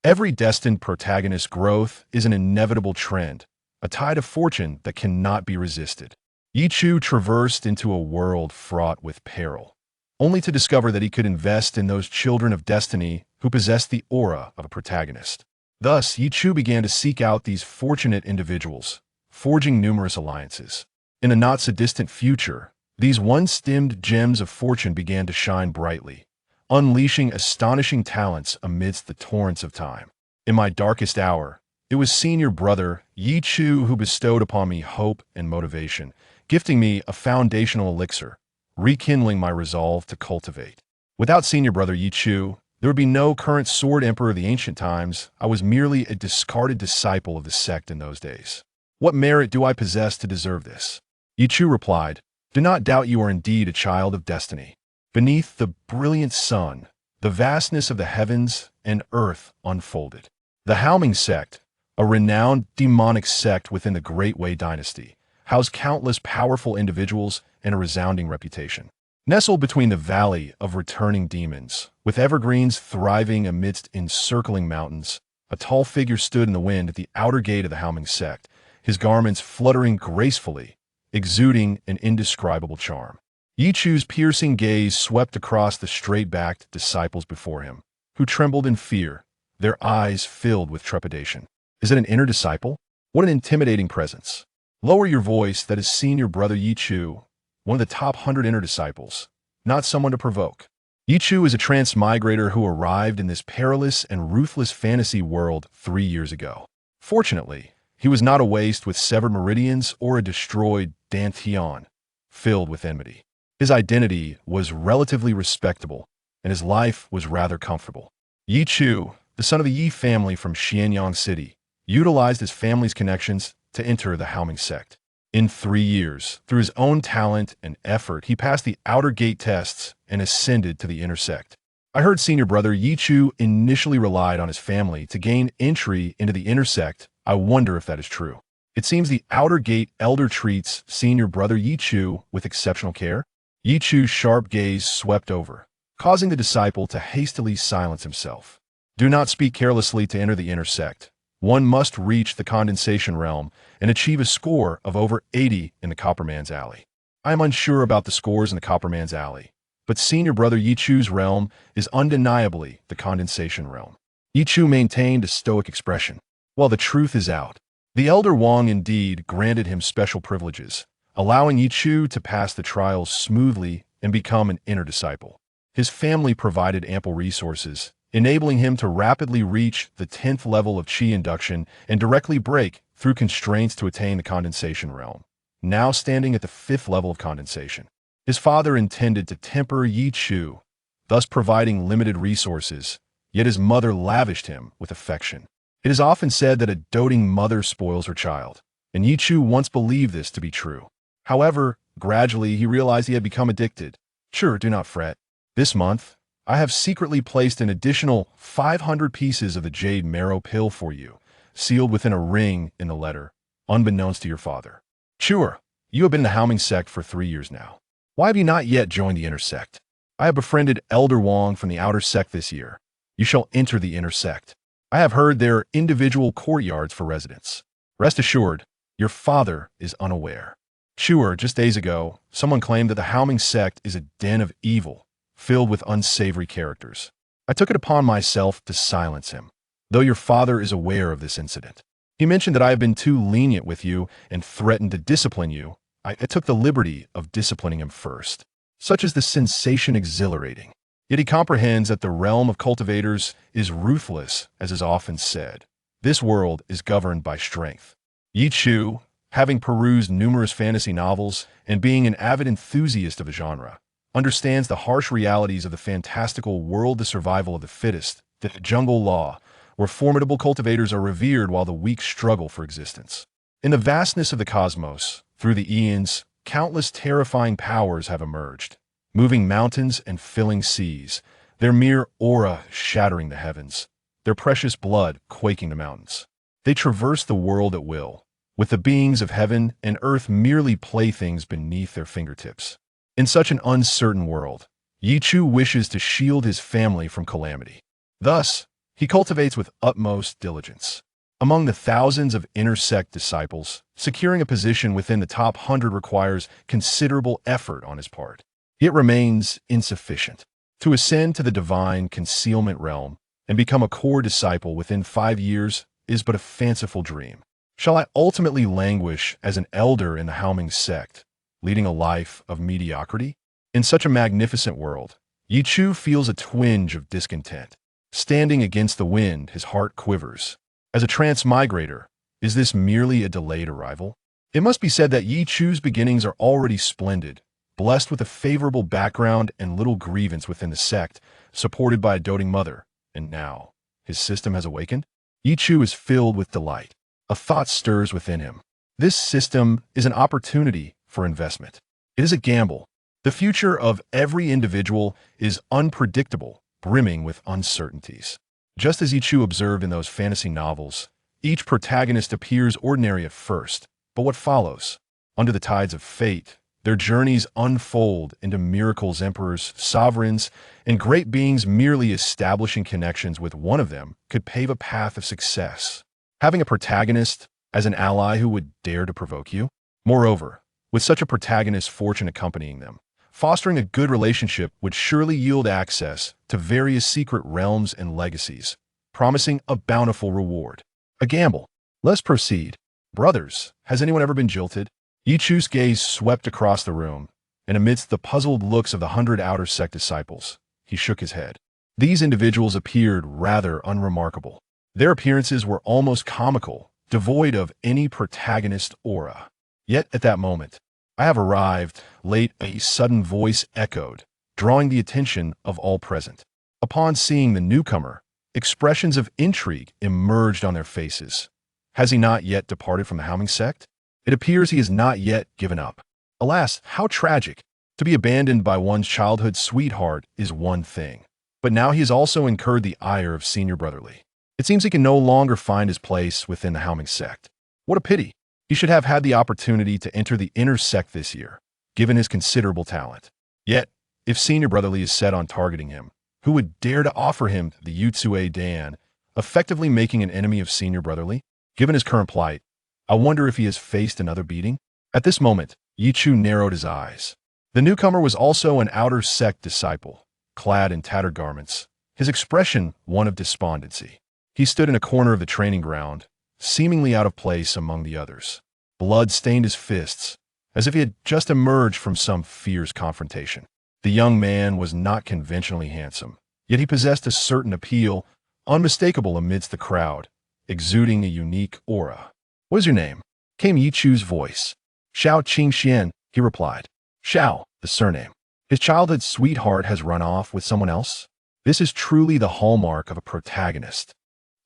Every destined protagonist's growth is an inevitable trend, a tide of fortune that cannot be resisted. Ye Chu traversed into a world fraught with peril, only to discover that he could invest in those children of destiny who possessed the aura of a protagonist. Thus, Ye Chu began to seek out these fortunate individuals, forging numerous alliances. In a not-so-distant future, these once-dimmed gems of fortune began to shine brightly, unleashing astonishing talents amidst the torrents of time. In my darkest hour, it was Senior Brother Ye Chu who bestowed upon me hope and motivation, gifting me a foundational elixir, rekindling my resolve to cultivate. Without Senior Brother Ye Chu, there would be no current Sword Emperor of the ancient times. I was merely a discarded disciple of the sect in those days. What merit do I possess to deserve this? Ye Chu replied, "Do not doubt you are indeed a child of destiny. Beneath the brilliant sun, the vastness of the heavens and earth unfolded. The Haoming sect, a renowned demonic sect within the Great Wei dynasty, housed countless powerful individuals and a resounding reputation. Nestled between the valley of returning demons, with evergreens thriving amidst encircling mountains, a tall figure stood in the wind at the outer gate of the Haoming sect, his garments fluttering gracefully, exuding an indescribable charm. Ye Chu's piercing gaze swept across the straight-backed disciples before him, who trembled in fear, their eyes filled with trepidation. Is it an inner disciple? What an intimidating presence. Lower your voice, that is Senior Brother Ye Chu, one of the top 100 inner disciples, not someone to provoke. Ye Chu is a transmigrator who arrived in this perilous and ruthless fantasy world 3 years ago. Fortunately, he was not a waste with severed meridians or a destroyed Dantian, filled with enmity. His identity was relatively respectable, and his life was rather comfortable. Ye Chu, the son of the Yi family from Xianyang City, utilized his family's connections to enter the Haoming sect. In 3 years, through his own talent and effort, he passed the outer gate tests and ascended to the inner sect. I heard Senior Brother Ye Chu initially relied on his family to gain entry into the inner sect. I wonder if that is true. It seems the outer gate elder treats Senior Brother Ye Chu with exceptional care. Ye Chu's sharp gaze swept over, causing the disciple to hastily silence himself. Do not speak carelessly to enter the inner sect. One must reach the condensation realm and achieve a score of over 80 in the Copperman's Alley. I am unsure about the scores in the Copperman's Alley, but Senior Brother Ye Chu's realm is undeniably the condensation realm. Ye Chu maintained a stoic expression. Well, the truth is out. The Elder Wang indeed granted him special privileges, allowing Ye Chu to pass the trials smoothly and become an inner disciple. His family provided ample resources, enabling him to rapidly reach the 10th level of Qi induction and directly break through constraints to attain the condensation realm, now standing at the 5th level of condensation. His father intended to temper Ye Chu, thus providing limited resources, yet his mother lavished him with affection. It is often said that a doting mother spoils her child, and Ye Chu once believed this to be true. However, gradually he realized he had become addicted. Sure, do not fret. This month, I have secretly placed an additional 500 pieces of the jade marrow pill for you, sealed within a ring in the letter, unbeknownst to your father. Sure, you have been in the Haoming sect for 3 years now. Why have you not yet joined the inner sect? I have befriended Elder Wang from the outer sect this year. You shall enter the inner sect. I have heard there are individual courtyards for residents. Rest assured, your father is unaware. Sure, just days ago, someone claimed that the Haoming sect is a den of evil, filled with unsavory characters. I took it upon myself to silence him, though your father is aware of this incident. He mentioned that I have been too lenient with you and threatened to discipline you. I took the liberty of disciplining him first. Such is the sensation exhilarating. Yet he comprehends that the realm of cultivators is ruthless, as is often said. This world is governed by strength. Ye Chu, having perused numerous fantasy novels and being an avid enthusiast of a genre, understands the harsh realities of the fantastical world, the survival of the fittest, the jungle law, where formidable cultivators are revered while the weak struggle for existence. In the vastness of the cosmos, through the eons, countless terrifying powers have emerged, moving mountains and filling seas, their mere aura shattering the heavens, their precious blood quaking the mountains. They traverse the world at will, with the beings of heaven and earth merely playthings beneath their fingertips. In such an uncertain world, Ye Chu wishes to shield his family from calamity. Thus, he cultivates with utmost diligence. Among the thousands of inner sect disciples, securing a position within the top 100 requires considerable effort on his part. It remains insufficient. To ascend to the divine concealment realm and become a core disciple within 5 years is but a fanciful dream. Shall I ultimately languish as an elder in the Haoming sect, leading a life of mediocrity? In such a magnificent world, Ye Chu feels a twinge of discontent. Standing against the wind, his heart quivers. As a transmigrator, is this merely a delayed arrival? It must be said that Ye Chu's beginnings are already splendid, blessed with a favorable background and little grievance within the sect, supported by a doting mother. And now, his system has awakened? Ye Chu is filled with delight. A thought stirs within him. This system is an opportunity for investment. It is a gamble. The future of every individual is unpredictable, brimming with uncertainties. Just as Ye Chu observed in those fantasy novels, each protagonist appears ordinary at first, but what follows? Under the tides of fate, their journeys unfold into miracles, emperors, sovereigns, and great beings. Merely establishing connections with one of them could pave a path of success. Having a protagonist as an ally who would dare to provoke you? Moreover, with such a protagonist fortune accompanying them, fostering a good relationship would surely yield access to various secret realms and legacies, promising a bountiful reward. A gamble. Let's proceed. Brothers, has anyone ever been jilted? Ye Chu's gaze swept across the room, and amidst the puzzled looks of the 100 outer sect disciples, he shook his head. These individuals appeared rather unremarkable. Their appearances were almost comical, devoid of any protagonist aura. Yet at that moment, "I have arrived late," a sudden voice echoed, drawing the attention of all present. Upon seeing the newcomer, expressions of intrigue emerged on their faces. Has he not yet departed from the Haoming sect? It appears he has not yet given up. Alas, how tragic! To be abandoned by one's childhood sweetheart is one thing, but now he has also incurred the ire of Senior Brother Ye. It seems he can no longer find his place within the Haoming sect. What a pity! He should have had the opportunity to enter the inner sect this year, given his considerable talent. Yet, if Senior Brother Ye is set on targeting him, who would dare to offer him the Yutsue Dan, effectively making an enemy of Senior Brother Ye? Given his current plight, I wonder if he has faced another beating? At this moment, Ye Chu narrowed his eyes. The newcomer was also an outer sect disciple, clad in tattered garments, his expression one of despondency. He stood in a corner of the training ground, seemingly out of place among the others. Blood stained his fists, as if he had just emerged from some fierce confrontation. The young man was not conventionally handsome, yet he possessed a certain appeal, unmistakable amidst the crowd, exuding a unique aura. "What is your name?" came Ye Chu's voice. "Xiao Qingxian," he replied. Xiao, the surname. His childhood sweetheart has run off with someone else? This is truly the hallmark of a protagonist.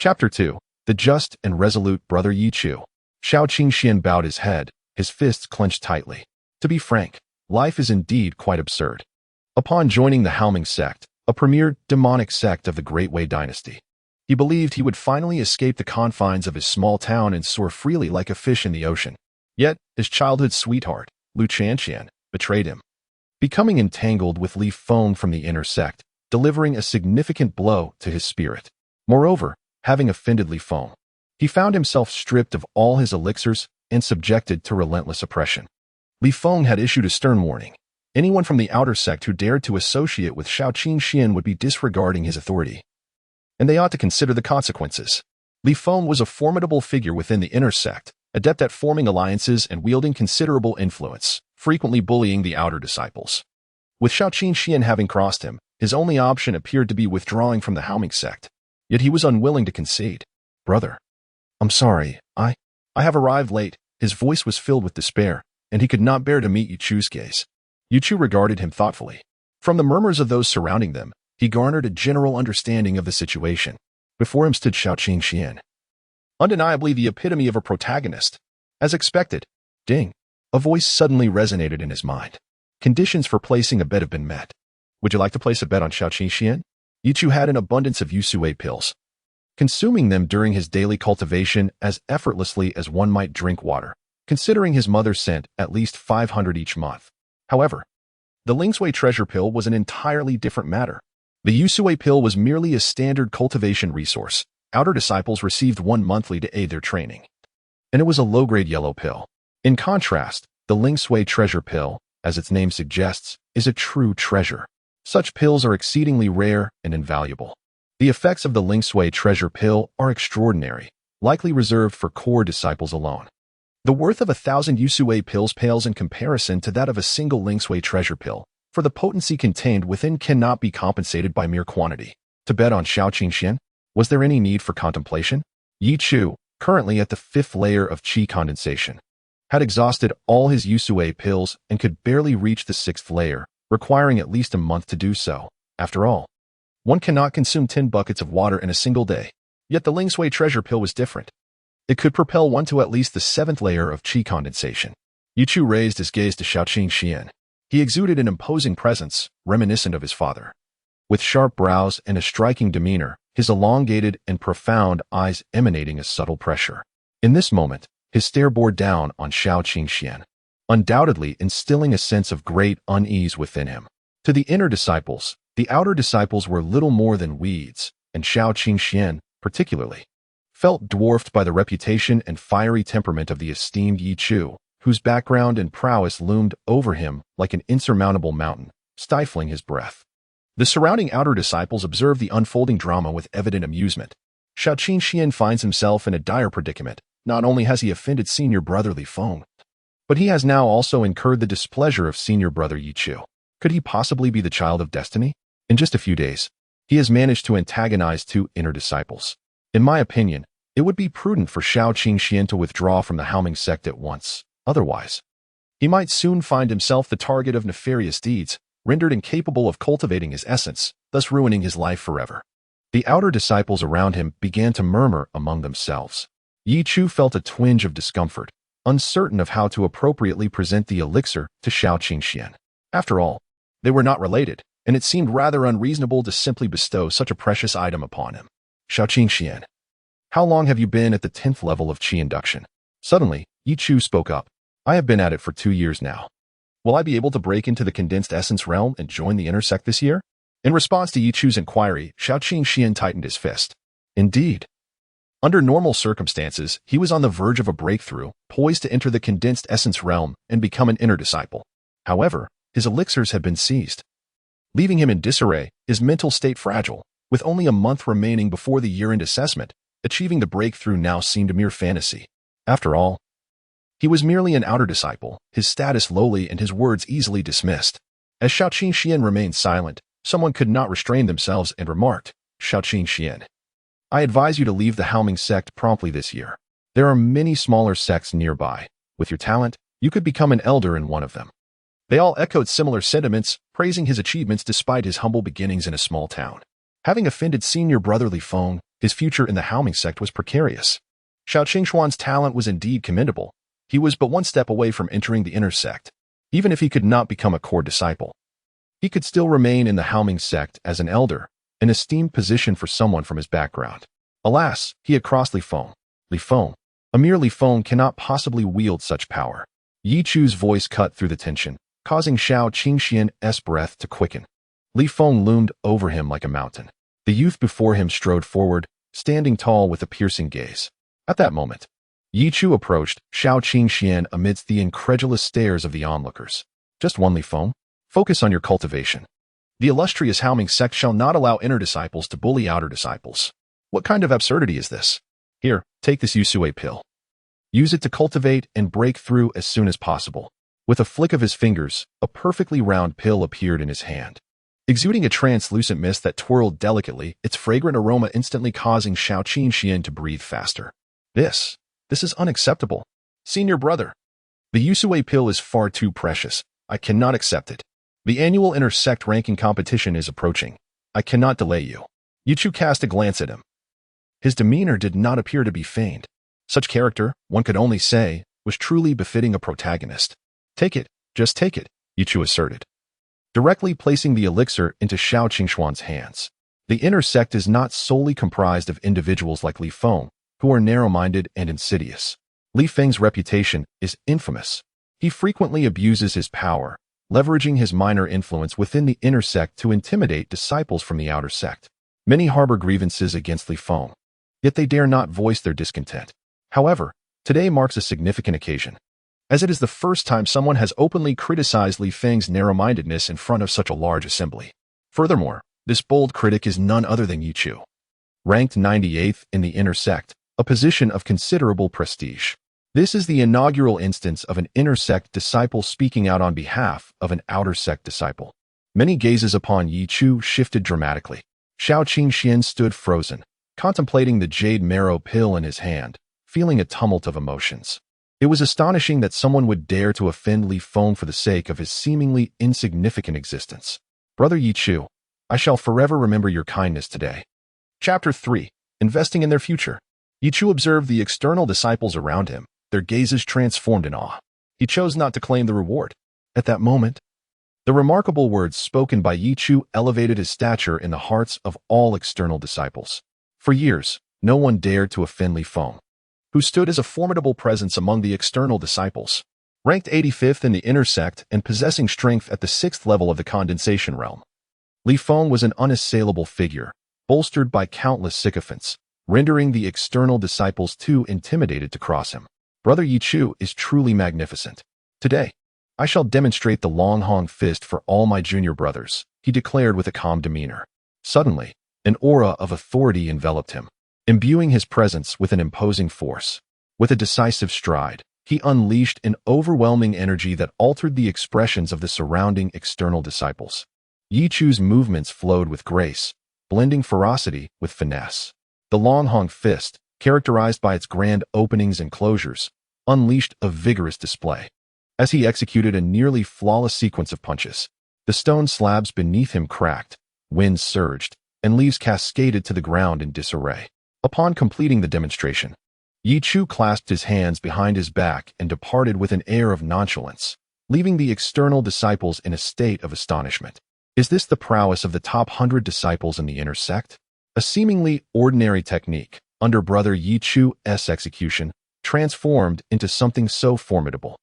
Chapter 2. The just and resolute Brother Ye Chu. Xiao Qingxian bowed his head, his fists clenched tightly. To be frank, life is indeed quite absurd. Upon joining the Haoming sect, a premier demonic sect of the Great Wei dynasty, he believed he would finally escape the confines of his small town and soar freely like a fish in the ocean. Yet, his childhood sweetheart, Lu Chanqian, betrayed him, becoming entangled with Li Feng from the inner sect, delivering a significant blow to his spirit. Moreover, having offended Li Feng, he found himself stripped of all his elixirs and subjected to relentless oppression. Li Feng had issued a stern warning. Anyone from the outer sect who dared to associate with Xiao Qingxian would be disregarding his authority, and they ought to consider the consequences. Li Feng was a formidable figure within the inner sect, adept at forming alliances and wielding considerable influence, frequently bullying the outer disciples. With Xiao Qingxian having crossed him, his only option appeared to be withdrawing from the Haoming sect. Yet he was unwilling to concede. "Brother, I'm sorry, I have arrived late." His voice was filled with despair, and he could not bear to meet Ye Chu's gaze. Ye Chu regarded him thoughtfully. From the murmurs of those surrounding them, he garnered a general understanding of the situation. Before him stood Xiao Qingxian, undeniably the epitome of a protagonist. As expected, ding, a voice suddenly resonated in his mind. Conditions for placing a bet have been met. Would you like to place a bet on Xiao Qingxian? Ye Chu had an abundance of Yusue pills, consuming them during his daily cultivation as effortlessly as one might drink water, considering his mother sent at least 500 each month. However, the Lingsui treasure pill was an entirely different matter. The Yusui pill was merely a standard cultivation resource. Outer disciples received one monthly to aid their training. And it was a low-grade yellow pill. In contrast, the Lingsui treasure pill, as its name suggests, is a true treasure. Such pills are exceedingly rare and invaluable. The effects of the Lingsui treasure pill are extraordinary, likely reserved for core disciples alone. The worth of 1,000 Yusui pills pales in comparison to that of a single Lingsui treasure pill, for the potency contained within cannot be compensated by mere quantity. To bet on Shaoqingxian, was there any need for contemplation? Ye Chu, currently at the 5th layer of qi condensation, had exhausted all his Yusui pills and could barely reach the 6th layer, requiring at least a month to do so. After all, one cannot consume 10 buckets of water in a single day. Yet the Lingsui treasure pill was different. It could propel one to at least the 7th layer of qi condensation. Ye Chu raised his gaze to Shaoqingxian. He exuded an imposing presence, reminiscent of his father. With sharp brows and a striking demeanor, his elongated and profound eyes emanating a subtle pressure. In this moment, his stare bore down on Shaoqingxian, undoubtedly instilling a sense of great unease within him. To the inner disciples, the outer disciples were little more than weeds, and Shaoqingxian, particularly, felt dwarfed by the reputation and fiery temperament of the esteemed Ye Chu, whose background and prowess loomed over him like an insurmountable mountain, stifling his breath. The surrounding outer disciples observed the unfolding drama with evident amusement. Shaoqingxian finds himself in a dire predicament. Not only has he offended Senior Brother Li Feng, but he has now also incurred the displeasure of Senior Brother Ye Chu. Could he possibly be the child of destiny? In just a few days, he has managed to antagonize 2 inner disciples. In my opinion, it would be prudent for Shaoqingxian to withdraw from the Haoming sect at once. Otherwise, he might soon find himself the target of nefarious deeds, rendered incapable of cultivating his essence, thus ruining his life forever. The outer disciples around him began to murmur among themselves. Ye Chu felt a twinge of discomfort, uncertain of how to appropriately present the elixir to Shaoqingxian. After all, they were not related, and it seemed rather unreasonable to simply bestow such a precious item upon him. Shaoqingxian, how long have you been at the 10th level of qi induction? Suddenly, Ye Chu spoke up. I have been at it for 2 years now. Will I be able to break into the condensed essence realm and join the inner sect this year? In response to Ye Chu's inquiry, Shaoqingxian tightened his fist. Indeed. Under normal circumstances, he was on the verge of a breakthrough, poised to enter the condensed essence realm and become an inner disciple. However, his elixirs had been seized, leaving him in disarray, his mental state fragile. With only a month remaining before the year-end assessment, achieving the breakthrough now seemed a mere fantasy. After all, he was merely an outer disciple, his status lowly and his words easily dismissed. As Shaoqingxian remained silent, someone could not restrain themselves and remarked, Shaoqingxian, I advise you to leave the Haoming sect promptly this year. There are many smaller sects nearby. With your talent, you could become an elder in one of them. They all echoed similar sentiments, praising his achievements despite his humble beginnings in a small town. Having offended Senior Brother Li Feng, his future in the Haoming sect was precarious. Shaoqingxuan's talent was indeed commendable. He was but one step away from entering the inner sect. Even if he could not become a core disciple, he could still remain in the Haoming sect as an elder, an esteemed position for someone from his background. Alas, he had crossed Li Feng. Li Feng, a mere Li Feng cannot possibly wield such power. Ye Chu's voice cut through the tension, causing Shaoqingxian's breath to quicken. Li Feng loomed over him like a mountain. The youth before him strode forward, standing tall with a piercing gaze. At that moment, Ye Chu approached Shaoqingxian amidst the incredulous stares of the onlookers. Just one Li Feng? Focus on your cultivation. The illustrious Haoming sect shall not allow inner disciples to bully outer disciples. What kind of absurdity is this? Here, take this Yusui pill. Use it to cultivate and break through as soon as possible. With a flick of his fingers, a perfectly round pill appeared in his hand. Exuding a translucent mist that twirled delicately, its fragrant aroma instantly causing Shaoqingxian to breathe faster. This is unacceptable. Senior brother, the Yusui pill is far too precious. I cannot accept it. The annual inner sect ranking competition is approaching. I cannot delay you. Ye Chu cast a glance at him. His demeanor did not appear to be feigned. Such character, one could only say, was truly befitting a protagonist. Take it, just take it, Ye Chu asserted, directly placing the elixir into Shaoqingxuan's hands. The inner sect is not solely comprised of individuals like Li Feng, who are narrow-minded and insidious. Li Feng's reputation is infamous. He frequently abuses his power, leveraging his minor influence within the inner sect to intimidate disciples from the outer sect. Many harbor grievances against Li Feng, yet they dare not voice their discontent. However, today marks a significant occasion, as it is the first time someone has openly criticized Li Feng's narrow-mindedness in front of such a large assembly. Furthermore, this bold critic is none other than Ye Chu, ranked 98th in the inner sect, a position of considerable prestige. This is the inaugural instance of an inner sect disciple speaking out on behalf of an outer sect disciple. Many gazes upon Ye Chu shifted dramatically. Xiao Qingxian stood frozen, contemplating the jade marrow pill in his hand, feeling a tumult of emotions. It was astonishing that someone would dare to offend Li Feng for the sake of his seemingly insignificant existence. Brother Ye Chu, I shall forever remember your kindness today. Chapter 3. Investing in their future. Ye Chu observed the external disciples around him, their gazes transformed in awe. He chose not to claim the reward. At that moment, the remarkable words spoken by Ye Chu elevated his stature in the hearts of all external disciples. For years, no one dared to offend Li Feng, who stood as a formidable presence among the external disciples. Ranked 85th in the inner sect and possessing strength at the 6th level of the condensation realm, Li Feng was an unassailable figure, bolstered by countless sycophants, rendering the external disciples too intimidated to cross him. Brother Ye Chu is truly magnificent. Today, I shall demonstrate the Longhong fist for all my junior brothers, he declared with a calm demeanor. Suddenly, an aura of authority enveloped him, imbuing his presence with an imposing force. With a decisive stride, he unleashed an overwhelming energy that altered the expressions of the surrounding external disciples. Ye Chu's movements flowed with grace, blending ferocity with finesse. The Longhong fist, characterized by its grand openings and closures, unleashed a vigorous display. As he executed a nearly flawless sequence of punches, the stone slabs beneath him cracked, winds surged, and leaves cascaded to the ground in disarray. Upon completing the demonstration, Ye Chu clasped his hands behind his back and departed with an air of nonchalance, leaving the external disciples in a state of astonishment. Is this the prowess of the top 100 disciples in the inner sect? A seemingly ordinary technique, under Brother Ye Chu's execution, transformed into something so formidable.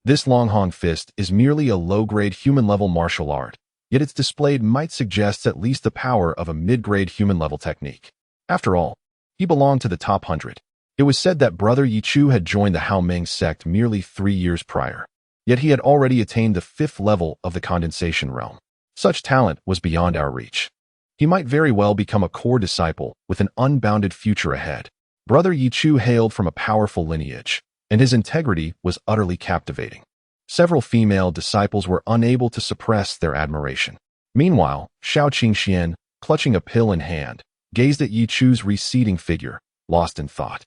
This Longhong fist is merely a low-grade human-level martial art, yet its display might suggest at least the power of a mid-grade human-level technique. After all, he belonged to the top 100. It was said that Brother Ye Chu had joined the Haomeng sect merely 3 years prior, yet he had already attained the 5th level of the condensation realm. Such talent was beyond our reach. He might very well become a core disciple with an unbounded future ahead. Brother Ye Chu hailed from a powerful lineage, and his integrity was utterly captivating. Several female disciples were unable to suppress their admiration. Meanwhile, Xiao Qingxian, clutching a pill in hand, gazed at Ye Chu's receding figure, lost in thought.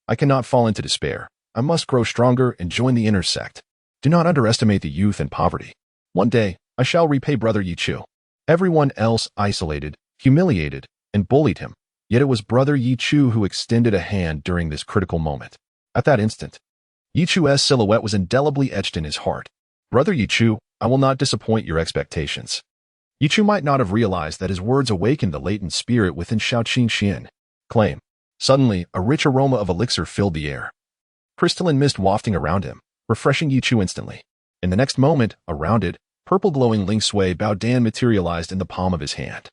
I cannot fall into despair. I must grow stronger and join the inner sect. Do not underestimate the youth and poverty. One day, I shall repay Brother Ye Chu. Everyone else isolated, humiliated, and bullied him, yet it was Brother Ye Chu who extended a hand during this critical moment. At that instant, Ye Chu's silhouette was indelibly etched in his heart. Brother Ye Chu, I will not disappoint your expectations. Ye Chu might not have realized that his words awakened the latent spirit within Xiao Qingxian. Claim. Suddenly, a rich aroma of elixir filled the air, crystalline mist wafting around him, refreshing Ye Chu instantly. In the next moment, around it, purple glowing Ling Sui Bao Dan materialized in the palm of his hand.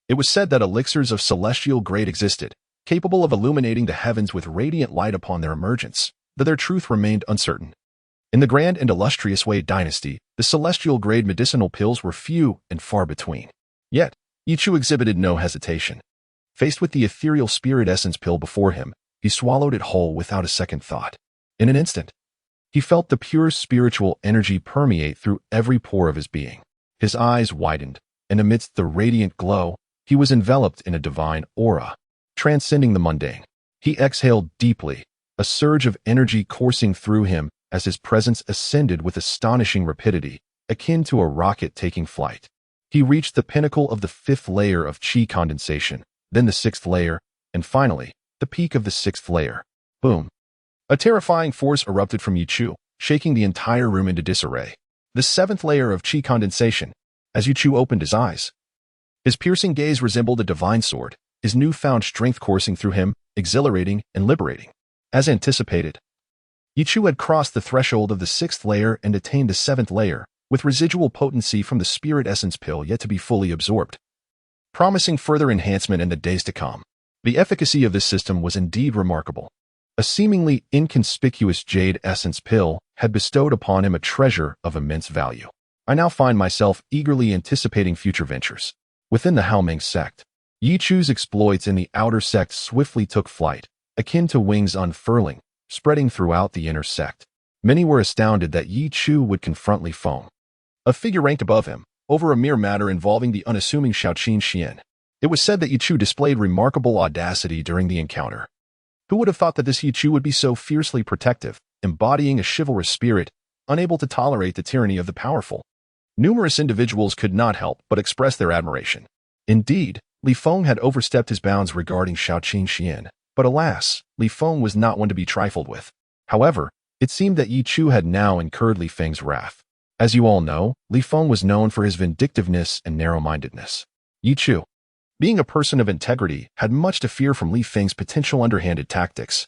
It was said that elixirs of celestial grade existed, capable of illuminating the heavens with radiant light upon their emergence, though their truth remained uncertain. In the grand and illustrious Wei dynasty, the celestial grade medicinal pills were few and far between. Yet, Ye Chu exhibited no hesitation. Faced with the ethereal spirit essence pill before him, he swallowed it whole without a second thought. In an instant, he felt the pure spiritual energy permeate through every pore of his being. His eyes widened, and amidst the radiant glow, he was enveloped in a divine aura, transcending the mundane. He exhaled deeply, a surge of energy coursing through him as his presence ascended with astonishing rapidity, akin to a rocket taking flight. He reached the pinnacle of the 5th layer of qi condensation, then the 6th layer, and finally, the peak of the 6th layer. Boom. A terrifying force erupted from Ye Chu, shaking the entire room into disarray. The 7th layer of qi condensation. As Ye Chu opened his eyes, his piercing gaze resembled a divine sword, his newfound strength coursing through him, exhilarating and liberating. As anticipated, Ye Chu had crossed the threshold of the 6th layer and attained the 7th layer, with residual potency from the spirit essence pill yet to be fully absorbed, promising further enhancement in the days to come. The efficacy of this system was indeed remarkable. A seemingly inconspicuous jade essence pill had bestowed upon him a treasure of immense value. I now find myself eagerly anticipating future ventures. Within the Haoming sect, Ye Chu's exploits in the outer sect swiftly took flight, akin to wings unfurling, spreading throughout the inner sect. Many were astounded that Ye Chu would confront Li Feng, a figure ranked above him, over a mere matter involving the unassuming Shaoqin Xian. It was said that Ye Chu displayed remarkable audacity during the encounter. Who would have thought that this Ye Chu would be so fiercely protective, embodying a chivalrous spirit, unable to tolerate the tyranny of the powerful? Numerous individuals could not help but express their admiration. Indeed, Li Feng had overstepped his bounds regarding Shaoqin Xian, but alas, Li Feng was not one to be trifled with. However, it seemed that Ye Chu had now incurred Li Feng's wrath. As you all know, Li Feng was known for his vindictiveness and narrow-mindedness. Ye Chu, being a person of integrity, had much to fear from Li Feng's potential underhanded tactics.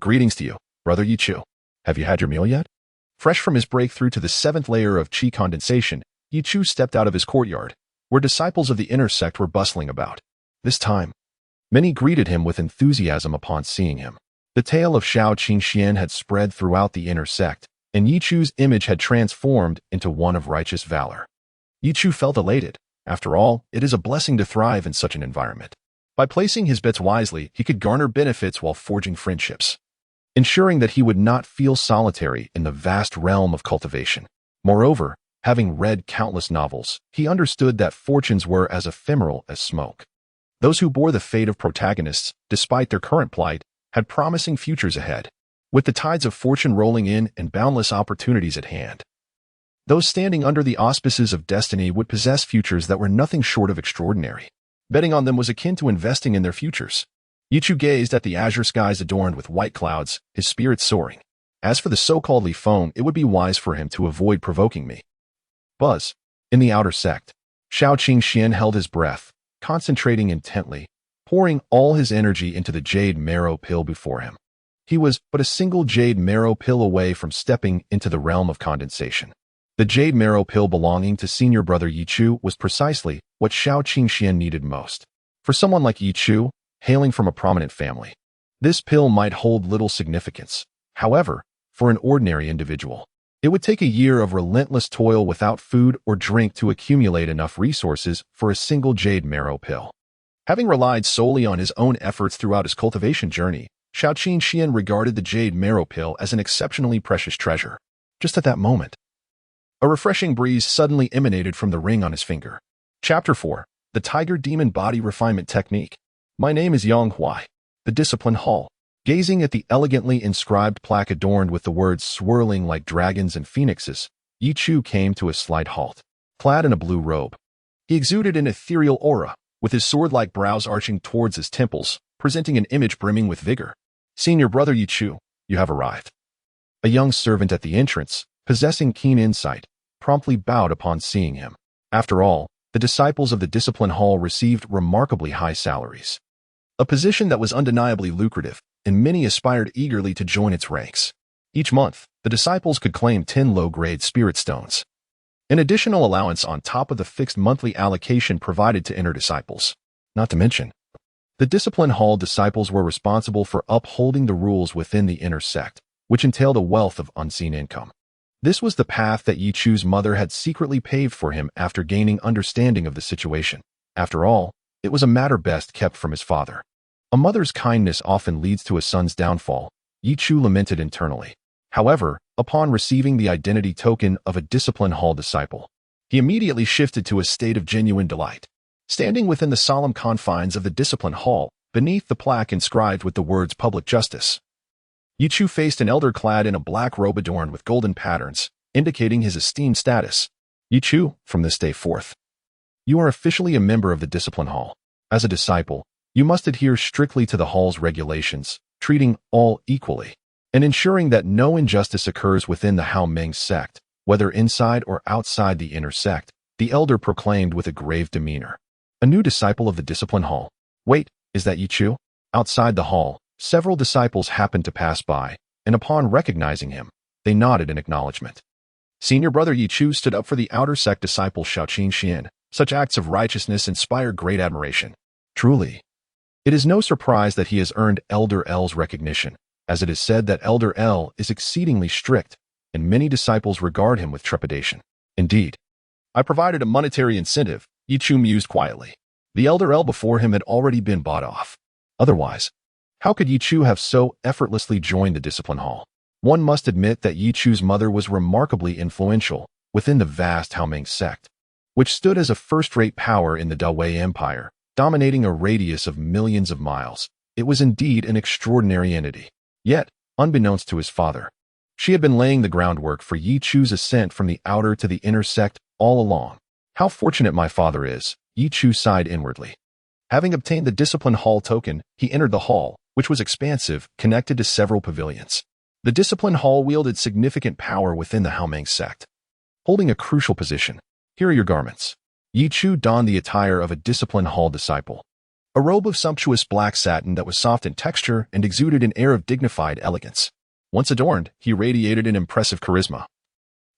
Greetings to you, Brother Ye Chu. Have you had your meal yet? Fresh from his breakthrough to the 7th layer of qi condensation, Ye Chu stepped out of his courtyard, where disciples of the inner sect were bustling about. This time, many greeted him with enthusiasm upon seeing him. The tale of Shaoqin Xian had spread throughout the inner sect, and Ye Chu's image had transformed into one of righteous valor. Ye Chu felt elated. After all, it is a blessing to thrive in such an environment. By placing his bets wisely, he could garner benefits while forging friendships, ensuring that he would not feel solitary in the vast realm of cultivation. Moreover, having read countless novels, he understood that fortunes were as ephemeral as smoke. Those who bore the fate of protagonists, despite their current plight, had promising futures ahead, with the tides of fortune rolling in and boundless opportunities at hand. Those standing under the auspices of destiny would possess futures that were nothing short of extraordinary. Betting on them was akin to investing in their futures. Ye Chu gazed at the azure skies adorned with white clouds, his spirit soaring. As for the so-called Li Feng, it would be wise for him to avoid provoking me. Buzz. In the outer sect, Shaoqin Xian held his breath, concentrating intently, pouring all his energy into the jade marrow pill before him. He was but a single jade marrow pill away from stepping into the realm of condensation. The jade marrow pill belonging to Senior Brother Ye Chu was precisely what Shaoqin Xian needed most. For someone like Ye Chu, hailing from a prominent family, this pill might hold little significance. However, for an ordinary individual, it would take a year of relentless toil without food or drink to accumulate enough resources for a single jade marrow pill. Having relied solely on his own efforts throughout his cultivation journey, Shaoqin Xian regarded the jade marrow pill as an exceptionally precious treasure. Just at that moment, a refreshing breeze suddenly emanated from the ring on his finger. Chapter 4. The Tiger Demon Body Refinement Technique. My name is Yang Huai, the Discipline Hall. Gazing at the elegantly inscribed plaque adorned with the words swirling like dragons and phoenixes, Ye Chu came to a slight halt. Clad in a blue robe, he exuded an ethereal aura, with his sword-like brows arching towards his temples, presenting an image brimming with vigor. Senior Brother Ye Chu, you have arrived. A young servant at the entrance, possessing keen insight, promptly bowed upon seeing him. After all, the disciples of the Discipline Hall received remarkably high salaries, a position that was undeniably lucrative, and many aspired eagerly to join its ranks. Each month, the disciples could claim 10 low-grade spirit stones, an additional allowance on top of the fixed monthly allocation provided to inner disciples. Not to mention, the Discipline Hall disciples were responsible for upholding the rules within the inner sect, which entailed a wealth of unseen income. This was the path that Ye Chu's mother had secretly paved for him after gaining understanding of the situation. After all, it was a matter best kept from his father. A mother's kindness often leads to a son's downfall, Ye Chu lamented internally. However, upon receiving the identity token of a Discipline Hall disciple, he immediately shifted to a state of genuine delight. Standing within the solemn confines of the Discipline Hall, beneath the plaque inscribed with the words Public Justice, Ye Chu faced an elder clad in a black robe adorned with golden patterns, indicating his esteemed status. Ye Chu, from this day forth, you are officially a member of the Discipline Hall. As a disciple, you must adhere strictly to the Hall's regulations, treating all equally, and ensuring that no injustice occurs within the Haoming sect, whether inside or outside the inner sect, the elder proclaimed with a grave demeanor. A new disciple of the Discipline Hall. Wait, is that Ye Chu? Outside the hall, several disciples happened to pass by, and upon recognizing him, they nodded in acknowledgement. Senior Brother Ye Chu stood up for the outer sect disciple Shaoqing Xian. Such acts of righteousness inspire great admiration. Truly, it is no surprise that he has earned Elder L's recognition, as it is said that Elder L is exceedingly strict, and many disciples regard him with trepidation. Indeed, I provided a monetary incentive, Ye Chu mused quietly. The Elder L before him had already been bought off. Otherwise, how could Ye Chu have so effortlessly joined the discipline hall? One must admit that Ye Chu's mother was remarkably influential within the vast Haoming sect, which stood as a first-rate power in the Dawei Empire, dominating a radius of millions of miles. It was indeed an extraordinary entity. Yet, unbeknownst to his father, she had been laying the groundwork for Ye Chu's ascent from the outer to the inner sect all along. How fortunate my father is, Ye Chu sighed inwardly. Having obtained the discipline hall token, he entered the hall, which was expansive, connected to several pavilions. The discipline hall wielded significant power within the Haoming sect, holding a crucial position. Here are your garments. Ye Chu donned the attire of a discipline hall disciple. A robe of sumptuous black satin that was soft in texture and exuded an air of dignified elegance. Once adorned, he radiated an impressive charisma,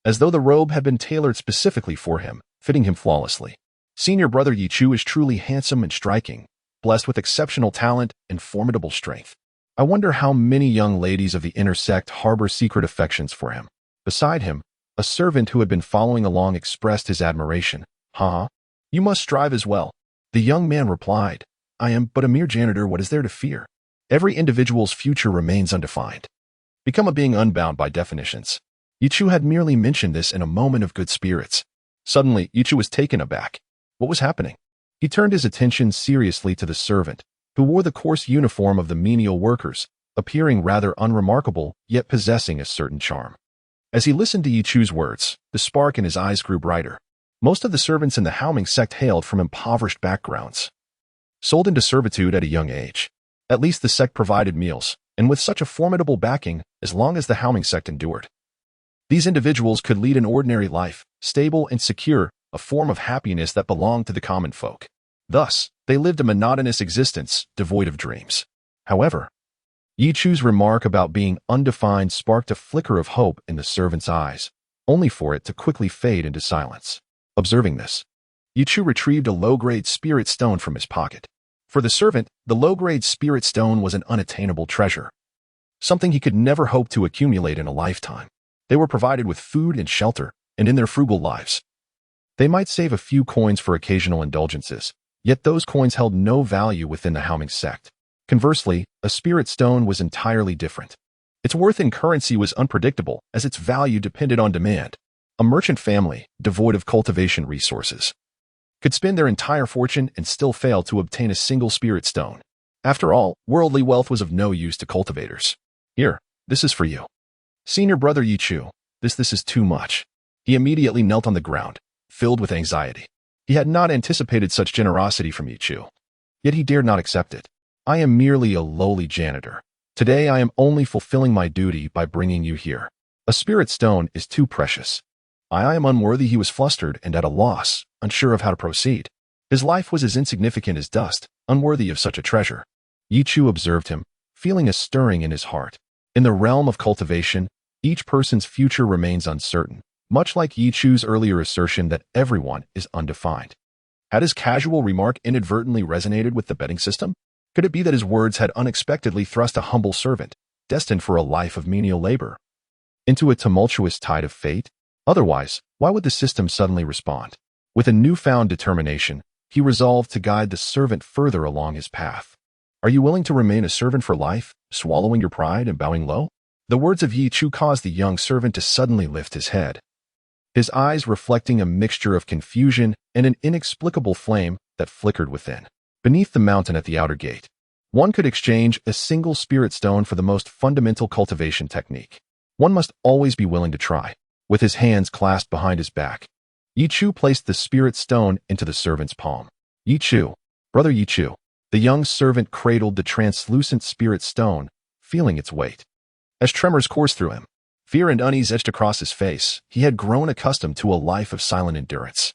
as though the robe had been tailored specifically for him, fitting him flawlessly. Senior Brother Ye Chu is truly handsome and striking, blessed with exceptional talent and formidable strength. I wonder how many young ladies of the inner sect harbor secret affections for him. Beside him, a servant who had been following along expressed his admiration. "Ha! You must strive as well." The young man replied, "I am but a mere janitor. What is there to fear? Every individual's future remains undefined. Become a being unbound by definitions." Ye Chu had merely mentioned this in a moment of good spirits. Suddenly, Ye Chu was taken aback. What was happening? He turned his attention seriously to the servant, who wore the coarse uniform of the menial workers, appearing rather unremarkable, yet possessing a certain charm. As he listened to Ye Chu's words, the spark in his eyes grew brighter. Most of the servants in the Haoming sect hailed from impoverished backgrounds, sold into servitude at a young age. At least the sect provided meals, and with such a formidable backing, as long as the Haoming sect endured, these individuals could lead an ordinary life, stable and secure, a form of happiness that belonged to the common folk. Thus, they lived a monotonous existence, devoid of dreams. However, Ye Chu's remark about being undefined sparked a flicker of hope in the servant's eyes, only for it to quickly fade into silence. Observing this, Ye Chu retrieved a low-grade spirit stone from his pocket. For the servant, the low-grade spirit stone was an unattainable treasure, something he could never hope to accumulate in a lifetime. They were provided with food and shelter, and in their frugal lives, they might save a few coins for occasional indulgences, yet those coins held no value within the Haoming sect. Conversely, a spirit stone was entirely different. Its worth in currency was unpredictable, as its value depended on demand. A merchant family, devoid of cultivation resources, could spend their entire fortune and still fail to obtain a single spirit stone. After all, worldly wealth was of no use to cultivators. Here, this is for you. Senior Brother Ye Chu, this is too much. He immediately knelt on the ground, filled with anxiety. He had not anticipated such generosity from Ye Chu, yet he dared not accept it. I am merely a lowly janitor. Today I am only fulfilling my duty by bringing you here. A spirit stone is too precious. I am unworthy. He was flustered and at a loss, unsure of how to proceed. His life was as insignificant as dust, unworthy of such a treasure. Ye Chu observed him, feeling a stirring in his heart. In the realm of cultivation, each person's future remains uncertain, much like Ye Chu's earlier assertion that everyone is undefined. Had his casual remark inadvertently resonated with the betting system? Could it be that his words had unexpectedly thrust a humble servant, destined for a life of menial labor, into a tumultuous tide of fate? Otherwise, why would the system suddenly respond? With a newfound determination, he resolved to guide the servant further along his path. Are you willing to remain a servant for life, swallowing your pride and bowing low? The words of Ye Chu caused the young servant to suddenly lift his head, his eyes reflecting a mixture of confusion and an inexplicable flame that flickered within. Beneath the mountain at the outer gate, one could exchange a single spirit stone for the most fundamental cultivation technique. One must always be willing to try. With his hands clasped behind his back, Ye Chu placed the spirit stone into the servant's palm. Ye Chu, Brother Ye Chu. The young servant cradled the translucent spirit stone, feeling its weight. As tremors coursed through him, fear and unease etched across his face. He had grown accustomed to a life of silent endurance.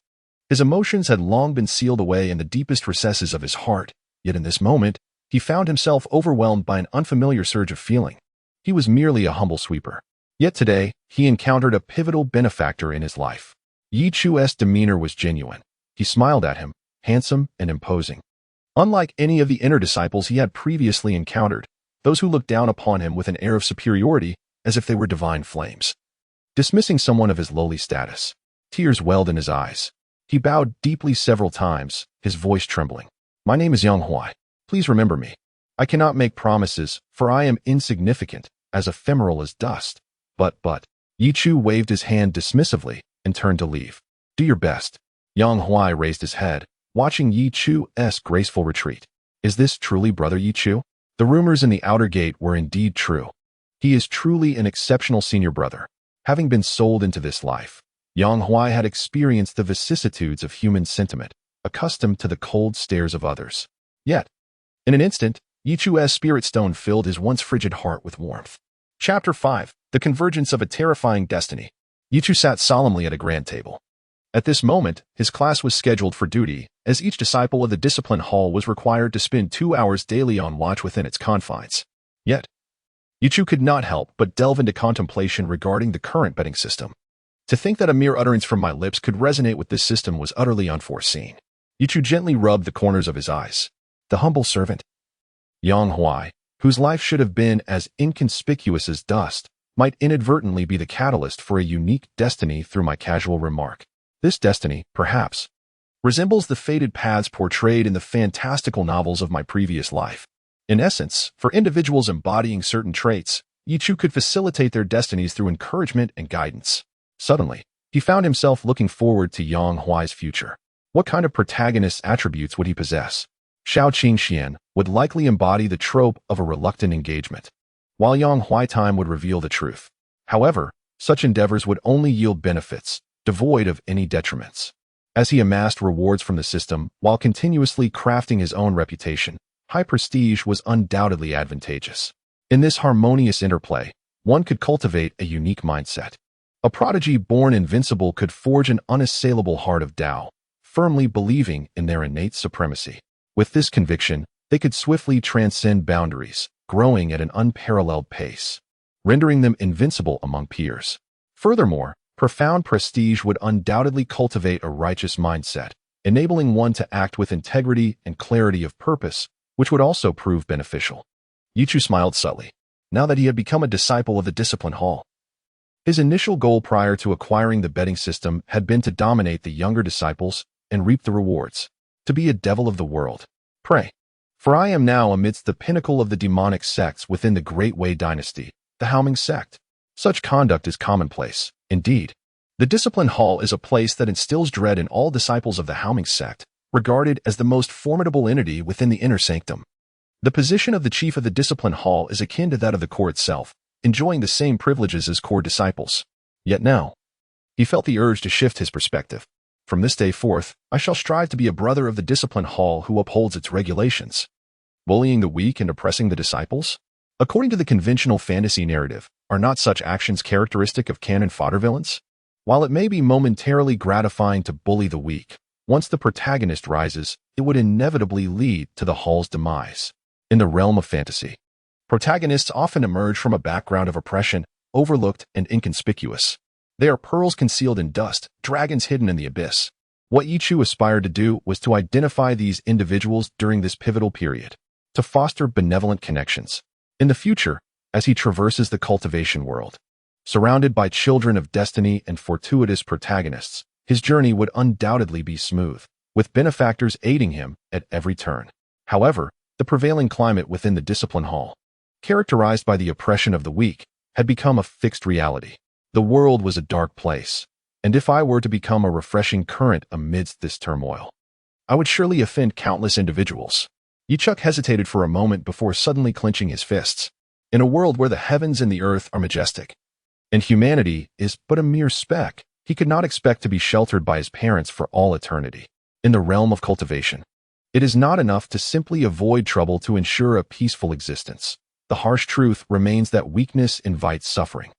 His emotions had long been sealed away in the deepest recesses of his heart, yet in this moment, he found himself overwhelmed by an unfamiliar surge of feeling. He was merely a humble sweeper, Yet today, he encountered a pivotal benefactor in his life. Ye Chu's demeanor was genuine. He smiled at him, handsome and imposing. Unlike any of the inner disciples he had previously encountered, those who looked down upon him with an air of superiority as if they were divine flames. Dismissing someone of his lowly status, tears welled in his eyes. He bowed deeply several times, his voice trembling. "My name is Yang Huai. Please remember me. I cannot make promises, for I am insignificant, as ephemeral as dust. But, Ye Chu waved his hand dismissively and turned to leave. Do your best. Yang Huai raised his head, watching Ye Chu's graceful retreat. Is this truly Brother Ye Chu? The rumors in the outer gate were indeed true. He is truly an exceptional senior brother. Having been sold into this life, Yang Huai had experienced the vicissitudes of human sentiment, accustomed to the cold stares of others. Yet, in an instant, Ye Chu's spirit stone filled his once frigid heart with warmth. Chapter 5. The Convergence of a Terrifying Destiny. Ye Chu sat solemnly at a grand table. At this moment, his class was scheduled for duty, as each disciple of the discipline hall was required to spend 2 hours daily on watch within its confines. Yet, Ye Chu could not help but delve into contemplation regarding the current betting system. To think that a mere utterance from my lips could resonate with this system was utterly unforeseen. Ye Chu gently rubbed the corners of his eyes. The humble servant, Yang Huai, whose life should have been as inconspicuous as dust, might inadvertently be the catalyst for a unique destiny through my casual remark. This destiny, perhaps, resembles the fated paths portrayed in the fantastical novels of my previous life. In essence, for individuals embodying certain traits, Ye Chu could facilitate their destinies through encouragement and guidance. Suddenly, he found himself looking forward to Yang Huai's future. What kind of protagonist attributes would he possess? Xiao Qingxian would likely embody the trope of a reluctant engagement, while Yang Huai would reveal the truth. However, such endeavors would only yield benefits, devoid of any detriments. As he amassed rewards from the system while continuously crafting his own reputation, high prestige was undoubtedly advantageous. In this harmonious interplay, one could cultivate a unique mindset. A prodigy born invincible could forge an unassailable heart of Tao, firmly believing in their innate supremacy. With this conviction, they could swiftly transcend boundaries, growing at an unparalleled pace, rendering them invincible among peers. Furthermore, profound prestige would undoubtedly cultivate a righteous mindset, enabling one to act with integrity and clarity of purpose, which would also prove beneficial. Ye Chu smiled subtly, now that he had become a disciple of the discipline hall. His initial goal prior to acquiring the betting system had been to dominate the younger disciples and reap the rewards, to be a devil of the world. Pray, for I am now amidst the pinnacle of the demonic sects within the Great Wei dynasty, the Haoming sect. Such conduct is commonplace. Indeed, the discipline hall is a place that instills dread in all disciples of the Haoming sect, regarded as the most formidable entity within the inner sanctum. The position of the chief of the discipline hall is akin to that of the core itself, enjoying the same privileges as core disciples. Yet now, he felt the urge to shift his perspective. From this day forth, I shall strive to be a brother of the discipline hall who upholds its regulations. Bullying the weak and oppressing the disciples? According to the conventional fantasy narrative, are not such actions characteristic of canon fodder villains? While it may be momentarily gratifying to bully the weak, once the protagonist rises, it would inevitably lead to the hall's demise. In the realm of fantasy, protagonists often emerge from a background of oppression, overlooked and inconspicuous. They are pearls concealed in dust, dragons hidden in the abyss. What Ye Chu aspired to do was to identify these individuals during this pivotal period, to foster benevolent connections. In the future, as he traverses the cultivation world, surrounded by children of destiny and fortuitous protagonists, his journey would undoubtedly be smooth, with benefactors aiding him at every turn. However, the prevailing climate within the discipline hall, characterized by the oppression of the weak, had become a fixed reality. The world was a dark place, and if I were to become a refreshing current amidst this turmoil, I would surely offend countless individuals. Ye Chu hesitated for a moment before suddenly clenching his fists. In a world where the heavens and the earth are majestic, and humanity is but a mere speck, he could not expect to be sheltered by his parents for all eternity. In the realm of cultivation, it is not enough to simply avoid trouble to ensure a peaceful existence. The harsh truth remains that weakness invites suffering.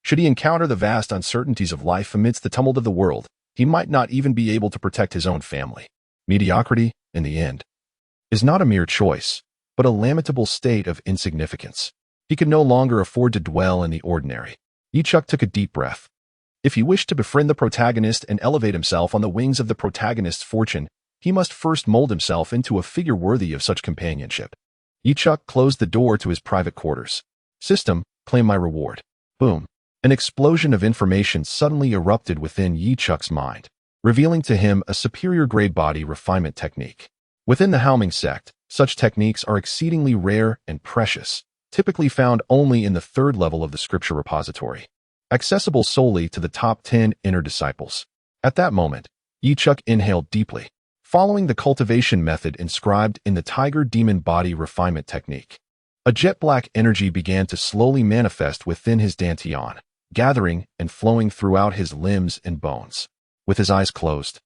Should he encounter the vast uncertainties of life amidst the tumult of the world, he might not even be able to protect his own family. Mediocrity, in the end, is not a mere choice, but a lamentable state of insignificance. He could no longer afford to dwell in the ordinary. Ye Chu took a deep breath. If he wished to befriend the protagonist and elevate himself on the wings of the protagonist's fortune, he must first mold himself into a figure worthy of such companionship. Ye Chu closed the door to his private quarters. System, claim my reward. Boom. An explosion of information suddenly erupted within Ye Chu's mind, revealing to him a superior-grade body refinement technique. Within the Haoming sect, such techniques are exceedingly rare and precious, typically found only in the third level of the scripture repository, accessible solely to the top 10 inner disciples. At that moment, Ye Chu inhaled deeply, following the cultivation method inscribed in the tiger demon body refinement technique. A jet-black energy began to slowly manifest within his dantian, gathering and flowing throughout his limbs and bones. With his eyes closed,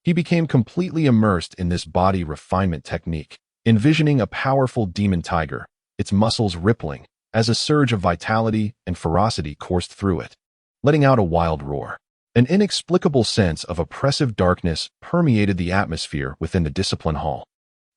he became completely immersed in this body refinement technique, envisioning a powerful demon tiger, its muscles rippling as a surge of vitality and ferocity coursed through it, letting out a wild roar. An inexplicable sense of oppressive darkness permeated the atmosphere within the discipline hall,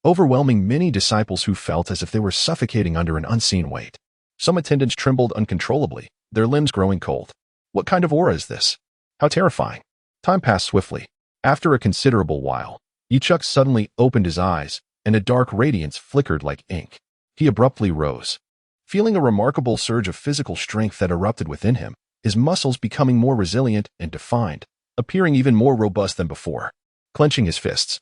overwhelming many disciples who felt as if they were suffocating under an unseen weight. Some attendants trembled uncontrollably, their limbs growing cold. What kind of aura is this? How terrifying. Time passed swiftly. After a considerable while, Ye Chu suddenly opened his eyes, and a dark radiance flickered like ink. He abruptly rose, feeling a remarkable surge of physical strength that erupted within him, his muscles becoming more resilient and defined, appearing even more robust than before. Clenching his fists,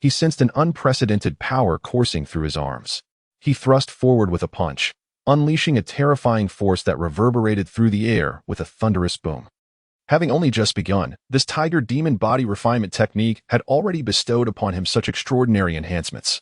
he sensed an unprecedented power coursing through his arms. He thrust forward with a punch, unleashing a terrifying force that reverberated through the air with a thunderous boom. Having only just begun, this tiger demon body refinement technique had already bestowed upon him such extraordinary enhancements.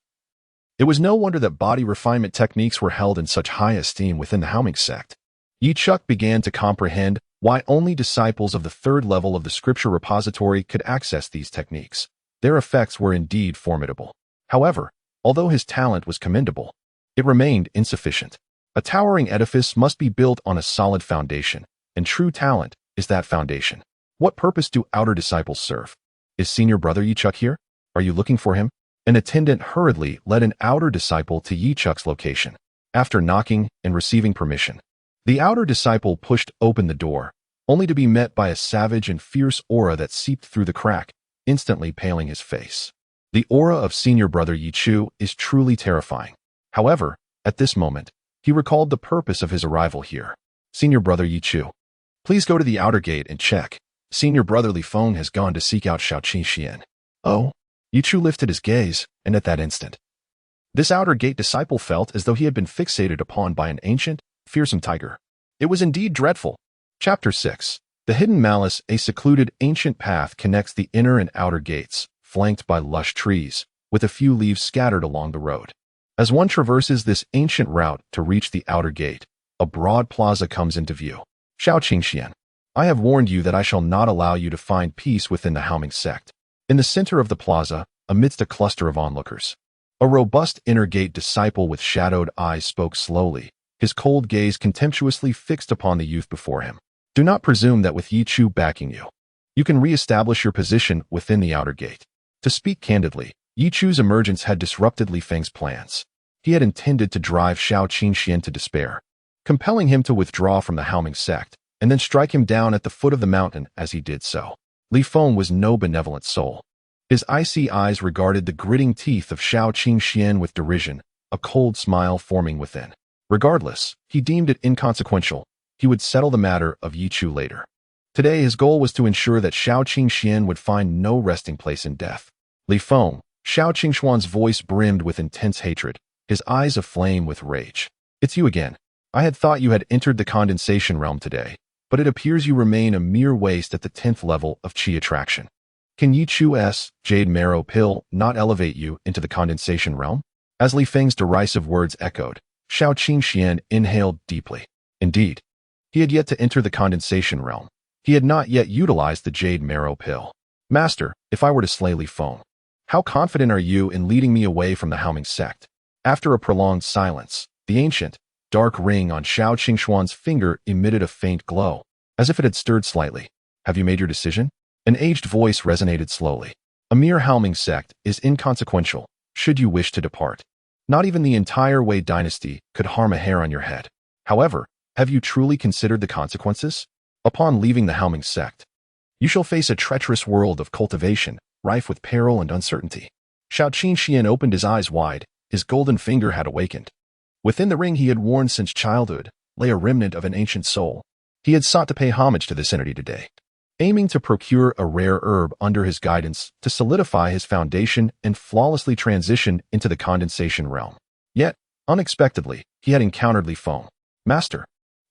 It was no wonder that body refinement techniques were held in such high esteem within the Haoming sect. Ye Chu began to comprehend why only disciples of the third level of the scripture repository could access these techniques. Their effects were indeed formidable. However, although his talent was commendable, it remained insufficient. A towering edifice must be built on a solid foundation, and true talent is that foundation. What purpose do outer disciples serve? Is Senior Brother Ye Chu here? Are you looking for him? An attendant hurriedly led an outer disciple to Ye Chu's location. After knocking and receiving permission, the outer disciple pushed open the door, only to be met by a savage and fierce aura that seeped through the crack, instantly paling his face. The aura of Senior Brother Ye Chu is truly terrifying. However, at this moment, he recalled the purpose of his arrival here. Senior Brother Ye Chu, please go to the outer gate and check. Senior Brother Li Feng has gone to seek out Xian. Oh? Ye Chu lifted his gaze, and at that instant, this outer gate disciple felt as though he had been fixated upon by an ancient, fearsome tiger. It was indeed dreadful. Chapter 6. The Hidden Malice. A secluded ancient path connects the inner and outer gates, flanked by lush trees, with a few leaves scattered along the road. As one traverses this ancient route to reach the outer gate, a broad plaza comes into view. Xian, I have warned you that I shall not allow you to find peace within the Haoming sect. In the center of the plaza, amidst a cluster of onlookers, a robust inner gate disciple with shadowed eyes spoke slowly, his cold gaze contemptuously fixed upon the youth before him. Do not presume that with Ye Chu backing you, you can re-establish your position within the outer gate. To speak candidly, Ye Chu's emergence had disrupted Li Feng's plans. He had intended to drive Xian to despair, compelling him to withdraw from the Haoming sect, and then strike him down at the foot of the mountain as he did so. Li Feng was no benevolent soul. His icy eyes regarded the gritting teeth of Xian with derision, a cold smile forming within. Regardless, he deemed it inconsequential. He would settle the matter of Ye Chu later. Today his goal was to ensure that Xian would find no resting place in death. Li Feng, Xiaoqingxuan's voice brimmed with intense hatred, his eyes aflame with rage. It's you again. I had thought you had entered the condensation realm today, but it appears you remain a mere waste at the 10th level of Qi attraction. Can Ye Chu's Jade Marrow Pill not elevate you into the condensation realm? As Li Feng's derisive words echoed, Xian inhaled deeply. Indeed, he had yet to enter the condensation realm. He had not yet utilized the Jade Marrow Pill. Master, if I were to slay Li Feng, how confident are you in leading me away from the Haoming sect? After a prolonged silence, the ancient, dark ring on Xiaoqingxuan's finger emitted a faint glow, as if it had stirred slightly. Have you made your decision? An aged voice resonated slowly. A mere Haoming sect is inconsequential, should you wish to depart. Not even the entire Wei dynasty could harm a hair on your head. However, have you truly considered the consequences? Upon leaving the Haoming sect, you shall face a treacherous world of cultivation, rife with peril and uncertainty. Shao Qingxian opened his eyes wide. His golden finger had awakened. Within the ring he had worn since childhood lay a remnant of an ancient soul. He had sought to pay homage to this entity today, aiming to procure a rare herb under his guidance to solidify his foundation and flawlessly transition into the condensation realm. Yet, unexpectedly, he had encountered Li Feng. Master,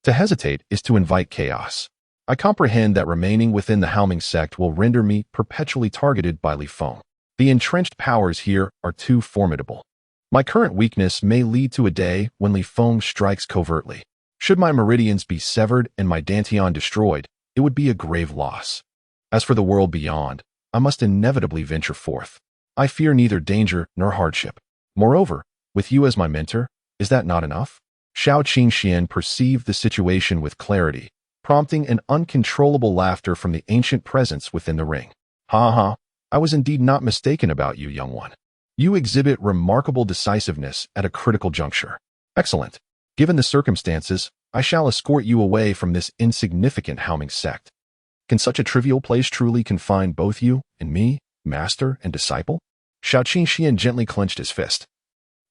to hesitate is to invite chaos. I comprehend that remaining within the Haoming sect will render me perpetually targeted by Li Feng. The entrenched powers here are too formidable. My current weakness may lead to a day when Li Feng strikes covertly. Should my meridians be severed and my dantian destroyed, it would be a grave loss. As for the world beyond, I must inevitably venture forth. I fear neither danger nor hardship. Moreover, with you as my mentor, is that not enough? Shao Qingxian perceived the situation with clarity, prompting an uncontrollable laughter from the ancient presence within the ring. Ha ha, I was indeed not mistaken about you, young one. You exhibit remarkable decisiveness at a critical juncture. Excellent. Given the circumstances, I shall escort you away from this insignificant Haoming sect. Can such a trivial place truly confine both you and me, master and disciple? Shao Qingxian gently clenched his fist.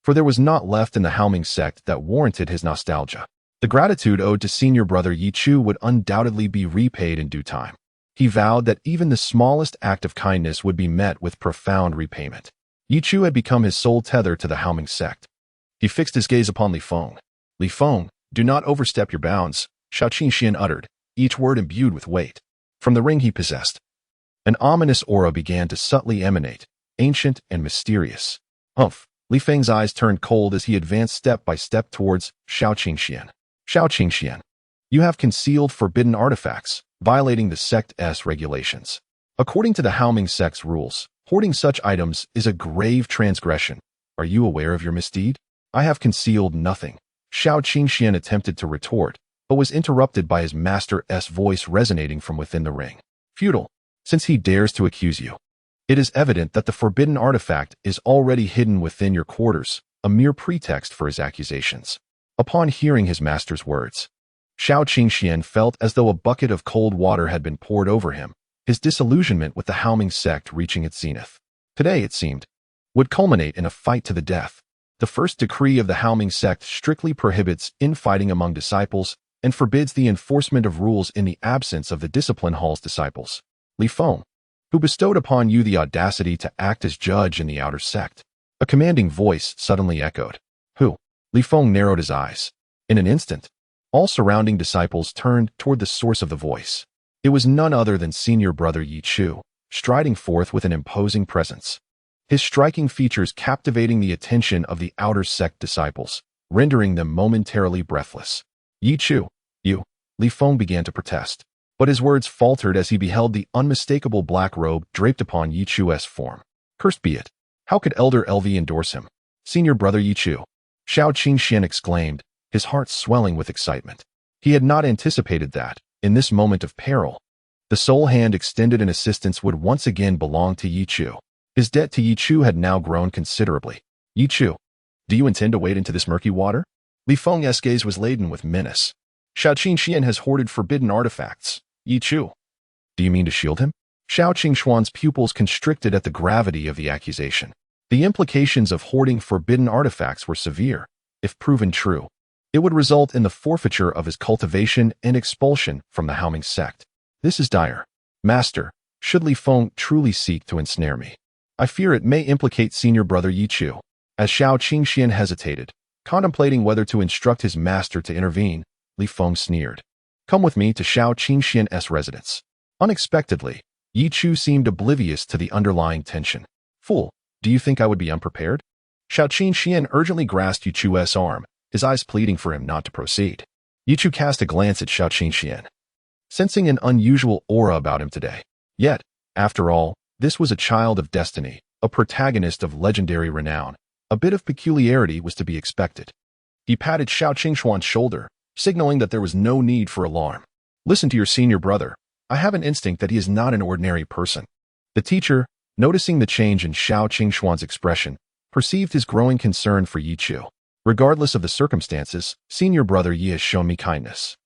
For there was naught left in the Haoming sect that warranted his nostalgia. The gratitude owed to Senior Brother Ye Chu would undoubtedly be repaid in due time. He vowed that even the smallest act of kindness would be met with profound repayment. Ye Chu had become his sole tether to the Haoming sect. He fixed his gaze upon Li Feng. Li Feng, do not overstep your bounds, Shao Qingxian uttered, each word imbued with weight. From the ring he possessed, an ominous aura began to subtly emanate, ancient and mysterious. Humph! Li Feng's eyes turned cold as he advanced step by step towards Shao Qingxian. Shao Qingxian, you have concealed forbidden artifacts, violating the sect's regulations. According to the Haoming sect's rules, hoarding such items is a grave transgression. Are you aware of your misdeed? I have concealed nothing. Shao Qingxian attempted to retort, but was interrupted by his master's voice resonating from within the ring. Futile, since he dares to accuse you. It is evident that the forbidden artifact is already hidden within your quarters, a mere pretext for his accusations. Upon hearing his master's words, Shao Qingxian felt as though a bucket of cold water had been poured over him, his disillusionment with the Haoming sect reaching its zenith. Today, it seemed, would culminate in a fight to the death. The first decree of the Haoming sect strictly prohibits infighting among disciples and forbids the enforcement of rules in the absence of the discipline hall's disciples. Li Feng, who bestowed upon you the audacity to act as judge in the outer sect. A commanding voice suddenly echoed. Who? Li Feng narrowed his eyes. In an instant, all surrounding disciples turned toward the source of the voice. It was none other than Senior Brother Ye Chu, striding forth with an imposing presence. His striking features captivating the attention of the outer sect disciples, rendering them momentarily breathless. Ye Chu, you, Li Feng began to protest, but his words faltered as he beheld the unmistakable black robe draped upon Ye Chu's form. Cursed be it! How could Elder LV endorse him? Senior Brother Ye Chu, Shao Qingxian exclaimed, his heart swelling with excitement. He had not anticipated that, in this moment of peril, the sole hand extended in assistance would once again belong to Ye Chu. His debt to Ye Chu had now grown considerably. Ye Chu, do you intend to wade into this murky water? Li Feng's gaze was laden with menace. Shao Qingxian has hoarded forbidden artifacts. Ye Chu, do you mean to shield him? Shao Qingxuan's pupils constricted at the gravity of the accusation. The implications of hoarding forbidden artifacts were severe. If proven true, it would result in the forfeiture of his cultivation and expulsion from the Haoming sect. This is dire. Master, should Li Feng truly seek to ensnare me, I fear it may implicate Senior Brother Ye Chu. As Shao Qingxian hesitated, contemplating whether to instruct his master to intervene, Li Feng sneered. Come with me to Shao Qingxian's residence. Unexpectedly, Ye Chu seemed oblivious to the underlying tension. Fool, do you think I would be unprepared? Shao Qingxian urgently grasped Ye Chu's arm, his eyes pleading for him not to proceed. Ye Chu cast a glance at Shao Qingxian, sensing an unusual aura about him today. Yet, after all, this was a child of destiny, a protagonist of legendary renown. A bit of peculiarity was to be expected. He patted Shao Qingxuan's shoulder, signaling that there was no need for alarm. Listen to your senior brother. I have an instinct that he is not an ordinary person. The teacher, noticing the change in Shao Qingxuan's expression, perceived his growing concern for Ye Chu. Regardless of the circumstances, Senior Brother Ye has shown me kindness.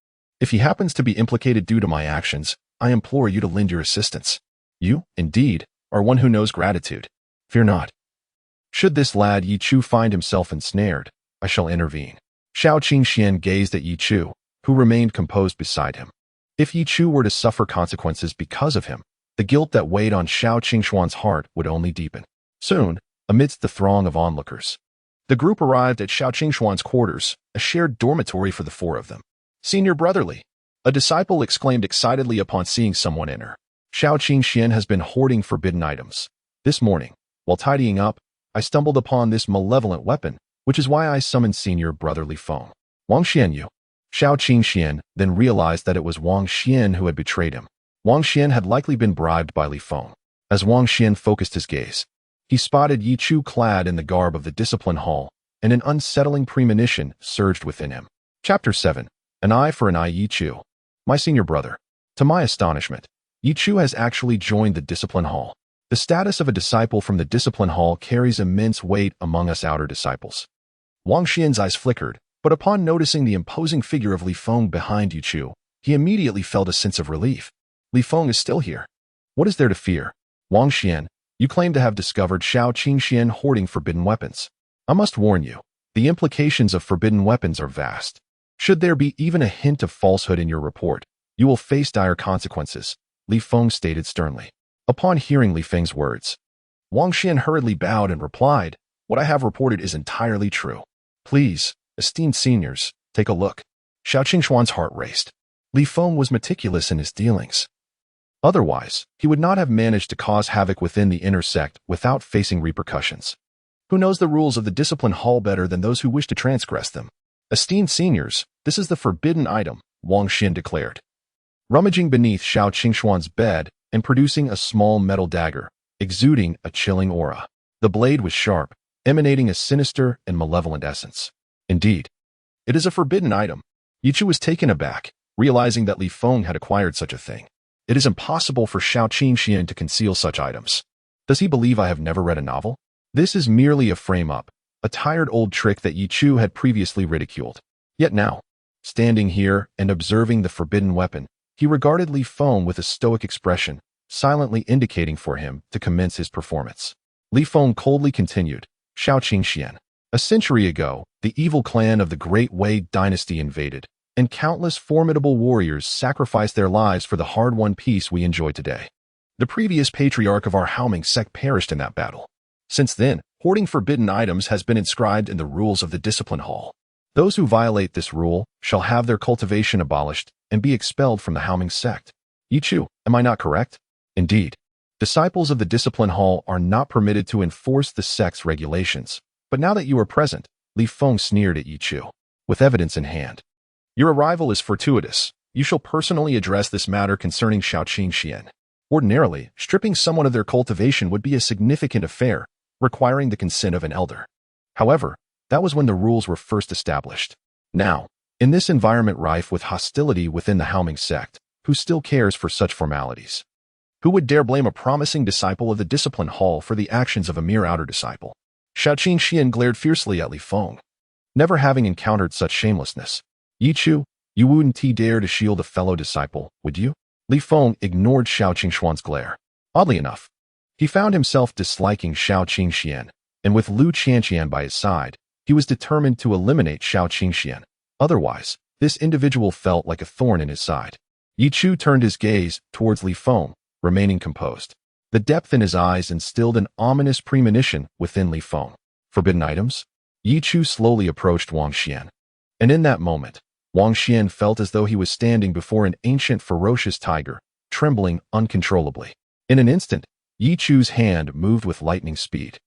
If he happens to be implicated due to my actions, I implore you to lend your assistance. You, indeed, are one who knows gratitude. Fear not. Should this lad Ye Chu find himself ensnared, I shall intervene. Xiao Qingxian gazed at Ye Chu, who remained composed beside him. If Ye Chu were to suffer consequences because of him, the guilt that weighed on Xiao Qingshuan's heart would only deepen. Soon, amidst the throng of onlookers, the group arrived at Xiao Qingshuan's quarters, a shared dormitory for the four of them. Senior Brother Ye, a disciple exclaimed excitedly upon seeing someone enter. Xiao Qingxian has been hoarding forbidden items. This morning, while tidying up, I stumbled upon this malevolent weapon, which is why I summoned Senior Brother Li Feng. Wang Xianyu. Xiao Qingxian then realized that it was Wang Xian who had betrayed him. Wang Xian had likely been bribed by Li Feng. As Wang Xian focused his gaze, he spotted Ye Chu clad in the garb of the discipline hall, and an unsettling premonition surged within him. Chapter 7. An eye for an eye. Ye Chu. My senior brother. To my astonishment, Ye Chu has actually joined the discipline hall. The status of a disciple from the discipline hall carries immense weight among us outer disciples. Wang Xian's eyes flickered, but upon noticing the imposing figure of Li Feng behind Ye Chu, he immediately felt a sense of relief. Li Feng is still here. What is there to fear? Wang Xian, you claim to have discovered Xiao Qingxian hoarding forbidden weapons. I must warn you, the implications of forbidden weapons are vast. Should there be even a hint of falsehood in your report, you will face dire consequences, Li Feng stated sternly. Upon hearing Li Feng's words, Wang Xian hurriedly bowed and replied, what I have reported is entirely true. Please, esteemed seniors, take a look. Xiao Qingshuan's heart raced. Li Feng was meticulous in his dealings. Otherwise, he would not have managed to cause havoc within the inner sect without facing repercussions. Who knows the rules of the discipline hall better than those who wish to transgress them? Esteemed seniors, this is the forbidden item, Wang Xian declared. Rummaging beneath Xiao Qingshuan's bed and producing a small metal dagger, exuding a chilling aura. The blade was sharp, emanating a sinister and malevolent essence. Indeed, it is a forbidden item. Ye Chu was taken aback, realizing that Li Feng had acquired such a thing. It is impossible for Xiao Qingxian to conceal such items. Does he believe I have never read a novel? This is merely a frame-up, a tired old trick that Ye Chu had previously ridiculed. Yet now, standing here and observing the forbidden weapon, he regarded Li Feng with a stoic expression, silently indicating for him to commence his performance. Li Feng coldly continued, Xiao Qingxian. A century ago, the evil clan of the Great Wei dynasty invaded, and countless formidable warriors sacrificed their lives for the hard-won peace we enjoy today. The previous patriarch of our Haoming sect perished in that battle. Since then, hoarding forbidden items has been inscribed in the rules of the discipline hall. Those who violate this rule shall have their cultivation abolished and be expelled from the Haoming sect. Ye Chu, am I not correct? Indeed. Disciples of the discipline hall are not permitted to enforce the sect's regulations. But now that you are present, Li Feng sneered at Ye Chu. With evidence in hand. Your arrival is fortuitous. You shall personally address this matter concerning Xiao Qingxian. Ordinarily, stripping someone of their cultivation would be a significant affair, requiring the consent of an elder. However, that was when the rules were first established. Now, in this environment rife with hostility within the Haoming sect, who still cares for such formalities? Who would dare blame a promising disciple of the discipline hall for the actions of a mere outer disciple? Xiao Qingxian glared fiercely at Li Feng. Never having encountered such shamelessness, Ye Chu, you wouldn't dare to shield a fellow disciple, would you? Li Feng ignored Xiao Qingshuan's glare. Oddly enough, he found himself disliking Xiao Qingxian, and with Lu Qianqian by his side, he was determined to eliminate Xiao Qingxian. Otherwise, this individual felt like a thorn in his side. Ye Chu turned his gaze towards Li Feng, remaining composed. The depth in his eyes instilled an ominous premonition within Li Feng. Forbidden items? Ye Chu slowly approached Wang Xian. And in that moment, Wang Xian felt as though he was standing before an ancient ferocious tiger, trembling uncontrollably. In an instant, Ye Chu's hand moved with lightning speed,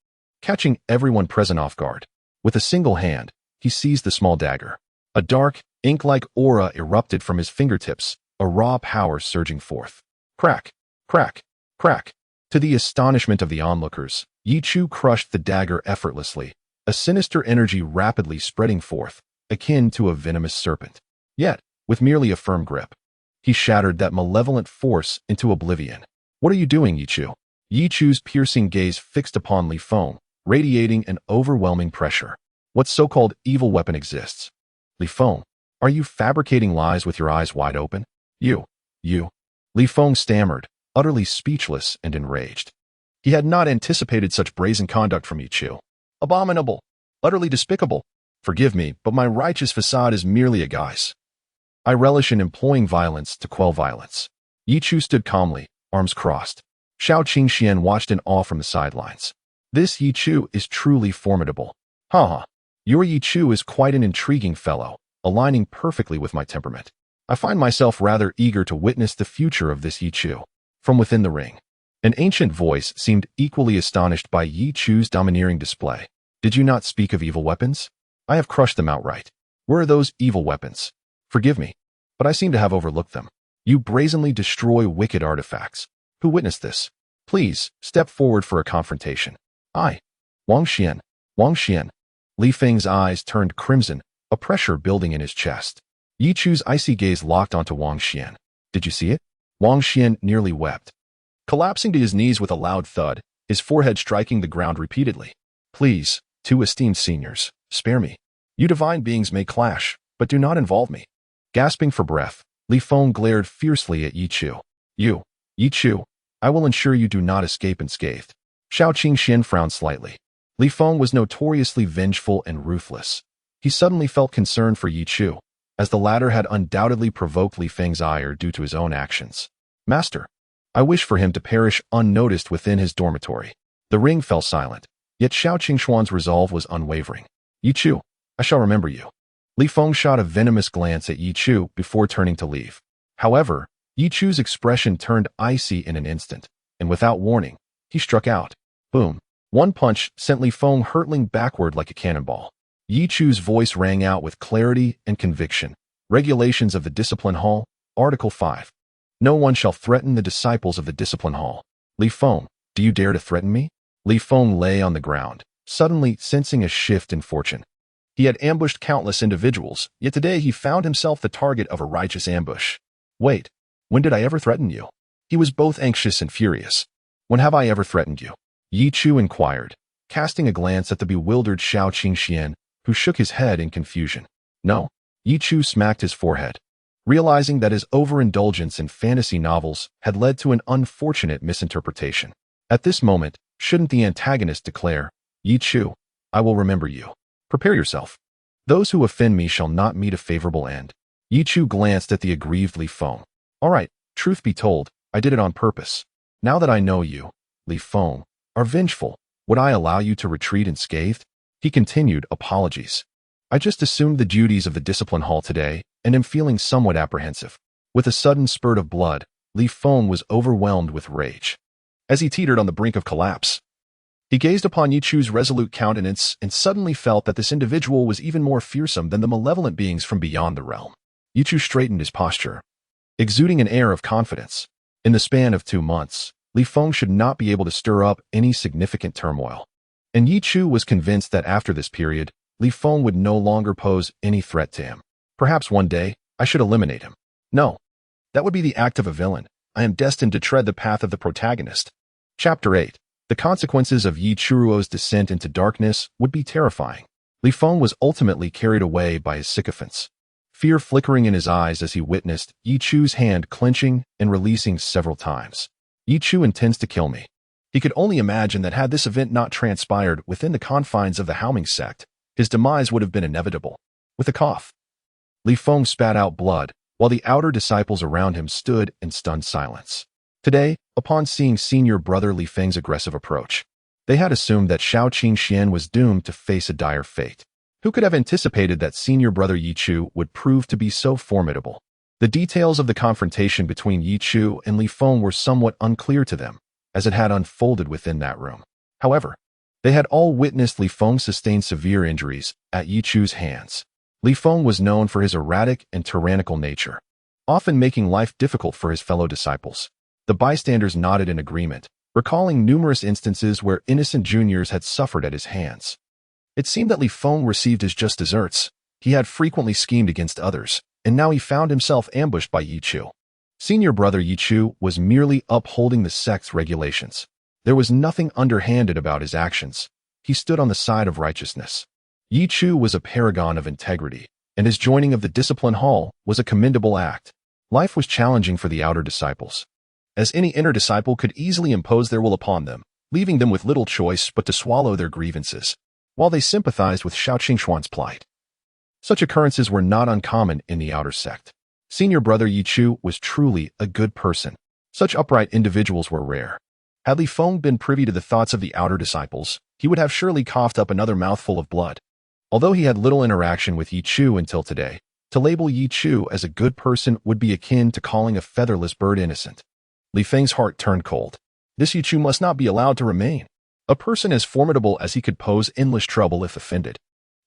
catching everyone present off guard. With a single hand, he seized the small dagger. A dark, ink-like aura erupted from his fingertips, a raw power surging forth. Crack, crack, crack. To the astonishment of the onlookers, Ye Chu crushed the dagger effortlessly, a sinister energy rapidly spreading forth, akin to a venomous serpent. Yet, with merely a firm grip, he shattered that malevolent force into oblivion. What are you doing, Ye Chu? Ye Chu's piercing gaze fixed upon Li Feng, radiating an overwhelming pressure. What so-called evil weapon exists? Li Feng, Are you fabricating lies with your eyes wide open? You. Li Feng stammered, utterly speechless and enraged. He had not anticipated such brazen conduct from Ye Chu. Abominable. Utterly despicable. Forgive me, but my righteous facade is merely a guise. I relish in employing violence to quell violence. Ye Chu stood calmly, arms crossed. Xiao Qingxian watched in awe from the sidelines. This Ye Chu is truly formidable. Ha. Your Ye Chu is quite an intriguing fellow, aligning perfectly with my temperament. I find myself rather eager to witness the future of this Ye Chu. From within the ring, an ancient voice seemed equally astonished by Ye Chu's domineering display. Did you not speak of evil weapons? I have crushed them outright. Where are those evil weapons? Forgive me, but I seem to have overlooked them. You brazenly destroy wicked artifacts. Who witnessed this? Please, step forward for a confrontation. I. Wang Xian. Li Feng's eyes turned crimson, a pressure building in his chest. Ye Chu's icy gaze locked onto Wang Xian. Did you see it? Wang Xian nearly wept. Collapsing to his knees with a loud thud, his forehead striking the ground repeatedly. Please, two esteemed seniors, spare me. You divine beings may clash, but do not involve me. Gasping for breath, Li Feng glared fiercely at Ye Chu. Ye Chu, I will ensure you do not escape unscathed. Xiao Qingxian frowned slightly. Li Feng was notoriously vengeful and ruthless. He suddenly felt concern for Ye Chu, as the latter had undoubtedly provoked Li Feng's ire due to his own actions. Master, I wish for him to perish unnoticed within his dormitory. The ring fell silent, yet Xiao Qingxuan's resolve was unwavering. Ye Chu, I shall remember you. Li Feng shot a venomous glance at Ye Chu before turning to leave. However, Ye Chu's expression turned icy in an instant, and without warning, he struck out. Boom. One punch sent Li Feng hurtling backward like a cannonball. Ye Chu's voice rang out with clarity and conviction. Regulations of the Discipline Hall, Article 5. No one shall threaten the disciples of the Discipline Hall. Li Feng, do you dare to threaten me? Li Feng lay on the ground, suddenly sensing a shift in fortune. He had ambushed countless individuals, yet today he found himself the target of a righteous ambush. Wait, when did I ever threaten you? He was both anxious and furious. When have I ever threatened you? Ye Chu inquired, casting a glance at the bewildered Xiao Qingxian, who shook his head in confusion. No. Ye Chu smacked his forehead, realizing that his overindulgence in fantasy novels had led to an unfortunate misinterpretation. At this moment, shouldn't the antagonist declare, Ye Chu, I will remember you. Prepare yourself. Those who offend me shall not meet a favorable end. Ye Chu glanced at the aggrieved Li Feng. All right, truth be told, I did it on purpose. Now that I know you, Li Feng, are vengeful, would I allow you to retreat unscathed? He continued, apologies. I just assumed the duties of the Discipline Hall today, and am feeling somewhat apprehensive. With a sudden spurt of blood, Li Feng was overwhelmed with rage. As he teetered on the brink of collapse, he gazed upon Ye Chu's resolute countenance and suddenly felt that this individual was even more fearsome than the malevolent beings from beyond the realm. Ye Chu straightened his posture, exuding an air of confidence. In the span of 2 months, Li Feng should not be able to stir up any significant turmoil. And Ye Chu was convinced that after this period, Li Feng would no longer pose any threat to him. Perhaps one day, I should eliminate him. No, that would be the act of a villain. I am destined to tread the path of the protagonist. Chapter 8. The consequences of Ye Chu's descent into darkness would be terrifying. Li Feng was ultimately carried away by his sycophants, fear flickering in his eyes as he witnessed Ye Chu's hand clenching and releasing several times. Ye Chu intends to kill me. He could only imagine that had this event not transpired within the confines of the Haoming sect, his demise would have been inevitable. With a cough, Li Feng spat out blood, while the outer disciples around him stood in stunned silence. Today, upon seeing Senior Brother Li Feng's aggressive approach, they had assumed that Xiao Qingxian was doomed to face a dire fate. Who could have anticipated that Senior Brother Ye Chu would prove to be so formidable? The details of the confrontation between Ye Chu and Li Feng were somewhat unclear to them, as it had unfolded within that room. However, they had all witnessed Li Feng sustain severe injuries at Ye Chu's hands. Li Feng was known for his erratic and tyrannical nature, often making life difficult for his fellow disciples. The bystanders nodded in agreement, recalling numerous instances where innocent juniors had suffered at his hands. It seemed that Li Feng received his just deserts. He had frequently schemed against others, and now he found himself ambushed by Ye Chu. Senior Brother Ye Chu was merely upholding the sect's regulations. There was nothing underhanded about his actions. He stood on the side of righteousness. Ye Chu was a paragon of integrity, and his joining of the discipline hall was a commendable act. Life was challenging for the outer disciples, as any inner disciple could easily impose their will upon them, leaving them with little choice but to swallow their grievances, while they sympathized with Xiao Qingxuan's plight. Such occurrences were not uncommon in the outer sect. Senior Brother Ye Chu was truly a good person. Such upright individuals were rare. Had Li Feng been privy to the thoughts of the outer disciples, he would have surely coughed up another mouthful of blood. Although he had little interaction with Ye Chu until today, to label Ye Chu as a good person would be akin to calling a featherless bird innocent. Li Feng's heart turned cold. This Ye Chu must not be allowed to remain. A person as formidable as he could pose endless trouble if offended.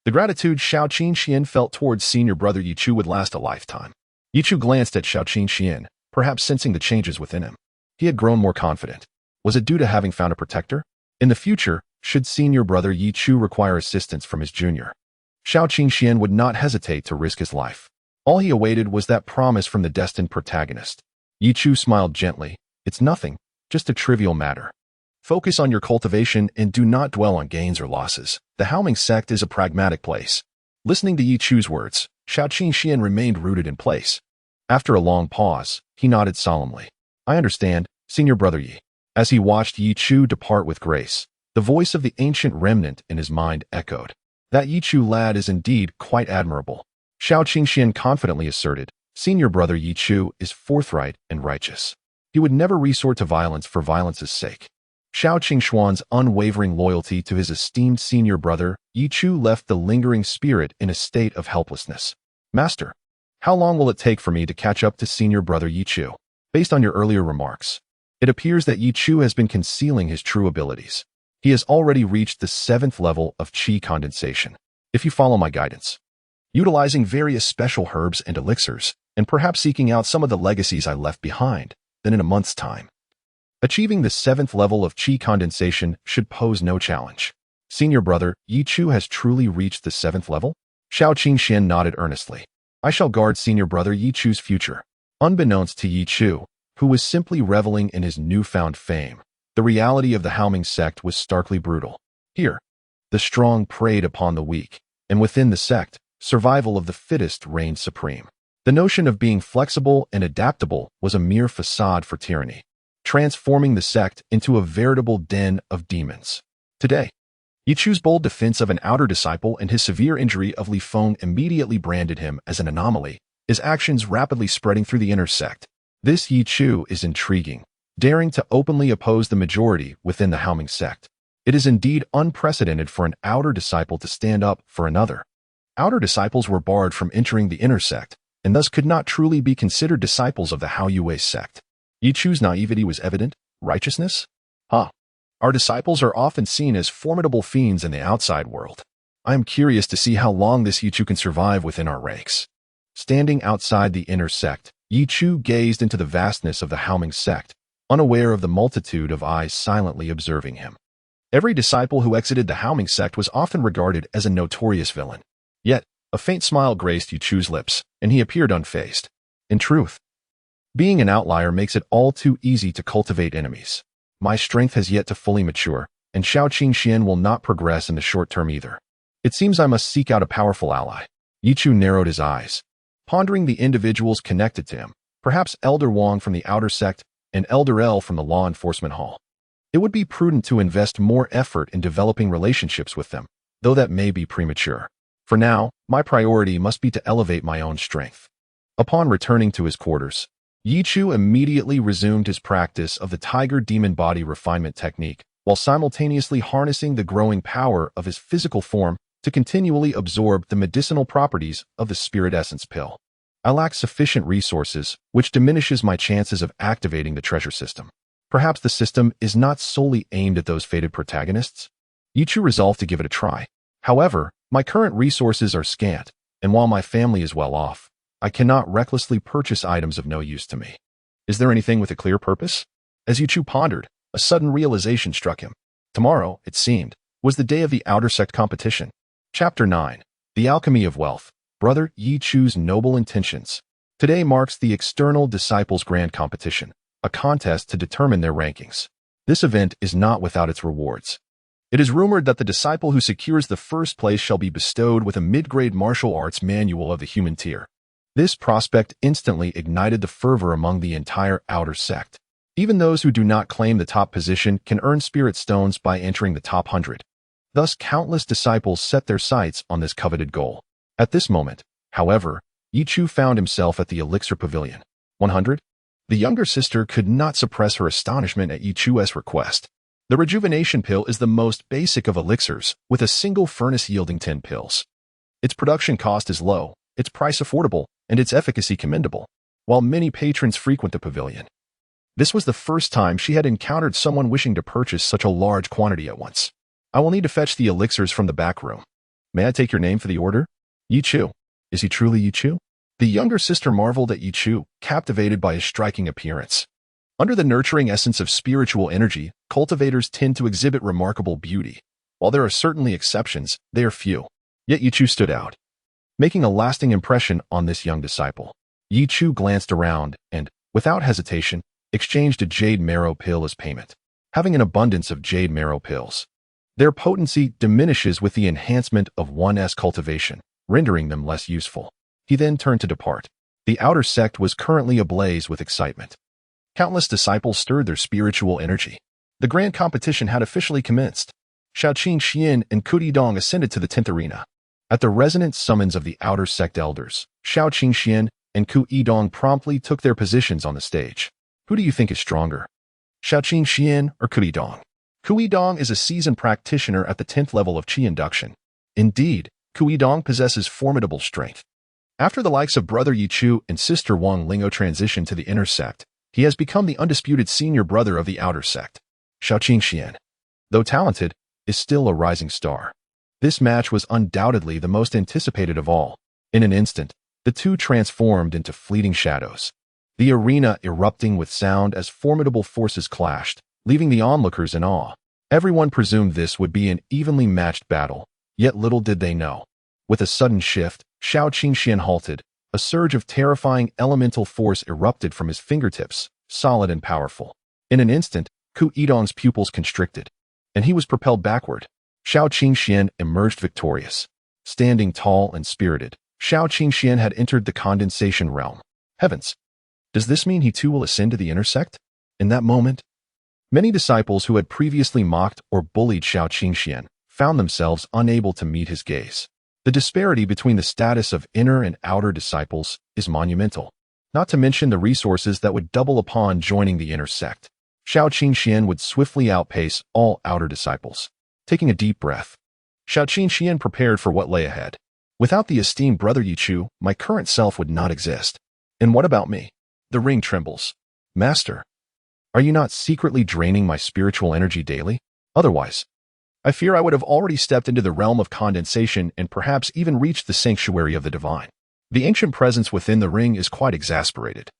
The gratitude Xiao Qingxian felt towards Senior Brother Ye Chu would last a lifetime. Ye Chu glanced at Xiao Qingxian, perhaps sensing the changes within him. He had grown more confident. Was it due to having found a protector? In the future, should Senior Brother Ye Chu require assistance from his junior, Xiao Qingxian would not hesitate to risk his life. All he awaited was that promise from the destined protagonist. Ye Chu smiled gently. It's nothing, just a trivial matter. Focus on your cultivation and do not dwell on gains or losses. The Haoming sect is a pragmatic place. Listening to Ye Chu's words, Xiao Qingxian remained rooted in place. After a long pause, he nodded solemnly. I understand, Senior Brother Ye. As he watched Ye Chu depart with grace, the voice of the ancient remnant in his mind echoed. That Ye Chu lad is indeed quite admirable. Xiao Qingxian confidently asserted, Senior Brother Ye Chu is forthright and righteous. He would never resort to violence for violence's sake. Xiao Qingxuan's unwavering loyalty to his esteemed senior brother, Ye Chu, left the lingering spirit in a state of helplessness. Master, how long will it take for me to catch up to Senior Brother Ye Chu? Based on your earlier remarks, it appears that Ye Chu has been concealing his true abilities. He has already reached the 7th level of qi condensation. If you follow my guidance, utilizing various special herbs and elixirs, and perhaps seeking out some of the legacies I left behind, then in a month's time, achieving the 7th level of qi condensation should pose no challenge. Senior Brother Ye Chu has truly reached the 7th level? Xiao Qingxian nodded earnestly. I shall guard Senior Brother Ye Chu's future. Unbeknownst to Ye Chu, who was simply reveling in his newfound fame, the reality of the Haoming sect was starkly brutal. Here, the strong preyed upon the weak, and within the sect, survival of the fittest reigned supreme. The notion of being flexible and adaptable was a mere facade for tyranny, transforming the sect into a veritable den of demons. Today, Ye Chu's bold defense of an outer disciple and his severe injury of Li Feng immediately branded him as an anomaly, his actions rapidly spreading through the inner sect. This Ye Chu is intriguing, daring to openly oppose the majority within the Haoming sect. It is indeed unprecedented for an outer disciple to stand up for another. Outer disciples were barred from entering the inner sect, and thus could not truly be considered disciples of the Hao Yue sect. Ye Chu's naivety was evident. Righteousness? Our disciples are often seen as formidable fiends in the outside world. I am curious to see how long this Ye Chu can survive within our ranks. Standing outside the inner sect, Ye Chu gazed into the vastness of the Haoming sect, unaware of the multitude of eyes silently observing him. Every disciple who exited the Haoming sect was often regarded as a notorious villain. Yet, a faint smile graced Ye Chu's lips, and he appeared unfazed. In truth, being an outlier makes it all too easy to cultivate enemies. My strength has yet to fully mature, and Xiao Qingxian will not progress in the short term either. It seems I must seek out a powerful ally. Ye Chu narrowed his eyes, pondering the individuals connected to him, perhaps Elder Wang from the outer sect and Elder L from the law enforcement hall. It would be prudent to invest more effort in developing relationships with them, though that may be premature. For now, my priority must be to elevate my own strength. Upon returning to his quarters, Ye Chu immediately resumed his practice of the tiger demon body refinement technique, while simultaneously harnessing the growing power of his physical form to continually absorb the medicinal properties of the spirit essence pill. I lack sufficient resources, which diminishes my chances of activating the treasure system. Perhaps the system is not solely aimed at those fated protagonists? Ye Chu resolved to give it a try. However, my current resources are scant, and while my family is well off, I cannot recklessly purchase items of no use to me. Is there anything with a clear purpose? As Ye Chu pondered, a sudden realization struck him. Tomorrow, it seemed, was the day of the outer sect competition. Chapter 9. The Alchemy of Wealth. Brother Ye Chu's Noble Intentions. Today marks the External Disciples Grand Competition, a contest to determine their rankings. This event is not without its rewards. It is rumored that the disciple who secures the first place shall be bestowed with a mid-grade martial arts manual of the human tier. This prospect instantly ignited the fervor among the entire outer sect. Even those who do not claim the top position can earn spirit stones by entering the top 100. Thus, countless disciples set their sights on this coveted goal. At this moment, however, Ye Chu found himself at the elixir pavilion. 100? The younger sister could not suppress her astonishment at Ye Chu's request. The rejuvenation pill is the most basic of elixirs, with a single furnace yielding 10 pills. Its production cost is low, its price affordable, and its efficacy commendable, while many patrons frequent the pavilion. This was the first time she had encountered someone wishing to purchase such a large quantity at once. I will need to fetch the elixirs from the back room. May I take your name for the order? Ye Chu. Is he truly Ye Chu? The younger sister marveled at Ye Chu, captivated by his striking appearance. Under the nurturing essence of spiritual energy, cultivators tend to exhibit remarkable beauty. While there are certainly exceptions, they are few. Yet Ye Chu stood out, making a lasting impression on this young disciple. Ye Chu glanced around and, without hesitation, exchanged a jade marrow pill as payment. Having an abundance of jade marrow pills, their potency diminishes with the enhancement of one's cultivation, rendering them less useful. He then turned to depart. The outer sect was currently ablaze with excitement. Countless disciples stirred their spiritual energy. The grand competition had officially commenced. Shaoqing Xian and Ku Dong ascended to the 10th arena. At the resonant summons of the outer sect elders, Shaoqing Xian and Ku Dong promptly took their positions on the stage. Who do you think is stronger, Shaoqing Xian or Ku Dong? Ku Dong is a seasoned practitioner at the 10th level of Qi induction. Indeed, Ku Dong possesses formidable strength. After the likes of Brother Ye Chu and Sister Wang Lingo transitioned to the inner sect, he has become the undisputed senior brother of the outer sect. Shaoqing Xian, though talented, is still a rising star. This match was undoubtedly the most anticipated of all. In an instant, the two transformed into fleeting shadows, the arena erupting with sound as formidable forces clashed, leaving the onlookers in awe. Everyone presumed this would be an evenly matched battle, yet little did they know. With a sudden shift, Shaoqing Xian halted. A surge of terrifying elemental force erupted from his fingertips, solid and powerful. In an instant, Ku Dong's pupils constricted, and he was propelled backward. Shaoqing Xian emerged victorious. Standing tall and spirited, Shaoqing Xian had entered the condensation realm. Heavens! Does this mean he too will ascend to the inner sect? In that moment, many disciples who had previously mocked or bullied Shaoqing Xian found themselves unable to meet his gaze. The disparity between the status of inner and outer disciples is monumental, not to mention the resources that would double upon joining the inner sect. Shaoqing Xian would swiftly outpace all outer disciples. Taking a deep breath, Shaoqing Xian prepared for what lay ahead. Without the esteemed Brother Ye Chu, my current self would not exist. And what about me? The ring trembles. Master, are you not secretly draining my spiritual energy daily? Otherwise, I fear I would have already stepped into the realm of condensation and perhaps even reached the sanctuary of the divine. The ancient presence within the ring is quite exasperated.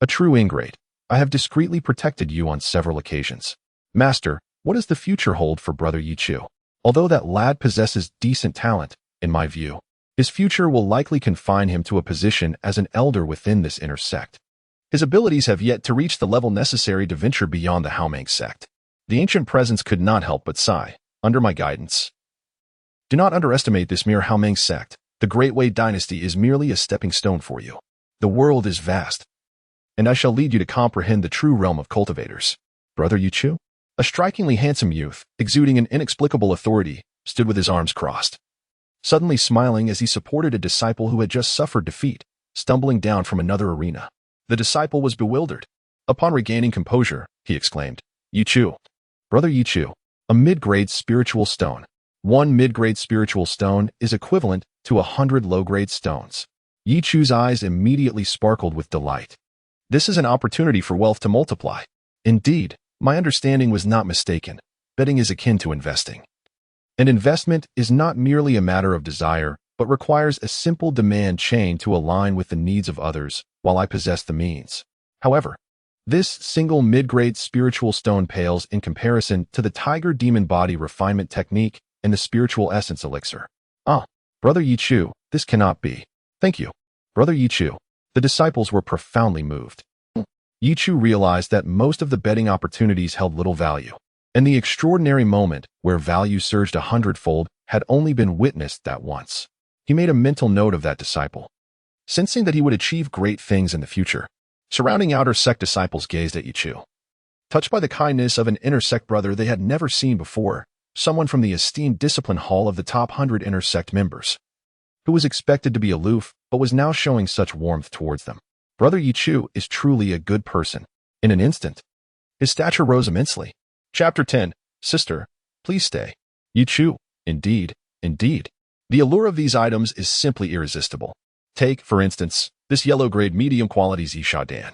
A true ingrate, I have discreetly protected you on several occasions. Master, what does the future hold for Brother Ye Chu? Although that lad possesses decent talent, in my view, his future will likely confine him to a position as an elder within this inner sect. His abilities have yet to reach the level necessary to venture beyond the Haomeng sect. The ancient presence could not help but sigh. Under my guidance. Do not underestimate this mere Haomeng sect. The Great Wei dynasty is merely a stepping stone for you. The world is vast, and I shall lead you to comprehend the true realm of cultivators. Brother Ye Chu, a strikingly handsome youth, exuding an inexplicable authority, stood with his arms crossed, suddenly smiling as he supported a disciple who had just suffered defeat, stumbling down from another arena. The disciple was bewildered. Upon regaining composure, he exclaimed, Ye Chu, Brother Ye Chu, a mid-grade spiritual stone. One mid-grade spiritual stone is equivalent to 100 low-grade stones. Ye Chu's eyes immediately sparkled with delight. This is an opportunity for wealth to multiply. Indeed, my understanding was not mistaken. Betting is akin to investing. An investment is not merely a matter of desire, but requires a simple demand chain to align with the needs of others, while I possess the means. However, this single mid-grade spiritual stone pales in comparison to the tiger demon body refinement technique and the spiritual essence elixir. Ah, Brother Ye Chu, this cannot be. Thank you, Brother Ye Chu. The disciples were profoundly moved. Ye Chu realized that most of the betting opportunities held little value. And the extraordinary moment where value surged 100-fold had only been witnessed that once. He made a mental note of that disciple, sensing that he would achieve great things in the future. Surrounding outer sect disciples gazed at Ye Chu, touched by the kindness of an inner sect brother they had never seen before, someone from the esteemed discipline hall of the top 100 inner sect members, who was expected to be aloof but was now showing such warmth towards them. Brother Ye Chu is truly a good person. In an instant, his stature rose immensely. Chapter 10. Sister, please stay. Ye Chu, indeed, indeed. The allure of these items is simply irresistible. Take, for instance, this yellow-grade medium quality Zishadan.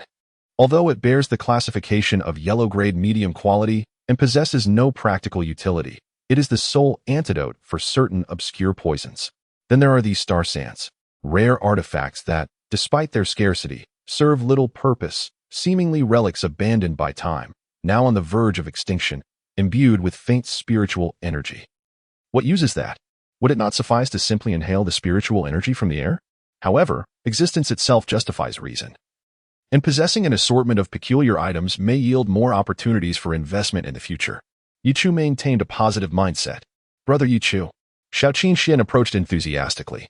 Although it bears the classification of yellow-grade medium quality and possesses no practical utility, it is the sole antidote for certain obscure poisons. Then there are these star sands, rare artifacts that, despite their scarcity, serve little purpose, seemingly relics abandoned by time, now on the verge of extinction, imbued with faint spiritual energy. What use is that? Would it not suffice to simply inhale the spiritual energy from the air? However, existence itself justifies reason. And possessing an assortment of peculiar items may yield more opportunities for investment in the future. Ye Chu maintained a positive mindset. Brother Ye Chu. Xiao Qinxian approached enthusiastically.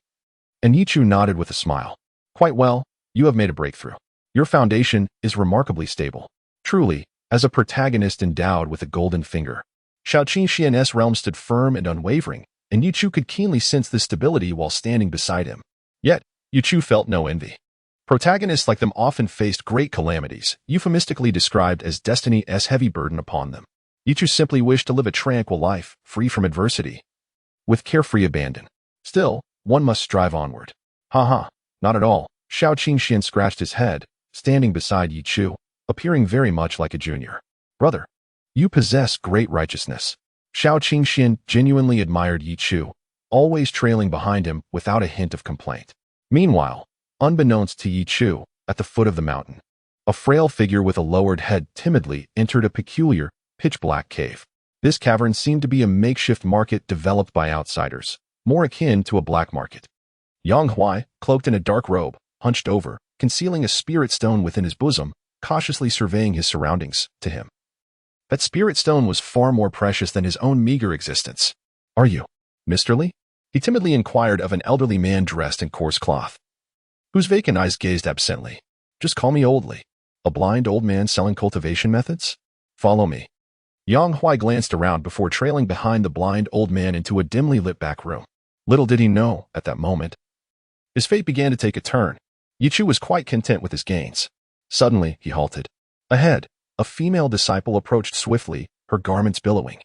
And Ye Chu nodded with a smile. Quite well, you have made a breakthrough. Your foundation is remarkably stable. Truly, as a protagonist endowed with a golden finger. Xiao Qinxian's realm stood firm and unwavering, and Ye Chu could keenly sense this stability while standing beside him. Yet, Ye Chu felt no envy. Protagonists like them often faced great calamities, euphemistically described as destiny's heavy burden upon them. Ye Chu simply wished to live a tranquil life, free from adversity, with carefree abandon. Still, one must strive onward. Not at all. Xiao Qinxian scratched his head, standing beside Ye Chu, appearing very much like a junior. Brother, you possess great righteousness. Xiao Qinxian genuinely admired Ye Chu, always trailing behind him without a hint of complaint. Meanwhile, unbeknownst to Ye Chu, at the foot of the mountain, a frail figure with a lowered head timidly entered a peculiar, pitch-black cave. This cavern seemed to be a makeshift market developed by outsiders, more akin to a black market. Yang Huai, cloaked in a dark robe, hunched over, concealing a spirit stone within his bosom, cautiously surveying his surroundings. To him, that spirit stone was far more precious than his own meager existence. Are you Mr. Li? He timidly inquired of an elderly man dressed in coarse cloth, whose vacant eyes gazed absently. Just call me Old Li. A blind old man selling cultivation methods? Follow me. Yang Huai glanced around before trailing behind the blind old man into a dimly lit back room. Little did he know, at that moment, his fate began to take a turn. Ye Chu was quite content with his gains. Suddenly, he halted. Ahead, a female disciple approached swiftly, her garments billowing.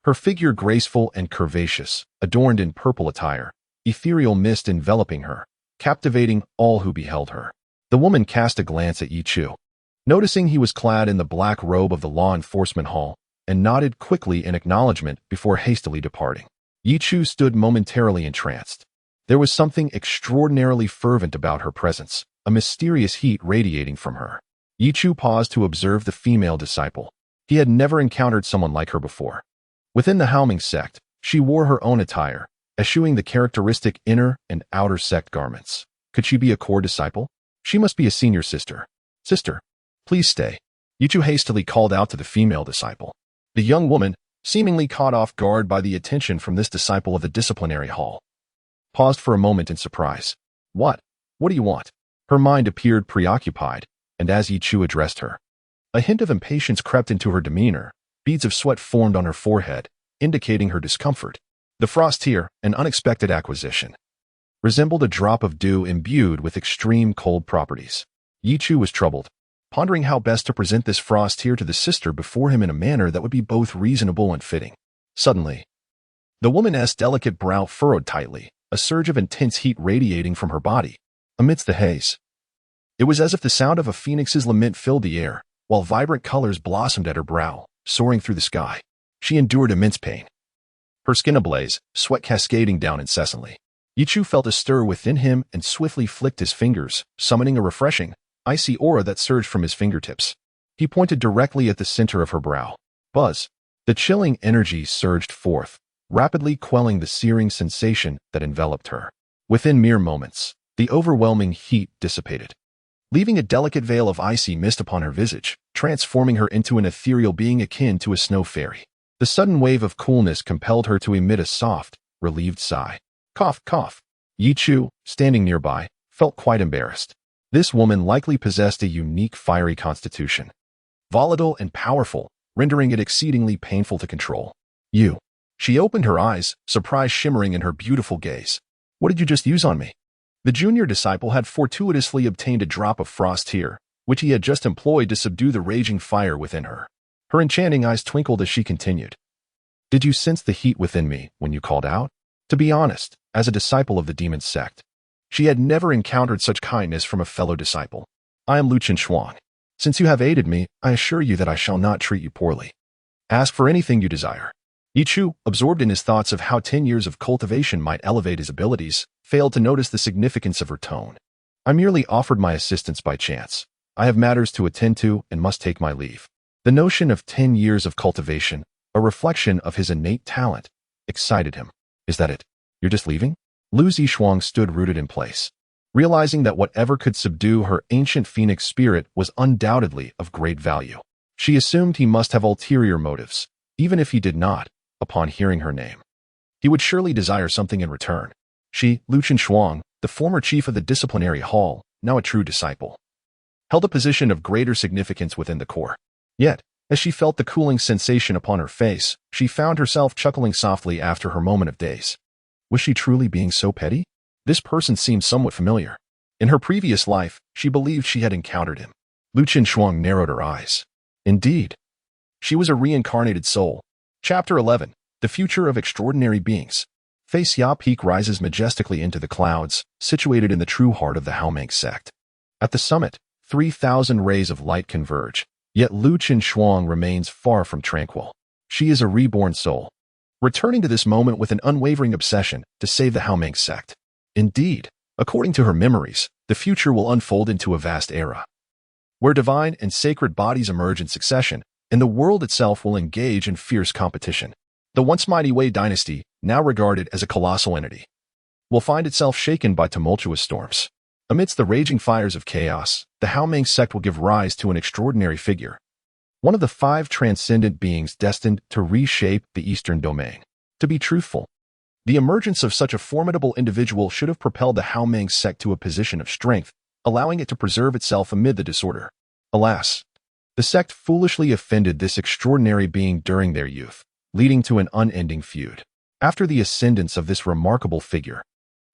Her figure graceful and curvaceous, adorned in purple attire, ethereal mist enveloping her, captivating all who beheld her. The woman cast a glance at Ye Chu, noticing he was clad in the black robe of the law enforcement hall, and nodded quickly in acknowledgement before hastily departing. Ye Chu stood momentarily entranced. There was something extraordinarily fervent about her presence, a mysterious heat radiating from her. Ye Chu paused to observe the female disciple. He had never encountered someone like her before. Within the Haoming sect, she wore her own attire, eschewing the characteristic inner and outer sect garments. Could she be a core disciple? She must be a senior sister. Sister, please stay. Ye Chu hastily called out to the female disciple. The young woman, seemingly caught off guard by the attention from this disciple of the disciplinary hall, paused for a moment in surprise. What do you want? Her mind appeared preoccupied, and as Ye Chu addressed her, a hint of impatience crept into her demeanor. Beads of sweat formed on her forehead, indicating her discomfort. The frost here, an unexpected acquisition, resembled a drop of dew imbued with extreme cold properties. Ye Chu was troubled, pondering how best to present this frost here to the sister before him in a manner that would be both reasonable and fitting. Suddenly, the woman's delicate brow furrowed tightly, a surge of intense heat radiating from her body. Amidst the haze, it was as if the sound of a phoenix's lament filled the air, while vibrant colors blossomed at her brow, soaring through the sky. She endured immense pain, her skin ablaze, sweat cascading down incessantly. Ye Chu felt a stir within him and swiftly flicked his fingers, summoning a refreshing, icy aura that surged from his fingertips. He pointed directly at the center of her brow. Buzz. The chilling energy surged forth, rapidly quelling the searing sensation that enveloped her. Within mere moments, the overwhelming heat dissipated, leaving a delicate veil of icy mist upon her visage, transforming her into an ethereal being akin to a snow fairy. The sudden wave of coolness compelled her to emit a soft, relieved sigh. Cough, cough. Ye Chu, standing nearby, felt quite embarrassed. This woman likely possessed a unique fiery constitution. Volatile and powerful, rendering it exceedingly painful to control. You. She opened her eyes, surprise shimmering in her beautiful gaze. What did you just use on me? The junior disciple had fortuitously obtained a drop of frost here, which he had just employed to subdue the raging fire within her. Her enchanting eyes twinkled as she continued. Did you sense the heat within me when you called out? To be honest, as a disciple of the demon sect, she had never encountered such kindness from a fellow disciple. I am Luchin Shuang. Since you have aided me, I assure you that I shall not treat you poorly. Ask for anything you desire. Ye Chu, absorbed in his thoughts of how 10 years of cultivation might elevate his abilities, failed to notice the significance of her tone. I merely offered my assistance by chance. I have matters to attend to and must take my leave. The notion of 10 years of cultivation, a reflection of his innate talent, excited him. Is that it? You're just leaving? Lu Zishuang stood rooted in place, realizing that whatever could subdue her ancient phoenix spirit was undoubtedly of great value. She assumed he must have ulterior motives, even if he did not, upon hearing her name. He would surely desire something in return. She, Luchin Shuang, the former chief of the disciplinary hall, now a true disciple, held a position of greater significance within the corps. Yet, as she felt the cooling sensation upon her face, she found herself chuckling softly after her moment of daze. Was she truly being so petty? This person seemed somewhat familiar. In her previous life, she believed she had encountered him. Luchin Shuang narrowed her eyes. Indeed. She was a reincarnated soul. Chapter 11. The Future of Extraordinary Beings. Fei Xia Peak rises majestically into the clouds, situated in the true heart of the Haomeng sect. At the summit, 3,000 rays of light converge, yet Luchin Shuang remains far from tranquil. She is a reborn soul, returning to this moment with an unwavering obsession to save the Haomeng sect. Indeed, according to her memories, the future will unfold into a vast era, where divine and sacred bodies emerge in succession, and the world itself will engage in fierce competition. The once mighty Wei dynasty, now regarded as a colossal entity, will find itself shaken by tumultuous storms. Amidst the raging fires of chaos, the Haomeng sect will give rise to an extraordinary figure, one of the 5 transcendent beings destined to reshape the Eastern domain. To be truthful, the emergence of such a formidable individual should have propelled the Haomeng sect to a position of strength, allowing it to preserve itself amid the disorder. Alas, the sect foolishly offended this extraordinary being during their youth, leading to an unending feud. After the ascendance of this remarkable figure,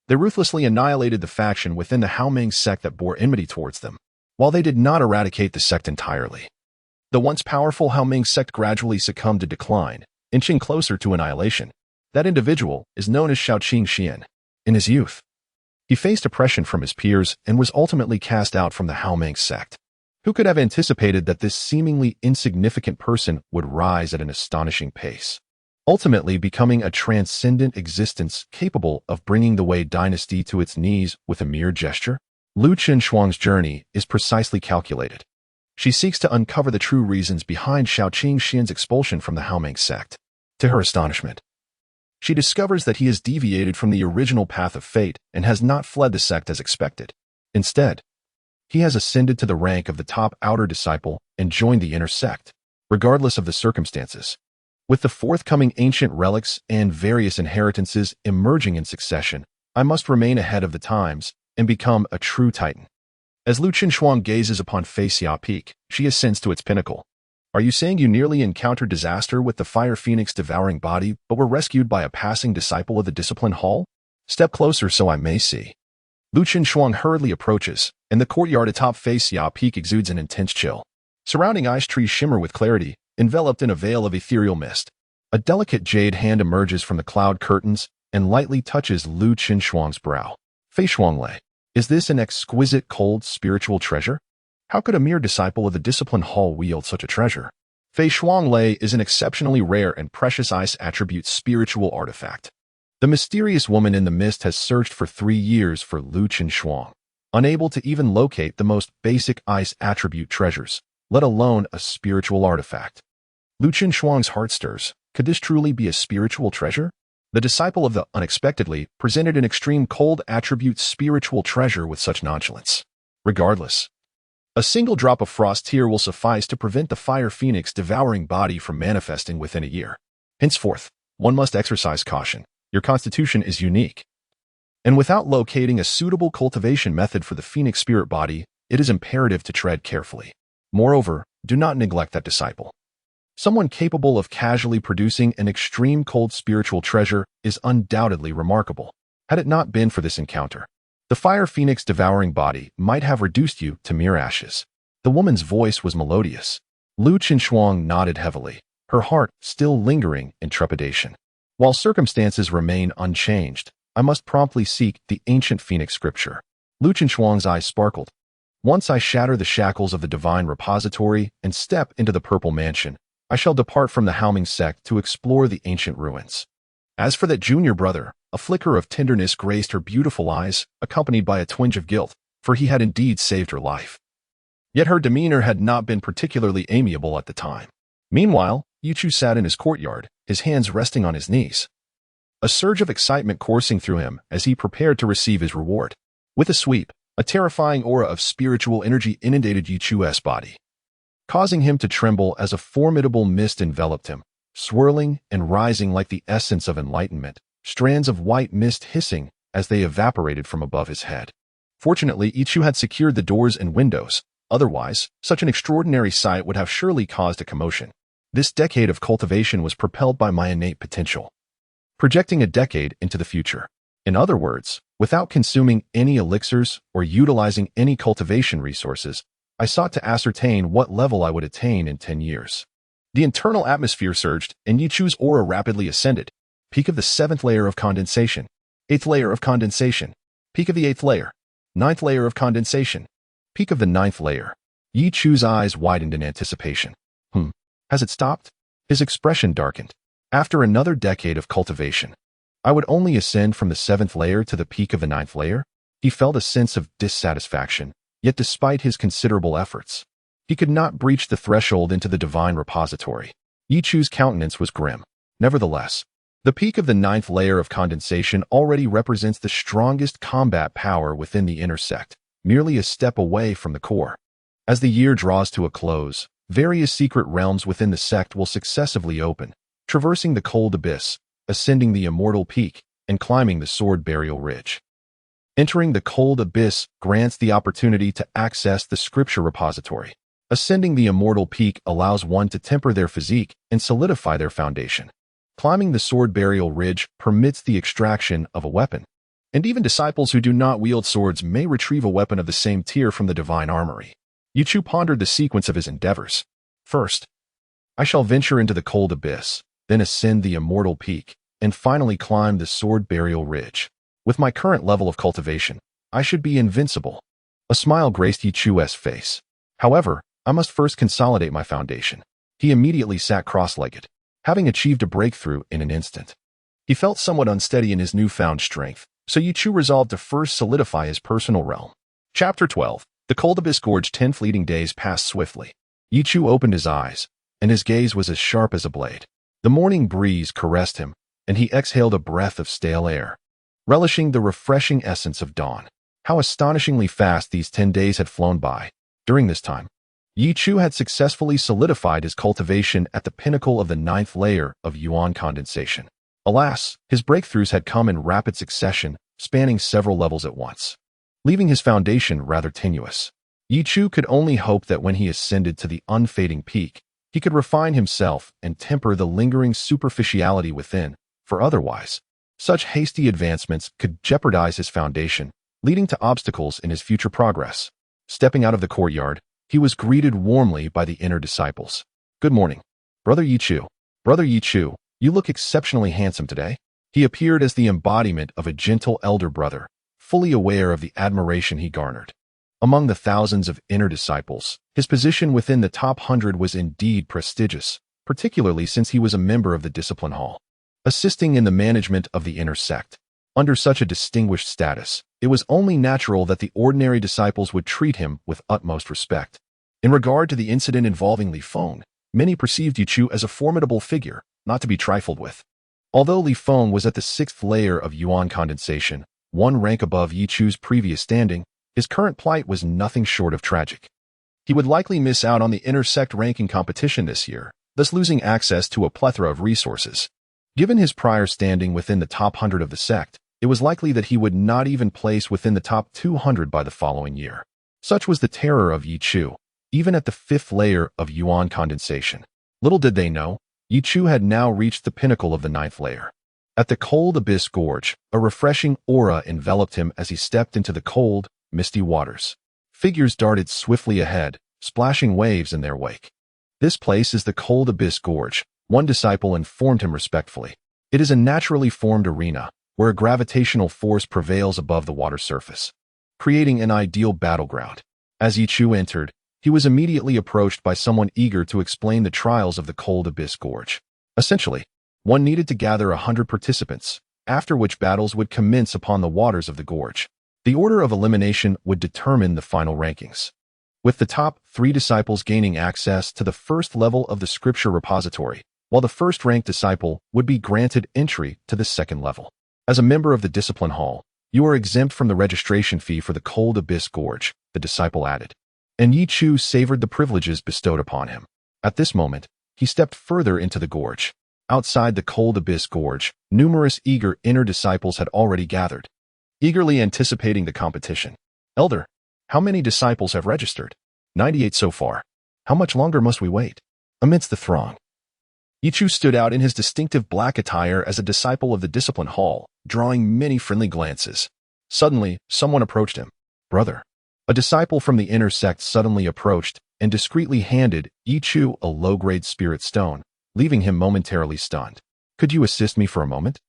they ruthlessly annihilated the faction within the Haomeng sect that bore enmity towards them. While they did not eradicate the sect entirely, the once powerful Haomeng sect gradually succumbed to decline, inching closer to annihilation. That individual is known as Shaoqing Xian. In his youth, he faced oppression from his peers and was ultimately cast out from the Haomeng sect. Who could have anticipated that this seemingly insignificant person would rise at an astonishing pace, ultimately becoming a transcendent existence capable of bringing the Wei dynasty to its knees with a mere gesture? Luchin Shuang's journey is precisely calculated. She seeks to uncover the true reasons behind Shaoqing Xian's expulsion from the Haomeng sect. To her astonishment, she discovers that he has deviated from the original path of fate and has not fled the sect as expected. Instead, he has ascended to the rank of the top outer disciple and joined the inner sect, regardless of the circumstances. With the forthcoming ancient relics and various inheritances emerging in succession, I must remain ahead of the times and become a true titan. As Luchin Shuang gazes upon Fei Xia Peak, she ascends to its pinnacle. Are you saying you nearly encountered disaster with the fire phoenix devouring body, but were rescued by a passing disciple of the discipline hall? Step closer so I may see. Luchin Shuang hurriedly approaches, and the courtyard atop Fei Xia Peak exudes an intense chill. Surrounding ice trees shimmer with clarity, enveloped in a veil of ethereal mist. A delicate jade hand emerges from the cloud curtains and lightly touches Luchin Shuang's brow. Fei Shuanglei, is this an exquisite cold spiritual treasure? How could a mere disciple of the discipline hall wield such a treasure? Fei Shuanglei is an exceptionally rare and precious ice attribute spiritual artifact. The mysterious woman in the mist has searched for 3 years for Luchin Shuang, unable to even locate the most basic ice attribute treasures, let alone a spiritual artifact. Luchin Shuang's heart stirs. Could this truly be a spiritual treasure? The disciple of the unexpectedly presented an extreme cold attribute spiritual treasure with such nonchalance. Regardless, a single drop of frost here will suffice to prevent the fire phoenix devouring body from manifesting within a year. Henceforth, one must exercise caution. Your constitution is unique. And without locating a suitable cultivation method for the phoenix spirit body, it is imperative to tread carefully. Moreover, do not neglect that disciple. Someone capable of casually producing an extreme cold spiritual treasure is undoubtedly remarkable. Had it not been for this encounter, the fire phoenix devouring body might have reduced you to mere ashes. The woman's voice was melodious. Lu Qinshuang nodded heavily, her heart still lingering in trepidation. While circumstances remain unchanged, I must promptly seek the ancient phoenix scripture. Lu Qinshuang's eyes sparkled. Once I shatter the shackles of the divine repository and step into the purple mansion, I shall depart from the Haoming sect to explore the ancient ruins. As for that junior brother, a flicker of tenderness graced her beautiful eyes, accompanied by a twinge of guilt, for he had indeed saved her life. Yet her demeanor had not been particularly amiable at the time. Meanwhile, Ye Chu sat in his courtyard, his hands resting on his knees. A surge of excitement coursing through him as he prepared to receive his reward. With a sweep, a terrifying aura of spiritual energy inundated Ye Chu's body, causing him to tremble as a formidable mist enveloped him, swirling and rising like the essence of enlightenment, strands of white mist hissing as they evaporated from above his head. Fortunately, Ye Chu had secured the doors and windows. Otherwise, such an extraordinary sight would have surely caused a commotion. This decade of cultivation was propelled by my innate potential, projecting a decade into the future. In other words, without consuming any elixirs or utilizing any cultivation resources, I sought to ascertain what level I would attain in 10 years. The internal atmosphere surged, and Ye Chu's aura rapidly ascended. Peak of the 7th layer of condensation. 8th layer of condensation. Peak of the 8th layer. 9th layer of condensation. Peak of the 9th layer. Ye Chu's eyes widened in anticipation. Has it stopped? His expression darkened. After another decade of cultivation, I would only ascend from the 7th layer to the peak of the 9th layer? He felt a sense of dissatisfaction, yet despite his considerable efforts, he could not breach the threshold into the divine repository. Ye Chu's countenance was grim. Nevertheless, the peak of the 9th layer of condensation already represents the strongest combat power within the inner sect, merely a step away from the core. As the year draws to a close, various secret realms within the sect will successively open, traversing the cold abyss, ascending the immortal peak, and climbing the sword burial ridge. Entering the cold abyss grants the opportunity to access the scripture repository. Ascending the immortal peak allows one to temper their physique and solidify their foundation. Climbing the sword burial ridge permits the extraction of a weapon, and even disciples who do not wield swords may retrieve a weapon of the same tier from the divine armory. Ye Chu pondered the sequence of his endeavors. First, I shall venture into the cold abyss, then ascend the immortal peak, and finally climb the sword burial ridge. With my current level of cultivation, I should be invincible. A smile graced Ye Chu's face. However, I must first consolidate my foundation. He immediately sat cross-legged, having achieved a breakthrough in an instant. He felt somewhat unsteady in his newfound strength, so Ye Chu resolved to first solidify his personal realm. Chapter 12. The cold abyss gorge. 10 fleeting days passed swiftly. Ye Chu opened his eyes, and his gaze was as sharp as a blade. The morning breeze caressed him, and he exhaled a breath of stale air, relishing the refreshing essence of dawn. How astonishingly fast these 10 days had flown by. During this time, Ye Chu had successfully solidified his cultivation at the pinnacle of the 9th layer of yuan condensation. Alas, his breakthroughs had come in rapid succession, spanning several levels at once, leaving his foundation rather tenuous. Ye Chu could only hope that when he ascended to the unfading peak, he could refine himself and temper the lingering superficiality within, for otherwise, such hasty advancements could jeopardize his foundation, leading to obstacles in his future progress. Stepping out of the courtyard, he was greeted warmly by the inner disciples. Good morning, Brother Ye Chu. Brother Ye Chu, you look exceptionally handsome today. He appeared as the embodiment of a gentle elder brother, fully aware of the admiration he garnered. Among the thousands of inner disciples, his position within the top 100 was indeed prestigious, particularly since he was a member of the discipline hall, assisting in the management of the inner sect. Under such a distinguished status, it was only natural that the ordinary disciples would treat him with utmost respect. In regard to the incident involving Li Feng, many perceived Ye Chu as a formidable figure, not to be trifled with. Although Li Feng was at the 6th layer of yuan condensation, one rank above Ye Chu's previous standing, his current plight was nothing short of tragic. He would likely miss out on the inner sect ranking competition this year, thus losing access to a plethora of resources. Given his prior standing within the top 100 of the sect, it was likely that he would not even place within the top 200 by the following year. Such was the terror of Ye Chu, even at the 5th layer of yuan condensation. Little did they know, Ye Chu had now reached the pinnacle of the 9th layer. At the cold abyss gorge, a refreshing aura enveloped him as he stepped into the cold, misty waters. Figures darted swiftly ahead, splashing waves in their wake. This place is the cold abyss gorge, one disciple informed him respectfully. It is a naturally formed arena, where a gravitational force prevails above the water surface, creating an ideal battleground. As Ye Chu entered, he was immediately approached by someone eager to explain the trials of the cold abyss gorge. Essentially, one needed to gather 100 participants, after which battles would commence upon the waters of the gorge. The order of elimination would determine the final rankings, with the top 3 disciples gaining access to the first level of the scripture repository, while the first-ranked disciple would be granted entry to the second level. As a member of the discipline hall, you are exempt from the registration fee for the cold abyss gorge, the disciple added. And Ye Chu savored the privileges bestowed upon him. At this moment, he stepped further into the gorge. Outside the cold abyss gorge, numerous eager inner disciples had already gathered, eagerly anticipating the competition. Elder, how many disciples have registered? 98 so far. How much longer must we wait? Amidst the throng, Ye Chu stood out in his distinctive black attire as a disciple of the discipline hall, drawing many friendly glances. Suddenly, someone approached him. Brother. A disciple from the inner sect suddenly approached and discreetly handed Ye Chu a low-grade spirit stone, leaving him momentarily stunned. Could you assist me for a moment?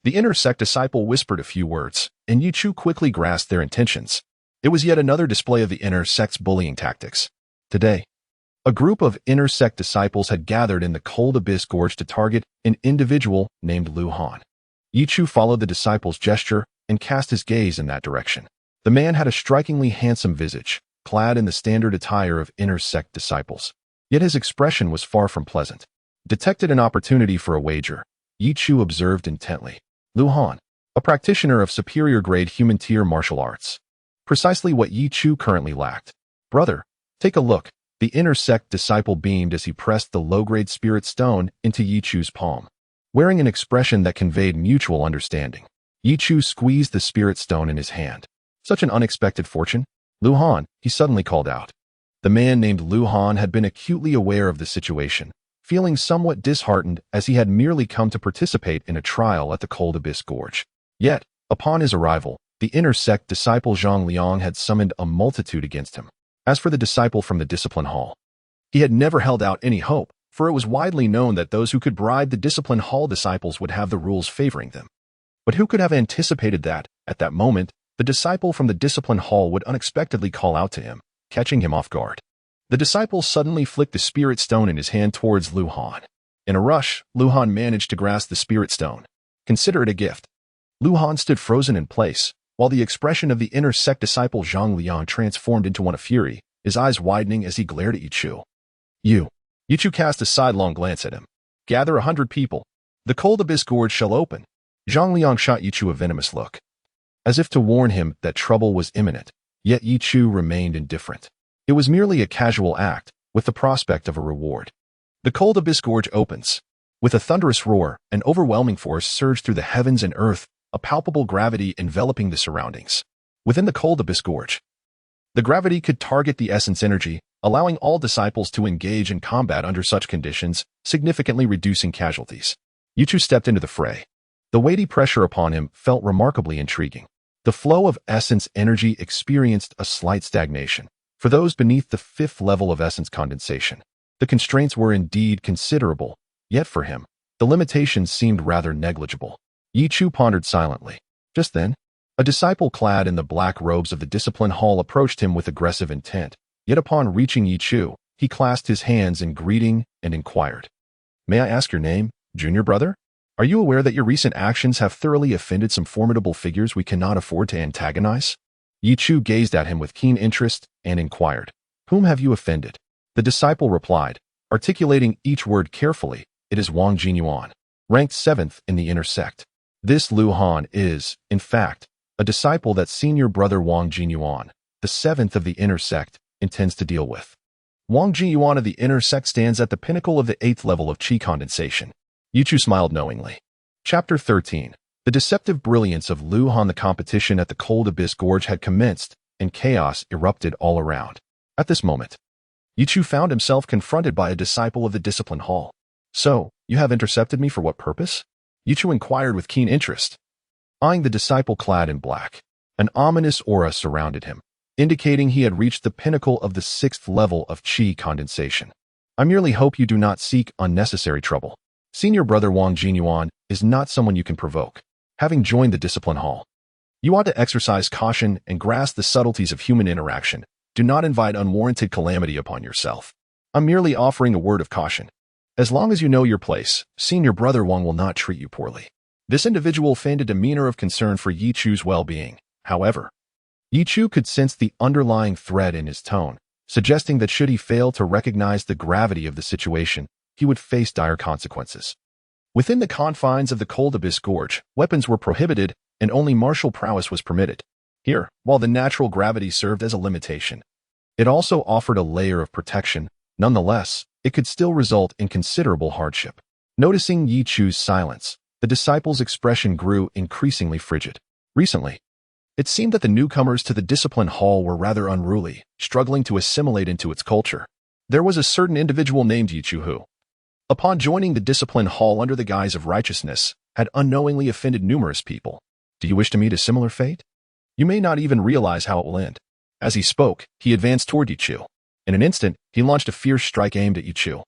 The inner sect disciple whispered a few words, and Ye Chu quickly grasped their intentions. It was yet another display of the inner sect's bullying tactics. Today, a group of inner sect disciples had gathered in the cold abyss gorge to target an individual named Lu Han. Ye Chu followed the disciple's gesture and cast his gaze in that direction. The man had a strikingly handsome visage, clad in the standard attire of inner sect disciples. Yet his expression was far from pleasant. Detected an opportunity for a wager, Ye Chu observed intently. Lu Han, a practitioner of superior-grade human-tier martial arts. Precisely what Ye Chu currently lacked. Brother, take a look. The inner sect disciple beamed as he pressed the low-grade spirit stone into Ye Chu's palm. Wearing an expression that conveyed mutual understanding, Ye Chu squeezed the spirit stone in his hand. Such an unexpected fortune. Lu Han, he suddenly called out. The man named Lu Han had been acutely aware of the situation, feeling somewhat disheartened as he had merely come to participate in a trial at the cold abyss gorge. Yet, upon his arrival, the inner sect disciple Zhang Liang had summoned a multitude against him. As for the disciple from the discipline hall, he had never held out any hope, for it was widely known that those who could bribe the discipline hall disciples would have the rules favoring them. But who could have anticipated that, at that moment, the disciple from the discipline hall would unexpectedly call out to him, catching him off guard. The disciple suddenly flicked the spirit stone in his hand towards Lu Han. In a rush, Lu Han managed to grasp the spirit stone. Consider it a gift. Lu Han stood frozen in place, while the expression of the inner sect disciple Zhang Liang transformed into one of fury, his eyes widening as he glared at Ye Chu. Ye Chu cast a sidelong glance at him. Gather 100 people. The cold abyss gorge shall open. Zhang Liang shot Ye Chu a venomous look, as if to warn him that trouble was imminent, yet Ye Chu remained indifferent. It was merely a casual act, with the prospect of a reward. The cold abyss gorge opens. With a thunderous roar, an overwhelming force surged through the heavens and earth, a palpable gravity enveloping the surroundings. Within the cold abyss gorge, the gravity could target the essence energy, allowing all disciples to engage in combat under such conditions, significantly reducing casualties. Ye Chu stepped into the fray. The weighty pressure upon him felt remarkably intriguing. The flow of essence energy experienced a slight stagnation. For those beneath the 5th level of essence condensation, the constraints were indeed considerable, yet for him, the limitations seemed rather negligible. Ye Chu pondered silently. Just then, a disciple clad in the black robes of the discipline hall approached him with aggressive intent, yet upon reaching Ye Chu, he clasped his hands in greeting and inquired. May I ask your name, Junior Brother? Are you aware that your recent actions have thoroughly offended some formidable figures we cannot afford to antagonize? Ye Chu gazed at him with keen interest and inquired, Whom have you offended? The disciple replied, articulating each word carefully, It is Wang Jinyuan, ranked 7th in the inner sect. This Lu Han is, in fact, a disciple that Senior Brother Wang Jinyuan, the 7th of the inner sect, intends to deal with. Wang Jiyuan of the inner sect stands at the pinnacle of the 8th level of qi condensation. Ye Chu smiled knowingly. Chapter 13. The deceptive brilliance of Lu Han. The competition at the cold abyss gorge had commenced, and chaos erupted all around. At this moment, Ye Chu found himself confronted by a disciple of the discipline hall. So, you have intercepted me for what purpose? Ye Chu inquired with keen interest. Eyeing the disciple clad in black, an ominous aura surrounded him, indicating he had reached the pinnacle of the 6th level of qi condensation. I merely hope you do not seek unnecessary trouble. Senior Brother Wang Jinyuan is not someone you can provoke. Having joined the discipline hall, you ought to exercise caution and grasp the subtleties of human interaction. Do not invite unwarranted calamity upon yourself. I'm merely offering a word of caution. As long as you know your place, Senior Brother Wang will not treat you poorly. This individual feigned a demeanor of concern for Ye Chu's well-being. However, Ye Chu could sense the underlying threat in his tone, suggesting that should he fail to recognize the gravity of the situation, he would face dire consequences. Within the confines of the cold abyss gorge, weapons were prohibited and only martial prowess was permitted. Here, while the natural gravity served as a limitation, it also offered a layer of protection. Nonetheless, it could still result in considerable hardship. Noticing Ye Chu's silence, the disciple's expression grew increasingly frigid. Recently, it seemed that the newcomers to the discipline hall were rather unruly, struggling to assimilate into its culture. There was a certain individual named Ye Chu who, upon joining the discipline hall under the guise of righteousness, had unknowingly offended numerous people. Do you wish to meet a similar fate? You may not even realize how it will end. As he spoke, he advanced toward Ye Chu. In an instant, he launched a fierce strike aimed at Ye Chu.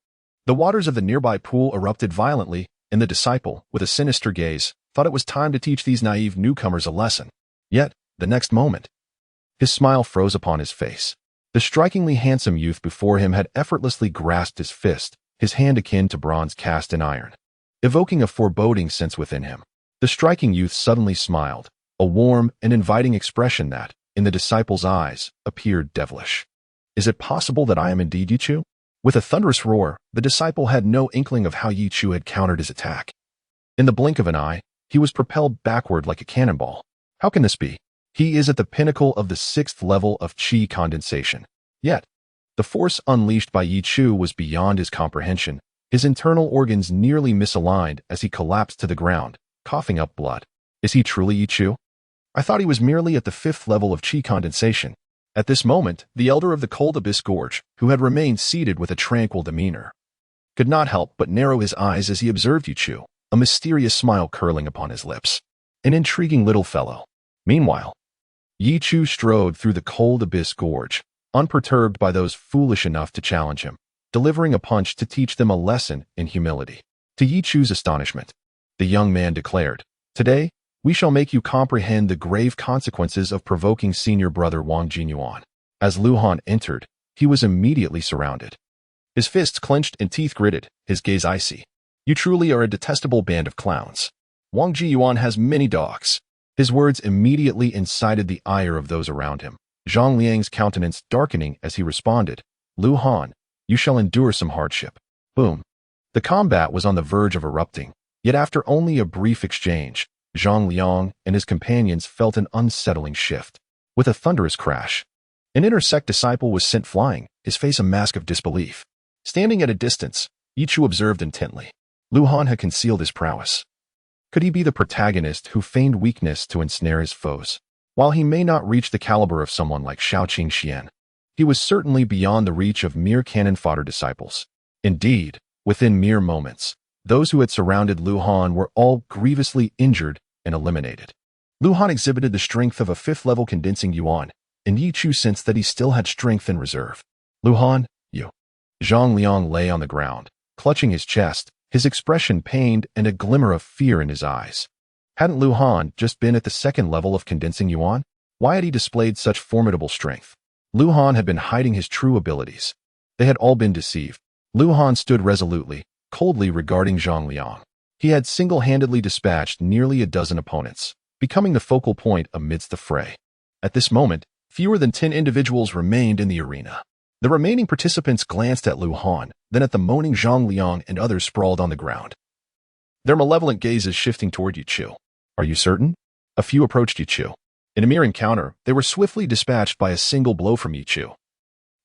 The waters of the nearby pool erupted violently, and the disciple, with a sinister gaze, thought it was time to teach these naive newcomers a lesson. Yet, the next moment, his smile froze upon his face. The strikingly handsome youth before him had effortlessly grasped his fist, his hand akin to bronze cast in iron, evoking a foreboding sense within him. The striking youth suddenly smiled, a warm and inviting expression that, in the disciple's eyes, appeared devilish. Is it possible that I am indeed Ye Chu? With a thunderous roar, the disciple had no inkling of how Ye Chu had countered his attack. In the blink of an eye, he was propelled backward like a cannonball. How can this be? He is at the pinnacle of the 6th level of qi condensation. Yet, the force unleashed by Ye Chu was beyond his comprehension. His internal organs nearly misaligned as he collapsed to the ground, coughing up blood. Is he truly Ye Chu? I thought he was merely at the 5th level of qi condensation. At this moment, the elder of the cold abyss gorge, who had remained seated with a tranquil demeanor, could not help but narrow his eyes as he observed Ye Chu, a mysterious smile curling upon his lips. An intriguing little fellow. Meanwhile, Ye Chu strode through the cold abyss gorge, unperturbed by those foolish enough to challenge him, delivering a punch to teach them a lesson in humility. To Ye Chu's astonishment, the young man declared, "Today, we shall make you comprehend the grave consequences of provoking Senior Brother Wang Jinyuan." As Lu Han entered, he was immediately surrounded. His fists clenched and teeth gritted, his gaze icy. "You truly are a detestable band of clowns. Wang Jiyuan has many dogs." His words immediately incited the ire of those around him, Zhang Liang's countenance darkening as he responded, "Lu Han, you shall endure some hardship." Boom. The combat was on the verge of erupting, yet after only a brief exchange, Zhang Liang and his companions felt an unsettling shift. With a thunderous crash, an inner sect disciple was sent flying, his face a mask of disbelief. Standing at a distance, Ye Chu observed intently. Lu Han had concealed his prowess. Could he be the protagonist who feigned weakness to ensnare his foes? While he may not reach the caliber of someone like Shaoqing Xian, he was certainly beyond the reach of mere cannon fodder disciples. Indeed, within mere moments, those who had surrounded Lu Han were all grievously injured and eliminated. Lu Han exhibited the strength of a 5th-level condensing yuan, and Ye Chu sensed that he still had strength in reserve. "Lu Han, you." Zhang Liang lay on the ground, clutching his chest, his expression pained and a glimmer of fear in his eyes. Hadn't Lu Han just been at the 2nd level of condensing yuan? Why had he displayed such formidable strength? Lu Han had been hiding his true abilities. They had all been deceived. Lu Han stood resolutely, coldly regarding Zhang Liang. He had single-handedly dispatched nearly a dozen opponents, becoming the focal point amidst the fray. At this moment, fewer than 10 individuals remained in the arena. The remaining participants glanced at Lu Han, then at the moaning Zhang Liang and others sprawled on the ground, their malevolent gazes shifting toward Ye Chu. "Are you certain?" A few approached Ye Chu. In a mere encounter, they were swiftly dispatched by a single blow from Ye Chu.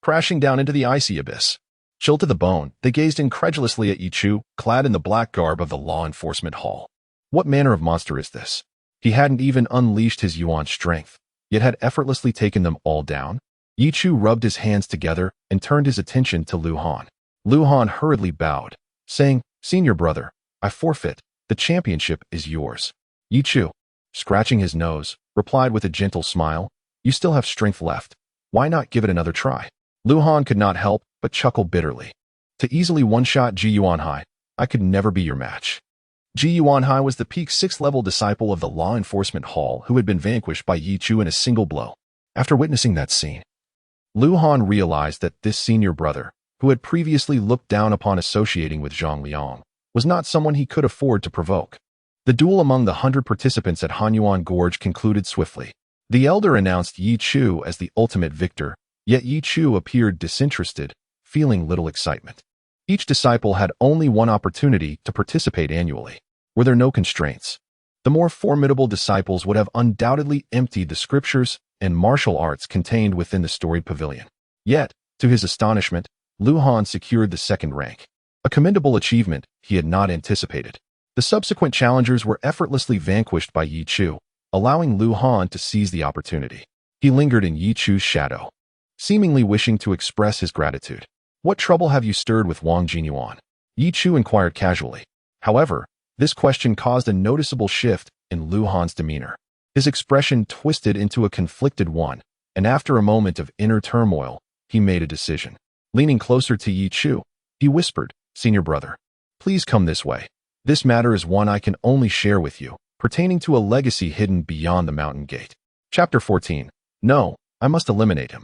crashing down into the icy abyss. Chilled to the bone, they gazed incredulously at Ye Chu, clad in the black garb of the law enforcement hall. What manner of monster is this? He hadn't even unleashed his yuan strength, yet had effortlessly taken them all down. Ye Chu rubbed his hands together and turned his attention to Lu Han. Lu Han hurriedly bowed, saying, "Senior brother, I forfeit. The championship is yours." Ye Chu, scratching his nose, replied with a gentle smile, "You still have strength left. Why not give it another try?" Lu Han could not help but chuckle bitterly. "To easily one-shot Ji Yuanhai, I could never be your match." Ji Yuanhai was the peak 6th-level disciple of the law enforcement hall who had been vanquished by Ye Chu in a single blow. After witnessing that scene, Lu Han realized that this senior brother, who had previously looked down upon associating with Zhang Liang, was not someone he could afford to provoke. The duel among the 100 participants at Hanyuan Gorge concluded swiftly. The elder announced Ye Chu as the ultimate victor, yet Ye Chu appeared disinterested, feeling little excitement. Each disciple had only one opportunity to participate annually. Were there no constraints? The more formidable disciples would have undoubtedly emptied the scriptures and martial arts contained within the storied pavilion. Yet, to his astonishment, Lu Han secured the 2nd rank, a commendable achievement he had not anticipated. The subsequent challengers were effortlessly vanquished by Ye Chu, allowing Lu Han to seize the opportunity. He lingered in Ye Chu's shadow, seemingly wishing to express his gratitude. "What trouble have you stirred with Wang Jinyuan?" Ye Chu inquired casually. However, this question caused a noticeable shift in Lu Han's demeanor. His expression twisted into a conflicted one, and after a moment of inner turmoil, he made a decision. Leaning closer to Ye Chu, he whispered, "Senior brother, please come this way. This matter is one I can only share with you, pertaining to a legacy hidden beyond the mountain gate." Chapter 14. No, I must eliminate him.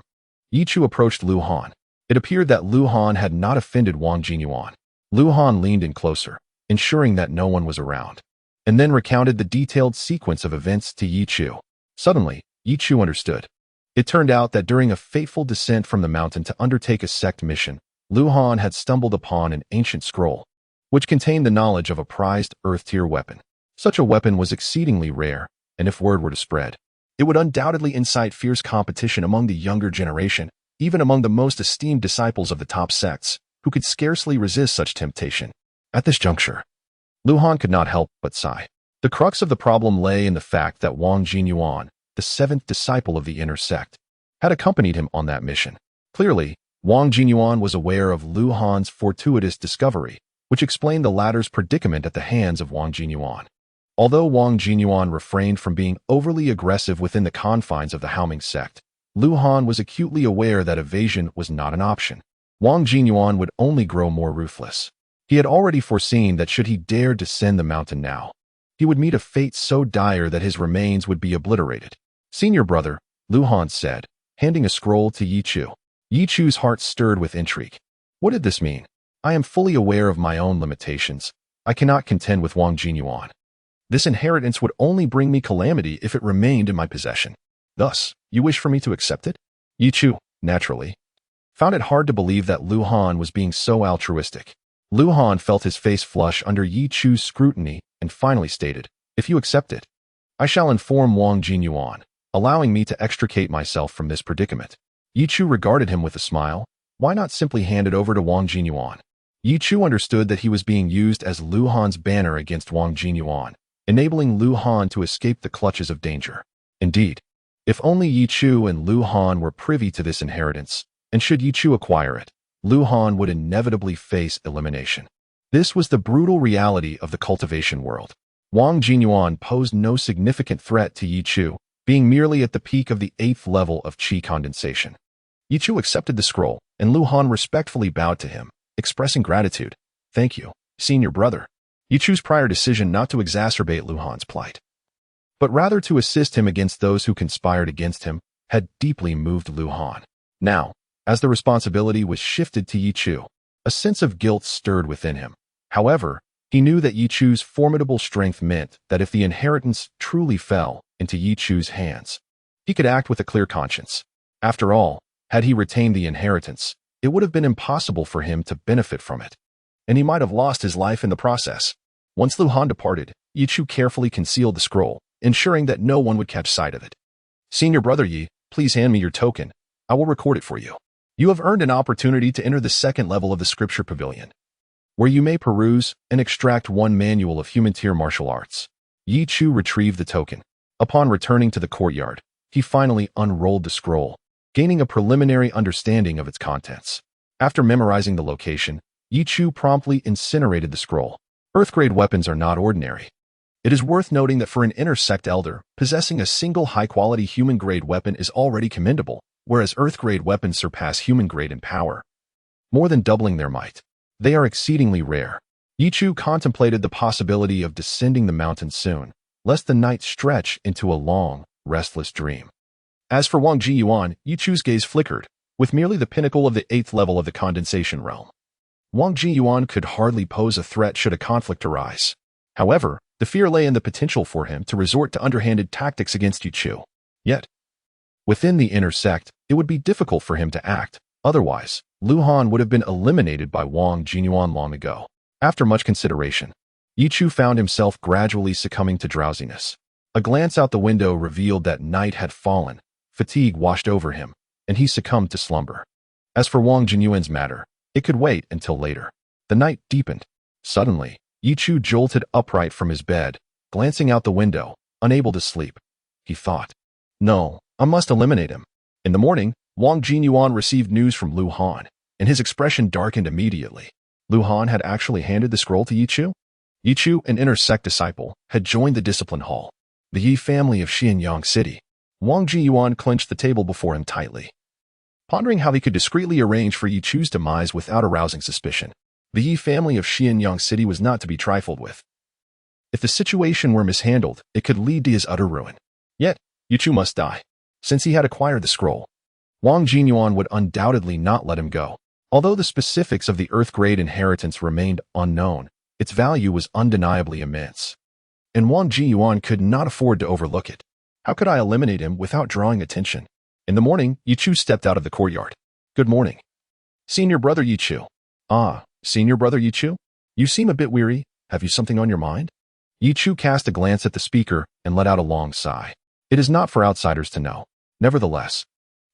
Ye Chu approached Lu Han. It appeared that Lu Han had not offended Wang Jinyuan. Lu Han leaned in closer, ensuring that no one was around, and then recounted the detailed sequence of events to Ye Chu. Suddenly, Ye Chu understood. It turned out that during a fateful descent from the mountain to undertake a sect mission, Lu Han had stumbled upon an ancient scroll, which contained the knowledge of a prized Earth-tier weapon. Such a weapon was exceedingly rare, and if word were to spread, it would undoubtedly incite fierce competition among the younger generation, even among the most esteemed disciples of the top sects, who could scarcely resist such temptation. At this juncture, Lu Han could not help but sigh. The crux of the problem lay in the fact that Wang Jinyuan, the 7th disciple of the inner sect, had accompanied him on that mission. Clearly, Wang Jinyuan was aware of Lu Han's fortuitous discovery, which explained the latter's predicament at the hands of Wang Jinyuan. Although Wang Jinyuan refrained from being overly aggressive within the confines of the Haoming sect, Lu Han was acutely aware that evasion was not an option. Wang Jinyuan would only grow more ruthless. He had already foreseen that should he dare descend the mountain now, he would meet a fate so dire that his remains would be obliterated. "Senior brother," Lu Han said, handing a scroll to Ye Chu. Ye Chu's heart stirred with intrigue. What did this mean? I am fully aware of my own limitations. I cannot contend with Wang Jinyuan. This inheritance would only bring me calamity if it remained in my possession. Thus, you wish for me to accept it? Ye Chu, naturally, found it hard to believe that Lu Han was being so altruistic. Lu Han felt his face flush under Ye Chu's scrutiny and finally stated, "If you accept it, I shall inform Wang Jinyuan, allowing me to extricate myself from this predicament." Ye Chu regarded him with a smile. Why not simply hand it over to Wang Jinyuan? Ye Chu understood that he was being used as Lu Han's banner against Wang Jinyuan, enabling Lu Han to escape the clutches of danger. Indeed, if only Ye Chu and Lu Han were privy to this inheritance, and should Ye Chu acquire it, Lu Han would inevitably face elimination. This was the brutal reality of the cultivation world. Wang Jinyuan posed no significant threat to Ye Chu, being merely at the peak of the 8th level of qi condensation. Ye Chu accepted the scroll, and Lu Han respectfully bowed to him, expressing gratitude. "Thank you, senior brother." Ye Chu's prior decision not to exacerbate Lu Han's plight, but rather to assist him against those who conspired against him, had deeply moved Lu Han. Now, as the responsibility was shifted to Ye Chu, a sense of guilt stirred within him. However, he knew that Ye Chu's formidable strength meant that if the inheritance truly fell into Ye Chu's hands, he could act with a clear conscience. After all, had he retained the inheritance, it would have been impossible for him to benefit from it, and he might have lost his life in the process. Once Lu Han departed, Ye Chu carefully concealed the scroll, ensuring that no one would catch sight of it. "Senior Brother Ye, please hand me your token. I will record it for you." You have earned an opportunity to enter the second level of the Scripture Pavilion, where you may peruse and extract one manual of human tier martial arts. Ye Chu retrieved the token. Upon returning to the courtyard, he finally unrolled the scroll, gaining a preliminary understanding of its contents. After memorizing the location, Ye Chu promptly incinerated the scroll. Earth-grade weapons are not ordinary. It is worth noting that for an inner sect elder, possessing a single high-quality human-grade weapon is already commendable, whereas Earth-grade weapons surpass human-grade in power, more than doubling their might. They are exceedingly rare. Ye Chu contemplated the possibility of descending the mountain soon, lest the night stretch into a long, restless dream. As for Wang Jiyuan, Ye Chu's gaze flickered, with merely the pinnacle of the 8th level of the condensation realm. Wang Jiyuan could hardly pose a threat should a conflict arise. However, the fear lay in the potential for him to resort to underhanded tactics against Ye Chu. Yet, within the inner sect, it would be difficult for him to act. Otherwise, Lu Han would have been eliminated by Wang Jiyuan long ago. After much consideration, Ye Chu found himself gradually succumbing to drowsiness. A glance out the window revealed that night had fallen, fatigue washed over him, and he succumbed to slumber. As for Wang Jinyuan's matter, it could wait until later. The night deepened. Suddenly, Ye Chu jolted upright from his bed, glancing out the window, unable to sleep. He thought, "No, I must eliminate him." In the morning, Wang Jinyuan received news from Lu Han, and his expression darkened immediately. Lu Han had actually handed the scroll to Ye Chu. Ye Chu, an inner sect disciple, had joined the discipline hall, the Yi family of Xianyang City. Wang Jiyuan clenched the table before him tightly, pondering how he could discreetly arrange for Ye Chu's demise without arousing suspicion. The Yi family of Xianyang City was not to be trifled with. If the situation were mishandled, it could lead to his utter ruin. Yet, Ye Chu must die. Since he had acquired the scroll, Wang Jinyuan would undoubtedly not let him go. Although the specifics of the Earth-grade inheritance remained unknown, its value was undeniably immense, and Wang Jiyuan could not afford to overlook it. How could I eliminate him without drawing attention? In the morning, Ye Chu stepped out of the courtyard. "Good morning, Senior Brother Ye Chu." "Ah, Senior Brother Ye Chu? You seem a bit weary. Have you something on your mind?" Ye Chu cast a glance at the speaker and let out a long sigh. It is not for outsiders to know. Nevertheless,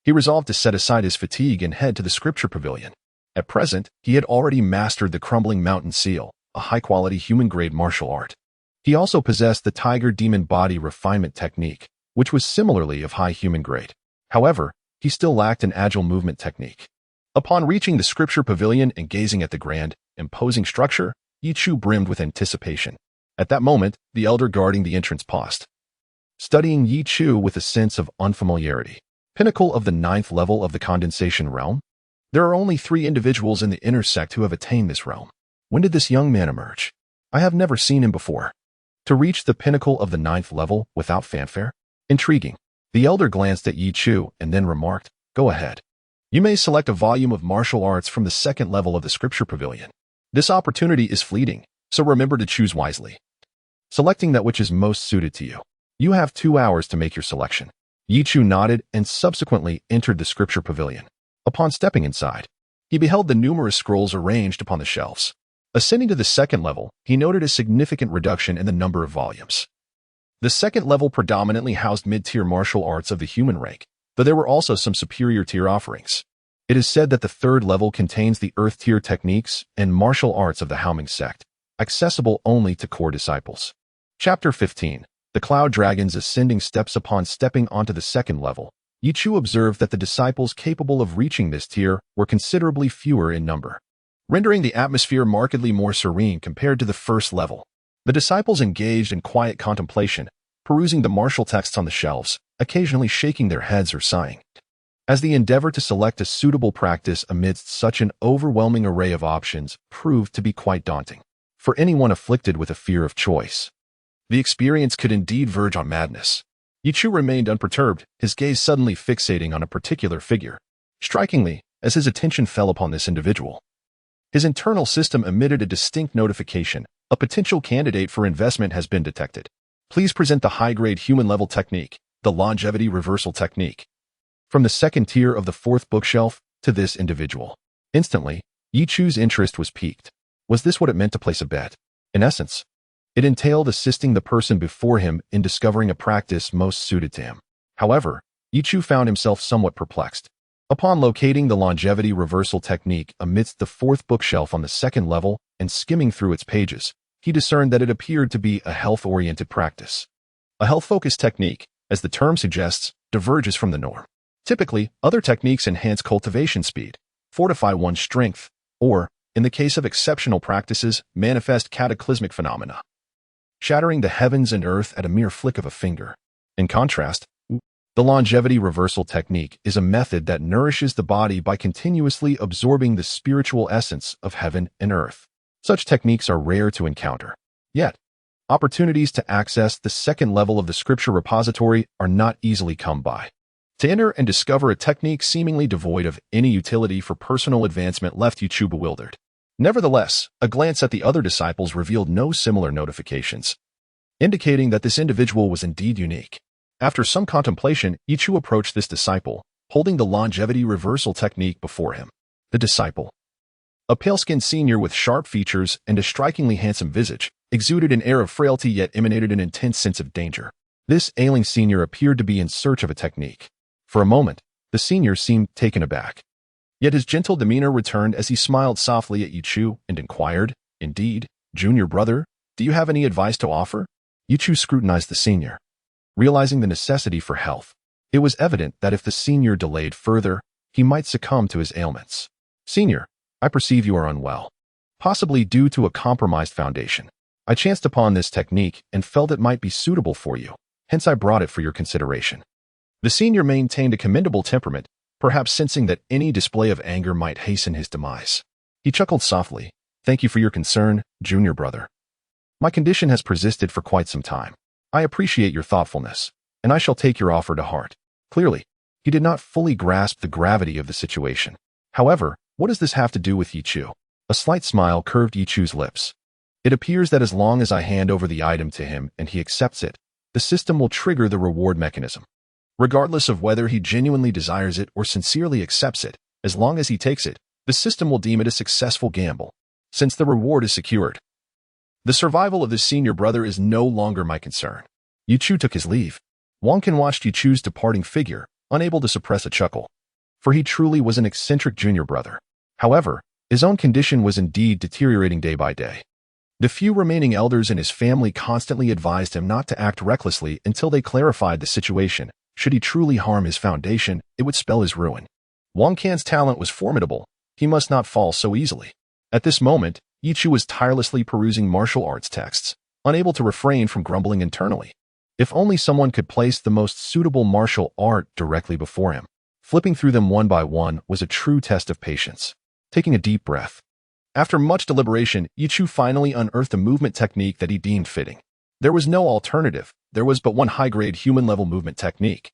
he resolved to set aside his fatigue and head to the Scripture Pavilion. At present, he had already mastered the Crumbling Mountain Seal, a high-quality human-grade martial art. He also possessed the Tiger Demon Body Refinement technique, which was similarly of high human grade. However, he still lacked an agile movement technique. Upon reaching the Scripture Pavilion and gazing at the grand, imposing structure, Ye Chu brimmed with anticipation. At that moment, the elder guarding the entrance paused, studying Ye Chu with a sense of unfamiliarity. Pinnacle of the 9th level of the condensation realm? There are only 3 individuals in the inner sect who have attained this realm. When did this young man emerge? I have never seen him before. To reach the pinnacle of the 9th level without fanfare? Intriguing. The elder glanced at Ye Chu and then remarked, "Go ahead. You may select a volume of martial arts from the 2nd level of the Scripture Pavilion. This opportunity is fleeting, so remember to choose wisely, selecting that which is most suited to you. You have 2 hours to make your selection." Ye Chu nodded and subsequently entered the Scripture Pavilion. Upon stepping inside, he beheld the numerous scrolls arranged upon the shelves. Ascending to the 2nd level, he noted a significant reduction in the number of volumes. The 2nd level predominantly housed mid-tier martial arts of the human rank, though there were also some superior tier offerings. It is said that the 3rd level contains the Earth tier techniques and martial arts of the Haoming sect, accessible only to core disciples. Chapter 15. The Cloud Dragon's Ascending Steps. Upon stepping onto the 2nd level, Ye Chu observed that the disciples capable of reaching this tier were considerably fewer in number, rendering the atmosphere markedly more serene compared to the 1st level. The disciples engaged in quiet contemplation, perusing the martial texts on the shelves, occasionally shaking their heads or sighing, as the endeavor to select a suitable practice amidst such an overwhelming array of options proved to be quite daunting for anyone afflicted with a fear of choice. The experience could indeed verge on madness. Ye Chu remained unperturbed, his gaze suddenly fixating on a particular figure. Strikingly, as his attention fell upon this individual, his internal system emitted a distinct notification. A potential candidate for investment has been detected. Please present the high-grade human-level technique, the longevity reversal technique, from the 2nd tier of the 4th bookshelf to this individual. Instantly, Ye Chu's interest was piqued. Was this what it meant to place a bet? In essence, it entailed assisting the person before him in discovering a practice most suited to him. However, Ye Chu found himself somewhat perplexed. Upon locating the longevity reversal technique amidst the fourth bookshelf on the second level and skimming through its pages, he discerned that it appeared to be a health-oriented practice. A health-focused technique, as the term suggests, diverges from the norm. Typically, other techniques enhance cultivation speed, fortify one's strength, or, in the case of exceptional practices, manifest cataclysmic phenomena, shattering the heavens and earth at a mere flick of a finger. In contrast, the longevity reversal technique is a method that nourishes the body by continuously absorbing the spiritual essence of heaven and earth. Such techniques are rare to encounter. Yet, opportunities to access the second level of the scripture repository are not easily come by. To enter and discover a technique seemingly devoid of any utility for personal advancement left Ye Chu bewildered. Nevertheless, a glance at the other disciples revealed no similar notifications, indicating that this individual was indeed unique. After some contemplation, Ye Chu approached this disciple, holding the longevity reversal technique before him. The disciple, a pale-skinned senior with sharp features and a strikingly handsome visage, exuded an air of frailty yet emanated an intense sense of danger. This ailing senior appeared to be in search of a technique. For a moment, the senior seemed taken aback. Yet his gentle demeanor returned as he smiled softly at Ye Chu and inquired, "Indeed, junior brother, do you have any advice to offer?" Ye Chu scrutinized the senior, realizing the necessity for health. It was evident that if the senior delayed further, he might succumb to his ailments. "Senior, I perceive you are unwell, possibly due to a compromised foundation. I chanced upon this technique and felt it might be suitable for you, hence I brought it for your consideration." The senior maintained a commendable temperament, perhaps sensing that any display of anger might hasten his demise. He chuckled softly. "Thank you for your concern, junior brother. My condition has persisted for quite some time. I appreciate your thoughtfulness, and I shall take your offer to heart." Clearly, he did not fully grasp the gravity of the situation. However, what does this have to do with Ye Chu? A slight smile curved Ye Chu's lips. "It appears that as long as I hand over the item to him and he accepts it, the system will trigger the reward mechanism. Regardless of whether he genuinely desires it or sincerely accepts it, as long as he takes it, the system will deem it a successful gamble, since the reward is secured. The survival of this senior brother is no longer my concern." Ye Chu took his leave. Wang watched Ye Chu's departing figure, unable to suppress a chuckle, for he truly was an eccentric junior brother. However, his own condition was indeed deteriorating day by day. The few remaining elders in his family constantly advised him not to act recklessly until they clarified the situation. Should he truly harm his foundation, it would spell his ruin. Wang Can's talent was formidable. He must not fall so easily. At this moment, Ye Chu was tirelessly perusing martial arts texts, unable to refrain from grumbling internally. If only someone could place the most suitable martial art directly before him. Flipping through them one by one was a true test of patience. Taking a deep breath, after much deliberation, Ye Chu finally unearthed a movement technique that he deemed fitting. There was no alternative. There was but one high-grade human-level movement technique,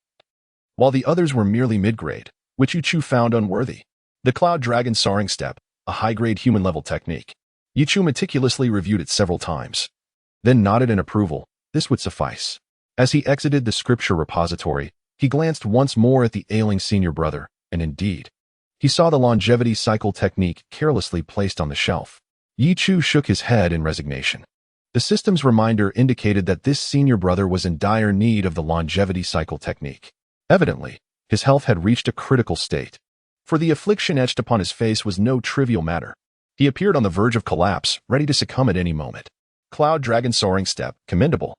while the others were merely mid-grade, which Ye Chu found unworthy. The Cloud Dragon Soaring Step, a high-grade human-level technique. Ye Chu meticulously reviewed it several times, then nodded in approval. This would suffice. As he exited the scripture repository, he glanced once more at the ailing senior brother, and indeed, he saw the longevity cycle technique carelessly placed on the shelf. Ye Chu shook his head in resignation. The system's reminder indicated that this senior brother was in dire need of the longevity cycle technique. Evidently, his health had reached a critical state, for the affliction etched upon his face was no trivial matter. He appeared on the verge of collapse, ready to succumb at any moment. Cloud Dragon Soaring Step, commendable.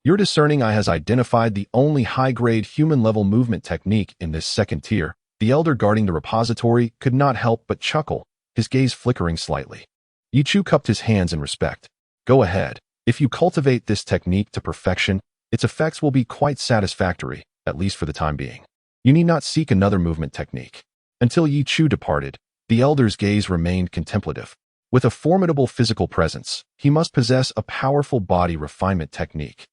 Your discerning eye has identified the only high-grade human-level movement technique in this second tier. The elder guarding the repository could not help but chuckle, his gaze flickering slightly. Ye Chu cupped his hands in respect. "Go ahead. If you cultivate this technique to perfection, its effects will be quite satisfactory, at least for the time being. You need not seek another movement technique." Until Ye Chu departed, the elder's gaze remained contemplative. With a formidable physical presence, he must possess a powerful body refinement technique,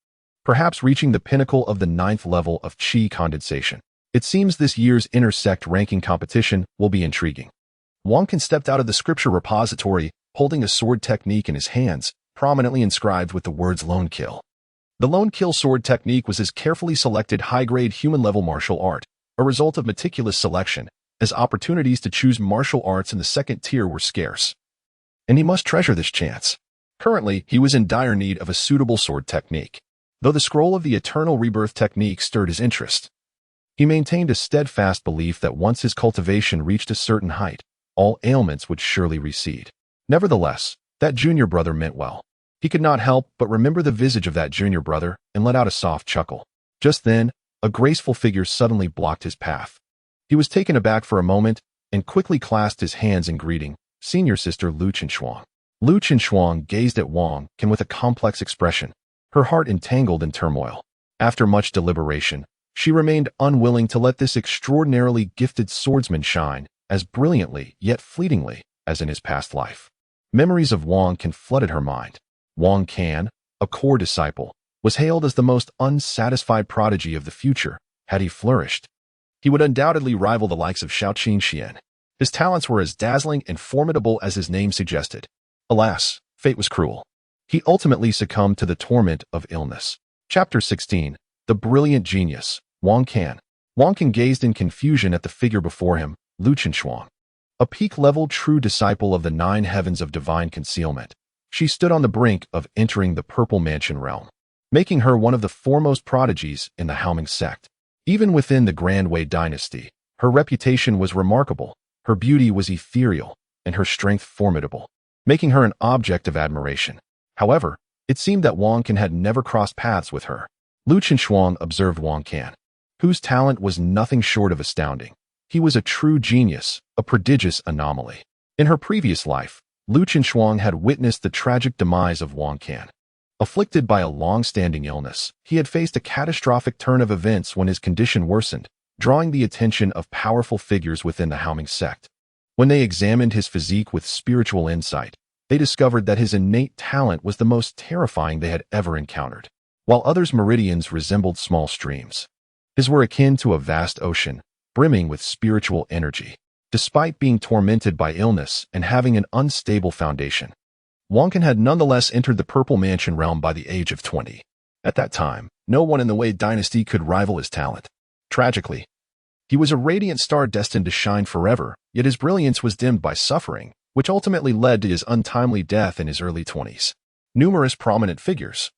perhaps reaching the pinnacle of the 9th level of qi condensation. It seems this year's inner sect ranking competition will be intriguing. Wang stepped out of the scripture repository, holding a sword technique in his hands, prominently inscribed with the words "Lone Kill." The Lone Kill sword technique was his carefully selected high-grade human-level martial art, a result of meticulous selection, as opportunities to choose martial arts in the second tier were scarce. And he must treasure this chance. Currently, he was in dire need of a suitable sword technique, though the scroll of the Eternal Rebirth technique stirred his interest. He maintained a steadfast belief that once his cultivation reached a certain height, all ailments would surely recede. Nevertheless, that junior brother meant well. He could not help but remember the visage of that junior brother and let out a soft chuckle. Just then, a graceful figure suddenly blocked his path. He was taken aback for a moment and quickly clasped his hands in greeting, senior sister Lu Qinshuang. Lu Qinshuang gazed at Wang Can with a complex expression, her heart entangled in turmoil. After much deliberation, she remained unwilling to let this extraordinarily gifted swordsman shine as brilliantly yet fleetingly as in his past life. Memories of Wang Can flooded her mind. Wang Can, a core disciple, was hailed as the most unsatisfied prodigy of the future. Had he flourished, he would undoubtedly rival the likes of Shao Qingxian. His talents were as dazzling and formidable as his name suggested. Alas, fate was cruel. He ultimately succumbed to the torment of illness. Chapter 16. The Brilliant Genius, Wang Can. Wang Can gazed in confusion at the figure before him, Lu Qinshuang. A peak-level true disciple of the 9 heavens of divine concealment, she stood on the brink of entering the Purple Mansion realm, making her one of the foremost prodigies in the Haoming sect. Even within the Grand Wei dynasty, her reputation was remarkable, her beauty was ethereal, and her strength formidable, making her an object of admiration. However, it seemed that Wang Can had never crossed paths with her. Lu Qinshuang observed Wang Can, whose talent was nothing short of astounding. He was a true genius, a prodigious anomaly. In her previous life, Lu Qinshuang had witnessed the tragic demise of Wang Can. Afflicted by a long-standing illness, he had faced a catastrophic turn of events when his condition worsened, drawing the attention of powerful figures within the Haoming sect. When they examined his physique with spiritual insight, they discovered that his innate talent was the most terrifying they had ever encountered. While others' meridians resembled small streams, his were akin to a vast ocean, brimming with spiritual energy. Despite being tormented by illness and having an unstable foundation, Wang Can had nonetheless entered the Purple Mansion realm by the age of 20. At that time, no one in the Wei dynasty could rival his talent. Tragically, he was a radiant star destined to shine forever, yet his brilliance was dimmed by suffering, which ultimately led to his untimely death in his early 20s. Numerous prominent figures,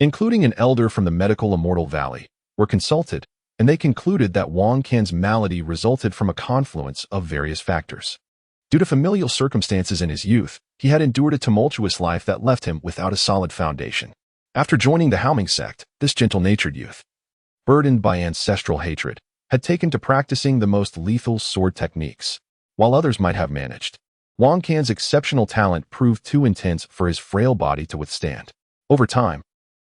including an elder from the medical Immortal Valley, were consulted, and they concluded that Wang Can's malady resulted from a confluence of various factors. Due to familial circumstances in his youth, he had endured a tumultuous life that left him without a solid foundation. After joining the Haoming sect, this gentle-natured youth, burdened by ancestral hatred, had taken to practicing the most lethal sword techniques. While others might have managed, Wang Can's exceptional talent proved too intense for his frail body to withstand. Over time,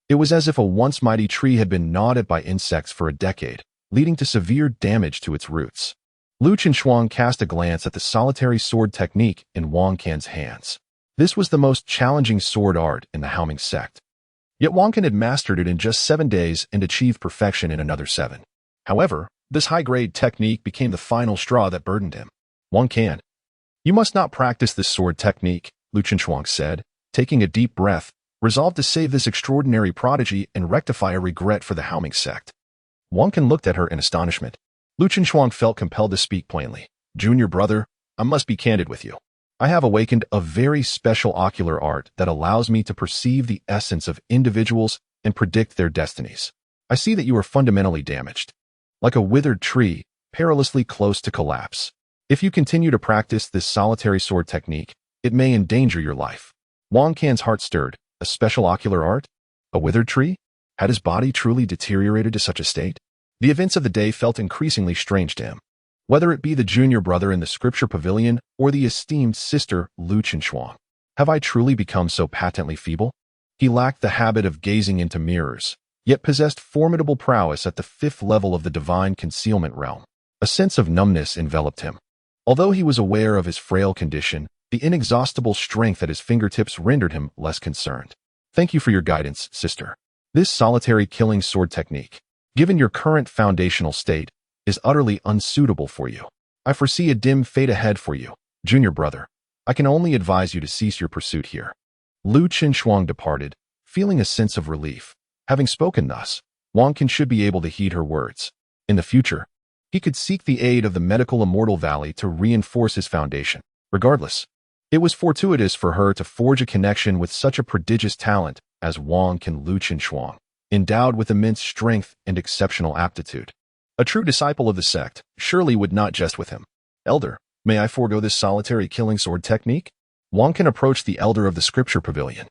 it was as if a once mighty tree had been gnawed at by insects for a decade, leading to severe damage to its roots. Lu Qinshuang cast a glance at the solitary sword technique in Wang Can's hands. This was the most challenging sword art in the Haoming sect. Yet Wang Can had mastered it in just 7 days and achieved perfection in another 7. However, this high-grade technique became the final straw that burdened him. Wang Can, you must not practice this sword technique, Lu Qinshuang said, taking a deep breath, resolved to save this extraordinary prodigy and rectify a regret for the Haoming sect. Wang Can looked at her in astonishment. Lu Qinshuang felt compelled to speak plainly. Junior brother, I must be candid with you. I have awakened a very special ocular art that allows me to perceive the essence of individuals and predict their destinies. I see that you are fundamentally damaged, like a withered tree, perilously close to collapse. If you continue to practice this solitary sword technique, it may endanger your life. Wang Can's heart stirred. A special ocular art? A withered tree? Had his body truly deteriorated to such a state? The events of the day felt increasingly strange to him. Whether it be the junior brother in the scripture pavilion or the esteemed sister Lu Qinshuang, have I truly become so patently feeble? He lacked the habit of gazing into mirrors, yet possessed formidable prowess at the 5th level of the divine concealment realm. A sense of numbness enveloped him. Although he was aware of his frail condition, the inexhaustible strength at his fingertips rendered him less concerned. Thank you for your guidance, sister. This solitary killing sword technique, given your current foundational state, is utterly unsuitable for you. I foresee a dim fate ahead for you, junior brother. I can only advise you to cease your pursuit here. Lu Qinshuang departed, feeling a sense of relief. Having spoken thus, Wang Can should be able to heed her words. In the future, he could seek the aid of the medical Immortal Valley to reinforce his foundation. Regardless, it was fortuitous for her to forge a connection with such a prodigious talent as Wang Can Lu Qinshuang, endowed with immense strength and exceptional aptitude. A true disciple of the sect surely would not jest with him. Elder, may I forego this solitary killing sword technique? Wang Can approached the elder of the scripture pavilion.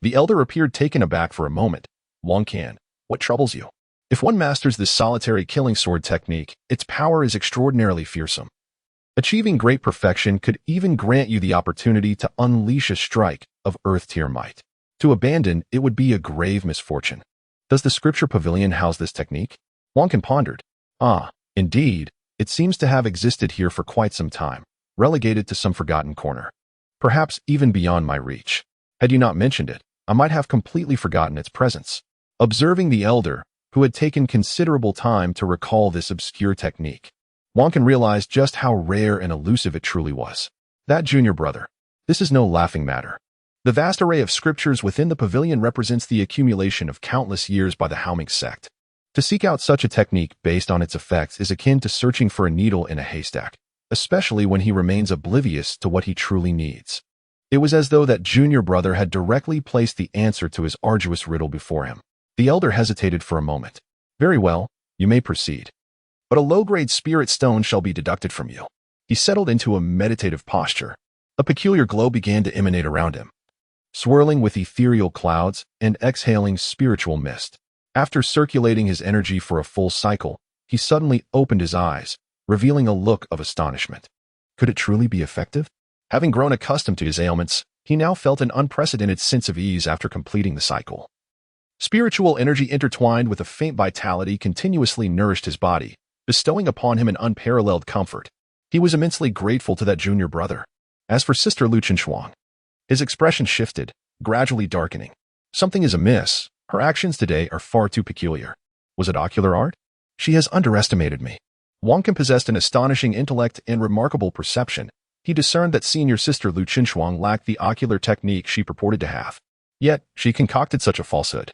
The elder appeared taken aback for a moment. Wang Can, what troubles you? If one masters this solitary killing sword technique, its power is extraordinarily fearsome. Achieving great perfection could even grant you the opportunity to unleash a strike of earth-tier might. To abandon it would be a grave misfortune. Does the scripture pavilion house this technique? Wang Can pondered. Ah, indeed, it seems to have existed here for quite some time, relegated to some forgotten corner. Perhaps even beyond my reach. Had you not mentioned it, I might have completely forgotten its presence. Observing the elder, who had taken considerable time to recall this obscure technique, Wang Can realized just how rare and elusive it truly was. That junior brother. This is no laughing matter. The vast array of scriptures within the pavilion represents the accumulation of countless years by the Haoming sect. To seek out such a technique based on its effects is akin to searching for a needle in a haystack, especially when he remains oblivious to what he truly needs. It was as though that junior brother had directly placed the answer to his arduous riddle before him. The elder hesitated for a moment. Very well, you may proceed. But a low-grade spirit stone shall be deducted from you. He settled into a meditative posture. A peculiar glow began to emanate around him, swirling with ethereal clouds and exhaling spiritual mist. After circulating his energy for a full cycle, he suddenly opened his eyes, revealing a look of astonishment. Could it truly be effective? Having grown accustomed to his ailments, he now felt an unprecedented sense of ease after completing the cycle. Spiritual energy intertwined with a faint vitality continuously nourished his body, bestowing upon him an unparalleled comfort. He was immensely grateful to that junior brother. As for Sister Lu Qinshuang, his expression shifted, gradually darkening. Something is amiss. Her actions today are far too peculiar. Was it ocular art? She has underestimated me. Wang Can possessed an astonishing intellect and remarkable perception. He discerned that senior sister Lu Qinshuang lacked the ocular technique she purported to have. Yet, she concocted such a falsehood,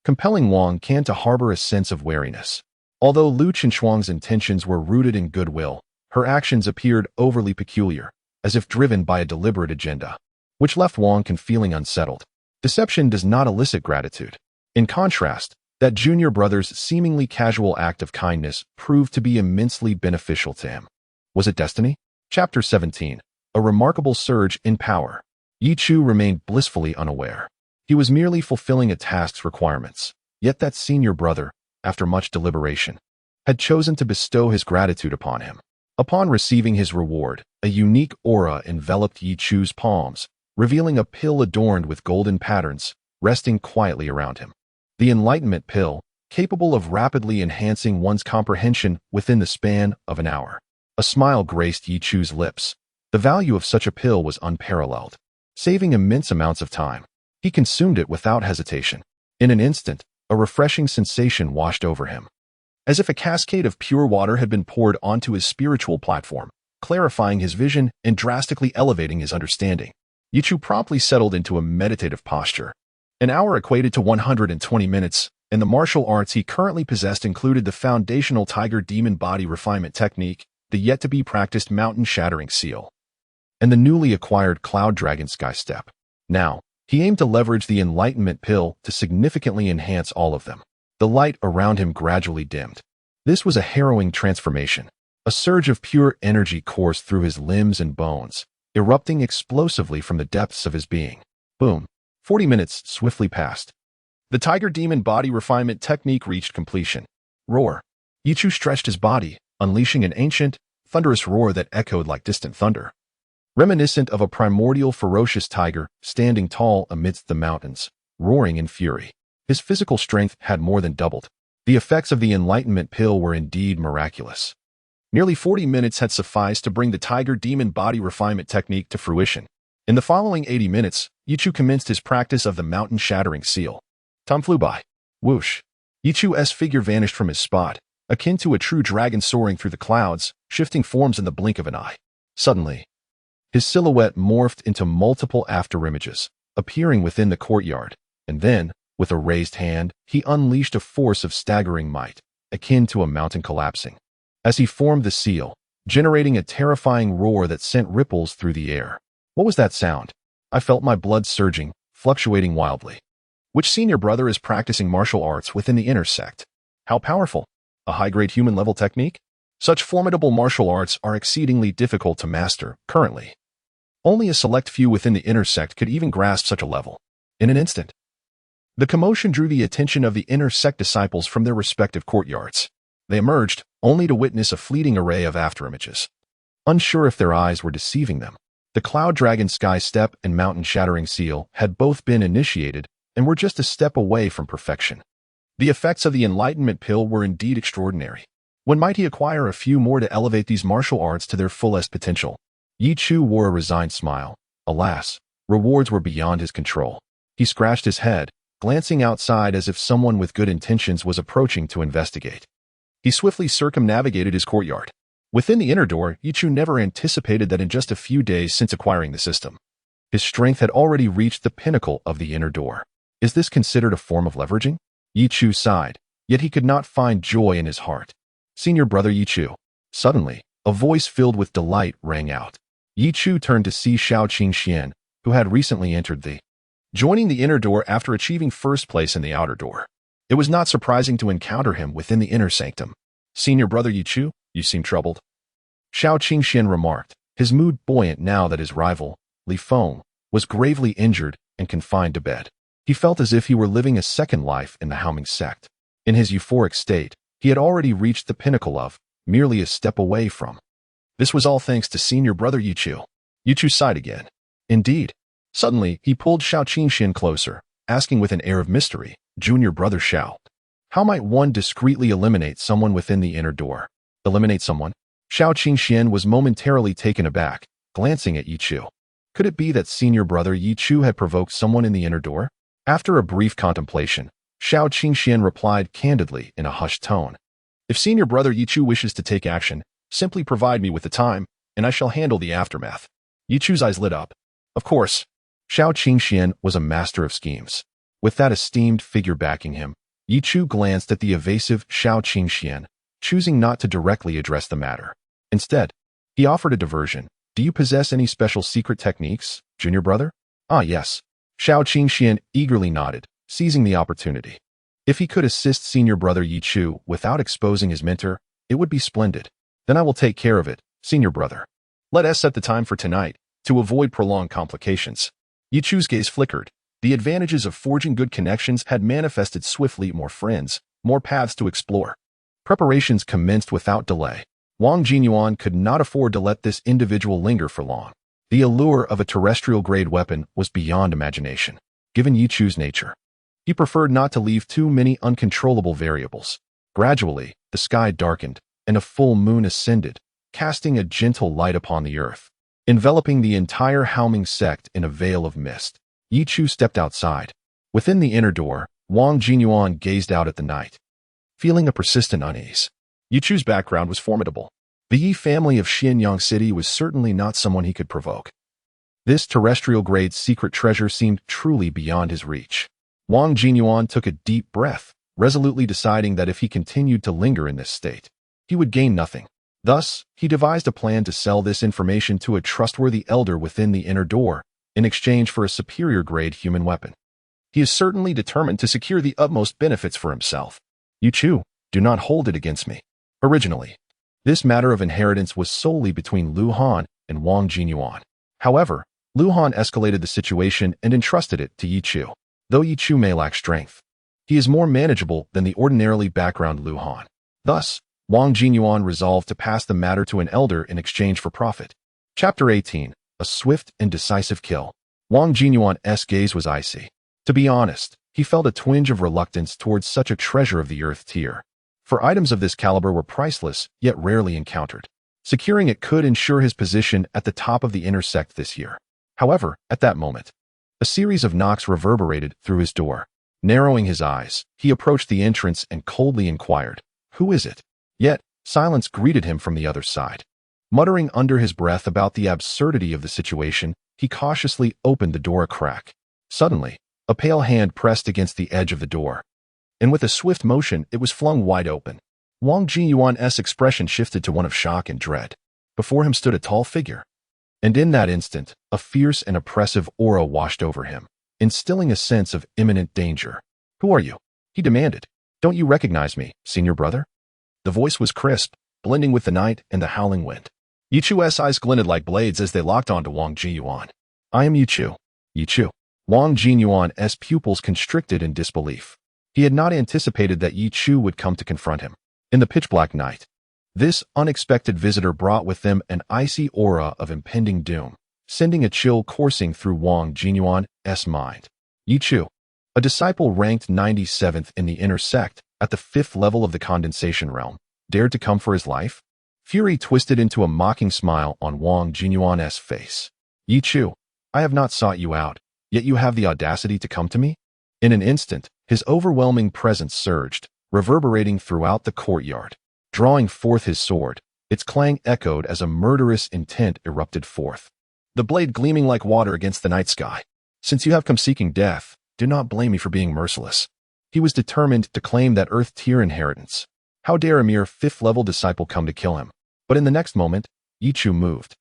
compelling Wang Can to harbor a sense of wariness. Although Lu Qinshuang's intentions were rooted in goodwill, her actions appeared overly peculiar, as if driven by a deliberate agenda, which left Wang Can feeling unsettled. Deception does not elicit gratitude. In contrast, that junior brother's seemingly casual act of kindness proved to be immensely beneficial to him. Was it destiny? Chapter 17. A remarkable surge in power. Ye Chu remained blissfully unaware. He was merely fulfilling a task's requirements. Yet that senior brother, after much deliberation, had chosen to bestow his gratitude upon him. Upon receiving his reward, a unique aura enveloped Ye Chu's palms, revealing a pill adorned with golden patterns, resting quietly around him. The enlightenment pill, capable of rapidly enhancing one's comprehension within the span of an hour. A smile graced Ye Chu's lips. The value of such a pill was unparalleled, saving immense amounts of time. He consumed it without hesitation. In an instant, a refreshing sensation washed over him, as if a cascade of pure water had been poured onto his spiritual platform, clarifying his vision and drastically elevating his understanding. Ye Chu promptly settled into a meditative posture. An hour equated to 120 minutes, and the martial arts he currently possessed included the foundational tiger demon body refinement technique, the yet-to-be-practiced mountain-shattering seal, and the newly acquired cloud dragon sky step. Now, he aimed to leverage the enlightenment pill to significantly enhance all of them. The light around him gradually dimmed. This was a harrowing transformation. A surge of pure energy coursed through his limbs and bones, erupting explosively from the depths of his being. Boom. 40 minutes swiftly passed. The tiger demon body refinement technique reached completion. Roar. Ye Chu stretched his body, unleashing an ancient, thunderous roar that echoed like distant thunder, reminiscent of a primordial ferocious tiger standing tall amidst the mountains, roaring in fury. His physical strength had more than doubled. The effects of the enlightenment pill were indeed miraculous. Nearly 40 minutes had sufficed to bring the tiger demon body refinement technique to fruition. In the following 80 minutes, Ye Chu commenced his practice of the mountain-shattering seal. Time flew by. Whoosh. Ye Chu's figure vanished from his spot, akin to a true dragon soaring through the clouds, shifting forms in the blink of an eye. Suddenly, his silhouette morphed into multiple afterimages, appearing within the courtyard, and then, with a raised hand, he unleashed a force of staggering might, akin to a mountain collapsing. As he formed the seal, generating a terrifying roar that sent ripples through the air. What was that sound? I felt my blood surging, fluctuating wildly. Which senior brother is practicing martial arts within the inner sect? How powerful? a high-grade human-level technique? Such formidable martial arts are exceedingly difficult to master currently. Only a select few within the inner sect could even grasp such a level. In an instant, the commotion drew the attention of the inner sect disciples from their respective courtyards. They emerged, only to witness a fleeting array of afterimages. Unsure if their eyes were deceiving them, the Cloud Dragon Sky Step and Mountain Shattering Seal had both been initiated and were just a step away from perfection. The effects of the Enlightenment Pill were indeed extraordinary. When might he acquire a few more to elevate these martial arts to their fullest potential? Ye Chu wore a resigned smile. Alas, rewards were beyond his control. He scratched his head, glancing outside as if someone with good intentions was approaching to investigate. He swiftly circumnavigated his courtyard. Within the inner door, Ye Chu never anticipated that in just a few days since acquiring the system, his strength had already reached the pinnacle of the inner door. Is this considered a form of leveraging? Ye Chu sighed, yet he could not find joy in his heart. Senior Brother Ye Chu. Suddenly, a voice filled with delight rang out. Ye Chu turned to see Xiao Qingxian, who had recently entered joining the inner door after achieving first place in the outer door. It was not surprising to encounter him within the inner sanctum. Senior Brother Ye Chu, you seem troubled. Xiao Qingxian remarked, his mood buoyant now that his rival, Li Feng, was gravely injured and confined to bed. He felt as if he were living a second life in the Haoming sect. In his euphoric state, he had already reached the pinnacle of, merely a step away from. This was all thanks to Senior Brother Ye Chu. Ye Chu sighed again. Indeed. Suddenly, he pulled Xiao Qingxian closer, asking with an air of mystery, Junior Brother Xiao, how might one discreetly eliminate someone within the inner door? Eliminate someone? Xiao Qingxian was momentarily taken aback, glancing at Ye Chu. Could it be that Senior Brother Ye Chu had provoked someone in the inner door? After a brief contemplation, Xiao Qingxian replied candidly in a hushed tone. If Senior Brother Ye Chu wishes to take action, simply provide me with the time, and I shall handle the aftermath. Ye Chu's eyes lit up. Of course. Xiao Qingxian was a master of schemes. With that esteemed figure backing him, Ye Chu glanced at the evasive Xiao Qingxian, choosing not to directly address the matter. Instead, he offered a diversion. Do you possess any special secret techniques, Junior Brother? Ah, yes. Xiao Qingxian eagerly nodded, seizing the opportunity. If he could assist Senior Brother Ye Chu without exposing his mentor, it would be splendid. Then I will take care of it, Senior Brother. Let us set the time for tonight, to avoid prolonged complications. Ye Chu's gaze flickered. The advantages of forging good connections had manifested swiftly. More friends, more paths to explore. Preparations commenced without delay. Wang Jinyuan could not afford to let this individual linger for long. The allure of a terrestrial-grade weapon was beyond imagination, given Ye Chu's nature. He preferred not to leave too many uncontrollable variables. Gradually, the sky darkened, and a full moon ascended, casting a gentle light upon the earth. Enveloping the entire Haoming sect in a veil of mist, Ye Chu stepped outside. Within the inner door, Wang Jinyuan gazed out at the night, feeling a persistent unease. Ye Chu's background was formidable. The Yi family of Xianyang City was certainly not someone he could provoke. This terrestrial-grade secret treasure seemed truly beyond his reach. Wang Jinyuan took a deep breath, resolutely deciding that if he continued to linger in this state, he would gain nothing. Thus, he devised a plan to sell this information to a trustworthy elder within the inner door, in exchange for a superior-grade human weapon. He is certainly determined to secure the utmost benefits for himself. Ye Chu, do not hold it against me. Originally, this matter of inheritance was solely between Lu Han and Wang Jinyuan. However, Lu Han escalated the situation and entrusted it to Ye Chu. Though Ye Chu may lack strength, he is more manageable than the ordinarily background Lu Han. Thus, Wang Jinyuan resolved to pass the matter to an elder in exchange for profit. Chapter 18. A swift and decisive kill. Wang Jinyuan's gaze was icy. To be honest, he felt a twinge of reluctance towards such a treasure of the earth tier. For items of this caliber were priceless, yet rarely encountered. Securing it could ensure his position at the top of the inner sect this year. However, at that moment, a series of knocks reverberated through his door. Narrowing his eyes, he approached the entrance and coldly inquired, "Who is it?" Yet, silence greeted him from the other side. Muttering under his breath about the absurdity of the situation, he cautiously opened the door a crack. Suddenly, a pale hand pressed against the edge of the door, and with a swift motion, it was flung wide open. Wang Jinyuan's expression shifted to one of shock and dread. Before him stood a tall figure, and in that instant, a fierce and oppressive aura washed over him, instilling a sense of imminent danger. "Who are you?" he demanded. "Don't you recognize me, Senior Brother?" The voice was crisp, blending with the night and the howling wind. Ye Chu's eyes glinted like blades as they locked onto Wang Jinyuan. I am Ye Chu. Ye Chu. Wang Jinyuan's pupils constricted in disbelief. He had not anticipated that Ye Chu would come to confront him. In the pitch-black night, this unexpected visitor brought with them an icy aura of impending doom, sending a chill coursing through Wang Jinyuan's mind. Ye Chu, a disciple ranked 97th in the inner sect at the 5th level of the condensation realm, dared to come for his life? Fury twisted into a mocking smile on Wang Jinyuan's face. Ye Chu, I have not sought you out, yet you have the audacity to come to me? In an instant, his overwhelming presence surged, reverberating throughout the courtyard. Drawing forth his sword, its clang echoed as a murderous intent erupted forth, the blade gleaming like water against the night sky. Since you have come seeking death, do not blame me for being merciless. He was determined to claim that Earth-tier inheritance. How dare a mere 5th-level disciple come to kill him? But in the next moment, Ye Chu moved.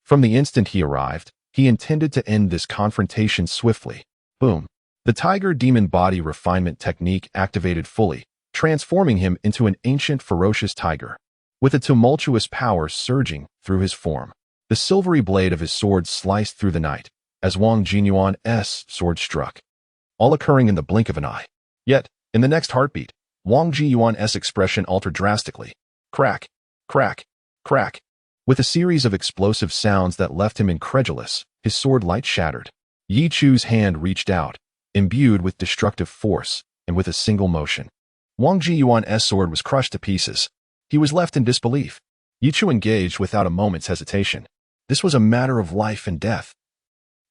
From the instant he arrived, he intended to end this confrontation swiftly. Boom. The tiger demon body refinement technique activated fully, transforming him into an ancient ferocious tiger. With a tumultuous power surging through his form, the silvery blade of his sword sliced through the night, as Wang Jinyuan's sword struck, all occurring in the blink of an eye. Yet, in the next heartbeat, Wang Jinyuan's expression altered drastically. Crack, crack, crack. With a series of explosive sounds that left him incredulous, his sword light shattered. Ye Chu's hand reached out, imbued with destructive force, and with a single motion, Wang Jinyuan's sword was crushed to pieces. He was left in disbelief. Ye Chu engaged without a moment's hesitation. This was a matter of life and death.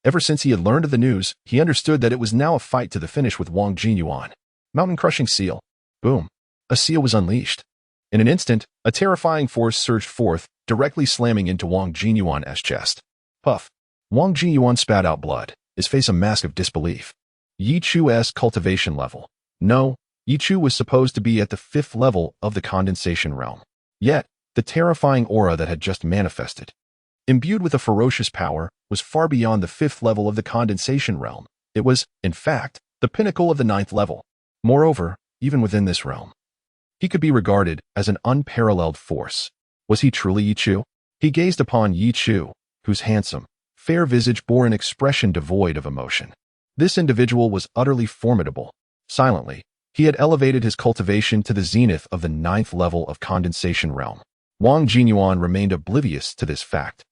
Ever since he had learned of the news, he understood that it was now a fight to the finish with Wang Jinyuan. Mountain-crushing seal. Boom. A seal was unleashed. In an instant, a terrifying force surged forth, directly slamming into Wang Jinyuan's chest. Puff. Wang Jinyuan spat out blood, his face a mask of disbelief. Ye Chu's cultivation level. No, Ye Chu was supposed to be at the 5th level of the condensation realm. Yet, the terrifying aura that had just manifested, imbued with a ferocious power, was far beyond the 5th level of the condensation realm. It was, in fact, the pinnacle of the 9th level. Moreover, even within this realm, he could be regarded as an unparalleled force. Was he truly Ye Chu? He gazed upon Ye Chu, whose handsome, fair visage bore an expression devoid of emotion. This individual was utterly formidable. Silently, he had elevated his cultivation to the zenith of the 9th level of condensation realm. Wang Jinyuan remained oblivious to this fact.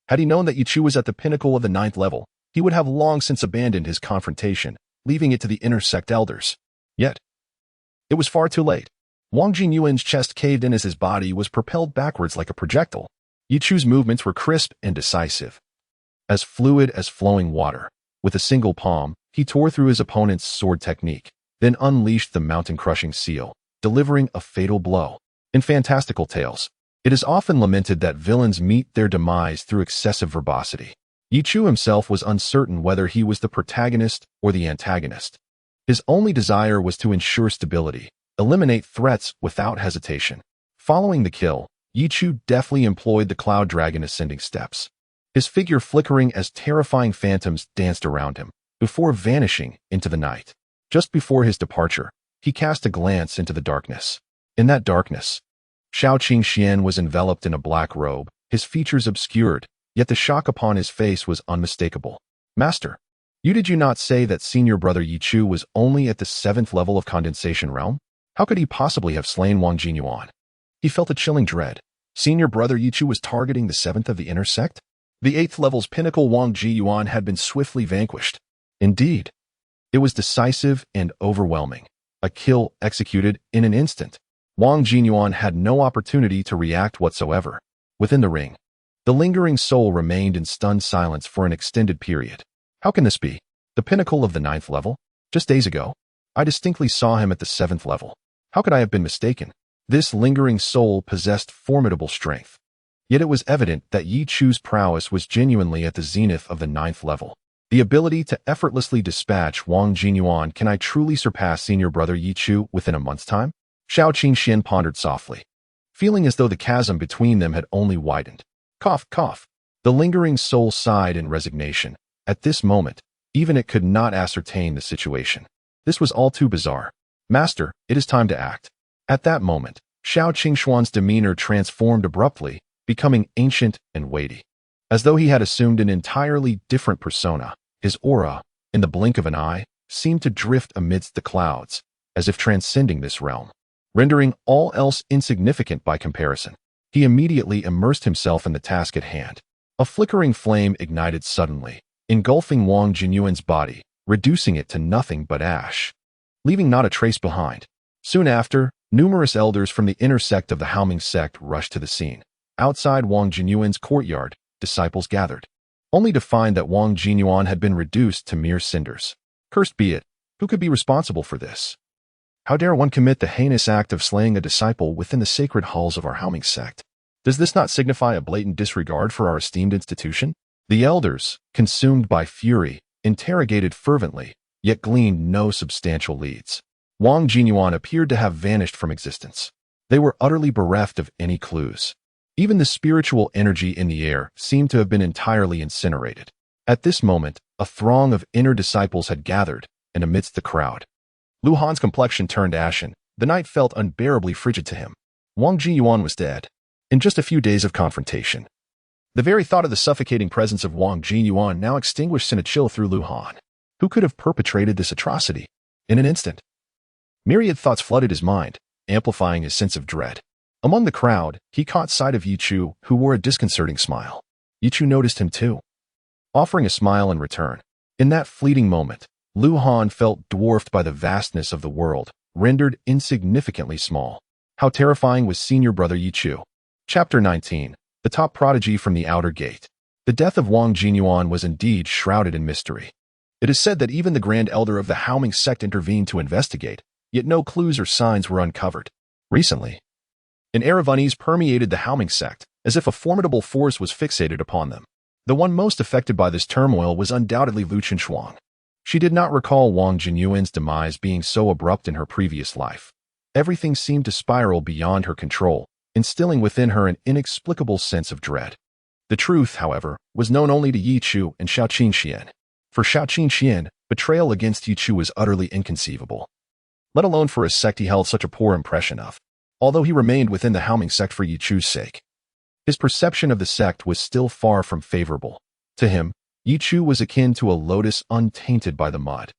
Had he known that Ye Chu was at the pinnacle of the 9th level, he would have long since abandoned his confrontation, leaving it to the inner sect elders. Yet, it was far too late. Wang Jinyuan's chest caved in as his body was propelled backwards like a projectile. Ye Chu's movements were crisp and decisive, as fluid as flowing water. With a single palm, he tore through his opponent's sword technique, then unleashed the mountain-crushing seal, delivering a fatal blow. In fantastical tales, it is often lamented that villains meet their demise through excessive verbosity. Ye Chu himself was uncertain whether he was the protagonist or the antagonist. His only desire was to ensure stability, eliminate threats without hesitation. Following the kill, Ye Chu deftly employed the cloud dragon ascending steps, his figure flickering as terrifying phantoms danced around him, before vanishing into the night. Just before his departure, he cast a glance into the darkness. In that darkness, Shao Qingxian was enveloped in a black robe, his features obscured, yet the shock upon his face was unmistakable. Master, did you not say that Senior Brother Ye Chu was only at the 7th level of condensation realm? How could he possibly have slain Wang Jinyuan? He felt a chilling dread. Senior Brother Ye Chu was targeting the 7th of the inner sect? The 8th level's pinnacle Wang Jinyuan had been swiftly vanquished. Indeed, it was decisive and overwhelming. A kill executed in an instant. Wang Jinyuan had no opportunity to react whatsoever. Within the ring, the lingering soul remained in stunned silence for an extended period. How can this be? The pinnacle of the 9th level? Just days ago, I distinctly saw him at the 7th level. How could I have been mistaken? This lingering soul possessed formidable strength. Yet it was evident that Ye Chu's prowess was genuinely at the zenith of the 9th level. The ability to effortlessly dispatch Wang Jinyuan. Can I truly surpass Senior Brother Ye Chu within a month's time? Shao Qingxian pondered softly, feeling as though the chasm between them had only widened. Cough, cough. The lingering soul sighed in resignation. At this moment, even it could not ascertain the situation. This was all too bizarre. Master, it is time to act. At that moment, Xiao Qingxuan's demeanor transformed abruptly, becoming ancient and weighty. As though he had assumed an entirely different persona, his aura, in the blink of an eye, seemed to drift amidst the clouds, as if transcending this realm, rendering all else insignificant by comparison. He immediately immersed himself in the task at hand. A flickering flame ignited suddenly, engulfing Wang Jinyuan's body, reducing it to nothing but ash, leaving not a trace behind. Soon after, numerous elders from the inner sect of the Haoming sect rushed to the scene. Outside Wang Jinyuan's courtyard, disciples gathered, only to find that Wang Jinyuan had been reduced to mere cinders. Cursed be it, who could be responsible for this? How dare one commit the heinous act of slaying a disciple within the sacred halls of our Haoming sect? Does this not signify a blatant disregard for our esteemed institution? The elders, consumed by fury, interrogated fervently, yet gleaned no substantial leads. Wang Jinyuan appeared to have vanished from existence. They were utterly bereft of any clues. Even the spiritual energy in the air seemed to have been entirely incinerated. At this moment, a throng of inner disciples had gathered, and amidst the crowd, Lu Han's complexion turned ashen. The night felt unbearably frigid to him. Wang Jinyuan was dead. In just a few days of confrontation, the very thought of the suffocating presence of Wang Jinyuan now extinguished in a chill through Lu Han. Who could have perpetrated this atrocity? In an instant, myriad thoughts flooded his mind, amplifying his sense of dread. Among the crowd, he caught sight of Ye Chu, who wore a disconcerting smile. Ye Chu noticed him too, offering a smile in return. In that fleeting moment, Lu Han felt dwarfed by the vastness of the world, rendered insignificantly small. How terrifying was Senior Brother Ye Chu. Chapter 19. The Top Prodigy from the Outer Gate. The death of Wang Jinyuan was indeed shrouded in mystery. It is said that even the Grand Elder of the Haoming sect intervened to investigate, yet no clues or signs were uncovered. Recently, an air of unease permeated the Haoming sect, as if a formidable force was fixated upon them. The one most affected by this turmoil was undoubtedly Lu Qinshuang. She did not recall Wang Jinyuan's demise being so abrupt in her previous life. Everything seemed to spiral beyond her control, instilling within her an inexplicable sense of dread. The truth, however, was known only to Ye Chu and Xiao Qingxian. For Xiao Qingxian, betrayal against Ye Chu was utterly inconceivable, let alone for a sect he held such a poor impression of. Although he remained within the Haoming sect for Ye Chu's sake, his perception of the sect was still far from favorable. To him, Ye Chu was akin to a lotus untainted by the mud,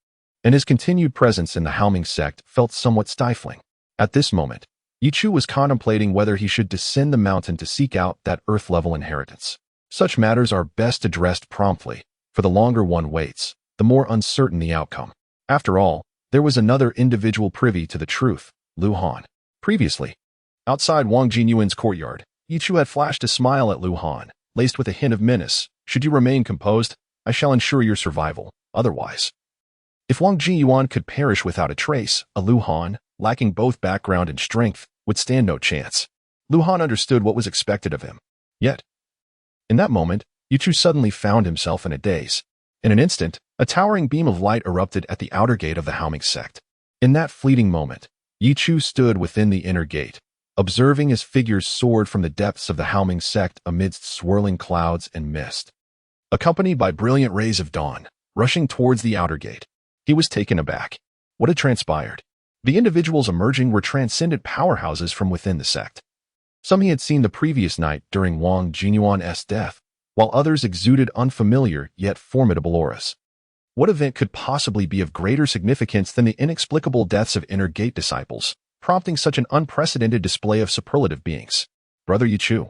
and his continued presence in the Haoming sect felt somewhat stifling. At this moment, Ye Chu was contemplating whether he should descend the mountain to seek out that earth-level inheritance. Such matters are best addressed promptly, for the longer one waits, the more uncertain the outcome. After all, there was another individual privy to the truth, Lu Han. Previously, outside Wang Jinyuan's courtyard, Ye Chu had flashed a smile at Lu Han, laced with a hint of menace. Should you remain composed, I shall ensure your survival. Otherwise, if Wang Jinyuan could perish without a trace, a Lu Han, lacking both background and strength, would stand no chance. Lu Han understood what was expected of him. Yet, in that moment, Ye Chu suddenly found himself in a daze. In an instant, a towering beam of light erupted at the outer gate of the Haoming sect. In that fleeting moment, Ye Chu stood within the inner gate, observing as figures soared from the depths of the Haoming sect amidst swirling clouds and mist. Accompanied by brilliant rays of dawn, rushing towards the outer gate, he was taken aback. What had transpired? The individuals emerging were transcendent powerhouses from within the sect. Some he had seen the previous night during Wang Jinyuan's death, while others exuded unfamiliar yet formidable auras. What event could possibly be of greater significance than the inexplicable deaths of inner gate disciples, prompting such an unprecedented display of superlative beings? Brother Ye Chu,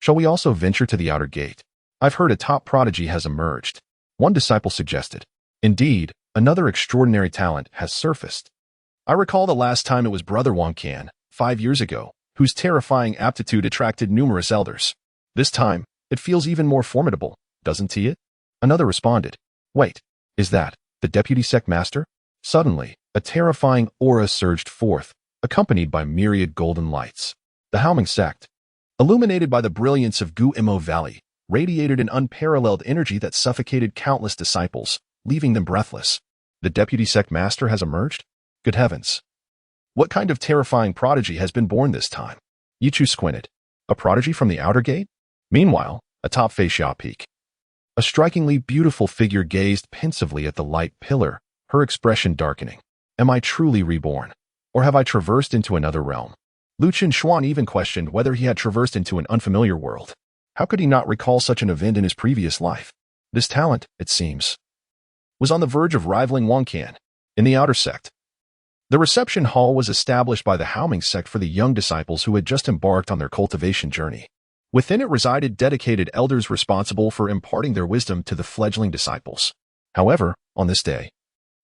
shall we also venture to the outer gate? I've heard a top prodigy has emerged, one disciple suggested. Indeed, another extraordinary talent has surfaced. I recall the last time it was Brother Wang Can, 5 years ago, whose terrifying aptitude attracted numerous elders. This time, it feels even more formidable, doesn't it? Another responded. Wait, is that the deputy sect master? Suddenly, a terrifying aura surged forth, accompanied by myriad golden lights. The Haoming sect, illuminated by the brilliance of Gu Imo Valley, radiated an unparalleled energy that suffocated countless disciples, leaving them breathless. The deputy sect master has emerged? Good heavens! What kind of terrifying prodigy has been born this time? Ye Chu squinted. A prodigy from the outer gate? Meanwhile, atop Fei Xia Peak, a strikingly beautiful figure gazed pensively at the light pillar, her expression darkening. Am I truly reborn? Or have I traversed into another realm? Lucien Xuan even questioned whether he had traversed into an unfamiliar world. How could he not recall such an event in his previous life? This talent, it seems, was on the verge of rivaling Wang Qian in the outer sect. The reception hall was established by the Haoming sect for the young disciples who had just embarked on their cultivation journey. Within it resided dedicated elders responsible for imparting their wisdom to the fledgling disciples. However, on this day,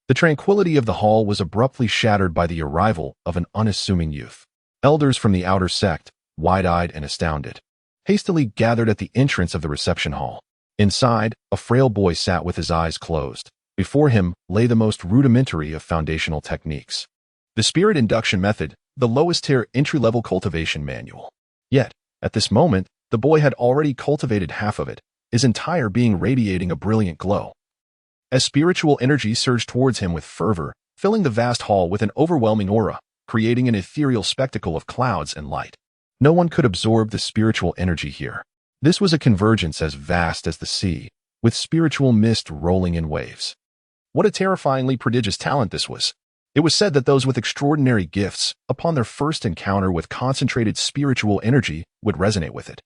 the tranquility of the hall was abruptly shattered by the arrival of an unassuming youth. Elders from the outer sect, wide-eyed and astounded, hastily gathered at the entrance of the reception hall. Inside, a frail boy sat with his eyes closed. Before him lay the most rudimentary of foundational techniques. The spirit induction method, the lowest-tier entry-level cultivation manual. Yet, at this moment, the boy had already cultivated half of it, his entire being radiating a brilliant glow. As spiritual energy surged towards him with fervor, filling the vast hall with an overwhelming aura, creating an ethereal spectacle of clouds and light. No one could absorb the spiritual energy here. This was a convergence as vast as the sea, with spiritual mist rolling in waves. What a terrifyingly prodigious talent this was. It was said that those with extraordinary gifts, upon their first encounter with concentrated spiritual energy, would resonate with it,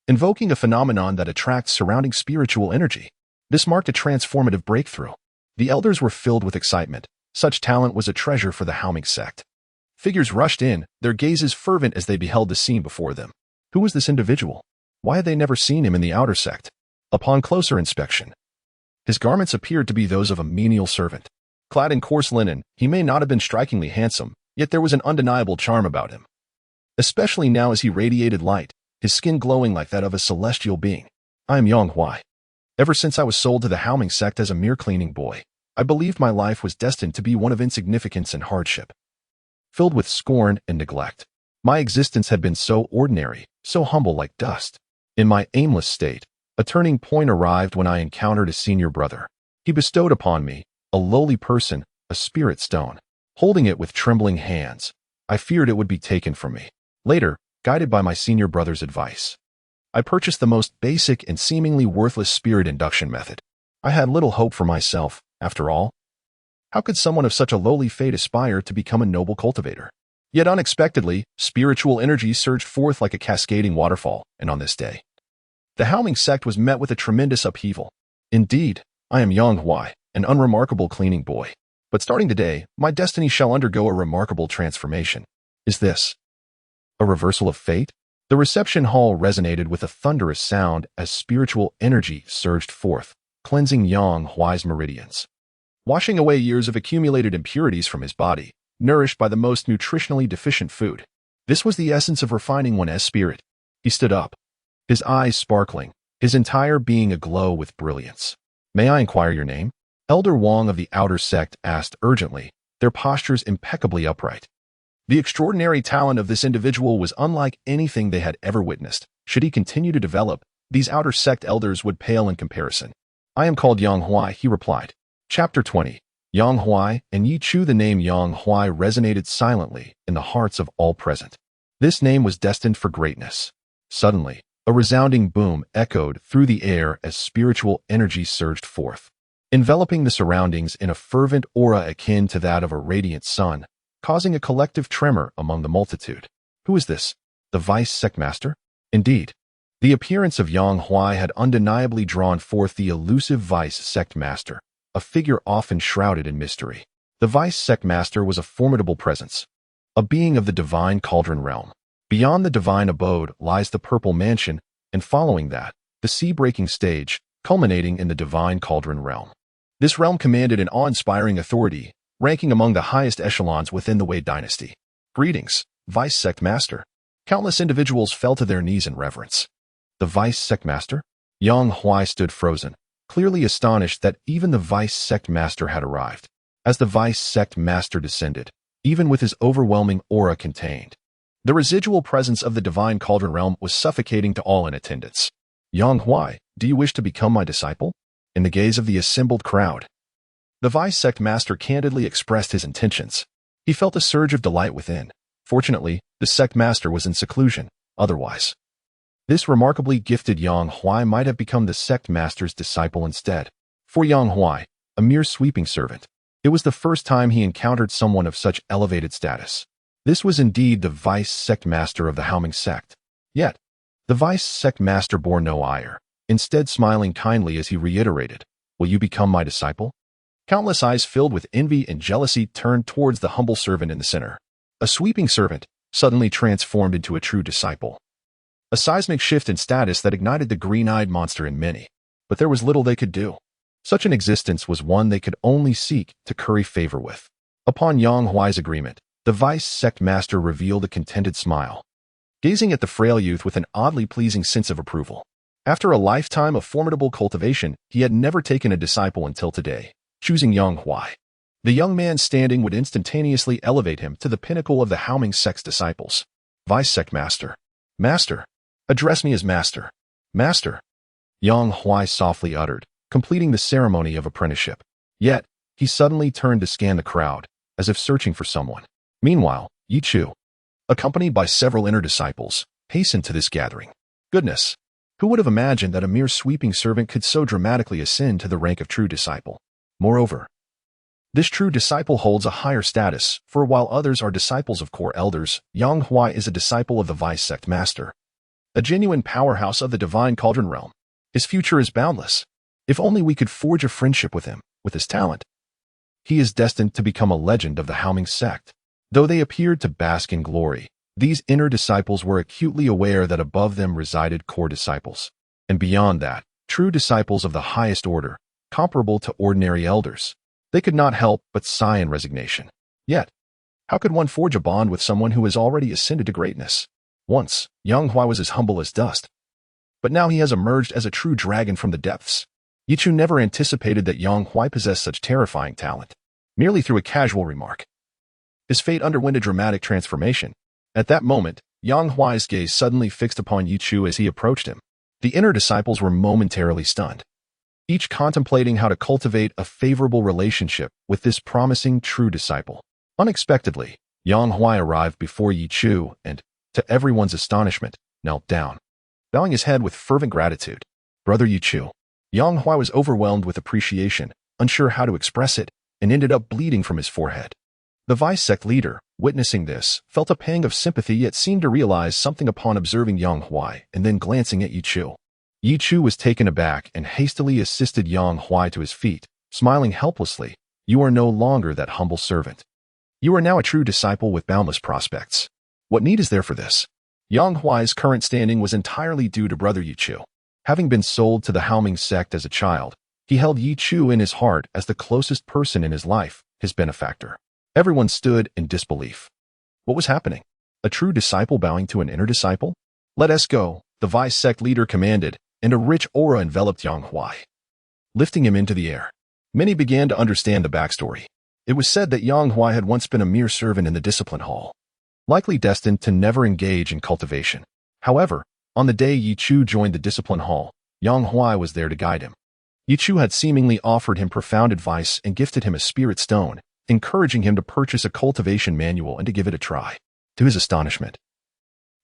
invoking a phenomenon that attracts surrounding spiritual energy. This marked a transformative breakthrough. The elders were filled with excitement. Such talent was a treasure for the Haoming sect. Figures rushed in, their gazes fervent as they beheld the scene before them. Who was this individual? Why had they never seen him in the outer sect? Upon closer inspection, his garments appeared to be those of a menial servant. Clad in coarse linen, he may not have been strikingly handsome, yet there was an undeniable charm about him. Especially now as he radiated light, his skin glowing like that of a celestial being. I am Yang Huai. Ever since I was sold to the Haoming sect as a mere cleaning boy, I believed my life was destined to be one of insignificance and hardship, filled with scorn and neglect. My existence had been so ordinary, so humble like dust. In my aimless state, a turning point arrived when I encountered a senior brother. He bestowed upon me, a lowly person, a spirit stone. Holding it with trembling hands, I feared it would be taken from me. Later, guided by my senior brother's advice, I purchased the most basic and seemingly worthless spirit induction method. I had little hope for myself, after all. How could someone of such a lowly fate aspire to become a noble cultivator? Yet unexpectedly, spiritual energy surged forth like a cascading waterfall, and on this day, the Haoming sect was met with a tremendous upheaval. Indeed, I am Yang Huai, an unremarkable cleaning boy. But starting today, my destiny shall undergo a remarkable transformation. Is this a reversal of fate? The reception hall resonated with a thunderous sound as spiritual energy surged forth, cleansing Yang Huai's meridians, washing away years of accumulated impurities from his body, nourished by the most nutritionally deficient food. This was the essence of refining one's spirit. He stood up, his eyes sparkling, his entire being aglow with brilliance. May I inquire your name? Elder Wang of the outer sect asked urgently, their postures impeccably upright. The extraordinary talent of this individual was unlike anything they had ever witnessed. Should he continue to develop, these outer sect elders would pale in comparison. I am called Yang Huai, he replied. Chapter 20. Yang Huai and Ye Chu. The name Yang Huai resonated silently in the hearts of all present. This name was destined for greatness. Suddenly, a resounding boom echoed through the air as spiritual energy surged forth, enveloping the surroundings in a fervent aura akin to that of a radiant sun, causing a collective tremor among the multitude. Who is this? The vice sect master? Indeed, the appearance of Yang Huai had undeniably drawn forth the elusive vice sect master, a figure often shrouded in mystery. The vice sect master was a formidable presence, a being of the divine cauldron realm. Beyond the divine abode lies the purple mansion, and following that, the sea-breaking stage, culminating in the divine cauldron realm. This realm commanded an awe-inspiring authority, ranking among the highest echelons within the Wei dynasty. Greetings, vice sect master. Countless individuals fell to their knees in reverence. The vice sect master? Yang Huai stood frozen, clearly astonished that even the vice sect master had arrived. As the vice sect master descended, even with his overwhelming aura contained, the residual presence of the divine cauldron realm was suffocating to all in attendance. Yang Huai, do you wish to become my disciple? In the gaze of the assembled crowd, the vice sect master candidly expressed his intentions. He felt a surge of delight within. Fortunately, the sect master was in seclusion. Otherwise, this remarkably gifted Yang Huai might have become the sect master's disciple instead. For Yang Huai, a mere sweeping servant, it was the first time he encountered someone of such elevated status. This was indeed the vice sect master of the Haoming sect. Yet, the vice sect master bore no ire, instead smiling kindly as he reiterated, "Will you become my disciple?" Countless eyes filled with envy and jealousy turned towards the humble servant in the center. A sweeping servant, suddenly transformed into a true disciple. A seismic shift in status that ignited the green-eyed monster in many. But there was little they could do. Such an existence was one they could only seek to curry favor with. Upon Yang Huai's agreement, the vice sect master revealed a contented smile, gazing at the frail youth with an oddly pleasing sense of approval. After a lifetime of formidable cultivation, he had never taken a disciple until today, choosing Yang Huai. The young man's standing would instantaneously elevate him to the pinnacle of the Haoming sect's disciples. Vice sect master. Master. Address me as master. Master. Yang Huai softly uttered, completing the ceremony of apprenticeship. Yet, he suddenly turned to scan the crowd, as if searching for someone. Meanwhile, Ye Chu, accompanied by several inner disciples, hastened to this gathering. Goodness! Who would have imagined that a mere sweeping servant could so dramatically ascend to the rank of true disciple? Moreover, this true disciple holds a higher status, for while others are disciples of core elders, Yang Huai is a disciple of the vice sect master, a genuine powerhouse of the divine cauldron realm. His future is boundless. If only we could forge a friendship with him, with his talent. He is destined to become a legend of the Haoming sect. Though they appeared to bask in glory, these inner disciples were acutely aware that above them resided core disciples, and beyond that, true disciples of the highest order, comparable to ordinary elders. They could not help but sigh in resignation. Yet, how could one forge a bond with someone who has already ascended to greatness? Once, Yang Huai was as humble as dust, but now he has emerged as a true dragon from the depths. Ye Chu never anticipated that Yang Huai possessed such terrifying talent, merely through a casual remark. His fate underwent a dramatic transformation. At that moment, Yang Huai's gaze suddenly fixed upon Ye Chu as he approached him. The inner disciples were momentarily stunned, each contemplating how to cultivate a favorable relationship with this promising true disciple. Unexpectedly, Yang Huai arrived before Ye Chu and, to everyone's astonishment, knelt down, bowing his head with fervent gratitude. Brother Ye Chu. Yang Huai was overwhelmed with appreciation, unsure how to express it, and ended up bleeding from his forehead. The vice sect leader, witnessing this, felt a pang of sympathy yet seemed to realize something upon observing Yang Huai and then glancing at Ye Chu. Ye Chu was taken aback and hastily assisted Yang Huai to his feet, smiling helplessly. You are no longer that humble servant. You are now a true disciple with boundless prospects. What need is there for this? Yang Huai's current standing was entirely due to Brother Ye Chu. Having been sold to the Haoming sect as a child, he held Ye Chu in his heart as the closest person in his life, his benefactor. Everyone stood in disbelief. What was happening? A true disciple bowing to an inner disciple? Let us go, the vice sect leader commanded, and a rich aura enveloped Yang Huai, lifting him into the air. Many began to understand the backstory. It was said that Yang Huai had once been a mere servant in the discipline hall, likely destined to never engage in cultivation. However, on the day Ye Chu joined the discipline hall, Yang Huai was there to guide him. Ye Chu had seemingly offered him profound advice and gifted him a spirit stone, encouraging him to purchase a cultivation manual and to give it a try. To his astonishment,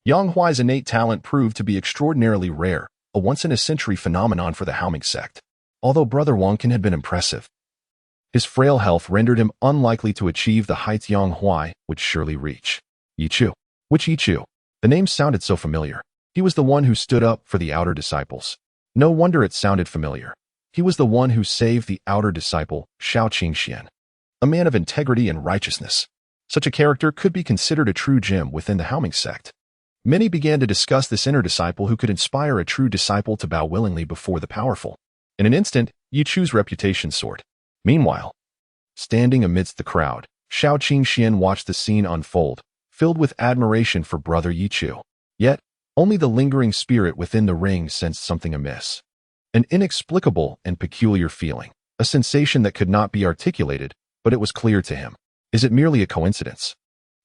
Yang Huai's innate talent proved to be extraordinarily rare, a once-in-a-century phenomenon for the Haoming sect. Although Brother Wangkin had been impressive, his frail health rendered him unlikely to achieve the heights Yang Huai would surely reach. Ye Chu. Which Ye Chu? The name sounded so familiar. He was the one who stood up for the outer disciples. No wonder it sounded familiar. He was the one who saved the outer disciple, Shao Qingxian, a man of integrity and righteousness. Such a character could be considered a true gem within the Haoming sect. Many began to discuss this inner disciple who could inspire a true disciple to bow willingly before the powerful. In an instant, Ye Chu's reputation soared. Meanwhile, standing amidst the crowd, Shao Qingxian watched the scene unfold, filled with admiration for Brother Ye Chu. Yet, only the lingering spirit within the ring sensed something amiss. An inexplicable and peculiar feeling, a sensation that could not be articulated, but it was clear to him. Is it merely a coincidence?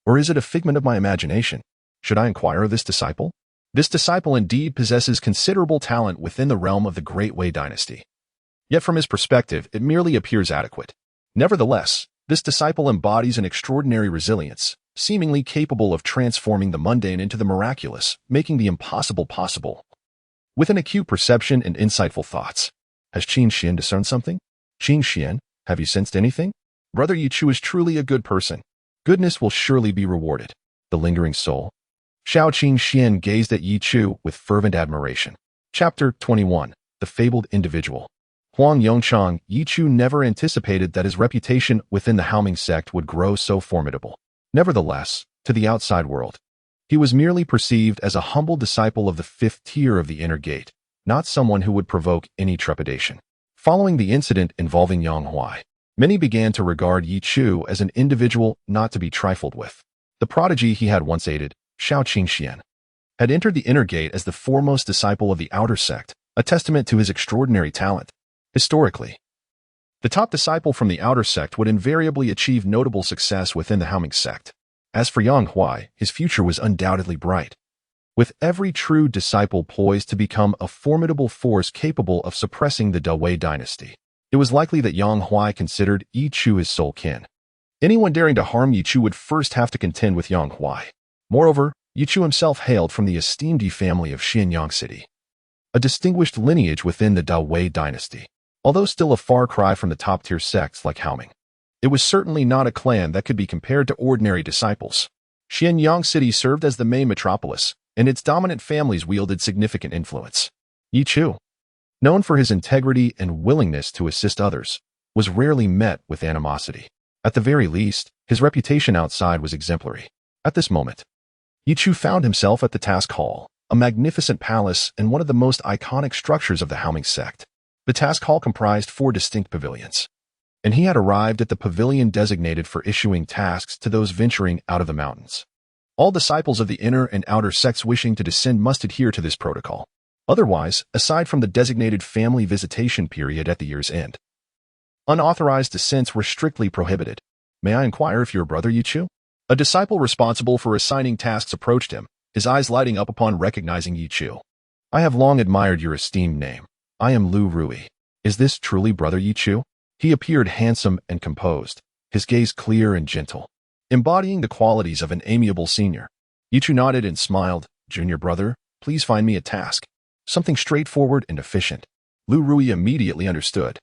Or is it a figment of my imagination? Should I inquire of this disciple? This disciple indeed possesses considerable talent within the realm of the Great Wei dynasty. Yet from his perspective, it merely appears adequate. Nevertheless, this disciple embodies an extraordinary resilience, seemingly capable of transforming the mundane into the miraculous, making the impossible possible. With an acute perception and insightful thoughts, has Qingxian discerned something? Qingxian, have you sensed anything? Brother Ye Chu is truly a good person. Goodness will surely be rewarded. the lingering soul? Xiao Qingxian gazed at Ye Chu with fervent admiration. Chapter 21. The Fabled Individual. Huang Yongchang, Ye Chu never anticipated that his reputation within the Haoming sect would grow so formidable. Nevertheless, to the outside world, he was merely perceived as a humble disciple of the fifth tier of the inner gate, not someone who would provoke any trepidation. Following the incident involving Yang Huai, many began to regard Ye Chu as an individual not to be trifled with. The prodigy he had once aided, Xiao Qingxian, had entered the inner gate as the foremost disciple of the outer sect, a testament to his extraordinary talent. Historically, the top disciple from the outer sect would invariably achieve notable success within the Haoming sect. As for Yang Huai, his future was undoubtedly bright, with every true disciple poised to become a formidable force capable of suppressing the Wei dynasty. It was likely that Yang Huai considered Ye Chu his sole kin. Anyone daring to harm Ye Chu would first have to contend with Yang Huai. Moreover, Ye Chu himself hailed from the esteemed Yi family of Xianyang City, a distinguished lineage within the Wei dynasty. Although still a far cry from the top-tier sects like Haoming, it was certainly not a clan that could be compared to ordinary disciples. Xianyang City served as the main metropolis, and its dominant families wielded significant influence. Ye Chu, known for his integrity and willingness to assist others, was rarely met with animosity. At the very least, his reputation outside was exemplary. At this moment, Ye Chu found himself at the task hall, a magnificent palace and one of the most iconic structures of the Haoming sect. The task hall comprised 4 distinct pavilions, and he had arrived at the pavilion designated for issuing tasks to those venturing out of the mountains. All disciples of the inner and outer sects wishing to descend must adhere to this protocol. Otherwise, aside from the designated family visitation period at the year's end, unauthorized descents were strictly prohibited. May I inquire if your brother Ye Chu? A disciple responsible for assigning tasks approached him, his eyes lighting up upon recognizing Ye Chu. I have long admired your esteemed name. I am Lu Rui. Is this truly Brother Ye Chu? He appeared handsome and composed, his gaze clear and gentle, embodying the qualities of an amiable senior. Ye Chu nodded and smiled. Junior brother, please find me a task. Something straightforward and efficient. Lu Rui immediately understood.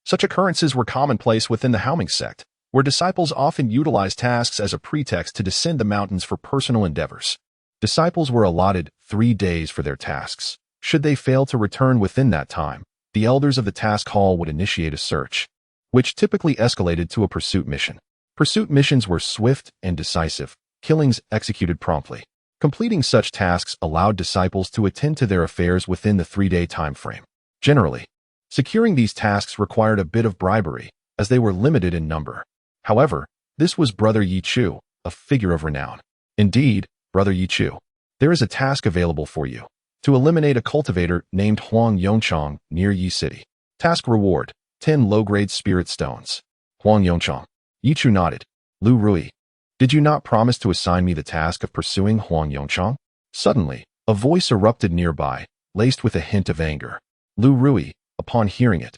Such occurrences were commonplace within the Haoming sect, where disciples often utilized tasks as a pretext to descend the mountains for personal endeavors. Disciples were allotted 3 days for their tasks. Should they fail to return within that time, the elders of the task hall would initiate a search, which typically escalated to a pursuit mission. Pursuit missions were swift and decisive, killings executed promptly. Completing such tasks allowed disciples to attend to their affairs within the 3-day time frame. Generally, securing these tasks required a bit of bribery, as they were limited in number. However, this was Brother Ye Chu, a figure of renown. Indeed, Brother Ye Chu, there is a task available for you. To eliminate a cultivator named Huang Yongchang near Yi City. Task reward, 10 low-grade spirit stones. Huang Yongchang. Ye Chu nodded. Lu Rui, did you not promise to assign me the task of pursuing Huang Yongchang? Suddenly, a voice erupted nearby, laced with a hint of anger. Lu Rui, upon hearing it,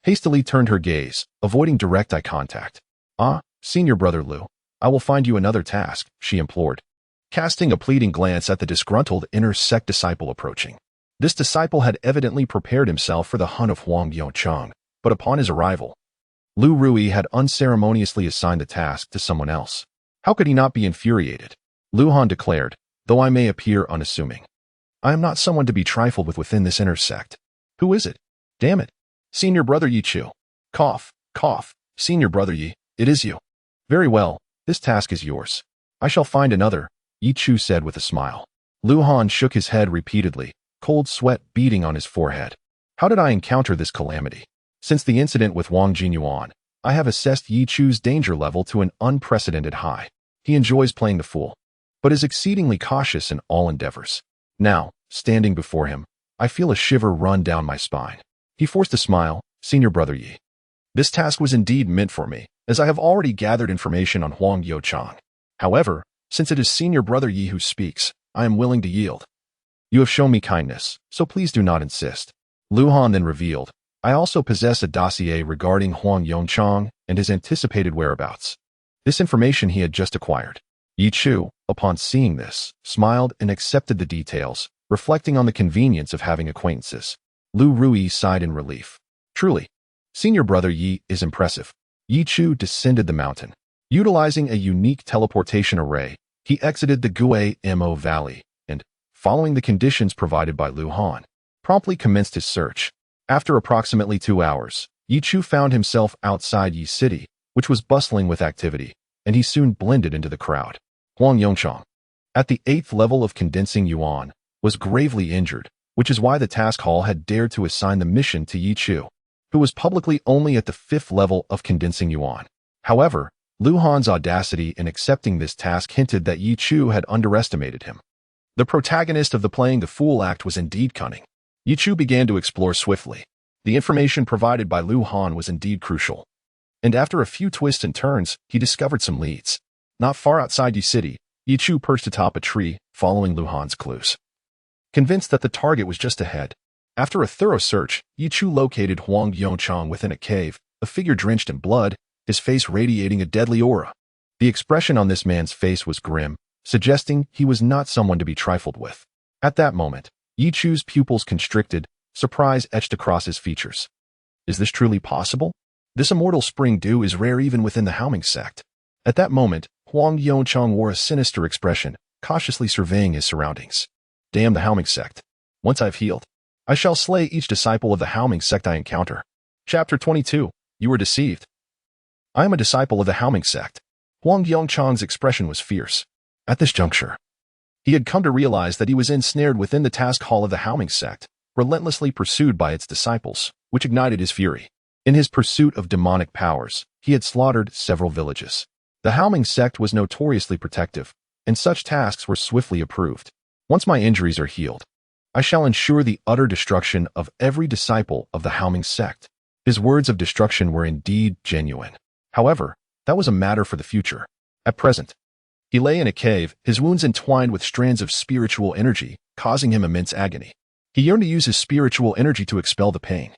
hastily turned her gaze, avoiding direct eye contact. Ah, Senior Brother Lu, I will find you another task, she implored, casting a pleading glance at the disgruntled inner sect disciple approaching. This disciple had evidently prepared himself for the hunt of Huang Yongchang, but upon his arrival, Lu Rui had unceremoniously assigned the task to someone else. How could he not be infuriated? Lu Han declared, though I may appear unassuming, I am not someone to be trifled with within this inner sect. Who is it? Damn it. Senior Brother Ye Chu. Cough, cough. Senior Brother Ye, it is you. Very well, this task is yours. I shall find another, Ye Chu said with a smile. Lu Han shook his head repeatedly, cold sweat beading on his forehead. How did I encounter this calamity? Since the incident with Wang Jinyuan, I have assessed Ye Chu's danger level to an unprecedented high. He enjoys playing the fool, but is exceedingly cautious in all endeavors. Now, standing before him, I feel a shiver run down my spine. He forced a smile. Senior Brother Ye, this task was indeed meant for me, as I have already gathered information on Huang Yongchang. However, since it is Senior Brother Ye who speaks, I am willing to yield. You have shown me kindness, so please do not insist. Lu Han then revealed, I also possess a dossier regarding Huang Yongchang and his anticipated whereabouts. This information he had just acquired. Ye Chu, upon seeing this, smiled and accepted the details, reflecting on the convenience of having acquaintances. Lu Rui sighed in relief. Truly, Senior Brother Ye is impressive. Ye Chu descended the mountain. Utilizing a unique teleportation array, He exited the Guamo Valley and, following the conditions provided by Lu Han, promptly commenced his search. After approximately 2 hours, Ye Chu found himself outside Yi City, which was bustling with activity, and he soon blended into the crowd. Huang Yongchang, at the 8th level of condensing yuan, was gravely injured, which is why the task hall had dared to assign the mission to Ye Chu, who was publicly only at the 5th level of condensing yuan. However, Lu Han's audacity in accepting this task hinted that Ye Chu had underestimated him. The protagonist of the playing the fool act was indeed cunning. Ye Chu began to explore swiftly. The information provided by Lu Han was indeed crucial. And after a few twists and turns, he discovered some leads. Not far outside Yi City, Ye Chu perched atop a tree, following Lu Han's clues. Convinced that the target was just ahead, after a thorough search, Ye Chu located Huang Yongchang within a cave, a figure drenched in blood, his face radiating a deadly aura. The expression on this man's face was grim, suggesting he was not someone to be trifled with. At that moment, Ye Chu's pupils constricted, surprise etched across his features. Is this truly possible? This immortal spring dew is rare even within the Haoming sect. At that moment, Huang Yongchang wore a sinister expression, cautiously surveying his surroundings. Damn the Haoming sect. Once I've healed, I shall slay each disciple of the Haoming sect I encounter. Chapter 22. You were deceived. I am a disciple of the Haoming sect. Huang Yongchang's expression was fierce. At this juncture, he had come to realize that he was ensnared within the task hall of the Haoming sect, relentlessly pursued by its disciples, which ignited his fury. In his pursuit of demonic powers, he had slaughtered several villages. The Haoming sect was notoriously protective, and such tasks were swiftly approved. Once my injuries are healed, I shall ensure the utter destruction of every disciple of the Haoming sect. His words of destruction were indeed genuine. However, that was a matter for the future. At present, he lay in a cave, his wounds entwined with strands of spiritual energy, causing him immense agony. He yearned to use his spiritual energy to expel the pain,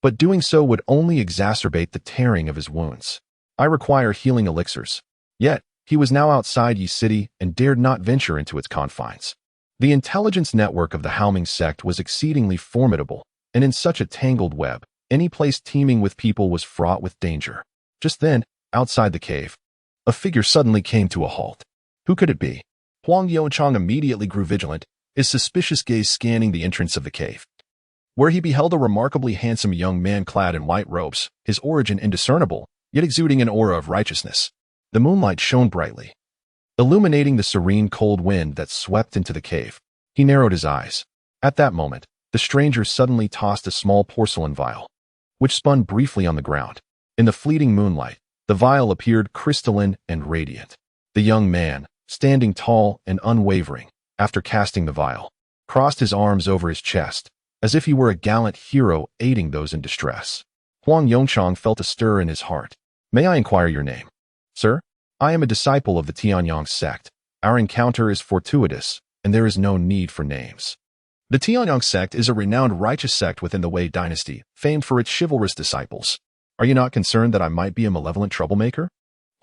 but doing so would only exacerbate the tearing of his wounds. I require healing elixirs. Yet, he was now outside Yi City and dared not venture into its confines. The intelligence network of the Haoming sect was exceedingly formidable, and in such a tangled web, any place teeming with people was fraught with danger. Just then, outside the cave, a figure suddenly came to a halt. Who could it be? Huang Yongchang immediately grew vigilant, his suspicious gaze scanning the entrance of the cave, where he beheld a remarkably handsome young man clad in white robes, his origin indiscernible, yet exuding an aura of righteousness. The moonlight shone brightly, illuminating the serene cold wind that swept into the cave. He narrowed his eyes. At that moment, the stranger suddenly tossed a small porcelain vial, which spun briefly on the ground. In the fleeting moonlight, the vial appeared crystalline and radiant. The young man, standing tall and unwavering, after casting the vial, crossed his arms over his chest, as if he were a gallant hero aiding those in distress. Huang Yongchang felt a stir in his heart. May I inquire your name? Sir, I am a disciple of the Tianyang sect. Our encounter is fortuitous, and there is no need for names. The Tianyang sect is a renowned righteous sect within the Wei dynasty, famed for its chivalrous disciples. Are you not concerned that I might be a malevolent troublemaker?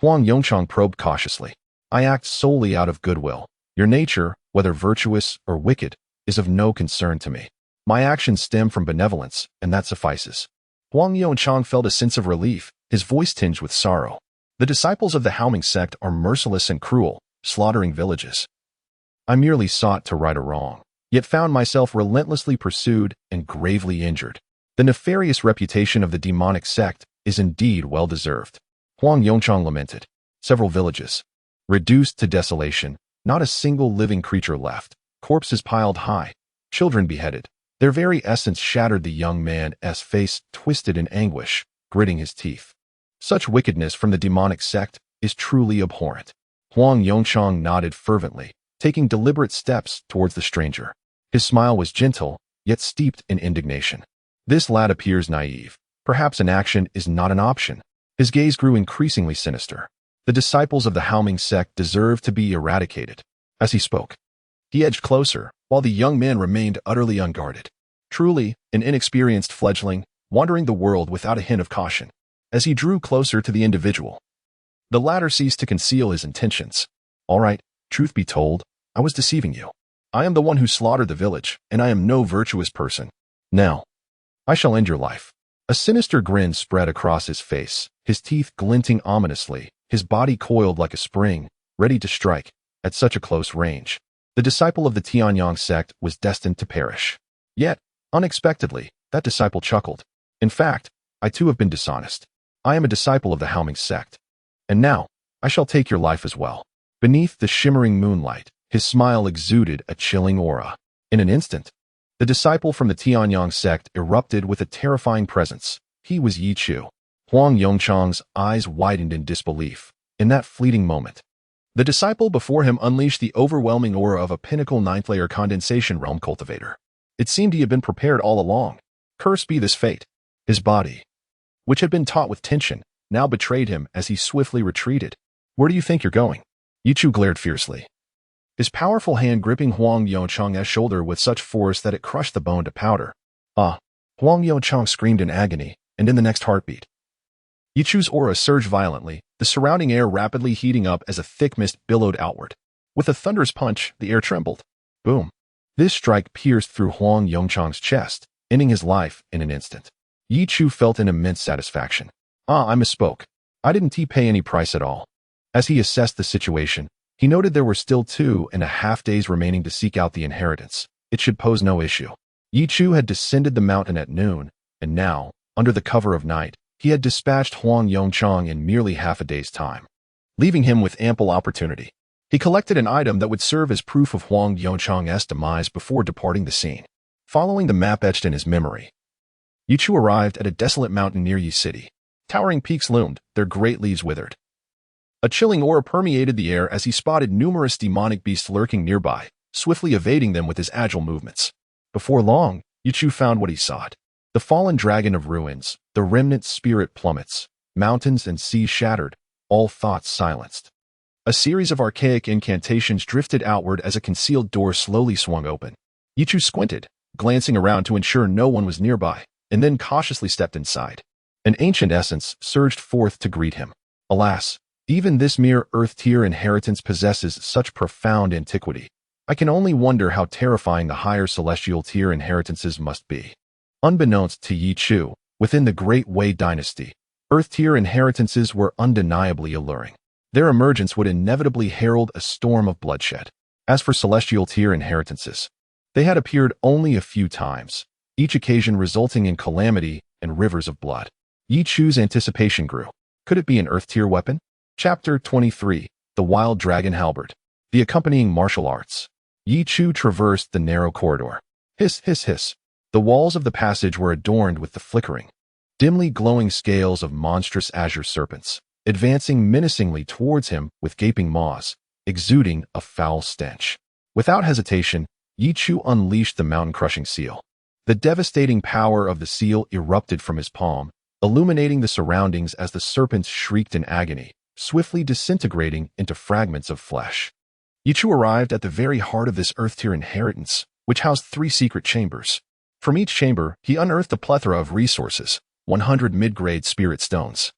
Huang Yongchang probed cautiously. I act solely out of goodwill. Your nature, whether virtuous or wicked, is of no concern to me. My actions stem from benevolence, and that suffices. Huang Yongchang felt a sense of relief, his voice tinged with sorrow. The disciples of the Haoming sect are merciless and cruel, slaughtering villages. I merely sought to right a wrong, yet found myself relentlessly pursued and gravely injured. The nefarious reputation of the demonic sect is indeed well-deserved. Huang Yongchang lamented. Several villages, reduced to desolation, not a single living creature left, corpses piled high, children beheaded. Their very essence shattered the young man's face, twisted in anguish, gritting his teeth. Such wickedness from the demonic sect is truly abhorrent. Huang Yongchang nodded fervently, taking deliberate steps towards the stranger. His smile was gentle, yet steeped in indignation. This lad appears naive. Perhaps inaction is not an option. His gaze grew increasingly sinister. The disciples of the Haoming sect deserve to be eradicated. As he spoke, he edged closer, while the young man remained utterly unguarded. Truly, an inexperienced fledgling, wandering the world without a hint of caution. As he drew closer to the individual, the latter ceased to conceal his intentions. All right, truth be told, I was deceiving you. I am the one who slaughtered the village, and I am no virtuous person. Now, I shall end your life. A sinister grin spread across his face, his teeth glinting ominously, his body coiled like a spring, ready to strike. at such a close range. The disciple of the Tianyang sect was destined to perish. Yet, unexpectedly, that disciple chuckled. In fact, I too have been dishonest. I am a disciple of the Haoming sect. And now, I shall take your life as well. Beneath the shimmering moonlight, his smile exuded a chilling aura. In an instant, the disciple from the Tianyang sect erupted with a terrifying presence. He was Ye Chu. Huang Yongchang's eyes widened in disbelief. In that fleeting moment, the disciple before him unleashed the overwhelming aura of a pinnacle ninth-layer condensation realm cultivator. It seemed he had been prepared all along. Cursed be this fate. His body, which had been taut with tension, now betrayed him as he swiftly retreated. Where do you think you're going? Ye Chu glared fiercely, his powerful hand gripping Huang Yongchang's shoulder with such force that it crushed the bone to powder. Ah! Huang Yongchang screamed in agony, and in the next heartbeat, Ye Chu's aura surged violently, the surrounding air rapidly heating up as a thick mist billowed outward. With a thunderous punch, the air trembled. Boom! This strike pierced through Huang Yongchang's chest, ending his life in an instant. Ye Chu felt an immense satisfaction. I misspoke. I didn't pay any price at all. As he assessed the situation, he noted there were still 2.5 days remaining to seek out the inheritance. It should pose no issue. Ye Chu had descended the mountain at noon, and now, under the cover of night, he had dispatched Huang Yongchang in merely half a day's time, leaving him with ample opportunity. He collected an item that would serve as proof of Huang Yongchang's demise before departing the scene. Following the map etched in his memory, Ye Chu arrived at a desolate mountain near Yi City. Towering peaks loomed, their great leaves withered. A chilling aura permeated the air as he spotted numerous demonic beasts lurking nearby, swiftly evading them with his agile movements. Before long, Ye Chu found what he sought. The fallen dragon of ruins, the remnant spirit plummets, mountains and seas shattered, all thoughts silenced. A series of archaic incantations drifted outward as a concealed door slowly swung open. Ye Chu squinted, glancing around to ensure no one was nearby, and then cautiously stepped inside. An ancient essence surged forth to greet him. Alas, even this mere earth-tier inheritance possesses such profound antiquity. I can only wonder how terrifying the higher celestial tier inheritances must be. Unbeknownst to Ye Chu, within the Great Wei dynasty, earth-tier inheritances were undeniably alluring. Their emergence would inevitably herald a storm of bloodshed. As for celestial tier inheritances, they had appeared only a few times, each occasion resulting in calamity and rivers of blood. Ye Chu's anticipation grew. Could it be an earth-tier weapon? Chapter 23, The Wild Dragon Halberd. The accompanying martial arts. Ye Chu traversed the narrow corridor. Hiss, hiss, hiss. The walls of the passage were adorned with the flickering, dimly glowing scales of monstrous azure serpents, advancing menacingly towards him with gaping maws, exuding a foul stench. Without hesitation, Ye Chu unleashed the mountain-crushing seal. The devastating power of the seal erupted from his palm, illuminating the surroundings as the serpents shrieked in agony, swiftly disintegrating into fragments of flesh. Ye Chu arrived at the very heart of this earth-tier inheritance, which housed 3 secret chambers. From each chamber, he unearthed a plethora of resources, 100 mid-grade spirit stones,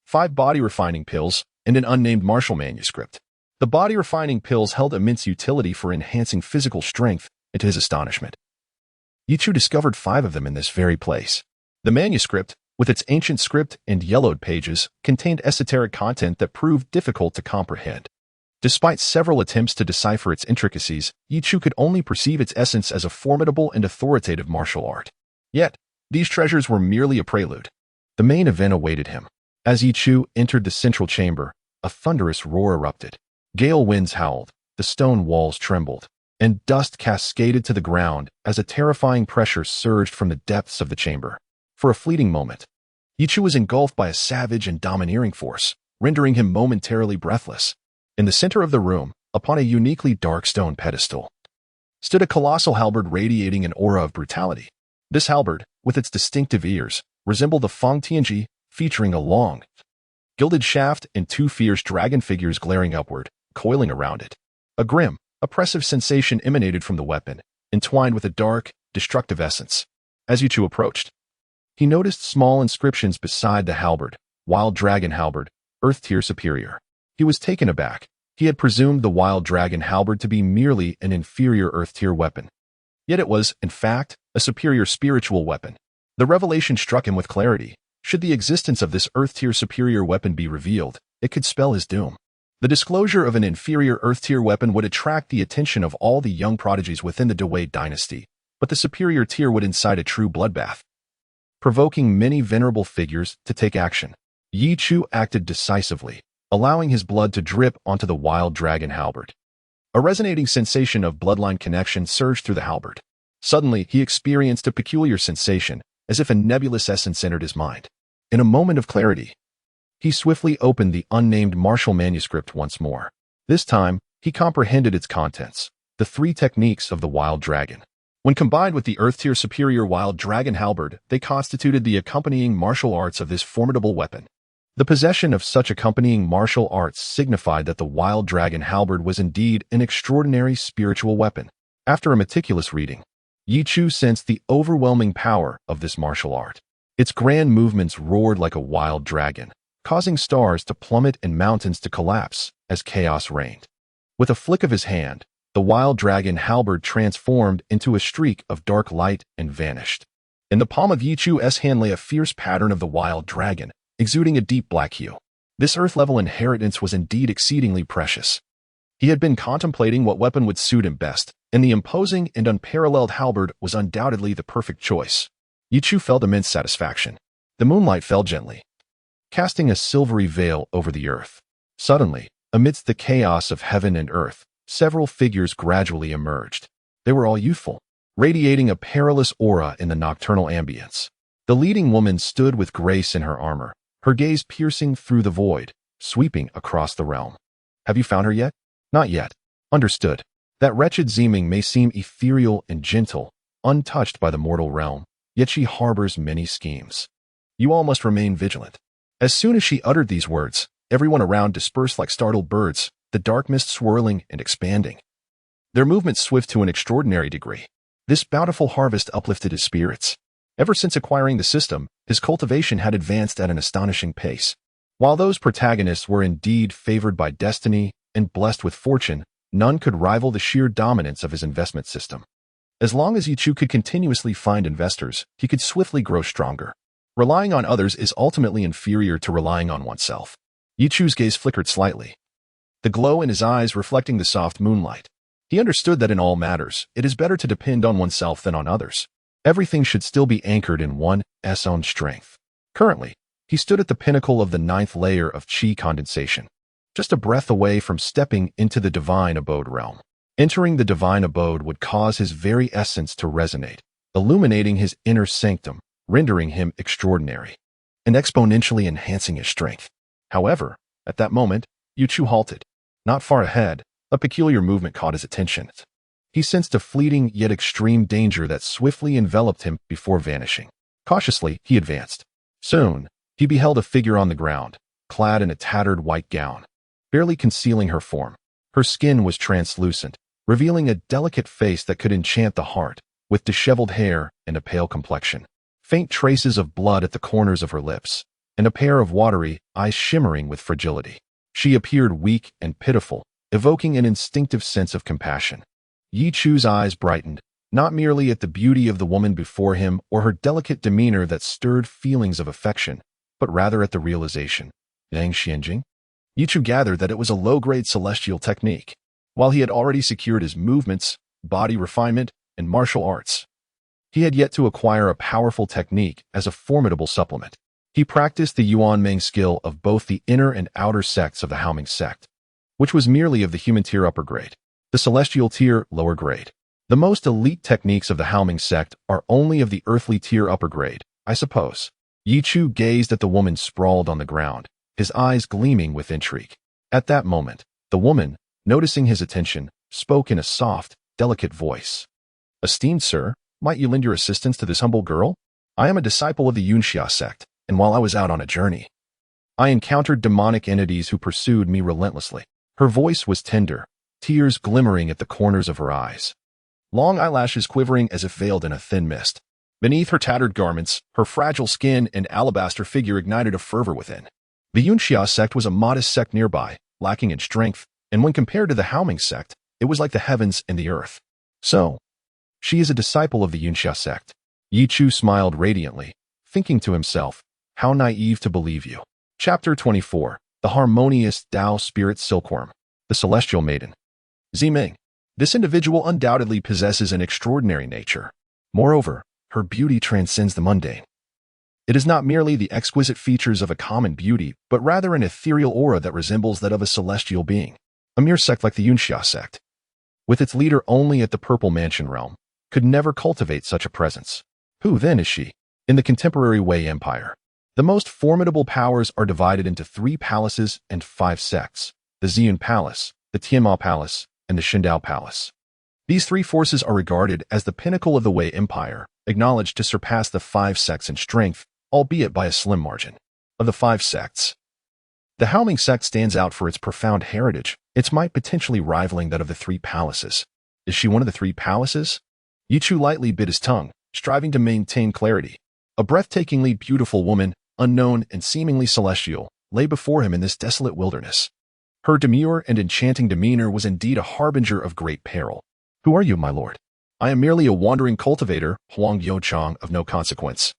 5 body-refining pills, and an unnamed martial manuscript. The body-refining pills held immense utility for enhancing physical strength, and to his astonishment, Ye Chu discovered 5 of them in this very place. The manuscript, with its ancient script and yellowed pages, contained esoteric content that proved difficult to comprehend. Despite several attempts to decipher its intricacies, Ye Chu could only perceive its essence as a formidable and authoritative martial art. Yet, these treasures were merely a prelude. The main event awaited him. As Ye Chu entered the central chamber, a thunderous roar erupted. Gale winds howled, the stone walls trembled, and dust cascaded to the ground as a terrifying pressure surged from the depths of the chamber. For a fleeting moment, Ye Chu was engulfed by a savage and domineering force, rendering him momentarily breathless. In the center of the room, upon a uniquely dark stone pedestal, stood a colossal halberd radiating an aura of brutality. This halberd, with its distinctive ears, resembled the Feng Tianji, featuring a long, gilded shaft and 2 fierce dragon figures glaring upward, coiling around it. A grim, oppressive sensation emanated from the weapon, entwined with a dark, destructive essence. As Ye Chu approached, he noticed small inscriptions beside the halberd: Wild Dragon Halberd, Earth Tier Superior. He was taken aback. He had presumed the Wild Dragon Halberd to be merely an inferior Earth-tier weapon. Yet it was, in fact, a superior spiritual weapon. The revelation struck him with clarity. Should the existence of this Earth-tier superior weapon be revealed, it could spell his doom. The disclosure of an inferior Earth-tier weapon would attract the attention of all the young prodigies within the Dawei dynasty, but the superior tier would incite a true bloodbath, provoking many venerable figures to take action. Ye Chu acted decisively, allowing his blood to drip onto the wild dragon halberd. A resonating sensation of bloodline connection surged through the halberd. Suddenly, he experienced a peculiar sensation, as if a nebulous essence entered his mind. In a moment of clarity, he swiftly opened the unnamed martial manuscript once more. This time, he comprehended its contents, the 3 techniques of the wild dragon. When combined with the Earth-tier superior wild dragon halberd, they constituted the accompanying martial arts of this formidable weapon. The possession of such accompanying martial arts signified that the wild dragon halberd was indeed an extraordinary spiritual weapon. After a meticulous reading, Ye Chu sensed the overwhelming power of this martial art. Its grand movements roared like a wild dragon, causing stars to plummet and mountains to collapse as chaos reigned. With a flick of his hand, the wild dragon halberd transformed into a streak of dark light and vanished. In the palm of Ye Chu's hand lay a fierce pattern of the wild dragon, exuding a deep black hue. This earth-level inheritance was indeed exceedingly precious. He had been contemplating what weapon would suit him best, and the imposing and unparalleled halberd was undoubtedly the perfect choice. Ye Chu felt immense satisfaction. The moonlight fell gently, casting a silvery veil over the earth. Suddenly, amidst the chaos of heaven and earth, several figures gradually emerged. They were all youthful, radiating a perilous aura in the nocturnal ambience. The leading woman stood with grace in her armor, her gaze piercing through the void, sweeping across the realm. Have you found her yet? Not yet. Understood. That wretched Zeming may seem ethereal and gentle, untouched by the mortal realm, yet she harbors many schemes. You all must remain vigilant. As soon as she uttered these words, everyone around dispersed like startled birds, the dark mist swirling and expanding. Their movements swift to an extraordinary degree. This bountiful harvest uplifted his spirits. Ever since acquiring the system, his cultivation had advanced at an astonishing pace. While those protagonists were indeed favored by destiny and blessed with fortune, none could rival the sheer dominance of his investment system. As long as Ye Chu could continuously find investors, he could swiftly grow stronger. Relying on others is ultimately inferior to relying on oneself. Ye Chu's gaze flickered slightly, the glow in his eyes reflecting the soft moonlight. He understood that in all matters, it is better to depend on oneself than on others. Everything should still be anchored in one's own strength. Currently, he stood at the pinnacle of the 9th layer of chi condensation, just a breath away from stepping into the divine abode realm. Entering the divine abode would cause his very essence to resonate, illuminating his inner sanctum, rendering him extraordinary, and exponentially enhancing his strength. However, at that moment, Ye Chu halted. Not far ahead, a peculiar movement caught his attention. He sensed a fleeting yet extreme danger that swiftly enveloped him before vanishing. Cautiously, he advanced. Soon, he beheld a figure on the ground, clad in a tattered white gown, barely concealing her form. Her skin was translucent, revealing a delicate face that could enchant the heart, with disheveled hair and a pale complexion. Faint traces of blood at the corners of her lips, and a pair of watery eyes shimmering with fragility. She appeared weak and pitiful, evoking an instinctive sense of compassion. Ye Chu's eyes brightened, not merely at the beauty of the woman before him or her delicate demeanor that stirred feelings of affection, but rather at the realization. Yang Xianjing? Ye Chu gathered that it was a low-grade celestial technique. While he had already secured his movements, body refinement, and martial arts, he had yet to acquire a powerful technique as a formidable supplement. He practiced the Yuanmeng skill of both the inner and outer sects of the Haoming sect, which was merely of the human tier upper grade, the celestial tier lower grade. The most elite techniques of the Haoming sect are only of the earthly tier upper grade, I suppose. Ye Chu gazed at the woman sprawled on the ground, his eyes gleaming with intrigue. At that moment, the woman, noticing his attention, spoke in a soft, delicate voice. Esteemed sir, might you lend your assistance to this humble girl? I am a disciple of the Yunxia sect, and while I was out on a journey, I encountered demonic entities who pursued me relentlessly. Her voice was tender, tears glimmering at the corners of her eyes, long eyelashes quivering as if veiled in a thin mist. Beneath her tattered garments, her fragile skin and alabaster figure ignited a fervor within. The Yunxia sect was a modest sect nearby, lacking in strength, and when compared to the Haoming sect, it was like the heavens and the earth. So, she is a disciple of the Yunxia sect. Ye Chu smiled radiantly, thinking to himself, how naive to believe you. Chapter 24. the harmonious Tao spirit silkworm, the celestial maiden. Ziming. This individual undoubtedly possesses an extraordinary nature. Moreover, her beauty transcends the mundane. It is not merely the exquisite features of a common beauty, but rather an ethereal aura that resembles that of a celestial being. A mere sect like the Yunxia sect, with its leader only at the Purple Mansion realm, could never cultivate such a presence. Who then is she? In the contemporary Wei Empire, the most formidable powers are divided into 3 palaces and 5 sects: the Ziyun Palace, the Tianma Palace, and the Shindao Palace. These 3 forces are regarded as the pinnacle of the Wei Empire, acknowledged to surpass the 5 sects in strength, albeit by a slim margin. Of the 5 sects, the Haoming sect stands out for its profound heritage, its might potentially rivaling that of the 3 palaces. Is she one of the 3 palaces? Ye Chu lightly bit his tongue, striving to maintain clarity. A breathtakingly beautiful woman, unknown and seemingly celestial, lay before him in this desolate wilderness. Her demure and enchanting demeanor was indeed a harbinger of great peril. Who are you, my lord? I am merely a wandering cultivator, Huang Youchang, of no consequence.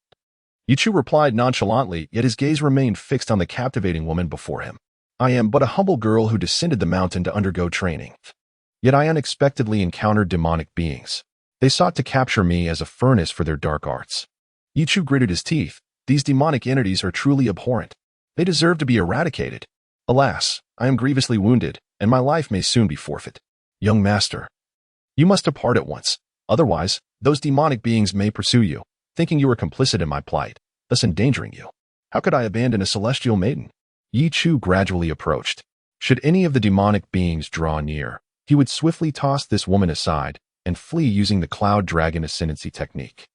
Ye Chu replied nonchalantly, yet his gaze remained fixed on the captivating woman before him. I am but a humble girl who descended the mountain to undergo training. Yet I unexpectedly encountered demonic beings. They sought to capture me as a furnace for their dark arts. Ye Chu gritted his teeth. These demonic entities are truly abhorrent. They deserve to be eradicated. Alas, I am grievously wounded, and my life may soon be forfeit. Young master, you must depart at once. Otherwise, those demonic beings may pursue you, thinking you are complicit in my plight, thus endangering you. How could I abandon a celestial maiden? Ye Chu gradually approached. Should any of the demonic beings draw near, he would swiftly toss this woman aside and flee using the Cloud Dragon Ascendancy technique.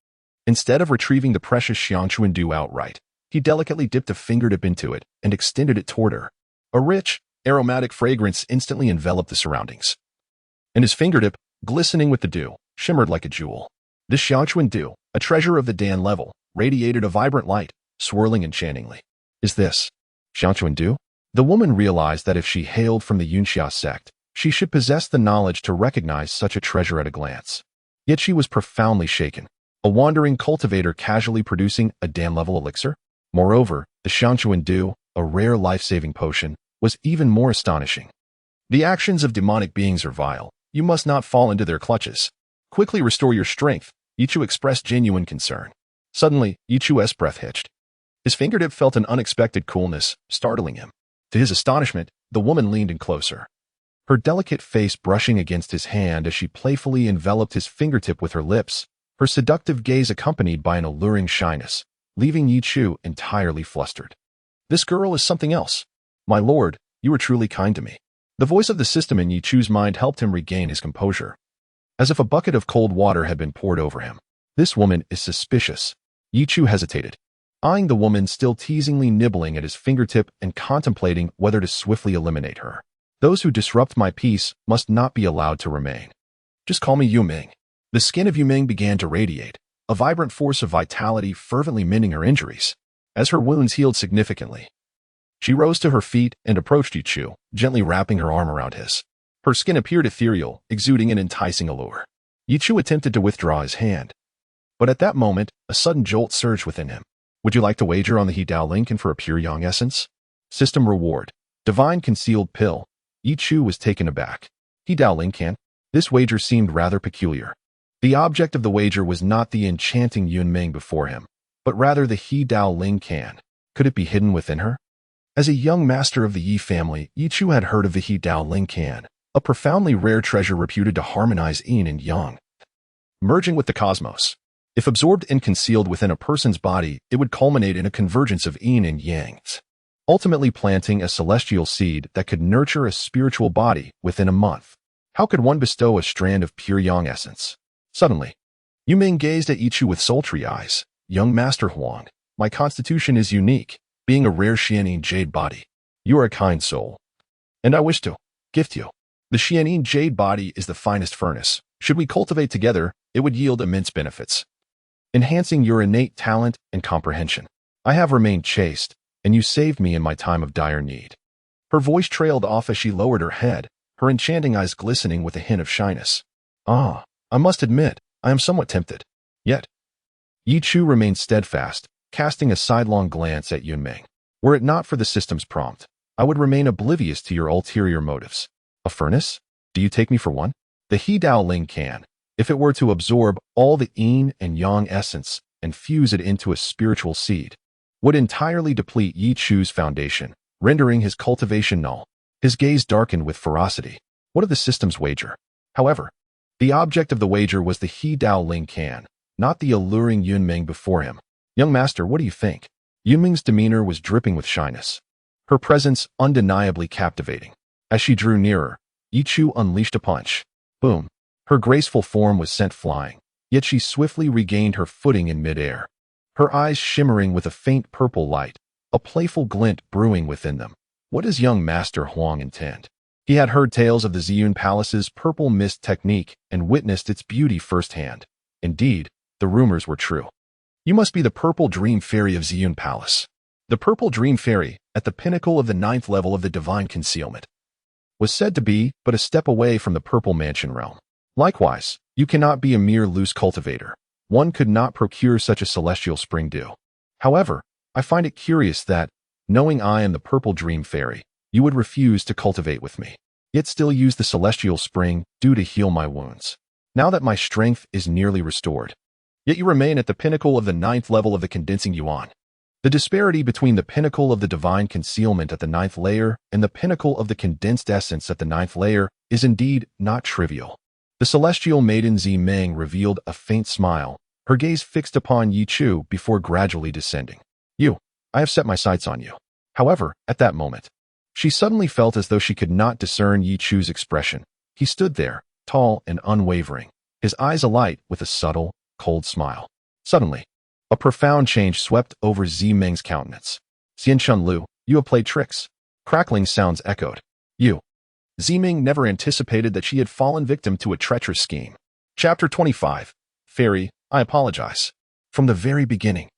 Instead of retrieving the precious Xiangquan dew outright, he delicately dipped a fingertip into it and extended it toward her. A rich, aromatic fragrance instantly enveloped the surroundings. And his fingertip, glistening with the dew, shimmered like a jewel. This Xiangquan dew, a treasure of the Dan level, radiated a vibrant light, swirling enchantingly. Is this Xiangquan dew? The woman realized that if she hailed from the Yunxia sect, she should possess the knowledge to recognize such a treasure at a glance. Yet she was profoundly shaken. A wandering cultivator casually producing a Dan-level elixir? Moreover, the Xiangquan dew, a rare life-saving potion, was even more astonishing. The actions of demonic beings are vile. You must not fall into their clutches. Quickly restore your strength. Ye Chu expressed genuine concern. Suddenly, Ye Chu's breath hitched. His fingertip felt an unexpected coolness, startling him. To his astonishment, the woman leaned in closer, her delicate face brushing against his hand as she playfully enveloped his fingertip with her lips, her seductive gaze accompanied by an alluring shyness, leaving Ye Chu entirely flustered. This girl is something else. My lord, you are truly kind to me. The voice of the system in Ye Chu's mind helped him regain his composure. As if a bucket of cold water had been poured over him. This woman is suspicious. Ye Chu hesitated, eyeing the woman still teasingly nibbling at his fingertip and contemplating whether to swiftly eliminate her. Those who disrupt my peace must not be allowed to remain. Just call me Yu Ming. The skin of Yu Ming began to radiate, a vibrant force of vitality fervently mending her injuries. As her wounds healed significantly, she rose to her feet and approached Ye Chu, gently wrapping her arm around his. Her skin appeared ethereal, exuding an enticing allure. Ye Chu attempted to withdraw his hand. But at that moment, a sudden jolt surged within him. Would you like to wager on the He Dao Lincoln for a pure yang essence? System reward. Divine concealed pill. Ye Chu was taken aback. He Dao Lincoln? This wager seemed rather peculiar. The object of the wager was not the enchanting Yun Ming before him, but rather the He Dao Lincoln. Could it be hidden within her? As a young master of the Yi family, Ye Chu had heard of the He Dao Lincoln, a profoundly rare treasure reputed to harmonize yin and yang, merging with the cosmos. If absorbed and concealed within a person's body, it would culminate in a convergence of yin and yang, ultimately planting a celestial seed that could nurture a spiritual body within a month. How could one bestow a strand of pure yang essence? Suddenly, Yu Ming gazed at Ye Chu with sultry eyes. Young Master Huang, my constitution is unique, being a rare Xianin jade body. You are a kind soul, and I wish to gift you. The Xianin jade body is the finest furnace. Should we cultivate together, it would yield immense benefits, enhancing your innate talent and comprehension. I have remained chaste, and you saved me in my time of dire need. Her voice trailed off as she lowered her head, her enchanting eyes glistening with a hint of shyness. Ah, I must admit, I am somewhat tempted. Yet, Ye Chu remained steadfast, casting a sidelong glance at Yun Ming. Were it not for the system's prompt, I would remain oblivious to your ulterior motives. A furnace? Do you take me for one? The He Dao Ling can, if it were to absorb all the yin and yang essence and fuse it into a spiritual seed, would entirely deplete Ye Chu's foundation, rendering his cultivation null. His gaze darkened with ferocity. What of the system's wager? However, the object of the wager was the He Dao Ling can, not the alluring Yunming before him. Young master, what do you think? Yunming's demeanor was dripping with shyness, her presence undeniably captivating. As she drew nearer, Ye Chu unleashed a punch. Boom. Her graceful form was sent flying, yet she swiftly regained her footing in midair, her eyes shimmering with a faint purple light, a playful glint brewing within them. What does young master Huang intend? He had heard tales of the Ziyun Palace's purple mist technique and witnessed its beauty firsthand. Indeed, the rumors were true. You must be the purple dream fairy of Ziyun Palace. The purple dream fairy, at the pinnacle of the 9th level of the divine concealment, was said to be but a step away from the purple mansion realm. Likewise, you cannot be a mere loose cultivator. One could not procure such a celestial spring dew. However, I find it curious that, knowing I am the purple dream fairy, you would refuse to cultivate with me, yet still use the celestial spring dew to heal my wounds. Now that my strength is nearly restored, yet you remain at the pinnacle of the 9th level of the condensing yuan. The disparity between the pinnacle of the divine concealment at the 9th layer and the pinnacle of the condensed essence at the 9th layer is indeed not trivial. The celestial maiden Zi Meng revealed a faint smile, her gaze fixed upon Ye Chu before gradually descending. I have set my sights on you. However, at that moment, she suddenly felt as though she could not discern Ye Chu's expression. He stood there, tall and unwavering, his eyes alight with a subtle, cold smile. Suddenly, a profound change swept over Zi Meng's countenance. Xian Shunlu, you have played tricks. Crackling sounds echoed. Zi Meng never anticipated that she had fallen victim to a treacherous scheme. Chapter 25. Fairy, I apologize. From the very beginning,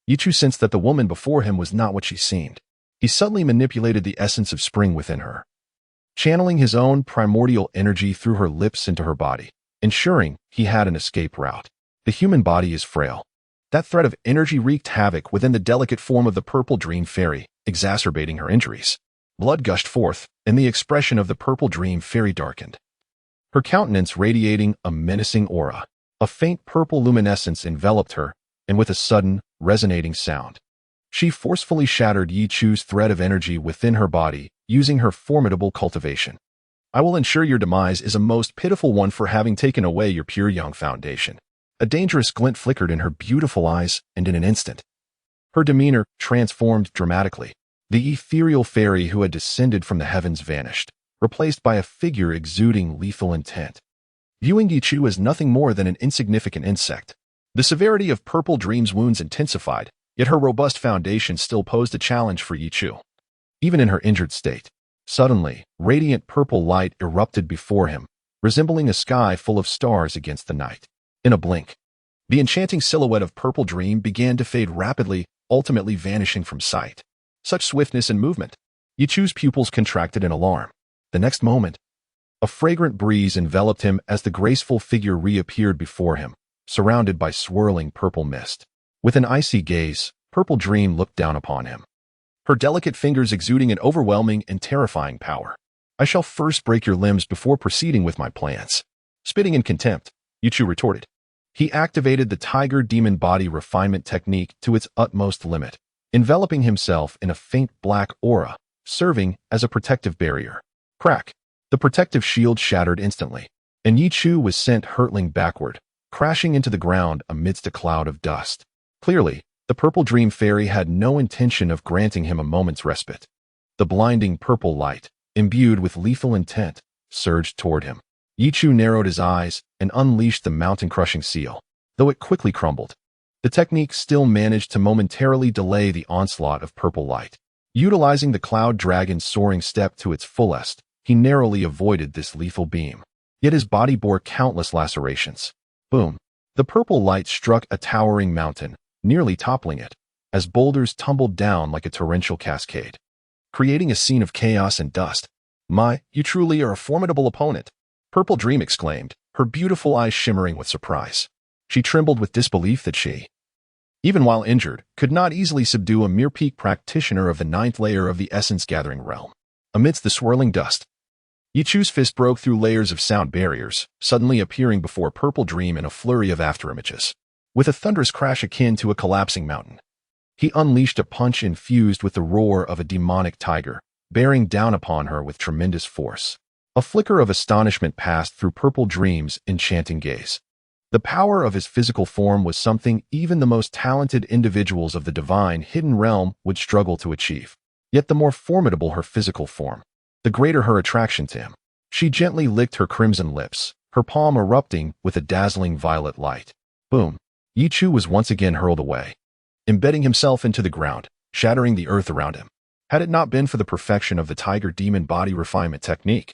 Ye Chu sensed that the woman before him was not what she seemed. He subtly manipulated the essence of spring within her, channeling his own primordial energy through her lips into her body, ensuring he had an escape route. The human body is frail. That thread of energy wreaked havoc within the delicate form of the purple dream fairy, exacerbating her injuries. Blood gushed forth, and the expression of the purple dream fairy darkened, her countenance radiating a menacing aura. A faint purple luminescence enveloped her, and with a sudden, resonating sound, she forcefully shattered Ye Chu's thread of energy within her body, using her formidable cultivation. I will ensure your demise is a most pitiful one for having taken away your pure young foundation. A dangerous glint flickered in her beautiful eyes, and in an instant, her demeanor transformed dramatically. The ethereal fairy who had descended from the heavens vanished, replaced by a figure exuding lethal intent. Viewing Ye Chu as nothing more than an insignificant insect, the severity of Purple Dream's wounds intensified, yet her robust foundation still posed a challenge for Ye Chu. Even in her injured state, suddenly, radiant purple light erupted before him, resembling a sky full of stars against the night. In a blink, the enchanting silhouette of Purple Dream began to fade rapidly, ultimately vanishing from sight. Such swiftness and movement! Ye Chu's pupils contracted in alarm. The next moment, a fragrant breeze enveloped him as the graceful figure reappeared before him, surrounded by swirling purple mist. With an icy gaze, Purple Dream looked down upon him, her delicate fingers exuding an overwhelming and terrifying power. I shall first break your limbs before proceeding with my plans. Spitting in contempt, Ye Chu retorted. He activated the tiger demon body refinement technique to its utmost limit, enveloping himself in a faint black aura, serving as a protective barrier. Crack! The protective shield shattered instantly, and Ye Chu was sent hurtling backward, crashing into the ground amidst a cloud of dust. Clearly, the Purple Dream Fairy had no intention of granting him a moment's respite. The blinding purple light, imbued with lethal intent, surged toward him. Ye Chu narrowed his eyes and unleashed the mountain-crushing seal. Though it quickly crumbled, the technique still managed to momentarily delay the onslaught of purple light. Utilizing the Cloud Dragon's soaring step to its fullest, he narrowly avoided this lethal beam. Yet his body bore countless lacerations. Boom! The purple light struck a towering mountain, nearly toppling it, as boulders tumbled down like a torrential cascade, creating a scene of chaos and dust. You truly are a formidable opponent, Purple Dream exclaimed, her beautiful eyes shimmering with surprise. She trembled with disbelief that she even while injured, could not easily subdue a mere peak practitioner of the ninth layer of the essence-gathering realm. Amidst the swirling dust, Ye Chu's fist broke through layers of sound barriers, suddenly appearing before Purple Dream in a flurry of afterimages. With a thunderous crash akin to a collapsing mountain, he unleashed a punch infused with the roar of a demonic tiger, bearing down upon her with tremendous force. A flicker of astonishment passed through Purple Dream's enchanting gaze. The power of his physical form was something even the most talented individuals of the divine hidden realm would struggle to achieve. Yet the more formidable her physical form, the greater her attraction to him. She gently licked her crimson lips, her palm erupting with a dazzling violet light. Boom! Ye Chu was once again hurled away, embedding himself into the ground, shattering the earth around him. Had it not been for the perfection of the tiger demon body refinement technique,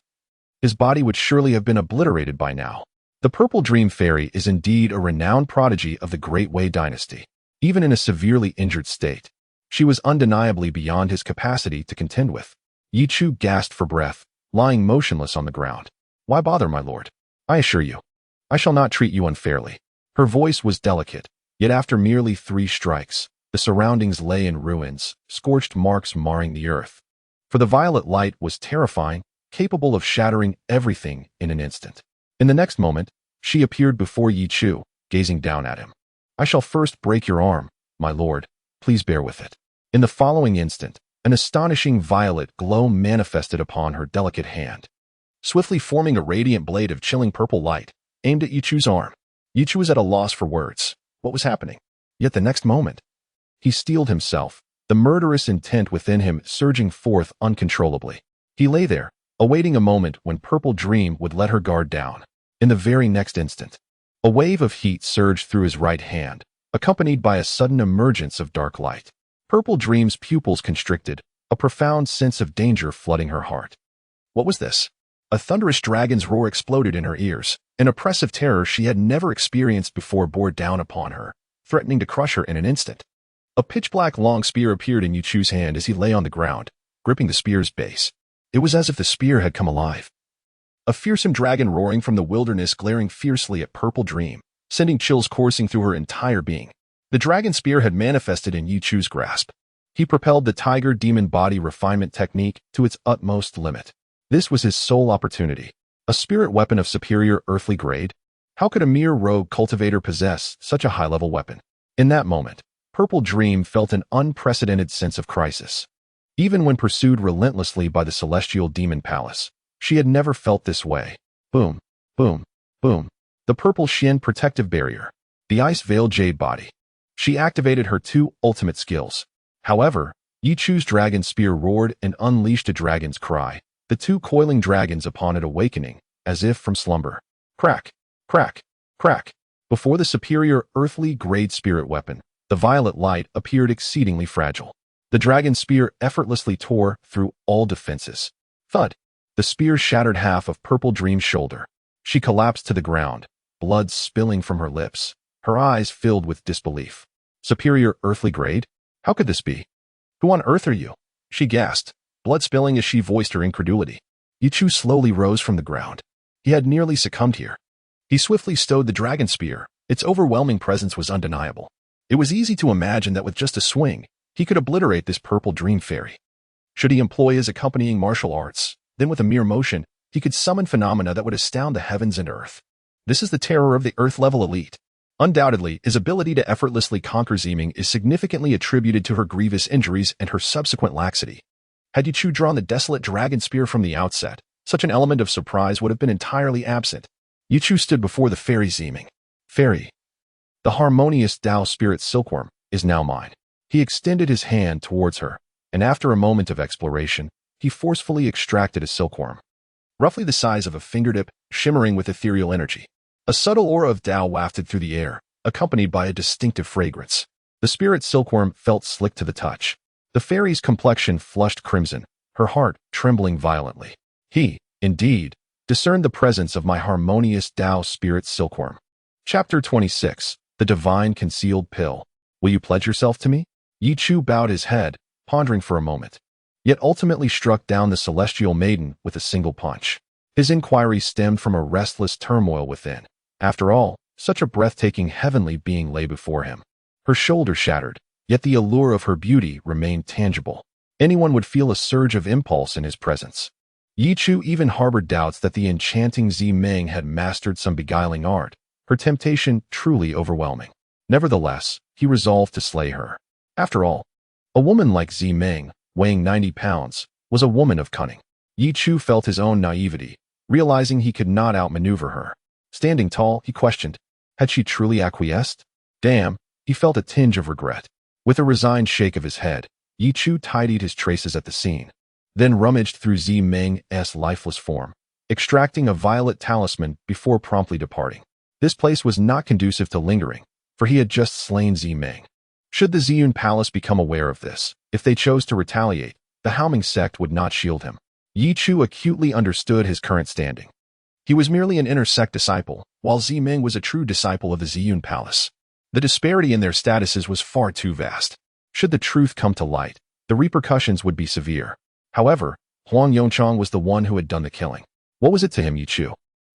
his body would surely have been obliterated by now. The Purple Dream Fairy is indeed a renowned prodigy of the Great Wei dynasty. Even in a severely injured state, she was undeniably beyond his capacity to contend with. Ye Chu gasped for breath, lying motionless on the ground. Why bother, my lord? I assure you, I shall not treat you unfairly. Her voice was delicate, yet after merely 3 strikes, the surroundings lay in ruins, scorched marks marring the earth. For the violet light was terrifying, capable of shattering everything in an instant. In the next moment, she appeared before Ye Chu, gazing down at him. I shall first break your arm, my lord. Please bear with it. In the following instant, an astonishing violet glow manifested upon her delicate hand, swiftly forming a radiant blade of chilling purple light, aimed at Ye Chu's arm. Ye Chu was at a loss for words. What was happening? Yet the next moment, he steeled himself, the murderous intent within him surging forth uncontrollably. He lay there, awaiting a moment when Purple Dream would let her guard down. In the very next instant, a wave of heat surged through his right hand, accompanied by a sudden emergence of dark light. Purple Dream's pupils constricted, a profound sense of danger flooding her heart. What was this? A thunderous dragon's roar exploded in her ears. An oppressive terror she had never experienced before bore down upon her, threatening to crush her in an instant. A pitch-black long spear appeared in Ye Chu's hand as he lay on the ground, gripping the spear's base. It was as if the spear had come alive. A fearsome dragon roaring from the wilderness glaring fiercely at Purple Dream, sending chills coursing through her entire being. The dragon spear had manifested in Ye Chu's grasp. He propelled the tiger demon body refinement technique to its utmost limit. This was his sole opportunity. A spirit weapon of superior earthly grade? How could a mere rogue cultivator possess such a high-level weapon? In that moment, Purple Dream felt an unprecedented sense of crisis. Even when pursued relentlessly by the celestial demon palace, she had never felt this way. Boom, boom, boom. The purple Shen protective barrier. The ice-veiled jade body. She activated her 2 ultimate skills. However, Ye Chu's dragon spear roared and unleashed a dragon's cry, the 2 coiling dragons upon it awakening, as if from slumber. Crack, crack, crack. Before the superior earthly grade spirit weapon, the violet light appeared exceedingly fragile. The dragon spear effortlessly tore through all defenses. Thud! The spear shattered half of Purple Dream's shoulder. She collapsed to the ground, blood spilling from her lips, her eyes filled with disbelief. Superior earthly grade? How could this be? Who on earth are you? She gasped, blood spilling as she voiced her incredulity. Ye Chu slowly rose from the ground. He had nearly succumbed here. He swiftly stowed the dragon spear. Its overwhelming presence was undeniable. It was easy to imagine that with just a swing, he could obliterate this Purple Dream Fairy. Should he employ his accompanying martial arts, then with a mere motion, he could summon phenomena that would astound the heavens and earth. This is the terror of the Earth-level elite. Undoubtedly, his ability to effortlessly conquer Zeeming is significantly attributed to her grievous injuries and her subsequent laxity. Had Ye Chu drawn the desolate dragon spear from the outset, such an element of surprise would have been entirely absent. Ye Chu stood before the fairy Zeeming. Fairy. The harmonious Tao spirit silkworm is now mine. He extended his hand towards her, and after a moment of exploration, he forcefully extracted a silkworm. Roughly the size of a fingertip, shimmering with ethereal energy. A subtle aura of Tao wafted through the air, accompanied by a distinctive fragrance. The spirit silkworm felt slick to the touch. The fairy's complexion flushed crimson, her heart trembling violently. He, indeed, discerned the presence of my harmonious Tao spirit silkworm. Chapter 26. The Divine Concealed Pill. Will you pledge yourself to me? Ye Chu bowed his head, pondering for a moment, yet ultimately struck down the celestial maiden with a single punch. His inquiry stemmed from a restless turmoil within. After all, such a breathtaking heavenly being lay before him. Her shoulder shattered, yet the allure of her beauty remained tangible. Anyone would feel a surge of impulse in his presence. Ye Chu even harbored doubts that the enchanting Zi Meng had mastered some beguiling art, her temptation truly overwhelming. Nevertheless, he resolved to slay her. After all, a woman like Zi Meng, weighing 90 pounds, was a woman of cunning. Ye Chu felt his own naivety, realizing he could not outmaneuver her. Standing tall, he questioned, had she truly acquiesced? Damn, he felt a tinge of regret. With a resigned shake of his head, Ye Chu tidied his traces at the scene, then rummaged through Zi Meng's lifeless form, extracting a violet talisman before promptly departing. This place was not conducive to lingering, for he had just slain Zi Meng. Should the Ziyun Palace become aware of this, if they chose to retaliate, the Haoming sect would not shield him. Ye Chu acutely understood his current standing. He was merely an inner sect disciple, while Zi Meng was a true disciple of the Ziyun Palace. The disparity in their statuses was far too vast. Should the truth come to light, the repercussions would be severe. However, Huang Yongchang was the one who had done the killing. What was it to him, Ye Chu?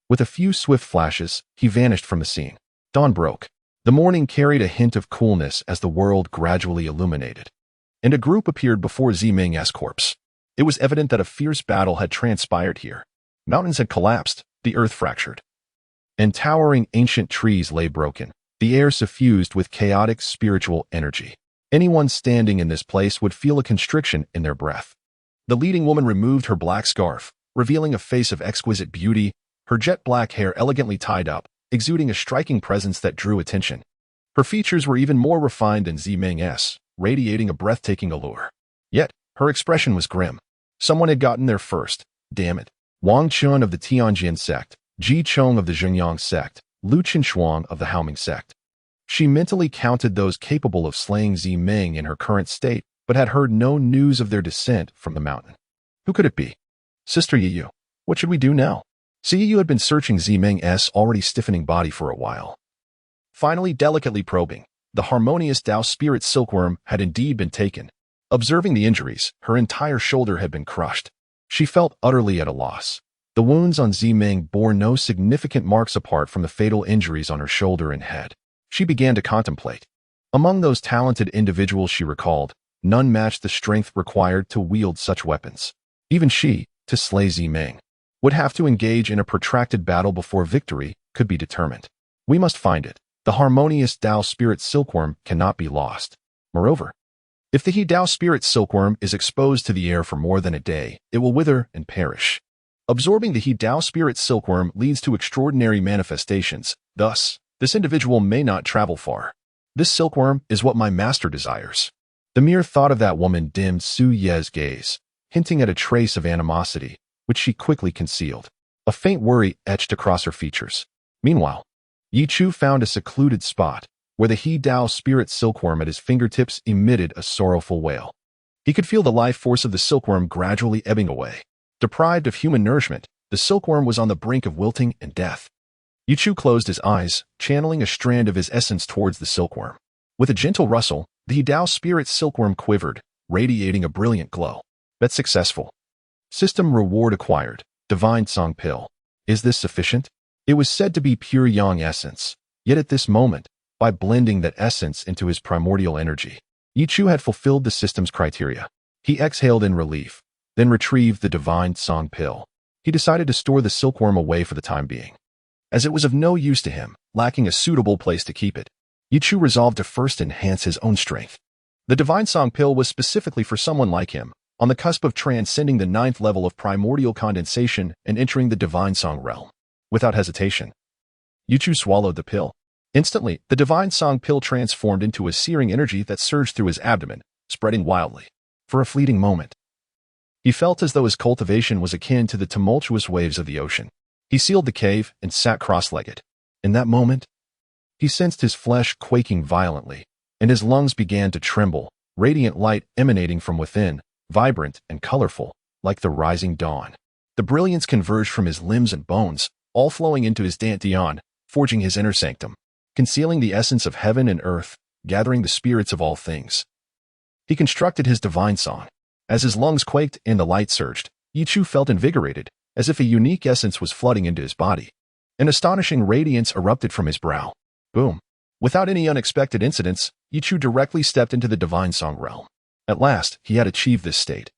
With a few swift flashes, he vanished from the scene. Dawn broke. The morning carried a hint of coolness as the world gradually illuminated. And a group appeared before Zi Meng's corpse. It was evident that a fierce battle had transpired here. Mountains had collapsed, the earth fractured, and towering ancient trees lay broken, the air suffused with chaotic spiritual energy. Anyone standing in this place would feel a constriction in their breath. The leading woman removed her black scarf, revealing a face of exquisite beauty, her jet black hair elegantly tied up, exuding a striking presence that drew attention. Her features were even more refined than Zi Meng's, radiating a breathtaking allure. Yet, her expression was grim. Someone had gotten there first, damn it. Wang Chun of the Tianjin sect, Ji Chong of the Zhenyang sect, Lu Qinshuang of the Haoming sect. She mentally counted those capable of slaying Zi Meng in her current state, but had heard no news of their descent from the mountain. Who could it be? Sister Ye Chu, what should we do now? Ye Chu had been searching Zi Meng's already stiffening body for a while. Finally, delicately probing, the harmonious Dao spirit silkworm had indeed been taken. Observing the injuries, her entire shoulder had been crushed. She felt utterly at a loss. The wounds on Zi Meng bore no significant marks apart from the fatal injuries on her shoulder and head. She began to contemplate. Among those talented individuals she recalled, none matched the strength required to wield such weapons. Even she, to slay Zi Meng, would have to engage in a protracted battle before victory could be determined. We must find it. The harmonious Dao spirit silkworm cannot be lost. Moreover, if the He Dao spirit silkworm is exposed to the air for more than a day, it will wither and perish. Absorbing the He Dao spirit silkworm leads to extraordinary manifestations. Thus, this individual may not travel far. This silkworm is what my master desires. The mere thought of that woman dimmed Su Ye's gaze, hinting at a trace of animosity, which she quickly concealed. A faint worry etched across her features. Meanwhile, Ye Chu found a secluded spot, where the He Dao spirit silkworm at his fingertips emitted a sorrowful wail. He could feel the life force of the silkworm gradually ebbing away. Deprived of human nourishment, the silkworm was on the brink of wilting and death. Ye Chu closed his eyes, channeling a strand of his essence towards the silkworm. With a gentle rustle, the He Dao spirit silkworm quivered, radiating a brilliant glow. Bet successful. System reward acquired. Divine Song Pill. Is this sufficient? It was said to be pure yang essence. Yet at this moment, by blending that essence into his primordial energy, Ye Chu had fulfilled the system's criteria. He exhaled in relief, then retrieved the Divine Song Pill. He decided to store the silkworm away for the time being, as it was of no use to him, lacking a suitable place to keep it. Ye Chu resolved to first enhance his own strength. The Divine Song Pill was specifically for someone like him, on the cusp of transcending the 9th level of primordial condensation and entering the Divine Song realm. Without hesitation, Ye Chu swallowed the pill. Instantly, the Divine Song Pill transformed into a searing energy that surged through his abdomen, spreading wildly. For a fleeting moment, he felt as though his cultivation was akin to the tumultuous waves of the ocean. He sealed the cave and sat cross-legged. In that moment, he sensed his flesh quaking violently, and his lungs began to tremble, radiant light emanating from within, vibrant and colorful, like the rising dawn. The brilliance converged from his limbs and bones, all flowing into his dantian, forging his inner sanctum, concealing the essence of heaven and earth, gathering the spirits of all things. He constructed his divine song. As his lungs quaked and the light surged, Ye Chu felt invigorated, as if a unique essence was flooding into his body. An astonishing radiance erupted from his brow. Boom. Without any unexpected incidents, Ye Chu directly stepped into the divine song realm. At last, he had achieved this state.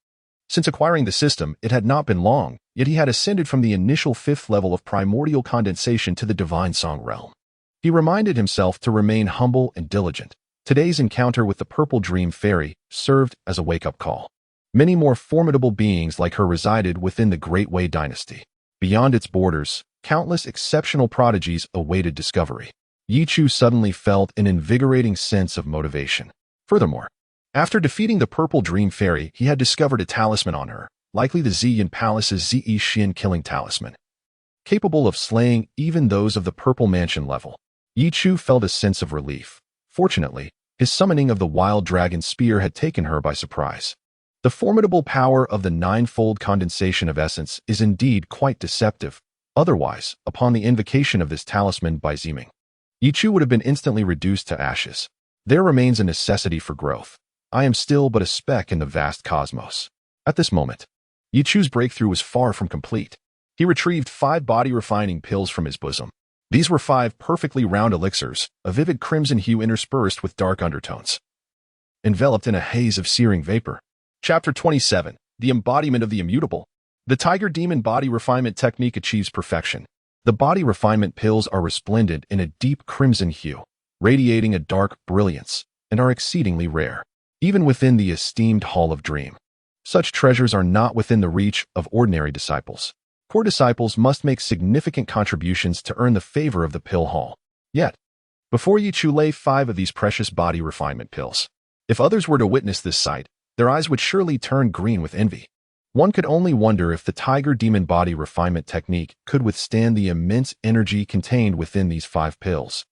Since acquiring the system, it had not been long, yet he had ascended from the initial 5th level of primordial condensation to the divine song realm. He reminded himself to remain humble and diligent. Today's encounter with the Purple Dream Fairy served as a wake-up call. Many more formidable beings like her resided within the Great Wei dynasty. Beyond its borders, countless exceptional prodigies awaited discovery. Ye Chu suddenly felt an invigorating sense of motivation. Furthermore, after defeating the Purple Dream Fairy, he had discovered a talisman on her, likely the Ziyin Palace's Zi Xin killing talisman. Capable of slaying even those of the Purple Mansion level, Ye Chu felt a sense of relief. Fortunately, his summoning of the Wild Dragon Spear had taken her by surprise. The formidable power of the ninefold condensation of essence is indeed quite deceptive. Otherwise, upon the invocation of this talisman by Ziming, Ye Chu would have been instantly reduced to ashes. There remains a necessity for growth. I am still but a speck in the vast cosmos. At this moment, Ye Chu's breakthrough was far from complete. He retrieved 5 body-refining pills from his bosom. These were 5 perfectly round elixirs, a vivid crimson hue interspersed with dark undertones, enveloped in a haze of searing vapor. Chapter 27. The Embodiment of the Immutable. The Tiger Demon Body Refinement Technique achieves perfection. The body refinement pills are resplendent in a deep crimson hue, radiating a dark brilliance, and are exceedingly rare, even within the esteemed Hall of Dream. Such treasures are not within the reach of ordinary disciples. Core disciples must make significant contributions to earn the favor of the pill hall. Yet, before Ye Chu lay 5 of these precious body refinement pills, if others were to witness this sight, their eyes would surely turn green with envy. One could only wonder if the Tiger Demon Body Refinement Technique could withstand the immense energy contained within these 5 pills.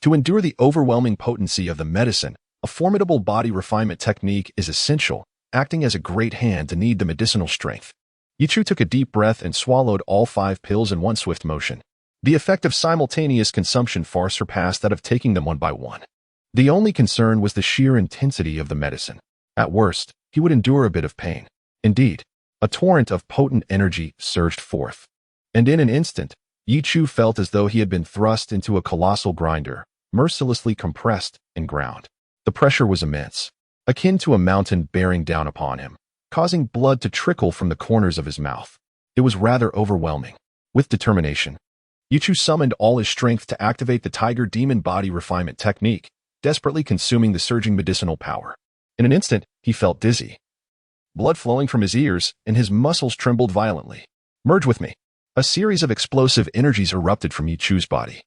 To endure the overwhelming potency of the medicine, a formidable body refinement technique is essential, acting as a great hand to knead the medicinal strength. Ye Chu took a deep breath and swallowed all 5 pills in one swift motion. The effect of simultaneous consumption far surpassed that of taking them one by one. The only concern was the sheer intensity of the medicine. At worst, he would endure a bit of pain. Indeed, a torrent of potent energy surged forth. And in an instant, Ye Chu felt as though he had been thrust into a colossal grinder, mercilessly compressed and ground. The pressure was immense, akin to a mountain bearing down upon him, causing blood to trickle from the corners of his mouth. It was rather overwhelming. With determination, Ye Chu summoned all his strength to activate the Tiger Demon Body Refinement Technique, desperately consuming the surging medicinal power. In an instant, he felt dizzy, blood flowing from his ears, and his muscles trembled violently. Merge with me. A series of explosive energies erupted from Ye Chu's body,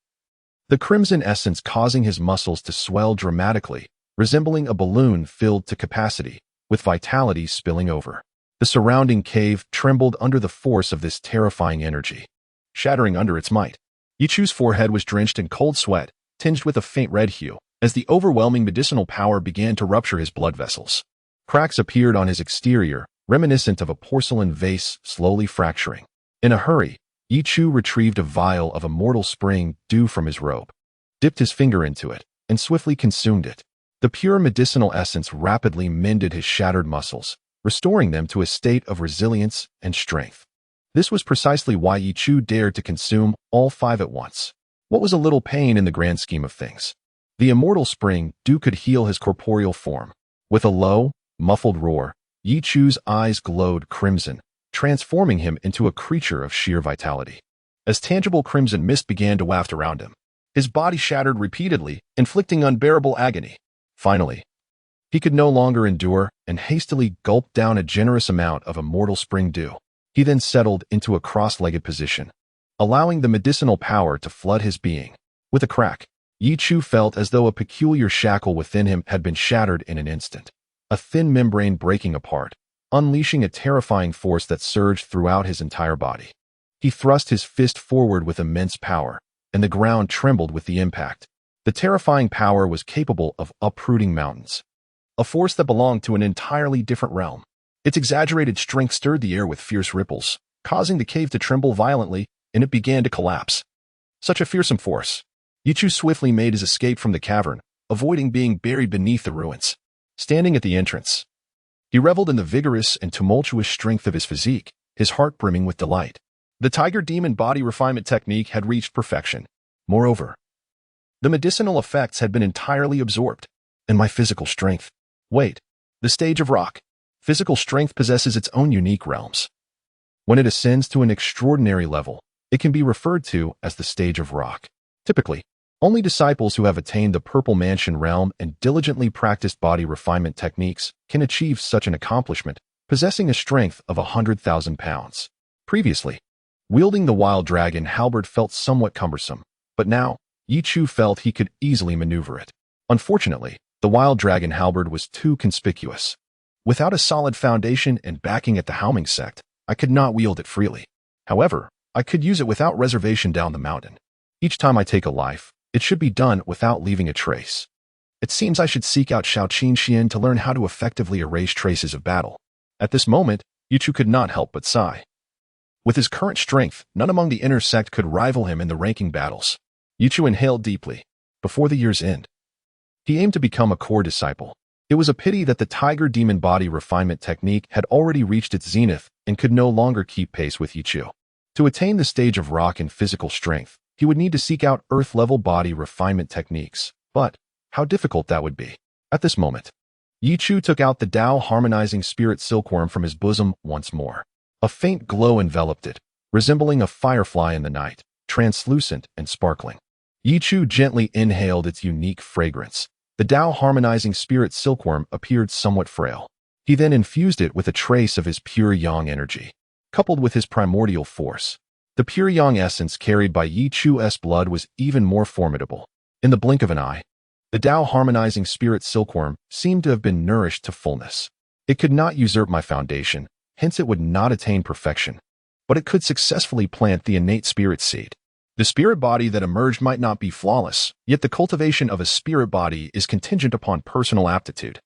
the crimson essence causing his muscles to swell dramatically, resembling a balloon filled to capacity, with vitality spilling over. The surrounding cave trembled under the force of this terrifying energy, shattering under its might. Ye Chu's forehead was drenched in cold sweat, tinged with a faint red hue, as the overwhelming medicinal power began to rupture his blood vessels. Cracks appeared on his exterior, reminiscent of a porcelain vase slowly fracturing. In a hurry, Ye Chu retrieved a vial of immortal spring dew from his robe, dipped his finger into it, and swiftly consumed it. The pure medicinal essence rapidly mended his shattered muscles, restoring them to a state of resilience and strength. This was precisely why Ye Chu dared to consume all 5 at once. What was a little pain in the grand scheme of things? The immortal spring dew could heal his corporeal form. With a low, muffled roar, Ye Chu's eyes glowed crimson, transforming him into a creature of sheer vitality. As tangible crimson mist began to waft around him, his body shattered repeatedly, inflicting unbearable agony. Finally, he could no longer endure and hastily gulped down a generous amount of immortal spring dew. He then settled into a cross-legged position, allowing the medicinal power to flood his being. With a crack, Ye Chu felt as though a peculiar shackle within him had been shattered in an instant, a thin membrane breaking apart, unleashing a terrifying force that surged throughout his entire body. He thrust his fist forward with immense power, and the ground trembled with the impact. The terrifying power was capable of uprooting mountains, a force that belonged to an entirely different realm. Its exaggerated strength stirred the air with fierce ripples, causing the cave to tremble violently, and it began to collapse. Such a fearsome force. Ye Chu swiftly made his escape from the cavern, avoiding being buried beneath the ruins. Standing at the entrance, he reveled in the vigorous and tumultuous strength of his physique, his heart brimming with delight. The Tiger Demon Body Refinement Technique had reached perfection. Moreover, The medicinal effects had been entirely absorbed. And my physical strength. Wait, the stage of rock. Physical strength possesses its own unique realms. When it ascends to an extraordinary level, it can be referred to as the stage of rock. Typically, only disciples who have attained the Purple Mansion realm and diligently practiced body refinement techniques can achieve such an accomplishment, possessing a strength of 100,000 pounds. Previously, wielding the wild dragon halberd felt somewhat cumbersome, but now, Ye Chu felt he could easily maneuver it. Unfortunately, the wild dragon halberd was too conspicuous. Without a solid foundation and backing at the Haoming sect, I could not wield it freely. However, I could use it without reservation down the mountain. Each time I take a life, it should be done without leaving a trace. It seems I should seek out Shaoqin Xian to learn how to effectively erase traces of battle. At this moment, Ye Chu could not help but sigh. With his current strength, none among the inner sect could rival him in the ranking battles. Ye Chu inhaled deeply. Before the year's end, he aimed to become a core disciple. It was a pity that the tiger demon body refinement technique had already reached its zenith and could no longer keep pace with Ye Chu. To attain the stage of rock in physical strength, he would need to seek out earth-level body refinement techniques. But how difficult that would be. At this moment, Ye Chu took out the Tao harmonizing spirit silkworm from his bosom once more. A faint glow enveloped it, resembling a firefly in the night, translucent and sparkling. Ye Chu gently inhaled its unique fragrance. The Tao harmonizing spirit silkworm appeared somewhat frail. He then infused it with a trace of his pure yang energy, coupled with his primordial force. The pure yang essence carried by Ye Chu's blood was even more formidable. In the blink of an eye, the Tao harmonizing spirit silkworm seemed to have been nourished to fullness. It could not usurp my foundation, hence it would not attain perfection, but it could successfully plant the innate spirit seed. The spirit body that emerged might not be flawless, yet the cultivation of a spirit body is contingent upon personal aptitude,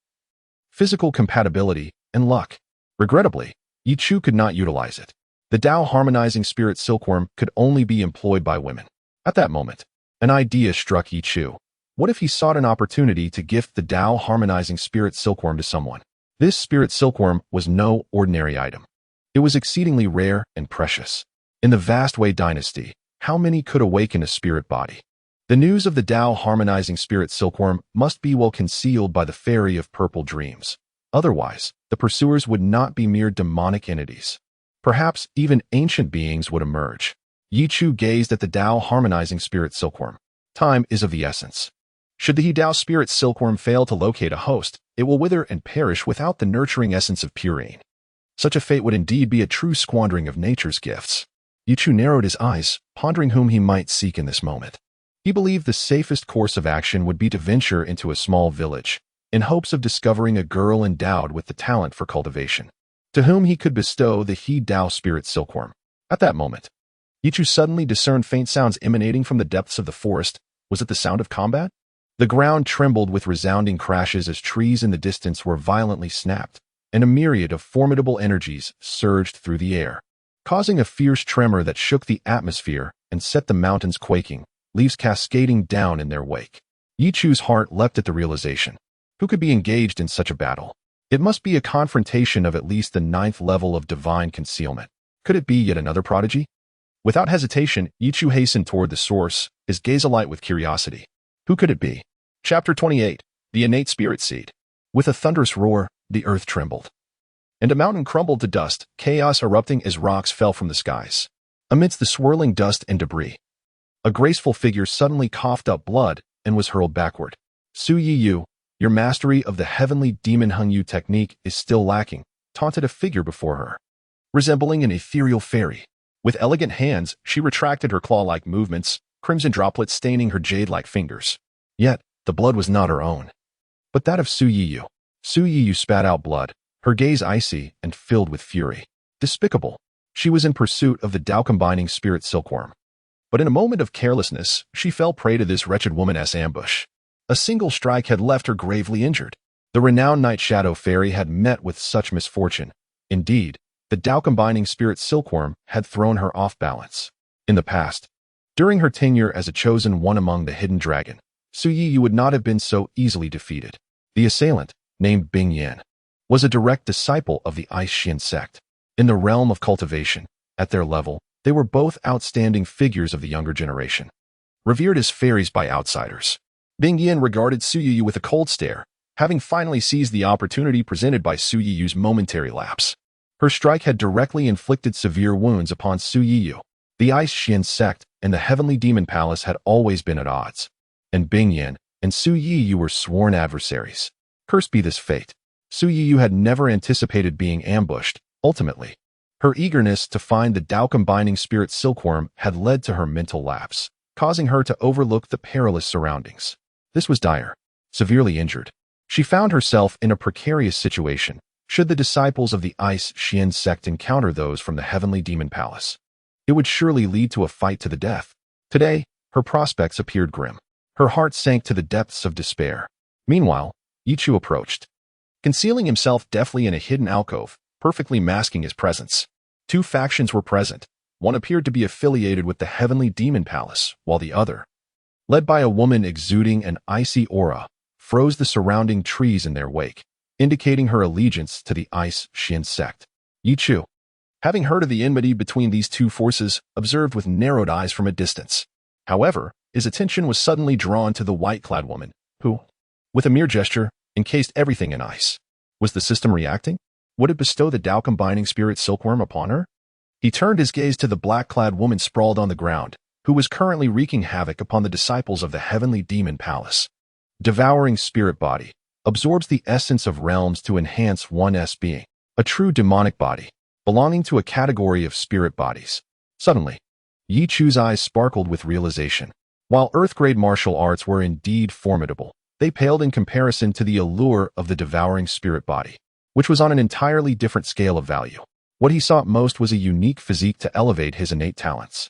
physical compatibility, and luck. Regrettably, Ye Chu could not utilize it. The Tao harmonizing spirit silkworm could only be employed by women. At that moment, an idea struck Ye Chu. What if he sought an opportunity to gift the Tao harmonizing spirit silkworm to someone? This spirit silkworm was no ordinary item. It was exceedingly rare and precious. In the vast Wei dynasty, how many could awaken a spirit body? The news of the Tao harmonizing spirit silkworm must be well concealed by the fairy of purple dreams. Otherwise, the pursuers would not be mere demonic entities. Perhaps even ancient beings would emerge. Ye Chu gazed at the Tao harmonizing spirit silkworm. Time is of the essence. Should the He Tao spirit silkworm fail to locate a host, it will wither and perish without the nurturing essence of purine. Such a fate would indeed be a true squandering of nature's gifts. Ye Chu narrowed his eyes, pondering whom he might seek in this moment. He believed the safest course of action would be to venture into a small village, in hopes of discovering a girl endowed with the talent for cultivation, to whom he could bestow the He Tao spirit silkworm. At that moment, Ye Chu suddenly discerned faint sounds emanating from the depths of the forest. Was it the sound of combat? The ground trembled with resounding crashes as trees in the distance were violently snapped, and a myriad of formidable energies surged through the air, causing a fierce tremor that shook the atmosphere and set the mountains quaking, leaves cascading down in their wake. Ye Chu's heart leapt at the realization. Who could be engaged in such a battle? It must be a confrontation of at least the 9th level of divine concealment. Could it be yet another prodigy? Without hesitation, Ye Chu hastened toward the source, his gaze alight with curiosity. Who could it be? Chapter 28. The Innate Spirit Seed. With a thunderous roar, the earth trembled, and a mountain crumbled to dust, chaos erupting as rocks fell from the skies. Amidst the swirling dust and debris, a graceful figure suddenly coughed up blood and was hurled backward. Su Yiyu, your mastery of the heavenly demon Hung Yu technique is still lacking, taunted a figure before her, resembling an ethereal fairy. With elegant hands, she retracted her claw-like movements, crimson droplets staining her jade-like fingers. Yet, the blood was not her own, but that of Su Yiyu. Su Yiyu spat out blood, her gaze icy and filled with fury. Despicable. She was in pursuit of the Tao-combining spirit silkworm. But in a moment of carelessness, she fell prey to this wretched woman's ambush. A single strike had left her gravely injured. The renowned Night Shadow Fairy had met with such misfortune. Indeed, the Tao-combining spirit silkworm had thrown her off balance. In the past, during her tenure as a chosen one among the hidden dragon, Su Yiyu would not have been so easily defeated. The assailant, named Bing Yan, was a direct disciple of the Ice Xin sect. In the realm of cultivation, at their level, they were both outstanding figures of the younger generation. revered as fairies by outsiders. Bing Yin regarded Su Yiyu with a cold stare, having finally seized the opportunity presented by Su Yiyu's momentary lapse. Her strike had directly inflicted severe wounds upon Su Yiyu. The Ice Xian sect and the Heavenly Demon Palace had always been at odds, and Bing Yin and Su Yiyu were sworn adversaries. Cursed be this fate. Su Yiyu had never anticipated being ambushed. Ultimately, her eagerness to find the Tao-combining spirit silkworm had led to her mental lapse, causing her to overlook the perilous surroundings. This was dire. Severely injured, she found herself in a precarious situation should the disciples of the Ice Xian sect encounter those from the Heavenly Demon Palace. It would surely lead to a fight to the death. Today, her prospects appeared grim. Her heart sank to the depths of despair. Meanwhile, Ye Chu approached, concealing himself deftly in a hidden alcove, perfectly masking his presence. Two factions were present. One appeared to be affiliated with the Heavenly Demon Palace, while the other, led by a woman exuding an icy aura, froze the surrounding trees in their wake, indicating her allegiance to the Ice Xian sect. Ye Chu, having heard of the enmity between these two forces, observed with narrowed eyes from a distance. However, his attention was suddenly drawn to the white-clad woman, who, with a mere gesture, encased everything in ice. Was the system reacting? Would it bestow the Tao-combining spirit silkworm upon her? He turned his gaze to the black-clad woman sprawled on the ground, who was currently wreaking havoc upon the disciples of the Heavenly Demon Palace. Devouring spirit body absorbs the essence of realms to enhance one's being, a true demonic body, belonging to a category of spirit bodies. Suddenly, Ye Chu's eyes sparkled with realization. While Earth-grade martial arts were indeed formidable, they paled in comparison to the allure of the devouring spirit body, which was on an entirely different scale of value. What he sought most was a unique physique to elevate his innate talents.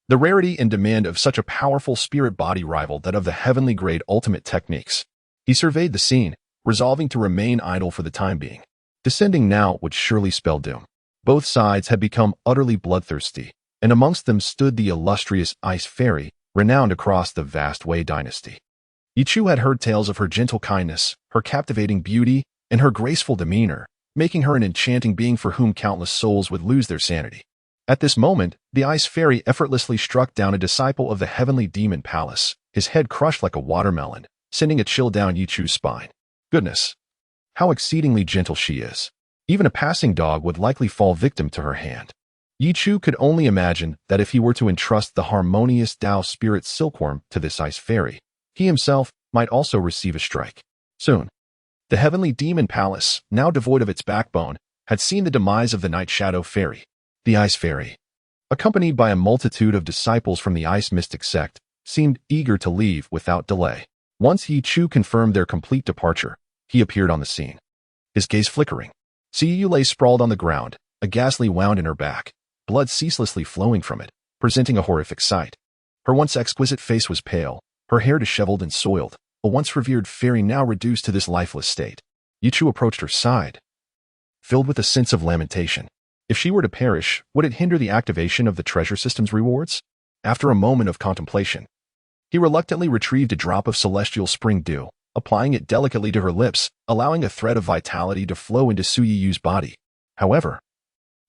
The rarity and demand of such a powerful spirit body rivaled that of the heavenly-grade ultimate techniques. He surveyed the scene, resolving to remain idle for the time being. Descending now would surely spell doom. Both sides had become utterly bloodthirsty, and amongst them stood the illustrious Ice Fairy, renowned across the vast Wei dynasty. Ye Chu had heard tales of her gentle kindness, her captivating beauty, and her graceful demeanor, making her an enchanting being for whom countless souls would lose their sanity. At this moment, the Ice Fairy effortlessly struck down a disciple of the Heavenly Demon Palace, his head crushed like a watermelon, sending a chill down Ye Chu's spine. Goodness! How exceedingly gentle she is. Even a passing dog would likely fall victim to her hand. Ye Chu could only imagine that if he were to entrust the harmonious Tao spirit silkworm to this Ice Fairy, he himself might also receive a strike. Soon, the Heavenly Demon Palace, now devoid of its backbone, had seen the demise of the Night Shadow Fairy. The Ice Fairy, accompanied by a multitude of disciples from the Ice Mystic sect, seemed eager to leave without delay. Once Ye Chu confirmed their complete departure, he appeared on the scene, his gaze flickering. Su Yiyu lay sprawled on the ground, a ghastly wound in her back, blood ceaselessly flowing from it, presenting a horrific sight. Her once exquisite face was pale, her hair disheveled and soiled, a once revered fairy now reduced to this lifeless state. Ye Chu approached her side, filled with a sense of lamentation. If she were to perish, would it hinder the activation of the treasure system's rewards? After a moment of contemplation, he reluctantly retrieved a drop of celestial spring dew, applying it delicately to her lips, allowing a thread of vitality to flow into Su Yiyu's body. However,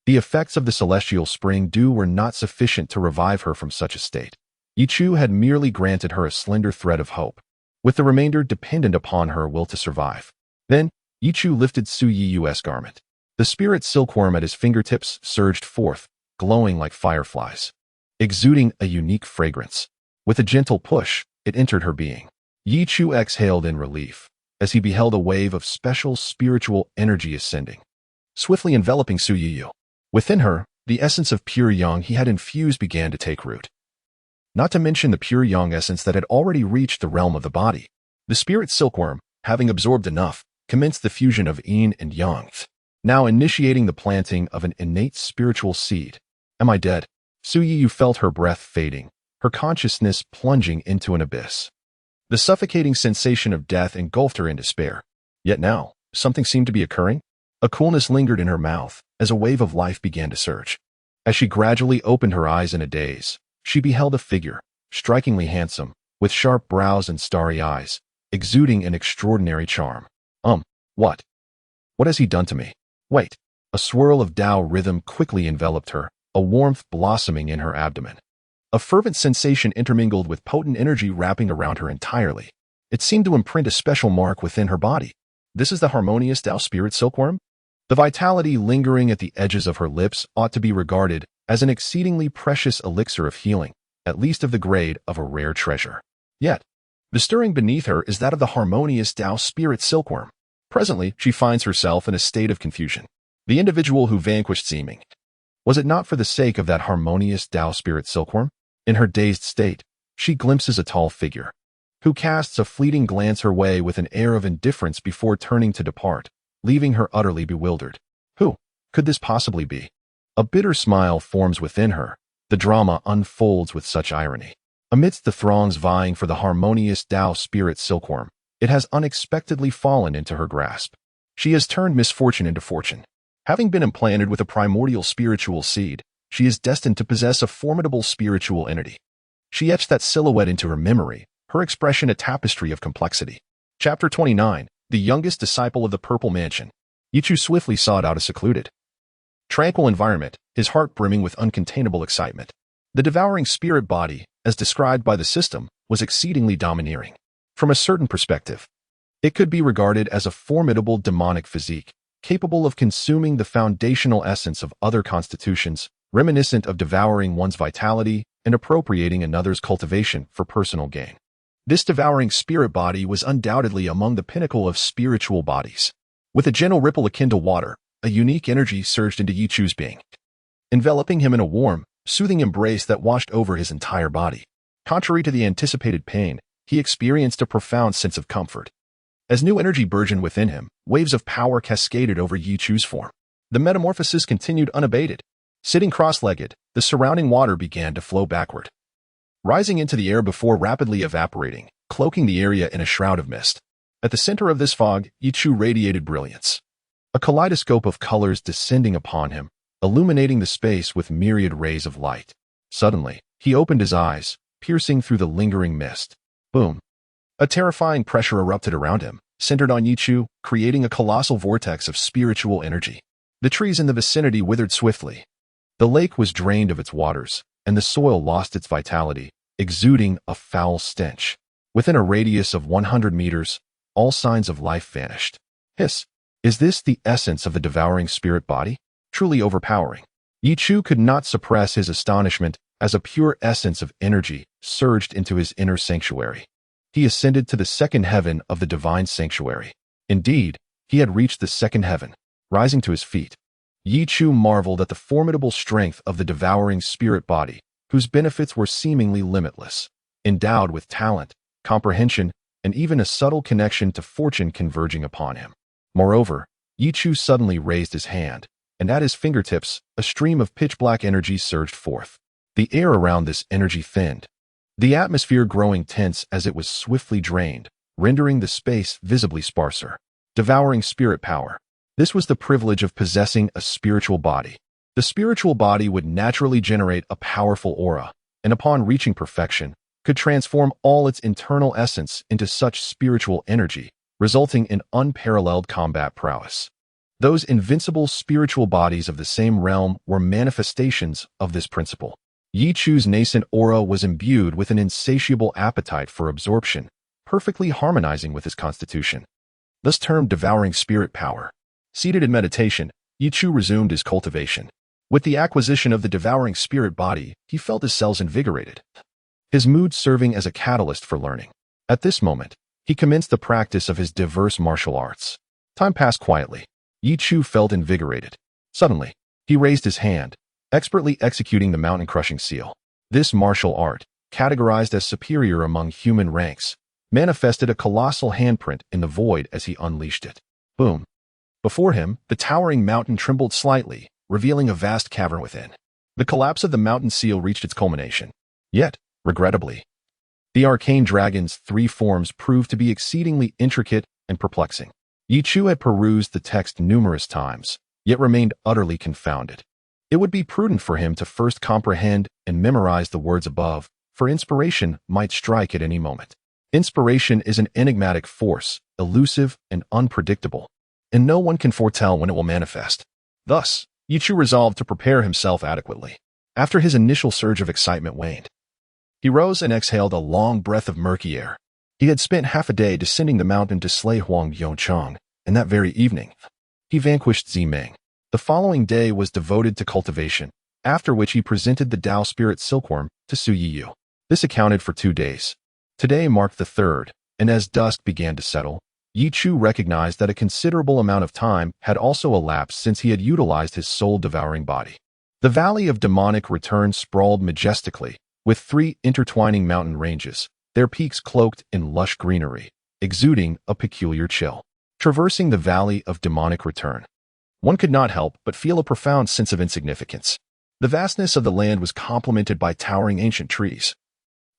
the effects of the celestial spring dew were not sufficient to revive her from such a state. Ye Chu had merely granted her a slender thread of hope, with the remainder dependent upon her will to survive. Then, Ye Chu lifted Su Yiyu's garment. The spirit silkworm at his fingertips surged forth, glowing like fireflies, exuding a unique fragrance. With a gentle push, it entered her being. Ye Chu exhaled in relief, as he beheld a wave of special spiritual energy ascending, swiftly enveloping Su Yiyu. Within her, the essence of pure yang he had infused began to take root. Not to mention the pure yang essence that had already reached the realm of the body. The spirit silkworm, having absorbed enough, commenced the fusion of yin and yang, now initiating the planting of an innate spiritual seed. Am I dead? Su Yiyu felt her breath fading, her consciousness plunging into an abyss. The suffocating sensation of death engulfed her in despair. Yet now, something seemed to be occurring. A coolness lingered in her mouth as a wave of life began to surge. As she gradually opened her eyes in a daze, she beheld a figure, strikingly handsome, with sharp brows and starry eyes, exuding an extraordinary charm. What? What has he done to me? Wait. A swirl of Tao rhythm quickly enveloped her, a warmth blossoming in her abdomen. A fervent sensation intermingled with potent energy wrapping around her entirely. It seemed to imprint a special mark within her body. This is the harmonious Tao spirit silkworm? The vitality lingering at the edges of her lips ought to be regarded as an exceedingly precious elixir of healing, at least of the grade of a rare treasure. Yet, the stirring beneath her is that of the harmonious Tao spirit silkworm. Presently, she finds herself in a state of confusion. The individual who vanquished seeming. Was it not for the sake of that harmonious Tao spirit silkworm? In her dazed state, she glimpses a tall figure, who casts a fleeting glance her way with an air of indifference before turning to depart, leaving her utterly bewildered. Who could this possibly be? A bitter smile forms within her. The drama unfolds with such irony. Amidst the throngs vying for the harmonious Tao spirit silkworm, it has unexpectedly fallen into her grasp. She has turned misfortune into fortune. Having been implanted with a primordial spiritual seed, she is destined to possess a formidable spiritual entity. She etched that silhouette into her memory, her expression a tapestry of complexity. Chapter 29, the youngest disciple of the Purple Mansion. Ye Chu swiftly sought out a secluded, tranquil environment, his heart brimming with uncontainable excitement. The devouring spirit body, as described by the system, was exceedingly domineering. From a certain perspective, it could be regarded as a formidable demonic physique, capable of consuming the foundational essence of other constitutions, reminiscent of devouring one's vitality and appropriating another's cultivation for personal gain. This devouring spirit body was undoubtedly among the pinnacle of spiritual bodies. With a gentle ripple akin to water, a unique energy surged into Ye Chu's being, enveloping him in a warm, soothing embrace that washed over his entire body. Contrary to the anticipated pain, he experienced a profound sense of comfort. As new energy burgeoned within him, waves of power cascaded over Ye Chu's form. The metamorphosis continued unabated. Sitting cross-legged, the surrounding water began to flow backward, rising into the air before rapidly evaporating, cloaking the area in a shroud of mist. At the center of this fog, Ye Chu radiated brilliance. A kaleidoscope of colors descending upon him, illuminating the space with myriad rays of light. Suddenly, he opened his eyes, piercing through the lingering mist. Boom! A terrifying pressure erupted around him, centered on Ye Chu, creating a colossal vortex of spiritual energy. The trees in the vicinity withered swiftly. The lake was drained of its waters, and the soil lost its vitality, exuding a foul stench. Within a radius of 100 meters, all signs of life vanished. Hiss! Is this the essence of the devouring spirit body? Truly overpowering. Ye Chu could not suppress his astonishment as a pure essence of energy surged into his inner sanctuary. He ascended to the second heaven of the divine sanctuary. Indeed, he had reached the second heaven. Rising to his feet, Ye Chu marveled at the formidable strength of the devouring spirit body, whose benefits were seemingly limitless, endowed with talent, comprehension, and even a subtle connection to fortune converging upon him. Moreover, Ye Chu suddenly raised his hand, and at his fingertips, a stream of pitch-black energy surged forth. The air around this energy thinned, the atmosphere growing tense as it was swiftly drained, rendering the space visibly sparser. Devouring spirit power. This was the privilege of possessing a spiritual body. The spiritual body would naturally generate a powerful aura, and upon reaching perfection, could transform all its internal essence into such spiritual energy, resulting in unparalleled combat prowess. Those invincible spiritual bodies of the same realm were manifestations of this principle. Ye Chu's nascent aura was imbued with an insatiable appetite for absorption, perfectly harmonizing with his constitution. Thus termed devouring spirit power. Seated in meditation, Ye Chu resumed his cultivation. With the acquisition of the devouring spirit body, he felt his cells invigorated, his mood serving as a catalyst for learning. At this moment, he commenced the practice of his diverse martial arts. Time passed quietly. Ye Chu felt invigorated. Suddenly, he raised his hand, expertly executing the mountain-crushing seal. This martial art, categorized as superior among human ranks, manifested a colossal handprint in the void as he unleashed it. Boom! Before him, the towering mountain trembled slightly, revealing a vast cavern within. The collapse of the mountain seal reached its culmination. Yet, regrettably, the arcane dragon's three forms proved to be exceedingly intricate and perplexing. Ye Chu had perused the text numerous times, yet remained utterly confounded. It would be prudent for him to first comprehend and memorize the words above, for inspiration might strike at any moment. Inspiration is an enigmatic force, elusive and unpredictable, and no one can foretell when it will manifest. Thus, Ye Chu resolved to prepare himself adequately. After his initial surge of excitement waned, he rose and exhaled a long breath of murky air. He had spent half a day descending the mountain to slay Huang Yongchang, and that very evening, he vanquished Zimeng. The following day was devoted to cultivation, after which he presented the Tao Spirit Silkworm to Su Yiyu. This accounted for 2 days. Today marked the third, and as dusk began to settle, Ye Chu recognized that a considerable amount of time had also elapsed since he had utilized his soul-devouring body. The Valley of Demonic Return sprawled majestically, with 3 intertwining mountain ranges, their peaks cloaked in lush greenery, exuding a peculiar chill. Traversing the Valley of Demonic Return, one could not help but feel a profound sense of insignificance. The vastness of the land was complemented by towering ancient trees,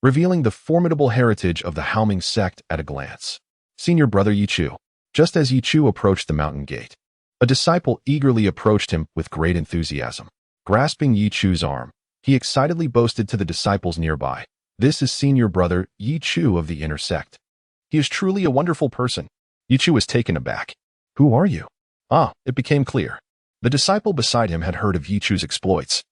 revealing the formidable heritage of the Haoming sect at a glance. Senior Brother Ye Chu. Just as Ye Chu approached the mountain gate, a disciple eagerly approached him with great enthusiasm. Grasping Ye Chu's arm, he excitedly boasted to the disciples nearby, "This is Senior Brother Ye Chu of the inner sect. He is truly a wonderful person." Ye Chu was taken aback. "Who are you?" It became clear. The disciple beside him had heard of Ye Chu's exploits.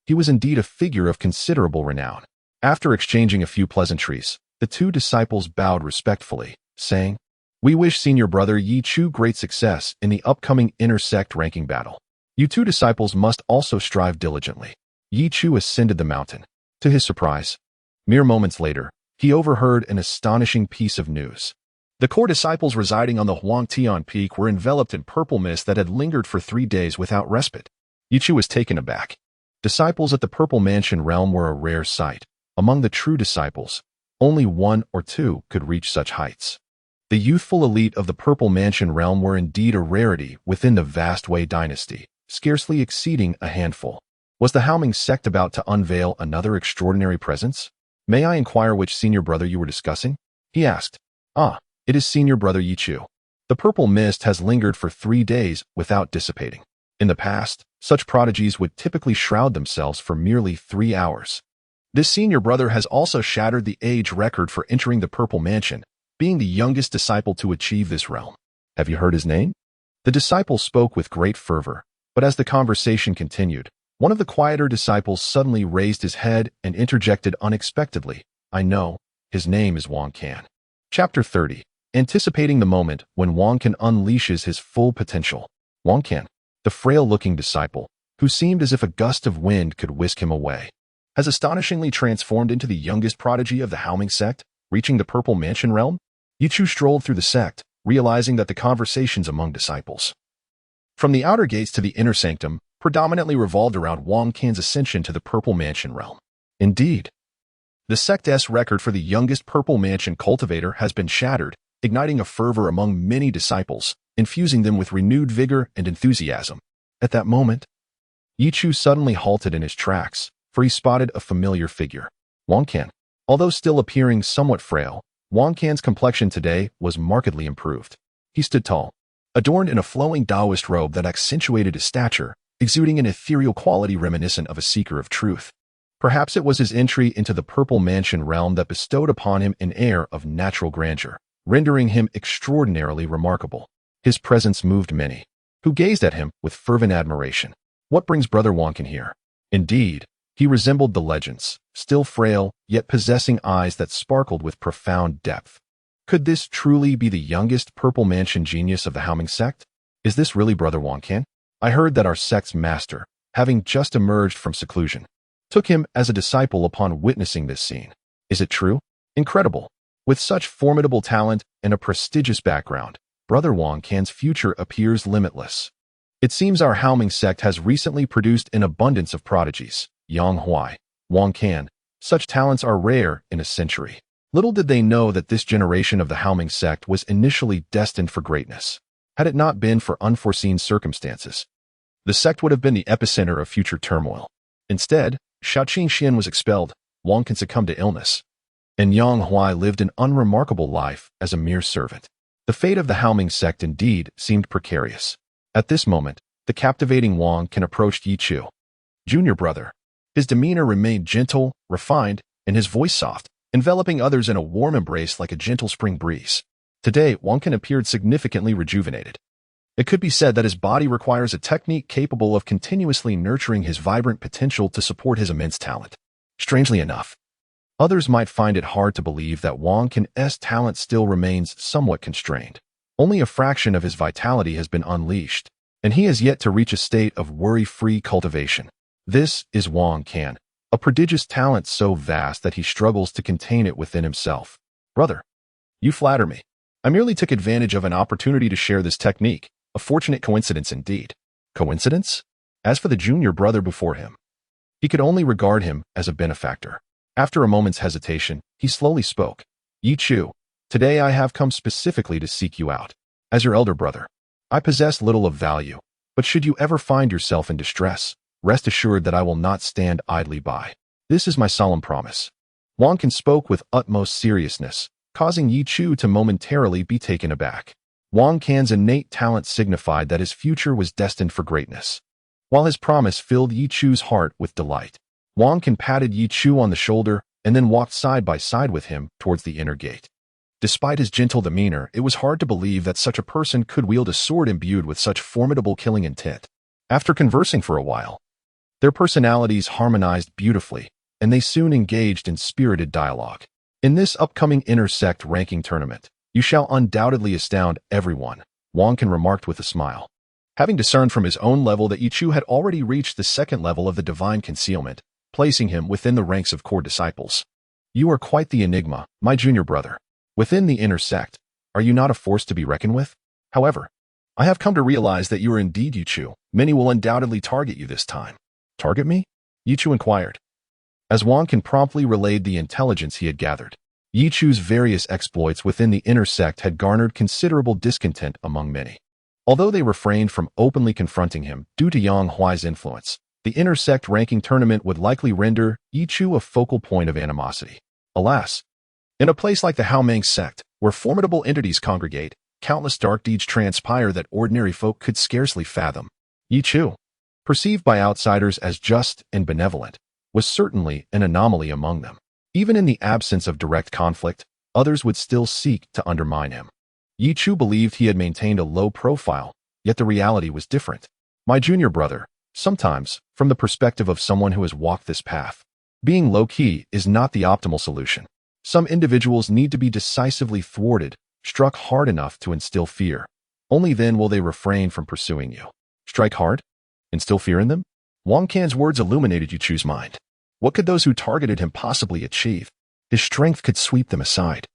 He was indeed a figure of considerable renown. After exchanging a few pleasantries, the 2 disciples bowed respectfully, saying, "We wish Senior Brother Ye Chu great success in the upcoming inner sect ranking battle. You 2 disciples must also strive diligently." Ye Chu ascended the mountain. To his surprise, mere moments later, he overheard an astonishing piece of news. The core disciples residing on the Huangtian Peak were enveloped in purple mist that had lingered for 3 days without respite. Ye Chu was taken aback. Disciples at the Purple Mansion realm were a rare sight. Among the true disciples, only 1 or 2 could reach such heights. The youthful elite of the Purple Mansion realm were indeed a rarity within the vast Wei dynasty, scarcely exceeding a handful. Was the Haoming sect about to unveil another extraordinary presence? "May I inquire which senior brother you were discussing?" he asked. It is Senior Brother Ye Chu. The purple mist has lingered for 3 days without dissipating. In the past, such prodigies would typically shroud themselves for merely 3 hours. This senior brother has also shattered the age record for entering the Purple Mansion, being the youngest disciple to achieve this realm. Have you heard his name? The disciple spoke with great fervor, but as the conversation continued, one of the quieter disciples suddenly raised his head and interjected unexpectedly, "I know, his name is Wang Can." Chapter 30. Anticipating the moment when Wang Can unleashes his full potential. Wang Can, the frail-looking disciple, who seemed as if a gust of wind could whisk him away, has astonishingly transformed into the youngest prodigy of the Haoming sect, reaching the Purple Mansion realm. Ye Chu strolled through the sect, realizing that the conversations among disciples, from the outer gates to the inner sanctum, predominantly revolved around Wang Can's ascension to the Purple Mansion realm. Indeed, the sect's record for the youngest Purple Mansion cultivator has been shattered, igniting a fervor among many disciples, infusing them with renewed vigor and enthusiasm. At that moment, Ye Chu suddenly halted in his tracks, for he spotted a familiar figure. Wang Can. Although still appearing somewhat frail, Wang Can's complexion today was markedly improved. He stood tall, adorned in a flowing Taoist robe that accentuated his stature, exuding an ethereal quality reminiscent of a seeker of truth. Perhaps it was his entry into the Purple Mansion realm that bestowed upon him an air of natural grandeur, rendering him extraordinarily remarkable. His presence moved many, who gazed at him with fervent admiration. What brings Brother Wang Can here? Indeed, he resembled the legends, still frail, yet possessing eyes that sparkled with profound depth. Could this truly be the youngest Purple Mansion genius of the Haoming sect? Is this really Brother Wang Can? I heard that our sect's master, having just emerged from seclusion, took him as a disciple upon witnessing this scene. Is it true? Incredible. With such formidable talent and a prestigious background, Brother Wang Can's future appears limitless. It seems our Haoming sect has recently produced an abundance of prodigies. Yang Huai, Wang Can, such talents are rare in a century. Little did they know that this generation of the Haoming sect was initially destined for greatness. Had it not been for unforeseen circumstances, the sect would have been the epicenter of future turmoil. Instead, Shaoqing Xian was expelled, Wang Can succumbed to illness, and Yang Huai lived an unremarkable life as a mere servant. The fate of the Haoming sect indeed seemed precarious. At this moment, the captivating Wang Can approached Ye Chu. Junior brother. His demeanor remained gentle, refined, and his voice soft, enveloping others in a warm embrace like a gentle spring breeze. Today, Wang Can appeared significantly rejuvenated. It could be said that his body requires a technique capable of continuously nurturing his vibrant potential to support his immense talent. Strangely enough, others might find it hard to believe that Wang Quan's talent still remains somewhat constrained. Only a fraction of his vitality has been unleashed, and he has yet to reach a state of worry-free cultivation. This is Wang Quan, a prodigious talent so vast that he struggles to contain it within himself. Brother, you flatter me. I merely took advantage of an opportunity to share this technique. A fortunate coincidence indeed. Coincidence? As for the junior brother before him, he could only regard him as a benefactor. After a moment's hesitation, he slowly spoke. Ye Chu, today I have come specifically to seek you out. As your elder brother, I possess little of value, but should you ever find yourself in distress, rest assured that I will not stand idly by. This is my solemn promise. Wang Quan spoke with utmost seriousness, causing Ye Chu to momentarily be taken aback. Wang Quan's innate talent signified that his future was destined for greatness. While his promise filled Ye Chu's heart with delight, Wang Quan patted Ye Chu on the shoulder and then walked side by side with him towards the inner gate. Despite his gentle demeanor, it was hard to believe that such a person could wield a sword imbued with such formidable killing intent. After conversing for a while, their personalities harmonized beautifully, and they soon engaged in spirited dialogue. In this upcoming inner sect ranking tournament, you shall undoubtedly astound everyone, Wang Quan remarked with a smile. Having discerned from his own level that Ye Chu had already reached the second level of the divine concealment, placing him within the ranks of core disciples. You are quite the enigma, my junior brother. Within the inner sect, are you not a force to be reckoned with? However, I have come to realize that you are indeed Ye Chu. Many will undoubtedly target you this time. Target me? Ye Chu inquired. As Wang Quan promptly relayed the intelligence he had gathered, Ye Chu's various exploits within the inner sect had garnered considerable discontent among many. Although they refrained from openly confronting him due to Yang Huai's influence, the inner sect ranking tournament would likely render Ye Chu a focal point of animosity. Alas, in a place like the Haomeng sect, where formidable entities congregate, countless dark deeds transpire that ordinary folk could scarcely fathom. Ye Chu, perceived by outsiders as just and benevolent, was certainly an anomaly among them. Even in the absence of direct conflict, others would still seek to undermine him. Ye Chu believed he had maintained a low profile, yet the reality was different. My junior brother, sometimes, from the perspective of someone who has walked this path, being low-key is not the optimal solution. Some individuals need to be decisively thwarted, struck hard enough to instill fear. Only then will they refrain from pursuing you. Strike hard? Instill fear in them? Wang Quan's words illuminated Ye Chu's mind. What could those who targeted him possibly achieve? His strength could sweep them aside.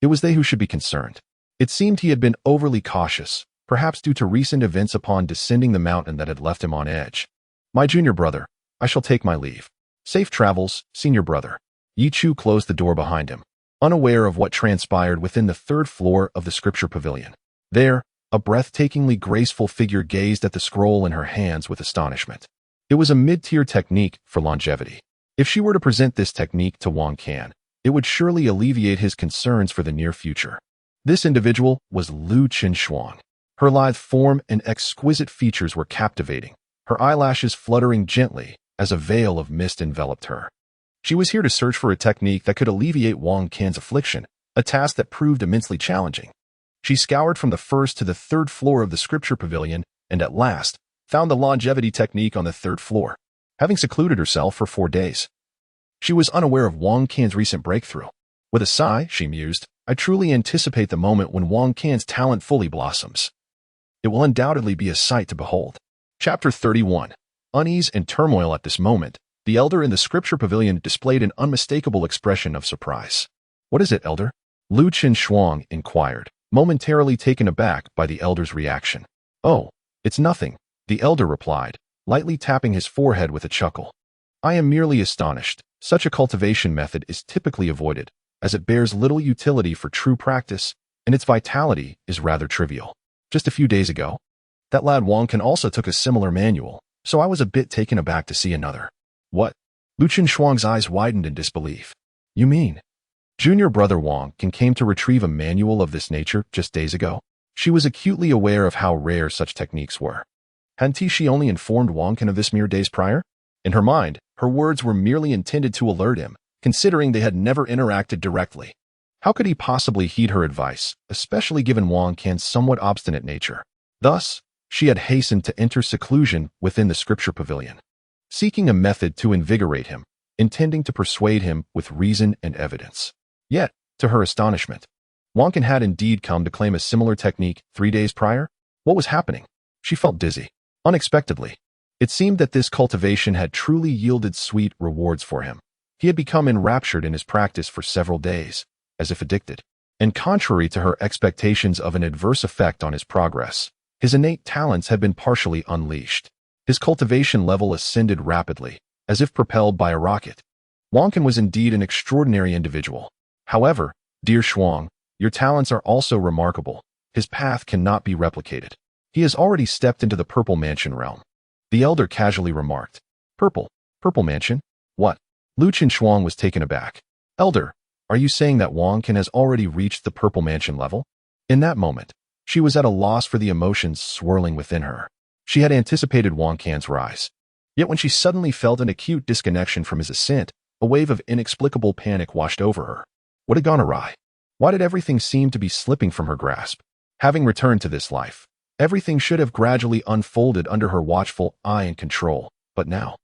It was they who should be concerned. It seemed he had been overly cautious, perhaps due to recent events upon descending the mountain that had left him on edge. My junior brother, I shall take my leave. Safe travels, senior brother. Ye Chu closed the door behind him, unaware of what transpired within the third floor of the scripture pavilion. There, a breathtakingly graceful figure gazed at the scroll in her hands with astonishment. It was a mid-tier technique for longevity. If she were to present this technique to Wang Quan, it would surely alleviate his concerns for the near future. This individual was Lu Qinshuang. Her lithe form and exquisite features were captivating, her eyelashes fluttering gently as a veil of mist enveloped her. She was here to search for a technique that could alleviate Wang Quan's affliction, a task that proved immensely challenging. She scoured from the first to the third floor of the scripture pavilion and at last found the longevity technique on the third floor. Having secluded herself for 4 days, she was unaware of Wang Quan's recent breakthrough. With a sigh, she mused, I truly anticipate the moment when Wang Quan's talent fully blossoms. It will undoubtedly be a sight to behold. Chapter 31. Unease and turmoil. At this moment, the elder in the scripture pavilion displayed an unmistakable expression of surprise. What is it, elder? Lu Qinshuang inquired, momentarily taken aback by the elder's reaction. Oh, it's nothing, the elder replied, lightly tapping his forehead with a chuckle. I am merely astonished. Such a cultivation method is typically avoided, as it bears little utility for true practice, and its vitality is rather trivial. Just a few days ago, that lad Wang Quan also took a similar manual, so I was a bit taken aback to see another. What? Lu Qinshuang's eyes widened in disbelief. You mean? Junior brother Wang Quan came to retrieve a manual of this nature just days ago? She was acutely aware of how rare such techniques were. Hadn't she only informed Wang Quan of this mere days prior? In her mind, her words were merely intended to alert him, considering they had never interacted directly. How could he possibly heed her advice, especially given Wang Quan's somewhat obstinate nature? Thus, she had hastened to enter seclusion within the scripture pavilion, seeking a method to invigorate him, intending to persuade him with reason and evidence. Yet, to her astonishment, Wonkin had indeed come to claim a similar technique 3 days prior. What was happening? She felt dizzy. Unexpectedly, it seemed that this cultivation had truly yielded sweet rewards for him. He had become enraptured in his practice for several days, as if addicted. And contrary to her expectations of an adverse effect on his progress, his innate talents had been partially unleashed. His cultivation level ascended rapidly, as if propelled by a rocket. Wonkin was indeed an extraordinary individual. However, dear Shuang, your talents are also remarkable. His path cannot be replicated. He has already stepped into the Purple Mansion realm. The elder casually remarked. Purple Mansion? What? Lu Qinshuang was taken aback. Elder, are you saying that Wonkin has already reached the Purple Mansion level? In that moment, she was at a loss for the emotions swirling within her. She had anticipated Wonkin's rise. Yet when she suddenly felt an acute disconnection from his ascent, a wave of inexplicable panic washed over her. What had gone awry? Why did everything seem to be slipping from her grasp? Having returned to this life, everything should have gradually unfolded under her watchful eye and control. But now,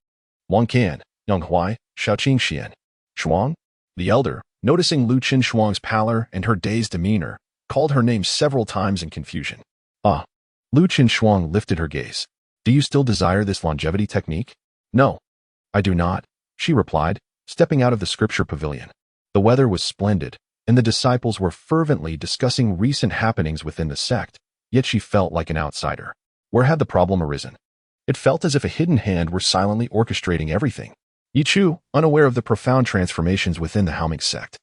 Wonkin, Yonghuai, Shaoqingxian, Shuang? The elder, noticing Lu Qinshuang's pallor and her dazed demeanor, called her name several times in confusion. Ah. Lu Qinshuang lifted her gaze. Do you still desire this longevity technique? No, I do not, she replied, stepping out of the scripture pavilion. The weather was splendid, and the disciples were fervently discussing recent happenings within the sect, yet she felt like an outsider. Where had the problem arisen? It felt as if a hidden hand were silently orchestrating everything. Ye Chu, unaware of the profound transformations within the Haoming sect,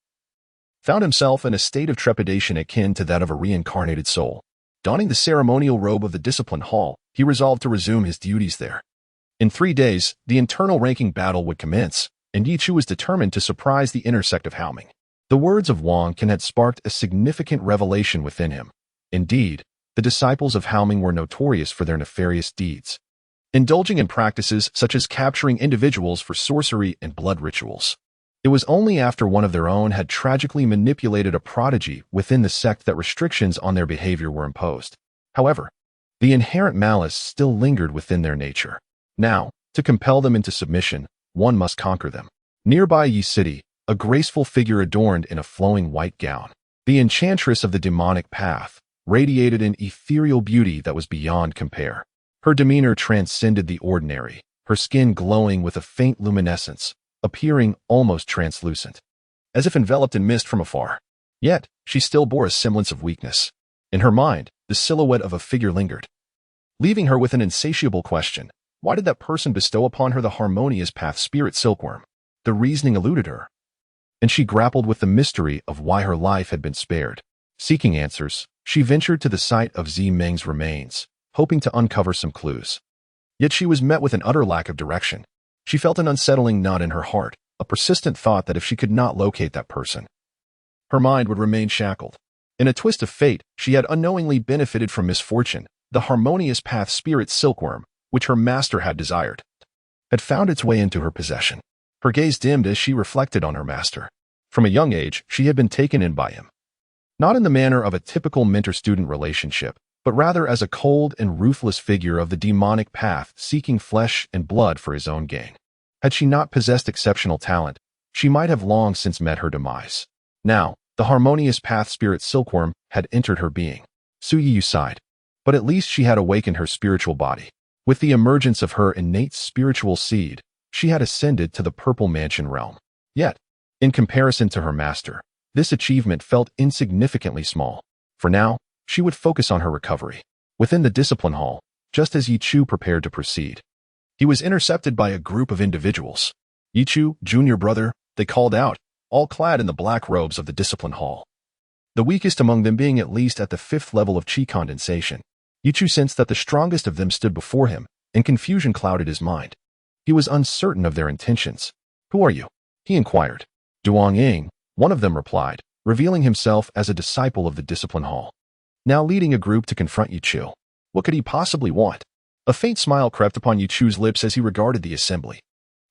found himself in a state of trepidation akin to that of a reincarnated soul. Donning the ceremonial robe of the discipline hall, he resolved to resume his duties there. In 3 days, the internal ranking battle would commence, and Ye Chu was determined to surprise the inner sect of Haoming. The words of Wonkin had sparked a significant revelation within him. Indeed, the disciples of Haoming were notorious for their nefarious deeds, indulging in practices such as capturing individuals for sorcery and blood rituals. It was only after one of their own had tragically manipulated a prodigy within the sect that restrictions on their behavior were imposed. However, the inherent malice still lingered within their nature. Now, to compel them into submission, one must conquer them. Nearby Yi City, a graceful figure adorned in a flowing white gown, the enchantress of the demonic path, radiated an ethereal beauty that was beyond compare. Her demeanor transcended the ordinary, her skin glowing with a faint luminescence, appearing almost translucent, as if enveloped in mist from afar. Yet, she still bore a semblance of weakness. In her mind, the silhouette of a figure lingered, leaving her with an insatiable question. Why did that person bestow upon her the harmonious path spirit silkworm? The reasoning eluded her, and she grappled with the mystery of why her life had been spared. Seeking answers, she ventured to the site of Zi Meng's remains, hoping to uncover some clues. Yet she was met with an utter lack of direction. She felt an unsettling knot in her heart, a persistent thought that if she could not locate that person, her mind would remain shackled. In a twist of fate, she had unknowingly benefited from misfortune. The harmonious path spirit silkworm, which her master had desired, had found its way into her possession. Her gaze dimmed as she reflected on her master. From a young age, she had been taken in by him. Not in the manner of a typical mentor-student relationship, but rather as a cold and ruthless figure of the demonic path seeking flesh and blood for his own gain. Had she not possessed exceptional talent, she might have long since met her demise. Now, the harmonious path spirit silkworm had entered her being. Su Yi sighed. But at least she had awakened her spiritual body. With the emergence of her innate spiritual seed, she had ascended to the Purple Mansion realm. Yet, in comparison to her master, this achievement felt insignificantly small. For now, she would focus on her recovery. Within the discipline hall, just as Ye Chu prepared to proceed, he was intercepted by a group of individuals. Ye Chu, junior brother, they called out, all clad in the black robes of the discipline hall. The weakest among them being at least at the 5th level of chi condensation. Ye Chu sensed that the strongest of them stood before him, and confusion clouded his mind. He was uncertain of their intentions. Who are you? He inquired. Duong Ying, one of them replied, revealing himself as a disciple of the discipline hall, now leading a group to confront Ye Chu. What could he possibly want? A faint smile crept upon Ye Chu's lips as he regarded the assembly.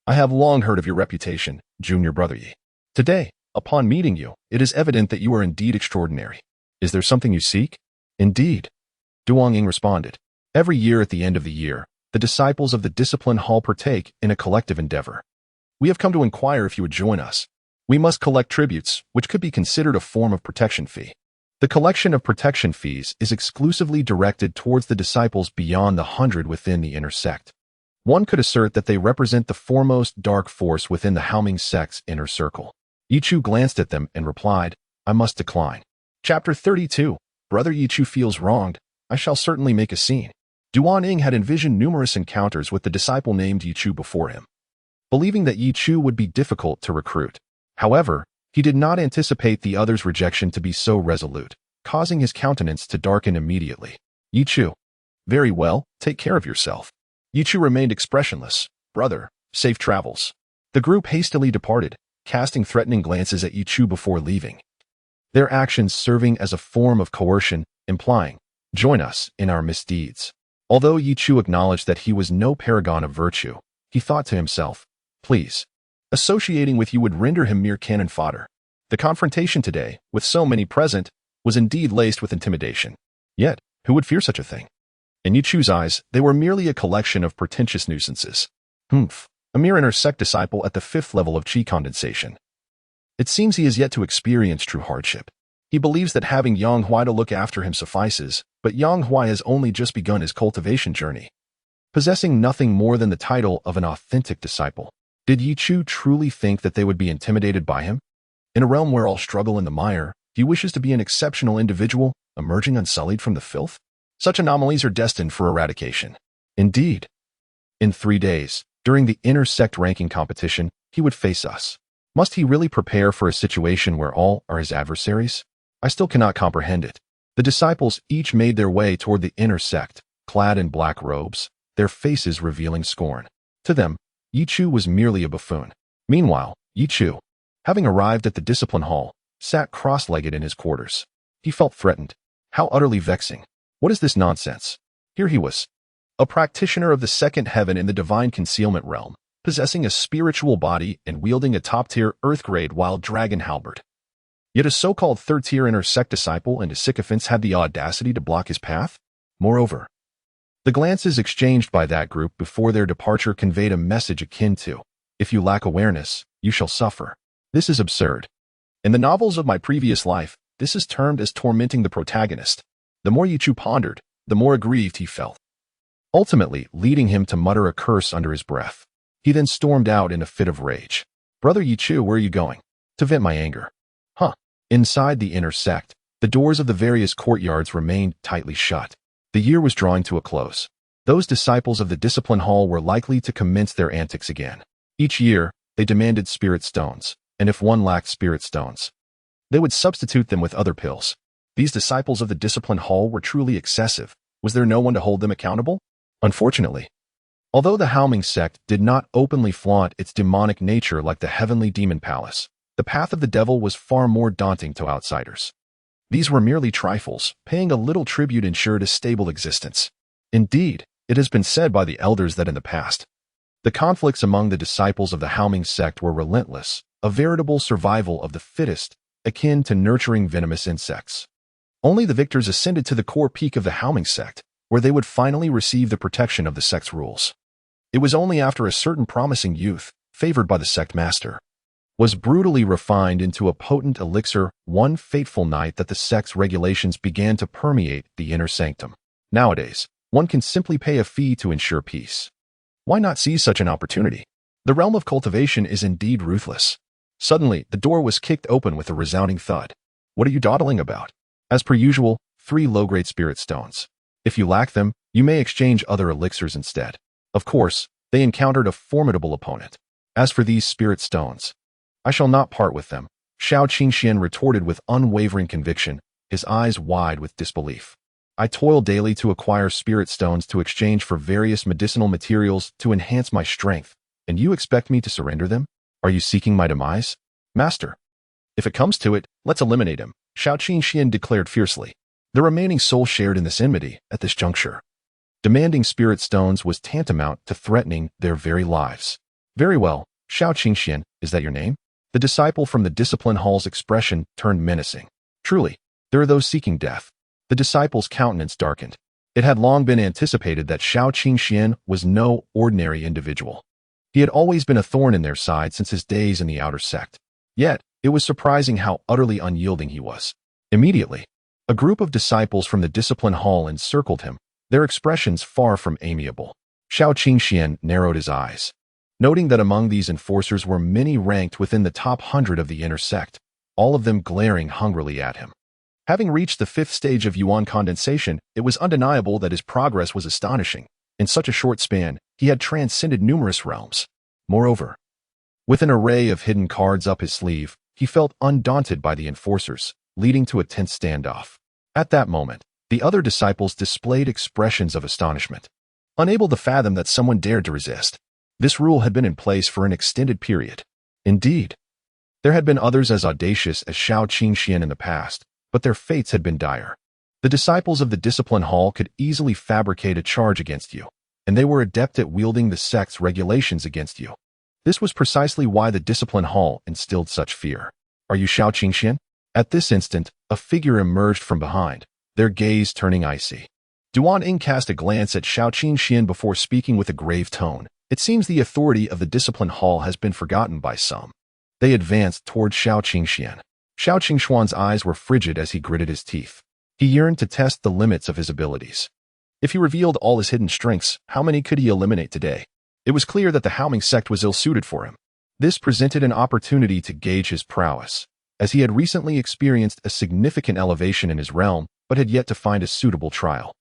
I have long heard of your reputation, junior brother Ye. Today, upon meeting you, it is evident that you are indeed extraordinary. Is there something you seek? Indeed. Duang Ying responded. Every year at the end of the year, the disciples of the discipline hall partake in a collective endeavor. We have come to inquire if you would join us. We must collect tributes, which could be considered a form of protection fee. The collection of protection fees is exclusively directed towards the disciples beyond the 100 within the inner sect. One could assert that they represent the foremost dark force within the Haoming sect's inner circle. Ye Chu glanced at them and replied, I must decline. Chapter 32. Brother Ye Chu feels wronged. I shall certainly make a scene. Duan Ying had envisioned numerous encounters with the disciple named Ye Chu before him, believing that Ye Chu would be difficult to recruit. However, he did not anticipate the other's rejection to be so resolute, causing his countenance to darken immediately. Ye Chu. Very well, take care of yourself. Ye Chu remained expressionless. Brother, safe travels. The group hastily departed, casting threatening glances at Ye Chu before leaving, their actions serving as a form of coercion, implying, join us in our misdeeds. Although Ye Chu acknowledged that he was no paragon of virtue, he thought to himself, please, associating with you would render him mere cannon fodder. The confrontation today, with so many present, was indeed laced with intimidation. Yet, who would fear such a thing? In Ye Chu's eyes, they were merely a collection of pretentious nuisances. A mere inner sect disciple at the 5th level of chi condensation. It seems he has yet to experience true hardship. He believes that having Yang Huai to look after him suffices, but Yang Huai has only just begun his cultivation journey, possessing nothing more than the title of an authentic disciple. Did Ye Chu truly think that they would be intimidated by him? In a realm where all struggle in the mire, he wishes to be an exceptional individual, emerging unsullied from the filth? Such anomalies are destined for eradication. Indeed. In 3 days, during the inner sect ranking competition, he would face us. Must he really prepare for a situation where all are his adversaries? I still cannot comprehend it. The disciples each made their way toward the inner sect, clad in black robes, their faces revealing scorn. To them, Ye Chu was merely a buffoon. Meanwhile, Ye Chu, having arrived at the discipline hall, sat cross-legged in his quarters. He felt threatened. How utterly vexing. What is this nonsense? Here he was, a practitioner of the second heaven in the divine concealment realm, possessing a spiritual body and wielding a top-tier earth-grade wild dragon halberd. Yet a so-called third-tier inner sect disciple and his sycophants had the audacity to block his path? Moreover, the glances exchanged by that group before their departure conveyed a message akin to, if you lack awareness, you shall suffer. This is absurd. In the novels of my previous life, this is termed as tormenting the protagonist. The more Ye Chu pondered, the more aggrieved he felt, ultimately leading him to mutter a curse under his breath. He then stormed out in a fit of rage. Brother Ye Chu, where are you going? To vent my anger. Inside the inner sect, the doors of the various courtyards remained tightly shut. The year was drawing to a close. Those disciples of the discipline hall were likely to commence their antics again. Each year, they demanded spirit stones, and if one lacked spirit stones, they would substitute them with other pills. These disciples of the discipline hall were truly excessive. Was there no one to hold them accountable? Unfortunately, although the Haoming sect did not openly flaunt its demonic nature like the heavenly demon palace, the path of the devil was far more daunting to outsiders. These were merely trifles, paying a little tribute ensured a stable existence. Indeed, it has been said by the elders that in the past, the conflicts among the disciples of the Haoming sect were relentless, a veritable survival of the fittest, akin to nurturing venomous insects. Only the victors ascended to the core peak of the Haoming sect, where they would finally receive the protection of the sect's rules. It was only after a certain promising youth, favored by the sect master, was brutally refined into a potent elixir one fateful night that the sect's regulations began to permeate the inner sanctum. Nowadays, one can simply pay a fee to ensure peace. Why not seize such an opportunity? The realm of cultivation is indeed ruthless. Suddenly, the door was kicked open with a resounding thud. What are you dawdling about? As per usual, 3 low-grade spirit stones. If you lack them, you may exchange other elixirs instead. Of course, they encountered a formidable opponent. As for these spirit stones, I shall not part with them, Xiao Qingxian retorted with unwavering conviction, his eyes wide with disbelief. I toil daily to acquire spirit stones to exchange for various medicinal materials to enhance my strength, and you expect me to surrender them? Are you seeking my demise? Master, if it comes to it, let's eliminate him, Xiao Qingxian declared fiercely. The remaining soul shared in this enmity at this juncture. Demanding spirit stones was tantamount to threatening their very lives. Very well, Xiao Qingxian, is that your name? The disciple from the discipline hall's expression turned menacing. Truly, there are those seeking death. The disciple's countenance darkened. It had long been anticipated that Xiao Qingxian was no ordinary individual. He had always been a thorn in their side since his days in the outer sect. Yet, it was surprising how utterly unyielding he was. Immediately, a group of disciples from the discipline hall encircled him, their expressions far from amiable. Xiao Qingxian narrowed his eyes, noting that among these enforcers were many ranked within the top 100 of the inner sect, all of them glaring hungrily at him. Having reached the 5th stage of yuan condensation, it was undeniable that his progress was astonishing. In such a short span, he had transcended numerous realms. Moreover, with an array of hidden cards up his sleeve, he felt undaunted by the enforcers, leading to a tense standoff. At that moment, the other disciples displayed expressions of astonishment, unable to fathom that someone dared to resist. This rule had been in place for an extended period. Indeed, there had been others as audacious as Xiao Qingxian in the past, but their fates had been dire. The disciples of the discipline hall could easily fabricate a charge against you, and they were adept at wielding the sect's regulations against you. This was precisely why the discipline hall instilled such fear. Are you Xiao Qingxian? At this instant, a figure emerged from behind, their gaze turning icy. Duan Ying cast a glance at Xiao Qingxian before speaking with a grave tone. It seems the authority of the discipline hall has been forgotten by some. They advanced toward Xiao Qingxian. Xiao Qingxuan's eyes were frigid as he gritted his teeth. He yearned to test the limits of his abilities. If he revealed all his hidden strengths, how many could he eliminate today? It was clear that the Haoming sect was ill-suited for him. This presented an opportunity to gauge his prowess, as he had recently experienced a significant elevation in his realm, but had yet to find a suitable trial.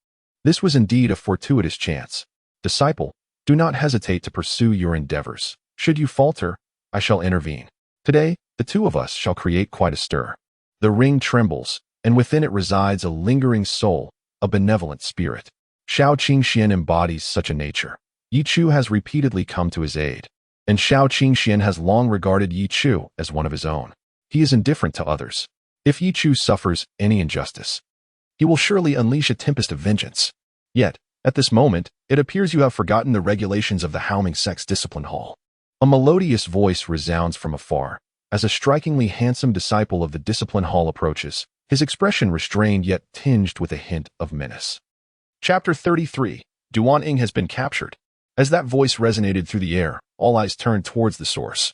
This was indeed a fortuitous chance. Disciple, do not hesitate to pursue your endeavors. Should you falter, I shall intervene. Today, the two of us shall create quite a stir. The ring trembles, and within it resides a lingering soul, a benevolent spirit. Xiao Qingxian embodies such a nature. Ye Chu has repeatedly come to his aid, and Xiao Qingxian has long regarded Ye Chu as one of his own. He is indifferent to others. If Ye Chu suffers any injustice, he will surely unleash a tempest of vengeance. Yet, at this moment, it appears you have forgotten the regulations of the Haoming sect's discipline hall. A melodious voice resounds from afar. As a strikingly handsome disciple of the discipline hall approaches, his expression restrained yet tinged with a hint of menace. Chapter 33. Duan Ying has been captured. As that voice resonated through the air, all eyes turned towards the source,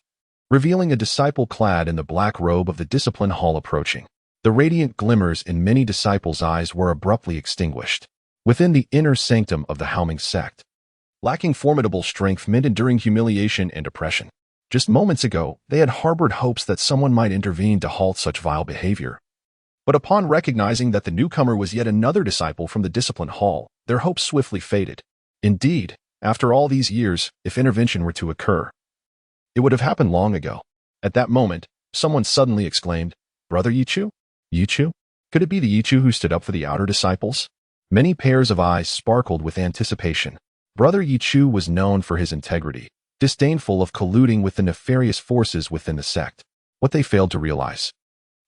revealing a disciple clad in the black robe of the discipline hall approaching. The radiant glimmers in many disciples' eyes were abruptly extinguished. Within the inner sanctum of the Haoming sect, lacking formidable strength meant enduring humiliation and oppression. Just moments ago, they had harbored hopes that someone might intervene to halt such vile behavior. But upon recognizing that the newcomer was yet another disciple from the discipline hall, their hopes swiftly faded. Indeed, after all these years, if intervention were to occur, it would have happened long ago. At that moment, someone suddenly exclaimed, "Brother Ye Chu? Ye Chu? Could it be the Ye Chu who stood up for the outer disciples?" Many pairs of eyes sparkled with anticipation. Brother Ye Chu was known for his integrity, disdainful of colluding with the nefarious forces within the sect. What they failed to realize,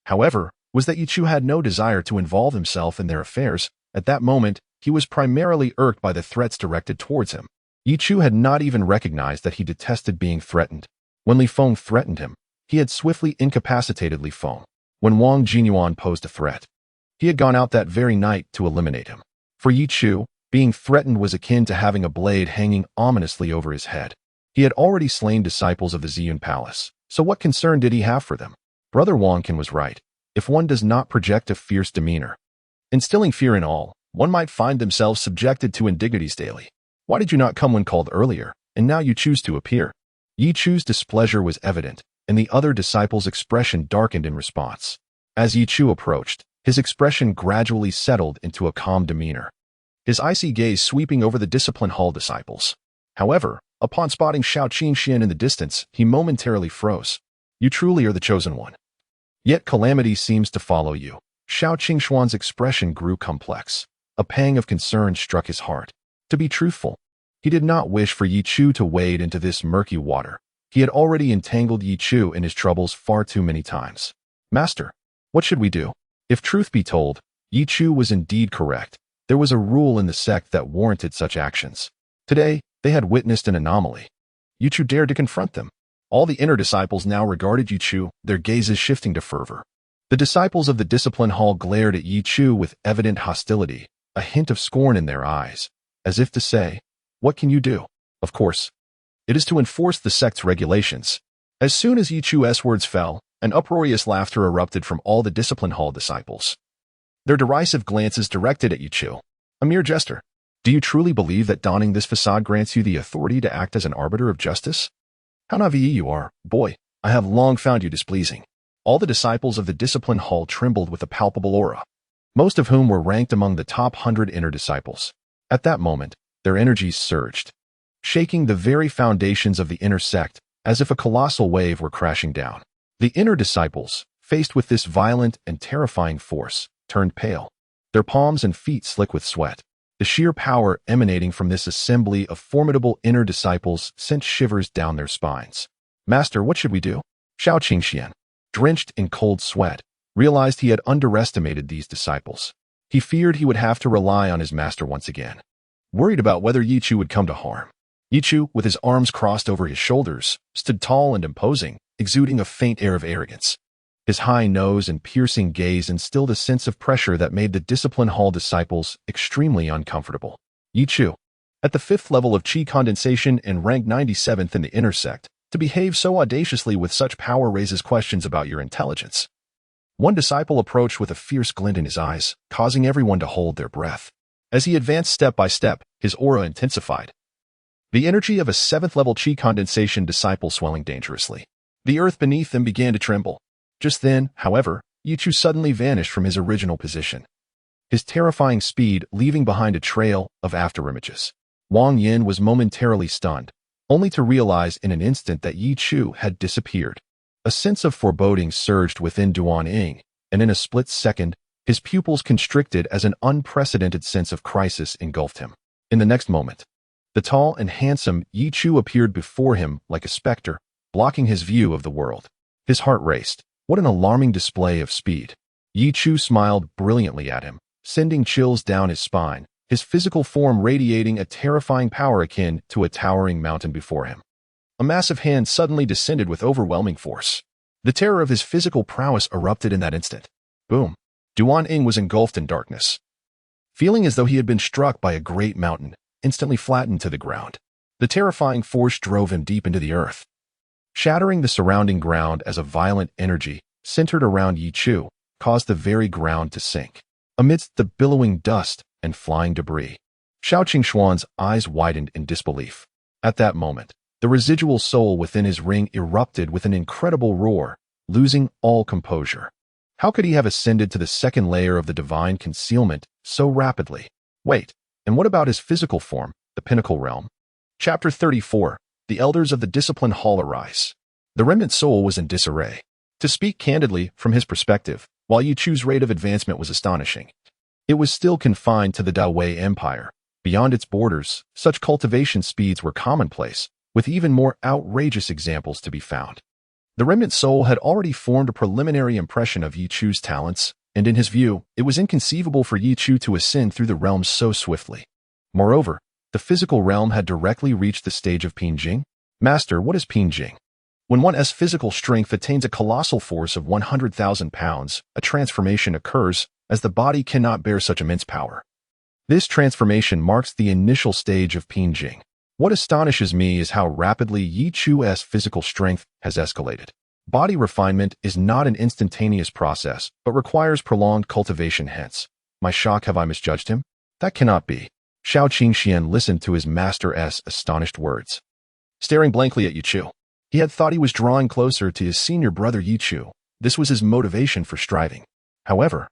however, was that Ye Chu had no desire to involve himself in their affairs. At that moment, he was primarily irked by the threats directed towards him. Ye Chu had not even recognized that he detested being threatened. When Li Feng threatened him, he had swiftly incapacitated Li Feng. When Wang Jinyuan posed a threat, he had gone out that very night to eliminate him. For Ye Chu, being threatened was akin to having a blade hanging ominously over his head. He had already slain disciples of the Ziyun Palace, so what concern did he have for them? Brother Wangkin was right. If one does not project a fierce demeanor, instilling fear in all, one might find themselves subjected to indignities daily. Why did you not come when called earlier, and now you choose to appear? Ye Chu's displeasure was evident, and the other disciples' expression darkened in response. As Ye Chu approached, his expression gradually settled into a calm demeanor, his icy gaze sweeping over the discipline hall disciples. However, upon spotting Xiao Qingxian in the distance, he momentarily froze. You truly are the chosen one. Yet calamity seems to follow you. Xiao Qingxuan's expression grew complex. A pang of concern struck his heart. To be truthful, he did not wish for Ye Chu to wade into this murky water. He had already entangled Ye Chu in his troubles far too many times. Master, what should we do? If truth be told, Ye Chu was indeed correct. There was a rule in the sect that warranted such actions. Today, they had witnessed an anomaly. Ye Chu dared to confront them. All the inner disciples now regarded Ye Chu, their gazes shifting to fervor. The disciples of the discipline hall glared at Ye Chu with evident hostility, a hint of scorn in their eyes, as if to say, "What can you do?" Of course, it is to enforce the sect's regulations. As soon as Ye Chu's words fell, an uproarious laughter erupted from all the discipline hall disciples. Their derisive glances directed at Ye Chu, a mere jester. Do you truly believe that donning this facade grants you the authority to act as an arbiter of justice? How naive you are, boy. I have long found you displeasing. All the disciples of the discipline hall trembled with a palpable aura, most of whom were ranked among the top 100 inner disciples. At that moment, their energies surged, shaking the very foundations of the inner sect as if a colossal wave were crashing down. The inner disciples, faced with this violent and terrifying force, turned pale, their palms and feet slick with sweat. The sheer power emanating from this assembly of formidable inner disciples sent shivers down their spines. "Master, what should we do?" Shao Qingxian, drenched in cold sweat, realized he had underestimated these disciples. He feared he would have to rely on his master once again, worried about whether Ye Chu would come to harm. Ye Chu, with his arms crossed over his shoulders, stood tall and imposing, exuding a faint air of arrogance. His high nose and piercing gaze instilled a sense of pressure that made the discipline hall disciples extremely uncomfortable. Ye Chu, at the 5th level of Qi condensation and ranked 97th in the inner sect, to behave so audaciously with such power raises questions about your intelligence. One disciple approached with a fierce glint in his eyes, causing everyone to hold their breath. As he advanced step by step, his aura intensified, the energy of a 7th level Qi condensation disciple swelling dangerously. The earth beneath them began to tremble. Just then, however, Ye Chu suddenly vanished from his original position, his terrifying speed leaving behind a trail of afterimages. Wang Yin was momentarily stunned, only to realize in an instant that Ye Chu had disappeared. A sense of foreboding surged within Duan Ying, and in a split second, his pupils constricted as an unprecedented sense of crisis engulfed him. In the next moment, the tall and handsome Ye Chu appeared before him like a specter, blocking his view of the world. His heart raced. What an alarming display of speed. Ye Chu smiled brilliantly at him, sending chills down his spine, his physical form radiating a terrifying power akin to a towering mountain before him. A massive hand suddenly descended with overwhelming force. The terror of his physical prowess erupted in that instant. Boom. Duan Ying was engulfed in darkness, feeling as though he had been struck by a great mountain, instantly flattened to the ground. The terrifying force drove him deep into the earth, shattering the surrounding ground as a violent energy, centered around Ye Chu, caused the very ground to sink. Amidst the billowing dust and flying debris, Shao Qingshuan's eyes widened in disbelief. At that moment, the residual soul within his ring erupted with an incredible roar, losing all composure. How could he have ascended to the 2nd layer of the divine concealment so rapidly? Wait, and what about his physical form, the pinnacle realm? Chapter 34. The elders of the discipline hall arise. The remnant soul was in disarray. To speak candidly, from his perspective, while Ye Chu's rate of advancement was astonishing, it was still confined to the Dawei Empire. Beyond its borders, such cultivation speeds were commonplace, with even more outrageous examples to be found. The remnant soul had already formed a preliminary impression of Ye Chu's talents, and in his view, it was inconceivable for Ye Chu to ascend through the realms so swiftly. Moreover, the physical realm had directly reached the stage of Pinjing. Master, what is Pinjing? When one's physical strength attains a colossal force of 100,000 pounds, a transformation occurs, as the body cannot bear such immense power. This transformation marks the initial stage of Pinjing. What astonishes me is how rapidly Ye Chu's physical strength has escalated. Body refinement is not an instantaneous process, but requires prolonged cultivation. Hence, my shock, have I misjudged him? That cannot be. Shao Qingxian listened to his master's astonished words, staring blankly at Ye Chu. He had thought he was drawing closer to his senior brother Ye Chu. This was his motivation for striving. However,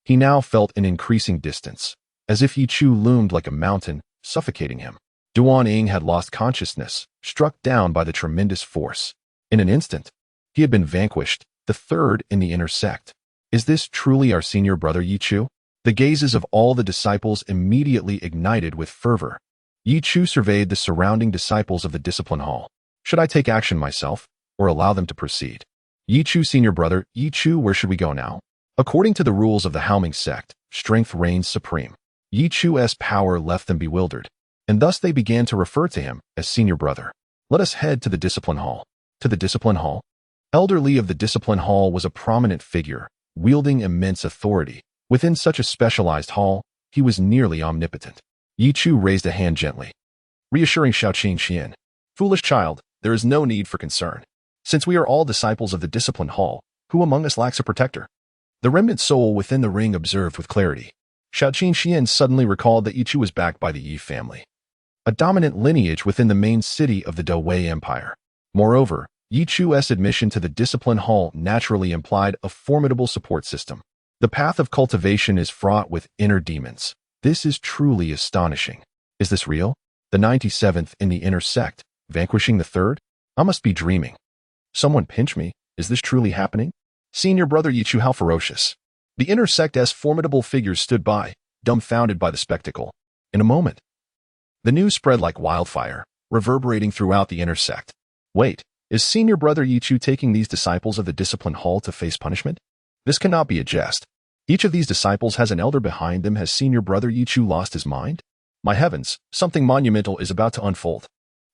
he now felt an increasing distance, as if Ye Chu loomed like a mountain, suffocating him. Duan Ying had lost consciousness, struck down by the tremendous force. In an instant, he had been vanquished, the 3rd in the inner sect. Is this truly our senior brother Ye Chu? The gazes of all the disciples immediately ignited with fervor. Ye Chu surveyed the surrounding disciples of the discipline hall. Should I take action myself, or allow them to proceed? Ye Chu, senior brother, Ye Chu, where should we go now? According to the rules of the Haoming sect, strength reigns supreme. Ye Chu's power left them bewildered, and thus they began to refer to him as senior brother. Let us head to the discipline hall. To the discipline hall? Elder Li of the discipline hall was a prominent figure, wielding immense authority. Within such a specialized hall, he was nearly omnipotent. Ye Chu raised a hand gently, reassuring Xian. Foolish child, there is no need for concern. Since we are all disciples of the disciplined hall, who among us lacks a protector? The remnant soul within the ring observed with clarity. Xian suddenly recalled that Ye Chu was backed by the Yi family, a dominant lineage within the main city of the Dawei Empire. Moreover, Ye Chu's admission to the discipline hall naturally implied a formidable support system. The path of cultivation is fraught with inner demons. This is truly astonishing. Is this real? The 97th in the inner sect, vanquishing the third? I must be dreaming. Someone pinch me. Is this truly happening? Senior Brother Ye Chu, how ferocious. The inner sect's formidable figures stood by, dumbfounded by the spectacle. In a moment, the news spread like wildfire, reverberating throughout the inner sect. Wait, is Senior Brother Ye Chu taking these disciples of the discipline hall to face punishment? This cannot be a jest. Each of these disciples has an elder behind them. Has Senior Brother Ye Chu lost his mind? My heavens, something monumental is about to unfold.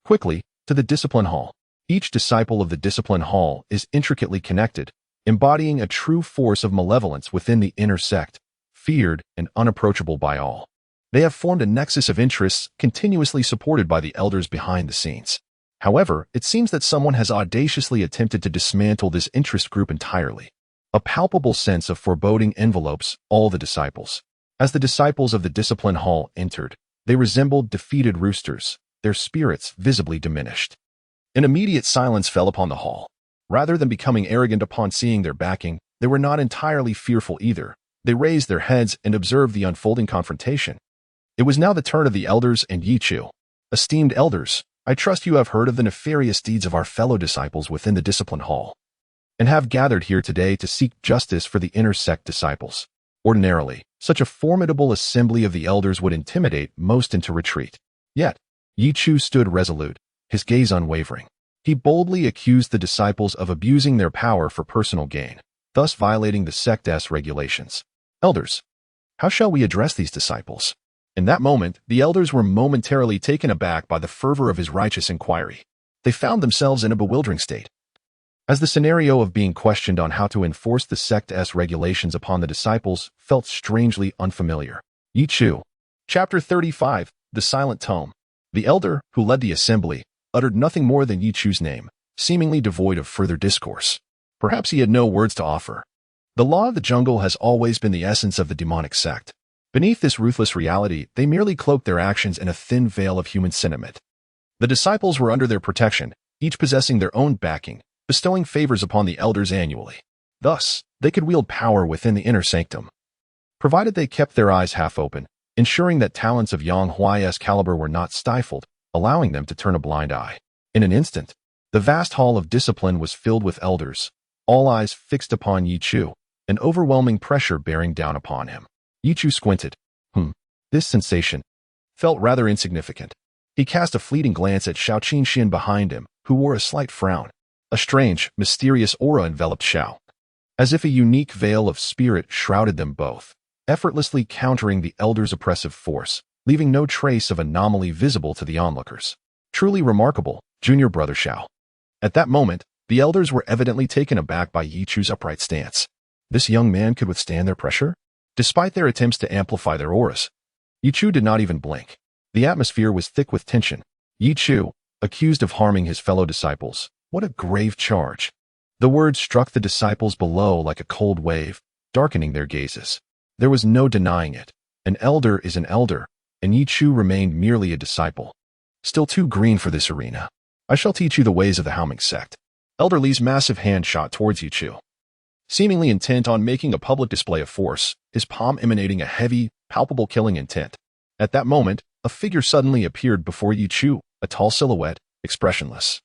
Quickly, to the discipline hall. Each disciple of the discipline hall is intricately connected, embodying a true force of malevolence within the inner sect, feared and unapproachable by all. They have formed a nexus of interests continuously supported by the elders behind the scenes. However, it seems that someone has audaciously attempted to dismantle this interest group entirely. A palpable sense of foreboding envelopes all the disciples. As the disciples of the discipline hall entered, they resembled defeated roosters, their spirits visibly diminished. An immediate silence fell upon the hall. Rather than becoming arrogant upon seeing their backing, they were not entirely fearful either. They raised their heads and observed the unfolding confrontation. It was now the turn of the elders and Ye Chu. Esteemed elders, I trust you have heard of the nefarious deeds of our fellow disciples within the discipline hall, and have gathered here today to seek justice for the inner sect disciples. Ordinarily, such a formidable assembly of the elders would intimidate most into retreat. Yet, Ye Chu stood resolute, his gaze unwavering. He boldly accused the disciples of abusing their power for personal gain, thus violating the sect's regulations. Elders, how shall we address these disciples? In that moment, the elders were momentarily taken aback by the fervor of his righteous inquiry. They found themselves in a bewildering state. As the scenario of being questioned on how to enforce the sect's regulations upon the disciples felt strangely unfamiliar. Ye Chu. Chapter 35, The Silent Tome. The elder, who led the assembly, uttered nothing more than Ye Chu's name, seemingly devoid of further discourse. Perhaps he had no words to offer. The law of the jungle has always been the essence of the demonic sect. Beneath this ruthless reality, they merely cloaked their actions in a thin veil of human sentiment. The disciples were under their protection, each possessing their own backing, bestowing favors upon the elders annually. Thus, they could wield power within the inner sanctum, provided they kept their eyes half open, ensuring that talents of Yang Huai's caliber were not stifled, allowing them to turn a blind eye. In an instant, the vast hall of discipline was filled with elders, all eyes fixed upon Ye Chu, an overwhelming pressure bearing down upon him. Ye Chu squinted. This sensation felt rather insignificant. He cast a fleeting glance at Xian behind him, who wore a slight frown. A strange, mysterious aura enveloped Xiao, as if a unique veil of spirit shrouded them both, effortlessly countering the elder's oppressive force, leaving no trace of anomaly visible to the onlookers. Truly remarkable, Junior Brother Xiao. At that moment, the elders were evidently taken aback by Ye Chu's upright stance. This young man could withstand their pressure? Despite their attempts to amplify their auras, Ye Chu did not even blink. The atmosphere was thick with tension. Ye Chu, accused of harming his fellow disciples. What a grave charge. The words struck the disciples below like a cold wave, darkening their gazes. There was no denying it. An elder is an elder, and Ye Chu remained merely a disciple. Still too green for this arena. I shall teach you the ways of the Haoming sect. Elder Li's massive hand shot towards Ye Chu, seemingly intent on making a public display of force, his palm emanating a heavy, palpable killing intent. At that moment, a figure suddenly appeared before Ye Chu, a tall silhouette, expressionless,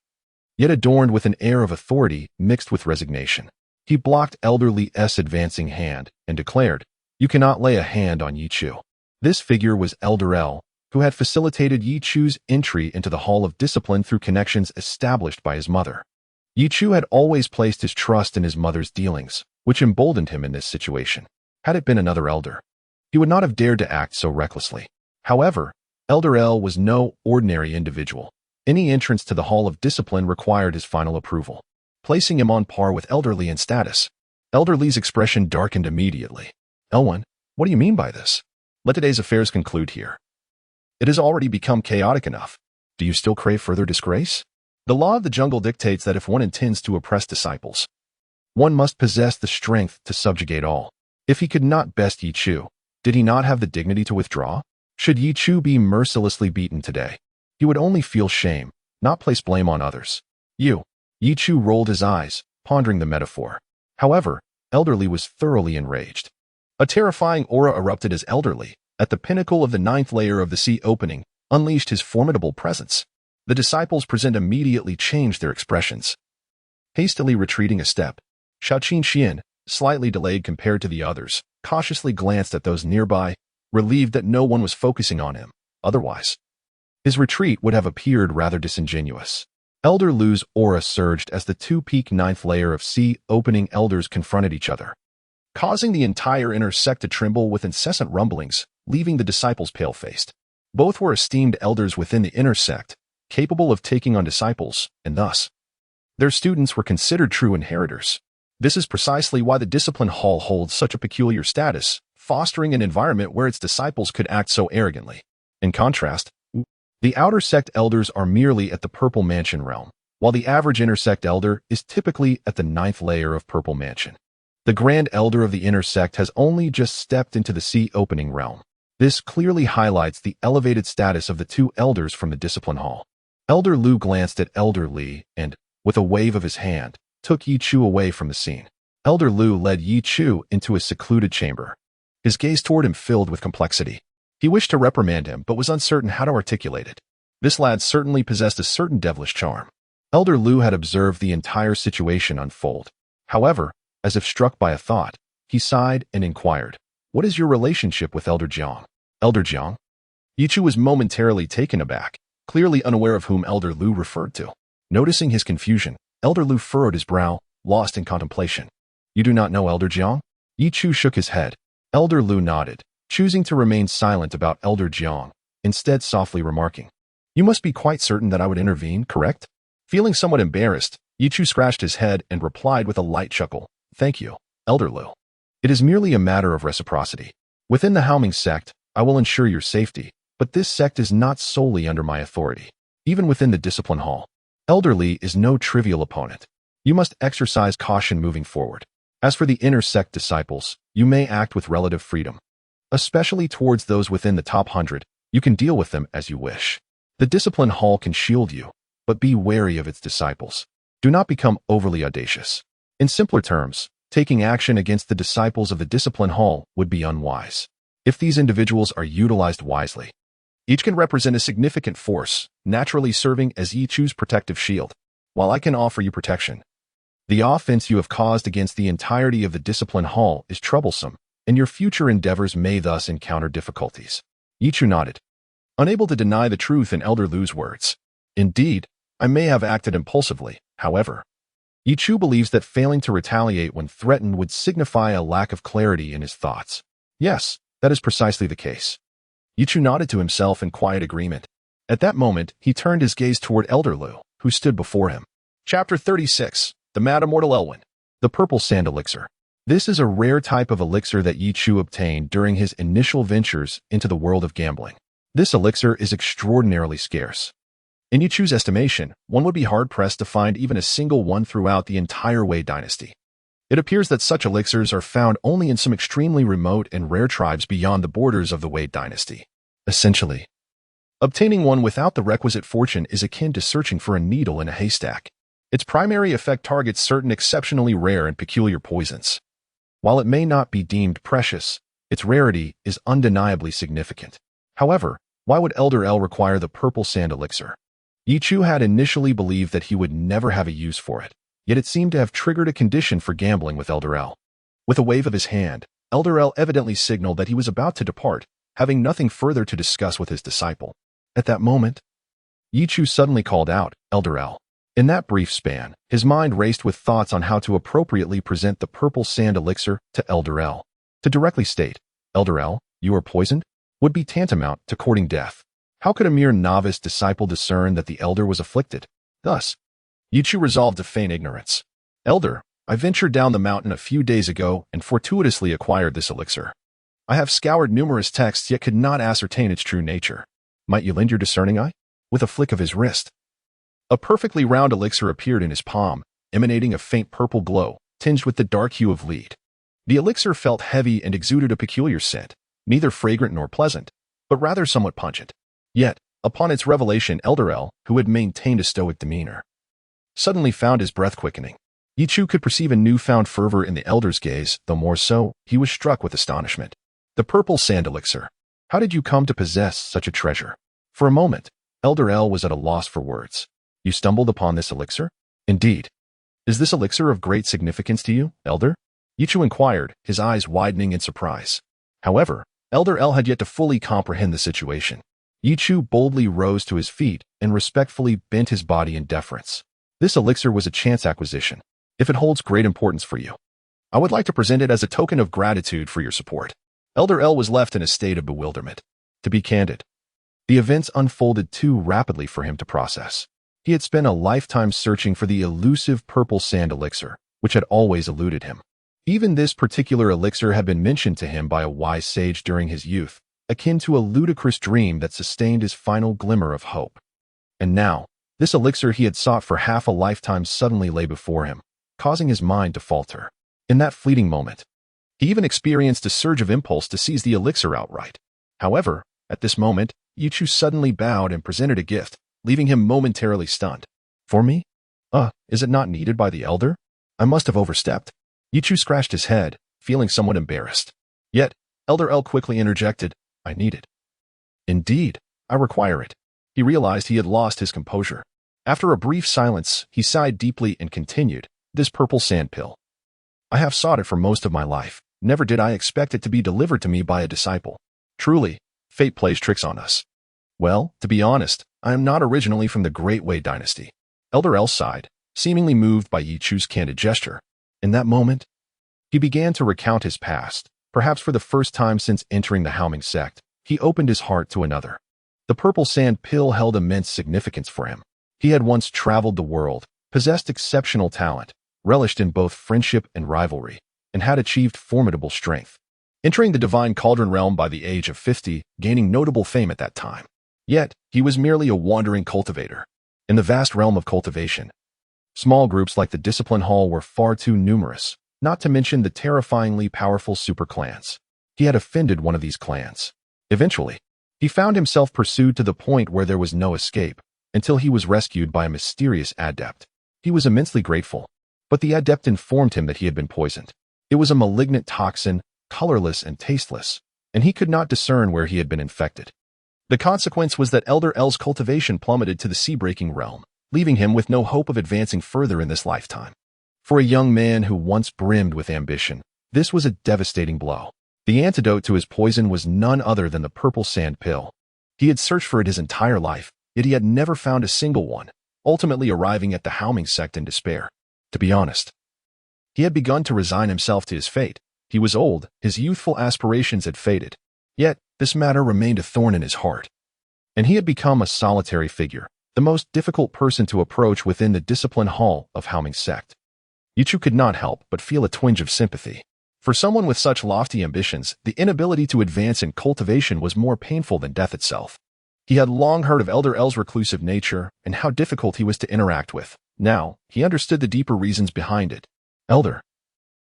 yet adorned with an air of authority mixed with resignation. He blocked Elder Li's advancing hand and declared, "You cannot lay a hand on Ye Chu." This figure was Elder L, who had facilitated Ye Chu's entry into the Hall of Discipline through connections established by his mother. Ye Chu had always placed his trust in his mother's dealings, which emboldened him in this situation. Had it been another elder, he would not have dared to act so recklessly. However, Elder L was no ordinary individual. Any entrance to the Hall of Discipline required his final approval, placing him on par with Elder Li in status. Elder Li's expression darkened immediately. "Elwan, what do you mean by this?" Let today's affairs conclude here. It has already become chaotic enough. Do you still crave further disgrace? The law of the jungle dictates that if one intends to oppress disciples, one must possess the strength to subjugate all. If he could not best Ye Chu, did he not have the dignity to withdraw? Should Ye Chu be mercilessly beaten today, he would only feel shame, not place blame on others. Ye Chu rolled his eyes, pondering the metaphor. However, Elderly was thoroughly enraged. A terrifying aura erupted as Elderly, at the pinnacle of the 9th layer of the sea opening, unleashed his formidable presence. The disciples present immediately changed their expressions. Hastily retreating a step, Shaoqin Xian, slightly delayed compared to the others, cautiously glanced at those nearby, relieved that no one was focusing on him. Otherwise, his retreat would have appeared rather disingenuous. Elder Lu's aura surged as the two-peak 9th layer of sea opening elders confronted each other, causing the entire inner sect to tremble with incessant rumblings, leaving the disciples pale-faced. Both were esteemed elders within the inner sect, capable of taking on disciples, and thus, their students were considered true inheritors. This is precisely why the discipline hall holds such a peculiar status, fostering an environment where its disciples could act so arrogantly. In contrast, the outer sect elders are merely at the Purple Mansion realm, while the average inner sect elder is typically at the 9th layer of Purple Mansion. The Grand Elder of the inner sect has only just stepped into the sea opening realm. This clearly highlights the elevated status of the two elders from the discipline hall. Elder Lu glanced at Elder Li and, with a wave of his hand, took Ye Chu away from the scene. Elder Lu led Ye Chu into a secluded chamber. His gaze toward him filled with complexity. He wished to reprimand him, but was uncertain how to articulate it. This lad certainly possessed a certain devilish charm. Elder Lu had observed the entire situation unfold. However, as if struck by a thought, he sighed and inquired, "What is your relationship with Elder Jiang?" Elder Jiang? Ye Chu was momentarily taken aback, clearly unaware of whom Elder Lu referred to. Noticing his confusion, Elder Lu furrowed his brow, lost in contemplation. "You do not know Elder Jiang?" Ye Chu shook his head. Elder Lu nodded, choosing to remain silent about Elder Jiang, instead softly remarking, "You must be quite certain that I would intervene, correct?" Feeling somewhat embarrassed, Ye Chu scratched his head and replied with a light chuckle, "Thank you, Elder Lu. It is merely a matter of reciprocity. Within the Haoming sect, I will ensure your safety, but this sect is not solely under my authority. Even within the discipline hall, Elder Li is no trivial opponent. You must exercise caution moving forward. As for the inner sect disciples, you may act with relative freedom. Especially towards those within the top 100, you can deal with them as you wish. The discipline hall can shield you, but be wary of its disciples. Do not become overly audacious. In simpler terms, taking action against the disciples of the discipline hall would be unwise. If these individuals are utilized wisely, each can represent a significant force, naturally serving as Ye Chu's protective shield. While I can offer you protection, the offense you have caused against the entirety of the discipline hall is troublesome, and your future endeavors may thus encounter difficulties." Ye Chu nodded, unable to deny the truth in Elder Lu's words. "Indeed, I may have acted impulsively, however. Ye Chu believes that failing to retaliate when threatened would signify a lack of clarity in his thoughts." "Yes, that is precisely the case." Ye Chu nodded to himself in quiet agreement. At that moment, he turned his gaze toward Elder Lu, who stood before him. Chapter 36. The Mad Immortal Elwyn. The Purple Sand Elixir. This is a rare type of elixir that Ye Chu obtained during his initial ventures into the world of gambling. This elixir is extraordinarily scarce. In Ye Chu's estimation, one would be hard-pressed to find even a single one throughout the entire Wei dynasty. It appears that such elixirs are found only in some extremely remote and rare tribes beyond the borders of the Wei dynasty. Essentially, obtaining one without the requisite fortune is akin to searching for a needle in a haystack. Its primary effect targets certain exceptionally rare and peculiar poisons. While it may not be deemed precious, its rarity is undeniably significant. However, why would Elder L require the purple sand elixir? Ye Chu had initially believed that he would never have a use for it, yet it seemed to have triggered a condition for gambling with Elder L. With a wave of his hand, Elder L evidently signaled that he was about to depart, having nothing further to discuss with his disciple. At that moment, Ye Chu suddenly called out, "Elder L." In that brief span, his mind raced with thoughts on how to appropriately present the purple sand elixir to Elder L. To directly state, "Elder L, you are poisoned," would be tantamount to courting death. How could a mere novice disciple discern that the elder was afflicted? Thus, Ye Chu resolved to feign ignorance. "Elder, I ventured down the mountain a few days ago and fortuitously acquired this elixir. I have scoured numerous texts yet could not ascertain its true nature. Might you lend your discerning eye? With a flick of his wrist, a perfectly round elixir appeared in his palm, emanating a faint purple glow, tinged with the dark hue of lead. The elixir felt heavy and exuded a peculiar scent, neither fragrant nor pleasant, but rather somewhat pungent. Yet, upon its revelation, Elder El, who had maintained a stoic demeanor, suddenly found his breath quickening. Ye Chu could perceive a newfound fervor in the elder's gaze, though more so, he was struck with astonishment. The purple sand elixir. How did you come to possess such a treasure? For a moment, Elder El was at a loss for words. You stumbled upon this elixir? Indeed. Is this elixir of great significance to you, Elder? Ye Chu inquired, his eyes widening in surprise. However, Elder El had yet to fully comprehend the situation. Ye Chu boldly rose to his feet and respectfully bent his body in deference. This elixir was a chance acquisition. If it holds great importance for you, I would like to present it as a token of gratitude for your support. Elder El was left in a state of bewilderment. To be candid, the events unfolded too rapidly for him to process. He had spent a lifetime searching for the elusive purple sand elixir, which had always eluded him. Even this particular elixir had been mentioned to him by a wise sage during his youth, akin to a ludicrous dream that sustained his final glimmer of hope. And now, this elixir he had sought for half a lifetime suddenly lay before him, causing his mind to falter. In that fleeting moment, he even experienced a surge of impulse to seize the elixir outright. However, at this moment, Ye Chu suddenly bowed and presented a gift, leaving him momentarily stunned. For me? Is it not needed by the elder? I must have overstepped. Ye Chu scratched his head, feeling somewhat embarrassed. Yet, Elder El quickly interjected, I need it. Indeed, I require it. He realized he had lost his composure. After a brief silence, he sighed deeply and continued, this purple sand pill. I have sought it for most of my life. Never did I expect it to be delivered to me by a disciple. Truly, fate plays tricks on us. Well, to be honest, I am not originally from the Great Wei dynasty. Elder El sighed, seemingly moved by Ye Chu's candid gesture. In that moment, he began to recount his past. Perhaps for the first time since entering the Haoming sect, he opened his heart to another. The purple sand pill held immense significance for him. He had once traveled the world, possessed exceptional talent, relished in both friendship and rivalry, and had achieved formidable strength. Entering the divine cauldron realm by the age of 50, gaining notable fame at that time. Yet, he was merely a wandering cultivator. In the vast realm of cultivation, small groups like the Discipline Hall were far too numerous, not to mention the terrifyingly powerful super clans. He had offended one of these clans. Eventually, he found himself pursued to the point where there was no escape, until he was rescued by a mysterious adept. He was immensely grateful, but the adept informed him that he had been poisoned. It was a malignant toxin, colorless and tasteless, and he could not discern where he had been infected. The consequence was that Elder El's cultivation plummeted to the sea-breaking realm, leaving him with no hope of advancing further in this lifetime. For a young man who once brimmed with ambition, this was a devastating blow. The antidote to his poison was none other than the purple sand pill. He had searched for it his entire life, yet he had never found a single one, ultimately arriving at the Haoming sect in despair. To be honest, he had begun to resign himself to his fate. He was old, his youthful aspirations had faded. Yet, this matter remained a thorn in his heart. And he had become a solitary figure, the most difficult person to approach within the discipline hall of Haoming sect. Ye Chu could not help but feel a twinge of sympathy. For someone with such lofty ambitions, the inability to advance in cultivation was more painful than death itself. He had long heard of Elder El's reclusive nature and how difficult he was to interact with. Now, he understood the deeper reasons behind it. Elder,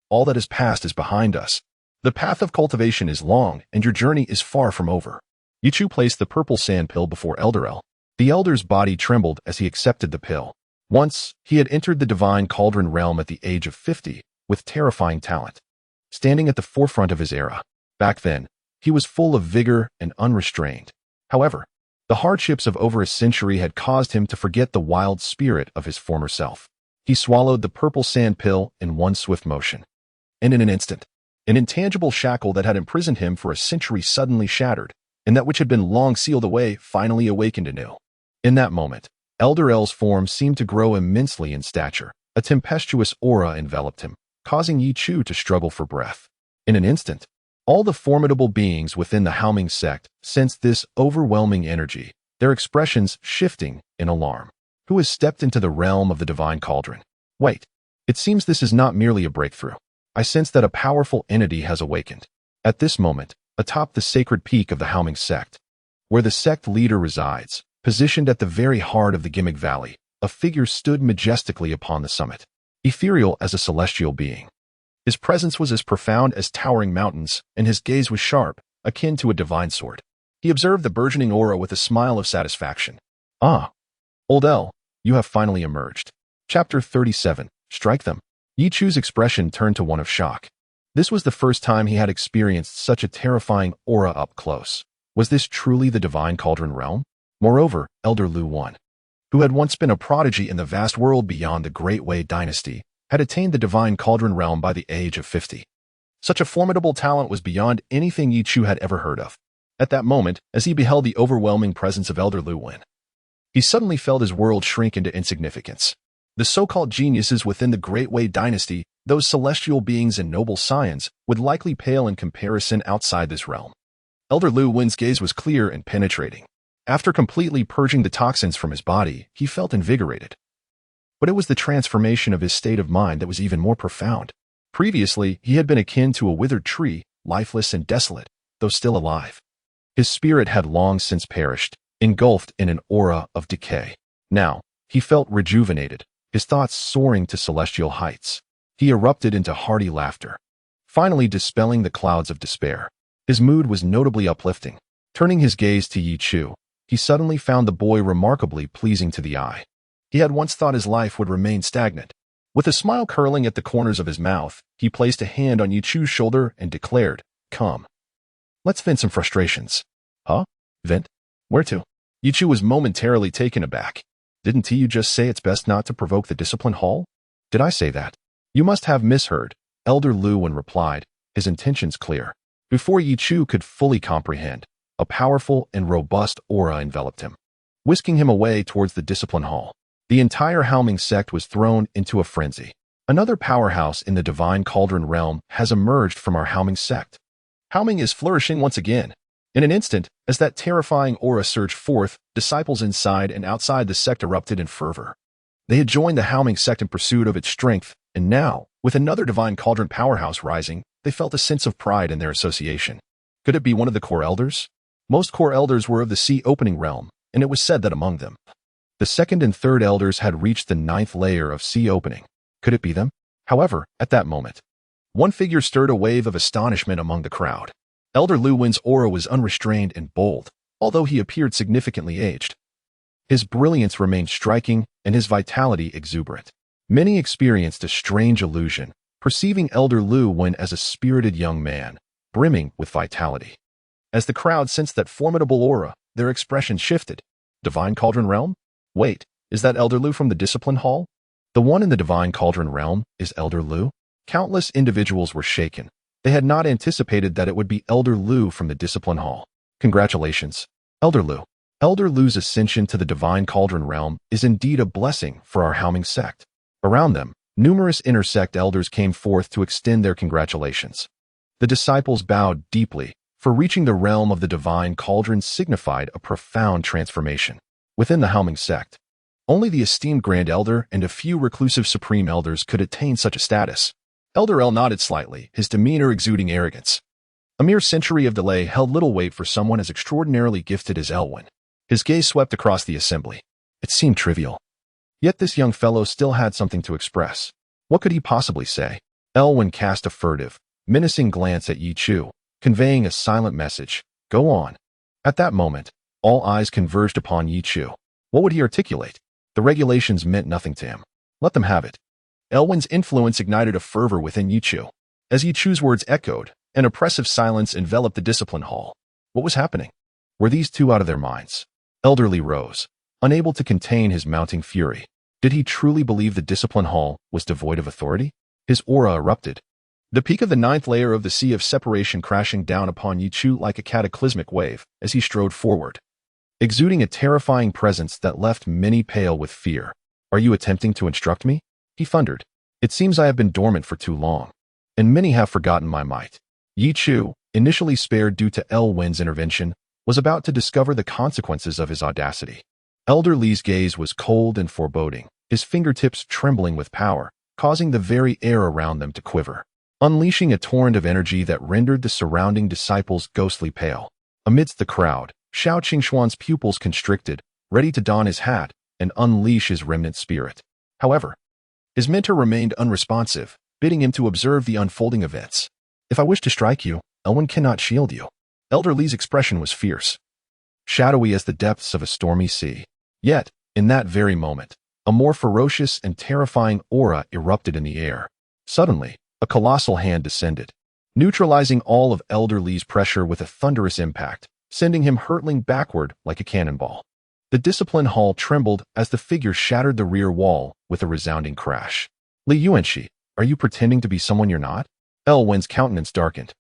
all that is past is behind us. The path of cultivation is long, and your journey is far from over. Ye Chu placed the purple sand pill before Elder El. The elder's body trembled as he accepted the pill. Once, he had entered the divine cauldron realm at the age of 50, with terrifying talent. Standing at the forefront of his era. Back then, he was full of vigor and unrestrained. However, the hardships of over a century had caused him to forget the wild spirit of his former self. He swallowed the purple sand pill in one swift motion. And in an instant, an intangible shackle that had imprisoned him for a century suddenly shattered, and that which had been long sealed away finally awakened anew. In that moment, Elder El's form seemed to grow immensely in stature. A tempestuous aura enveloped him, causing Ye Chu to struggle for breath. In an instant, all the formidable beings within the Haoming sect sensed this overwhelming energy, their expressions shifting in alarm. Who has stepped into the realm of the divine cauldron? Wait, it seems this is not merely a breakthrough. I sense that a powerful entity has awakened. At this moment, atop the sacred peak of the Haoming sect, where the sect leader resides. Positioned at the very heart of the Gimmick Valley, a figure stood majestically upon the summit, ethereal as a celestial being. His presence was as profound as towering mountains, and his gaze was sharp, akin to a divine sword. He observed the burgeoning aura with a smile of satisfaction. Ah, old El, you have finally emerged. Chapter 37, Strike Them. Ye Chu's expression turned to one of shock. This was the first time he had experienced such a terrifying aura up close. Was this truly the divine cauldron realm? Moreover, Elder Lu Wan, who had once been a prodigy in the vast world beyond the Great Wei dynasty, had attained the divine cauldron realm by the age of 50. Such a formidable talent was beyond anything Ye Chu had ever heard of. At that moment, as he beheld the overwhelming presence of Elder Lu Wan, he suddenly felt his world shrink into insignificance. The so-called geniuses within the Great Wei dynasty, those celestial beings and noble scions, would likely pale in comparison outside this realm. Elder Lu Wan's gaze was clear and penetrating. After completely purging the toxins from his body, he felt invigorated. But it was the transformation of his state of mind that was even more profound. Previously, he had been akin to a withered tree, lifeless and desolate, though still alive. His spirit had long since perished, engulfed in an aura of decay. Now, he felt rejuvenated, his thoughts soaring to celestial heights. He erupted into hearty laughter, finally dispelling the clouds of despair. His mood was notably uplifting. Turning his gaze to Ye Chu, he suddenly found the boy remarkably pleasing to the eye. He had once thought his life would remain stagnant. With a smile curling at the corners of his mouth, he placed a hand on Ye Chu's shoulder and declared, "Come. Let's vent some frustrations." Huh? Vent? Where to? Ye Chu was momentarily taken aback. Didn't you just say it's best not to provoke the discipline hall? Did I say that? You must have misheard, Elder Lu Wan replied, his intentions clear. Before Ye Chu could fully comprehend, a powerful and robust aura enveloped him, whisking him away towards the discipline hall. The entire Haoming sect was thrown into a frenzy. Another powerhouse in the divine cauldron realm has emerged from our Haoming sect. Haoming is flourishing once again. In an instant, as that terrifying aura surged forth, disciples inside and outside the sect erupted in fervor. They had joined the Haoming sect in pursuit of its strength, and now, with another divine cauldron powerhouse rising, they felt a sense of pride in their association. Could it be one of the core elders? Most core elders were of the sea opening realm, and it was said that among them, the second and third elders had reached the 9th layer of sea opening. Could it be them? However, at that moment, one figure stirred a wave of astonishment among the crowd. Elder Lu Wan's aura was unrestrained and bold, although he appeared significantly aged. His brilliance remained striking and his vitality exuberant. Many experienced a strange illusion, perceiving Elder Lu Wan as a spirited young man, brimming with vitality. As the crowd sensed that formidable aura, their expression shifted. Divine Cauldron Realm? Wait, is that Elder Lu from the Discipline Hall? The one in the Divine Cauldron Realm is Elder Lu? Countless individuals were shaken. They had not anticipated that it would be Elder Lu from the Discipline Hall. Congratulations, Elder Lu. Elder Lu's ascension to the Divine Cauldron Realm is indeed a blessing for our Haoming sect. Around them, numerous intersect elders came forth to extend their congratulations. The disciples bowed deeply, for reaching the realm of the Divine Cauldron signified a profound transformation. Within the Haoming sect, only the esteemed Grand Elder and a few reclusive Supreme Elders could attain such a status. Elder El nodded slightly, his demeanor exuding arrogance. A mere century of delay held little weight for someone as extraordinarily gifted as Elwyn. His gaze swept across the assembly. It seemed trivial. Yet this young fellow still had something to express. What could he possibly say? Elwyn cast a furtive, menacing glance at Ye Chu, conveying a silent message. Go on. At that moment, all eyes converged upon Ye Chu. What would he articulate? The regulations meant nothing to him. Let them have it. Elwyn's influence ignited a fervor within Ye Chu. As Ye Chu's words echoed, an oppressive silence enveloped the discipline hall. What was happening? Were these two out of their minds? Elderly rose, unable to contain his mounting fury. Did he truly believe the discipline hall was devoid of authority? His aura erupted. The peak of the 9th layer of the sea of separation crashing down upon Ye Chu like a cataclysmic wave as he strode forward, exuding a terrifying presence that left many pale with fear. Are you attempting to instruct me? He thundered. It seems I have been dormant for too long, and many have forgotten my might. Ye Chu, initially spared due to Elwyn's intervention, was about to discover the consequences of his audacity. Elder Li's gaze was cold and foreboding, his fingertips trembling with power, causing the very air around them to quiver. unleashing a torrent of energy that rendered the surrounding disciples ghostly pale. Amidst the crowd, Xiao Qingxuan's pupils constricted, ready to don his hat and unleash his remnant spirit. However, his mentor remained unresponsive, bidding him to observe the unfolding events. If I wish to strike you, Elwyn cannot shield you. Elder Li's expression was fierce, shadowy as the depths of a stormy sea. Yet, in that very moment, a more ferocious and terrifying aura erupted in the air. Suddenly, a colossal hand descended, neutralizing all of Elder Li's pressure with a thunderous impact, sending him hurtling backward like a cannonball. The discipline hall trembled as the figure shattered the rear wall with a resounding crash. Li Yuanxi, are you pretending to be someone you're not? Elwen's countenance darkened.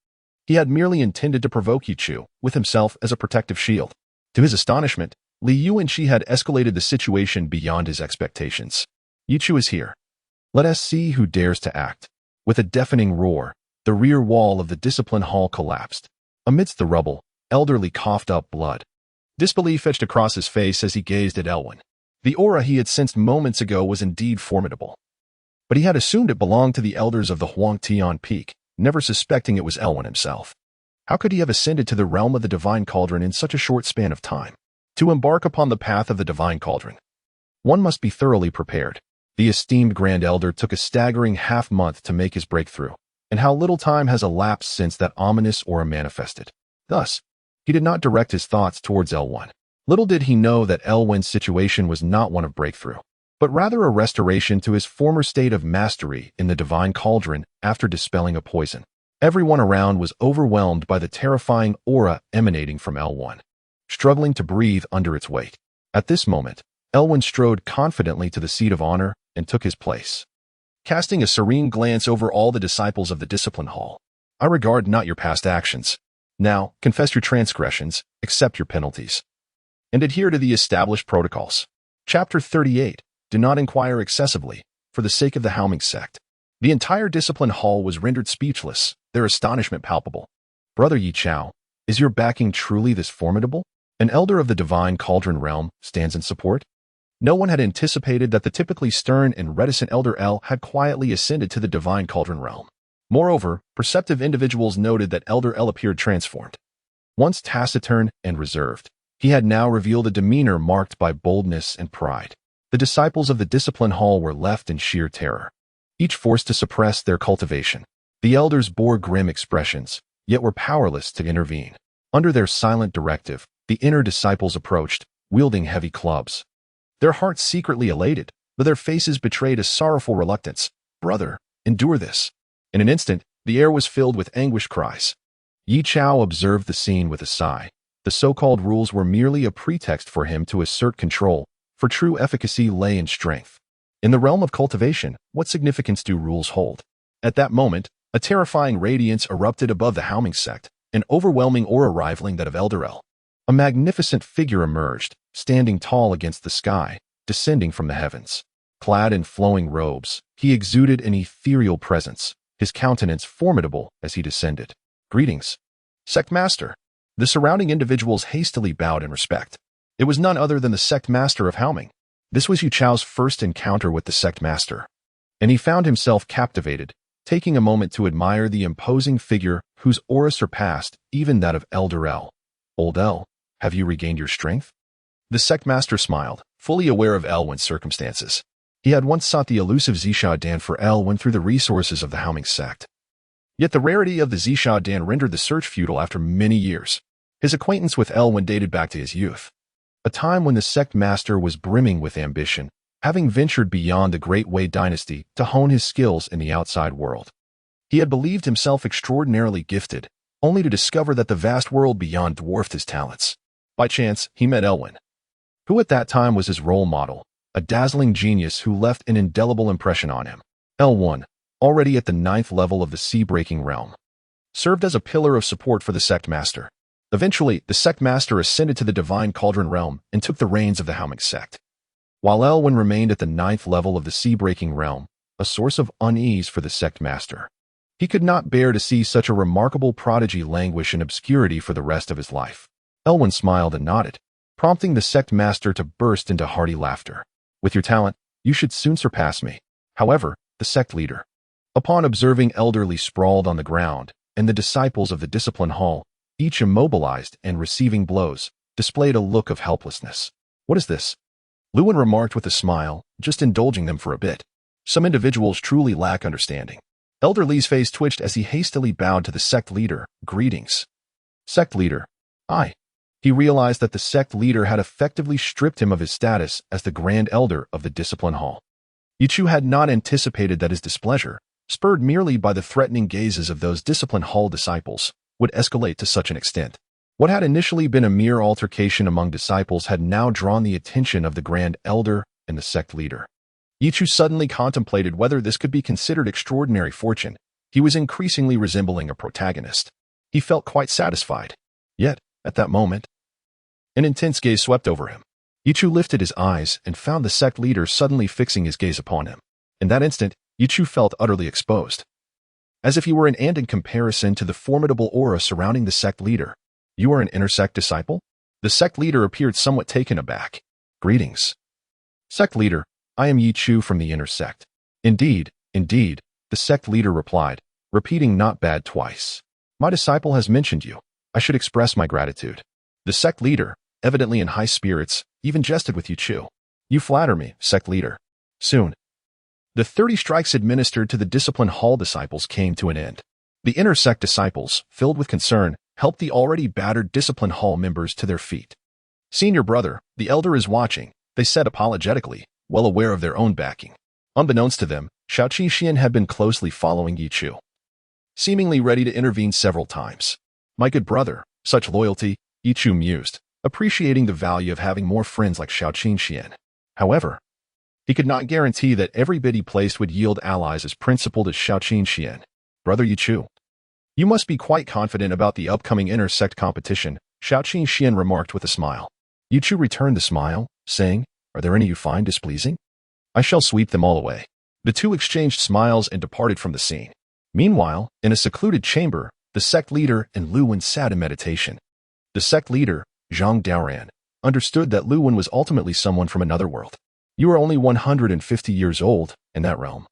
He had merely intended to provoke Ye Chu, with himself as a protective shield. To his astonishment, Li Yuanxi had escalated the situation beyond his expectations. Ye Chu is here. Let us see who dares to act. With a deafening roar, the rear wall of the discipline hall collapsed. Amidst the rubble, Elder Li coughed up blood. Disbelief etched across his face as he gazed at Elwen. The aura he had sensed moments ago was indeed formidable. But he had assumed it belonged to the elders of the Huangtian Peak, never suspecting it was Elwen himself. How could he have ascended to the realm of the Divine Cauldron in such a short span of time? To embark upon the path of the Divine Cauldron, one must be thoroughly prepared. The esteemed Grand Elder took a staggering half-month to make his breakthrough, and how little time has elapsed since that ominous aura manifested. Thus, he did not direct his thoughts towards Elwen. Little did he know that Elwen's situation was not one of breakthrough, but rather a restoration to his former state of mastery in the Divine Cauldron after dispelling a poison. Everyone around was overwhelmed by the terrifying aura emanating from Elwen, struggling to breathe under its weight. At this moment, Elwen strode confidently to the seat of honor and took his place. Casting a serene glance over all the disciples of the discipline hall, I regard not your past actions. Now, confess your transgressions, accept your penalties, and adhere to the established protocols. Chapter 38. Do not inquire excessively, for the sake of the Haoming sect. The entire discipline hall was rendered speechless, their astonishment palpable. Brother Ye Chu, is your backing truly this formidable? An elder of the Divine Cauldron realm stands in support? No one had anticipated that the typically stern and reticent Elder L had quietly ascended to the Divine Cauldron realm. Moreover, perceptive individuals noted that Elder L appeared transformed. Once taciturn and reserved, he had now revealed a demeanor marked by boldness and pride. The disciples of the discipline hall were left in sheer terror, each forced to suppress their cultivation. The elders bore grim expressions, yet were powerless to intervene. Under their silent directive, the inner disciples approached, wielding heavy clubs. Their hearts secretly elated, though their faces betrayed a sorrowful reluctance. Brother, endure this. In an instant, the air was filled with anguished cries. Ye Chu observed the scene with a sigh. The so-called rules were merely a pretext for him to assert control, for true efficacy lay in strength. In the realm of cultivation, what significance do rules hold? At that moment, a terrifying radiance erupted above the Haoming sect, an overwhelming aura rivaling that of Elder L. A magnificent figure emerged, standing tall against the sky, descending from the heavens. Clad in flowing robes, he exuded an ethereal presence, his countenance formidable as he descended. Greetings, Sect Master. The surrounding individuals hastily bowed in respect. It was none other than the Sect Master of Haoming. This was Ye Chu's first encounter with the Sect Master, and he found himself captivated, taking a moment to admire the imposing figure whose aura surpassed even that of Elder L. Old L, have you regained your strength? The Sect Master smiled, fully aware of Elwen's circumstances. He had once sought the elusive Zisha Dan for Elwen through the resources of the Haoming sect. Yet the rarity of the Zisha Dan rendered the search futile after many years. His acquaintance with Elwen dated back to his youth, a time when the Sect Master was brimming with ambition, having ventured beyond the Great Wei dynasty to hone his skills in the outside world. He had believed himself extraordinarily gifted, only to discover that the vast world beyond dwarfed his talents. By chance, he met Elwen, who at that time was his role model, a dazzling genius who left an indelible impression on him. L1, already at the 9th level of the sea-breaking realm, served as a pillar of support for the Sect Master. Eventually, the Sect Master ascended to the Divine Cauldron realm and took the reins of the Haoming sect. While Elwen remained at the 9th level of the sea-breaking realm, a source of unease for the Sect Master. He could not bear to see such a remarkable prodigy languish in obscurity for the rest of his life. Elwen smiled and nodded, prompting the Sect Master to burst into hearty laughter. With your talent, you should soon surpass me. However, the sect leader, Upon observing elderly sprawled on the ground, and the disciples of the discipline hall, each immobilized and receiving blows, displayed a look of helplessness. "What is this?" Lewin remarked with a smile, just indulging them for a bit. Some individuals truly lack understanding. Elder Li's face twitched as he hastily bowed to the sect leader. "Greetings." "Sect leader." "Aye." He realized that the sect leader had effectively stripped him of his status as the Grand Elder of the Discipline Hall. Ye Chu had not anticipated that his displeasure, spurred merely by the threatening gazes of those Discipline Hall disciples, would escalate to such an extent. What had initially been a mere altercation among disciples had now drawn the attention of the Grand Elder and the sect leader. Ye Chu suddenly contemplated whether this could be considered extraordinary fortune. He was increasingly resembling a protagonist. He felt quite satisfied. Yet, at that moment, an intense gaze swept over him. Ye Chu lifted his eyes and found the sect leader suddenly fixing his gaze upon him. In that instant, Ye Chu felt utterly exposed. As if he were an ant in comparison to the formidable aura surrounding the sect leader. "You are an inner sect disciple?" The sect leader appeared somewhat taken aback. "Greetings." "Sect leader, I am Ye Chu from the inner sect." Indeed, the sect leader replied, repeating "not bad" twice. "My disciple has mentioned you. I should express my gratitude." The sect leader, evidently in high spirits, even jested with Ye Chu. "You flatter me, sect leader." Soon, the 30 strikes administered to the Discipline Hall disciples came to an end. The inner sect disciples, filled with concern, helped the already battered Discipline Hall members to their feet. "Senior brother, the elder is watching," they said apologetically, well aware of their own backing. Unbeknownst to them, Xian had been closely following Ye Chu, seemingly ready to intervene several times. "My good brother, such loyalty," Ye Chu mused, appreciating the value of having more friends like Xian. However, he could not guarantee that every bid he placed would yield allies as principled as Xian. "Brother Ye Chu, you must be quite confident about the upcoming inter-sect competition," Xian remarked with a smile. Ye Chu returned the smile, saying, "Are there any you find displeasing? I shall sweep them all away." The two exchanged smiles and departed from the scene. Meanwhile, in a secluded chamber, the sect leader and Lu Wen sat in meditation. The sect leader, Zhang Daoran, understood that Lu Wen was ultimately someone from another world. "You are only 150 years old, in that realm.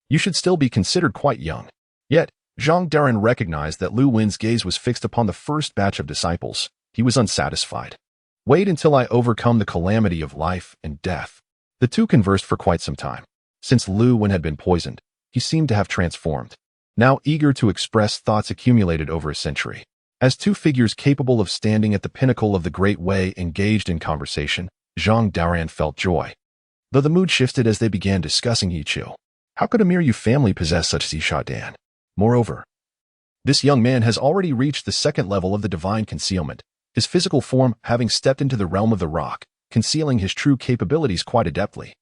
You should still be considered quite young." Yet, Zhang Daoran recognized that Lu Wen's gaze was fixed upon the first batch of disciples. He was unsatisfied. "Wait until I overcome the calamity of life and death." The two conversed for quite some time. Since Lu Wen had been poisoned, he seemed to have transformed. Now eager to express thoughts accumulated over a century. As two figures capable of standing at the pinnacle of the Great Way engaged in conversation, Zhang Daoran felt joy. Though the mood shifted as they began discussing Ye Chu. How could a Miryu family possess such Zisha? Moreover, this young man has already reached the second level of the divine concealment, his physical form having stepped into the realm of the rock, concealing his true capabilities quite adeptly.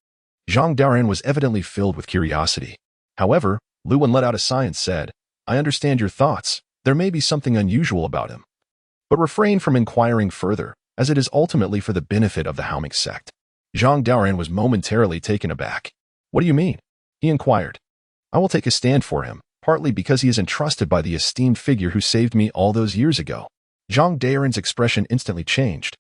Zhang Daoran was evidently filled with curiosity. However, Lu Wen let out a sigh and said, "I understand your thoughts. There may be something unusual about him. But refrain from inquiring further, as it is ultimately for the benefit of the Haoming sect." Zhang Daoran was momentarily taken aback. "What do you mean?" he inquired. "I will take a stand for him, partly because he is entrusted by the esteemed figure who saved me all those years ago." Zhang Daoran's expression instantly changed.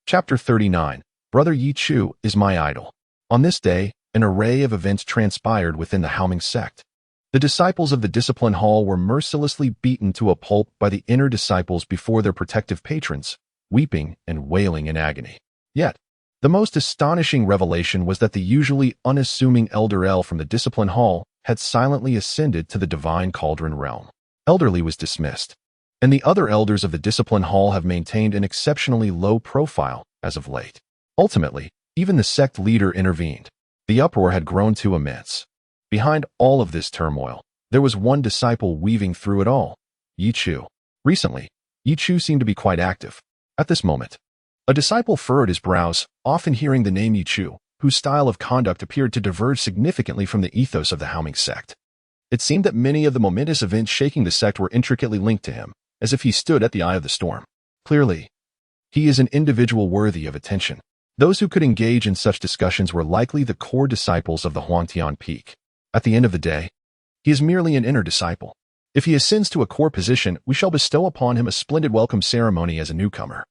Chapter 39. Brother Ye Chu is my idol. On this day, an array of events transpired within the Haoming sect. The disciples of the Discipline Hall were mercilessly beaten to a pulp by the inner disciples before their protective patrons, weeping and wailing in agony. Yet, the most astonishing revelation was that the usually unassuming Elder L from the Discipline Hall had silently ascended to the divine cauldron realm. Elder Li was dismissed, and the other elders of the Discipline Hall have maintained an exceptionally low profile as of late. Ultimately, even the sect leader intervened. The uproar had grown too immense. Behind all of this turmoil, there was one disciple weaving through it all, Ye Chu. Recently, Ye Chu seemed to be quite active. At this moment, a disciple furrowed his brows, often hearing the name Ye Chu, whose style of conduct appeared to diverge significantly from the ethos of the Haoming sect. It seemed that many of the momentous events shaking the sect were intricately linked to him, as if he stood at the eye of the storm. Clearly, he is an individual worthy of attention. Those who could engage in such discussions were likely the core disciples of the Huangtian Peak. At the end of the day, he is merely an inner disciple. If he ascends to a core position, we shall bestow upon him a splendid welcome ceremony as a newcomer.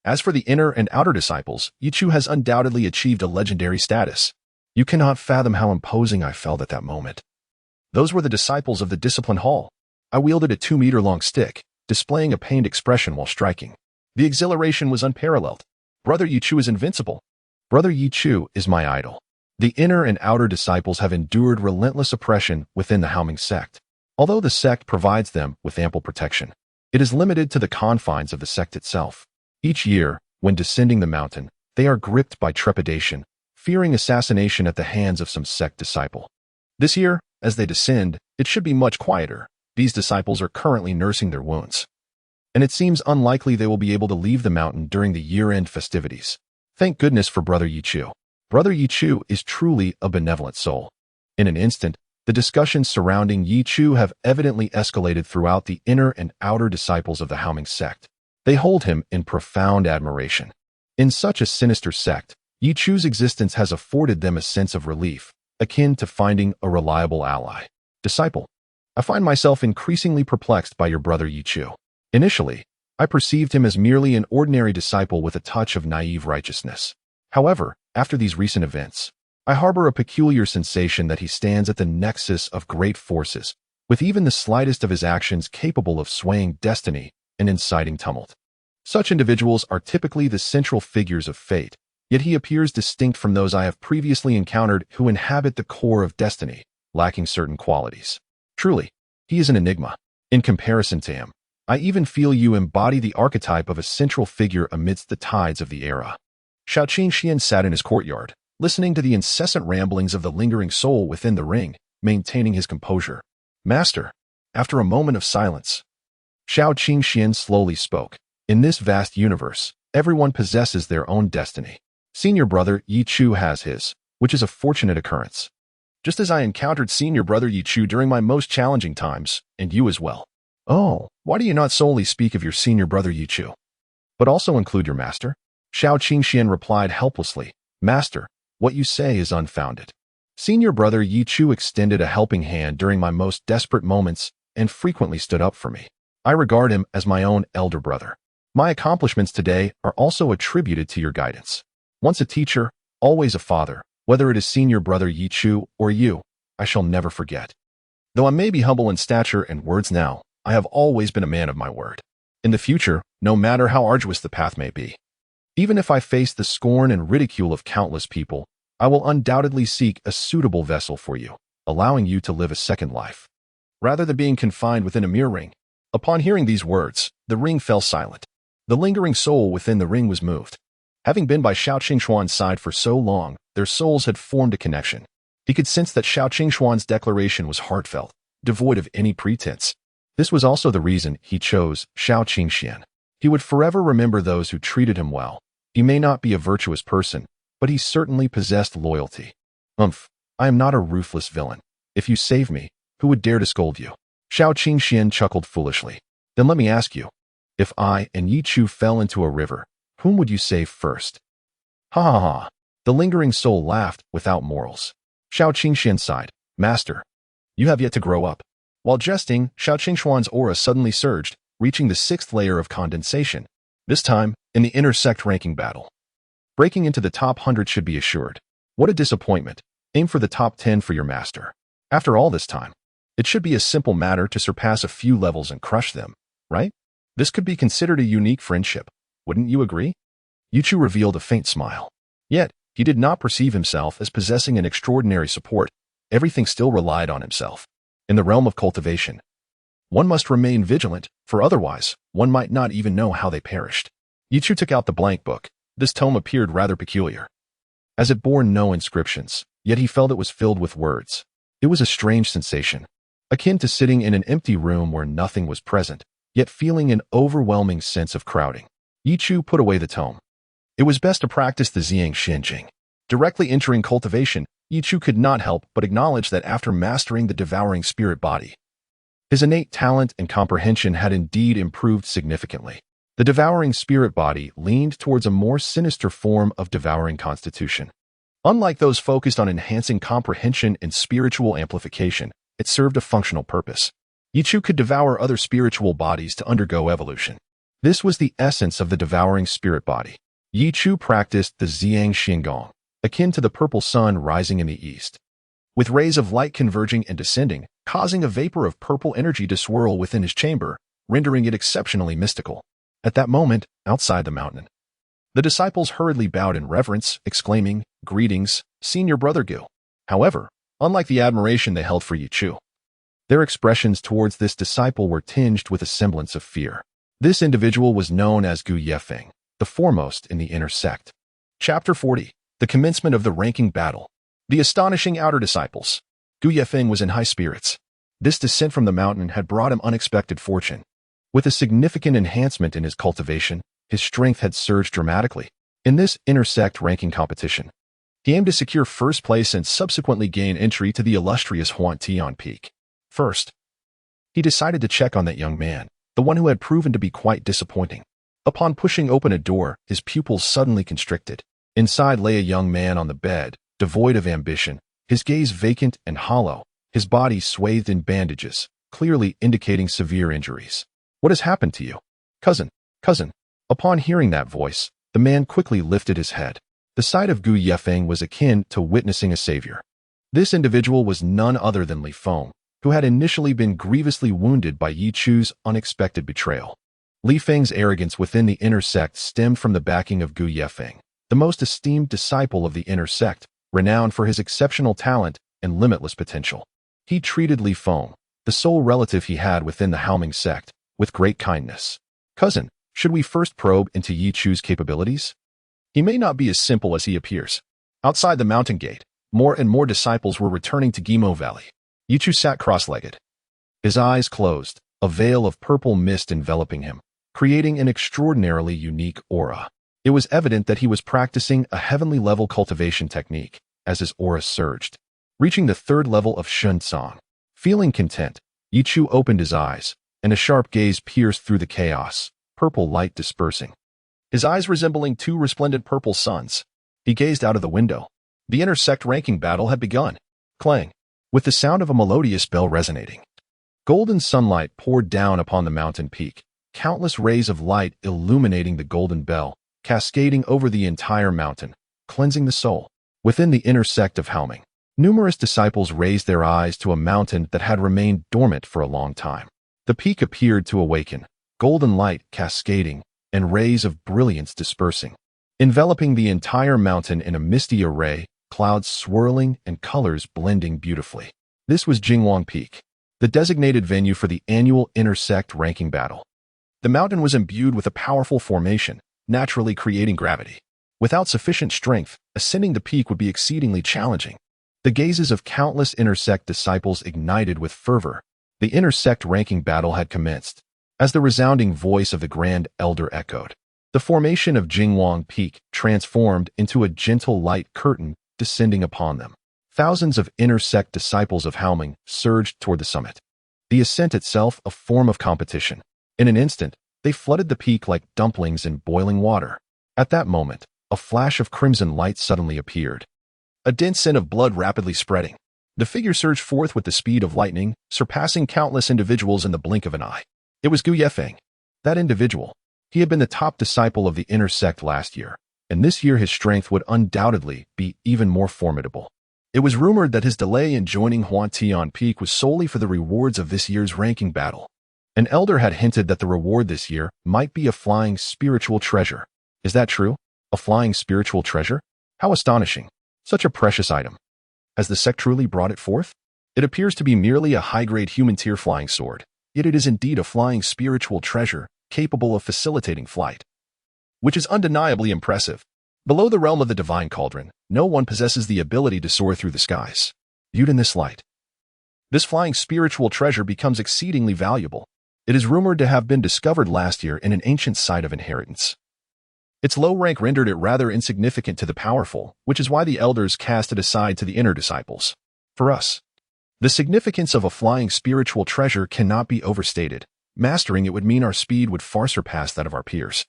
As for the inner and outer disciples, Ye Chu has undoubtedly achieved a legendary status. You cannot fathom how imposing I felt at that moment. Those were the disciples of the discipline hall. I wielded a 2-meter-long stick, displaying a pained expression while striking. The exhilaration was unparalleled. Brother Ye Chu is invincible. Brother Ye Chu is my idol. The inner and outer disciples have endured relentless oppression within the Haoming sect. Although the sect provides them with ample protection, it is limited to the confines of the sect itself. Each year, when descending the mountain, they are gripped by trepidation, fearing assassination at the hands of some sect disciple. This year, as they descend, it should be much quieter. These disciples are currently nursing their wounds, and it seems unlikely they will be able to leave the mountain during the year-end festivities. Thank goodness for Brother Ye Chu. Brother Ye Chu is truly a benevolent soul. In an instant, the discussions surrounding Ye Chu have evidently escalated throughout the inner and outer disciples of the Haoming sect. They hold him in profound admiration. In such a sinister sect, Ye Chu's existence has afforded them a sense of relief, akin to finding a reliable ally. Disciple, I find myself increasingly perplexed by your brother Ye Chu. Initially, I perceived him as merely an ordinary disciple with a touch of naive righteousness. However, after these recent events, I harbor a peculiar sensation that he stands at the nexus of great forces, with even the slightest of his actions capable of swaying destiny and inciting tumult. Such individuals are typically the central figures of fate, yet he appears distinct from those I have previously encountered who inhabit the core of destiny, lacking certain qualities. Truly, he is an enigma. In comparison to him, I even feel you embody the archetype of a central figure amidst the tides of the era. Shao Qingxian sat in his courtyard, listening to the incessant ramblings of the lingering soul within the ring, maintaining his composure. Master, after a moment of silence, Shao Qingxian slowly spoke. In this vast universe, everyone possesses their own destiny. Senior Brother Ye Chu has his, which is a fortunate occurrence. Just as I encountered Senior Brother Ye Chu during my most challenging times, and you as well. Oh, why do you not solely speak of your Senior Brother Ye Chu, but also include your master? Shao Qingxian replied helplessly. Master, what you say is unfounded. Senior Brother Ye Chu extended a helping hand during my most desperate moments and frequently stood up for me. I regard him as my own elder brother. My accomplishments today are also attributed to your guidance. Once a teacher, always a father. Whether it is Senior Brother Ye Chu or you, I shall never forget. Though I may be humble in stature and words now, I have always been a man of my word. In the future, no matter how arduous the path may be, even if I face the scorn and ridicule of countless people, I will undoubtedly seek a suitable vessel for you, allowing you to live a second life, rather than being confined within a mere ring. Upon hearing these words, the ring fell silent. The lingering soul within the ring was moved. Having been by Shao Qingxuan's side for so long, their souls had formed a connection. He could sense that Shao Qingxuan's declaration was heartfelt, devoid of any pretense. This was also the reason he chose Shao Qingxian. He would forever remember those who treated him well. He may not be a virtuous person, but he certainly possessed loyalty. I am not a ruthless villain. If you save me, who would dare to scold you? Shao Qingxian chuckled foolishly. Then let me ask you, if I and Ye Chu fell into a river, whom would you save first? Ha ha ha. The lingering soul laughed without morals. Shao Qingxian sighed. Master, you have yet to grow up. While jesting, Shao Qingxuan's aura suddenly surged, reaching the 6th layer of condensation. This time, in the inner sect ranking battle. Breaking into the top 100 should be assured. What a disappointment. Aim for the top 10 for your master. After all this time, it should be a simple matter to surpass a few levels and crush them, right? This could be considered a unique friendship. Wouldn't you agree? Ye Chu revealed a faint smile. Yet, he did not perceive himself as possessing an extraordinary support. Everything still relied on himself. In the realm of cultivation, one must remain vigilant, for otherwise, one might not even know how they perished. Ye Chu took out the blank book. This tome appeared rather peculiar, as it bore no inscriptions, yet he felt it was filled with words. It was a strange sensation, akin to sitting in an empty room where nothing was present, yet feeling an overwhelming sense of crowding. Ye Chu put away the tome. It was best to practice the Xiang Xinjing. Directly entering cultivation, Ye Chu could not help but acknowledge that after mastering the devouring spirit body, his innate talent and comprehension had indeed improved significantly. The devouring spirit body leaned towards a more sinister form of devouring constitution. Unlike those focused on enhancing comprehension and spiritual amplification, it served a functional purpose. Ye Chu could devour other spiritual bodies to undergo evolution. This was the essence of the devouring spirit body. Ye Chu practiced the Xiang Xingong, akin to the purple sun rising in the east. with rays of light converging and descending, causing a vapor of purple energy to swirl within his chamber, rendering it exceptionally mystical. At that moment, outside the mountain, the disciples hurriedly bowed in reverence, exclaiming, "Greetings, Senior Brother Ye." However, unlike the admiration they held for Ye Chu, their expressions towards this disciple were tinged with a semblance of fear. This individual was known as Gu Yefeng, the foremost in the inner sect. Chapter 40. The commencement of the ranking battle. The astonishing outer disciples. Gu Yefeng was in high spirits. This descent from the mountain had brought him unexpected fortune. With a significant enhancement in his cultivation, his strength had surged dramatically. In this inner sect ranking competition, he aimed to secure first place and subsequently gain entry to the illustrious Huantian Peak. First, he decided to check on that young man, the one who had proven to be quite disappointing. Upon pushing open a door, his pupils suddenly constricted. Inside lay a young man on the bed, devoid of ambition, his gaze vacant and hollow, his body swathed in bandages, clearly indicating severe injuries. "What has happened to you? Cousin, cousin." Upon hearing that voice, the man quickly lifted his head. The sight of Gu Yefeng was akin to witnessing a savior. This individual was none other than Li Feng, who had initially been grievously wounded by Ye Chu's unexpected betrayal. Li Feng's arrogance within the inner sect stemmed from the backing of Gu Yefeng, the most esteemed disciple of the inner sect, renowned for his exceptional talent and limitless potential. He treated Li Feng, the sole relative he had within the Haoming sect, with great kindness. "Cousin, should we first probe into Ye Chu's capabilities? He may not be as simple as he appears." Outside the mountain gate, more and more disciples were returning to Gimo Valley. Ye Chu sat cross-legged, his eyes closed, a veil of purple mist enveloping him, creating an extraordinarily unique aura. It was evident that he was practicing a heavenly-level cultivation technique as his aura surged, reaching the third level of Shun Tsang. Feeling content, Ye Chu opened his eyes, and a sharp gaze pierced through the chaos, purple light dispersing. His eyes resembling two resplendent purple suns, he gazed out of the window. The inner sect ranking battle had begun. Clang, with the sound of a melodious bell resonating. Golden sunlight poured down upon the mountain peak, countless rays of light illuminating the golden bell, cascading over the entire mountain, cleansing the soul. Within the inner sect of Haoming, numerous disciples raised their eyes to a mountain that had remained dormant for a long time. The peak appeared to awaken, golden light cascading, and rays of brilliance dispersing, enveloping the entire mountain in a misty array, clouds swirling and colors blending beautifully. This was Jingwang Peak, the designated venue for the annual inner sect ranking battle. The mountain was imbued with a powerful formation, naturally creating gravity. Without sufficient strength, ascending the peak would be exceedingly challenging. The gazes of countless inner sect disciples ignited with fervor. The inner sect ranking battle had commenced. As the resounding voice of the Grand Elder echoed, the formation of Jingwang Peak transformed into a gentle light curtain descending upon them. Thousands of inner sect disciples of Haoming surged toward the summit. The ascent itself a form of competition. In an instant, they flooded the peak like dumplings in boiling water. At that moment, a flash of crimson light suddenly appeared. A dense scent of blood rapidly spreading. The figure surged forth with the speed of lightning, surpassing countless individuals in the blink of an eye. It was Gu Yefeng. That individual. He had been the top disciple of the inner sect last year, and this year his strength would undoubtedly be even more formidable. It was rumored that his delay in joining Huantian Peak was solely for the rewards of this year's ranking battle. An elder had hinted that the reward this year might be a flying spiritual treasure. Is that true? A flying spiritual treasure? How astonishing. Such a precious item. Has the sect truly brought it forth? It appears to be merely a high-grade human-tier flying sword, yet it is indeed a flying spiritual treasure capable of facilitating flight, which is undeniably impressive. Below the realm of the divine cauldron, no one possesses the ability to soar through the skies. Viewed in this light, this flying spiritual treasure becomes exceedingly valuable. It is rumored to have been discovered last year in an ancient site of inheritance. Its low rank rendered it rather insignificant to the powerful, which is why the elders cast it aside to the inner disciples. For us, the significance of a flying spiritual treasure cannot be overstated. Mastering it would mean our speed would far surpass that of our peers.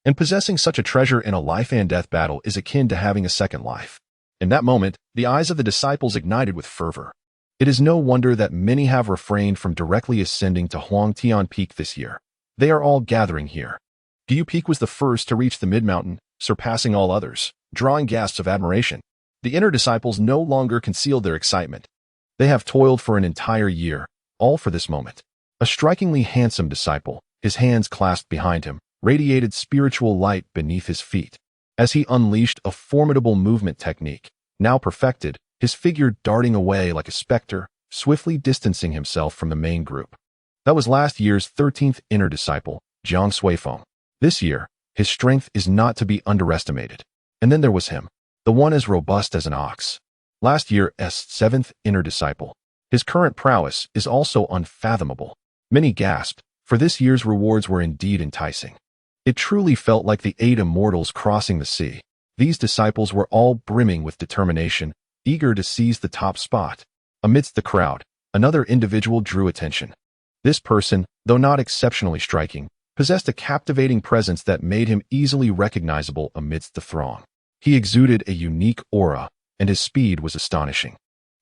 And possessing such a treasure in a life and death battle is akin to having a second life. In that moment, the eyes of the disciples ignited with fervor. It is no wonder that many have refrained from directly ascending to Huangtian Peak this year. They are all gathering here. Gu Peak was the first to reach the mid-mountain, surpassing all others, drawing gasps of admiration. The inner disciples no longer concealed their excitement. They have toiled for an entire year, all for this moment. A strikingly handsome disciple, his hands clasped behind him, radiated spiritual light beneath his feet. As he unleashed a formidable movement technique, now perfected, his figure darting away like a specter, swiftly distancing himself from the main group. That was last year's 13th inner disciple, Jiang Suifeng. This year, his strength is not to be underestimated. And then there was him, the one as robust as an ox. Last year's 7th inner disciple. His current prowess is also unfathomable. Many gasped, for this year's rewards were indeed enticing. It truly felt like the 8 immortals crossing the sea. These disciples were all brimming with determination, eager to seize the top spot. Amidst the crowd, another individual drew attention. This person, though not exceptionally striking, possessed a captivating presence that made him easily recognizable amidst the throng. He exuded a unique aura, and his speed was astonishing,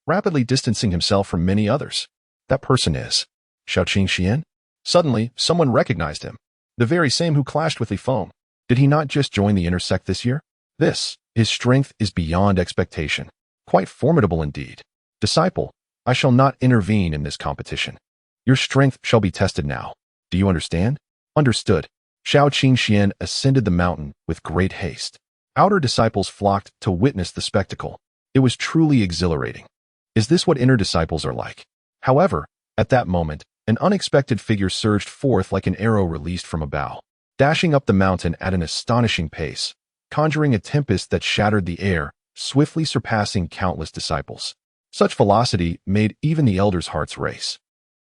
rapidly distancing himself from many others. That person is Shaoqing Xian. Suddenly, someone recognized him. The very same who clashed with Li Feng. Did he not just join the inner sect this year? His strength is beyond expectation. Quite formidable indeed. Disciple, I shall not intervene in this competition. Your strength shall be tested now. Do you understand? Understood. Shaoqing Xian ascended the mountain with great haste. Outer disciples flocked to witness the spectacle. It was truly exhilarating. Is this what inner disciples are like? However, at that moment, an unexpected figure surged forth like an arrow released from a bow, dashing up the mountain at an astonishing pace, conjuring a tempest that shattered the air, swiftly surpassing countless disciples. Such velocity made even the elders' hearts race.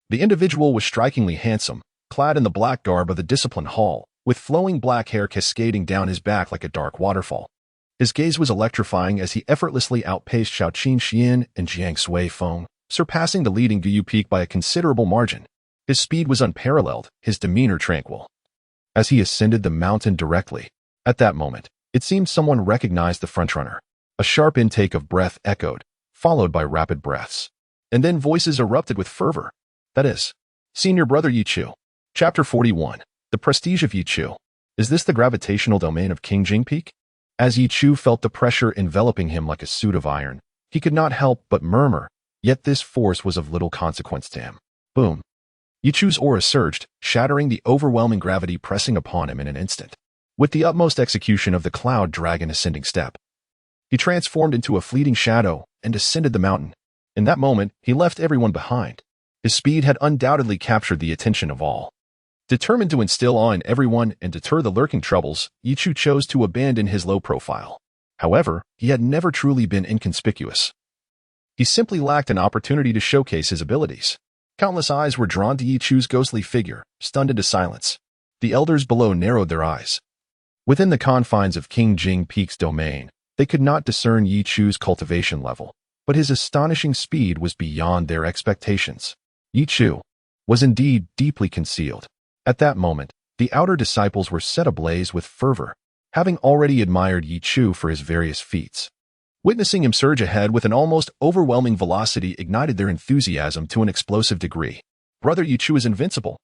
The individual was strikingly handsome, clad in the black garb of the disciplined hall, with flowing black hair cascading down his back like a dark waterfall. His gaze was electrifying as he effortlessly outpaced Shaoqing Xian and Jiang Suifeng, surpassing the leading Gu peak by a considerable margin. His speed was unparalleled, his demeanor tranquil. As he ascended the mountain directly, at that moment, it seemed someone recognized the frontrunner. A sharp intake of breath echoed, followed by rapid breaths. And then voices erupted with fervor. That is, Senior Brother Ye Chu. Chapter 41. The Prestige of Ye Chu. Is this the gravitational domain of King Jing Peak? As Ye Chu felt the pressure enveloping him like a suit of iron, he could not help but murmur, yet this force was of little consequence to him. Boom. Ye Chu's aura surged, shattering the overwhelming gravity pressing upon him in an instant. With the utmost execution of the cloud dragon ascending step, he transformed into a fleeting shadow and ascended the mountain. In that moment, he left everyone behind. His speed had undoubtedly captured the attention of all. Determined to instill awe in everyone and deter the lurking troubles, Ye Chu chose to abandon his low profile. However, he had never truly been inconspicuous. He simply lacked an opportunity to showcase his abilities. Countless eyes were drawn to Ye Chu's ghostly figure, stunned into silence. The elders below narrowed their eyes. Within the confines of King Jing Peak's domain, they could not discern Ye Chu's cultivation level, but his astonishing speed was beyond their expectations. Ye Chu was indeed deeply concealed. At that moment, the outer disciples were set ablaze with fervor, having already admired Ye Chu for his various feats. Witnessing him surge ahead with an almost overwhelming velocity ignited their enthusiasm to an explosive degree. Brother Ye Chu is invincible.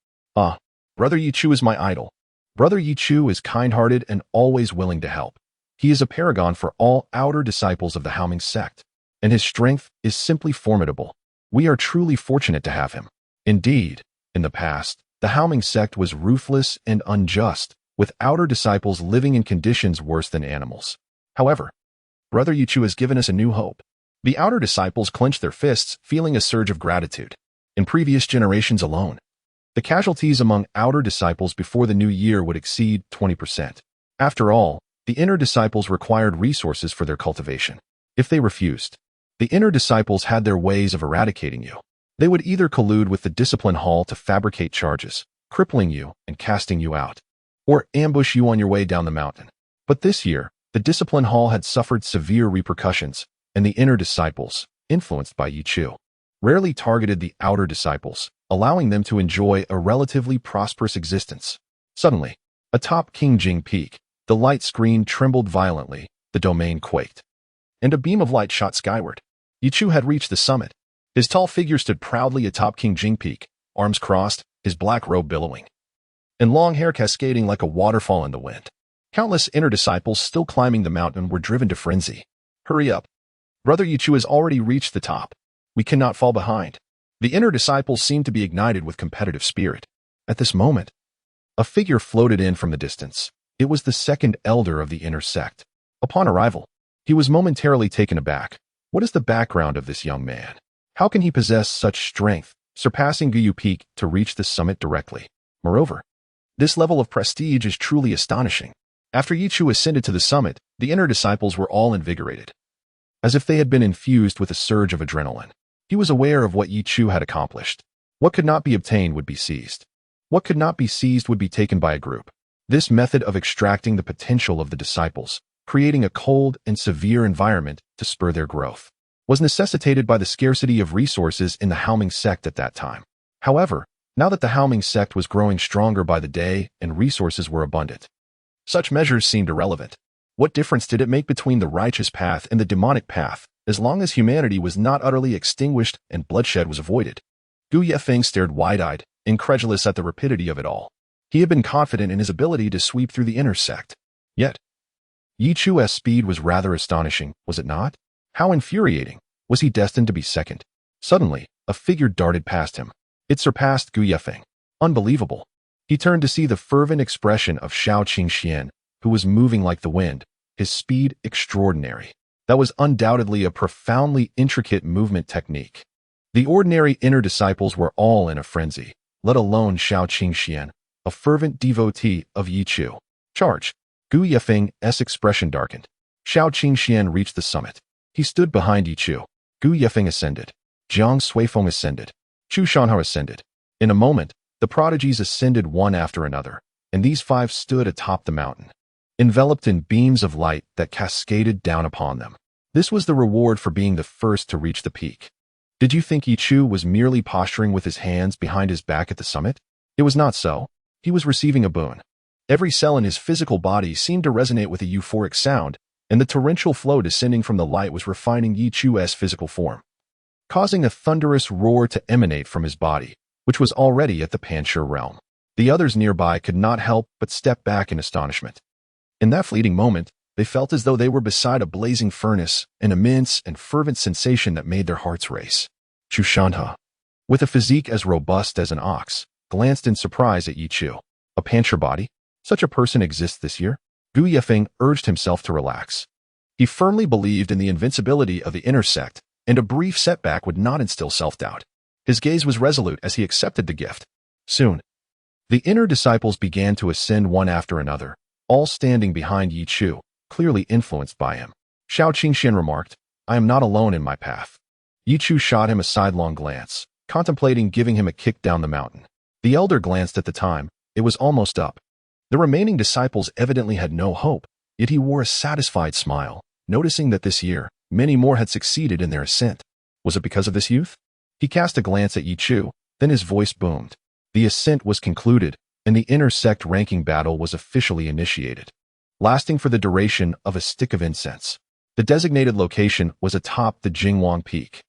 Brother Ye Chu is my idol. Brother Ye Chu is kind-hearted and always willing to help. He is a paragon for all outer disciples of the Haoming sect, and his strength is simply formidable. We are truly fortunate to have him. Indeed, in the past, the Haoming sect was ruthless and unjust, with outer disciples living in conditions worse than animals. However, Brother Ye Chu has given us a new hope. The outer disciples clenched their fists, feeling a surge of gratitude. In previous generations alone, the casualties among outer disciples before the new year would exceed 20%. After all, the inner disciples required resources for their cultivation. If they refused, the inner disciples had their ways of eradicating you. They would either collude with the discipline hall to fabricate charges, crippling you and casting you out, or ambush you on your way down the mountain. But this year, the discipline hall had suffered severe repercussions, and the inner disciples, influenced by Ye Chu, rarely targeted the outer disciples, allowing them to enjoy a relatively prosperous existence. Suddenly, atop King Jing Peak, the light screen trembled violently, the domain quaked, and a beam of light shot skyward. Ye Chu had reached the summit. His tall figure stood proudly atop King Jing Peak, arms crossed, his black robe billowing, and long hair cascading like a waterfall in the wind. Countless inner disciples still climbing the mountain were driven to frenzy. Hurry up. Brother Ye Chu has already reached the top. We cannot fall behind. The inner disciples seemed to be ignited with competitive spirit. At this moment, a figure floated in from the distance. It was the second elder of the inner sect. Upon arrival, he was momentarily taken aback. What is the background of this young man? How can he possess such strength, surpassing Guyu Peak to reach the summit directly? Moreover, this level of prestige is truly astonishing. After Ye Chu ascended to the summit, the inner disciples were all invigorated, as if they had been infused with a surge of adrenaline. He was aware of what Ye Chu had accomplished. What could not be obtained would be seized. What could not be seized would be taken by a group. This method of extracting the potential of the disciples, creating a cold and severe environment to spur their growth, was necessitated by the scarcity of resources in the Haoming sect at that time. However, now that the Haoming sect was growing stronger by the day and resources were abundant, such measures seemed irrelevant. What difference did it make between the righteous path and the demonic path, as long as humanity was not utterly extinguished and bloodshed was avoided? Gu Yefeng stared wide-eyed, incredulous at the rapidity of it all. He had been confident in his ability to sweep through the inner sect. Yet, Ye Chu's speed was rather astonishing, was it not? How infuriating. Was he destined to be second? Suddenly, a figure darted past him. It surpassed Gu Yefeng. Unbelievable. He turned to see the fervent expression of Shao Qingxian, who was moving like the wind, his speed extraordinary. That was undoubtedly a profoundly intricate movement technique. The ordinary inner disciples were all in a frenzy, let alone Shao Qingxian, a fervent devotee of Ye Chu. Charge! Gu Yefeng's expression darkened. Shao Qingxian reached the summit. He stood behind Ye Chu. Gu Yefeng ascended. Jiang Suifeng ascended. Chu Shanhao ascended. In a moment, the prodigies ascended one after another, and these five stood atop the mountain, enveloped in beams of light that cascaded down upon them. This was the reward for being the first to reach the peak. Did you think Ye Chu was merely posturing with his hands behind his back at the summit? It was not so. He was receiving a boon. Every cell in his physical body seemed to resonate with a euphoric sound, and the torrential flow descending from the light was refining Ye Chu's physical form, causing a thunderous roar to emanate from his body, which was already at the Panshur realm. The others nearby could not help but step back in astonishment. In that fleeting moment, they felt as though they were beside a blazing furnace, an immense and fervent sensation that made their hearts race. Chu Shanha, with a physique as robust as an ox, glanced in surprise at Ye Chu. A Panshur body? Such a person exists this year? Gu Yefeng urged himself to relax. He firmly believed in the invincibility of the inner sect, and a brief setback would not instill self-doubt. His gaze was resolute as he accepted the gift. Soon, the inner disciples began to ascend one after another, all standing behind Ye Chu, clearly influenced by him. Shao Qingxian remarked, "I am not alone in my path." Ye Chu shot him a sidelong glance, contemplating giving him a kick down the mountain. The elder glanced at the time. It was almost up. The remaining disciples evidently had no hope, yet he wore a satisfied smile, noticing that this year, many more had succeeded in their ascent. Was it because of this youth? He cast a glance at Ye Chu, then his voice boomed. The ascent was concluded, and the inner sect ranking battle was officially initiated, lasting for the duration of a stick of incense. The designated location was atop the Jingwang Peak.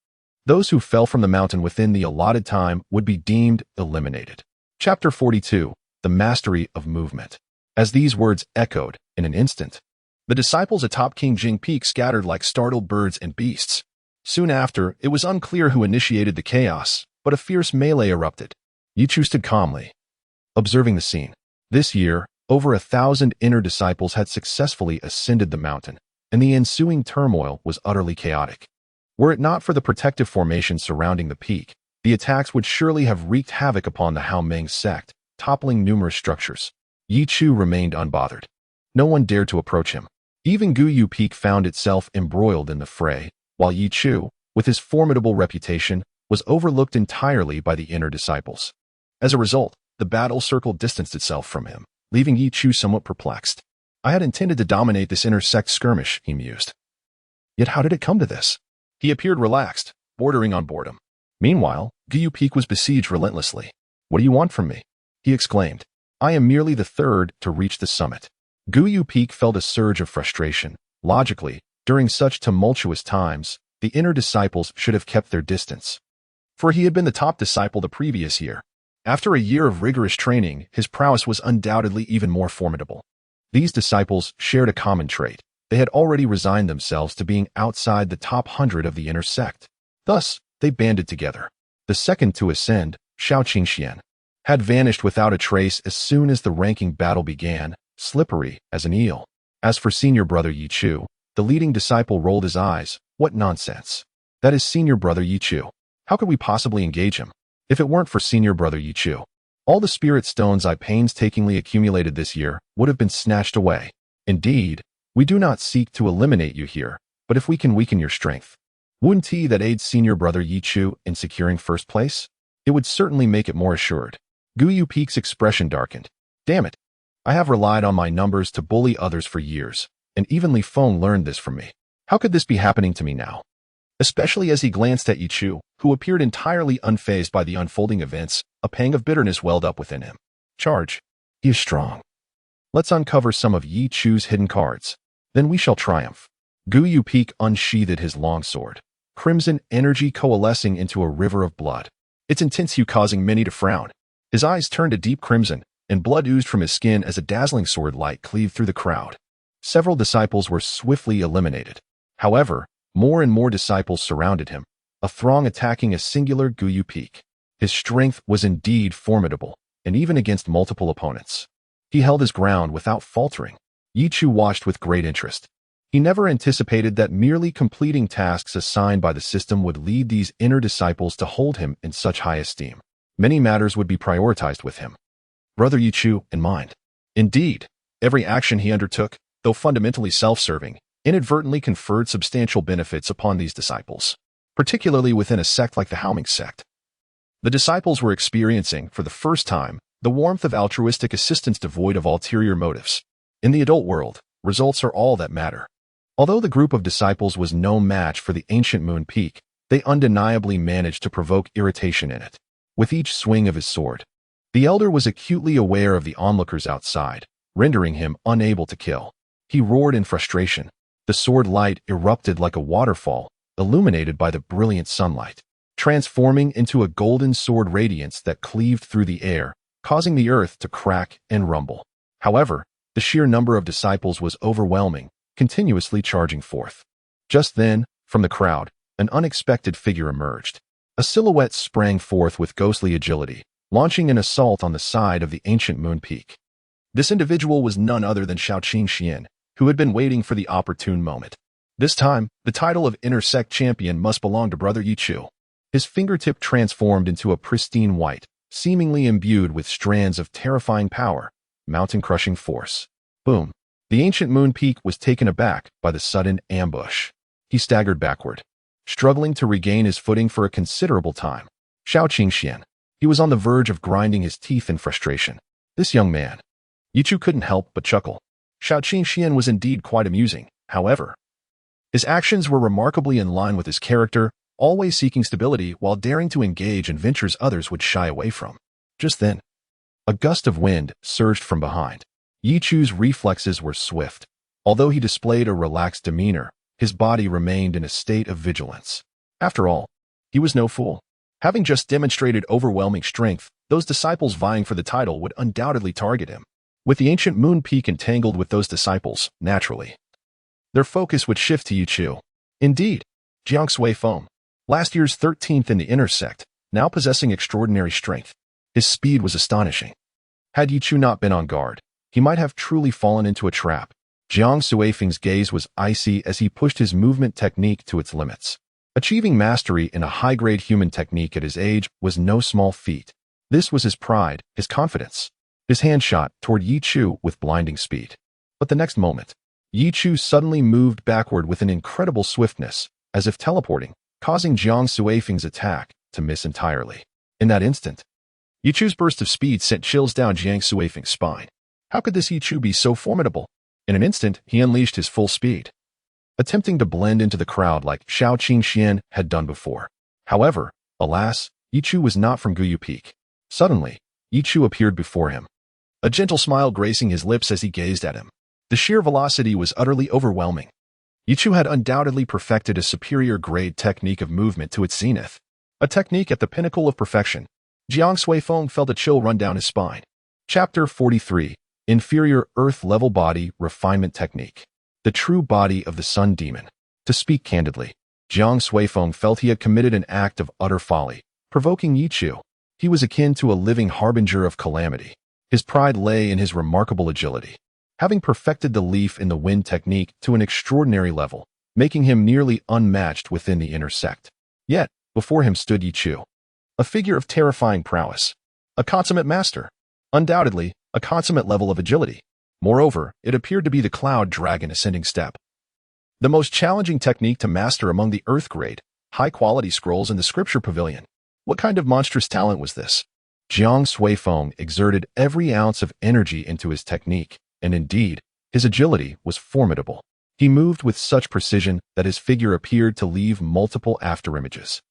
Those who fell from the mountain within the allotted time would be deemed eliminated. Chapter 42, The Mastery of Movement. As these words echoed, in an instant, the disciples atop King Jing Peak scattered like startled birds and beasts. Soon after, it was unclear who initiated the chaos, but a fierce melee erupted. Ye Chu stood calmly, observing the scene. This year, over 1,000 inner disciples had successfully ascended the mountain, and the ensuing turmoil was utterly chaotic. Were it not for the protective formation surrounding the peak, the attacks would surely have wreaked havoc upon the Haoming sect, toppling numerous structures. Ye Chu remained unbothered. No one dared to approach him. Even Guyu Peak found itself embroiled in the fray, while Ye Chu, with his formidable reputation, was overlooked entirely by the inner disciples. As a result, the battle circle distanced itself from him, leaving Ye Chu somewhat perplexed. I had intended to dominate this inner sect skirmish, he mused. Yet how did it come to this? He appeared relaxed, bordering on boredom. Meanwhile, Guyu Peak was besieged relentlessly. What do you want from me? He exclaimed. I am merely the third to reach the summit. Guyu Peak felt a surge of frustration. Logically, during such tumultuous times, the inner disciples should have kept their distance, for he had been the top disciple the previous year. After a year of rigorous training, his prowess was undoubtedly even more formidable. These disciples shared a common trait. They had already resigned themselves to being outside the top 100 of the inner sect. Thus, they banded together. The second to ascend, Xian, had vanished without a trace as soon as the ranking battle began, slippery as an eel. As for Senior Brother Ye Chu, the leading disciple rolled his eyes. What nonsense. That is Senior Brother Ye Chu. How could we possibly engage him? If it weren't for Senior Brother Ye Chu, all the spirit stones I painstakingly accumulated this year would have been snatched away. Indeed, we do not seek to eliminate you here, but if we can weaken your strength, wouldn't that aid Senior Brother Ye Chu in securing first place? It would certainly make it more assured. Guyu Peak's expression darkened. Damn it. I have relied on my numbers to bully others for years, and even Li Feng learned this from me. How could this be happening to me now? Especially as he glanced at Ye Chu, who appeared entirely unfazed by the unfolding events, a pang of bitterness welled up within him. Charge. He is strong. Let's uncover some of Ye Chu's hidden cards. Then we shall triumph. Guyu Peak unsheathed his longsword, crimson energy coalescing into a river of blood, its intense hue causing many to frown. His eyes turned a deep crimson, and blood oozed from his skin as a dazzling sword light cleaved through the crowd. Several disciples were swiftly eliminated. However, more and more disciples surrounded him, a throng attacking a singular Guyu Peak. His strength was indeed formidable, and even against multiple opponents, he held his ground without faltering. Ye Chu watched with great interest. He never anticipated that merely completing tasks assigned by the system would lead these inner disciples to hold him in such high esteem. Many matters would be prioritized with him. Brother Ye Chu in mind. Indeed, every action he undertook, though fundamentally self-serving, inadvertently conferred substantial benefits upon these disciples, particularly within a sect like the Haoming sect. The disciples were experiencing, for the first time, the warmth of altruistic assistance devoid of ulterior motives. In the adult world, results are all that matter. Although the group of disciples was no match for the ancient Moon Peak, they undeniably managed to provoke irritation in it. With each swing of his sword, the elder was acutely aware of the onlookers outside, rendering him unable to kill. He roared in frustration. The sword light erupted like a waterfall, illuminated by the brilliant sunlight, transforming into a golden sword radiance that cleaved through the air, causing the earth to crack and rumble. However, the sheer number of disciples was overwhelming, continuously charging forth. Just then, from the crowd, an unexpected figure emerged. A silhouette sprang forth with ghostly agility, launching an assault on the side of the ancient Moon Peak. This individual was none other than Xian, who had been waiting for the opportune moment. This time, the title of inner sect champion must belong to Brother Ye Chu. His fingertip transformed into a pristine white, seemingly imbued with strands of terrifying power, mountain-crushing force. Boom. The ancient Moon Peak was taken aback by the sudden ambush. He staggered backward, struggling to regain his footing for a considerable time. Xian. He was on the verge of grinding his teeth in frustration. This young man. Ye Chu couldn't help but chuckle. Xian was indeed quite amusing, however. His actions were remarkably in line with his character, always seeking stability while daring to engage in ventures others would shy away from. Just then, a gust of wind surged from behind. Ye Chu's reflexes were swift. Although he displayed a relaxed demeanor, his body remained in a state of vigilance. After all, he was no fool. Having just demonstrated overwhelming strength, those disciples vying for the title would undoubtedly target him. With the ancient Moon Peak entangled with those disciples, naturally, their focus would shift to Ye Chu. Indeed, Jiang Sui Feng, last year's 13th in the inner sect, now possessing extraordinary strength. His speed was astonishing. Had Ye Chu not been on guard, he might have truly fallen into a trap. Jiang Suifeng's gaze was icy as he pushed his movement technique to its limits. Achieving mastery in a high-grade human technique at his age was no small feat. This was his pride, his confidence. His hand shot toward Ye Chu with blinding speed. But the next moment, Ye Chu suddenly moved backward with an incredible swiftness, as if teleporting, causing Jiang Suifeng's attack to miss entirely. In that instant, Ye Chu's burst of speed sent chills down Jiang Suifeng's spine. How could this Ye Chu be so formidable? In an instant, he unleashed his full speed, attempting to blend into the crowd like Xian had done before. However, alas, Ye Chu was not from Guyu Peak. Suddenly, Ye Chu appeared before him, a gentle smile gracing his lips as he gazed at him. The sheer velocity was utterly overwhelming. Ye Chu had undoubtedly perfected a superior grade technique of movement to its zenith, a technique at the pinnacle of perfection. Jiang Suifeng felt a chill run down his spine. Chapter 43. Inferior Earth-Level Body Refinement Technique. the true body of the sun demon. To speak candidly, Jiang Suifeng felt he had committed an act of utter folly, provoking Ye Chu. He was akin to a living harbinger of calamity. His pride lay in his remarkable agility, having perfected the leaf in the wind technique to an extraordinary level, making him nearly unmatched within the inner sect. Yet, before him stood Ye Chu, a figure of terrifying prowess, a consummate master, undoubtedly a consummate level of agility. Moreover, it appeared to be the cloud dragon ascending step, the most challenging technique to master among the earth-grade, high-quality scrolls in the scripture pavilion. What kind of monstrous talent was this? Jiang Suifeng exerted every ounce of energy into his technique, and indeed, his agility was formidable. He moved with such precision that his figure appeared to leave multiple afterimages.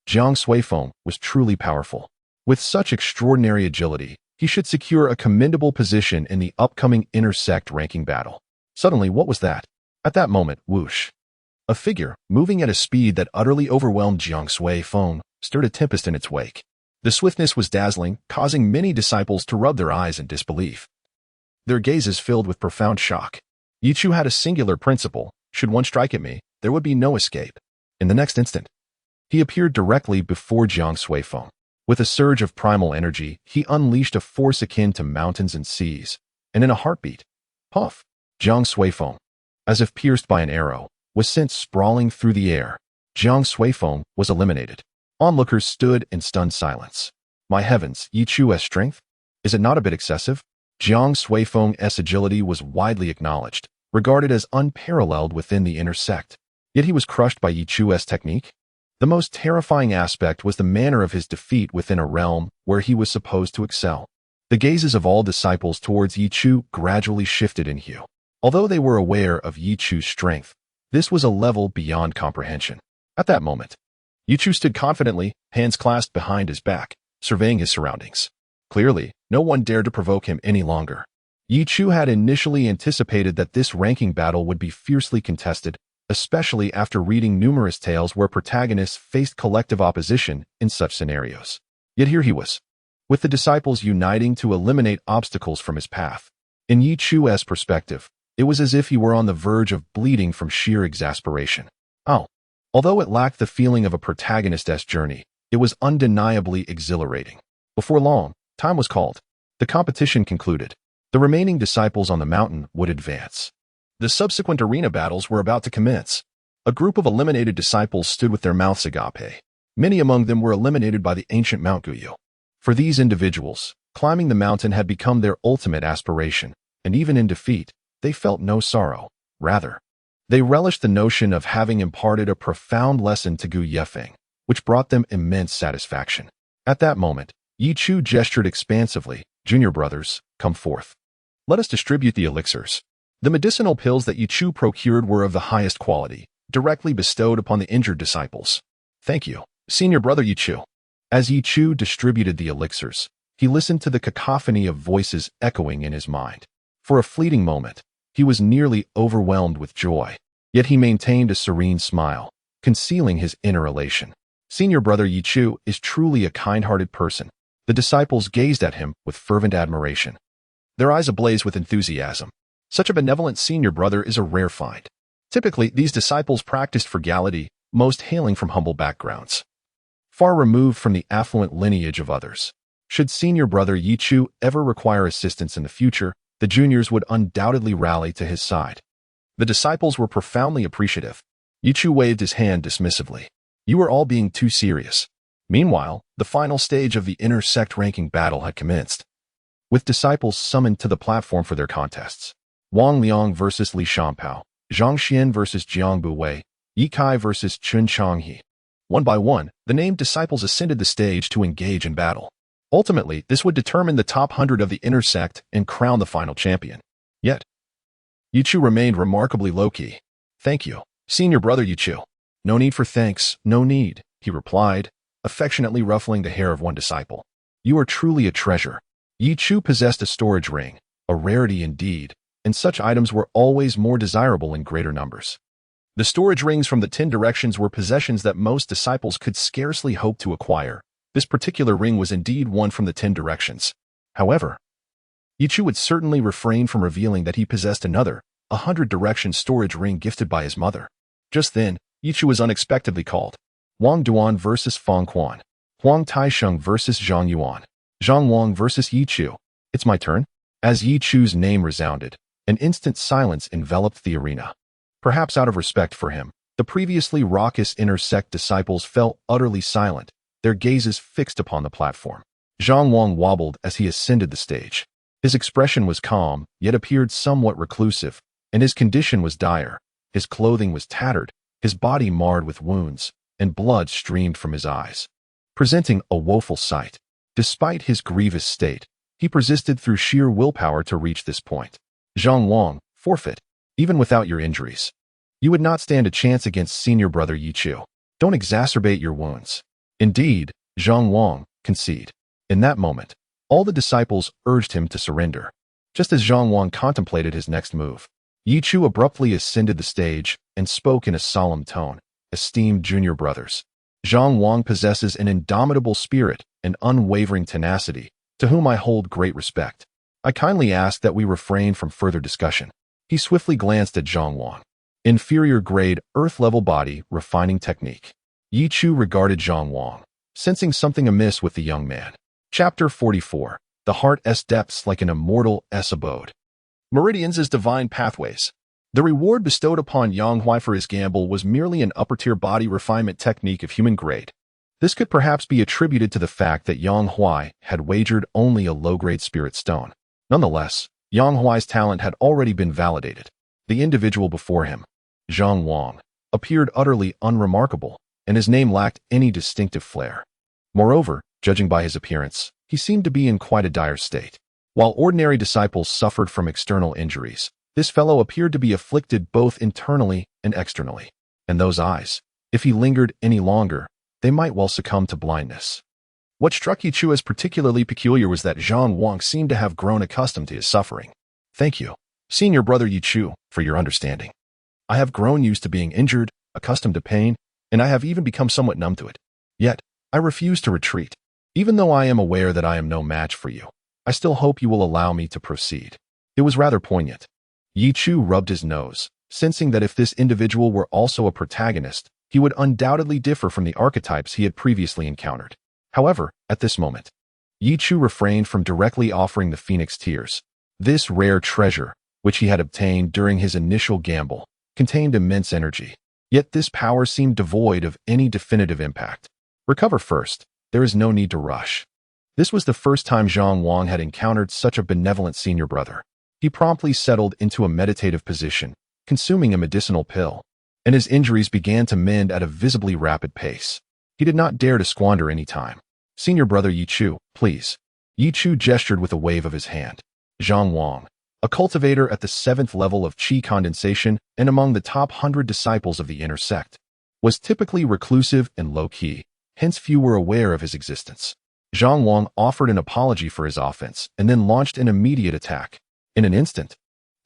Jiang Suifeng was truly powerful. With such extraordinary agility, he should secure a commendable position in the upcoming inner sect ranking battle. Suddenly, what was that? At that moment, whoosh! A figure, moving at a speed that utterly overwhelmed Jiang Suifeng, stirred a tempest in its wake. The swiftness was dazzling, causing many disciples to rub their eyes in disbelief. Their gazes filled with profound shock. Ye Chu had a singular principle: should one strike at me, there would be no escape. In the next instant, he appeared directly before Jiang Suifeng. With a surge of primal energy, he unleashed a force akin to mountains and seas, and in a heartbeat, puff, Jiang Suifeng, as if pierced by an arrow, was sent sprawling through the air. Jiang Suifeng was eliminated. Onlookers stood in stunned silence. My heavens, Ye Chu's strength? Is it not a bit excessive? Jiang Suifeng's agility was widely acknowledged, regarded as unparalleled within the inner sect. Yet he was crushed by Ye Chu's technique. The most terrifying aspect was the manner of his defeat within a realm where he was supposed to excel. The gazes of all disciples towards Ye Chu gradually shifted in hue. Although they were aware of Ye Chu's strength, this was a level beyond comprehension. At that moment, Ye Chu stood confidently, hands clasped behind his back, surveying his surroundings. Clearly, no one dared to provoke him any longer. Ye Chu had initially anticipated that this ranking battle would be fiercely contested, especially after reading numerous tales where protagonists faced collective opposition in such scenarios. Yet here he was, with the disciples uniting to eliminate obstacles from his path. In Ye Chu's perspective, it was as if he were on the verge of bleeding from sheer exasperation. Although it lacked the feeling of a protagonist's journey, it was undeniably exhilarating. Before long, time was called. The competition concluded. The remaining disciples on the mountain would advance. The subsequent arena battles were about to commence. A group of eliminated disciples stood with their mouths agape. Many among them were eliminated by the ancient Mount Guyu. For these individuals, climbing the mountain had become their ultimate aspiration, and even in defeat, they felt no sorrow. Rather, they relished the notion of having imparted a profound lesson to Gu Yefeng, which brought them immense satisfaction. At that moment, Ye Chu gestured expansively. Junior brothers, come forth. Let us distribute the elixirs. The medicinal pills that Ye Chu procured were of the highest quality, directly bestowed upon the injured disciples. Thank you, Senior Brother Ye Chu. As Ye Chu distributed the elixirs, he listened to the cacophony of voices echoing in his mind. For a fleeting moment, he was nearly overwhelmed with joy, yet he maintained a serene smile, concealing his inner elation. Senior Brother Ye Chu is truly a kind-hearted person. The disciples gazed at him with fervent admiration, their eyes ablaze with enthusiasm. Such a benevolent senior brother is a rare find. Typically, these disciples practiced frugality, most hailing from humble backgrounds, far removed from the affluent lineage of others. Should Senior Brother Ye Chu ever require assistance in the future, the juniors would undoubtedly rally to his side. The disciples were profoundly appreciative. Ye Chu waved his hand dismissively. You are all being too serious. Meanwhile, the final stage of the inner sect ranking battle had commenced, with disciples summoned to the platform for their contests. Wang Liang versus Li Shanpao, Zhang Xian versus Jiang Buwei, Yi Kai versus Chun Changhe. One by one, the named disciples ascended the stage to engage in battle. Ultimately, this would determine the top 100 of the inner sect and crown the final champion. Yet, Ye Chu remained remarkably low-key. Thank you, Senior Brother Ye Chu. No need for thanks, no need, he replied, affectionately ruffling the hair of one disciple. You are truly a treasure. Ye Chu possessed a storage ring, a rarity indeed, and such items were always more desirable in greater numbers. The storage rings from the 10 directions were possessions that most disciples could scarcely hope to acquire. This particular ring was indeed one from the 10 directions. However, Ye Chu would certainly refrain from revealing that he possessed another, 100 direction storage ring gifted by his mother. Just then, Ye Chu was unexpectedly called. Wang Duan versus Feng Quan. Huang Taisheng versus Zhang Yuan. Zhang Wang versus Ye Chu. It's my turn? As Ye Chu's name resounded, an instant silence enveloped the arena. Perhaps out of respect for him, the previously raucous inner sect disciples fell utterly silent, their gazes fixed upon the platform. Zhang Wang wobbled as he ascended the stage. His expression was calm, yet appeared somewhat reclusive, and his condition was dire. His clothing was tattered, his body marred with wounds, and blood streamed from his eyes, presenting a woeful sight. Despite his grievous state, he persisted through sheer willpower to reach this point. Zhang Wang, forfeit. Even without your injuries, you would not stand a chance against Senior Brother Ye Chu. Don't exacerbate your wounds. Indeed, Zhang Wang, concede. In that moment, all the disciples urged him to surrender. Just as Zhang Wang contemplated his next move, Ye Chu abruptly ascended the stage and spoke in a solemn tone. Esteemed junior brothers, Zhang Wang possesses an indomitable spirit and unwavering tenacity, to whom I hold great respect. I kindly ask that we refrain from further discussion. He swiftly glanced at Zhang Wang. Inferior grade, earth-level body, refining technique. Ye Chu regarded Zhang Wang, sensing something amiss with the young man. Chapter 44. The Heart's Depths Like an Immortal's Abode. Meridians as Divine Pathways. The reward bestowed upon Yang Huai for his gamble was merely an upper-tier body refinement technique of human grade. This could perhaps be attributed to the fact that Yang Huai had wagered only a low-grade spirit stone. Nonetheless, Yang Huai's talent had already been validated. The individual before him, Zhang Wang, appeared utterly unremarkable, and his name lacked any distinctive flair. Moreover, judging by his appearance, he seemed to be in quite a dire state. While ordinary disciples suffered from external injuries, this fellow appeared to be afflicted both internally and externally. And those eyes, if he lingered any longer, they might well succumb to blindness. What struck Ye Chu as particularly peculiar was that Zhang Wang seemed to have grown accustomed to his suffering. Thank you, Senior Brother Ye Chu, for your understanding. I have grown used to being injured, accustomed to pain, and I have even become somewhat numb to it. Yet, I refuse to retreat. Even though I am aware that I am no match for you, I still hope you will allow me to proceed. It was rather poignant. Ye Chu rubbed his nose, sensing that if this individual were also a protagonist, he would undoubtedly differ from the archetypes he had previously encountered. However, at this moment, Ye Chu refrained from directly offering the Phoenix Tears. This rare treasure, which he had obtained during his initial gamble, contained immense energy. Yet this power seemed devoid of any definitive impact. Recover first. There is no need to rush. This was the first time Zhang Wang had encountered such a benevolent senior brother. He promptly settled into a meditative position, consuming a medicinal pill, and his injuries began to mend at a visibly rapid pace. He did not dare to squander any time. Senior Brother Ye Chu, please. Ye Chu gestured with a wave of his hand. Zhang Wang, a cultivator at the 7th level of qi condensation and among the top 100 disciples of the inner sect, was typically reclusive and low-key, hence few were aware of his existence. Zhang Wang offered an apology for his offense and then launched an immediate attack. In an instant,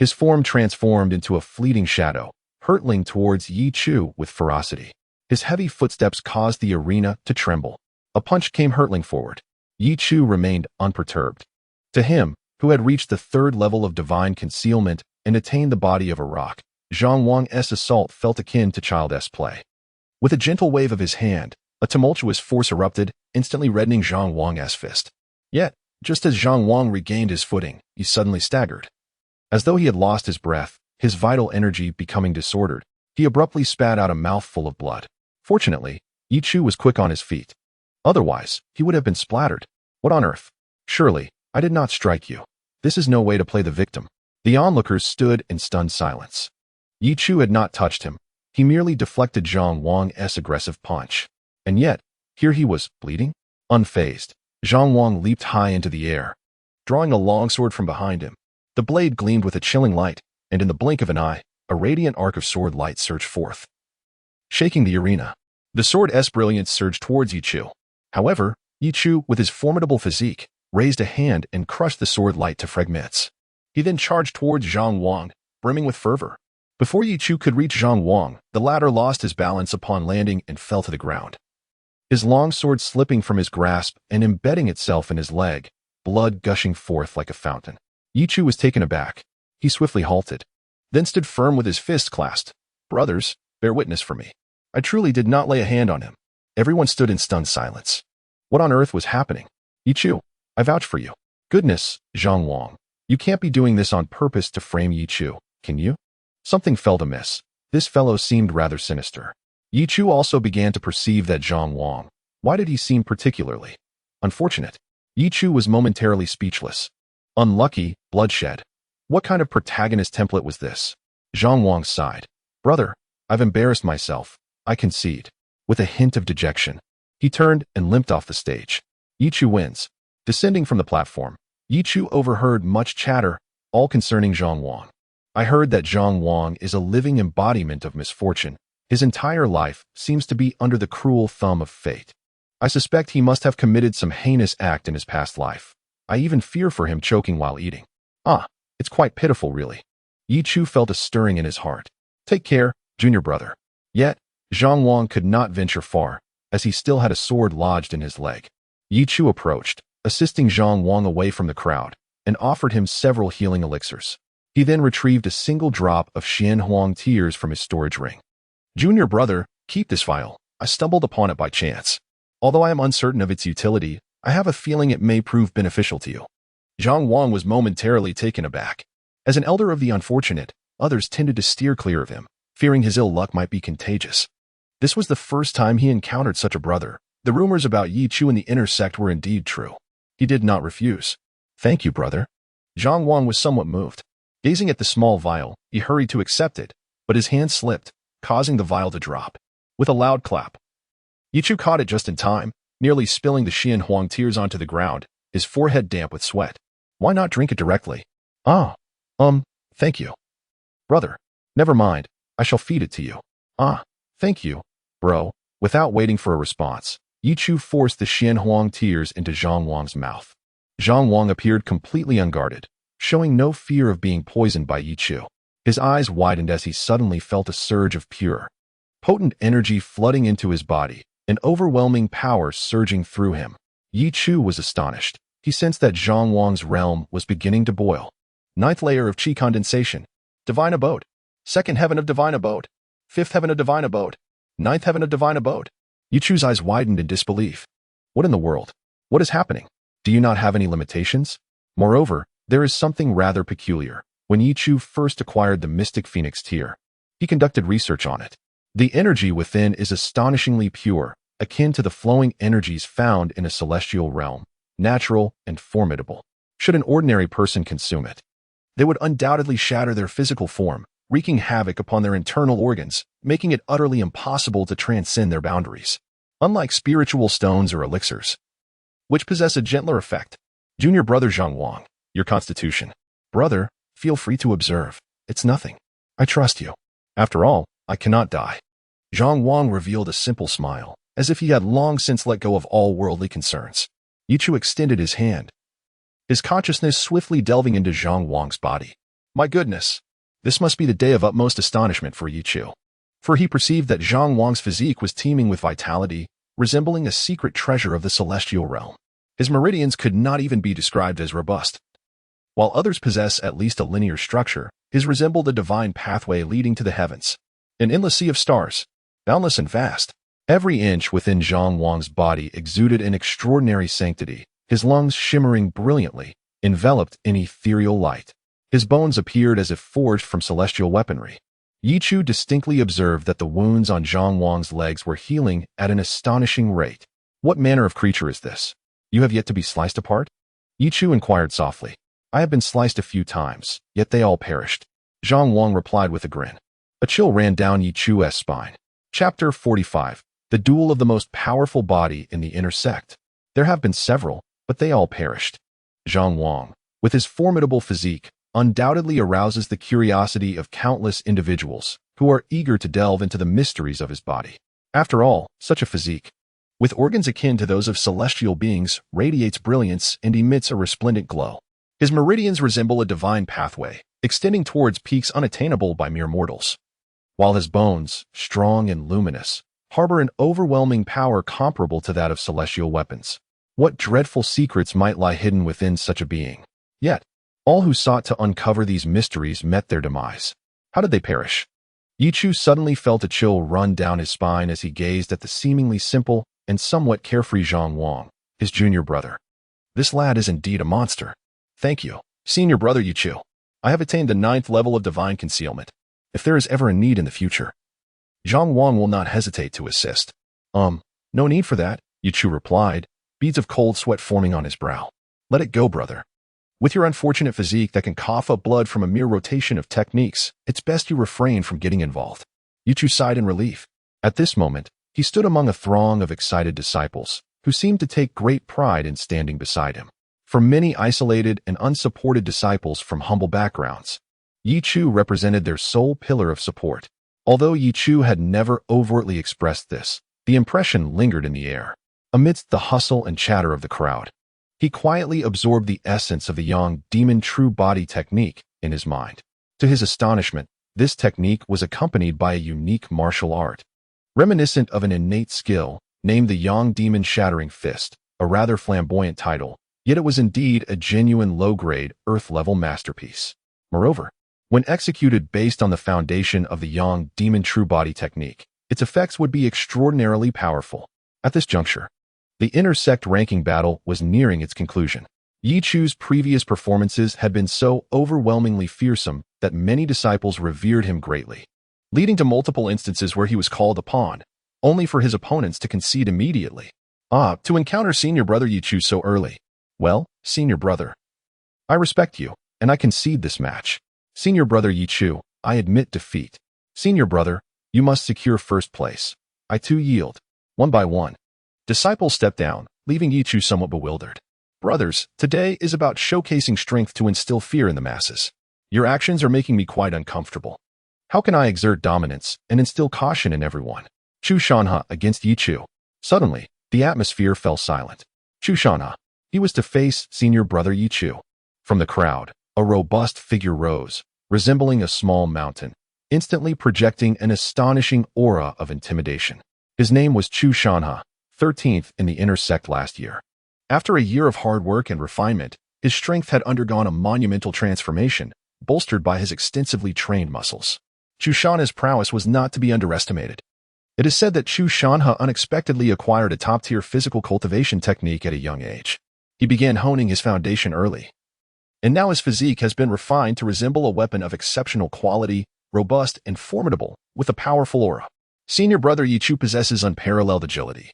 his form transformed into a fleeting shadow, hurtling towards Ye Chu with ferocity. His heavy footsteps caused the arena to tremble. A punch came hurtling forward. Ye Chu remained unperturbed. To him, who had reached the 3rd level of divine concealment and attained the body of a rock, Zhang Wang's assault felt akin to childish play. With a gentle wave of his hand, a tumultuous force erupted, instantly reddening Zhang Wang's fist. Yet, just as Zhang Wang regained his footing, he suddenly staggered. As though he had lost his breath, his vital energy becoming disordered, he abruptly spat out a mouthful of blood. Fortunately, Ye Chu was quick on his feet. Otherwise, he would have been splattered. What on earth? Surely, I did not strike you. This is no way to play the victim. The onlookers stood in stunned silence. Ye Chu had not touched him. He merely deflected Zhang Wang's aggressive punch. And yet, here he was, bleeding? Unfazed, Zhang Wang leaped high into the air, drawing a longsword from behind him. The blade gleamed with a chilling light, and in the blink of an eye, a radiant arc of sword light surged forth, shaking the arena. The sword's brilliance surged towards Ye Chu. However, Ye Chu, with his formidable physique, raised a hand and crushed the sword light to fragments. He then charged towards Zhang Wang, brimming with fervor. Before Ye Chu could reach Zhang Wang, the latter lost his balance upon landing and fell to the ground. His long sword slipping from his grasp and embedding itself in his leg, blood gushing forth like a fountain. Ye Chu was taken aback. He swiftly halted. then stood firm with his fists clasped. Brothers, bear witness for me. I truly did not lay a hand on him. Everyone stood in stunned silence. What on earth was happening? Ye Chu, I vouch for you. Goodness, Zhang Wang, you can't be doing this on purpose to frame Ye Chu, can you? Something felt amiss. This fellow seemed rather sinister. Ye Chu also began to perceive that Zhang Wang. Why did he seem particularly unfortunate? Ye Chu was momentarily speechless. Unlucky, bloodshed. What kind of protagonist template was this? Zhang Wang sighed. Brother, I've embarrassed myself, I concede. With a hint of dejection, he turned and limped off the stage. Ye Chu wins. Descending from the platform, Ye Chu overheard much chatter, all concerning Zhang Wang. I heard that Zhang Wang is a living embodiment of misfortune. His entire life seems to be under the cruel thumb of fate. I suspect he must have committed some heinous act in his past life. I even fear for him choking while eating. It's quite pitiful, really. Ye Chu felt a stirring in his heart. Take care, junior brother. Yet, Zhang Wang could not venture far, as he still had a sword lodged in his leg. Ye Chu approached, assisting Zhang Wang away from the crowd, and offered him several healing elixirs. He then retrieved a single drop of Xianhuang tears from his storage ring. Junior brother, keep this vial. I stumbled upon it by chance. Although I am uncertain of its utility, I have a feeling it may prove beneficial to you. Zhang Wang was momentarily taken aback. As an elder of the unfortunate, others tended to steer clear of him, fearing his ill luck might be contagious. This was the first time he encountered such a brother. The rumors about Ye Chu and the inner sect were indeed true. He did not refuse. Thank you, brother. Zhang Wang was somewhat moved. Gazing at the small vial, he hurried to accept it, but his hand slipped, causing the vial to drop. With a loud clap, Ye Chu caught it just in time, nearly spilling the Xianhuang tears onto the ground, his forehead damp with sweat. Why not drink it directly? Thank you. Brother, never mind, I shall feed it to you. Thank you, bro. Without waiting for a response, Ye Chu forced the Xianhuang tears into Zhang Wang's mouth. Zhang Wang appeared completely unguarded, showing no fear of being poisoned by Ye Chu. His eyes widened as he suddenly felt a surge of pure, potent energy flooding into his body, an overwhelming power surging through him. Ye Chu was astonished. He sensed that Zhang Wang's realm was beginning to boil. Ninth layer of Qi condensation. Divine abode. Second heaven of divine abode. Fifth heaven of divine abode. Ninth heaven of divine abode. Ye Chu's eyes widened in disbelief. What in the world? What is happening? Do you not have any limitations? Moreover, there is something rather peculiar. When Ye Chu first acquired the mystic phoenix tear, he conducted research on it. The energy within is astonishingly pure, akin to the flowing energies found in a celestial realm, natural and formidable. Should an ordinary person consume it, they would undoubtedly shatter their physical form, wreaking havoc upon their internal organs, making it utterly impossible to transcend their boundaries. Unlike spiritual stones or elixirs, which possess a gentler effect. Junior brother Zhang Wang, your constitution. Brother, feel free to observe. It's nothing. I trust you. After all, I cannot die. Zhang Wang revealed a simple smile, as if he had long since let go of all worldly concerns. Ye Chu extended his hand, his consciousness swiftly delving into Zhang Wang's body. My goodness, this must be the day of utmost astonishment for Ye Chu. For he perceived that Zhang Wang's physique was teeming with vitality, resembling a secret treasure of the celestial realm. His meridians could not even be described as robust. While others possess at least a linear structure, his resembled a divine pathway leading to the heavens. An endless sea of stars, boundless and vast. Every inch within Zhang Wang's body exuded an extraordinary sanctity, his lungs shimmering brilliantly, enveloped in ethereal light. His bones appeared as if forged from celestial weaponry. Ye Chu distinctly observed that the wounds on Zhang Wang's legs were healing at an astonishing rate. What manner of creature is this? You have yet to be sliced apart? Ye Chu inquired softly. I have been sliced a few times, yet they all perished. Zhang Wang replied with a grin. A chill ran down Ye Chu's spine. Chapter 45. The duel of the most powerful body in the inner sect. There have been several, but they all perished. Zhang Wang, with his formidable physique, undoubtedly arouses the curiosity of countless individuals who are eager to delve into the mysteries of his body. After all, such a physique, with organs akin to those of celestial beings, radiates brilliance and emits a resplendent glow. His meridians resemble a divine pathway, extending towards peaks unattainable by mere mortals. While his bones, strong and luminous, harbor an overwhelming power comparable to that of celestial weapons. What dreadful secrets might lie hidden within such a being? Yet, all who sought to uncover these mysteries met their demise. How did they perish? Ye Chu suddenly felt a chill run down his spine as he gazed at the seemingly simple and somewhat carefree Zhang Wang, his junior brother. This lad is indeed a monster. Thank you, Senior Brother Ye Chu. I have attained the 9th level of divine concealment. If there is ever a need in the future, Zhang Wang will not hesitate to assist. No need for that, Ye Chu replied, beads of cold sweat forming on his brow. Let it go, brother. With your unfortunate physique that can cough up blood from a mere rotation of techniques, it's best you refrain from getting involved. Ye Chu sighed in relief. At this moment, he stood among a throng of excited disciples, who seemed to take great pride in standing beside him. For many isolated and unsupported disciples from humble backgrounds, Ye Chu represented their sole pillar of support. Although Ye Chu had never overtly expressed this, the impression lingered in the air. Amidst the hustle and chatter of the crowd, he quietly absorbed the essence of the Yang demon true body technique in his mind. To his astonishment, this technique was accompanied by a unique martial art, reminiscent of an innate skill, named the Yang Demon Shattering Fist, a rather flamboyant title, yet it was indeed a genuine low-grade, earth-level masterpiece. Moreover, when executed based on the foundation of the Yang Demon True Body technique, its effects would be extraordinarily powerful. At this juncture, the inner sect ranking battle was nearing its conclusion. Ye Chu's previous performances had been so overwhelmingly fearsome that many disciples revered him greatly, leading to multiple instances where he was called upon, only for his opponents to concede immediately. To encounter Senior Brother Ye Chu so early. Well, Senior Brother, I respect you, and I concede this match. Senior Brother Ye Chu, I admit defeat. Senior Brother, you must secure first place. I too yield. One by one, disciples stepped down, leaving Ye Chu somewhat bewildered. Brothers, today is about showcasing strength to instill fear in the masses. Your actions are making me quite uncomfortable. How can I exert dominance and instill caution in everyone? Chu Shanha against Ye Chu. Suddenly, the atmosphere fell silent. Chu Shanha. He was to face Senior Brother Ye Chu. From the crowd, a robust figure rose, resembling a small mountain, instantly projecting an astonishing aura of intimidation. His name was Chu Shanha, 13th in the inner sect last year. After a year of hard work and refinement, his strength had undergone a monumental transformation, bolstered by his extensively trained muscles. Chu Shanha's prowess was not to be underestimated. It is said that Chu Shanha unexpectedly acquired a top-tier physical cultivation technique at a young age. He began honing his foundation early, and now his physique has been refined to resemble a weapon of exceptional quality, robust and formidable, with a powerful aura. Senior Brother Ye Chu possesses unparalleled agility.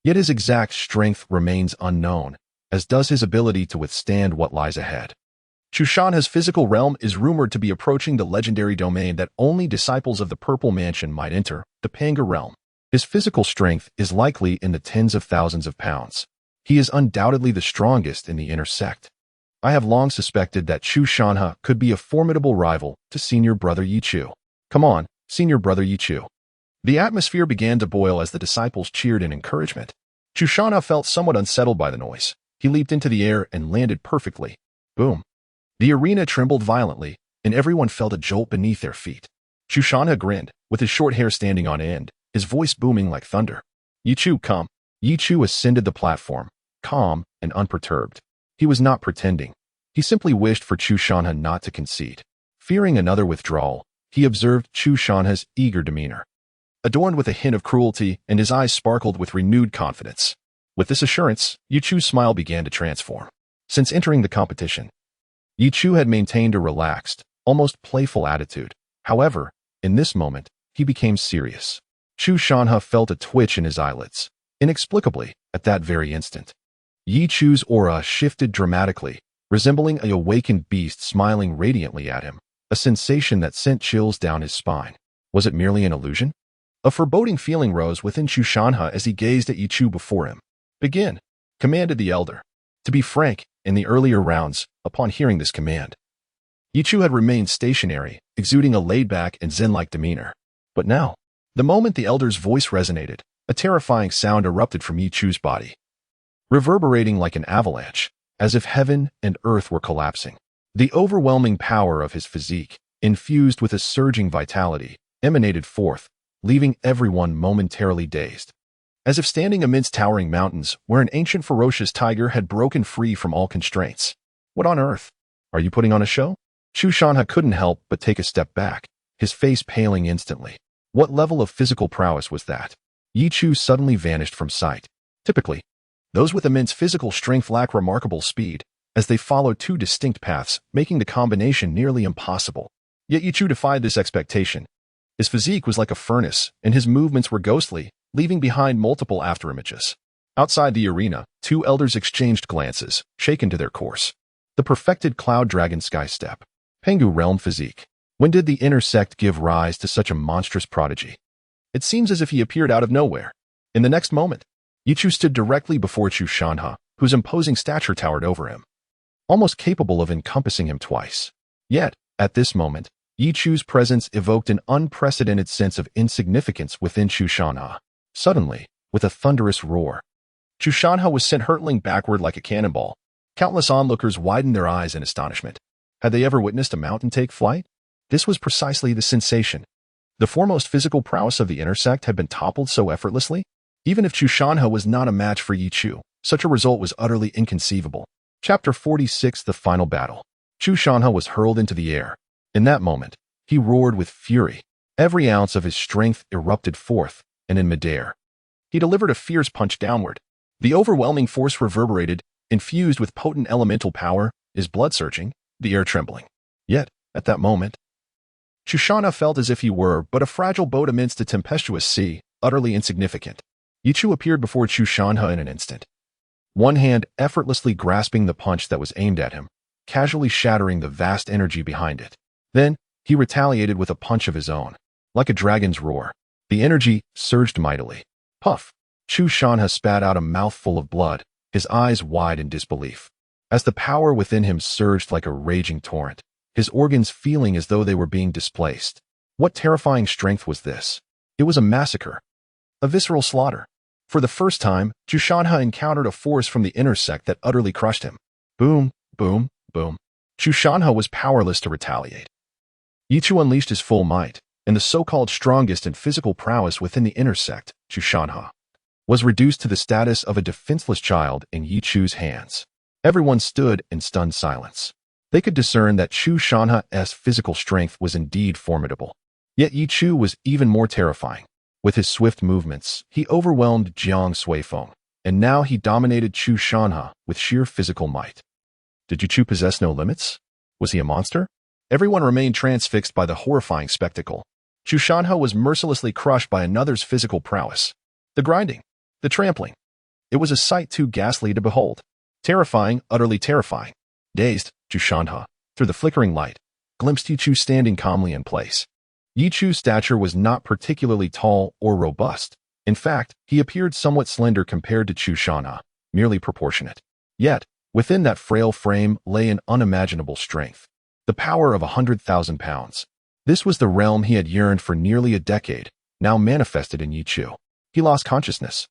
Yet his exact strength remains unknown, as does his ability to withstand what lies ahead. Chu Shanha's physical realm is rumored to be approaching the legendary domain that only disciples of the Purple Mansion might enter, the Panga realm. His physical strength is likely in the tens of thousands of pounds. He is undoubtedly the strongest in the inner sect. I have long suspected that Chu Shanha could be a formidable rival to Senior Brother Ye Chu. Come on, Senior Brother Ye Chu. The atmosphere began to boil as the disciples cheered in encouragement. Chu Shanha felt somewhat unsettled by the noise. He leaped into the air and landed perfectly. Boom. The arena trembled violently, and everyone felt a jolt beneath their feet. Chu Shanha grinned, with his short hair standing on end, his voice booming like thunder. Ye Chu, come. Ye Chu ascended the platform, calm and unperturbed. He was not pretending. He simply wished for Chu Shanha not to concede. Fearing another withdrawal, he observed Chu Shanha's eager demeanor, adorned with a hint of cruelty, and his eyes sparkled with renewed confidence. With this assurance, Ye Chu's smile began to transform. Since entering the competition, Ye Chu had maintained a relaxed, almost playful attitude. However, in this moment, he became serious. Chu Shanha felt a twitch in his eyelids. Inexplicably, at that very instant, Ye Chu's aura shifted dramatically, resembling a awakened beast smiling radiantly at him, a sensation that sent chills down his spine. Was it merely an illusion? A foreboding feeling rose within Chu Shanha as he gazed at Ye Chu before him. Begin, commanded the elder. To be frank, in the earlier rounds, upon hearing this command, Ye Chu had remained stationary, exuding a laid-back and zen-like demeanor. But now, the moment the elder's voice resonated, a terrifying sound erupted from Ye Chu's body, reverberating like an avalanche, as if heaven and earth were collapsing. The overwhelming power of his physique, infused with a surging vitality, emanated forth, leaving everyone momentarily dazed, as if standing amidst towering mountains where an ancient ferocious tiger had broken free from all constraints. What on earth? Are you putting on a show? Chu Shanha couldn't help but take a step back, his face paling instantly. What level of physical prowess was that? Ye Chu suddenly vanished from sight. Typically, those with immense physical strength lack remarkable speed, as they follow two distinct paths, making the combination nearly impossible. Yet Ye Chu defied this expectation. His physique was like a furnace, and his movements were ghostly, leaving behind multiple afterimages. Outside the arena, two elders exchanged glances, shaken to their course. The perfected cloud dragon sky step. Pengu realm physique. When did the inner sect give rise to such a monstrous prodigy? It seems as if he appeared out of nowhere. In the next moment, Ye Chu stood directly before Chu Shanha, whose imposing stature towered over him, almost capable of encompassing him twice. Yet, at this moment, Ye Chu's presence evoked an unprecedented sense of insignificance within Chu Shanha. Suddenly, with a thunderous roar, Chu Shanha was sent hurtling backward like a cannonball. Countless onlookers widened their eyes in astonishment. Had they ever witnessed a mountain take flight? This was precisely the sensation. The foremost physical prowess of the inner sect had been toppled so effortlessly. Even if Chu Shanha was not a match for Ye Chu, such a result was utterly inconceivable. Chapter 46: The Final Battle. Chu Shanha was hurled into the air. In that moment, he roared with fury. Every ounce of his strength erupted forth, and in midair, he delivered a fierce punch downward. The overwhelming force reverberated, infused with potent elemental power, his blood surging, the air trembling. Yet, at that moment, Chu Shanha felt as if he were but a fragile boat amidst a tempestuous sea, utterly insignificant. Ye Chu appeared before Chu Shanha in an instant, one hand effortlessly grasping the punch that was aimed at him, casually shattering the vast energy behind it. Then, he retaliated with a punch of his own. Like a dragon's roar, the energy surged mightily. Puff! Chu Shanha spat out a mouthful of blood, his eyes wide in disbelief. As the power within him surged like a raging torrent, his organs feeling as though they were being displaced. What terrifying strength was this? It was a massacre. A visceral slaughter. For the first time, Chu Shanha encountered a force from the inner sect that utterly crushed him. Boom, boom, boom. Chu Shanha was powerless to retaliate. Ye Chu unleashed his full might, and the so-called strongest in physical prowess within the inner sect, Chu Shanha, was reduced to the status of a defenseless child in Ye Chu's hands. Everyone stood in stunned silence. They could discern that Chu Shanha's physical strength was indeed formidable. Yet Ye Chu was even more terrifying. With his swift movements, he overwhelmed Jiang Suifeng, and now he dominated Chu Shanha with sheer physical might. Did Ye Chu possess no limits? Was he a monster? Everyone remained transfixed by the horrifying spectacle. Chu Shanha was mercilessly crushed by another's physical prowess. The grinding, the trampling. It was a sight too ghastly to behold. Terrifying, utterly terrifying. Dazed, Chu Shanha, through the flickering light, glimpsed Ye Chu standing calmly in place. Ye Chu's stature was not particularly tall or robust. In fact, he appeared somewhat slender compared to Chu Shanha, merely proportionate. Yet, within that frail frame lay an unimaginable strength. The power of 100,000 pounds. This was the realm he had yearned for nearly a decade, now manifested in Ye Chu. He lost consciousness.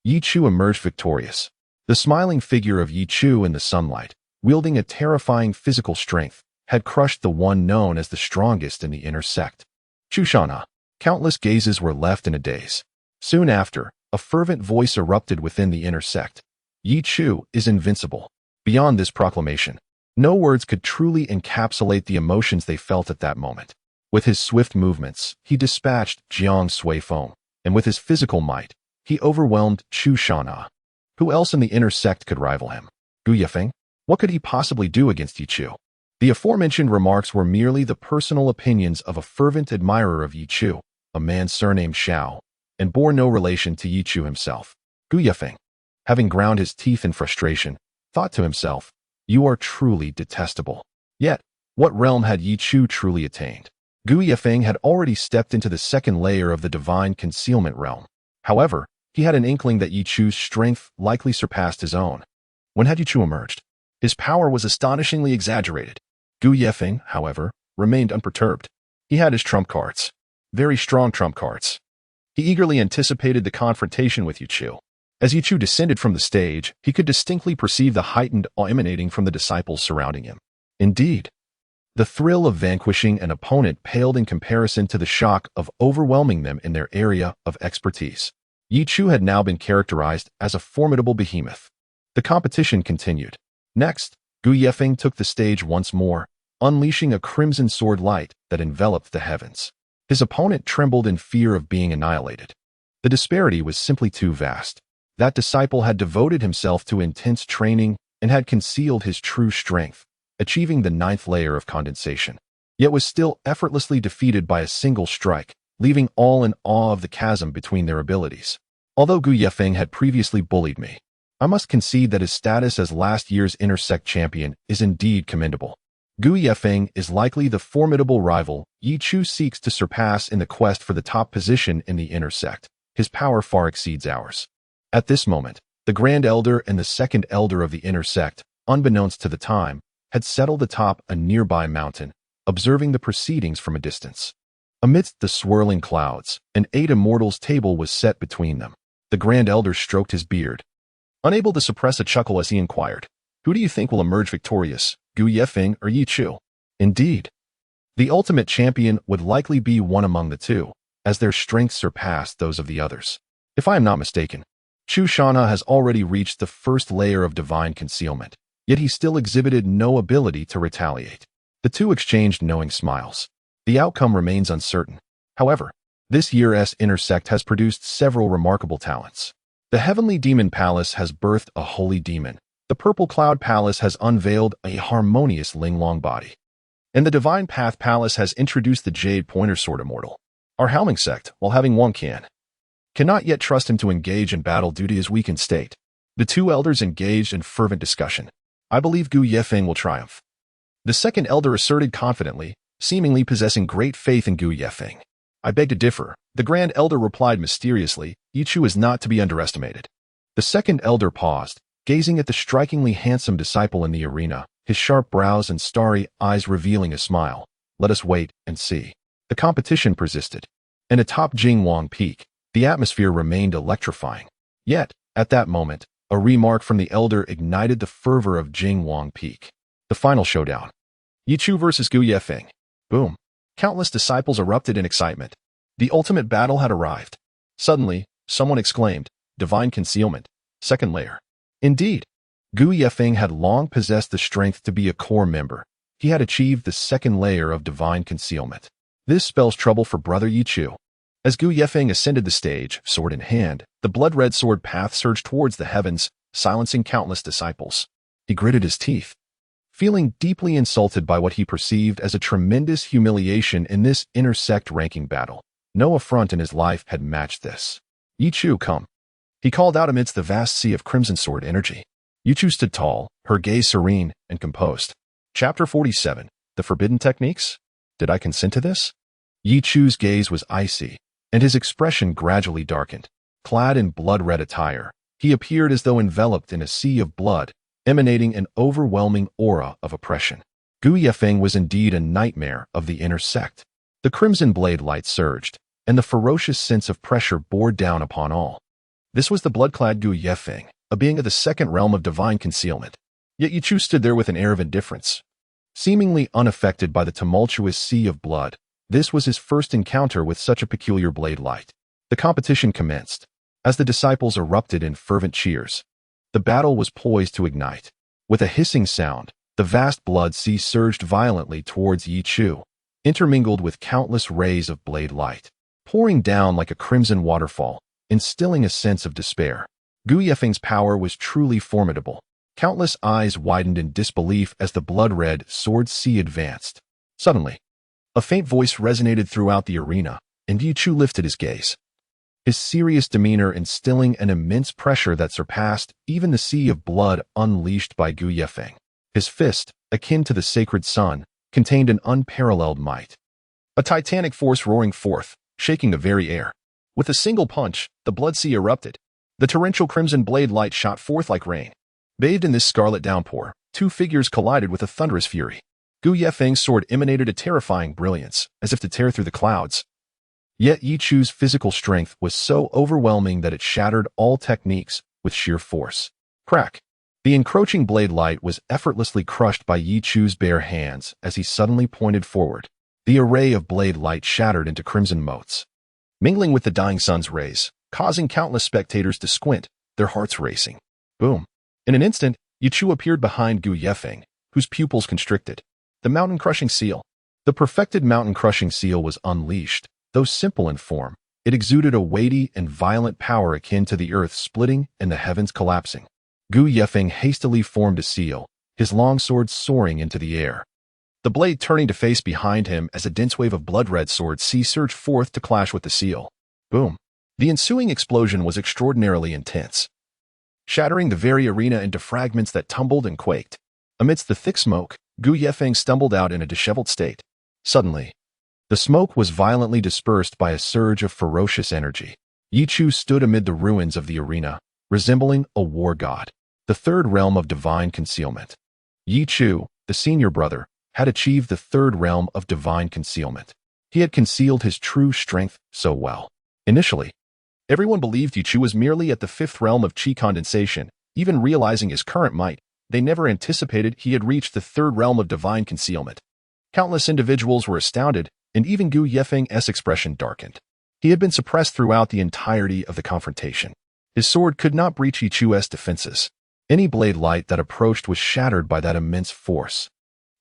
Ye Chu emerged victorious. The smiling figure of Ye Chu in the sunlight, wielding a terrifying physical strength, had crushed the one known as the strongest in the inner sect. Chu Shanha. Countless gazes were left in a daze. Soon after, a fervent voice erupted within the inner sect. Ye Chu is invincible. Beyond this proclamation, no words could truly encapsulate the emotions they felt at that moment. With his swift movements, he dispatched Jiang Suifeng, and with his physical might, he overwhelmed Chu Shanha. Who else in the inner sect could rival him? Gu Yifeng? What could he possibly do against Ye Chu? The aforementioned remarks were merely the personal opinions of a fervent admirer of Ye Chu, a man surnamed Shao, and bore no relation to Ye Chu himself. Gu Yifeng, having ground his teeth in frustration, thought to himself, "You are truly detestable." Yet, what realm had Ye Chu truly attained? Gu Yifeng had already stepped into the second layer of the divine concealment realm. However, he had an inkling that Ye Chu's strength likely surpassed his own. When had Ye Chu emerged? His power was astonishingly exaggerated. Gu Yifeng, however, remained unperturbed. He had his trump cards. Very strong trump cards. He eagerly anticipated the confrontation with Ye Chu. As Ye Chu descended from the stage, he could distinctly perceive the heightened awe emanating from the disciples surrounding him. Indeed, the thrill of vanquishing an opponent paled in comparison to the shock of overwhelming them in their area of expertise. Ye Chu had now been characterized as a formidable behemoth. The competition continued. Next, Gu Yifeng took the stage once more, unleashing a crimson sword light that enveloped the heavens. His opponent trembled in fear of being annihilated. The disparity was simply too vast. That disciple had devoted himself to intense training and had concealed his true strength, achieving the 9th layer of condensation, yet was still effortlessly defeated by a single strike, leaving all in awe of the chasm between their abilities. Although Gu Yefeng had previously bullied me, I must concede that his status as last year's intersect champion is indeed commendable. Gu Yefeng is likely the formidable rival Ye Chu seeks to surpass in the quest for the top position in the intersect. His power far exceeds ours. At this moment, the Grand Elder and the Second Elder of the intersect, unbeknownst to the time, had settled atop a nearby mountain, observing the proceedings from a distance. Amidst the swirling clouds, an 8 immortals table was set between them. The Grand Elder stroked his beard, unable to suppress a chuckle as he inquired, "Who do you think will emerge victorious, Gu Yefeng or Ye Chu?" Indeed, the ultimate champion would likely be one among the two, as their strengths surpassed those of the others. If I am not mistaken, Chu Shana has already reached the 1st layer of divine concealment, yet he still exhibited no ability to retaliate. The two exchanged knowing smiles. The outcome remains uncertain. However, this year's intersect has produced several remarkable talents. The Heavenly Demon Palace has birthed a holy demon. The Purple Cloud Palace has unveiled a harmonious Linglong body. And the Divine Path Palace has introduced the Jade Pointer Sword Immortal. Our Howling sect, while having one cannot yet trust him to engage in battle due to his weakened state. The two elders engaged in fervent discussion. I believe Gu Yefeng will triumph. The second elder asserted confidently, seemingly possessing great faith in Gu Yefeng. I beg to differ. The Grand Elder replied mysteriously, Ye Chu is not to be underestimated. The second elder paused, gazing at the strikingly handsome disciple in the arena, his sharp brows and starry eyes revealing a smile. Let us wait and see. The competition persisted. And atop Jingwang Peak, the atmosphere remained electrifying. Yet, at that moment, a remark from the elder ignited the fervor of Jingwang Peak. The final showdown. Ye Chu versus Gu Yefeng. Boom. Countless disciples erupted in excitement. The ultimate battle had arrived. Suddenly, someone exclaimed, "Divine concealment. 2nd layer." Indeed, Gu Yefeng had long possessed the strength to be a core member. He had achieved the 2nd layer of divine concealment. This spells trouble for Brother Ye Chu. As Gu Yefeng ascended the stage, sword in hand, the blood-red sword path surged towards the heavens, silencing countless disciples. He gritted his teeth, feeling deeply insulted by what he perceived as a tremendous humiliation in this intersect ranking battle. No affront in his life had matched this. Ye Chu, come. He called out amidst the vast sea of crimson sword energy. Ye Chu stood tall, her gaze serene and composed. Chapter 47. The Forbidden Techniques? Did I consent to this? Ye Chu's gaze was icy, and his expression gradually darkened. Clad in blood-red attire, he appeared as though enveloped in a sea of blood, emanating an overwhelming aura of oppression. Gu Yefeng was indeed a nightmare of the intersect. The crimson blade light surged, and the ferocious sense of pressure bore down upon all. This was the blood-clad Gu Yefeng, a being of the 2nd realm of divine concealment. Yet Ye Chu stood there with an air of indifference, seemingly unaffected by the tumultuous sea of blood. This was his first encounter with such a peculiar blade light. The competition commenced. As the disciples erupted in fervent cheers, the battle was poised to ignite. With a hissing sound, the vast blood sea surged violently towards Ye Chu, intermingled with countless rays of blade light, pouring down like a crimson waterfall, instilling a sense of despair. Gu Yefeng's power was truly formidable. Countless eyes widened in disbelief as the blood-red sword sea advanced. Suddenly, a faint voice resonated throughout the arena, and Ye Chu lifted his gaze, his serious demeanor instilling an immense pressure that surpassed even the sea of blood unleashed by Gu Yefeng. His fist, akin to the sacred sun, contained an unparalleled might, a titanic force roaring forth, shaking the very air. With a single punch, the blood sea erupted. The torrential crimson blade light shot forth like rain. Bathed in this scarlet downpour, two figures collided with a thunderous fury. Gu Yefeng's sword emanated a terrifying brilliance, as if to tear through the clouds. Yet Ye Chu's physical strength was so overwhelming that it shattered all techniques with sheer force. Crack! The encroaching blade light was effortlessly crushed by Ye Chu's bare hands as he suddenly pointed forward. The array of blade light shattered into crimson motes, mingling with the dying sun's rays, causing countless spectators to squint, their hearts racing. Boom! In an instant, Ye Chu appeared behind Gu Yefeng, whose pupils constricted. The mountain-crushing seal. The perfected mountain-crushing seal was unleashed, Though simple in form, it exuded a weighty and violent power akin to the earth splitting and the heavens collapsing. Gu Yefeng hastily formed a seal, his long sword soaring into the air. The blade turning to face behind him as a dense wave of blood-red sword sea surged forth to clash with the seal. Boom! The ensuing explosion was extraordinarily intense, shattering the very arena into fragments that tumbled and quaked. Amidst the thick smoke, Gu Yefeng stumbled out in a disheveled state. Suddenly, the smoke was violently dispersed by a surge of ferocious energy. Ye Chu stood amid the ruins of the arena, resembling a war god, the third realm of divine concealment. Ye Chu, the senior brother, had achieved the third realm of divine concealment. He had concealed his true strength so well. Initially, everyone believed Ye Chu was merely at the fifth realm of chi condensation. Even realizing his current might, they never anticipated he had reached the third realm of divine concealment. Countless individuals were astounded, and even Gu Yefeng's expression darkened. He had been suppressed throughout the entirety of the confrontation. His sword could not breach Ye Chu's defenses. Any blade light that approached was shattered by that immense force.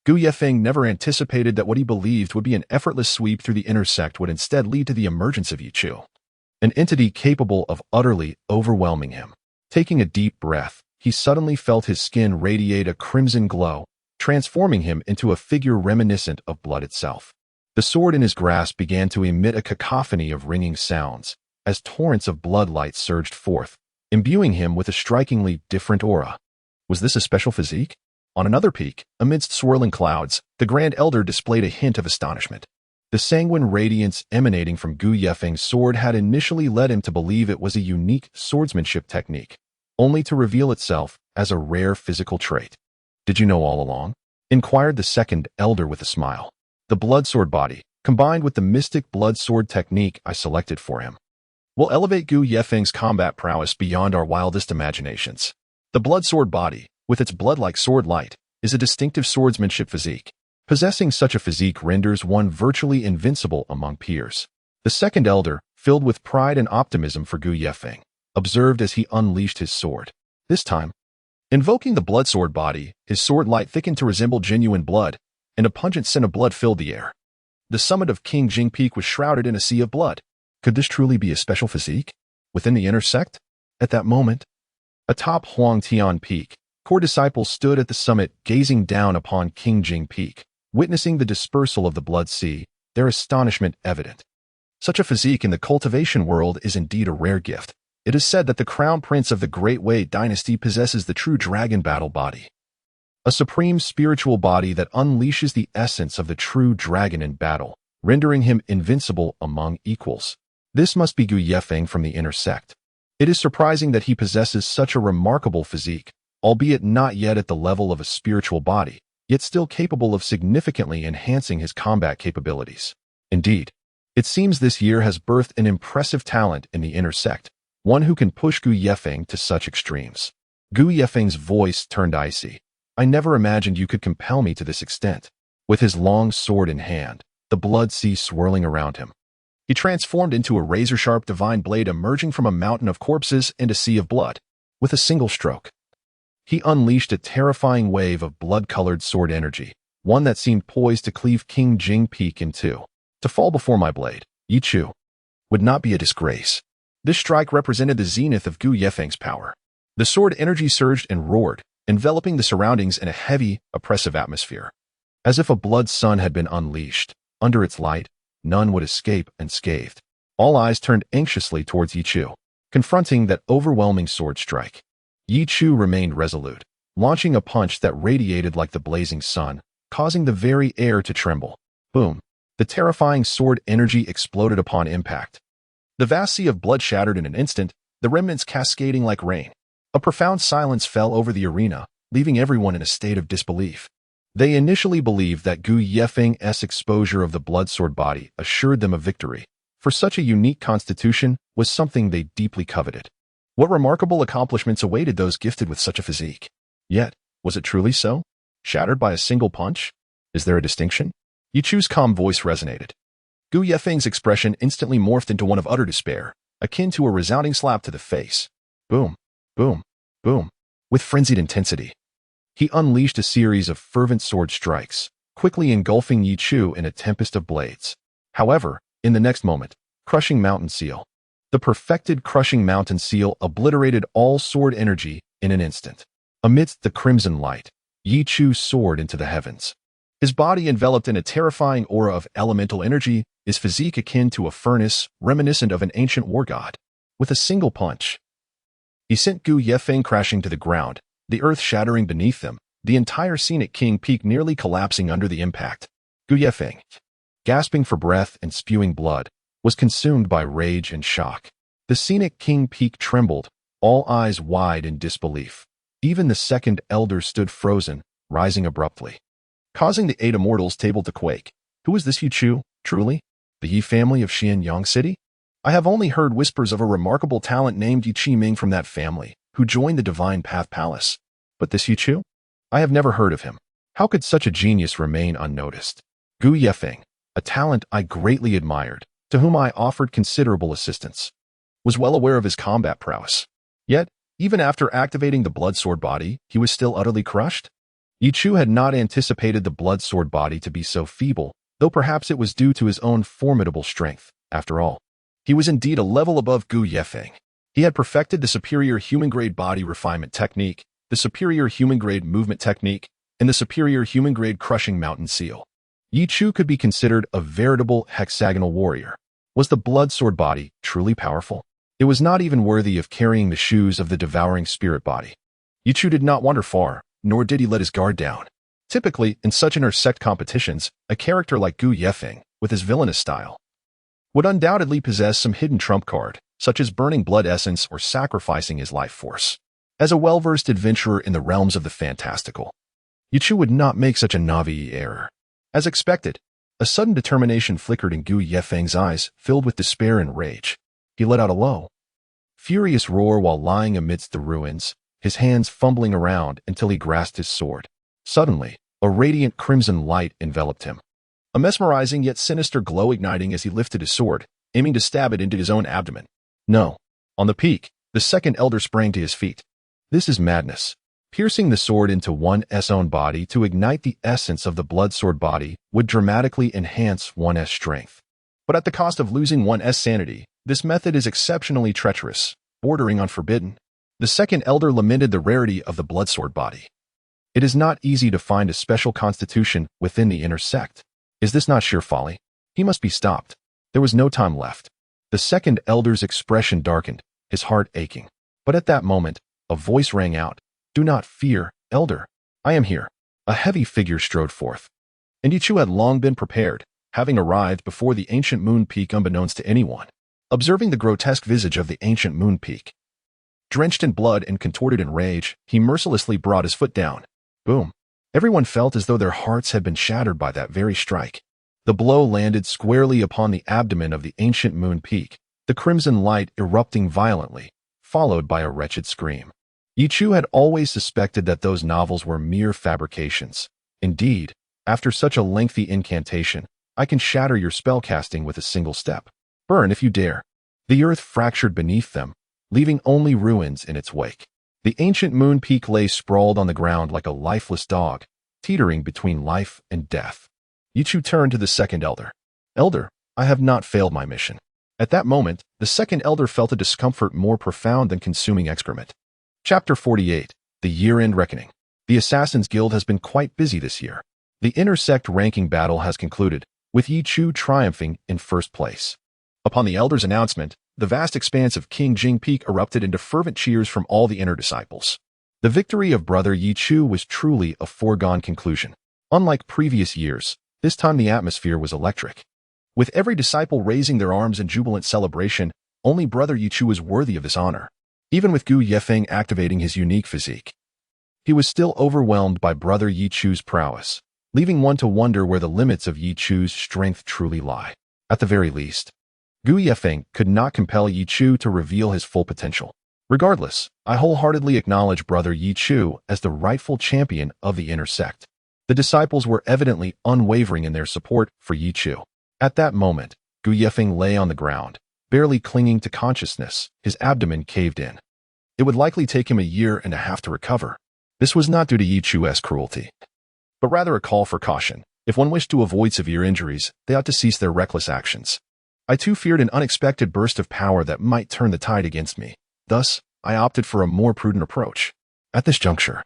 Gu Yefeng never anticipated that what he believed would be an effortless sweep through the inner sect would instead lead to the emergence of Ye Chu, an entity capable of utterly overwhelming him. Taking a deep breath, he suddenly felt his skin radiate a crimson glow, transforming him into a figure reminiscent of blood itself. The sword in his grasp began to emit a cacophony of ringing sounds, as torrents of blood light surged forth, imbuing him with a strikingly different aura. Was this a special physique? On another peak, amidst swirling clouds, the Grand Elder displayed a hint of astonishment. The sanguine radiance emanating from Gu Yefeng's sword had initially led him to believe it was a unique swordsmanship technique, only to reveal itself as a rare physical trait. "Did you know all along?" inquired the second elder with a smile. "The blood sword body, combined with the mystic blood sword technique I selected for him, will elevate Gu Yefeng's combat prowess beyond our wildest imaginations. The blood sword body, with its blood-like sword light, is a distinctive swordsmanship physique. Possessing such a physique renders one virtually invincible among peers." The second elder, filled with pride and optimism for Gu Yefeng, observed as he unleashed his sword. This time, invoking the blood sword body, his sword light thickened to resemble genuine blood, and a pungent scent of blood filled the air. The summit of King Jing Peak was shrouded in a sea of blood. Could this truly be a special physique within the inner sect? At that moment, atop Huang Tian Peak, core disciples stood at the summit gazing down upon King Jing Peak, witnessing the dispersal of the blood sea, their astonishment evident. Such a physique in the cultivation world is indeed a rare gift. It is said that the crown prince of the Great Wei dynasty possesses the true dragon battle body, a supreme spiritual body that unleashes the essence of the true dragon in battle, rendering him invincible among equals. This must be Gu Yefeng from the inner sect. It is surprising that he possesses such a remarkable physique, albeit not yet at the level of a spiritual body, yet still capable of significantly enhancing his combat capabilities. Indeed, it seems this year has birthed an impressive talent in the inner sect, one who can push Gu Yefeng to such extremes. Gu Yefeng's voice turned icy. "I never imagined you could compel me to this extent." With his long sword in hand, the blood sea swirling around him, he transformed into a razor-sharp divine blade emerging from a mountain of corpses and a sea of blood. With a single stroke, he unleashed a terrifying wave of blood-colored sword energy, one that seemed poised to cleave King Jing Peak in two. To fall before my blade, Ye Chu, would not be a disgrace. This strike represented the zenith of Gu Yefeng's power. The sword energy surged and roared, enveloping the surroundings in a heavy, oppressive atmosphere. As if a blood sun had been unleashed, under its light, none would escape unscathed. All eyes turned anxiously towards Ye Chu, confronting that overwhelming sword strike. Ye Chu remained resolute, launching a punch that radiated like the blazing sun, causing the very air to tremble. Boom! The terrifying sword energy exploded upon impact. The vast sea of blood shattered in an instant, the remnants cascading like rain. A profound silence fell over the arena, leaving everyone in a state of disbelief. They initially believed that Gu Yefeng's exposure of the blood sword body assured them of victory, for such a unique constitution was something they deeply coveted. What remarkable accomplishments awaited those gifted with such a physique? Yet, was it truly so? Shattered by a single punch? Is there a distinction? Ye Chu's calm voice resonated. Gu Yefeng's expression instantly morphed into one of utter despair, akin to a resounding slap to the face. Boom, boom, boom. With frenzied intensity, he unleashed a series of fervent sword strikes, quickly engulfing Ye Chu in a tempest of blades. However, In the next moment, crushing mountain seal. The perfected crushing mountain seal obliterated all sword energy in an instant. Amidst the crimson light, Ye Chu soared into the heavens. His body enveloped in a terrifying aura of elemental energy, his physique akin to a furnace, reminiscent of an ancient war god. With a single punch, he sent Gu Yefeng crashing to the ground, the earth shattering beneath them, the entire scenic king peak nearly collapsing under the impact. Gu Yefeng, gasping for breath and spewing blood, was consumed by rage and shock. The scenic king peak trembled, all eyes wide in disbelief. Even the second elder stood frozen, rising abruptly, causing the 8 immortals table to quake. Who is this Ye Chu, truly? The Ye family of Xianyang City? I have only heard whispers of a remarkable talent named Ye Qiming from that family, who joined the Divine Path Palace. But this Ye Chu? I have never heard of him. How could such a genius remain unnoticed? Gu Yefeng, a talent I greatly admired, to whom I offered considerable assistance, was well aware of his combat prowess. Yet, even after activating the blood sword body, he was still utterly crushed? Ye Chu had not anticipated the blood sword body to be so feeble, though perhaps it was due to his own formidable strength. After all, he was indeed a level above Gu Yefeng. He had perfected the superior human-grade body refinement technique, the superior human-grade movement technique, and the superior human-grade crushing mountain seal. Ye Chu could be considered a veritable hexagonal warrior. Was the blood sword body truly powerful? It was not even worthy of carrying the shoes of the devouring spirit body. Ye Chu did not wander far, nor did he let his guard down. Typically, in such inter-sect competitions, a character like Gu Yefeng, with his villainous style, would undoubtedly possess some hidden trump card, such as burning blood essence or sacrificing his life force. As a well-versed adventurer in the realms of the fantastical, Ye Chu would not make such a Navi error. As expected, a sudden determination flickered in Gu Yefeng's eyes, filled with despair and rage. He let out a low, furious roar while lying amidst the ruins, his hands fumbling around until he grasped his sword. Suddenly, a radiant crimson light enveloped him, a mesmerizing yet sinister glow igniting as he lifted his sword, aiming to stab it into his own abdomen. No. On the peak, the second elder sprang to his feet. This is madness. Piercing the sword into one's own body to ignite the essence of the blood sword body would dramatically enhance one's strength. But at the cost of losing one's sanity, this method is exceptionally treacherous, bordering on forbidden. The second elder lamented the rarity of the blood sword body. It is not easy to find a special constitution within the inner sect. Is this not sheer folly? He must be stopped. There was no time left. The second elder's expression darkened, his heart aching. But at that moment, a voice rang out. Do not fear, elder. I am here. A heavy figure strode forth. And Ye Chu had long been prepared, having arrived before the ancient moon peak unbeknownst to anyone. Observing the grotesque visage of the ancient moon peak, drenched in blood and contorted in rage, he mercilessly brought his foot down. Boom. Everyone felt as though their hearts had been shattered by that very strike. The blow landed squarely upon the abdomen of the ancient moon peak, the crimson light erupting violently, followed by a wretched scream. Ye Chu had always suspected that those novels were mere fabrications. Indeed, after such a lengthy incantation, I can shatter your spellcasting with a single step. Burn if you dare. The earth fractured beneath them, leaving only ruins in its wake. The ancient moon peak lay sprawled on the ground like a lifeless dog, teetering between life and death. Ye Chu turned to the second elder. Elder, I have not failed my mission. At that moment, the second elder felt a discomfort more profound than consuming excrement. Chapter 48. The Year-End Reckoning. The Assassin's Guild has been quite busy this year. The intersect ranking battle has concluded, with Ye Chu triumphing in first place. Upon the elder's announcement, the vast expanse of King Jing Peak erupted into fervent cheers from all the inner disciples. The victory of Brother Ye Chu was truly a foregone conclusion. Unlike previous years, this time the atmosphere was electric. With every disciple raising their arms in jubilant celebration, only Brother Ye Chu was worthy of this honor. Even with Gu Yefeng activating his unique physique, he was still overwhelmed by Brother Ye Chu's prowess, leaving one to wonder where the limits of Ye Chu's strength truly lie. At the very least, Gu Yefeng could not compel Ye Chu to reveal his full potential. Regardless, I wholeheartedly acknowledge Brother Ye Chu as the rightful champion of the inner sect. The disciples were evidently unwavering in their support for Ye Chu. At that moment, Gu Yefeng lay on the ground, barely clinging to consciousness, his abdomen caved in. It would likely take him a year and a half to recover. This was not due to Ye Chu's cruelty, but rather a call for caution. If one wished to avoid severe injuries, they ought to cease their reckless actions. I too feared an unexpected burst of power that might turn the tide against me. Thus, I opted for a more prudent approach. At this juncture,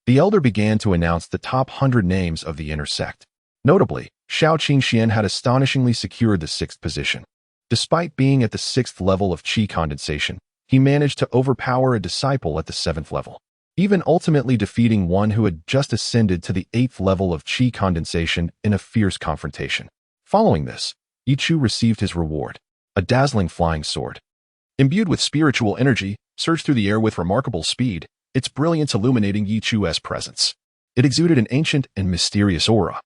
the elder began to announce the top 100 names of the inner sect. Notably, Xiao Qingxian had astonishingly secured the 6th position. Despite being at the 6th level of qi condensation, he managed to overpower a disciple at the 7th level, even ultimately defeating one who had just ascended to the 8th level of qi condensation in a fierce confrontation. Following this, Ye Chu received his reward, a dazzling flying sword. Imbued with spiritual energy, surged through the air with remarkable speed, its brilliance illuminating Ye Chu's presence. It exuded an ancient and mysterious aura,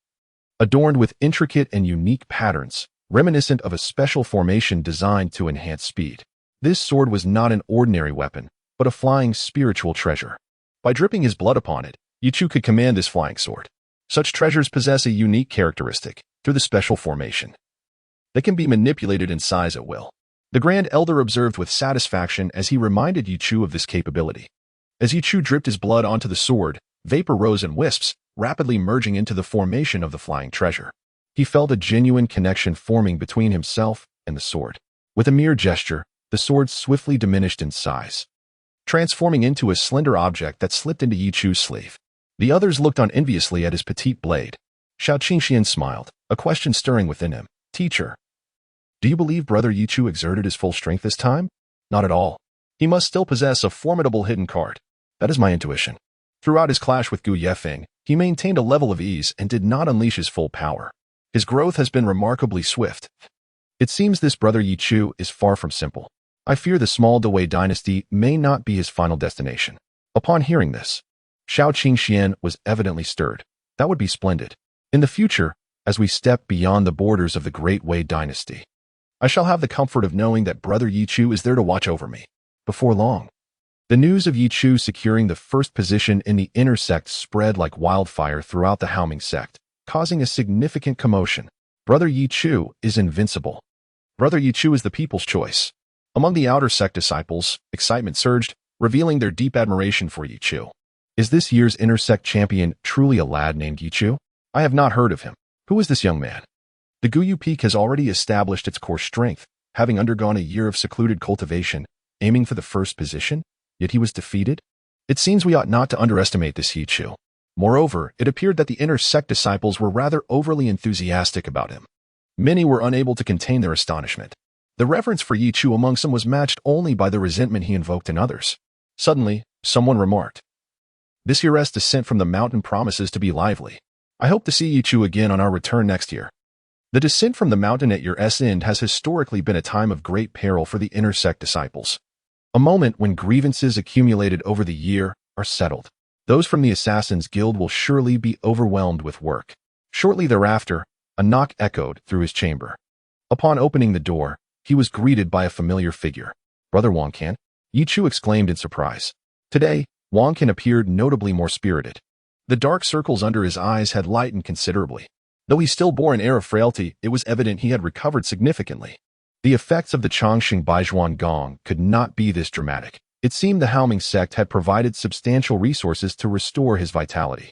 adorned with intricate and unique patterns, reminiscent of a special formation designed to enhance speed. This sword was not an ordinary weapon, but a flying spiritual treasure. By dripping his blood upon it, Ye Chu could command this flying sword. Such treasures possess a unique characteristic, through the special formation. They can be manipulated in size at will. The Grand Elder observed with satisfaction as he reminded Ye Chu of this capability. As Ye Chu dripped his blood onto the sword, vapor rose in wisps, rapidly merging into the formation of the flying treasure. He felt a genuine connection forming between himself and the sword. With a mere gesture, the sword swiftly diminished in size, transforming into a slender object that slipped into Ye Chu's sleeve. The others looked on enviously at his petite blade. Xiao Qingxian smiled, a question stirring within him. Teacher, do you believe Brother Ye Chu exerted his full strength this time? Not at all. He must still possess a formidable hidden card. That is my intuition. Throughout his clash with Gu Yefeng, he maintained a level of ease and did not unleash his full power. His growth has been remarkably swift. It seems this Brother Ye Chu is far from simple. I fear the small Dewei dynasty may not be his final destination. Upon hearing this, Xiao Qingxian was evidently stirred. That would be splendid. In the future, as we step beyond the borders of the Great Wei dynasty, I shall have the comfort of knowing that Brother Ye Chu is there to watch over me. Before long, the news of Ye Chu securing the 1st position in the inner sect spread like wildfire throughout the Haoming sect, causing a significant commotion. Brother Ye Chu is invincible. Brother Ye Chu is the people's choice. Among the outer sect disciples, excitement surged, revealing their deep admiration for Ye Chu. Is this year's inner sect champion truly a lad named Ye Chu? I have not heard of him. Who is this young man? The Guyu Peak has already established its core strength, having undergone a year of secluded cultivation, aiming for the 1st position, yet he was defeated? It seems we ought not to underestimate this Ye Chu. Moreover, it appeared that the inner sect disciples were rather overly enthusiastic about him. Many were unable to contain their astonishment. The reverence for Ye Chu among some was matched only by the resentment he invoked in others. Suddenly, someone remarked, "This year's descent from the mountain promises to be lively. I hope to see Ye Chu again on our return next year." The descent from the mountain at year's end has historically been a time of great peril for the inner sect disciples. A moment when grievances accumulated over the year are settled. Those from the Assassin's Guild will surely be overwhelmed with work. Shortly thereafter, a knock echoed through his chamber. Upon opening the door, he was greeted by a familiar figure. "Brother Wangcan?" Ye Chu exclaimed in surprise. Today, Wangcan appeared notably more spirited. The dark circles under his eyes had lightened considerably. Though he still bore an air of frailty, it was evident he had recovered significantly. The effects of the Chongqing Baijuan Gong could not be this dramatic. It seemed the Haoming sect had provided substantial resources to restore his vitality.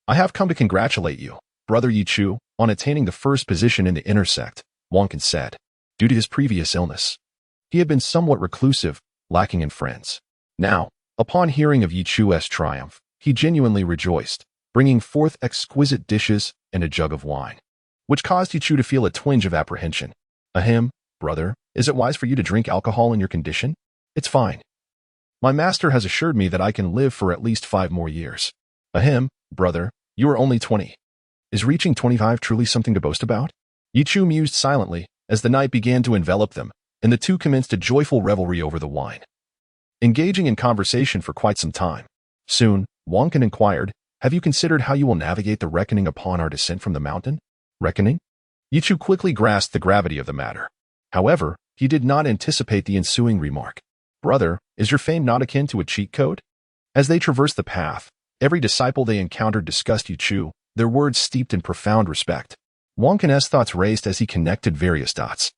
"I have come to congratulate you, Brother Ye Chu, on attaining the 1st position in the inner sect," Wangcan said. Due to his previous illness, he had been somewhat reclusive, lacking in friends. Now, upon hearing of Ye Chu's triumph, he genuinely rejoiced, bringing forth exquisite dishes and a jug of wine, which caused Ye Chu to feel a twinge of apprehension. "Ahem, brother, is it wise for you to drink alcohol in your condition?" "It's fine. My master has assured me that I can live for at least 5 more years." "Ahem, brother, you are only 20. Is reaching 25 truly something to boast about?" Ye Chu mused silently as the night began to envelop them, and the two commenced a joyful revelry over the wine, engaging in conversation for quite some time. Soon, Wangcan inquired, "Have you considered how you will navigate the reckoning upon our descent from the mountain?" "Reckoning?" Ye Chu quickly grasped the gravity of the matter. However, he did not anticipate the ensuing remark. "Brother, is your fame not akin to a cheat code?" As they traversed the path, every disciple they encountered discussed Ye Chu, their words steeped in profound respect. Wangcan's thoughts raced as he connected various dots.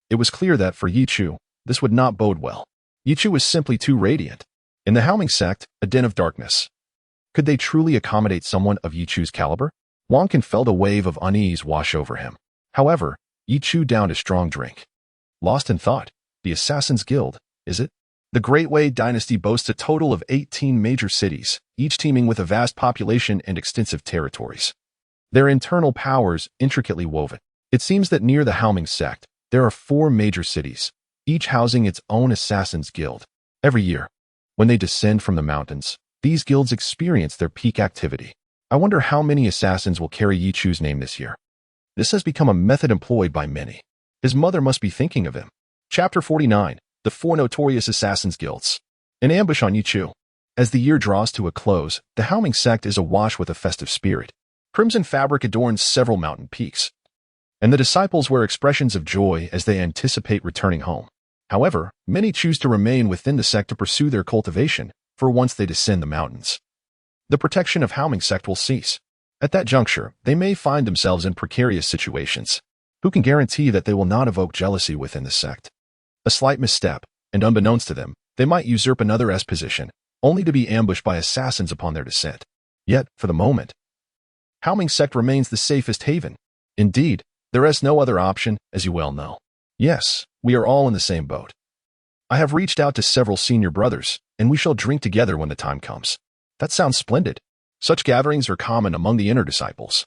It was clear that, for Ye Chu, this would not bode well. Ye Chu was simply too radiant. In the Haoming sect, a den of darkness. Could they truly accommodate someone of Ye Chu's caliber? Wangcan felt a wave of unease wash over him. However, Ye Chu downed a strong drink. Lost in thought. The Assassin's Guild, is it? The Great Wei dynasty boasts a total of 18 major cities, each teeming with a vast population and extensive territories. Their internal powers intricately woven. It seems that near the Haoming sect, there are 4 major cities, each housing its own Assassin's Guild. Every year, when they descend from the mountains, these guilds experience their peak activity. I wonder how many assassins will carry Ye Chu's name this year. This has become a method employed by many. His mother must be thinking of him. Chapter 49. The 4 Notorious Assassins' Guilds. An ambush on Ye Chu. As the year draws to a close, the Haoming sect is awash with a festive spirit. Crimson fabric adorns several mountain peaks, and the disciples wear expressions of joy as they anticipate returning home. However, many choose to remain within the sect to pursue their cultivation, for once they descend the mountains, the protection of Haoming sect will cease. At that juncture, they may find themselves in precarious situations. Who can guarantee that they will not evoke jealousy within the sect? A slight misstep, and unbeknownst to them, they might usurp another's position, only to be ambushed by assassins upon their descent. Yet, for the moment, Haoming sect remains the safest haven. Indeed, there is no other option, as you well know. Yes, we are all in the same boat. I have reached out to several senior brothers, and we shall drink together when the time comes. That sounds splendid. Such gatherings are common among the inner disciples.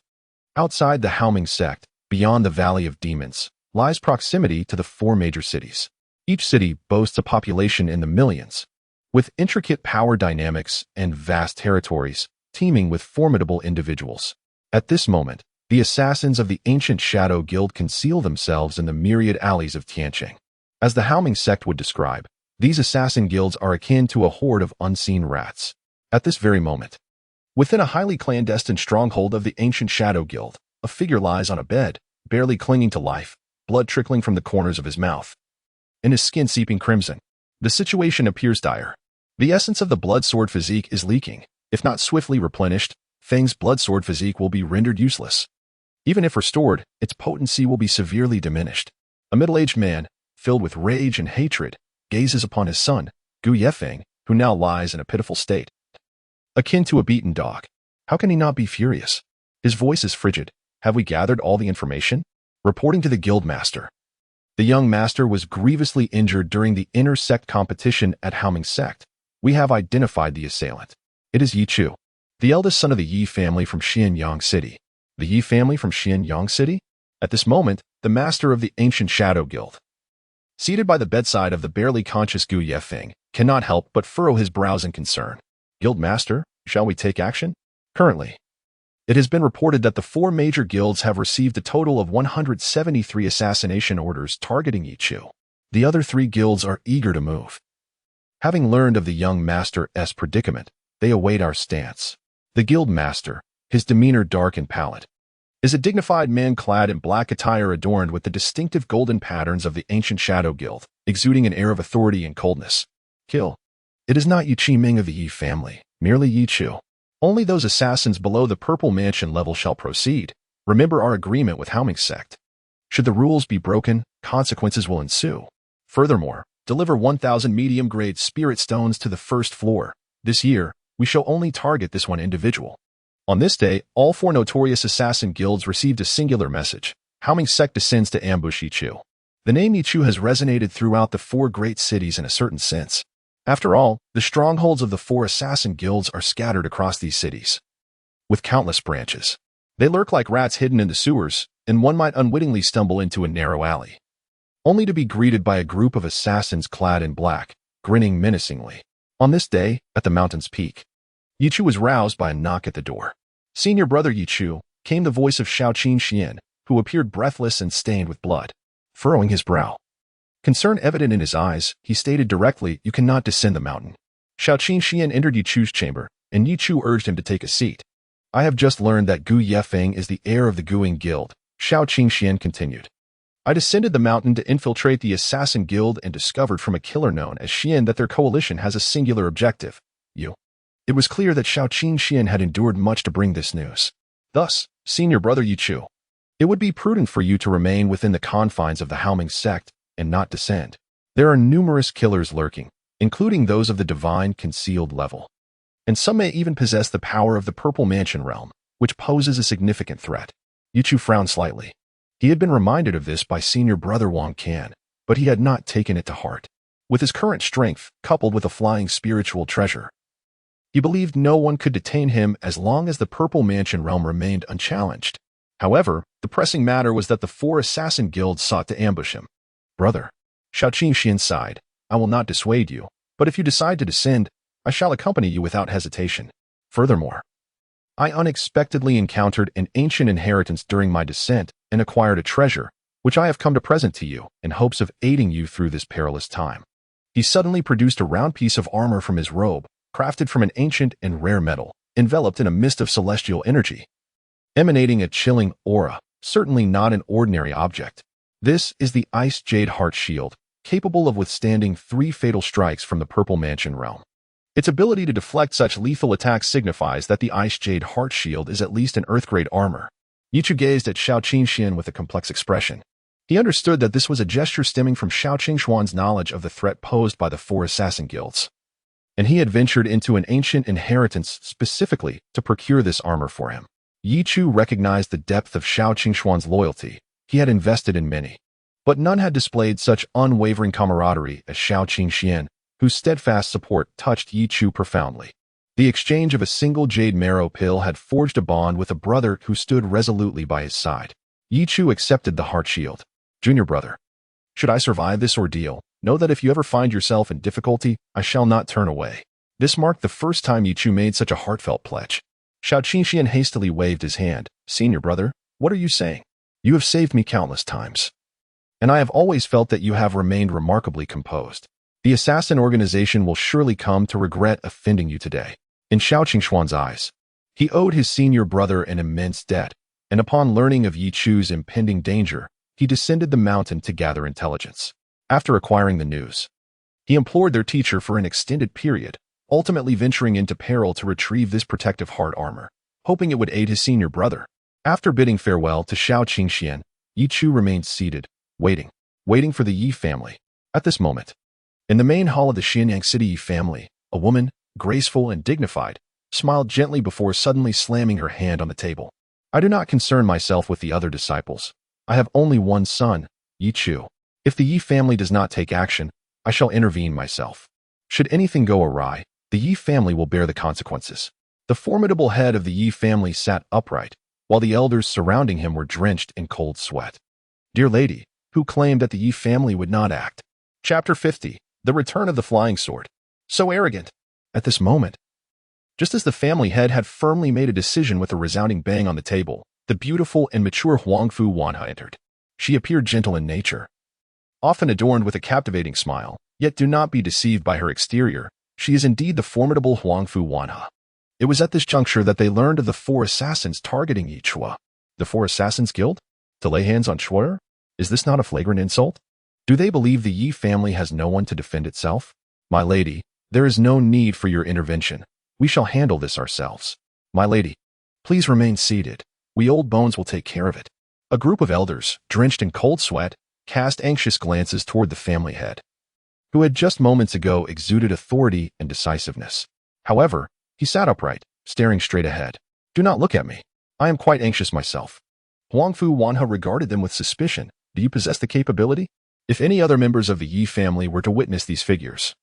Outside the Haoming sect, beyond the Valley of Demons, lies proximity to the 4 major cities. Each city boasts a population in the millions, with intricate power dynamics and vast territories, teeming with formidable individuals. At this moment, the assassins of the ancient Shadow Guild conceal themselves in the myriad alleys of Tianqing. As the Haoming sect would describe, these assassin guilds are akin to a horde of unseen rats. At this very moment, within a highly clandestine stronghold of the ancient Shadow Guild, a figure lies on a bed, barely clinging to life, blood trickling from the corners of his mouth, and his skin seeping crimson. The situation appears dire. The essence of the blood sword physique is leaking. If not swiftly replenished, Feng's blood sword physique will be rendered useless. Even if restored, its potency will be severely diminished. A middle-aged man, filled with rage and hatred, gazes upon his son, Gu Yefeng, who now lies in a pitiful state, akin to a beaten dog. How can he not be furious? His voice is frigid. Have we gathered all the information? Reporting to the guild master. The young master was grievously injured during the inter-sect competition at Haoming sect. We have identified the assailant. It is Ye Chu, the eldest son of the Yi family from Xianyang City. The Yi family from Xianyang City? At this moment, the master of the ancient Shadow Guild, seated by the bedside of the barely conscious Gu Yefeng, cannot help but furrow his brows in concern. Guild master, shall we take action? Currently, it has been reported that the 4 major guilds have received a total of 173 assassination orders targeting Ye Chu. The other 3 guilds are eager to move. Having learned of the young master's predicament, they await our stance. The guild master, his demeanor dark and pallid, is a dignified man clad in black attire adorned with the distinctive golden patterns of the ancient Shadow Guild, exuding an air of authority and coldness. Kill. It is not Yu Qiming of the Yi family, merely Ye Chu. Only those assassins below the Purple Mansion level shall proceed. Remember our agreement with Haoming sect. Should the rules be broken, consequences will ensue. Furthermore, deliver 1,000 medium-grade spirit stones to the first floor. This year, we shall only target this one individual. On this day, all 4 notorious assassin guilds received a singular message. Haoming sect descends to ambush Ye Chu. The name Ye Chu has resonated throughout the 4 great cities in a certain sense. After all, the strongholds of the 4 assassin guilds are scattered across these cities, with countless branches. They lurk like rats hidden in the sewers, and one might unwittingly stumble into a narrow alley, only to be greeted by a group of assassins clad in black, grinning menacingly. On this day, at the mountain's peak, Ye Chu was roused by a knock at the door. Senior Brother Ye Chu, came the voice of Shaoqin Xian, who appeared breathless and stained with blood, furrowing his brow. Concern evident in his eyes, he stated directly, "You cannot descend the mountain." Shaoqin Xian entered Ye Chu's chamber, and Ye Chu urged him to take a seat. "I have just learned that Gu Yefeng is the heir of the Guing Guild," Shaoqin Xian continued. "I descended the mountain to infiltrate the Assassin Guild and discovered from a killer known as Xian that their coalition has a singular objective. You." It was clear that Shaoqin Xian had endured much to bring this news. "Thus, Senior Brother Ye Chu, it would be prudent for you to remain within the confines of the Haoming sect and not descend. There are numerous killers lurking, including those of the divine concealed level. And some may even possess the power of the Purple Mansion realm, which poses a significant threat." Ye Chu frowned slightly. He had been reminded of this by Senior Brother Wang Can, but he had not taken it to heart. With his current strength, coupled with a flying spiritual treasure, he believed no one could detain him as long as the Purple Mansion realm remained unchallenged. However, the pressing matter was that the 4 assassin guilds sought to ambush him. Brother, Xiao Qingxian sighed, I will not dissuade you, but if you decide to descend, I shall accompany you without hesitation. Furthermore, I unexpectedly encountered an ancient inheritance during my descent and acquired a treasure, which I have come to present to you in hopes of aiding you through this perilous time. He suddenly produced a round piece of armor from his robe, crafted from an ancient and rare metal, enveloped in a mist of celestial energy, emanating a chilling aura, certainly not an ordinary object. This is the Ice Jade Heart Shield, capable of withstanding 3 fatal strikes from the Purple Mansion realm. Its ability to deflect such lethal attacks signifies that the Ice Jade Heart Shield is at least an Earth-grade armor. Ye Chu gazed at Xiao Qingxian with a complex expression. He understood that this was a gesture stemming from Xiao Qingxuan's knowledge of the threat posed by the 4 assassin guilds, and he had ventured into an ancient inheritance specifically to procure this armor for him. Ye Chu recognized the depth of Xiao Qingxuan's loyalty. He had invested in many, but none had displayed such unwavering camaraderie as Xiao Qingxian, whose steadfast support touched Ye Chu profoundly. The exchange of a single jade marrow pill had forged a bond with a brother who stood resolutely by his side. Ye Chu accepted the heart shield. Junior brother, should I survive this ordeal, know that if you ever find yourself in difficulty, I shall not turn away. This marked the first time Ye Chu made such a heartfelt pledge. Xiao Qingxian hastily waved his hand. Senior brother, what are you saying? You have saved me countless times, and I have always felt that you have remained remarkably composed. The assassin organization will surely come to regret offending you today. In Xiao Qingxuan's eyes, he owed his senior brother an immense debt, and upon learning of Ye Chu's impending danger, he descended the mountain to gather intelligence. After acquiring the news, he implored their teacher for an extended period, ultimately venturing into peril to retrieve this protective heart armor, hoping it would aid his senior brother. After bidding farewell to Xiao Qingxian, Ye Chu remained seated, waiting for the Yi family. At this moment, in the main hall of the Xianyang City Yi family, a woman, graceful and dignified, smiled gently before suddenly slamming her hand on the table. I do not concern myself with the other disciples. I have only one son, Ye Chu. If the Yi family does not take action, I shall intervene myself. Should anything go awry, the Yi family will bear the consequences. The formidable head of the Yi family sat upright, while the elders surrounding him were drenched in cold sweat. Dear lady, who claimed that the Yi family would not act? Chapter 50. The Return of the Flying Sword. So arrogant. At this moment, just as the family head had firmly made a decision with a resounding bang on the table, the beautiful and mature Huangfu Wanha entered. She appeared gentle in nature, often adorned with a captivating smile, yet do not be deceived by her exterior. She is indeed the formidable Huangfu Wanha. It was at this juncture that they learned of the 4 assassins targeting Ye Chu. The 4 Assassins Guild? To lay hands on Chuer? Is this not a flagrant insult? Do they believe the Yi family has no one to defend itself? My lady, there is no need for your intervention. We shall handle this ourselves. My lady, please remain seated. We old bones will take care of it. A group of elders, drenched in cold sweat, cast anxious glances toward the family head, who had just moments ago exuded authority and decisiveness. However, he sat upright, staring straight ahead. Do not look at me. I am quite anxious myself. Huangfu Wanha regarded them with suspicion. Do you possess the capability? If any other members of the Yi family were to witness these figures,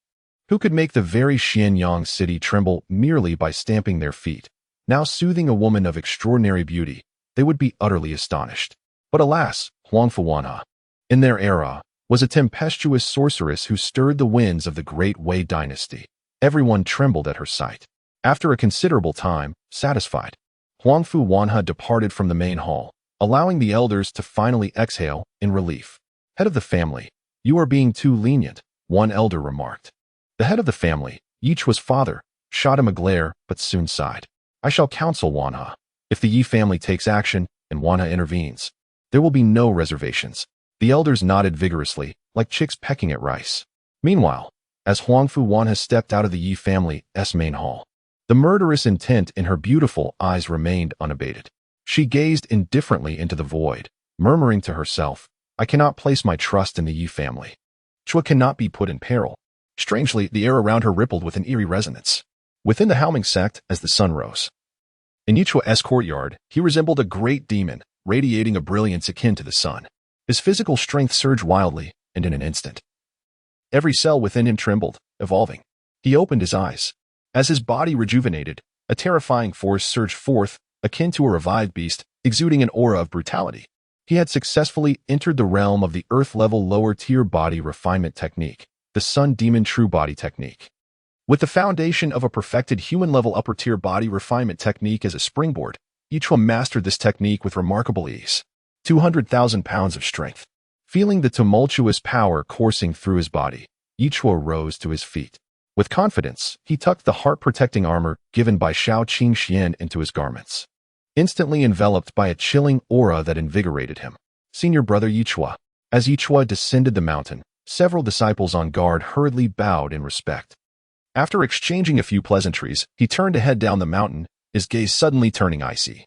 who could make the very Xianyang city tremble merely by stamping their feet, now soothing a woman of extraordinary beauty, they would be utterly astonished. But alas, Huangfu Wanha, in their era, was a tempestuous sorceress who stirred the winds of the great Wei dynasty. Everyone trembled at her sight. After a considerable time, satisfied, Huangfu Wanha departed from the main hall, allowing the elders to finally exhale in relief. Head of the family, you are being too lenient, one elder remarked. The head of the family, Ye Chu's father, shot him a glare but soon sighed. I shall counsel Wanha. If the Yi family takes action and Wanha intervenes, there will be no reservations. The elders nodded vigorously, like chicks pecking at rice. Meanwhile, as Huangfu Wanha stepped out of the Yi family's main hall, the murderous intent in her beautiful eyes remained unabated. She gazed indifferently into the void, murmuring to herself, I cannot place my trust in the Yi family. Chua cannot be put in peril. Strangely, the air around her rippled with an eerie resonance. Within the Haoming sect, as the sun rose, in Ye Chu's courtyard, he resembled a great demon, radiating a brilliance akin to the sun. His physical strength surged wildly, and in an instant, every cell within him trembled, evolving. He opened his eyes. As his body rejuvenated, a terrifying force surged forth, akin to a revived beast, exuding an aura of brutality. He had successfully entered the realm of the Earth-level lower-tier body refinement technique, the Sun Demon True Body technique. With the foundation of a perfected human-level upper-tier body refinement technique as a springboard, Ye Chu mastered this technique with remarkable ease. 200,000 pounds of strength. Feeling the tumultuous power coursing through his body, Ye Chu rose to his feet. With confidence, he tucked the heart-protecting armor given by Shao Qing Xian into his garments, instantly enveloped by a chilling aura that invigorated him. Senior Brother Ye Chu. As Ye Chu descended the mountain, several disciples on guard hurriedly bowed in respect. After exchanging a few pleasantries, he turned to head down the mountain, his gaze suddenly turning icy.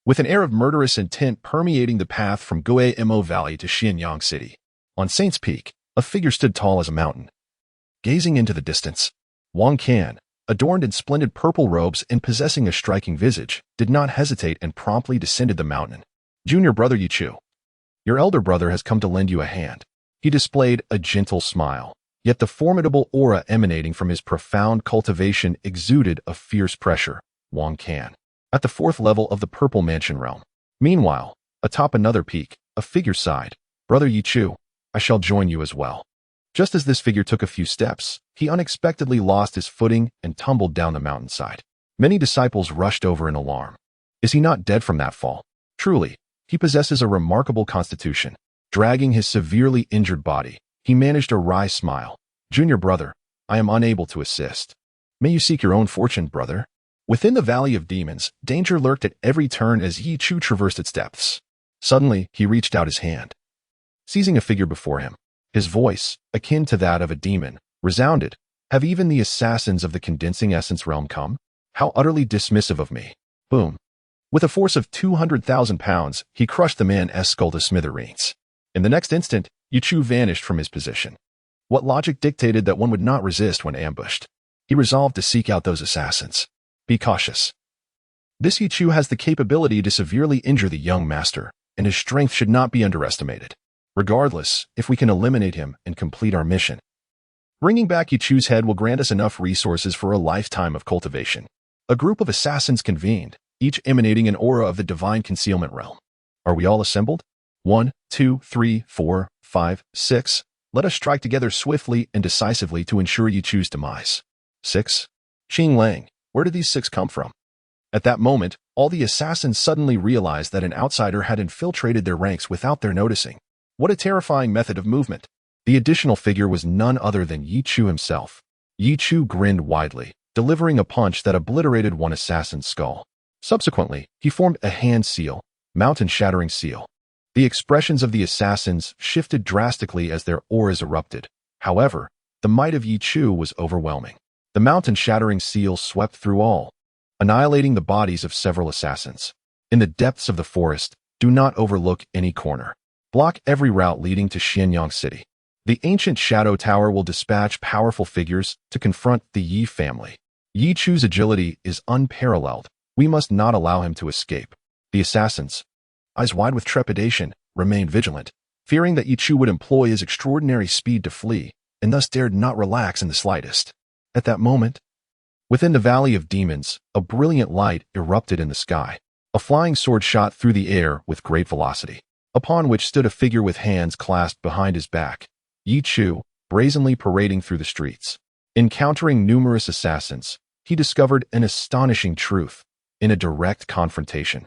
With an air of murderous intent permeating the path from Guemo Valley to Xianyang City, on Saint's Peak, a figure stood tall as a mountain. Gazing into the distance, Wang Can, adorned in splendid purple robes and possessing a striking visage, did not hesitate and promptly descended the mountain. Junior Brother Ye Chu, your elder brother has come to lend you a hand. He displayed a gentle smile, yet the formidable aura emanating from his profound cultivation exuded a fierce pressure. Wang Can, at the 4th level of the Purple Mansion realm. Meanwhile, atop another peak, a figure sighed, Brother Ye Chu, I shall join you as well. Just as this figure took a few steps, he unexpectedly lost his footing and tumbled down the mountainside. Many disciples rushed over in alarm. Is he not dead from that fall? Truly, he possesses a remarkable constitution. Dragging his severely injured body, he managed a wry smile. Junior brother, I am unable to assist. May you seek your own fortune, brother. Within the Valley of Demons, danger lurked at every turn as Ye Chu traversed its depths. Suddenly, he reached out his hand. Seizing a figure before him, his voice, akin to that of a demon, resounded. Have even the assassins of the condensing essence realm come? How utterly dismissive of me. Boom. With a force of 200,000 pounds, he crushed the man's skull to smithereens. In the next instant, Ye Chu vanished from his position. What logic dictated that one would not resist when ambushed? He resolved to seek out those assassins. Be cautious. This Ye Chu has the capability to severely injure the young master, and his strength should not be underestimated. Regardless, if we can eliminate him and complete our mission, bringing back Ye Chu's head will grant us enough resources for a lifetime of cultivation. A group of assassins convened, each emanating an aura of the divine concealment realm. Are we all assembled? 1, 2, 3, 4, 5, 6. Let us strike together swiftly and decisively to ensure Ye Chu's demise. 6. Qing Lang, where did these 6 come from? At that moment, all the assassins suddenly realized that an outsider had infiltrated their ranks without their noticing. What a terrifying method of movement. The additional figure was none other than Ye Chu himself. Ye Chu grinned widely, delivering a punch that obliterated one assassin's skull. Subsequently, he formed a hand seal, mountain-shattering seal. The expressions of the assassins shifted drastically as their auras erupted. However, the might of Ye Chu was overwhelming. The mountain-shattering seal swept through all, annihilating the bodies of several assassins. In the depths of the forest, do not overlook any corner. Block every route leading to Xianyang City. The ancient Shadow Tower will dispatch powerful figures to confront the Yi family. Ye Chu's agility is unparalleled. We must not allow him to escape. The assassins, eyes wide with trepidation, remained vigilant, fearing that Ye Chu would employ his extraordinary speed to flee, and thus dared not relax in the slightest. At that moment, within the Valley of Demons, a brilliant light erupted in the sky. A flying sword shot through the air with great velocity, upon which stood a figure with hands clasped behind his back. Ye Chu, brazenly parading through the streets. Encountering numerous assassins, he discovered an astonishing truth. In a direct confrontation,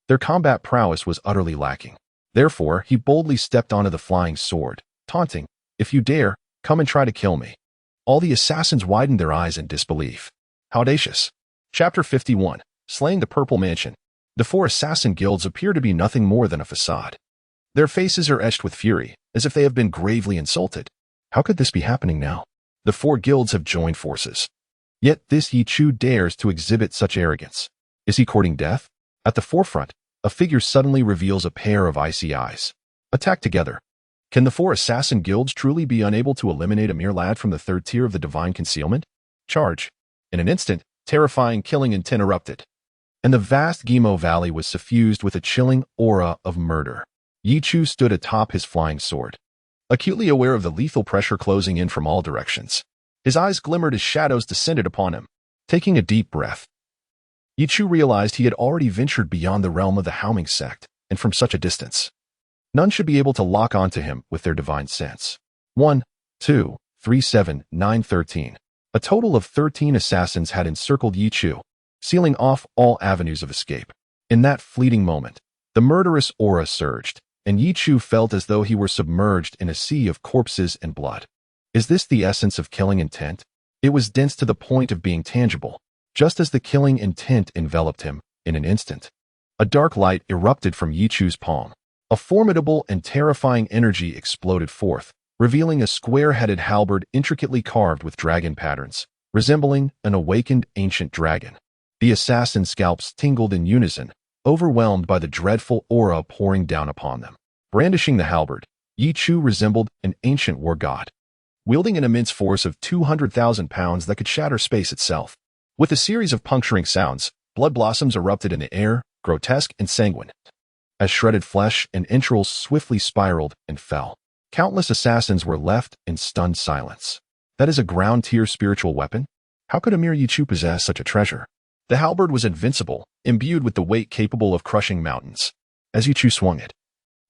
their combat prowess was utterly lacking. Therefore, he boldly stepped onto the flying sword, taunting, "If you dare, come and try to kill me." All the assassins widened their eyes in disbelief. How audacious. Chapter 51. Slaying the Purple Mansion. The 4 assassin guilds appear to be nothing more than a facade. Their faces are etched with fury, as if they have been gravely insulted. How could this be happening now? The 4 guilds have joined forces. Yet this Ye Chu dares to exhibit such arrogance. Is he courting death? At the forefront, a figure suddenly reveals a pair of icy eyes. Attack together. Can the 4 assassin guilds truly be unable to eliminate a mere lad from the 3rd tier of the divine concealment? Charge. In an instant, terrifying killing intent erupted, and the vast Guemo Valley was suffused with a chilling aura of murder. Ye Chu stood atop his flying sword, acutely aware of the lethal pressure closing in from all directions. His eyes glimmered as shadows descended upon him. Taking a deep breath, Ye Chu realized he had already ventured beyond the realm of the Haoming sect, and from such a distance. None should be able to lock onto him with their divine sense. 1, 2, 3, 7, 9, 13. A total of 13 assassins had encircled Ye Chu, sealing off all avenues of escape. In that fleeting moment, the murderous aura surged, and Ye Chu felt as though he were submerged in a sea of corpses and blood. Is this the essence of killing intent? It was dense to the point of being tangible, just as the killing intent enveloped him in an instant. A dark light erupted from Ye Chu's palm. A formidable and terrifying energy exploded forth, revealing a square-headed halberd intricately carved with dragon patterns, resembling an awakened ancient dragon. The assassin's scalps tingled in unison, overwhelmed by the dreadful aura pouring down upon them. Brandishing the halberd, Ye Chu resembled an ancient war god, wielding an immense force of 200,000 pounds that could shatter space itself. With a series of puncturing sounds, blood blossoms erupted in the air, grotesque and sanguine, as shredded flesh and entrails swiftly spiraled and fell. Countless assassins were left in stunned silence. That is a ground-tier spiritual weapon? How could a mere Ye Chu possess such a treasure? The halberd was invincible, imbued with the weight capable of crushing mountains. As Ye Chu swung it,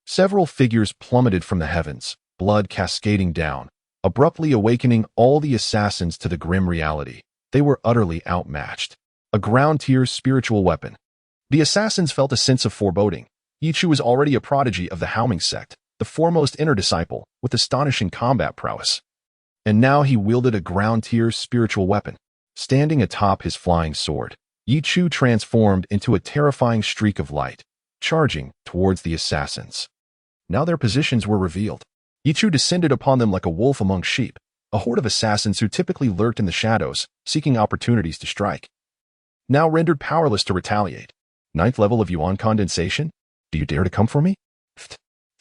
several figures plummeted from the heavens, blood cascading down, abruptly awakening all the assassins to the grim reality. They were utterly outmatched. A ground-tier spiritual weapon. The assassins felt a sense of foreboding. Ye Chu was already a prodigy of the Haoming sect, the foremost inner disciple, with astonishing combat prowess. And now he wielded a ground-tier spiritual weapon. Standing atop his flying sword, Ye Chu transformed into a terrifying streak of light, charging towards the assassins. Now their positions were revealed. Ye Chu descended upon them like a wolf among sheep, a horde of assassins who typically lurked in the shadows, seeking opportunities to strike. Now rendered powerless to retaliate. 9th level of Yuan condensation? Do you dare to come for me?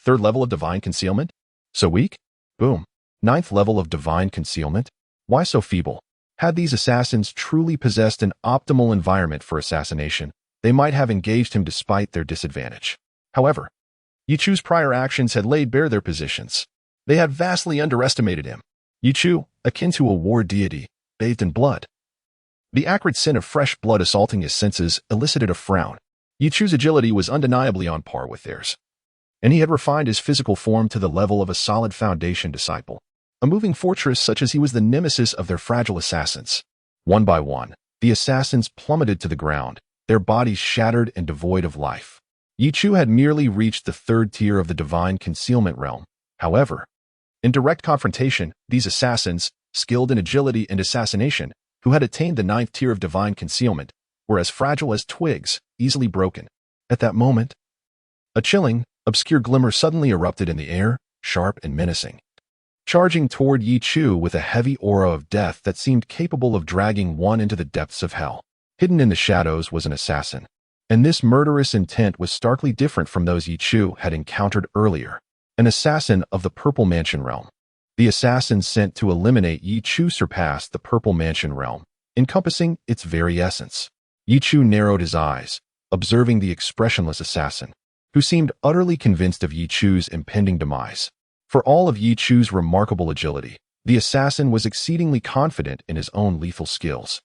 3rd level of divine concealment? So weak? Boom. 9th level of divine concealment? Why so feeble? Had these assassins truly possessed an optimal environment for assassination, they might have engaged him despite their disadvantage. However, Ye Chu's prior actions had laid bare their positions. They had vastly underestimated him. Ye Chu, akin to a war deity, bathed in blood. The acrid scent of fresh blood assaulting his senses elicited a frown. Ye Chu's agility was undeniably on par with theirs, and he had refined his physical form to the level of a solid foundation disciple, a moving fortress such as he was the nemesis of their fragile assassins. One by one, the assassins plummeted to the ground, their bodies shattered and devoid of life. Ye Chu had merely reached the 3rd tier of the divine concealment realm. However, in direct confrontation, these assassins, skilled in agility and assassination, who had attained the 9th tier of divine concealment, were as fragile as twigs, easily broken. At that moment, a chilling, obscure glimmer suddenly erupted in the air, sharp and menacing. Charging toward Ye Chu with a heavy aura of death that seemed capable of dragging one into the depths of hell. Hidden in the shadows was an assassin, and this murderous intent was starkly different from those Ye Chu had encountered earlier. An assassin of the Purple Mansion realm. The assassin sent to eliminate Ye Chu surpassed the Purple Mansion realm, encompassing its very essence. Ye Chu narrowed his eyes, observing the expressionless assassin, who seemed utterly convinced of Ye Chu's impending demise. For all of Ye Chu's remarkable agility, the assassin was exceedingly confident in his own lethal skills,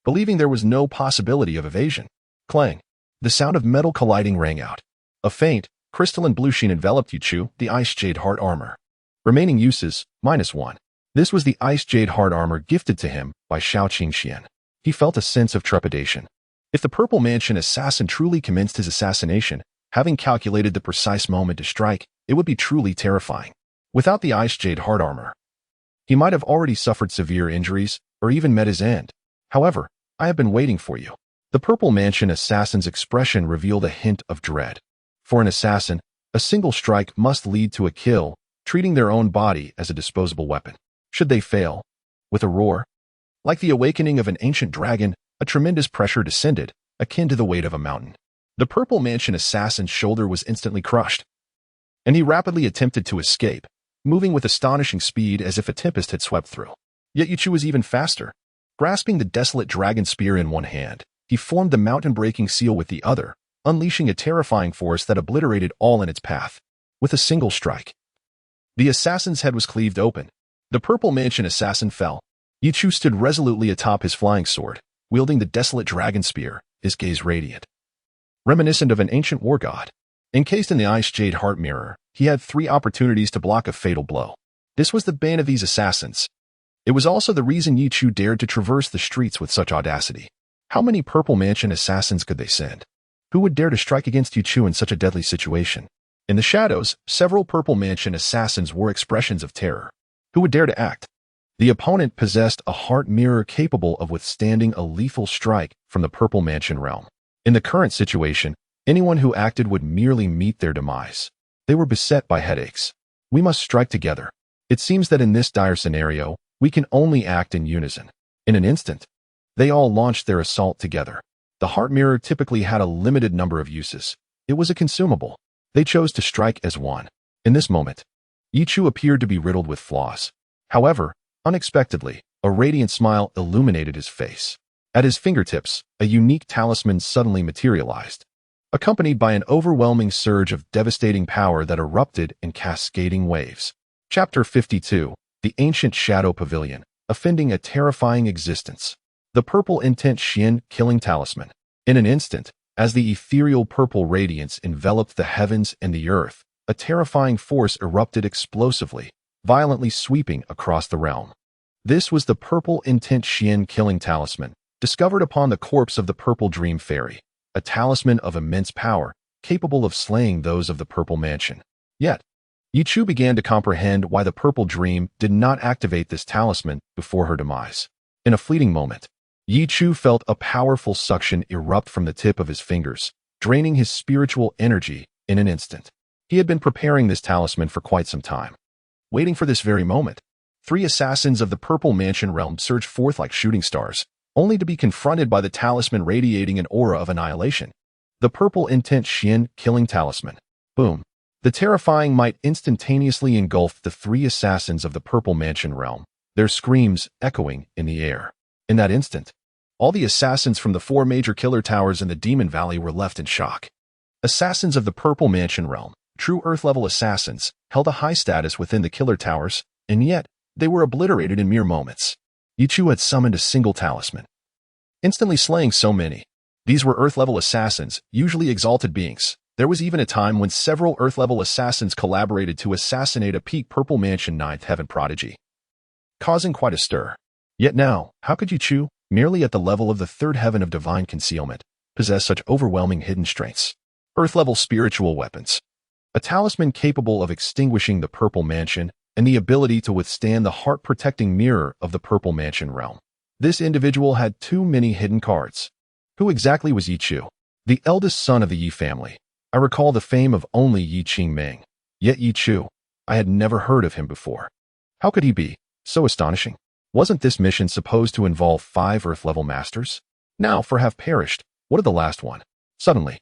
believing there was no possibility of evasion. Clang! The sound of metal colliding rang out. A faint, crystalline blue sheen enveloped Ye Chu, the Ice Jade Heart Armor. Remaining uses, -1. This was the Ice Jade Heart Armor gifted to him by Shao Qingxian. He felt a sense of trepidation. If the Purple Mansion assassin truly commenced his assassination, having calculated the precise moment to strike, it would be truly terrifying. Without the Ice Jade Heart Armor, he might have already suffered severe injuries, or even met his end. However, I have been waiting for you. The Purple Mansion assassin's expression revealed a hint of dread. For an assassin, a single strike must lead to a kill, treating their own body as a disposable weapon. Should they fail? With a roar, like the awakening of an ancient dragon, a tremendous pressure descended, akin to the weight of a mountain. The Purple Mansion assassin's shoulder was instantly crushed, and he rapidly attempted to escape, moving with astonishing speed as if a tempest had swept through. Yet Ye Chu was even faster. Grasping the desolate dragon spear in one hand, he formed the mountain-breaking seal with the other, unleashing a terrifying force that obliterated all in its path. With a single strike, The assassin's head was cleaved open. The purple mansion assassin fell. Ye Chu stood resolutely atop his flying sword, wielding the desolate dragon spear, his gaze radiant, reminiscent of an ancient war god. Encased in the ice jade heart mirror, he had 3 opportunities to block a fatal blow. This was the bane of these assassins. It was also the reason Ye Chu dared to traverse the streets with such audacity. How many purple mansion assassins could they send? Who would dare to strike against Ye Chu in such a deadly situation? In the shadows, several purple mansion assassins wore expressions of terror. Who would dare to act? The opponent possessed a heart mirror capable of withstanding a lethal strike from the purple mansion realm. In the current situation, anyone who acted would merely meet their demise. They were beset by headaches. We must strike together. It seems that in this dire scenario, we can only act in unison. In an instant, they all launched their assault together. The heart mirror typically had a limited number of uses. It was a consumable. They chose to strike as one. In this moment, Ye Chu appeared to be riddled with flaws. However, unexpectedly, a radiant smile illuminated his face. At his fingertips, a unique talisman suddenly materialized, accompanied by an overwhelming surge of devastating power that erupted in cascading waves. Chapter 52, The Ancient Shadow Pavilion, offending a terrifying existence. The purple intent Xian killing talisman. In an instant, as the ethereal purple radiance enveloped the heavens and the earth, a terrifying force erupted explosively, violently sweeping across the realm. This was the purple intent Xian killing talisman, discovered upon the corpse of the purple dream fairy, a talisman of immense power, capable of slaying those of the purple mansion. Yet, Ye Chu began to comprehend why the purple dream did not activate this talisman before her demise. In a fleeting moment, Ye Chu felt a powerful suction erupt from the tip of his fingers, draining his spiritual energy in an instant. He had been preparing this talisman for quite some time, waiting for this very moment. 3 assassins of the purple mansion realm surged forth like shooting stars, only to be confronted by the talisman radiating an aura of annihilation. The purple intent Xian killing talisman. Boom. The terrifying might instantaneously engulfed the 3 assassins of the purple mansion realm, their screams echoing in the air. In that instant, all the assassins from the 4 major killer towers in the Demon Valley were left in shock. Assassins of the purple mansion realm, true Earth-level assassins, held a high status within the killer towers, and yet, they were obliterated in mere moments. Ye Chu had summoned a single talisman, instantly slaying so many. These were Earth-level assassins, usually exalted beings. There was even a time when several Earth-level assassins collaborated to assassinate a peak purple mansion 9th heaven prodigy, causing quite a stir. Yet now, how could Ye Chu, merely at the level of the 3rd heaven of divine concealment, possess such overwhelming hidden strengths? Earth-level spiritual weapons, a talisman capable of extinguishing the purple mansion, and the ability to withstand the heart-protecting mirror of the purple mansion realm. This individual had too many hidden cards. Who exactly was Ye Chu? The eldest son of the Yi family. I recall the fame of only Yi Qingming. Yet Ye Chu, I had never heard of him before. How could he be so astonishing? Wasn't this mission supposed to involve 5 Earth-level masters? Now, for have perished, what of the last one? Suddenly,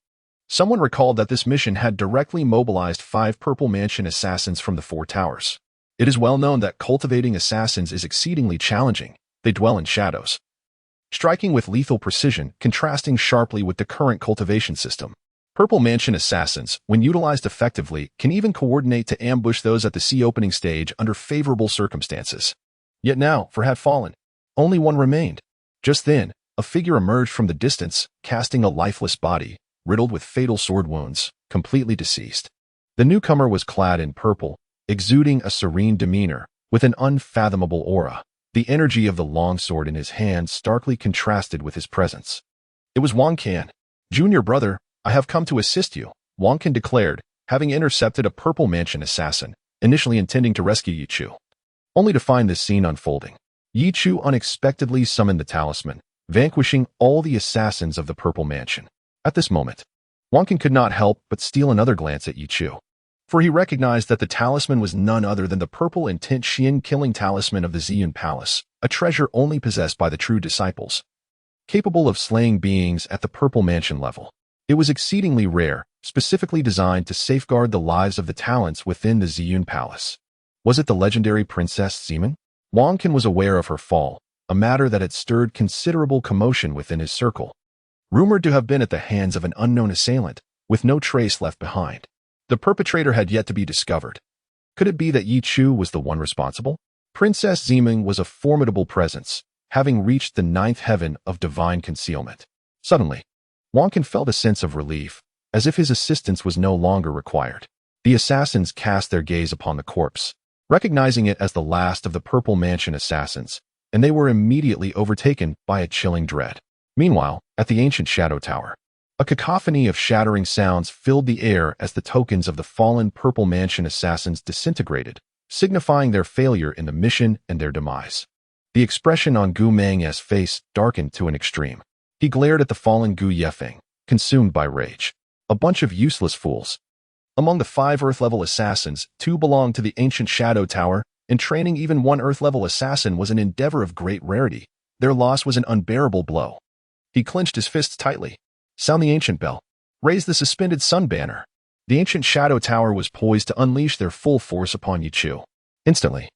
someone recalled that this mission had directly mobilized 5 purple mansion assassins from the 4 towers. It is well known that cultivating assassins is exceedingly challenging. They dwell in shadows, striking with lethal precision, contrasting sharply with the current cultivation system. Purple mansion assassins, when utilized effectively, can even coordinate to ambush those at the sea opening stage under favorable circumstances. Yet now, for had fallen, only one remained. Just then, a figure emerged from the distance, casting a lifeless body, riddled with fatal sword wounds, completely deceased. The newcomer was clad in purple, exuding a serene demeanor, with an unfathomable aura. The energy of the longsword in his hand starkly contrasted with his presence. It was Wang Can. "Junior brother, I have come to assist you," Wang Can declared, having intercepted a purple mansion assassin, initially intending to rescue Ye Chu, only to find this scene unfolding. Ye Chu unexpectedly summoned the talisman, vanquishing all the assassins of the purple mansion. At this moment, Wang Can could not help but steal another glance at Ye Chu, for he recognized that the talisman was none other than the purple intent Xian killing talisman of the Ziyun Palace, a treasure only possessed by the true disciples, capable of slaying beings at the purple mansion level. It was exceedingly rare, specifically designed to safeguard the lives of the talents within the Ziyun Palace. Was it the legendary Princess Zeman? Wang Can was aware of her fall, a matter that had stirred considerable commotion within his circle, rumored to have been at the hands of an unknown assailant, with no trace left behind. The perpetrator had yet to be discovered. Could it be that Ye Chu was the one responsible? Princess Zeming was a formidable presence, having reached the ninth heaven of divine concealment. Suddenly, Wonkin felt a sense of relief, as if his assistance was no longer required. The assassins cast their gaze upon the corpse, recognizing it as the last of the Purple Mansion assassins, and they were immediately overtaken by a chilling dread. Meanwhile, at the ancient Shadow Tower, a cacophony of shattering sounds filled the air as the tokens of the fallen Purple Mansion assassins disintegrated, signifying their failure in the mission and their demise. The expression on Gu Meng's face darkened to an extreme. He glared at the fallen Gu Yefeng, consumed by rage. A bunch of useless fools. Among the 5 Earth-level assassins, 2 belonged to the ancient Shadow Tower, and training even one Earth-level assassin was an endeavor of great rarity. Their loss was an unbearable blow. He clenched his fists tightly. Sound the ancient bell. Raise the suspended sun banner. The ancient Shadow Tower was poised to unleash their full force upon Ye Chu. Instantly,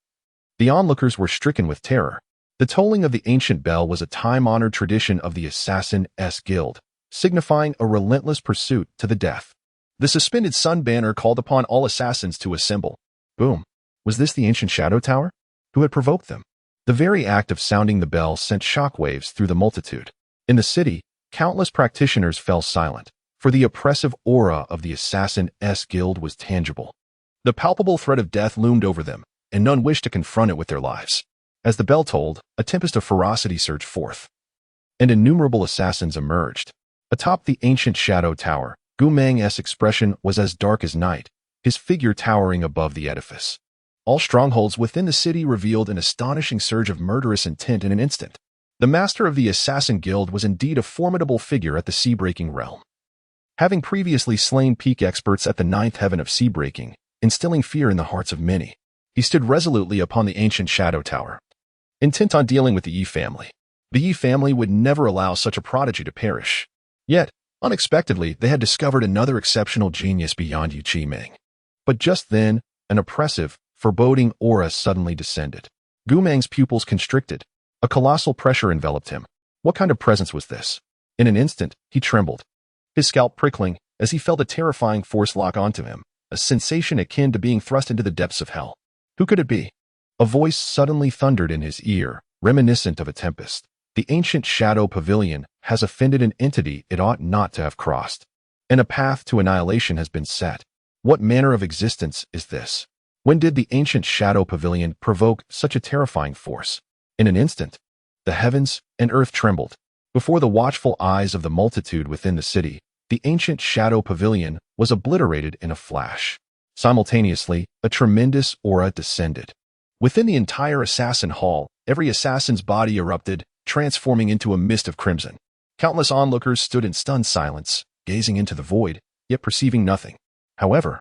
the onlookers were stricken with terror. The tolling of the ancient bell was a time-honored tradition of the Assassin-S Guild, signifying a relentless pursuit to the death. The suspended sun banner called upon all assassins to assemble. Boom. Was this the ancient Shadow Tower? Who had provoked them? The very act of sounding the bell sent shockwaves through the multitude. In the city, countless practitioners fell silent, for the oppressive aura of the Assassin-S Guild was tangible. The palpable threat of death loomed over them, and none wished to confront it with their lives. As the bell tolled, a tempest of ferocity surged forth, and innumerable assassins emerged. Atop the ancient Shadow Tower, Gu Meng's expression was as dark as night, his figure towering above the edifice. All strongholds within the city revealed an astonishing surge of murderous intent in an instant. The master of the Assassin Guild was indeed a formidable figure at the sea-breaking realm. Having previously slain peak experts at the ninth heaven of sea-breaking, instilling fear in the hearts of many, he stood resolutely upon the ancient Shadow Tower, intent on dealing with the Yi family. The Yi family would never allow such a prodigy to perish. Yet, unexpectedly, they had discovered another exceptional genius beyond Yu Chi-Meng. But just then, an oppressive, foreboding aura suddenly descended. Gu Meng's pupils constricted. A colossal pressure enveloped him. What kind of presence was this? In an instant, he trembled, his scalp prickling as he felt a terrifying force lock onto him, a sensation akin to being thrust into the depths of hell. Who could it be? A voice suddenly thundered in his ear, reminiscent of a tempest. The ancient Shadow Pavilion has offended an entity it ought not to have crossed, and a path to annihilation has been set. What manner of existence is this? When did the ancient Shadow Pavilion provoke such a terrifying force? In an instant, the heavens and earth trembled. Before the watchful eyes of the multitude within the city, the ancient Shadow Pavilion was obliterated in a flash. Simultaneously, a tremendous aura descended. Within the entire assassin hall, every assassin's body erupted, transforming into a mist of crimson. Countless onlookers stood in stunned silence, gazing into the void, yet perceiving nothing. However,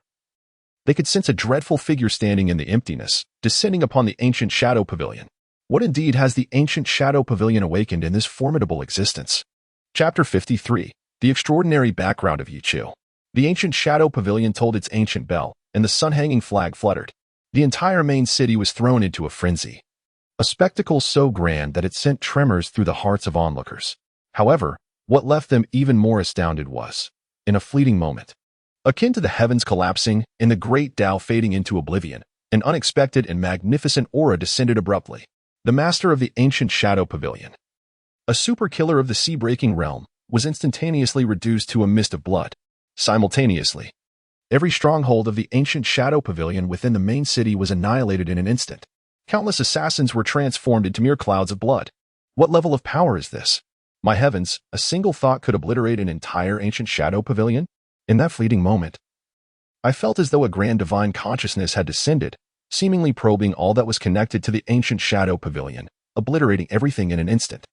they could sense a dreadful figure standing in the emptiness, descending upon the ancient Shadow Pavilion. What indeed has the ancient Shadow Pavilion awakened in this formidable existence? Chapter 53. The extraordinary background of Ye Chu. The ancient Shadow Pavilion tolled its ancient bell, and the sun-hanging flag fluttered. The entire main city was thrown into a frenzy. A spectacle so grand that it sent tremors through the hearts of onlookers. However, what left them even more astounded was, in a fleeting moment, akin to the heavens collapsing and the great Tao fading into oblivion, an unexpected and magnificent aura descended abruptly. The master of the ancient Shadow Pavilion, a super killer of the sea-breaking realm, was instantaneously reduced to a mist of blood. Simultaneously, every stronghold of the ancient Shadow Pavilion within the main city was annihilated in an instant. Countless assassins were transformed into mere clouds of blood. What level of power is this? My heavens, a single thought could obliterate an entire ancient Shadow Pavilion? In that fleeting moment, I felt as though a grand divine consciousness had descended, seemingly probing all that was connected to the ancient Shadow Pavilion, obliterating everything in an instant.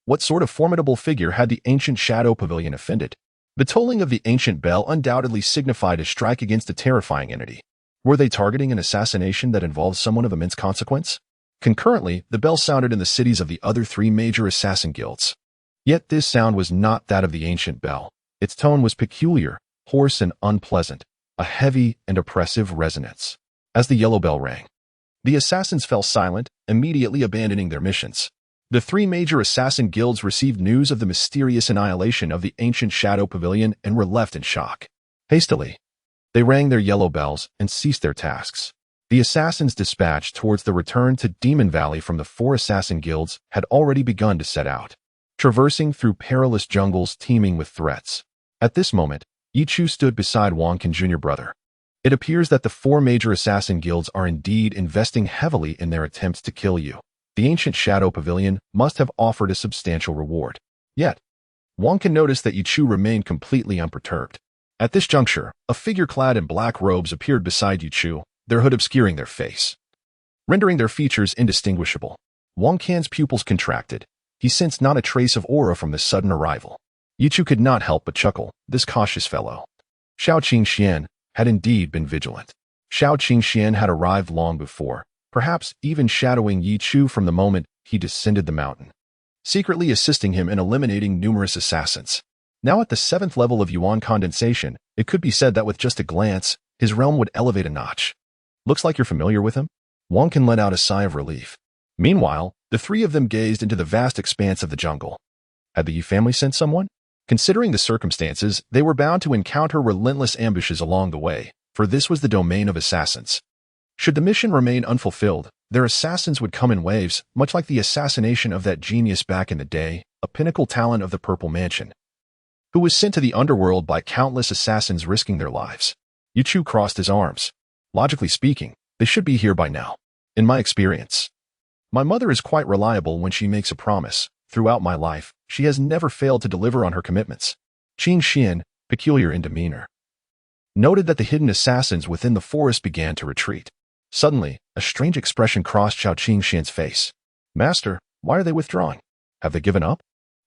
What sort of formidable figure had the ancient Shadow Pavilion offended? The tolling of the ancient bell undoubtedly signified a strike against a terrifying entity. Were they targeting an assassination that involved someone of immense consequence? Concurrently, the bell sounded in the cities of the other 3 major assassin guilds. Yet this sound was not that of the ancient bell. Its tone was peculiar, hoarse and unpleasant, a heavy and oppressive resonance. As the yellow bell rang, the assassins fell silent, immediately abandoning their missions. The 3 major assassin guilds received news of the mysterious annihilation of the ancient Shadow Pavilion and were left in shock. Hastily, they rang their yellow bells and ceased their tasks. The assassins dispatched towards the return to Demon Valley from the 4 assassin guilds had already begun to set out, traversing through perilous jungles teeming with threats. At this moment, Ye Chu stood beside Wang Can Jr. brother. It appears that the 4 major assassin guilds are indeed investing heavily in their attempts to kill you. The ancient Shadow Pavilion must have offered a substantial reward. Yet, Wang Can noticed that Ye Chu remained completely unperturbed. At this juncture, a figure clad in black robes appeared beside Ye Chu, their hood obscuring their face, rendering their features indistinguishable. Wang Can's pupils contracted. He sensed not a trace of aura from this sudden arrival. Ye Chu could not help but chuckle. This cautious fellow, Shao Qingxian, had indeed been vigilant. Shao Qingxian had arrived long before, perhaps even shadowing Ye Chu from the moment he descended the mountain, secretly assisting him in eliminating numerous assassins. Now at the 7th level of Yuan condensation, it could be said that with just a glance, his realm would elevate a notch. Looks like you're familiar with him? Wang Can let out a sigh of relief. Meanwhile, the 3 of them gazed into the vast expanse of the jungle. Had the Ye family sent someone? Considering the circumstances, they were bound to encounter relentless ambushes along the way, for this was the domain of assassins. Should the mission remain unfulfilled, their assassins would come in waves, much like the assassination of that genius back in the day, a pinnacle talent of the Purple Mansion, who was sent to the underworld by countless assassins risking their lives. Ye Chu crossed his arms. Logically speaking, they should be here by now. In my experience, my mother is quite reliable when she makes a promise. Throughout my life, she has never failed to deliver on her commitments. Qingxian, peculiar in demeanor, noted that the hidden assassins within the forest began to retreat. Suddenly, a strange expression crossed Shao Qingxian's face. Master, why are they withdrawing? Have they given up?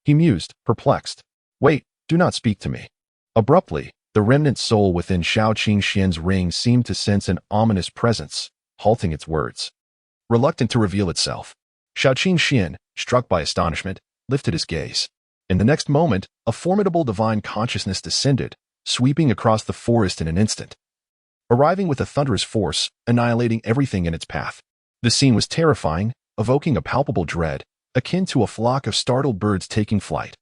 He mused, perplexed. Wait, do not speak to me. Abruptly, the remnant soul within Shao Qingxian's ring seemed to sense an ominous presence, halting its words, reluctant to reveal itself. Shao Qingxian, struck by astonishment, lifted his gaze. In the next moment, a formidable divine consciousness descended, sweeping across the forest in an instant, arriving with a thunderous force, annihilating everything in its path. The scene was terrifying, evoking a palpable dread, akin to a flock of startled birds taking flight,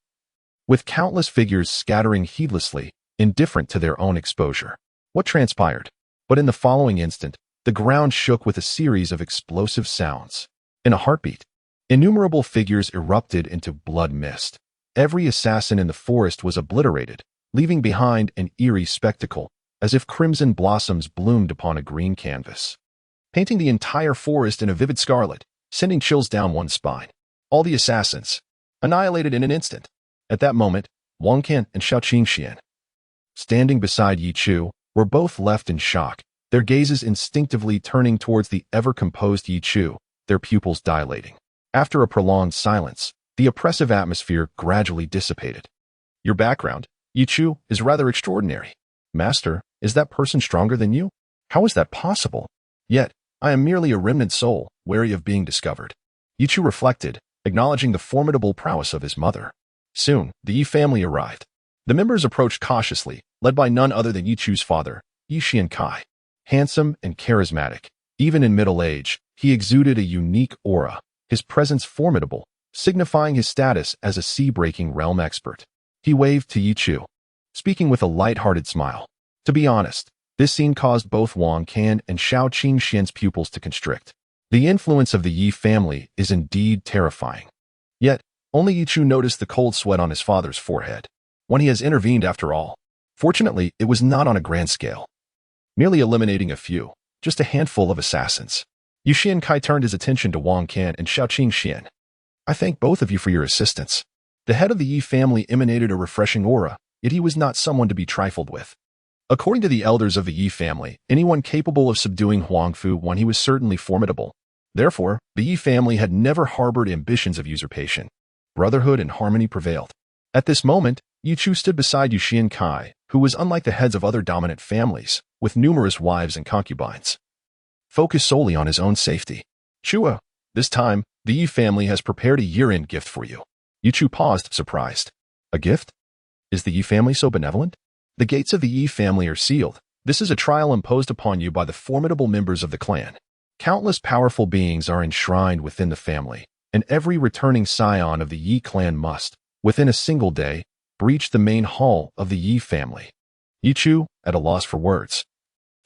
with countless figures scattering heedlessly, indifferent to their own exposure. What transpired? But in the following instant, the ground shook with a series of explosive sounds. In a heartbeat, innumerable figures erupted into blood mist. Every assassin in the forest was obliterated, leaving behind an eerie spectacle, as if crimson blossoms bloomed upon a green canvas, painting the entire forest in a vivid scarlet, sending chills down one's spine. All the assassins, annihilated in an instant. At that moment, Wang Can and Shao Qingxian, standing beside Ye Chu, were both left in shock, their gazes instinctively turning towards the ever-composed Ye Chu, their pupils dilating. After a prolonged silence, the oppressive atmosphere gradually dissipated. Your background, Ye Chu, is rather extraordinary. Master, is that person stronger than you? How is that possible? Yet, I am merely a remnant soul, wary of being discovered. Ye Chu reflected, acknowledging the formidable prowess of his mother. Soon, the Ye family arrived. The members approached cautiously, led by none other than Ye Chu's father, Ye Xiankai. Handsome and charismatic, even in middle age, he exuded a unique aura, his presence formidable, signifying his status as a sea-breaking realm expert. He waved to Ye Chu, speaking with a light-hearted smile. To be honest, this scene caused both Wang Can and Shao Qingxian's pupils to constrict. The influence of the Ye family is indeed terrifying. Yet, only Ye Chu noticed the cold sweat on his father's forehead. When he has intervened after all. Fortunately, it was not on a grand scale, merely eliminating a few, just a handful of assassins. Ye Xiankai turned his attention to Wang Can and Shao Qingxian. I thank both of you for your assistance. The head of the Ye family emanated a refreshing aura, yet he was not someone to be trifled with. According to the elders of the Ye family, anyone capable of subduing Huangfu when he was certainly formidable. Therefore, the Ye family had never harbored ambitions of usurpation. Brotherhood and harmony prevailed. At this moment, Ye Chu stood beside Ye Xiankai, who was unlike the heads of other dominant families, with numerous wives and concubines, focused solely on his own safety. Chua, this time, the Ye family has prepared a year-end gift for you. Ye Chu paused, surprised. A gift? Is the Ye family so benevolent? The gates of the Ye family are sealed. This is a trial imposed upon you by the formidable members of the clan. Countless powerful beings are enshrined within the family, and every returning scion of the Ye clan must, within a single day, breach the main hall of the Ye family. Ye Chu, at a loss for words,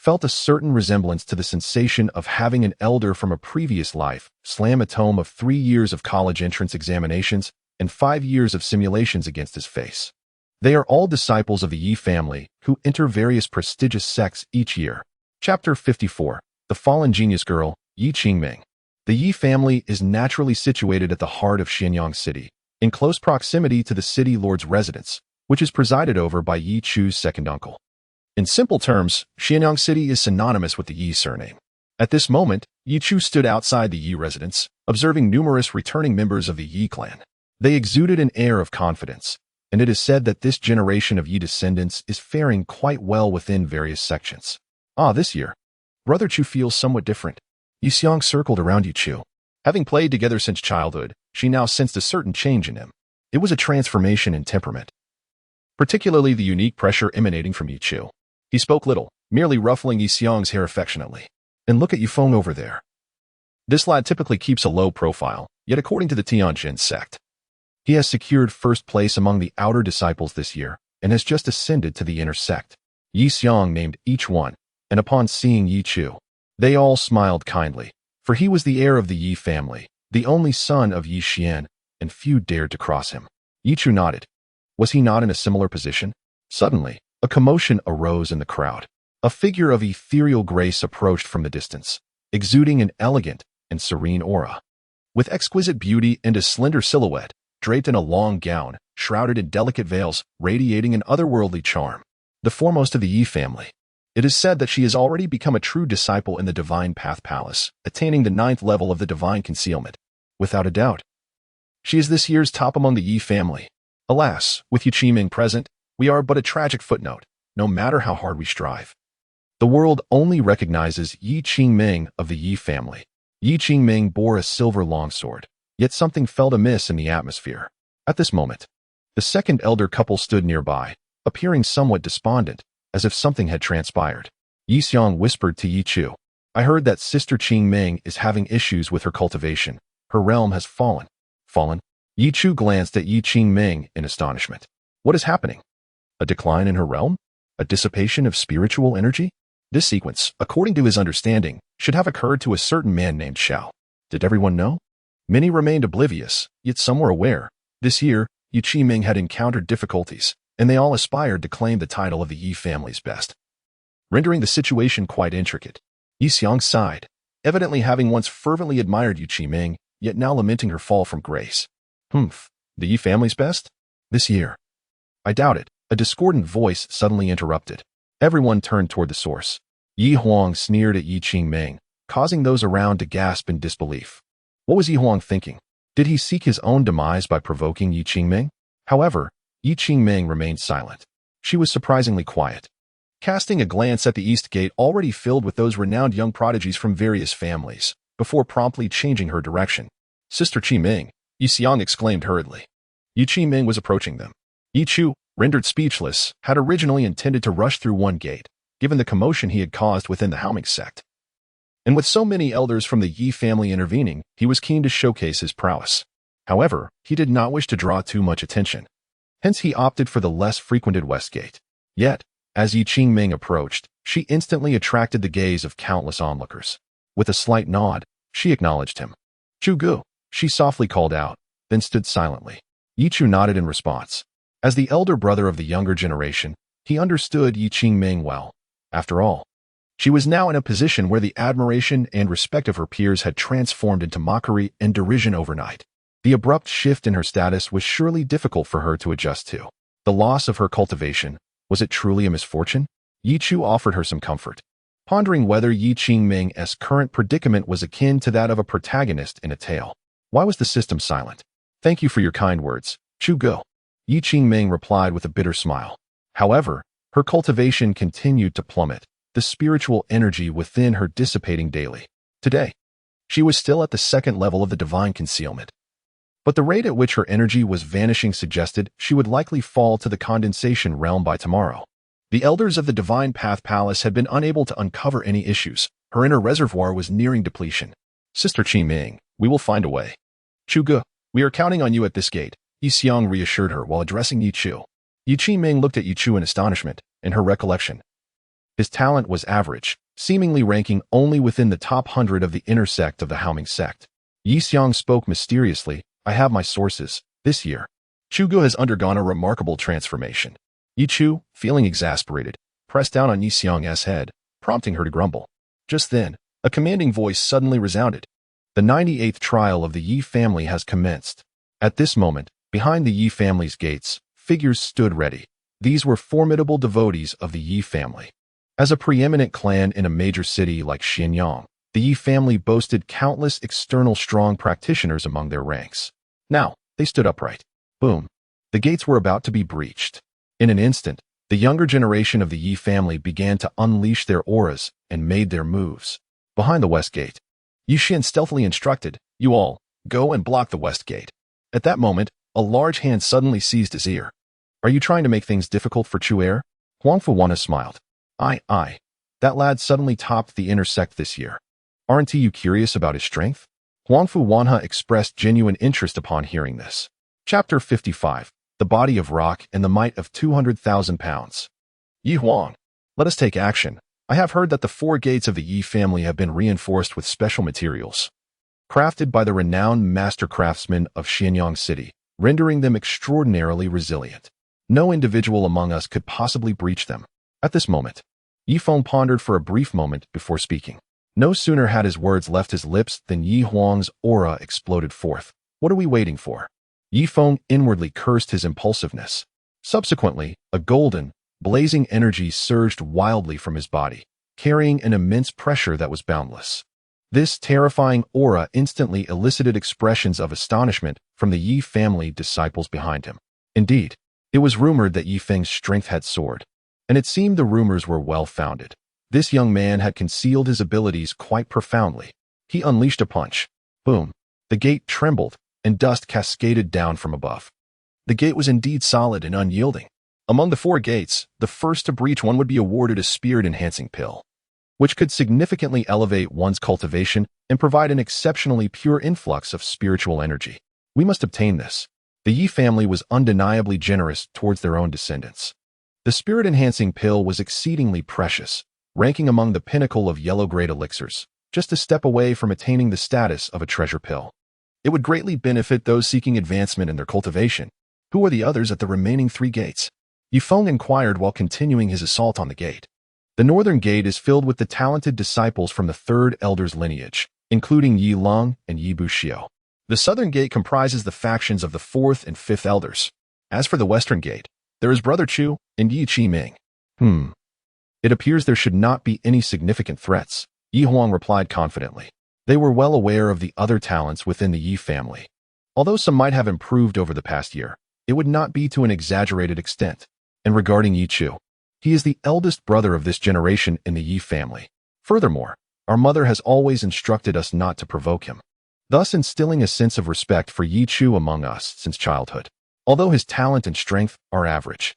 felt a certain resemblance to the sensation of having an elder from a previous life slam a tome of 3 years of college entrance examinations and 5 years of simulations against his face. They are all disciples of the Ye family who enter various prestigious sects each year. Chapter 54. The Fallen Genius Girl, Ye Qingming. The Ye family is naturally situated at the heart of Xianyang City, in close proximity to the city lord's residence, which is presided over by Ye Chu's second uncle. In simple terms, Xianyang City is synonymous with the Ye surname. At this moment, Ye Chu stood outside the Ye residence, observing numerous returning members of the Ye clan. They exuded an air of confidence, and it is said that this generation of Ye descendants is faring quite well within various sections. This year, Brother Chu feels somewhat different. Ye Xiang circled around Ye Chu. Having played together since childhood, she now sensed a certain change in him. It was a transformation in temperament, particularly the unique pressure emanating from Ye Chu. He spoke little, merely ruffling Ye Xiang's hair affectionately. And look at Ye Feng over there. This lad typically keeps a low profile, yet according to the Tianjin sect, he has secured first place among the outer disciples this year and has just ascended to the inner sect. Ye Xiang named each one, and upon seeing Ye Chu, they all smiled kindly, for he was the heir of the Ye family, the only son of Ye Xian, and few dared to cross him. Ye Chu nodded. Was he not in a similar position? Suddenly, a commotion arose in the crowd. A figure of ethereal grace approached from the distance, exuding an elegant and serene aura. With exquisite beauty and a slender silhouette, draped in a long gown, shrouded in delicate veils, radiating an otherworldly charm. The foremost of the Ye family. It is said that she has already become a true disciple in the Divine Path Palace, attaining the 9th level of the Divine Concealment. Without a doubt, she is this year's top among the Ye family. Alas, with Ye Qingming present, we are but a tragic footnote, no matter how hard we strive. The world only recognizes Ye Qingming of the Ye family. Ye Qingming bore a silver longsword, yet something felt amiss in the atmosphere. At this moment, the second elder couple stood nearby, appearing somewhat despondent, as if something had transpired. Ye Xiang whispered to Ye Chu, I heard that Sister Qingming is having issues with her cultivation. Her realm has fallen. Fallen? Ye Chu glanced at Ye Qingming in astonishment. What is happening? A decline in her realm? A dissipation of spiritual energy? This sequence, according to his understanding, should have occurred to a certain man named Xiao. Did everyone know? Many remained oblivious, yet some were aware. This year, Ye Qingming had encountered difficulties, and they all aspired to claim the title of the Ye family's best, rendering the situation quite intricate. Ye Xiang sighed, evidently having once fervently admired Ye Qingming, yet now lamenting her fall from grace. The Ye family's best? This year. I doubt it. A discordant voice suddenly interrupted. Everyone turned toward the source. Yi Huang sneered at Ye Qingming, causing those around to gasp in disbelief. What was Yi Huang thinking? Did he seek his own demise by provoking Ye Qingming? However, Ye Qingming remained silent. She was surprisingly quiet, casting a glance at the east gate already filled with those renowned young prodigies from various families, before promptly changing her direction. Sister Qingming, Ye Xiang exclaimed hurriedly. Ye Qingming was approaching them. Ye Chu, rendered speechless, had originally intended to rush through one gate, given the commotion he had caused within the Haoming sect. And with so many elders from the Ye family intervening, he was keen to showcase his prowess. However, he did not wish to draw too much attention. Hence he opted for the less frequented west gate. Yet, as Ye Qingming approached, she instantly attracted the gaze of countless onlookers. With a slight nod, she acknowledged him. Chu Gu, she softly called out, then stood silently. Ye Chu nodded in response. As the elder brother of the younger generation, he understood Ye Qingming well. After all, she was now in a position where the admiration and respect of her peers had transformed into mockery and derision overnight. The abrupt shift in her status was surely difficult for her to adjust to. The loss of her cultivation, was it truly a misfortune? Ye Chu offered her some comfort, pondering whether Ye Qingming's current predicament was akin to that of a protagonist in a tale. Why was the system silent? Thank you for your kind words, Chu Gu. Ye Qingming replied with a bitter smile. However, her cultivation continued to plummet, the spiritual energy within her dissipating daily. Today, she was still at the 2nd level of the Divine Concealment. But the rate at which her energy was vanishing suggested she would likely fall to the condensation realm by tomorrow. The elders of the Divine Path Palace had been unable to uncover any issues. Her inner reservoir was nearing depletion. Sister Qingming, we will find a way. Chu Gu, we are counting on you at this gate, Ye Xiang reassured her while addressing Ye Chu. Ye Qingming looked at Ye Chu in astonishment, in her recollection. His talent was average, seemingly ranking only within the top 100 of the inner sect of the Haoming sect. Yi Xiang spoke mysteriously, "I have my sources. This year, Chugu has undergone a remarkable transformation." Ye Chu, feeling exasperated, pressed down on Yi Xiang's head, prompting her to grumble. Just then, a commanding voice suddenly resounded. "The 98th trial of the Yi family has commenced." At this moment, behind the Yi family's gates, figures stood ready. These were formidable devotees of the Yi family. As a preeminent clan in a major city like Xianyang, the Yi family boasted countless external strong practitioners among their ranks. Now, they stood upright. Boom. The gates were about to be breached. In an instant, the younger generation of the Yi family began to unleash their auras and made their moves. Behind the west gate, Yi Xian stealthily instructed, "You all, go and block the west gate." At that moment, a large hand suddenly seized his ear. "Are you trying to make things difficult for Chu'er?" Huang Fuwana smiled. Aye. That lad suddenly topped the inner sect this year. Aren't you curious about his strength?" Huang Fuwanha expressed genuine interest upon hearing this. Chapter 55. The Body of Rock and the Might of 200,000 Pounds. "Yi Huang, let us take action. I have heard that the 4 gates of the Yi family have been reinforced with special materials, crafted by the renowned master craftsmen of Xianyang City, rendering them extraordinarily resilient. No individual among us could possibly breach them." At this moment, Yi Feng pondered for a brief moment before speaking. No sooner had his words left his lips than Yi Huang's aura exploded forth. "What are we waiting for?" Yi Feng inwardly cursed his impulsiveness. Subsequently, a golden, blazing energy surged wildly from his body, carrying an immense pressure that was boundless. This terrifying aura instantly elicited expressions of astonishment from the Yi family disciples behind him. Indeed, it was rumored that Yi Feng's strength had soared, and it seemed the rumors were well-founded. This young man had concealed his abilities quite profoundly. He unleashed a punch. Boom. The gate trembled, and dust cascaded down from above. The gate was indeed solid and unyielding. Among the 4 gates, the first to breach one would be awarded a spirit-enhancing pill, which could significantly elevate one's cultivation and provide an exceptionally pure influx of spiritual energy. We must obtain this. The Yi family was undeniably generous towards their own descendants. The spirit-enhancing pill was exceedingly precious, ranking among the pinnacle of yellow-grade elixirs, just a step away from attaining the status of a treasure pill. It would greatly benefit those seeking advancement in their cultivation. Who are the others at the remaining 3 gates? Yi Feng inquired while continuing his assault on the gate. The northern gate is filled with the talented disciples from the 3rd elder's lineage, including Yi Long and Yi Buxiao. The southern gate comprises the factions of the 4th and 5th elders. As for the western gate, there is Brother Chu and Yi Qiming. It appears there should not be any significant threats, Yi Huang replied confidently. They were well aware of the other talents within the Yi family. Although some might have improved over the past year, it would not be to an exaggerated extent. And regarding Yi Chu, he is the eldest brother of this generation in the Yi family. Furthermore, our mother has always instructed us not to provoke him, thus instilling a sense of respect for Yi Chu among us since childhood. Although his talent and strength are average,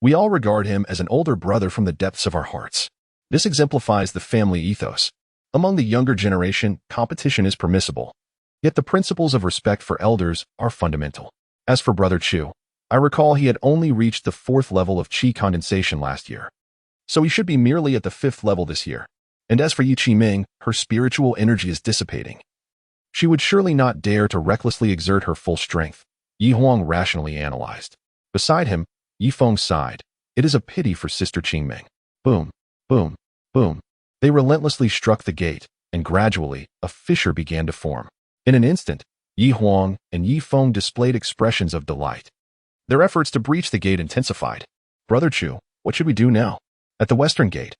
we all regard him as an older brother from the depths of our hearts. This exemplifies the family ethos. Among the younger generation, competition is permissible, yet the principles of respect for elders are fundamental. As for Brother Chu, I recall he had only reached the 4th level of qi condensation last year, so he should be merely at the 5th level this year. And as for Yi Qiming, her spiritual energy is dissipating. She would surely not dare to recklessly exert her full strength, Yi Huang rationally analyzed. Beside him, Yi Feng sighed. It is a pity for Sister Qingming. Boom, boom, boom. They relentlessly struck the gate, and gradually, a fissure began to form. In an instant, Yi Huang and Yi Feng displayed expressions of delight. Their efforts to breach the gate intensified. Brother Chu, what should we do now? At the western gate,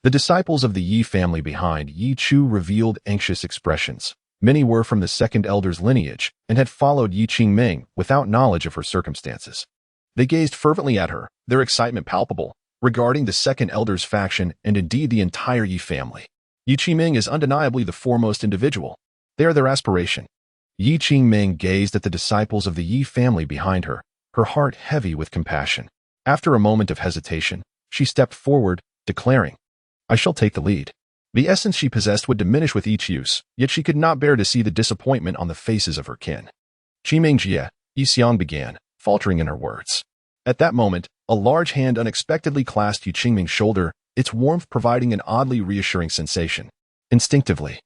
the disciples of the Yi family behind Yi Chu revealed anxious expressions. Many were from the 2nd elder's lineage and had followed Yi Qingming without knowledge of her circumstances. They gazed fervently at her, their excitement palpable, regarding the 2nd elder's faction and indeed the entire Yi family. Yi Qiming is undeniably the foremost individual. They are their aspiration. Yi Qingming gazed at the disciples of the Yi family behind her, her heart heavy with compassion. After a moment of hesitation, she stepped forward, declaring, I shall take the lead. The essence she possessed would diminish with each use, yet she could not bear to see the disappointment on the faces of her kin. Qiming Jie, Yi Xiang began, faltering in her words. At that moment, a large hand unexpectedly clasped Yi Qingming's shoulder, its warmth providing an oddly reassuring sensation. Instinctively,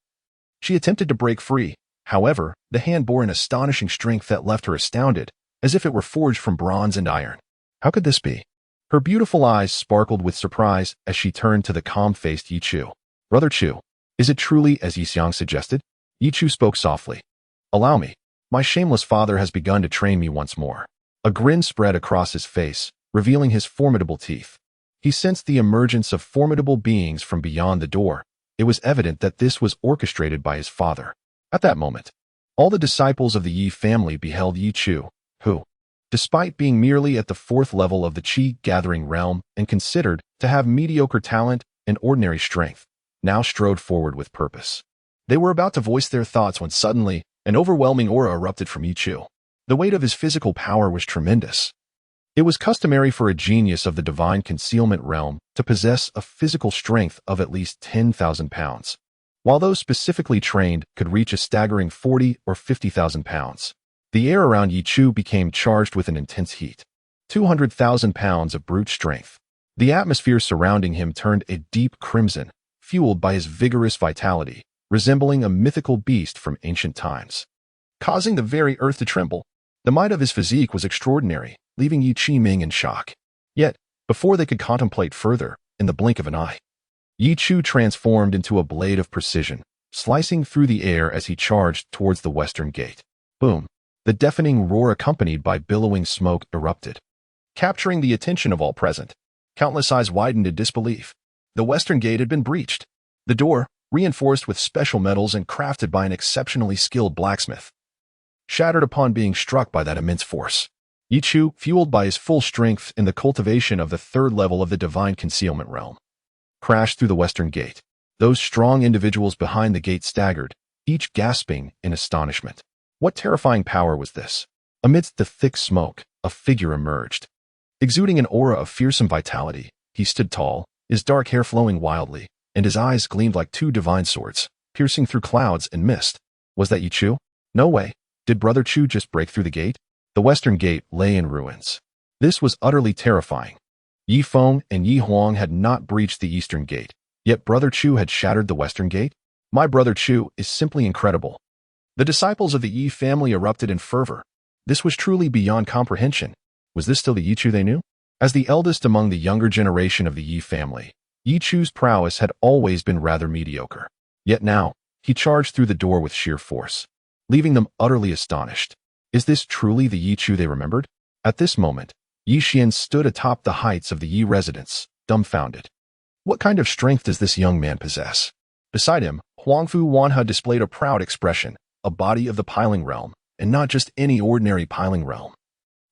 she attempted to break free. However, the hand bore an astonishing strength that left her astounded, as if it were forged from bronze and iron. How could this be? Her beautiful eyes sparkled with surprise as she turned to the calm-faced Ye Chu. Brother Chu, is it truly as Yi Xiang suggested? Ye Chu spoke softly. Allow me. My shameless father has begun to train me once more. A grin spread across his face, revealing his formidable teeth. He sensed the emergence of formidable beings from beyond the door. It was evident that this was orchestrated by his father. At that moment, all the disciples of the Yi family beheld Ye Chu, who, despite being merely at the 4th level of the Qi-gathering realm and considered to have mediocre talent and ordinary strength, now strode forward with purpose. They were about to voice their thoughts when suddenly, an overwhelming aura erupted from Ye Chu. The weight of his physical power was tremendous. It was customary for a genius of the divine concealment realm to possess a physical strength of at least 10,000 pounds, while those specifically trained could reach a staggering 40 or 50,000 pounds. The air around Ye Chu became charged with an intense heat. 200,000 pounds of brute strength. The atmosphere surrounding him turned a deep crimson, fueled by his vigorous vitality, resembling a mythical beast from ancient times. Causing the very earth to tremble, the might of his physique was extraordinary, leaving Yi Qiming in shock. Yet, before they could contemplate further, in the blink of an eye, Ye Chu transformed into a blade of precision, slicing through the air as he charged towards the western gate. Boom! The deafening roar accompanied by billowing smoke erupted, capturing the attention of all present. Countless eyes widened in disbelief. The western gate had been breached. The door, reinforced with special metals and crafted by an exceptionally skilled blacksmith, shattered upon being struck by that immense force. Ye Chu, fueled by his full strength in the cultivation of the 3rd level of the divine concealment realm, crashed through the western gate. Those strong individuals behind the gate staggered, each gasping in astonishment. What terrifying power was this? Amidst the thick smoke, a figure emerged. Exuding an aura of fearsome vitality, he stood tall, his dark hair flowing wildly, and his eyes gleamed like 2 divine swords, piercing through clouds and mist. Was that Ye Chu? No way. Did Brother Chu just break through the gate? The western gate lay in ruins. This was utterly terrifying. Yi Feng and Yi Huang had not breached the eastern gate, yet Brother Chu had shattered the western gate? My Brother Chu is simply incredible. The disciples of the Yi family erupted in fervor. This was truly beyond comprehension. Was this still the Ye Chu they knew? As the eldest among the younger generation of the Yi family, Ye Chu's prowess had always been rather mediocre. Yet now, he charged through the door with sheer force, leaving them utterly astonished. Is this truly the Ye Chu they remembered? At this moment, Yi Xian stood atop the heights of the Yi residence, dumbfounded. What kind of strength does this young man possess? Beside him, Huangfu Wanhe displayed a proud expression, a body of the piling realm, and not just any ordinary piling realm.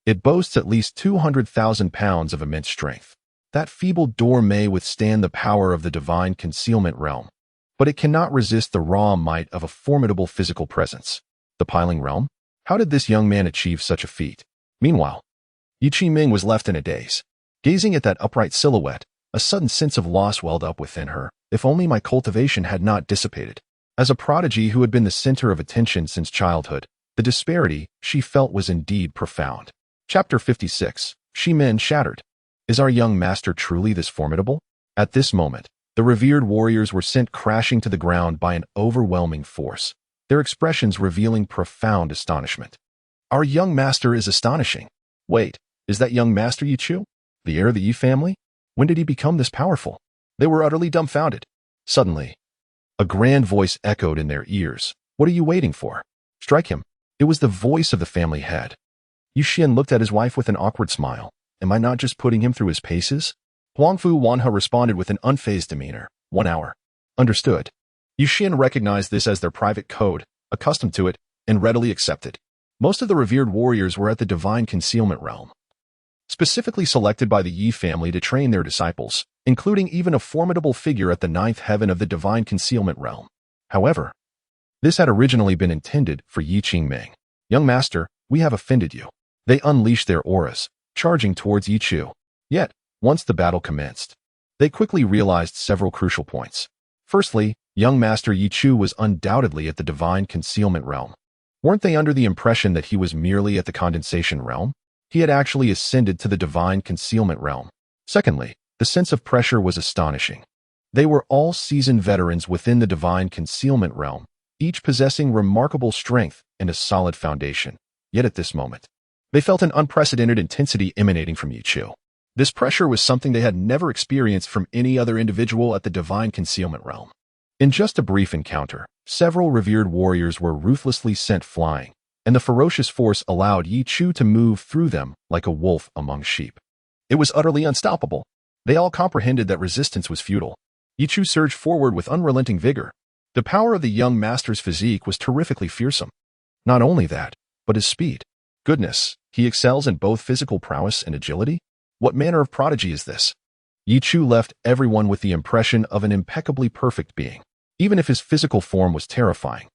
It boasts at least 200,000 pounds of immense strength. That feeble door may withstand the power of the divine concealment realm, but it cannot resist the raw might of a formidable physical presence. The piling realm? How did this young man achieve such a feat? Meanwhile, Yi Qiming was left in a daze. Gazing at that upright silhouette, a sudden sense of loss welled up within her. If only my cultivation had not dissipated. As a prodigy who had been the center of attention since childhood, the disparity she felt was indeed profound. Chapter 56. Shimen shattered. Is our young master truly this formidable? At this moment, the revered warriors were sent crashing to the ground by an overwhelming force, their expressions revealing profound astonishment. Our young master is astonishing. Wait, is that young master Ye Chu? The heir of the Yi family? When did he become this powerful? They were utterly dumbfounded. Suddenly, a grand voice echoed in their ears. What are you waiting for? Strike him. It was the voice of the family head. Yu Xian looked at his wife with an awkward smile. Am I not just putting him through his paces? Huangfu Wanhe responded with an unfazed demeanor. 1 hour. Understood. Yu Xian recognized this as their private code, accustomed to it, and readily accepted. Most of the revered warriors were at the divine concealment realm, specifically selected by the Yi family to train their disciples, including even a formidable figure at the 9th heaven of the divine concealment realm. However, this had originally been intended for Yi Qiming. Young master, we have offended you. They unleashed their auras, charging towards Ye Chu. Yet, once the battle commenced, they quickly realized several crucial points. Firstly, young master Ye Chu was undoubtedly at the divine concealment realm. Weren't they under the impression that he was merely at the condensation realm? He had actually ascended to the divine concealment realm. Secondly, The sense of pressure was astonishing. They were all seasoned veterans within the divine concealment realm, each possessing remarkable strength and a solid foundation. Yet at this moment, they felt an unprecedented intensity emanating from Ye Chu. This pressure was something they had never experienced from any other individual at the divine concealment realm. In just a brief encounter, several revered warriors were ruthlessly sent flying, and the ferocious force allowed Ye Chu to move through them like a wolf among sheep. It was utterly unstoppable. They all comprehended that resistance was futile. Ye Chu surged forward with unrelenting vigor. The power of the young master's physique was terrifically fearsome. Not only that, but his speed. Goodness, he excels in both physical prowess and agility? What manner of prodigy is this? Ye Chu left everyone with the impression of an impeccably perfect being, even if his physical form was terrifying.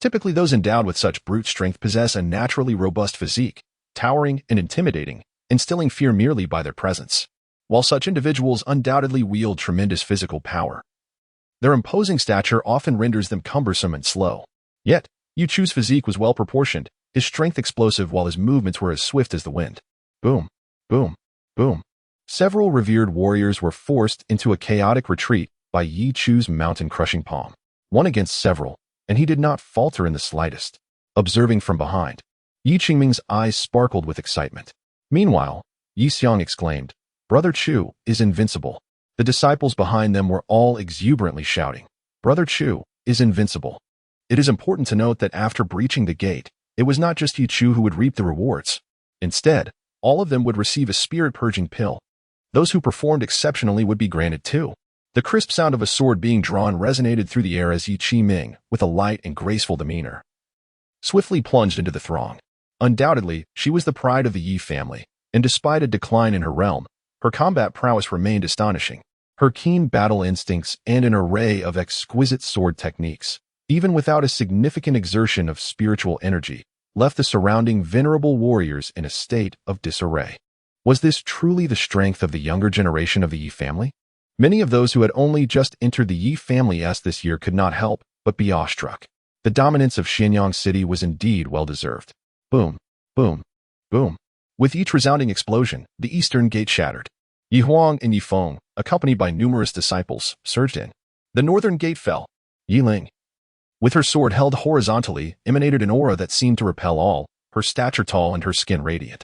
Typically, those endowed with such brute strength possess a naturally robust physique, towering and intimidating, instilling fear merely by their presence. While such individuals undoubtedly wield tremendous physical power, their imposing stature often renders them cumbersome and slow. Yet, Ye Chu's physique was well proportioned, his strength explosive while his movements were as swift as the wind. Boom, boom, boom. Several revered warriors were forced into a chaotic retreat by Ye Chu's mountain-crushing palm. One against several, and he did not falter in the slightest. Observing from behind, Yi Qingming's eyes sparkled with excitement. Meanwhile, Yi Xiang exclaimed, "Brother Chu is invincible." The disciples behind them were all exuberantly shouting, "Brother Chu is invincible." It is important to note that after breaching the gate, it was not just Ye Chu who would reap the rewards. Instead, all of them would receive a spirit-purging pill. Those who performed exceptionally would be granted too. The crisp sound of a sword being drawn resonated through the air as Yi Qiming, with a light and graceful demeanor, swiftly plunged into the throng. Undoubtedly, she was the pride of the Yi family, and despite a decline in her realm, her combat prowess remained astonishing. Her keen battle instincts and an array of exquisite sword techniques, even without a significant exertion of spiritual energy, left the surrounding venerable warriors in a state of disarray. Was this truly the strength of the younger generation of the Yi family? Many of those who had only just entered the Yi family this year could not help but be awestruck. The dominance of Xianyang City was indeed well-deserved. Boom, boom, boom. With each resounding explosion, the eastern gate shattered. Yi Huang and Yi Feng, accompanied by numerous disciples, surged in. The northern gate fell. Yi Ling, with her sword held horizontally, emanated an aura that seemed to repel all, her stature tall and her skin radiant.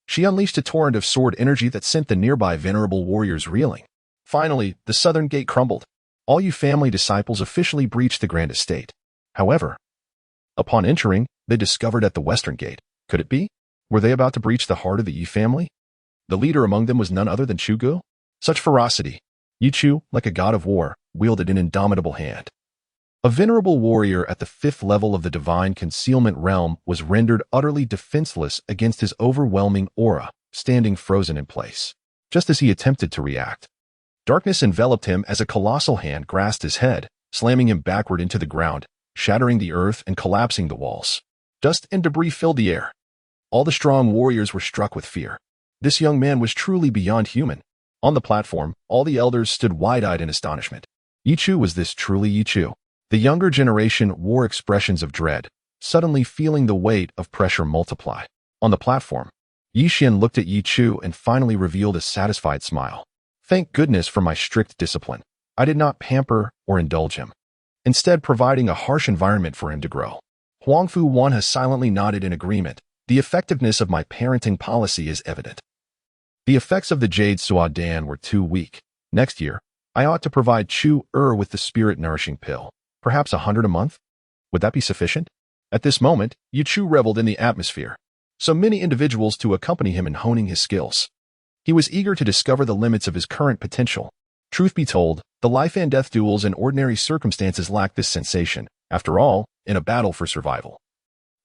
She unleashed a torrent of sword energy that sent the nearby venerable warriors reeling. Finally, the southern gate crumbled. All Yi family disciples officially breached the grand estate. However, upon entering, they discovered at the western gate. Could it be? Were they about to breach the heart of the Yi family? The leader among them was none other than Chu Gu. Such ferocity. Ye Chu, like a god of war, wielded an indomitable hand. A venerable warrior at the 5th level of the divine concealment realm was rendered utterly defenseless against his overwhelming aura, standing frozen in place. Just as he attempted to react, darkness enveloped him as a colossal hand grasped his head, slamming him backward into the ground, shattering the earth and collapsing the walls. Dust and debris filled the air. All the strong warriors were struck with fear. This young man was truly beyond human. On the platform, all the elders stood wide-eyed in astonishment. Ye Chu, was this truly Ye Chu? The younger generation wore expressions of dread, suddenly feeling the weight of pressure multiply. On the platform, Yi Xian looked at Ye Chu and finally revealed a satisfied smile. Thank goodness for my strict discipline. I did not pamper or indulge him, instead providing a harsh environment for him to grow. Huangfu Wan has silently nodded in agreement. The effectiveness of my parenting policy is evident. The effects of the Jade Suadan were too weak. Next year, I ought to provide Chu with the spirit-nourishing pill. Perhaps 100 a month? Would that be sufficient? At this moment, Ye Chu reveled in the atmosphere. So many individuals to accompany him in honing his skills. He was eager to discover the limits of his current potential. Truth be told, the life and death duels in ordinary circumstances lack this sensation. After all, in a battle for survival,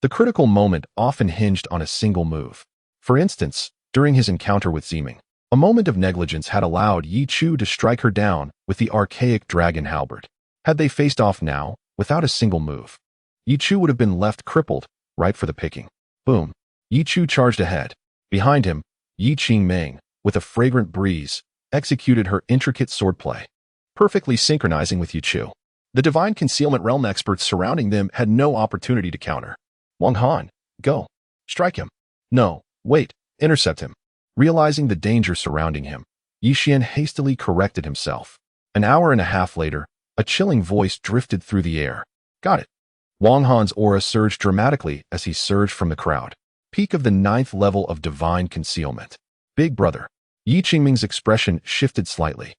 the critical moment often hinged on a single move. For instance, during his encounter with Ziming, a moment of negligence had allowed Ye Chu to strike her down with the archaic dragon halberd. Had they faced off now, without a single move, Ye Chu would have been left crippled, ripe for the picking. Boom. Ye Chu charged ahead. Behind him, Yi Qingming, with a fragrant breeze, executed her intricate swordplay, perfectly synchronizing with Ye Chu. The divine concealment realm experts surrounding them had no opportunity to counter. Wang Han, go. Strike him. No, wait, intercept him. Realizing the danger surrounding him, Yi Xian hastily corrected himself. An hour and a half later, a chilling voice drifted through the air. Got it. Wang Han's aura surged dramatically as he surged from the crowd. Peak of the 9th level of divine concealment. Big brother. Yi Qingming's expression shifted slightly.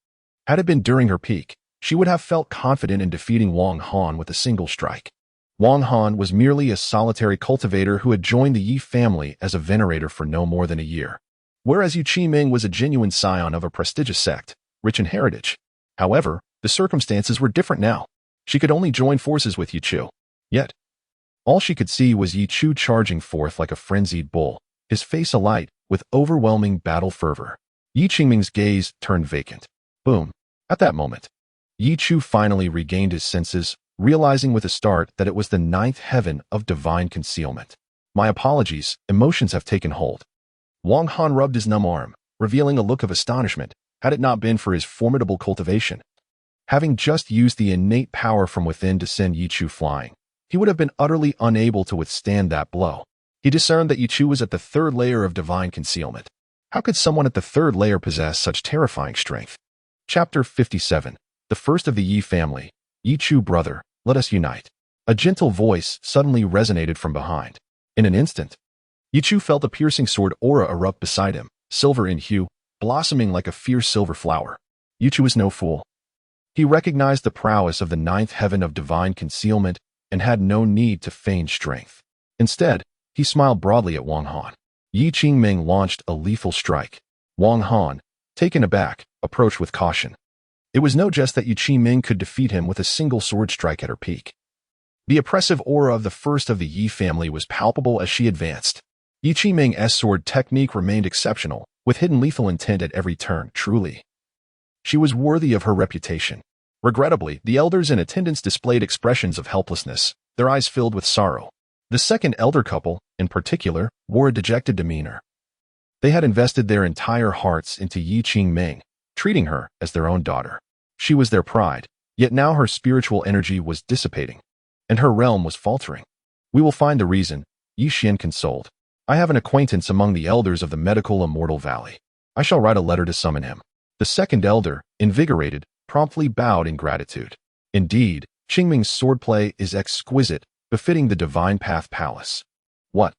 Had it been during her peak, she would have felt confident in defeating Wang Han with a single strike. Wang Han was merely a solitary cultivator who had joined the Yi family as a venerator for no more than a year, whereas Yi Qingming was a genuine scion of a prestigious sect, rich in heritage. However, the circumstances were different now. She could only join forces with Yi Chu. Yet, all she could see was Yi Chu charging forth like a frenzied bull, his face alight with overwhelming battle fervor. Yi Qingming's gaze turned vacant. Boom. At that moment, Yi Chu finally regained his senses, realizing with a start that it was the 9th heaven of divine concealment. My apologies, emotions have taken hold. Wang Han rubbed his numb arm, revealing a look of astonishment, had it not been for his formidable cultivation. Having just used the innate power from within to send Yi Chu flying, he would have been utterly unable to withstand that blow. He discerned that Yi Chu was at the 3rd layer of divine concealment. How could someone at the 3rd layer possess such terrifying strength? Chapter 57. The first of the Yi family. Ye Chu brother, let us unite. A gentle voice suddenly resonated from behind. In an instant, Yi Chu felt a piercing sword aura erupt beside him, silver in hue, blossoming like a fierce silver flower. Yi Chu was no fool. He recognized the prowess of the 9th heaven of divine concealment and had no need to feign strength. Instead, he smiled broadly at Wang Han. Yi Qingming launched a lethal strike. Wang Han, taken aback, approached with caution. It was no jest that Yi Qingming could defeat him with a single sword strike at her peak. The oppressive aura of the first of the Yi family was palpable as she advanced. Yi Qingming's sword technique remained exceptional, with hidden lethal intent at every turn. Truly, she was worthy of her reputation. Regrettably, the elders in attendance displayed expressions of helplessness, their eyes filled with sorrow. The second elder couple, in particular, wore a dejected demeanor. They had invested their entire hearts into Yi Qingming, treating her as their own daughter. She was their pride, yet now her spiritual energy was dissipating, and her realm was faltering. We will find the reason, Yi Xian consoled. I have an acquaintance among the elders of the medical Immortal Valley. I shall write a letter to summon him. The second elder, invigorated, promptly bowed in gratitude. Indeed, Qingming's swordplay is exquisite, befitting the Divine Path Palace. What?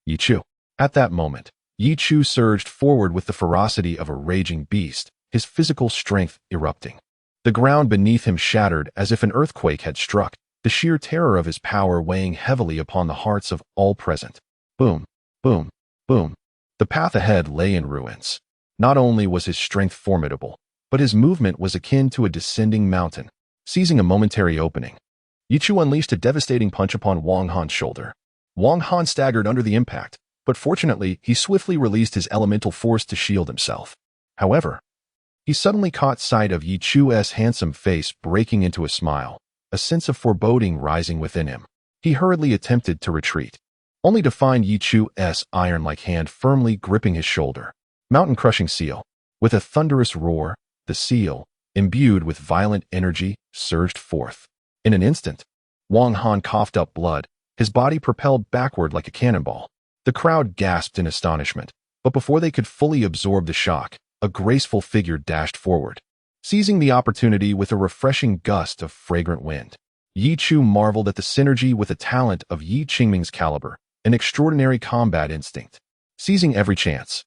Yi Chu. At that moment, Yi Chu surged forward with the ferocity of a raging beast, his physical strength erupting. The ground beneath him shattered as if an earthquake had struck, the sheer terror of his power weighing heavily upon the hearts of all present. Boom, boom, boom. The path ahead lay in ruins. Not only was his strength formidable, but his movement was akin to a descending mountain. Seizing a momentary opening, Yi Chu unleashed a devastating punch upon Wang Han's shoulder. Wang Han staggered under the impact, but fortunately he swiftly released his elemental force to shield himself. However, he suddenly caught sight of Yi Chu's handsome face breaking into a smile, a sense of foreboding rising within him. He hurriedly attempted to retreat, only to find Yi Chu's iron-like hand firmly gripping his shoulder. Mountain-crushing seal. With a thunderous roar, the seal, imbued with violent energy, surged forth. In an instant, Wang Han coughed up blood, his body propelled backward like a cannonball. The crowd gasped in astonishment, but before they could fully absorb the shock, a graceful figure dashed forward. Seizing the opportunity with a refreshing gust of fragrant wind, Yi Chu marveled at the synergy with the talent of Yi Qingming's caliber, an extraordinary combat instinct. Seizing every chance.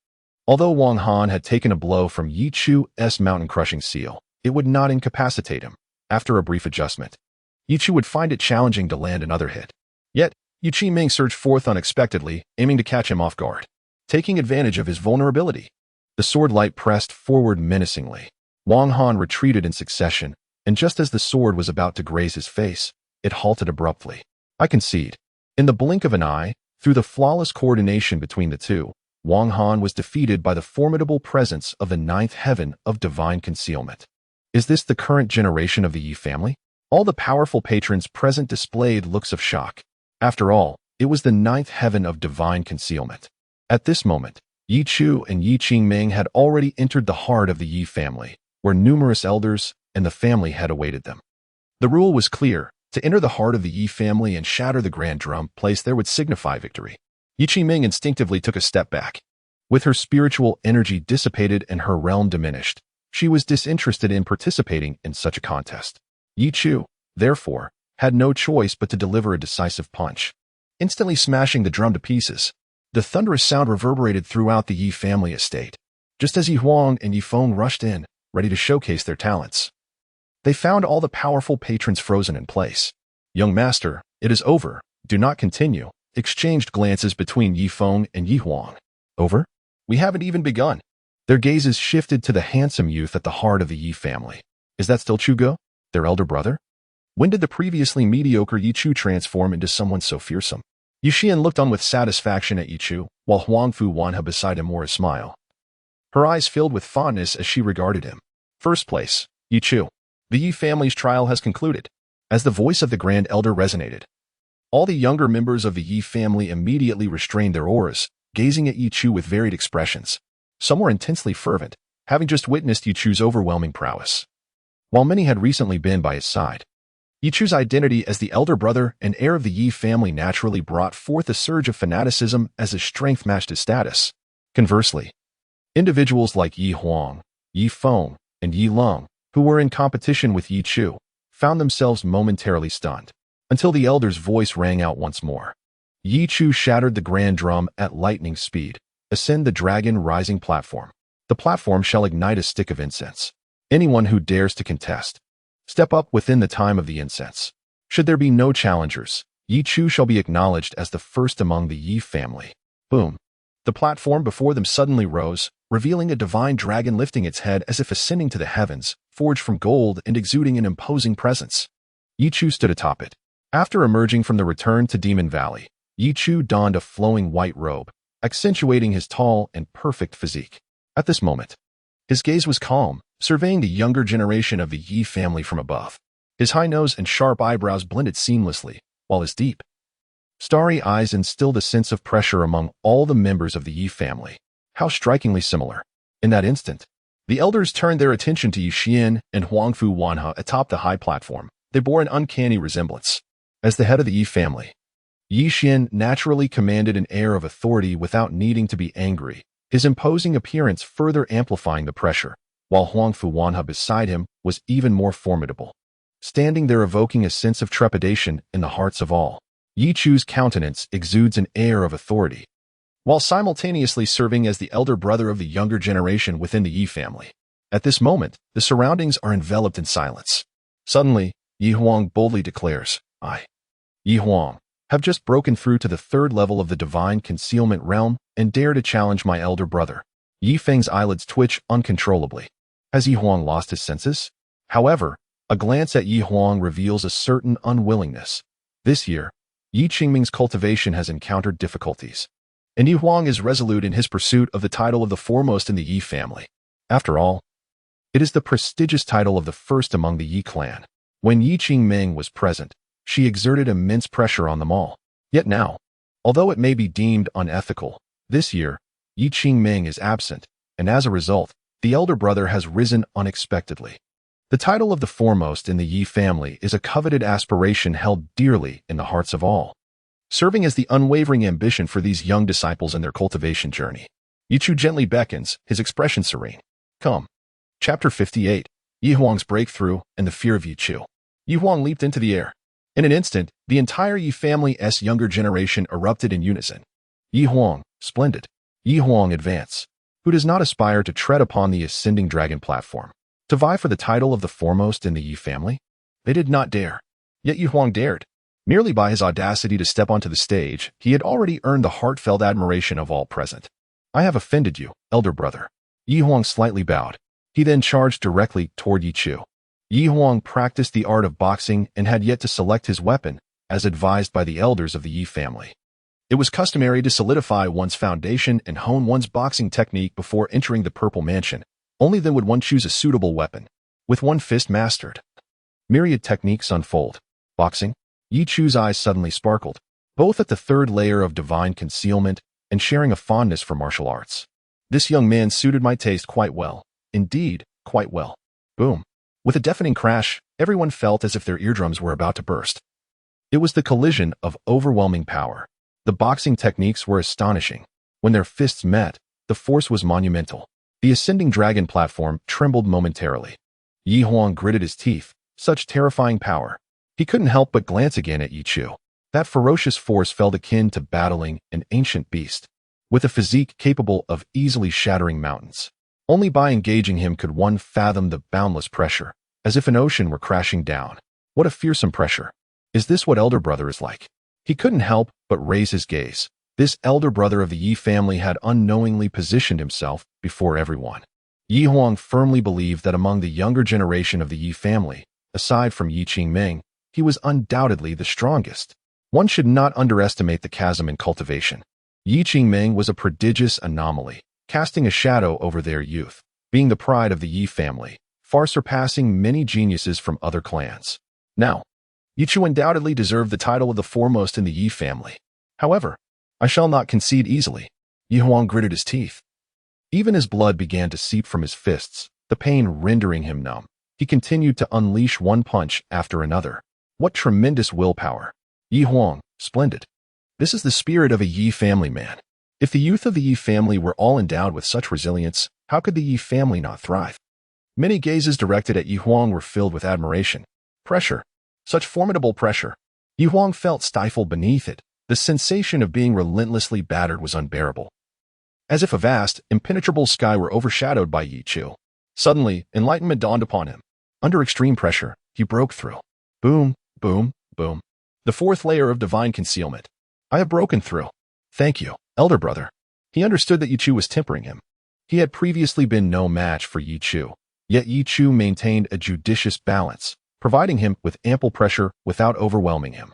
Although Wang Han had taken a blow from Yi Chu's mountain-crushing seal, it would not incapacitate him. After a brief adjustment, Yi Chu would find it challenging to land another hit. Yet, Yi Qingming surged forth unexpectedly, aiming to catch him off guard. Taking advantage of his vulnerability, the sword light pressed forward menacingly. Wang Han retreated in succession, and just as the sword was about to graze his face, it halted abruptly. I concede. In the blink of an eye, through the flawless coordination between the two, Wang Han was defeated by the formidable presence of the 9th heaven of divine concealment. Is this the current generation of the Yi family? All the powerful patrons present displayed looks of shock. After all, it was the 9th heaven of divine concealment. At this moment, Yi Chu and Yi Qingming had already entered the heart of the Yi family, where numerous elders and the family had awaited them. The rule was clear: to enter the heart of the Yi family and shatter the grand drum place there would signify victory. Yi Qingming instinctively took a step back. With her spiritual energy dissipated and her realm diminished, She was disinterested in participating in such a contest. Ye Chu, therefore, had no choice but to deliver a decisive punch, instantly smashing the drum to pieces. The thunderous sound reverberated throughout the Yi family estate, just as Yi Huang and Yi Feng rushed in, ready to showcase their talents. They found all the powerful patrons frozen in place. "Young master, it is over. Do not continue," exchanged glances between Yi Feng and Yi Huang. "Over? We haven't even begun." Their gazes shifted to the handsome youth at the heart of the Yi family. Is that still Chu Go, their elder brother? When did the previously mediocre Ye Chu transform into someone so fearsome? Yu Xian looked on with satisfaction at Ye Chu, while Huang Fu Wanha beside him wore a smile. Her eyes filled with fondness as she regarded him. "First place, Ye Chu. The Yi family's trial has concluded." As the voice of the Grand Elder resonated, all the younger members of the Yi family immediately restrained their auras, gazing at Ye Chu with varied expressions. Some were intensely fervent, having just witnessed Ye Chu's overwhelming prowess, while many had recently been by his side. Ye Chu's identity as the elder brother and heir of the Yi family naturally brought forth a surge of fanaticism as his strength matched his status. Conversely, individuals like Yi Huang, Yi Feng, and Yi Leng, who were in competition with Ye Chu, found themselves momentarily stunned, until the elder's voice rang out once more. Ye Chu shattered the grand drum at lightning speed. "Ascend the dragon rising platform. The platform shall ignite a stick of incense. Anyone who dares to contest, step up within the time of the incense. Should there be no challengers, Ye Chu shall be acknowledged as the first among the Yi family." Boom. The platform before them suddenly rose, revealing a divine dragon lifting its head as if ascending to the heavens, forged from gold and exuding an imposing presence. Ye Chu stood atop it. After emerging from the return to Demon Valley, Ye Chu donned a flowing white robe, accentuating his tall and perfect physique. At this moment, his gaze was calm, surveying the younger generation of the Yi family from above. His high nose and sharp eyebrows blended seamlessly, while his deep, starry eyes instilled a sense of pressure among all the members of the Yi family. How strikingly similar. In that instant, the elders turned their attention to Yu Xian and Huang Fu Wanha atop the high platform. They bore an uncanny resemblance. As the head of the Yi family, Yi Xian naturally commanded an air of authority without needing to be angry, his imposing appearance further amplifying the pressure, while Huang Fu Wanha beside him was even more formidable, standing there evoking a sense of trepidation in the hearts of all. Ye Chu's countenance exudes an air of authority, while simultaneously serving as the elder brother of the younger generation within the Yi family. At this moment, the surroundings are enveloped in silence. Suddenly, Yi Huang boldly declares, "I, Yi Huang, have just broken through to the third level of the divine concealment realm and dare to challenge my elder brother." Yi Feng's eyelids twitch uncontrollably. Has Yi Huang lost his senses? However, a glance at Yi Huang reveals a certain unwillingness. This year, Yi Qingming's cultivation has encountered difficulties, and Yi Huang is resolute in his pursuit of the title of the foremost in the Yi family. After all, it is the prestigious title of the first among the Yi clan. When Yi Qingming was present, she exerted immense pressure on them all. Yet now, although it may be deemed unethical, this year, Yi Qingming is absent, and as a result, the elder brother has risen unexpectedly. The title of the foremost in the Yi family is a coveted aspiration held dearly in the hearts of all, serving as the unwavering ambition for these young disciples in their cultivation journey. Ye Chu gently beckons, his expression serene. Come. Chapter 58. Yi Huang's Breakthrough and the Fear of Ye Chu. Yi Huang leaped into the air. In an instant, the entire Yi family's younger generation erupted in unison. Yi Huang, splendid. Yi Huang, advance. Who does not aspire to tread upon the ascending dragon platform, to vie for the title of the foremost in the Yi family? They did not dare. Yet Yi Huang dared. Merely by his audacity to step onto the stage, he had already earned the heartfelt admiration of all present. I have offended you, elder brother. Yi Huang slightly bowed. He then charged directly toward Ye Chu. Yi Huang practiced the art of boxing and had yet to select his weapon, as advised by the elders of the Yi family. It was customary to solidify one's foundation and hone one's boxing technique before entering the Purple Mansion. Only then would one choose a suitable weapon. With one fist mastered, myriad techniques unfold. Boxing? Ye Chu's eyes suddenly sparkled, both at the third layer of divine concealment and sharing a fondness for martial arts. This young man suited my taste quite well. Indeed, quite well. Boom. With a deafening crash, everyone felt as if their eardrums were about to burst. It was the collision of overwhelming power. The boxing techniques were astonishing. When their fists met, the force was monumental. The ascending dragon platform trembled momentarily. Yi Huang gritted his teeth. Such terrifying power. He couldn't help but glance again at Ye Chu. That ferocious force felt akin to battling an ancient beast, with a physique capable of easily shattering mountains. Only by engaging him could one fathom the boundless pressure, as if an ocean were crashing down. What a fearsome pressure. Is this what elder brother is like? He couldn't help but raise his gaze. This elder brother of the Yi family had unknowingly positioned himself before everyone. Yi Huang firmly believed that among the younger generation of the Yi family, aside from Yi Qingming, he was undoubtedly the strongest. One should not underestimate the chasm in cultivation. Yi Qingming was a prodigious anomaly, casting a shadow over their youth, being the pride of the Yi family, far surpassing many geniuses from other clans. Now, Ye Chu undoubtedly deserved the title of the foremost in the Yi family. However, I shall not concede easily. Yi Huang gritted his teeth. Even as blood began to seep from his fists, the pain rendering him numb, he continued to unleash one punch after another. What tremendous willpower. Yi Huang, splendid. This is the spirit of a Yi family man. If the youth of the Yi family were all endowed with such resilience, how could the Yi family not thrive? Many gazes directed at Yi Huang were filled with admiration. Pressure. Such formidable pressure. Yi Huang felt stifled beneath it. The sensation of being relentlessly battered was unbearable. As if a vast, impenetrable sky were overshadowed by Ye Chu. Suddenly, enlightenment dawned upon him. Under extreme pressure, he broke through. Boom, boom, boom. The fourth layer of divine concealment. I have broken through. Thank you, elder brother. He understood that Ye Chu was tempering him. He had previously been no match for Ye Chu, yet Ye Chu maintained a judicious balance, providing him with ample pressure without overwhelming him.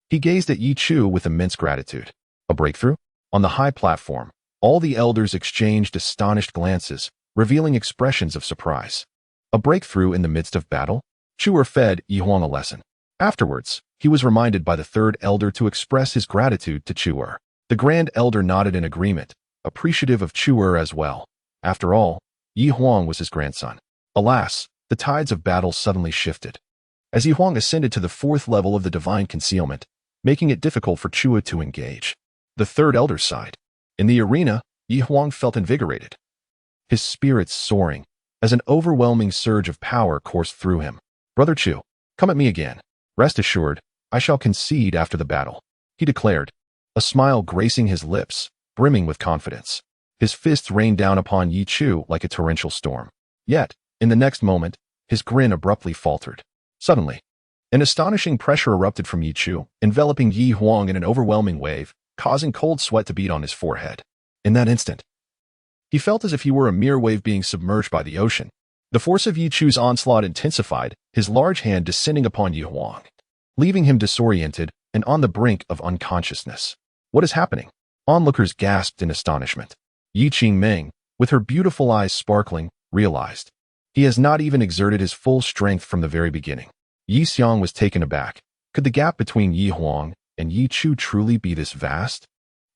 He gazed at Ye Chu with immense gratitude. A breakthrough? On the high platform, all the elders exchanged astonished glances, revealing expressions of surprise. A breakthrough in the midst of battle? Chu fed Yi Huang a lesson. Afterwards, he was reminded by the third elder to express his gratitude to Chu. The grand elder nodded in agreement, appreciative of Chu as well. After all, Yi Huang was his grandson. Alas, the tides of battle suddenly shifted. As Yi Huang ascended to the fourth level of the divine concealment, making it difficult for Chu to engage. The third elder sighed. In the arena, Yi Huang felt invigorated, his spirits soaring, as an overwhelming surge of power coursed through him. Brother Chu, come at me again. Rest assured, I shall concede after the battle, he declared, a smile gracing his lips, brimming with confidence. His fists rained down upon Ye Chu like a torrential storm. Yet, in the next moment, his grin abruptly faltered. Suddenly, an astonishing pressure erupted from Ye Chu, enveloping Yi Huang in an overwhelming wave, causing cold sweat to beat on his forehead. In that instant, he felt as if he were a mere wave being submerged by the ocean. The force of Ye Chu's onslaught intensified, his large hand descending upon Yi Huang, leaving him disoriented and on the brink of unconsciousness. What is happening? Onlookers gasped in astonishment. Yi Qingming, with her beautiful eyes sparkling, realized. He has not even exerted his full strength from the very beginning. Yi Xiang was taken aback. Could the gap between Yi Huang and Ye Chu truly be this vast?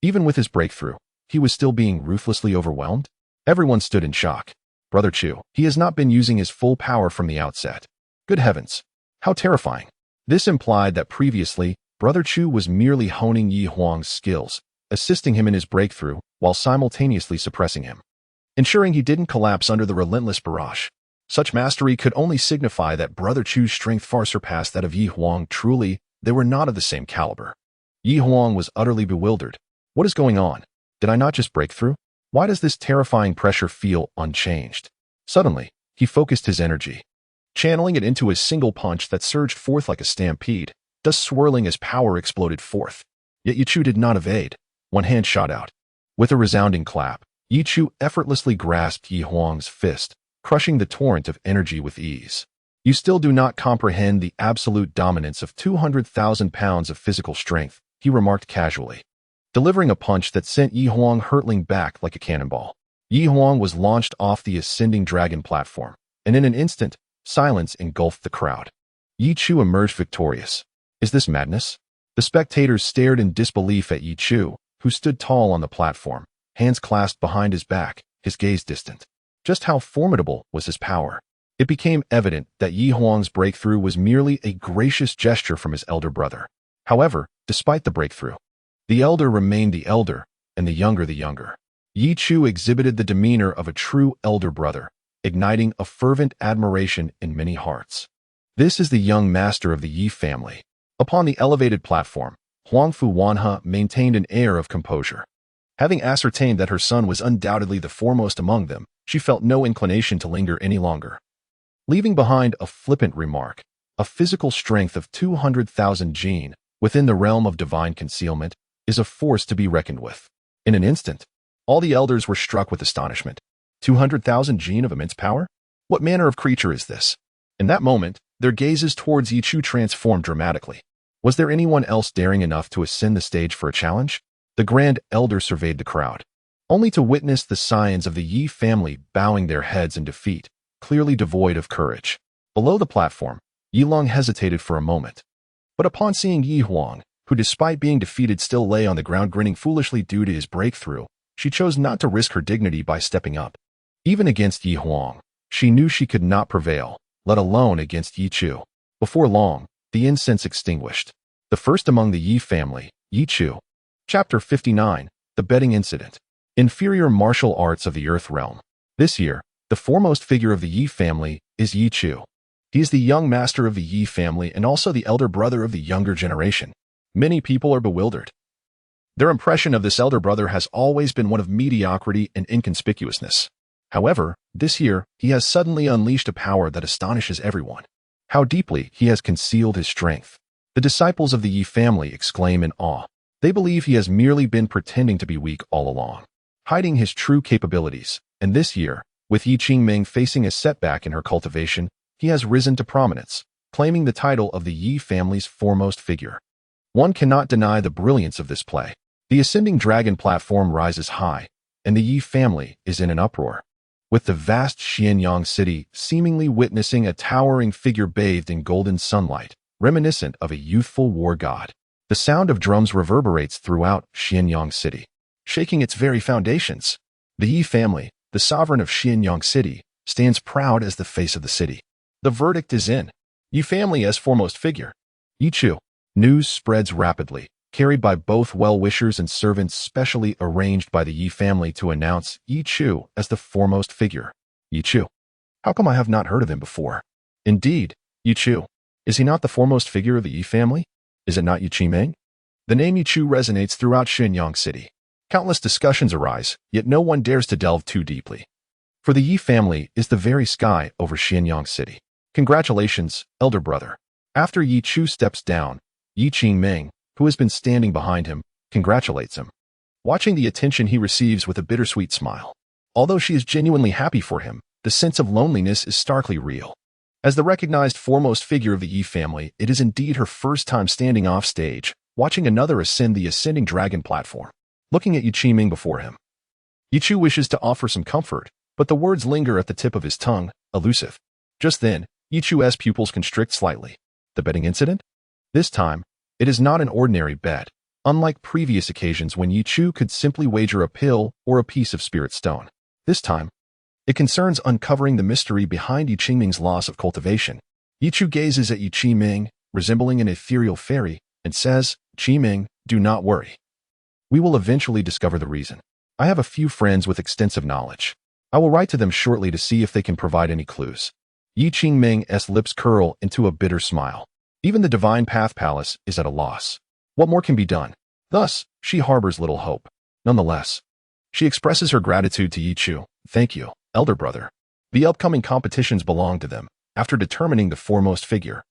Even with his breakthrough, he was still being ruthlessly overwhelmed? Everyone stood in shock. Brother Chu, he has not been using his full power from the outset. Good heavens, how terrifying. This implied that previously, Brother Chu was merely honing Yi Huang's skills, assisting him in his breakthrough, while simultaneously suppressing him, ensuring he didn't collapse under the relentless barrage. Such mastery could only signify that Brother Chu's strength far surpassed that of Yi Huang. Truly, they were not of the same caliber. Yi Huang was utterly bewildered. What is going on? Did I not just break through? Why does this terrifying pressure feel unchanged? Suddenly, he focused his energy, channeling it into a single punch that surged forth like a stampede, dust swirling as power exploded forth. Yet Ye Chu did not evade. One hand shot out. With a resounding clap, Ye Chu effortlessly grasped Yi Huang's fist, crushing the torrent of energy with ease. You still do not comprehend the absolute dominance of 200,000 pounds of physical strength, he remarked casually, delivering a punch that sent Yi Huang hurtling back like a cannonball. Yi Huang was launched off the ascending dragon platform, and in an instant, silence engulfed the crowd. Ye Chu emerged victorious. Is this madness? The spectators stared in disbelief at Ye Chu, who stood tall on the platform, hands clasped behind his back, his gaze distant. Just how formidable was his power? It became evident that Yi Huang's breakthrough was merely a gracious gesture from his elder brother. However, despite the breakthrough, the elder remained the elder, and the younger the younger. Ye Chu exhibited the demeanor of a true elder brother, igniting a fervent admiration in many hearts. This is the young master of the Ye family. Upon the elevated platform, Huangfu Wanhe maintained an air of composure. Having ascertained that her son was undoubtedly the foremost among them, she felt no inclination to linger any longer. Leaving behind a flippant remark, a physical strength of 200,000 jin within the realm of divine concealment is a force to be reckoned with. In an instant, all the elders were struck with astonishment. 200,000 jin of immense power? What manner of creature is this? In that moment, their gazes towards Ye Chu transformed dramatically. Was there anyone else daring enough to ascend the stage for a challenge? The Grand Elder surveyed the crowd, only to witness the scions of the Ye family bowing their heads in defeat, clearly devoid of courage. Below the platform, Yi Long hesitated for a moment. But upon seeing Yi Huang, who despite being defeated still lay on the ground grinning foolishly due to his breakthrough, she chose not to risk her dignity by stepping up. Even against Yi Huang, she knew she could not prevail, let alone against Ye Chu. Before long, the incense extinguished. The first among the Yi family, Ye Chu. Chapter 59, The Betting Incident. Inferior martial arts of the Earth Realm. This year, the foremost figure of the Yi family is Ye Chu. He is the young master of the Yi family and also the elder brother of the younger generation. Many people are bewildered. Their impression of this elder brother has always been one of mediocrity and inconspicuousness. However, this year, he has suddenly unleashed a power that astonishes everyone. How deeply he has concealed his strength. The disciples of the Yi family exclaim in awe. They believe he has merely been pretending to be weak all along, hiding his true capabilities. And this year, with Yi Qingming facing a setback in her cultivation, he has risen to prominence, claiming the title of the Yi family's foremost figure. One cannot deny the brilliance of this play. The ascending dragon platform rises high, and the Yi family is in an uproar, with the vast Xianyang city seemingly witnessing a towering figure bathed in golden sunlight, reminiscent of a youthful war god. The sound of drums reverberates throughout Xianyang city, shaking its very foundations. The Yi family, the sovereign of Xianyang city, stands proud as the face of the city. The verdict is in. Yi family as foremost figure. Ye Chu. News spreads rapidly, carried by both well-wishers and servants specially arranged by the Yi family to announce Ye Chu as the foremost figure. Ye Chu. How come I have not heard of him before? Indeed, Ye Chu. Is he not the foremost figure of the Yi family? Is it not Yi Qingming? The name Ye Chu resonates throughout Xianyang city. Countless discussions arise, yet no one dares to delve too deeply. For the Yi family is the very sky over Xianyang city. Congratulations, elder brother. After Ye Chu steps down, Yi Qingming, who has been standing behind him, congratulates him, watching the attention he receives with a bittersweet smile. Although she is genuinely happy for him, the sense of loneliness is starkly real. As the recognized foremost figure of the Yi family, it is indeed her first time standing off stage, watching another ascend the ascending dragon platform. Looking at Yi Qingming before him, Ye Chu wishes to offer some comfort, but the words linger at the tip of his tongue, elusive. Just then, Ye Chu's pupils constrict slightly. The betting incident? This time, it is not an ordinary bet, unlike previous occasions when Ye Chu could simply wager a pill or a piece of spirit stone. This time, it concerns uncovering the mystery behind Yi Qingming's loss of cultivation. Ye Chu gazes at Yi Qingming, resembling an ethereal fairy, and says, Qingming, do not worry. We will eventually discover the reason. I have a few friends with extensive knowledge. I will write to them shortly to see if they can provide any clues. Yi Qingming's lips curl into a bitter smile. Even the Divine Path Palace is at a loss. What more can be done? Thus, she harbors little hope. Nonetheless, she expresses her gratitude to Ye Chu. Thank you, elder brother. The upcoming competitions belong to them, after determining the foremost figure.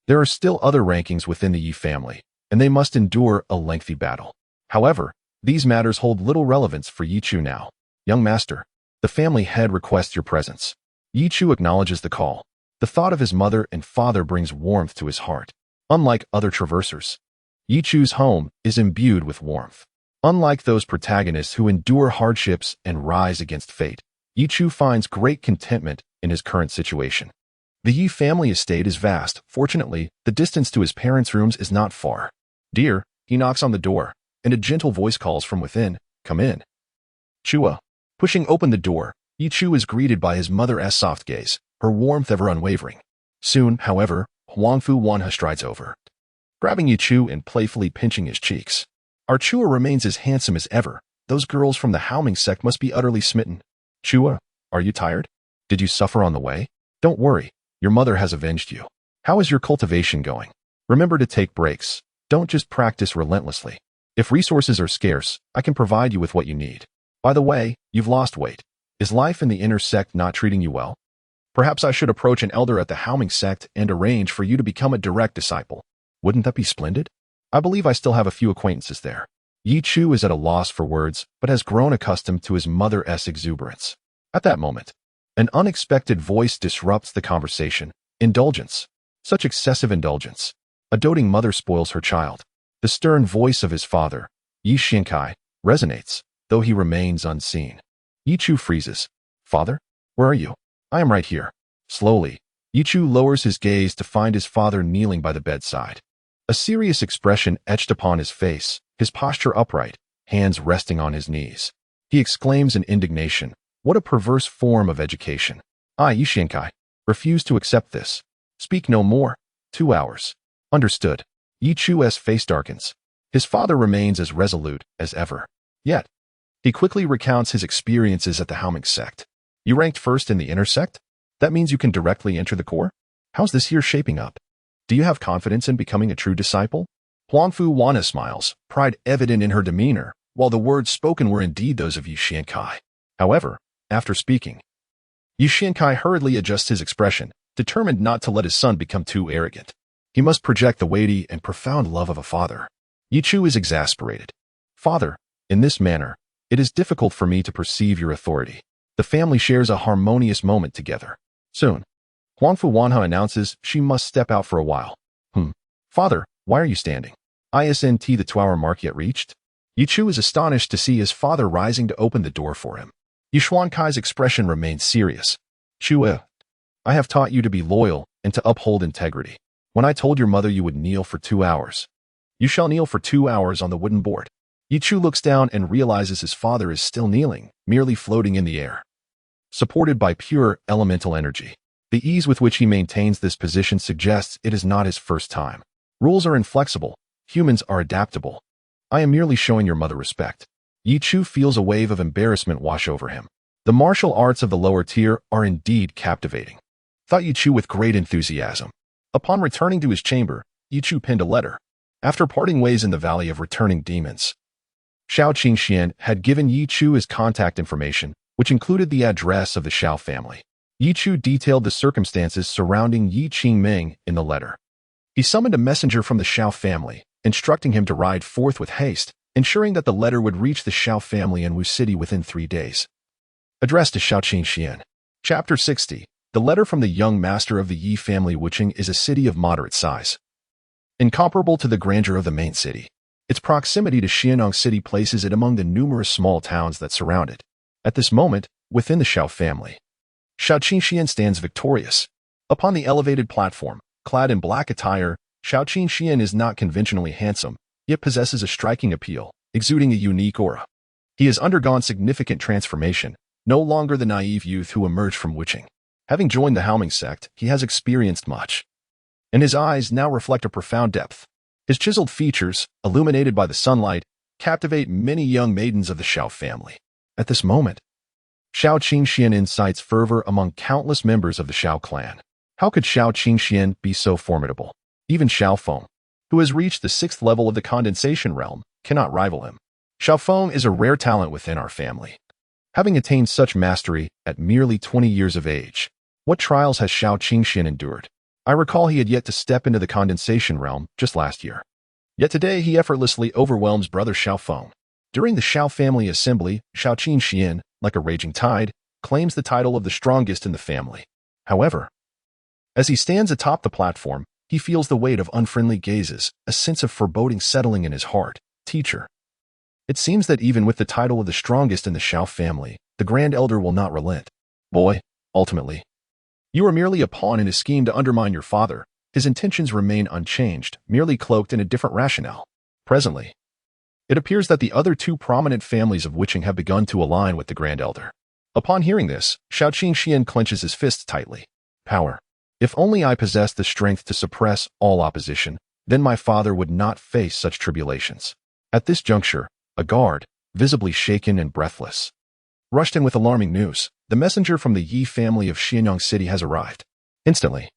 There are still other rankings within the Yi family, and they must endure a lengthy battle. However, these matters hold little relevance for Ye Chu now. Young master, the family head requests your presence. Ye Chu acknowledges the call. The thought of his mother and father brings warmth to his heart. Unlike other traversers, Ye Chu's home is imbued with warmth. Unlike those protagonists who endure hardships and rise against fate, Ye Chu finds great contentment in his current situation. The Yi family estate is vast. Fortunately, the distance to his parents' rooms is not far. Dear, he knocks on the door, and a gentle voice calls from within, come in. Chua. Pushing open the door, Ye Chu is greeted by his mother's soft gaze, her warmth ever unwavering. Soon, however, Huangfu Wanhe strides over, grabbing Ye Chu and playfully pinching his cheeks. Our Chua remains as handsome as ever, those girls from the Haoming sect must be utterly smitten. Chua, are you tired? Did you suffer on the way? Don't worry, your mother has avenged you. How is your cultivation going? Remember to take breaks. Don't just practice relentlessly. If resources are scarce, I can provide you with what you need. By the way, you've lost weight. Is life in the inner sect not treating you well? Perhaps I should approach an elder at the Haoming sect and arrange for you to become a direct disciple. Wouldn't that be splendid? I believe I still have a few acquaintances there. Ye Chu is at a loss for words, but has grown accustomed to his mother's exuberance. At that moment, an unexpected voice disrupts the conversation. Indulgence. Such excessive indulgence. A doting mother spoils her child. The stern voice of his father, Ye Xiankai, resonates, though he remains unseen. Ye Chu freezes. Father? Where are you? I am right here. Slowly, Ye Chu lowers his gaze to find his father kneeling by the bedside. A serious expression etched upon his face, his posture upright, hands resting on his knees. He exclaims in indignation, what a perverse form of education. I, Ye Xiankai, refuse to accept this. Speak no more. 2 hours. Understood. Ye Chu's face darkens. His father remains as resolute as ever. Yet, he quickly recounts his experiences at the Haoming sect. You ranked first in the inner sect? That means you can directly enter the core? How's this year shaping up? Do you have confidence in becoming a true disciple? Huangfu Wana smiles, pride evident in her demeanor, while the words spoken were indeed those of Ye Xiankai. However, after speaking, Ye Xiankai hurriedly adjusts his expression, determined not to let his son become too arrogant. He must project the weighty and profound love of a father. Ye Chu is exasperated. Father, in this manner, it is difficult for me to perceive your authority. The family shares a harmonious moment together. Soon, Huangfu Wanha announces she must step out for a while. Father, why are you standing? Isn't the 2-hour mark yet reached? Ye Chu is astonished to see his father rising to open the door for him. Ye Xuankai's expression remains serious. Chua, I have taught you to be loyal and to uphold integrity. When I told your mother you would kneel for 2 hours, you shall kneel for 2 hours on the wooden board. Ye Chu looks down and realizes his father is still kneeling, merely floating in the air. Supported by pure, elemental energy, the ease with which he maintains this position suggests it is not his first time. Rules are inflexible. Humans are adaptable. I am merely showing your mother respect. Ye Chu feels a wave of embarrassment wash over him. The martial arts of the lower tier are indeed captivating. Thought Ye Chu with great enthusiasm. Upon returning to his chamber, Ye Chu penned a letter. After parting ways in the Valley of Returning Demons, Xiao Qingxian had given Ye Chu his contact information, which included the address of the Xiao family. Ye Chu detailed the circumstances surrounding Yi Qingming in the letter. He summoned a messenger from the Xiao family, instructing him to ride forth with haste, ensuring that the letter would reach the Xiao family in Wu City within 3 days. Addressed to Xiao Qingxian. Chapter 60. The letter from the young master of the Yi family Wuqing is a city of moderate size, incomparable to the grandeur of the main city. Its proximity to Xianong City places it among the numerous small towns that surround it. At this moment, within the Xiao family, Xiao Qingxian stands victorious. Upon the elevated platform, clad in black attire, Xiao Qingxian is not conventionally handsome, yet possesses a striking appeal, exuding a unique aura. He has undergone significant transformation, no longer the naive youth who emerged from Wuqing. Having joined the Haoming sect, he has experienced much, and his eyes now reflect a profound depth. His chiseled features, illuminated by the sunlight, captivate many young maidens of the Xiao family. At this moment, Xiao Qingxian incites fervor among countless members of the Xiao clan. How could Xiao Qingxian be so formidable? Even Xiao Feng, who has reached the 6th level of the condensation realm, cannot rival him. Xiao Feng is a rare talent within our family. Having attained such mastery at merely 20 years of age, what trials has Xiao Qingxian endured? I recall he had yet to step into the condensation realm just last year. Yet today he effortlessly overwhelms brother Xiao Feng. During the Xiao family assembly, Xiao Qingxian, like a raging tide, claims the title of the strongest in the family. However, as he stands atop the platform, he feels the weight of unfriendly gazes, a sense of foreboding settling in his heart. Teacher. It seems that even with the title of the strongest in the Xiao family, the Grand Elder will not relent. Boy, ultimately, you are merely a pawn in his scheme to undermine your father. His intentions remain unchanged, merely cloaked in a different rationale. Presently, it appears that the other 2 prominent families of Wuqing have begun to align with the Grand Elder. Upon hearing this, Xiao Qingxian clenches his fists tightly. Power. If only I possessed the strength to suppress all opposition, then my father would not face such tribulations. At this juncture, a guard, visibly shaken and breathless. Rushed in with alarming news, the messenger from the Ye family of Xianyang City has arrived. Instantly,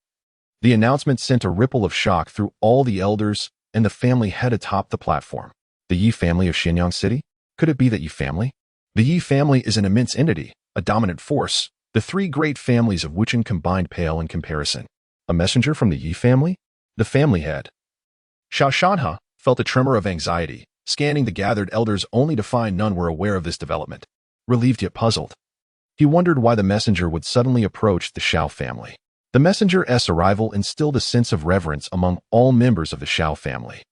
the announcement sent a ripple of shock through all the elders and the family head atop the platform. The Ye family of Xianyang City? Could it be that Ye family? The Ye family is an immense entity, a dominant force, the three great families of Wuchen combined pale in comparison. A messenger from the Ye family? The family head, Xiao Shanhe, felt a tremor of anxiety, scanning the gathered elders only to find none were aware of this development. Relieved yet puzzled, he wondered why the messenger would suddenly approach the Xiao family. The messenger's arrival instilled a sense of reverence among all members of the Xiao family.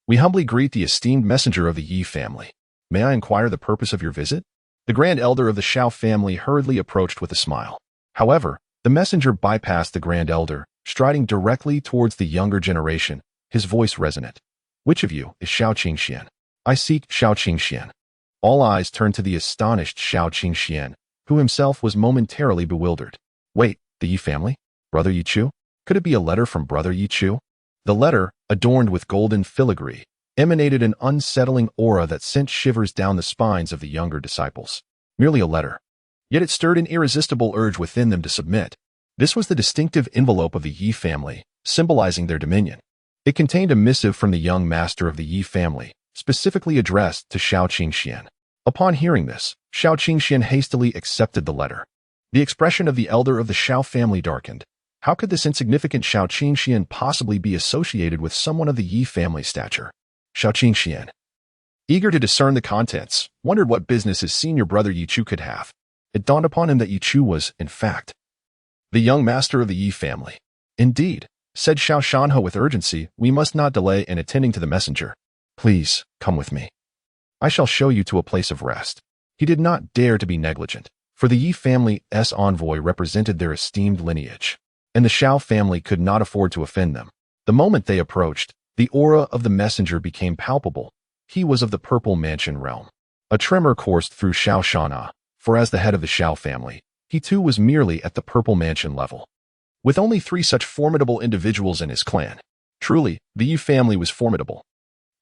We humbly greet the esteemed messenger of the Ye family. May I inquire the purpose of your visit? The grand elder of the Xiao family hurriedly approached with a smile. However, the messenger bypassed the grand elder, striding directly towards the younger generation, his voice resonant. Which of you is Xiao Qingxian? I seek Xiao Qingxian. All eyes turned to the astonished Xiao Qingxian, who himself was momentarily bewildered. Wait, the Ye family? Brother Ye Chu? Could it be a letter from Brother Ye Chu? The letter, adorned with golden filigree, emanated an unsettling aura that sent shivers down the spines of the younger disciples. Merely a letter. Yet it stirred an irresistible urge within them to submit. This was the distinctive envelope of the Ye family, symbolizing their dominion. It contained a missive from the young master of the Ye family, specifically addressed to Xiao Qingxian. Upon hearing this, Xiao Qingxian hastily accepted the letter. The expression of the elder of the Xiao family darkened. How could this insignificant Xiao Qingxian possibly be associated with someone of the Ye family stature? Xiao Qingxian, eager to discern the contents, wondered what business his senior brother Ye Chu could have. It dawned upon him that Ye Chu was, in fact, the young master of the Ye family. Indeed, said Xiao Shanhe with urgency, we must not delay in attending to the messenger. Please, come with me. I shall show you to a place of rest. He did not dare to be negligent, for the Ye family's envoy represented their esteemed lineage, and the Xiao family could not afford to offend them. The moment they approached, the aura of the messenger became palpable. He was of the Purple Mansion realm. A tremor coursed through Xiao Shanhe, for as the head of the Xiao family, he too was merely at the Purple Mansion level. With only 3 such formidable individuals in his clan, truly, the Ye family was formidable.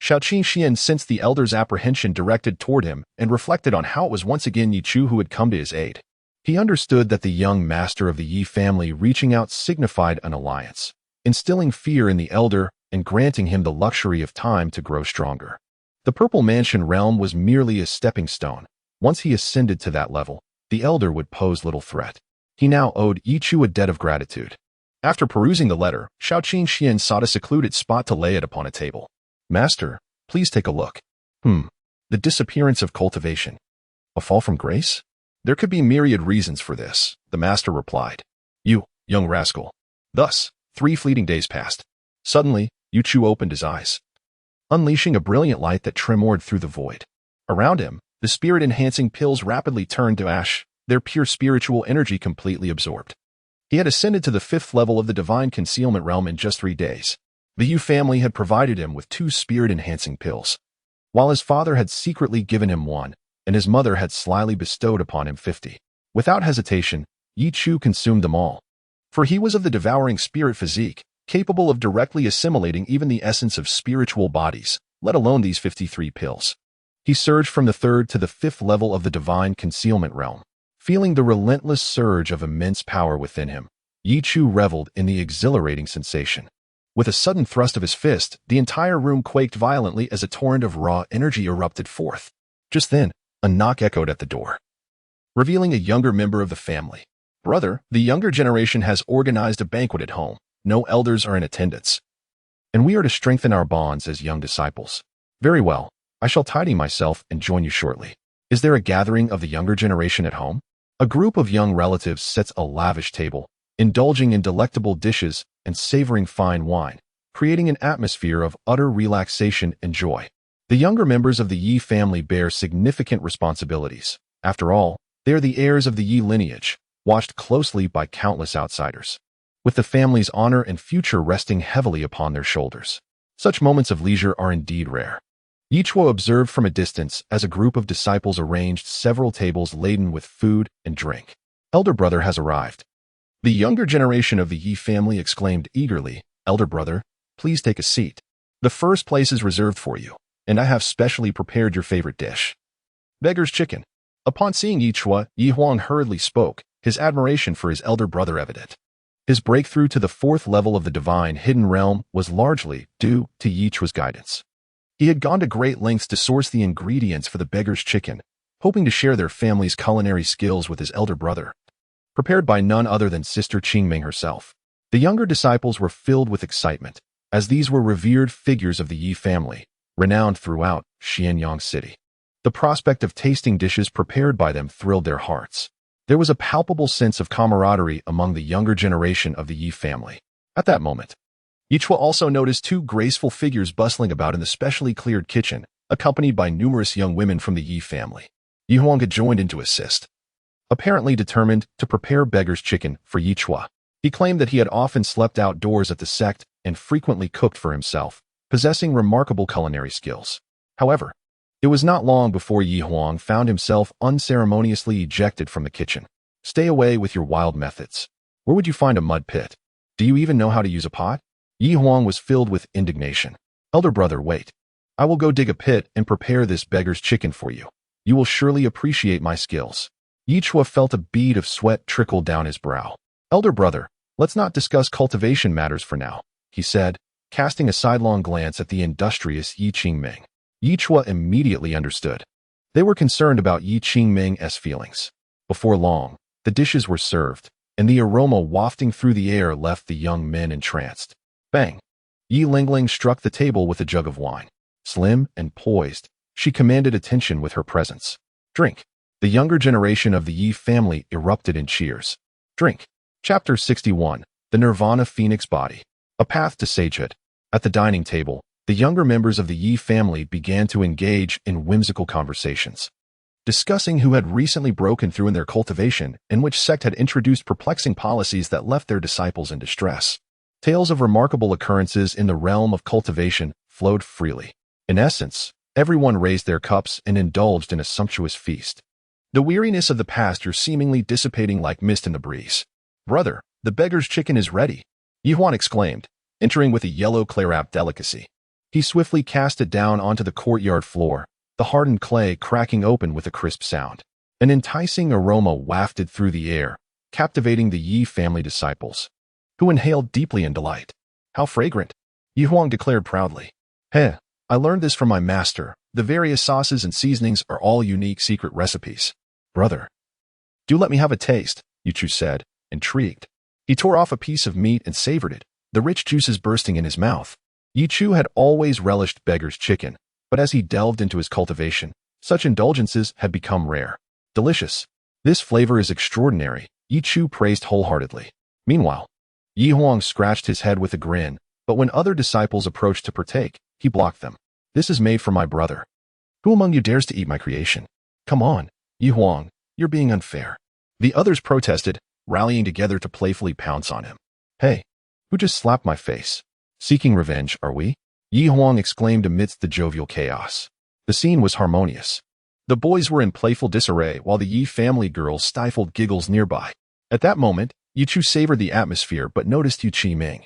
Xiao Qingxian sensed the elder's apprehension directed toward him and reflected on how it was once again Ye Chu who had come to his aid. He understood that the young master of the Ye family reaching out signified an alliance, instilling fear in the elder and granting him the luxury of time to grow stronger. The Purple Mansion realm was merely a stepping stone. Once he ascended to that level, the elder would pose little threat. He now owed Ye Chu a debt of gratitude. After perusing the letter, Xiao Qingxian sought a secluded spot to lay it upon a table. Master, please take a look. The disappearance of cultivation. A fall from grace? There could be myriad reasons for this, the master replied. You, young rascal. Thus, 3 fleeting days passed. Suddenly, Ye Chu opened his eyes, unleashing a brilliant light that tremored through the void. Around him, the spirit-enhancing pills rapidly turned to ash, their pure spiritual energy completely absorbed. He had ascended to the 5th level of the divine concealment realm in just 3 days. The Ye family had provided him with 2 spirit-enhancing pills, while his father had secretly given him 1, and his mother had slyly bestowed upon him 50. Without hesitation, Ye Chu consumed them all, for he was of the devouring spirit physique, capable of directly assimilating even the essence of spiritual bodies, let alone these 53 pills. He surged from the 3rd to the 5th level of the divine concealment realm. Feeling the relentless surge of immense power within him, Ye Chu reveled in the exhilarating sensation. With a sudden thrust of his fist, the entire room quaked violently as a torrent of raw energy erupted forth. Just then, a knock echoed at the door, revealing a younger member of the family. Brother, the younger generation has organized a banquet at home. No elders are in attendance, and we are to strengthen our bonds as young disciples. Very well, I shall tidy myself and join you shortly. Is there a gathering of the younger generation at home? A group of young relatives sets a lavish table, indulging in delectable dishes and savoring fine wine, creating an atmosphere of utter relaxation and joy. The younger members of the Ye family bear significant responsibilities. After all, they are the heirs of the Ye lineage, watched closely by countless outsiders, with the family's honor and future resting heavily upon their shoulders. Such moments of leisure are indeed rare. Ye Chu observed from a distance as a group of disciples arranged several tables laden with food and drink. Elder brother has arrived. The younger generation of the Ye family exclaimed eagerly, Elder brother, please take a seat. The first place is reserved for you, and I have specially prepared your favorite dish. Beggar's chicken. Upon seeing Ye Chu, Yi Huang hurriedly spoke, his admiration for his elder brother evident. His breakthrough to the fourth level of the divine hidden realm was largely due to Ye Chu's guidance. He had gone to great lengths to source the ingredients for the beggar's chicken, hoping to share their family's culinary skills with his elder brother. Prepared by none other than Sister Qingming herself, the younger disciples were filled with excitement, as these were revered figures of the Yi family, renowned throughout Xianyang City. The prospect of tasting dishes prepared by them thrilled their hearts. There was a palpable sense of camaraderie among the younger generation of the Yi family. At that moment, Ye Chu also noticed two graceful figures bustling about in the specially cleared kitchen, accompanied by numerous young women from the Yi family. Yi Huang had joined in to assist, apparently determined to prepare beggar's chicken for Ye Chu. He claimed that he had often slept outdoors at the sect and frequently cooked for himself, possessing remarkable culinary skills. However, it was not long before Yi Huang found himself unceremoniously ejected from the kitchen. Stay away with your wild methods. Where would you find a mud pit? Do you even know how to use a pot? Yi Huang was filled with indignation. Elder brother, wait. I will go dig a pit and prepare this beggar's chicken for you. You will surely appreciate my skills. Ye Chu felt a bead of sweat trickle down his brow. Elder brother, let's not discuss cultivation matters for now, he said, casting a sidelong glance at the industrious Yi Qingming. Ye Chu immediately understood. They were concerned about Yi Qingming's feelings. Before long, the dishes were served, and the aroma wafting through the air left the young men entranced. Bang! Yi Lingling struck the table with a jug of wine. Slim and poised, she commanded attention with her presence. Drink. The younger generation of the Yi family erupted in cheers. Drink. Chapter 61. The Nirvana Phoenix Body. A path to sagehood. At the dining table, the younger members of the Yi family began to engage in whimsical conversations, discussing who had recently broken through in their cultivation and which sect had introduced perplexing policies that left their disciples in distress. Tales of remarkable occurrences in the realm of cultivation flowed freely. In essence, everyone raised their cups and indulged in a sumptuous feast, the weariness of the pasture seemingly dissipating like mist in the breeze. Brother, the beggar's chicken is ready, Yi Huang exclaimed, entering with a yellow clay-wrapped delicacy. He swiftly cast it down onto the courtyard floor, the hardened clay cracking open with a crisp sound. An enticing aroma wafted through the air, captivating the Yi family disciples, who inhaled deeply in delight. How fragrant, Yi Huang declared proudly. Heh, I learned this from my master. The various sauces and seasonings are all unique secret recipes. Brother, do let me have a taste, Ye Chu said, intrigued. He tore off a piece of meat and savored it, the rich juices bursting in his mouth. Ye Chu had always relished beggar's chicken, but as he delved into his cultivation, such indulgences had become rare. Delicious. This flavor is extraordinary, Ye Chu praised wholeheartedly. Meanwhile, Yi Huang scratched his head with a grin, but when other disciples approached to partake, he blocked them. This is made for my brother. Who among you dares to eat my creation? Come on, Yi Huang, you're being unfair. The others protested, rallying together to playfully pounce on him. Hey, who just slapped my face? Seeking revenge, are we? Yi Huang exclaimed amidst the jovial chaos. The scene was harmonious. The boys were in playful disarray while the Yi family girls stifled giggles nearby. At that moment, Ye Chu savored the atmosphere but noticed Ye Qingming,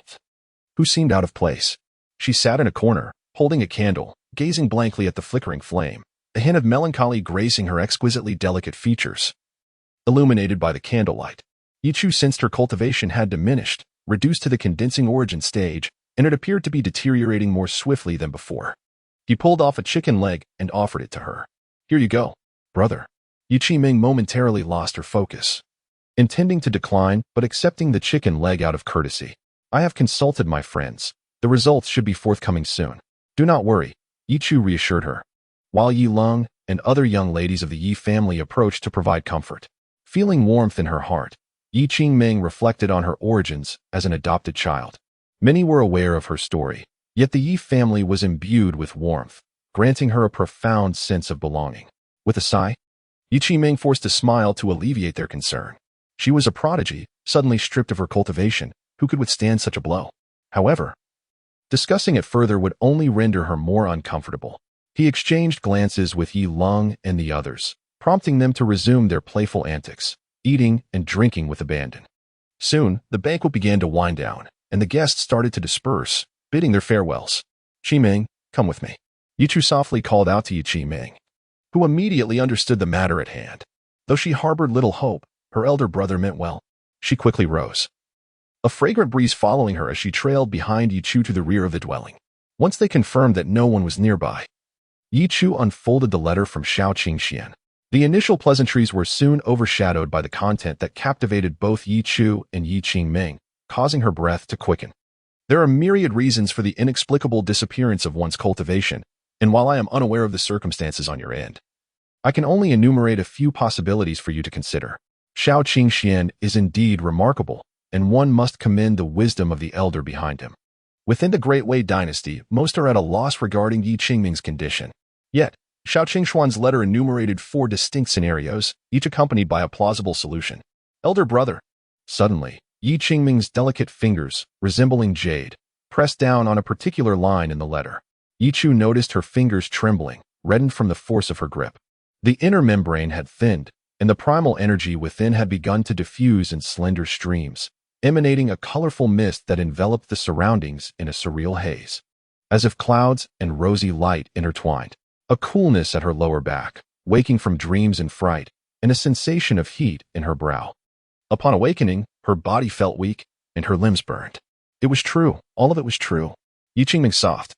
who seemed out of place. She sat in a corner, holding a candle, gazing blankly at the flickering flame, a hint of melancholy gracing her exquisitely delicate features. Illuminated by the candlelight, Ye Chu sensed her cultivation had diminished, reduced to the condensing origin stage, and it appeared to be deteriorating more swiftly than before. He pulled off a chicken leg and offered it to her. Here you go, brother. Ye Qingming momentarily lost her focus, intending to decline but accepting the chicken leg out of courtesy. I have consulted my friends. The results should be forthcoming soon. Do not worry, Ye Chu reassured her, while Yi Lung and other young ladies of the Yi family approached to provide comfort. Feeling warmth in her heart, Ye Qingming reflected on her origins as an adopted child. Many were aware of her story, yet the Yi family was imbued with warmth, granting her a profound sense of belonging. With a sigh, Ye Qingming forced a smile to alleviate their concern. She was a prodigy, suddenly stripped of her cultivation. Who could withstand such a blow? However, discussing it further would only render her more uncomfortable. He exchanged glances with Yi Lung and the others, prompting them to resume their playful antics, eating and drinking with abandon. Soon, the banquet began to wind down, and the guests started to disperse, bidding their farewells. Qingming, come with me. Ye Chu softly called out to Ye Qingming. who immediately understood the matter at hand. Though she harbored little hope, her elder brother meant well. She quickly rose, a fragrant breeze following her as she trailed behind Ye Chu to the rear of the dwelling. Once they confirmed that no one was nearby, Ye Chu unfolded the letter from Xiao Qingxian. The initial pleasantries were soon overshadowed by the content that captivated both Ye Chu and Yi Qingming, causing her breath to quicken. There are myriad reasons for the inexplicable disappearance of one's cultivation, and while I am unaware of the circumstances on your end, I can only enumerate a few possibilities for you to consider. Xiao Qingxian is indeed remarkable, and one must commend the wisdom of the elder behind him. Within the Great Wei dynasty, most are at a loss regarding Yi Qingming's condition. Yet, Xiao Qingshuan's letter enumerated 4 distinct scenarios, each accompanied by a plausible solution. Elder brother. Suddenly, Yi Qingming's delicate fingers, resembling jade, pressed down on a particular line in the letter. Ye Chu noticed her fingers trembling, reddened from the force of her grip. The inner membrane had thinned, and the primal energy within had begun to diffuse in slender streams, emanating a colorful mist that enveloped the surroundings in a surreal haze, as if clouds and rosy light intertwined. A coolness at her lower back, waking from dreams and fright, and a sensation of heat in her brow. Upon awakening, her body felt weak, and her limbs burned. It was true. All of it was true. Yi Qingming's soft,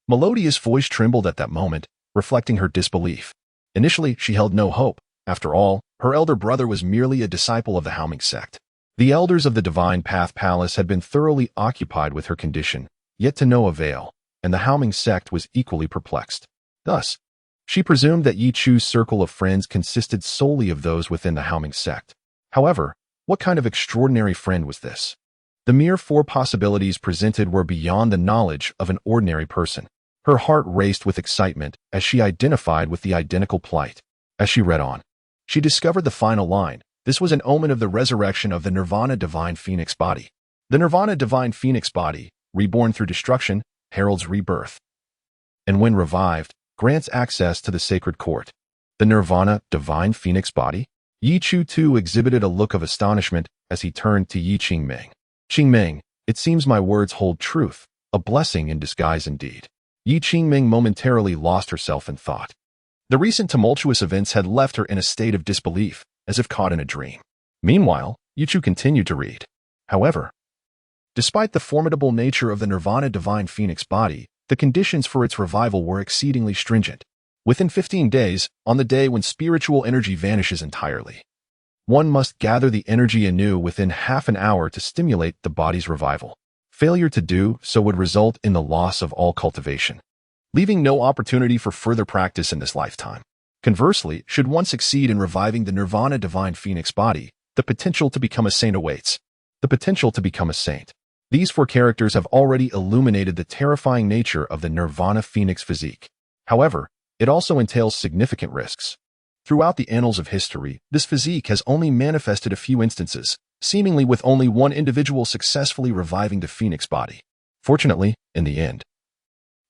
melodious voice trembled at that moment, reflecting her disbelief. Initially, she held no hope. After all, her elder brother was merely a disciple of the Haoming sect. The elders of the Divine Path Palace had been thoroughly occupied with her condition, yet to no avail, and the Haoming sect was equally perplexed. Thus, she presumed that Ye Chu's circle of friends consisted solely of those within the Haoming sect. However, what kind of extraordinary friend was this? The mere 4 possibilities presented were beyond the knowledge of an ordinary person. Her heart raced with excitement as she identified with the identical plight. As she read on, she discovered the final line. This was an omen of the resurrection of the Nirvana Divine Phoenix body. The Nirvana Divine Phoenix body, reborn through destruction, heralds rebirth, and when revived, grants access to the sacred court. The Nirvana Divine Phoenix body? Ye Chu too exhibited a look of astonishment as he turned to Yi Qingming. Qingming, it seems my words hold truth, a blessing in disguise indeed. Yi Qingming momentarily lost herself in thought. The recent tumultuous events had left her in a state of disbelief, as if caught in a dream. Meanwhile, Ye Chu continued to read. However, despite the formidable nature of the Nirvana Divine Phoenix body, the conditions for its revival were exceedingly stringent. Within 15 days, on the day when spiritual energy vanishes entirely, one must gather the energy anew within half an hour to stimulate the body's revival. Failure to do so would result in the loss of all cultivation, leaving no opportunity for further practice in this lifetime. Conversely, should one succeed in reviving the Nirvana Divine Phoenix body, the potential to become a saint awaits. The potential to become a saint. These 4 characters have already illuminated the terrifying nature of the Nirvana Phoenix physique. However, it also entails significant risks. Throughout the annals of history, this physique has only manifested a few instances, seemingly with only one individual successfully reviving the Phoenix body. Fortunately, in the end,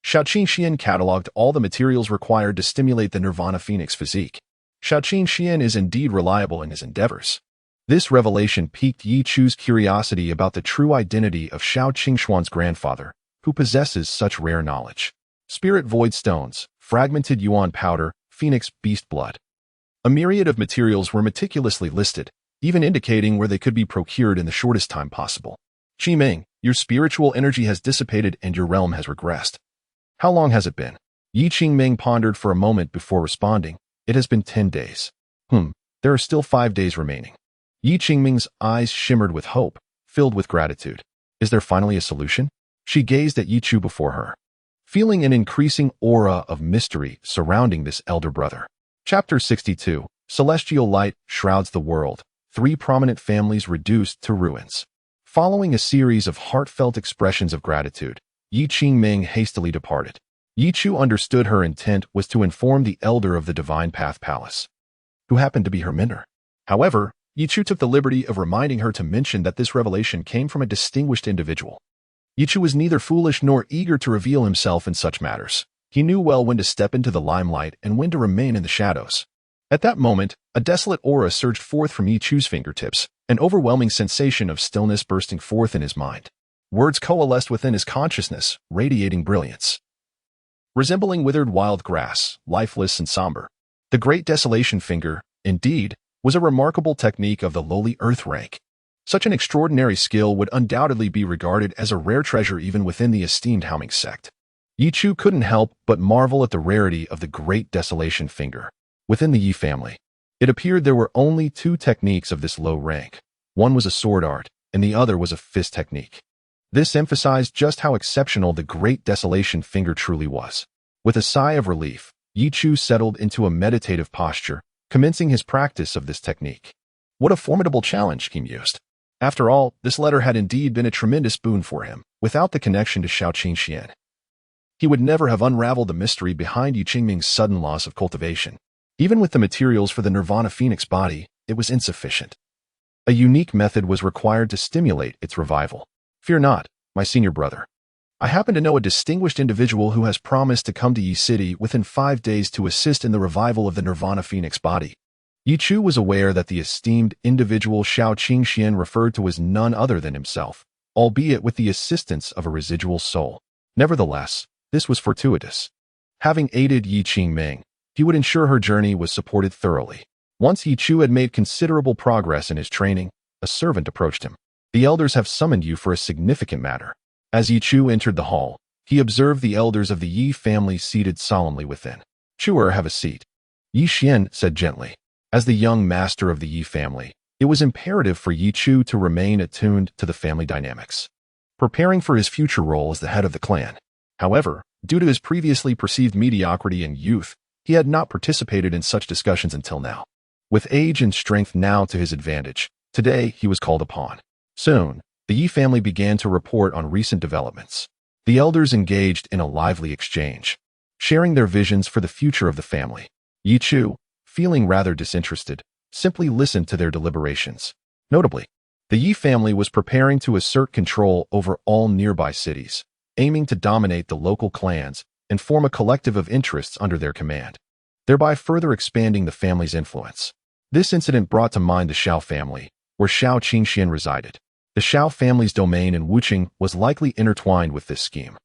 Xiao Qingxian cataloged all the materials required to stimulate the Nirvana Phoenix physique. Xiao Qingxian is indeed reliable in his endeavors. This revelation piqued Ye Chu's curiosity about the true identity of Xiao Qingshuan's grandfather, who possesses such rare knowledge. Spirit void stones, fragmented yuan powder, phoenix beast blood. A myriad of materials were meticulously listed, even indicating where they could be procured in the shortest time possible. Qiming, your spiritual energy has dissipated and your realm has regressed. How long has it been? Yi Qingming pondered for a moment before responding. It has been 10 days. There are still 5 days remaining. Yi Qingming's eyes shimmered with hope, filled with gratitude. Is there finally a solution? She gazed at Ye Chu before her, feeling an increasing aura of mystery surrounding this elder brother. Chapter 62. Celestial light shrouds the world. 3 prominent families reduced to ruins. Following a series of heartfelt expressions of gratitude, Yi Qingming hastily departed. Ye Chu understood her intent was to inform the elder of the Divine Path Palace, who happened to be her mentor. However, Ye Chu took the liberty of reminding her to mention that this revelation came from a distinguished individual. Ye Chu was neither foolish nor eager to reveal himself in such matters. He knew well when to step into the limelight and when to remain in the shadows. At that moment, a desolate aura surged forth from Ye Chu's fingertips, an overwhelming sensation of stillness bursting forth in his mind. Words coalesced within his consciousness, radiating brilliance. Resembling withered wild grass, lifeless and somber, The Great Desolation Finger, indeed, was a remarkable technique of the lowly earth rank. Such an extraordinary skill would undoubtedly be regarded as a rare treasure even within the esteemed Haoming sect. Ye Chu couldn't help but marvel at the rarity of the Great Desolation Finger. Within the Ye family, it appeared there were only two techniques of this low rank. One was a sword art, and the other was a fist technique. This emphasized just how exceptional the Great Desolation Finger truly was. With a sigh of relief, Ye Chu settled into a meditative posture, commencing his practice of this technique. What a formidable challenge, he mused. After all, this letter had indeed been a tremendous boon for him. Without the connection to Shao Qingxian, he would never have unraveled the mystery behind Yi Qingming's sudden loss of cultivation. Even with the materials for the Nirvana Phoenix body, it was insufficient. A unique method was required to stimulate its revival. Fear not, my senior brother. I happen to know a distinguished individual who has promised to come to Yi City within 5 days to assist in the revival of the Nirvana Phoenix body. Ye Chu was aware that the esteemed individual Shao Qingxian referred to was none other than himself, albeit with the assistance of a residual soul. Nevertheless, this was fortuitous. Having aided Yi Qingming, he would ensure her journey was supported thoroughly. Once Ye Chu had made considerable progress in his training, a servant approached him. The elders have summoned you for a significant matter. As Ye Chu entered the hall, he observed the elders of the Yi family seated solemnly within. Chuer, have a seat. Yi Xian said gently. As the young master of the Yi family, it was imperative for Ye Chu to remain attuned to the family dynamics, preparing for his future role as the head of the clan. However, due to his previously perceived mediocrity and youth, he had not participated in such discussions until now. With age and strength now to his advantage, today he was called upon. Soon, the Yi family began to report on recent developments. The elders engaged in a lively exchange, sharing their visions for the future of the family. Ye Chu, feeling rather disinterested, simply listened to their deliberations. Notably, the Yi family was preparing to assert control over all nearby cities, aiming to dominate the local clans and form a collective of interests under their command, thereby further expanding the family's influence. This incident brought to mind the Shao family, where Shao Qingxian resided. The Shao family's domain in Wuqing was likely intertwined with this scheme.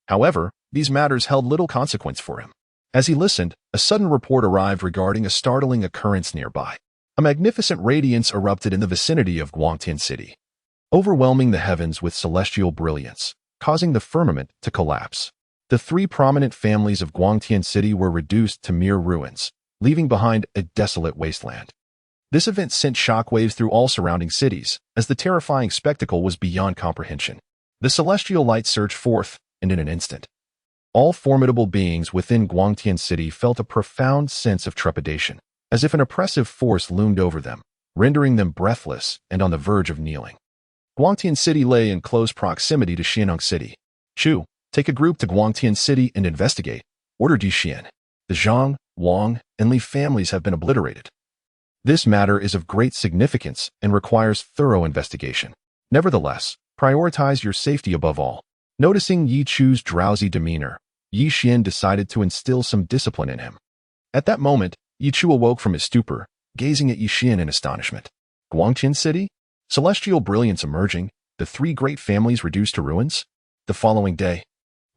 However, these matters held little consequence for him. As he listened, a sudden report arrived regarding a startling occurrence nearby. A magnificent radiance erupted in the vicinity of Guangtian City, overwhelming the heavens with celestial brilliance, causing the firmament to collapse. The 3 prominent families of Guangtian City were reduced to mere ruins, leaving behind a desolate wasteland. This event sent shockwaves through all surrounding cities, as the terrifying spectacle was beyond comprehension. The celestial light surged forth, and in an instant, all formidable beings within Guangtian City felt a profound sense of trepidation, as if an oppressive force loomed over them, rendering them breathless and on the verge of kneeling. Guangtian City lay in close proximity to Xianyang City. Chu, take a group to Guangtian City and investigate, ordered Yi Xian. The Zhang, Wang, and Li families have been obliterated. This matter is of great significance and requires thorough investigation. Nevertheless, prioritize your safety above all. Noticing Ye Chu's drowsy demeanor, Yi Xian decided to instill some discipline in him. At that moment, Ye Chu awoke from his stupor, gazing at Yi Xian in astonishment. Guangtian City? Celestial brilliance emerging, the 3 great families reduced to ruins? The following day,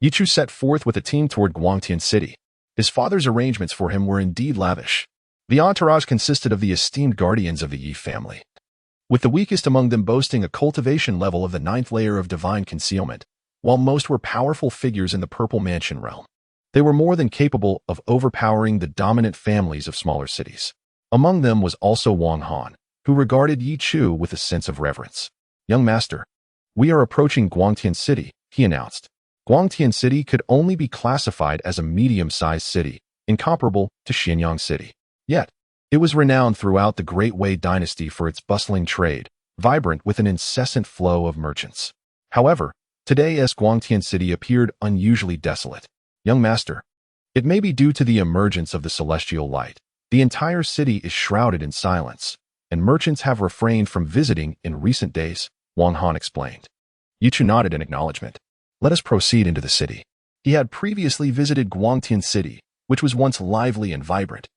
Ye Chu set forth with a team toward Guangtian City. His father's arrangements for him were indeed lavish. The entourage consisted of the esteemed guardians of the Yi family, with the weakest among them boasting a cultivation level of the 9th layer of divine concealment, while most were powerful figures in the Purple Mansion realm. They were more than capable of overpowering the dominant families of smaller cities. Among them was also Wang Han, who regarded Ye Chu with a sense of reverence. Young master, we are approaching Guangtian City, he announced. Guangtian City could only be classified as a medium-sized city, incomparable to Xianyang City. Yet, it was renowned throughout the Great Wei dynasty for its bustling trade, vibrant with an incessant flow of merchants. However, today's Guangtian City appeared unusually desolate. Young master, it may be due to the emergence of the celestial light. The entire city is shrouded in silence, and merchants have refrained from visiting in recent days, Wang Han explained. Ye Chu nodded in acknowledgement. Let us proceed into the city. He had previously visited Guangtian City, which was once lively and vibrant.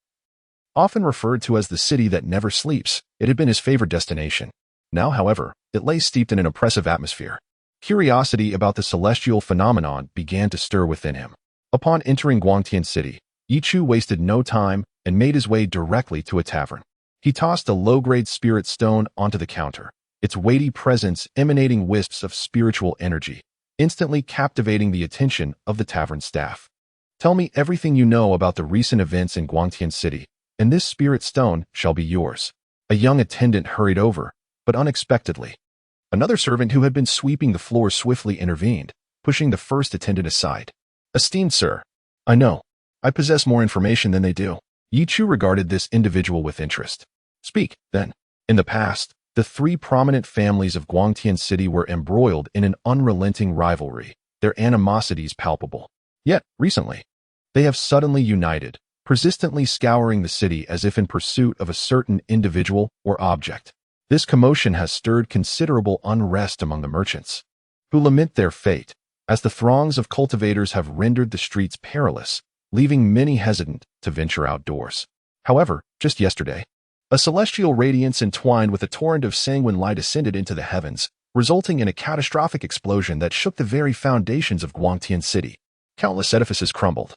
Often referred to as the city that never sleeps, it had been his favorite destination. Now, however, it lay steeped in an oppressive atmosphere. Curiosity about the celestial phenomenon began to stir within him. Upon entering Guangtian City, Ye Chu wasted no time and made his way directly to a tavern. He tossed a low-grade spirit stone onto the counter, its weighty presence emanating wisps of spiritual energy, instantly captivating the attention of the tavern staff. Tell me everything you know about the recent events in Guangtian City, and this spirit stone shall be yours. A young attendant hurried over, but unexpectedly. Another servant who had been sweeping the floor swiftly intervened, pushing the first attendant aside. Esteemed sir, I know. I possess more information than they do. Ye Chu regarded this individual with interest. Speak, then. In the past, the three prominent families of Guangtian City were embroiled in an unrelenting rivalry, their animosities palpable. Yet, recently, they have suddenly united, persistently scouring the city as if in pursuit of a certain individual or object. This commotion has stirred considerable unrest among the merchants, who lament their fate, as the throngs of cultivators have rendered the streets perilous, leaving many hesitant to venture outdoors. However, just yesterday, a celestial radiance entwined with a torrent of sanguine light ascended into the heavens, resulting in a catastrophic explosion that shook the very foundations of Guangtian City. Countless edifices crumbled,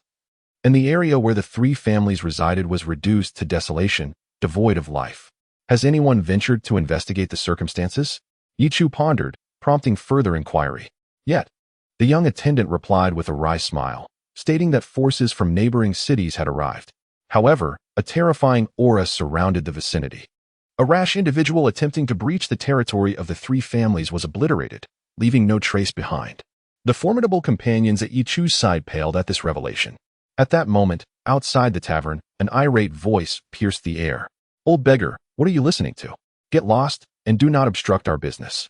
and the area where the three families resided was reduced to desolation, devoid of life. Has anyone ventured to investigate the circumstances? Ye Chu pondered, prompting further inquiry. Yet, the young attendant replied with a wry smile, stating that forces from neighboring cities had arrived. However, a terrifying aura surrounded the vicinity. A rash individual attempting to breach the territory of the three families was obliterated, leaving no trace behind. The formidable companions at Ye Chu's side paled at this revelation. At that moment, outside the tavern, an irate voice pierced the air. Old beggar, what are you listening to? Get lost, and do not obstruct our business.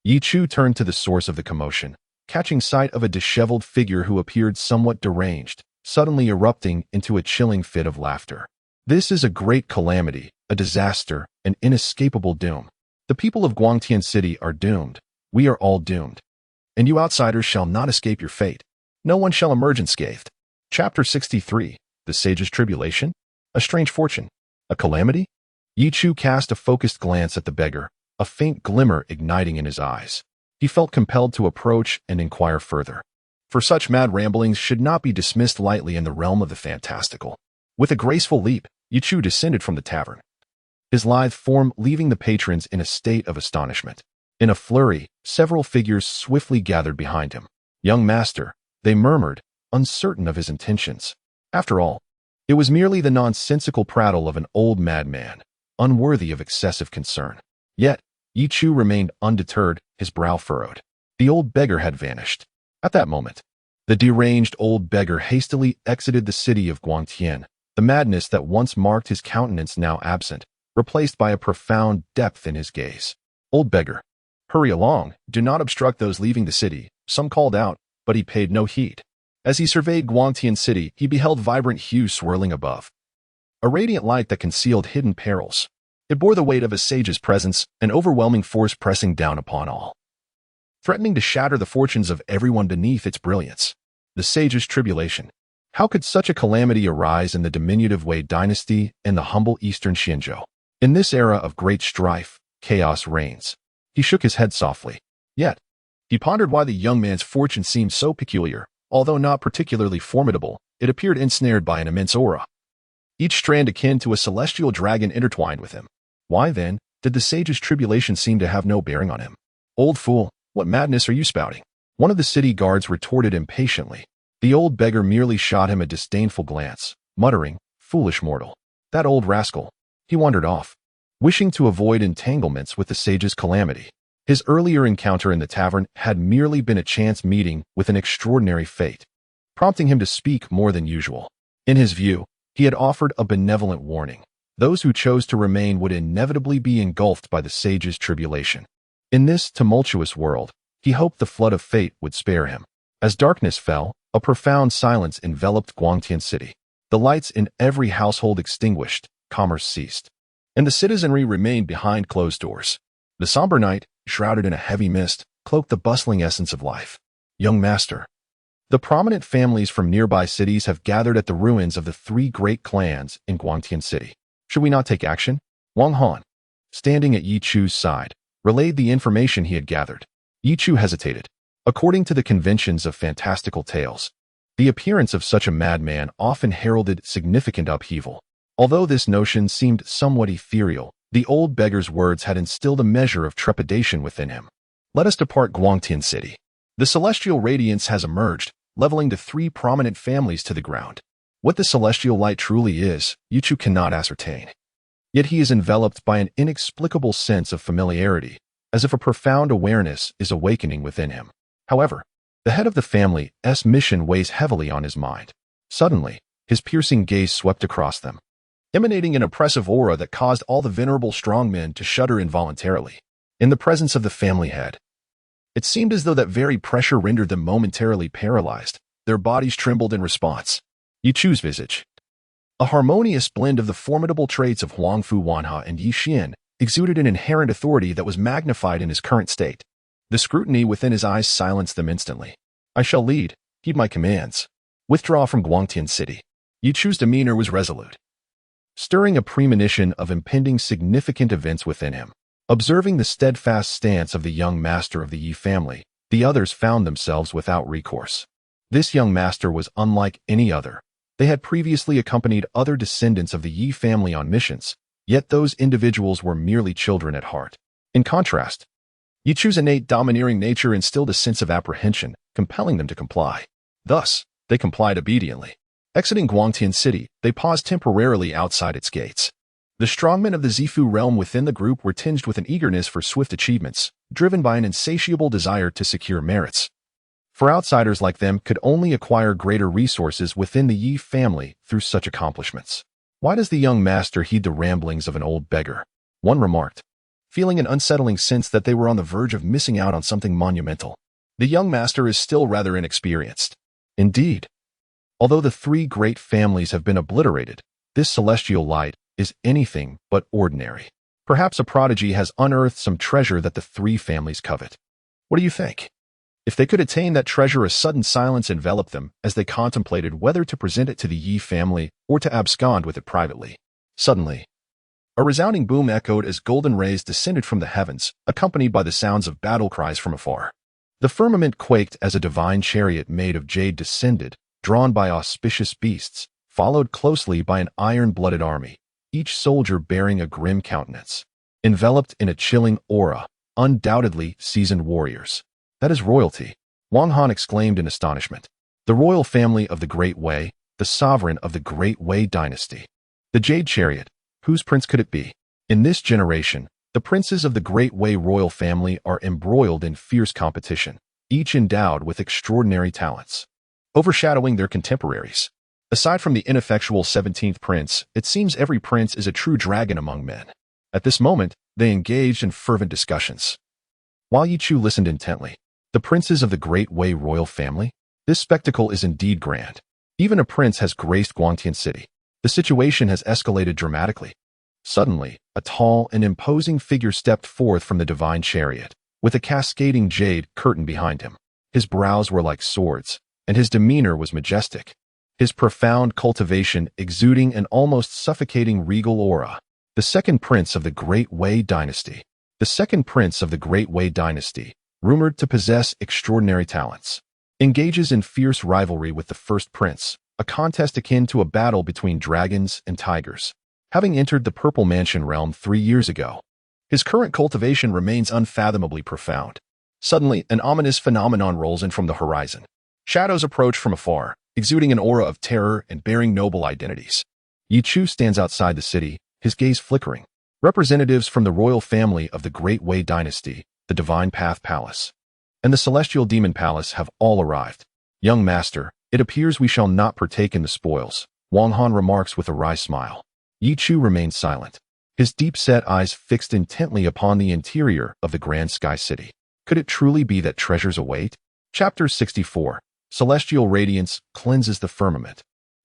Ye Chu turned to the source of the commotion, catching sight of a disheveled figure who appeared somewhat deranged, suddenly erupting into a chilling fit of laughter. This is a great calamity, a disaster, an inescapable doom. The people of Guangtian City are doomed. We are all doomed. And you outsiders shall not escape your fate. No one shall emerge unscathed. Chapter 63, The Sage's Tribulation? A Strange Fortune? A Calamity? Ye Chu cast a focused glance at the beggar, a faint glimmer igniting in his eyes. He felt compelled to approach and inquire further. For such mad ramblings should not be dismissed lightly in the realm of the fantastical. With a graceful leap, Ye Chu descended from the tavern, his lithe form leaving the patrons in a state of astonishment. In a flurry, several figures swiftly gathered behind him. Young master, they murmured, uncertain of his intentions. After all, it was merely the nonsensical prattle of an old madman, unworthy of excessive concern. Yet, Ye Chu remained undeterred, his brow furrowed. The old beggar had vanished. At that moment, the deranged old beggar hastily exited the city of Guangtian, the madness that once marked his countenance now absent, replaced by a profound depth in his gaze. Old beggar, hurry along, do not obstruct those leaving the city, some called out, but he paid no heed. As he surveyed Guangtian City, he beheld vibrant hues swirling above, a radiant light that concealed hidden perils. It bore the weight of a sage's presence, an overwhelming force pressing down upon all, threatening to shatter the fortunes of everyone beneath its brilliance. The sage's tribulation. How could such a calamity arise in the diminutive Wei dynasty and the humble eastern Xianzhou? In this era of great strife, chaos reigns. He shook his head softly. Yet, he pondered why the young man's fortune seemed so peculiar. Although not particularly formidable, it appeared ensnared by an immense aura, each strand akin to a celestial dragon intertwined with him. Why, then, did the sage's tribulation seem to have no bearing on him? Old fool, what madness are you spouting? One of the city guards retorted impatiently. The old beggar merely shot him a disdainful glance, muttering, foolish mortal. That old rascal. He wandered off, wishing to avoid entanglements with the sage's calamity. His earlier encounter in the tavern had merely been a chance meeting with an extraordinary fate, prompting him to speak more than usual. In his view, he had offered a benevolent warning. Those who chose to remain would inevitably be engulfed by the sage's tribulation. In this tumultuous world, he hoped the flood of fate would spare him. As darkness fell, a profound silence enveloped Guangtian City. The lights in every household extinguished, commerce ceased, and the citizenry remained behind closed doors. The somber night, shrouded in a heavy mist, cloaked the bustling essence of life. Young master. The prominent families from nearby cities have gathered at the ruins of the three great clans in Guangtian City. Should we not take action? Wang Han, standing at Ye Chu's side, relayed the information he had gathered. Ye Chu hesitated. According to the conventions of fantastical tales, The appearance of such a madman often heralded significant upheaval. Although this notion seemed somewhat ethereal, the old beggar's words had instilled a measure of trepidation within him. Let us depart Guangtian City. The celestial radiance has emerged, leveling the three prominent families to the ground. What the celestial light truly is, Ye Chu cannot ascertain. Yet he is enveloped by an inexplicable sense of familiarity, as if a profound awareness is awakening within him. However, the head of the family's mission weighs heavily on his mind. Suddenly, his piercing gaze swept across them, emanating an oppressive aura that caused all the venerable strongmen to shudder involuntarily. In the presence of the family head, it seemed as though that very pressure rendered them momentarily paralyzed. Their bodies trembled in response. Ye Chu's visage, a harmonious blend of the formidable traits of Huangfu Wanha and Yi Xian, exuded an inherent authority that was magnified in his current state. The scrutiny within his eyes silenced them instantly. I shall lead. Heed my commands. Withdraw from Guangtian City. Ye Chu's demeanor was resolute, stirring a premonition of impending significant events within him. Observing the steadfast stance of the young master of the Yi family, the others found themselves without recourse. This young master was unlike any other. They had previously accompanied other descendants of the Yi family on missions, yet those individuals were merely children at heart. In contrast, Ye Chu's innate domineering nature instilled a sense of apprehension, compelling them to comply. Thus, they complied obediently. Exiting Guangtian City, they paused temporarily outside its gates. The strongmen of the Zifu realm within the group were tinged with an eagerness for swift achievements, driven by an insatiable desire to secure merits. For outsiders like them could only acquire greater resources within the Yi family through such accomplishments. Why does the young master heed the ramblings of an old beggar? One remarked, feeling an unsettling sense that they were on the verge of missing out on something monumental. The young master is still rather inexperienced. Indeed, although the three great families have been obliterated, this celestial light is anything but ordinary. Perhaps a prodigy has unearthed some treasure that the three families covet. What do you think? If they could attain that treasure, a sudden silence enveloped them as they contemplated whether to present it to the Yi family or to abscond with it privately. Suddenly, a resounding boom echoed as golden rays descended from the heavens, accompanied by the sounds of battle cries from afar. The firmament quaked as a divine chariot made of jade descended, drawn by auspicious beasts, followed closely by an iron-blooded army, each soldier bearing a grim countenance. Enveloped in a chilling aura, undoubtedly seasoned warriors. That is royalty, Wang Han exclaimed in astonishment. The royal family of the Great Wei, the sovereign of the Great Wei dynasty. The Jade Chariot, whose prince could it be? In this generation, the princes of the Great Wei royal family are embroiled in fierce competition, each endowed with extraordinary talents, overshadowing their contemporaries. Aside from the ineffectual 17th prince, it seems every prince is a true dragon among men. At this moment, they engaged in fervent discussions. While Ye Chu listened intently, the princes of the Great Wei royal family? This spectacle is indeed grand. Even a prince has graced Guangtian City. The situation has escalated dramatically. Suddenly, a tall and imposing figure stepped forth from the divine chariot, with a cascading jade curtain behind him. His brows were like swords, and his demeanor was majestic, his profound cultivation exuding an almost suffocating regal aura. The second prince of the Great Wei dynasty. The second prince of the Great Wei dynasty, rumored to possess extraordinary talents, engages in fierce rivalry with the first prince, a contest akin to a battle between dragons and tigers. Having entered the Purple Mansion realm 3 years ago, his current cultivation remains unfathomably profound. Suddenly, an ominous phenomenon rolls in from the horizon. Shadows approach from afar, exuding an aura of terror and bearing noble identities. Ye Chu stands outside the city, his gaze flickering. Representatives from the royal family of the Great Wei dynasty, the Divine Path Palace, and the Celestial Demon Palace have all arrived. Young master, it appears we shall not partake in the spoils, Wang Han remarks with a wry smile. Ye Chu remains silent, his deep-set eyes fixed intently upon the interior of the Grand Sky City. Could it truly be that treasures await? Chapter 64. Celestial Radiance Cleanses the Firmament.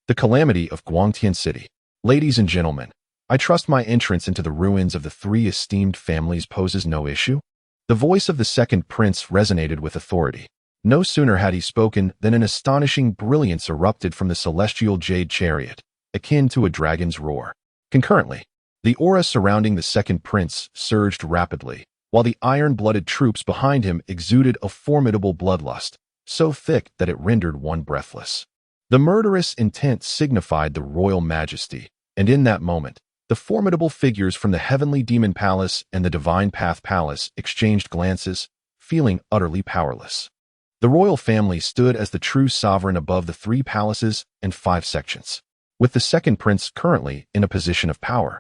The Calamity of Guangtian City. Ladies and gentlemen, I trust my entrance into the ruins of the three esteemed families poses no issue? The voice of the second prince resonated with authority. No sooner had he spoken than an astonishing brilliance erupted from the celestial jade chariot, akin to a dragon's roar. Concurrently, the aura surrounding the second prince surged rapidly, while the iron-blooded troops behind him exuded a formidable bloodlust, so thick that it rendered one breathless. The murderous intent signified the royal majesty, and in that moment, the formidable figures from the heavenly demon palace and the divine path palace exchanged glances, feeling utterly powerless. The royal family stood as the true sovereign above the 3 palaces and 5 sections. With the second prince currently in a position of power,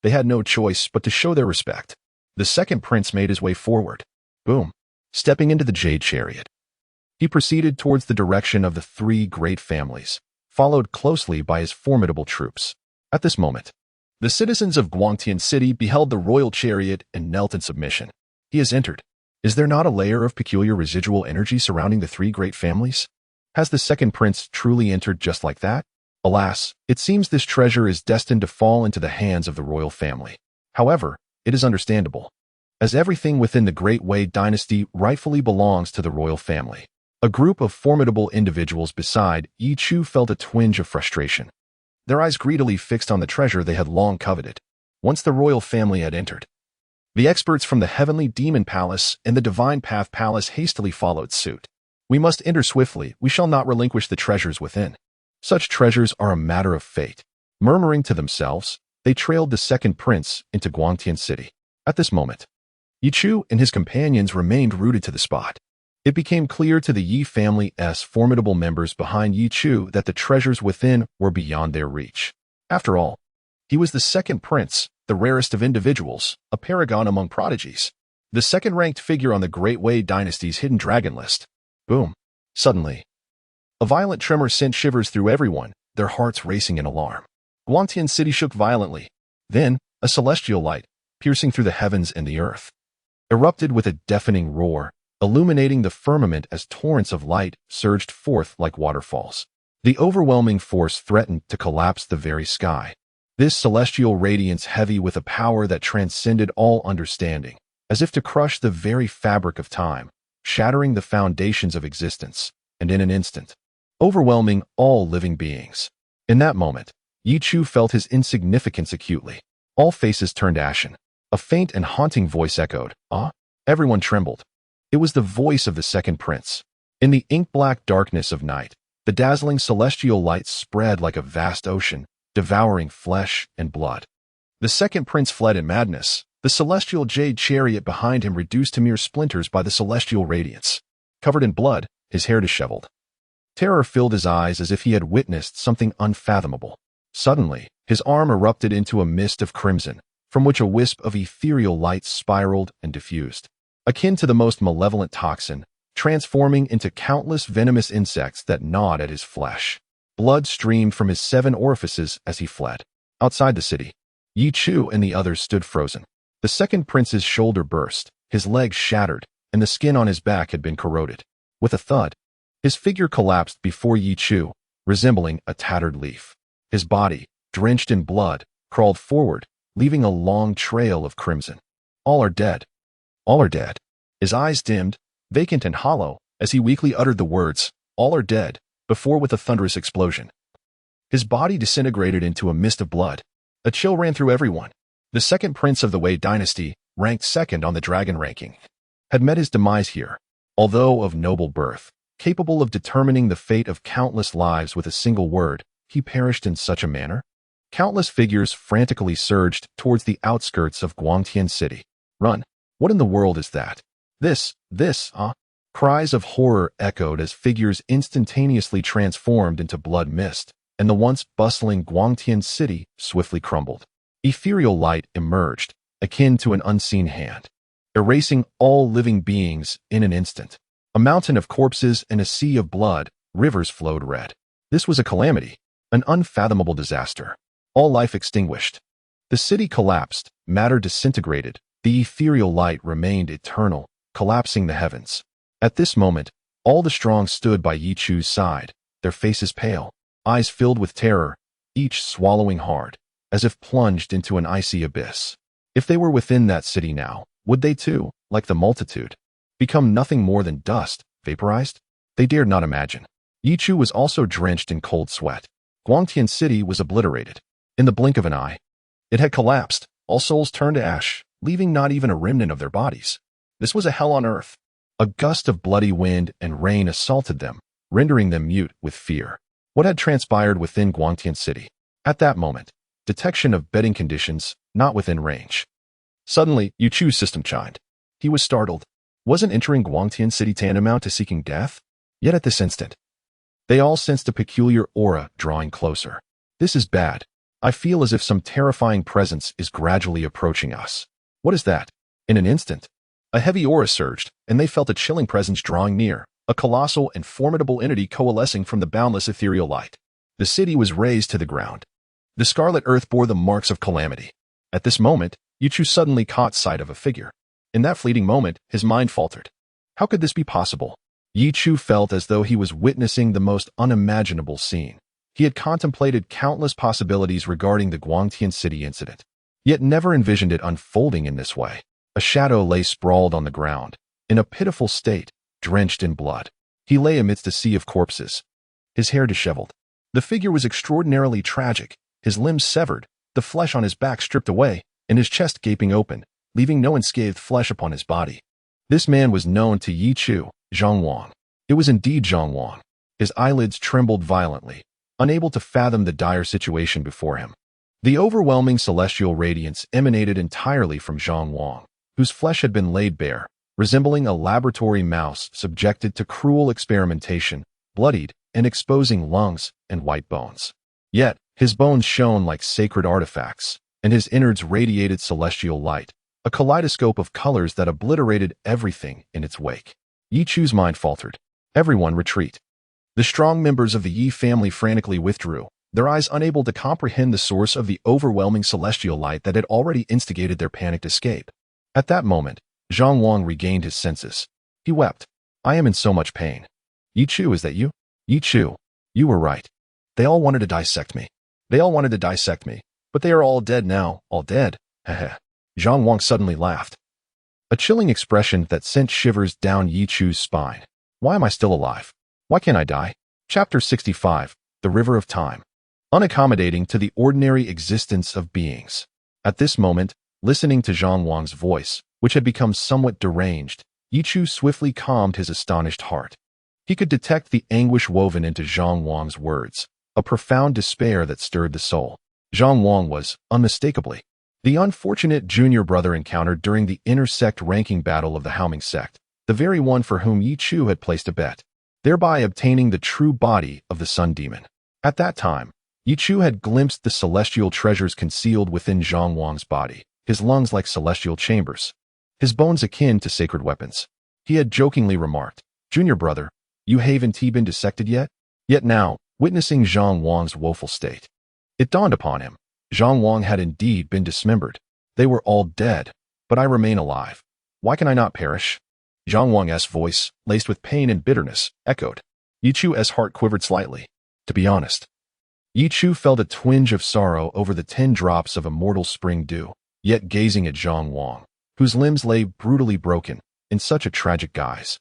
they had no choice but to show their respect. The second prince made his way forward. Boom. Stepping into the jade chariot. He proceeded towards the direction of the 3 great families, followed closely by his formidable troops. At this moment, the citizens of Guangtian City beheld the royal chariot and knelt in submission. He has entered. Is there not a layer of peculiar residual energy surrounding the 3 great families? Has the second prince truly entered just like that? Alas, it seems this treasure is destined to fall into the hands of the royal family. However, it is understandable, as everything within the Great Wei dynasty rightfully belongs to the royal family. A group of formidable individuals beside Ye Chu felt a twinge of frustration, their eyes greedily fixed on the treasure they had long coveted. Once the royal family had entered, the experts from the heavenly demon palace and the divine path palace hastily followed suit. We must enter swiftly, we shall not relinquish the treasures within. Such treasures are a matter of fate. Murmuring to themselves, they trailed the second prince into Guangtian City. At this moment, Ye Chu and his companions remained rooted to the spot. It became clear to the Ye family's formidable members behind Ye Chu that the treasures within were beyond their reach. After all, he was the second prince, the rarest of individuals, a paragon among prodigies, the second-ranked figure on the Great Wei dynasty's hidden dragon list. Boom. Suddenly, a violent tremor sent shivers through everyone, their hearts racing in alarm. Guangtian City shook violently. Then, a celestial light, piercing through the heavens and the earth, erupted with a deafening roar, illuminating the firmament as torrents of light surged forth like waterfalls. The overwhelming force threatened to collapse the very sky. This celestial radiance heavy with a power that transcended all understanding, as if to crush the very fabric of time, shattering the foundations of existence, and in an instant, overwhelming all living beings. In that moment, Ye Chu felt his insignificance acutely. All faces turned ashen. A faint and haunting voice echoed, "Ah?" Everyone trembled. It was the voice of the second prince. In the ink-black darkness of night, the dazzling celestial light spread like a vast ocean, devouring flesh and blood. The second prince fled in madness. The celestial jade chariot behind him reduced to mere splinters by the celestial radiance. Covered in blood, his hair disheveled. Terror filled his eyes as if he had witnessed something unfathomable. Suddenly, his arm erupted into a mist of crimson, from which a wisp of ethereal light spiraled and diffused, akin to the most malevolent toxin, transforming into countless venomous insects that gnawed at his flesh. Blood streamed from his 7 orifices as he fled. Outside the city, Ye Chu and the others stood frozen. The second prince's shoulder burst, his legs shattered, and the skin on his back had been corroded. With a thud, his figure collapsed before Ye Chu, resembling a tattered leaf. His body, drenched in blood, crawled forward, leaving a long trail of crimson. All are dead. All are dead. His eyes dimmed, vacant and hollow, as he weakly uttered the words, "All are dead," before with a thunderous explosion. His body disintegrated into a mist of blood. A chill ran through everyone. The second prince of the Wei dynasty, ranked second on the dragon ranking, had met his demise here. Although of noble birth, capable of determining the fate of countless lives with a single word, he perished in such a manner. Countless figures frantically surged towards the outskirts of Guangtian City. Run! What in the world is that? This, Cries of horror echoed as figures instantaneously transformed into blood mist, and the once bustling Guangtian City swiftly crumbled. Ethereal light emerged, akin to an unseen hand, erasing all living beings in an instant. A mountain of corpses and a sea of blood, rivers flowed red. This was a calamity, an unfathomable disaster. All life extinguished. The city collapsed, matter disintegrated, the ethereal light remained eternal, collapsing the heavens. At this moment, all the strong stood by Ye Chu's side, their faces pale, eyes filled with terror, each swallowing hard, as if plunged into an icy abyss. If they were within that city now, would they too, like the multitude, become nothing more than dust, vaporized? They dared not imagine. Ye Chu was also drenched in cold sweat. Guangtian City was obliterated. In the blink of an eye, it had collapsed, all souls turned to ash, leaving not even a remnant of their bodies. This was a hell on earth. A gust of bloody wind and rain assaulted them, rendering them mute with fear. What had transpired within Guangtian City? At that moment, detection of betting conditions not within range. Suddenly, Ye Chu's system chimed. He was startled. Wasn't entering Guangtian City tantamount to seeking death? Yet at this instant, they all sensed a peculiar aura drawing closer. This is bad. I feel as if some terrifying presence is gradually approaching us. What is that? In an instant, a heavy aura surged, and they felt a chilling presence drawing near, a colossal and formidable entity coalescing from the boundless ethereal light. The city was razed to the ground. The scarlet earth bore the marks of calamity. At this moment, Ye Chu suddenly caught sight of a figure. In that fleeting moment, his mind faltered. How could this be possible? Ye Chu felt as though he was witnessing the most unimaginable scene. He had contemplated countless possibilities regarding the Guangtian City incident, yet never envisioned it unfolding in this way. A shadow lay sprawled on the ground, in a pitiful state, drenched in blood. He lay amidst a sea of corpses, his hair disheveled. The figure was extraordinarily tragic, his limbs severed, the flesh on his back stripped away, and his chest gaping open, leaving no unscathed flesh upon his body. This man was known to Ye Chu, Zhang Wang. It was indeed Zhang Wang. His eyelids trembled violently, unable to fathom the dire situation before him. The overwhelming celestial radiance emanated entirely from Zhang Wang, whose flesh had been laid bare, resembling a laboratory mouse subjected to cruel experimentation, bloodied and exposing lungs and white bones. Yet, his bones shone like sacred artifacts, and his innards radiated celestial light, a kaleidoscope of colors that obliterated everything in its wake. Ye Chu's mind faltered. Everyone retreat. The strong members of the Yi family frantically withdrew, their eyes unable to comprehend the source of the overwhelming celestial light that had already instigated their panicked escape. At that moment, Zhang Wang regained his senses. He wept. I am in so much pain. Ye Chu, is that you? Ye Chu, you were right. They all wanted to dissect me. But they are all dead now, all dead. Heh. Zhang Wang suddenly laughed. A chilling expression that sent shivers down Ye Chu's spine. Why am I still alive? Why can't I die? Chapter 65, The River of Time. Unaccommodating to the ordinary existence of beings. At this moment, listening to Zhang Wang's voice, which had become somewhat deranged, Ye Chu swiftly calmed his astonished heart. He could detect the anguish woven into Zhang Wang's words, a profound despair that stirred the soul. Zhang Wang was, unmistakably, the unfortunate junior brother encountered during the inter-sect ranking battle of the Haoming sect, the very one for whom Ye Chu had placed a bet, thereby obtaining the true body of the sun demon. At that time, Ye Chu had glimpsed the celestial treasures concealed within Zhang Wang's body, his lungs like celestial chambers, his bones akin to sacred weapons. He had jokingly remarked, "Junior brother, you haven't been dissected yet?" Yet now, witnessing Zhang Wang's woeful state, it dawned upon him. Zhang Wang had indeed been dismembered. They were all dead, but I remain alive. Why can I not perish? Zhang Wang's voice, laced with pain and bitterness, echoed. Ye Chu's heart quivered slightly. To be honest, Ye Chu felt a twinge of sorrow over the 10 drops of immortal spring dew, yet gazing at Zhang Wang, whose limbs lay brutally broken, in such a tragic guise.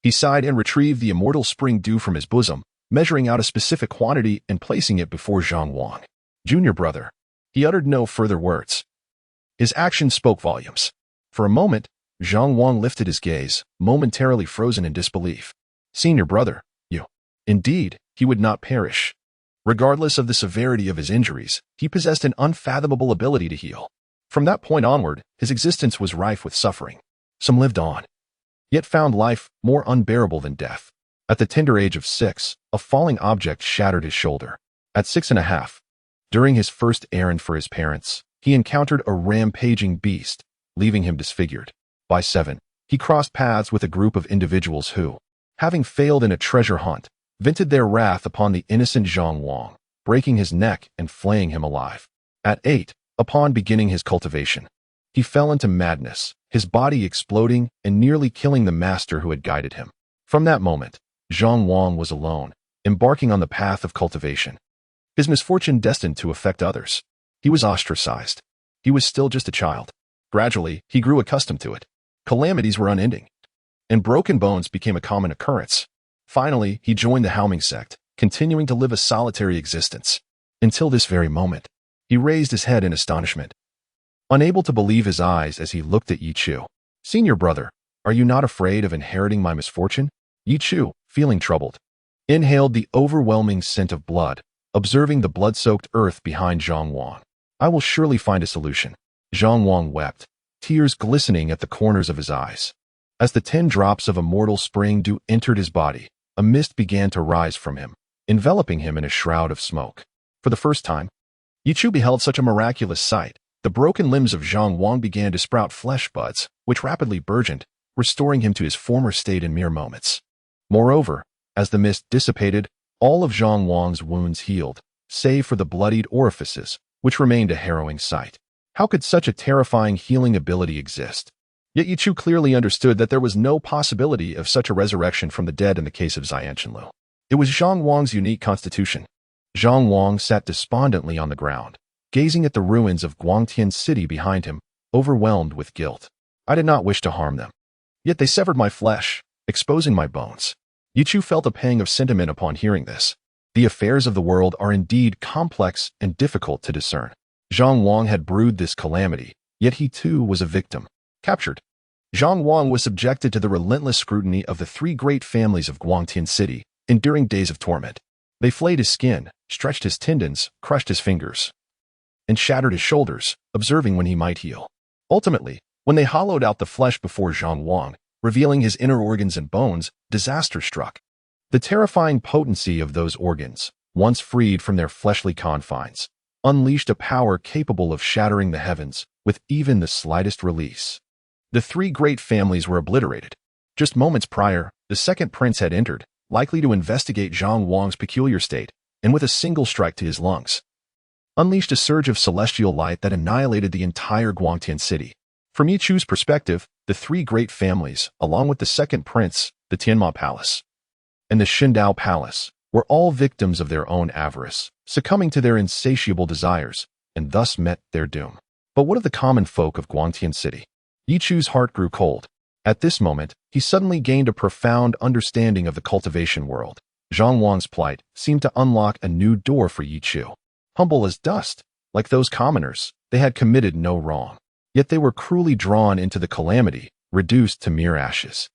He sighed and retrieved the immortal spring dew from his bosom, measuring out a specific quantity and placing it before Zhang Wang. Junior brother. He uttered no further words. His actions spoke volumes. For a moment, Zhang Wang lifted his gaze, momentarily frozen in disbelief. Senior brother, you. Indeed, he would not perish. Regardless of the severity of his injuries, he possessed an unfathomable ability to heal. From that point onward, his existence was rife with suffering. Some lived on, yet found life more unbearable than death. At the tender age of 6, a falling object shattered his shoulder. At 6.5, during his first errand for his parents, he encountered a rampaging beast, leaving him disfigured. By 7, he crossed paths with a group of individuals who, having failed in a treasure hunt, vented their wrath upon the innocent Zhang Wang, breaking his neck and flaying him alive. At 8, upon beginning his cultivation, he fell into madness, his body exploding and nearly killing the master who had guided him. From that moment, Zhang Wang was alone, embarking on the path of cultivation. His misfortune destined to affect others. He was ostracized. He was still just a child. Gradually, he grew accustomed to it. Calamities were unending, and broken bones became a common occurrence. Finally, he joined the Haoming sect, continuing to live a solitary existence. Until this very moment, he raised his head in astonishment, unable to believe his eyes as he looked at Ye Chu. Senior brother, are you not afraid of inheriting my misfortune? Ye Chu, feeling troubled, inhaled the overwhelming scent of blood, observing the blood-soaked earth behind Zhang Wang. I will surely find a solution. Zhang Wang wept, tears glistening at the corners of his eyes. As the 10 drops of immortal spring dew entered his body, a mist began to rise from him, enveloping him in a shroud of smoke. For the first time, Ye Chu beheld such a miraculous sight. The broken limbs of Zhang Wang began to sprout flesh buds, which rapidly burgeoned, restoring him to his former state in mere moments. Moreover, as the mist dissipated, all of Zhang Wang's wounds healed, save for the bloodied orifices, which remained a harrowing sight. How could such a terrifying healing ability exist? Yet Ye Chu clearly understood that there was no possibility of such a resurrection from the dead in the case of Xianqianlu. It was Zhang Wang's unique constitution. Zhang Wang sat despondently on the ground, gazing at the ruins of Guangtian City behind him, overwhelmed with guilt. I did not wish to harm them. Yet they severed my flesh, exposing my bones. Ye Chu felt a pang of sentiment upon hearing this. The affairs of the world are indeed complex and difficult to discern. Zhang Wang had brewed this calamity, yet he too was a victim. Captured, Zhang Wang was subjected to the relentless scrutiny of the 3 great families of Guangtian City, enduring days of torment. They flayed his skin, stretched his tendons, crushed his fingers, and shattered his shoulders, observing when he might heal. Ultimately, when they hollowed out the flesh before Zhang Wang, revealing his inner organs and bones, disaster struck. The terrifying potency of those organs, once freed from their fleshly confines, unleashed a power capable of shattering the heavens with even the slightest release. The 3 great families were obliterated. Just moments prior, the second prince had entered, likely to investigate Zhang Wang's peculiar state, and with a single strike to his lungs, unleashed a surge of celestial light that annihilated the entire Guangtian City. From Ye Chu's perspective, the 3 great families, along with the second prince, the Tianma Palace, and the Shindao Palace, were all victims of their own avarice, succumbing to their insatiable desires, and thus met their doom. But what of the common folk of Guangtian City? Ye Chu's heart grew cold. At this moment, he suddenly gained a profound understanding of the cultivation world. Zhang Wang's plight seemed to unlock a new door for Ye Chu. Humble as dust, like those commoners, they had committed no wrong. Yet they were cruelly drawn into the calamity, reduced to mere ashes.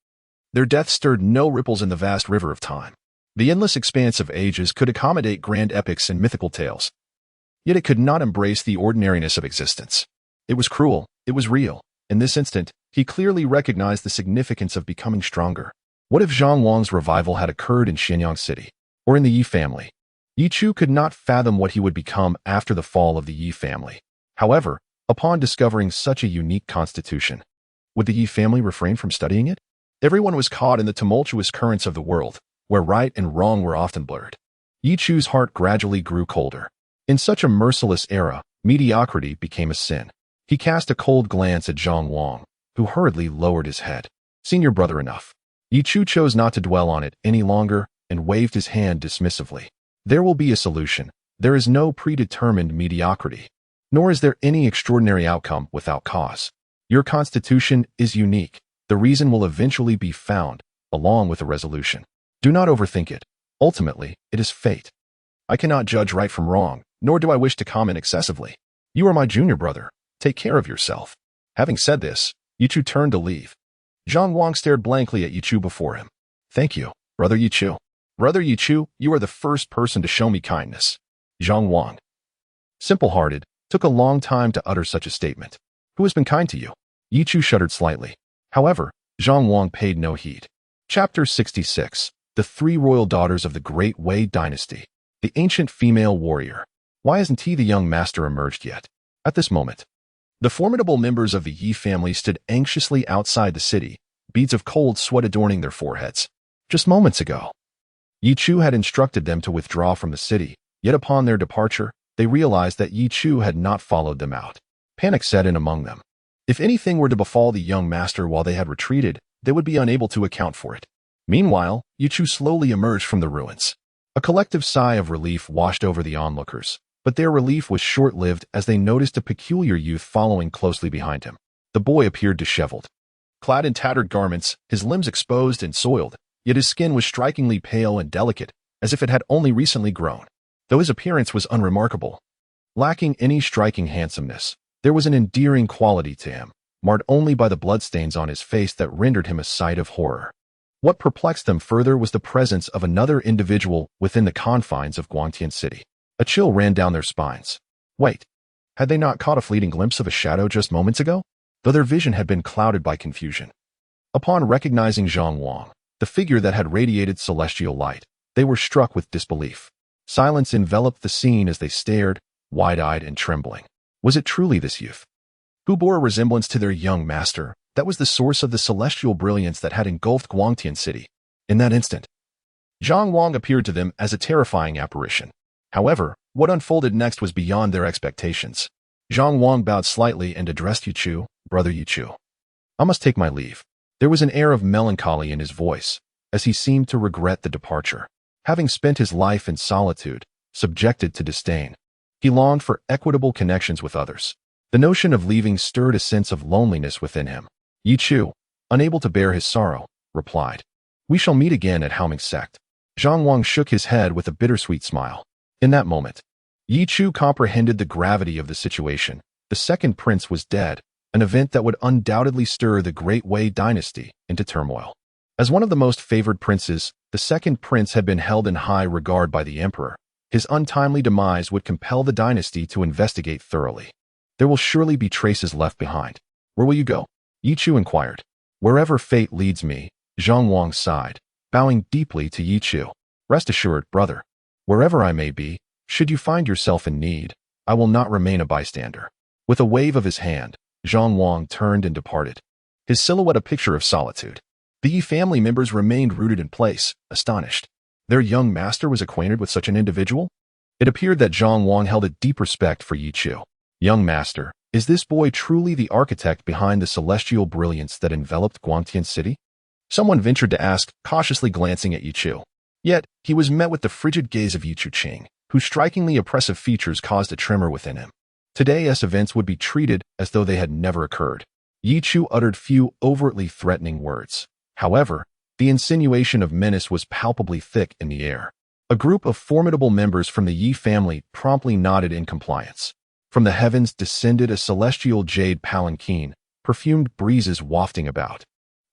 Their death stirred no ripples in the vast river of time. The endless expanse of ages could accommodate grand epics and mythical tales. Yet it could not embrace the ordinariness of existence. It was cruel, it was real. In this instant, he clearly recognized the significance of becoming stronger. What if Zhang Wang's revival had occurred in Xianyang City, or in the Yi family? Ye Chu could not fathom what he would become after the fall of the Yi family. However, upon discovering such a unique constitution, would the Yi family refrain from studying it? Everyone was caught in the tumultuous currents of the world, where right and wrong were often blurred. Ye Chu's heart gradually grew colder. In such a merciless era, mediocrity became a sin. He cast a cold glance at Zhang Wang, who hurriedly lowered his head. Senior brother enough. Ye Chu chose not to dwell on it any longer and waved his hand dismissively. There will be a solution. There is no predetermined mediocrity, nor is there any extraordinary outcome without cause. Your constitution is unique. The reason will eventually be found, along with a resolution. Do not overthink it. Ultimately, it is fate. I cannot judge right from wrong, nor do I wish to comment excessively. You are my junior brother. Take care of yourself. Having said this, Ye Chu turned to leave. Zhang Wang stared blankly at Ye Chu before him. Thank you, Brother Ye Chu. Brother Ye Chu, you are the first person to show me kindness. Zhang Wang, simple-hearted, took a long time to utter such a statement. Who has been kind to you? Ye Chu shuddered slightly. However, Zhang Wang paid no heed. Chapter 66. The 3 royal daughters of the Great Wei Dynasty. The ancient female warrior. Why hasn't he, the young master, emerged yet? At this moment, the formidable members of the Yi family stood anxiously outside the city, beads of cold sweat adorning their foreheads. Just moments ago, Ye Chu had instructed them to withdraw from the city, yet upon their departure, they realized that Ye Chu had not followed them out. Panic set in among them. If anything were to befall the young master while they had retreated, they would be unable to account for it. Meanwhile, Ye Chu slowly emerged from the ruins. A collective sigh of relief washed over the onlookers. But their relief was short-lived as they noticed a peculiar youth following closely behind him. The boy appeared disheveled. Clad in tattered garments, his limbs exposed and soiled, yet his skin was strikingly pale and delicate, as if it had only recently grown. Though his appearance was unremarkable, lacking any striking handsomeness, there was an endearing quality to him, marred only by the bloodstains on his face that rendered him a sight of horror. What perplexed them further was the presence of another individual within the confines of Guangtian City. A chill ran down their spines. Wait, had they not caught a fleeting glimpse of a shadow just moments ago? Though their vision had been clouded by confusion. Upon recognizing Zhang Wang, the figure that had radiated celestial light, they were struck with disbelief. Silence enveloped the scene as they stared, wide-eyed and trembling. Was it truly this youth, who bore a resemblance to their young master, that was the source of the celestial brilliance that had engulfed Guangtian City? In that instant, Zhang Wang appeared to them as a terrifying apparition. However, what unfolded next was beyond their expectations. Zhang Wang bowed slightly and addressed Ye Chu, Brother Ye Chu. I must take my leave. There was an air of melancholy in his voice, as he seemed to regret the departure. Having spent his life in solitude, subjected to disdain, he longed for equitable connections with others. The notion of leaving stirred a sense of loneliness within him. Ye Chu, unable to bear his sorrow, replied, "We shall meet again at Haoming sect." Zhang Wang shook his head with a bittersweet smile. In that moment, Ye Chu comprehended the gravity of the situation. The second prince was dead, an event that would undoubtedly stir the Great Wei dynasty into turmoil. As one of the most favored princes, the second prince had been held in high regard by the emperor. His untimely demise would compel the dynasty to investigate thoroughly. There will surely be traces left behind. Where will you go? Ye Chu inquired. Wherever fate leads me, Zhang Wang sighed, bowing deeply to Ye Chu. Rest assured, brother, wherever I may be, should you find yourself in need, I will not remain a bystander. With a wave of his hand, Zhang Wang turned and departed, his silhouette a picture of solitude. The Yi family members remained rooted in place, astonished. Their young master was acquainted with such an individual? It appeared that Zhang Wang held a deep respect for Ye Chu. Young master, is this boy truly the architect behind the celestial brilliance that enveloped Guangtian City? Someone ventured to ask, cautiously glancing at Ye Chu. Yet, he was met with the frigid gaze of Ye Chu Qing, whose strikingly oppressive features caused a tremor within him. Today's events would be treated as though they had never occurred. Ye Chu uttered few overtly threatening words. However, the insinuation of menace was palpably thick in the air. A group of formidable members from the Yi family promptly nodded in compliance. From the heavens descended a celestial jade palanquin, perfumed breezes wafting about,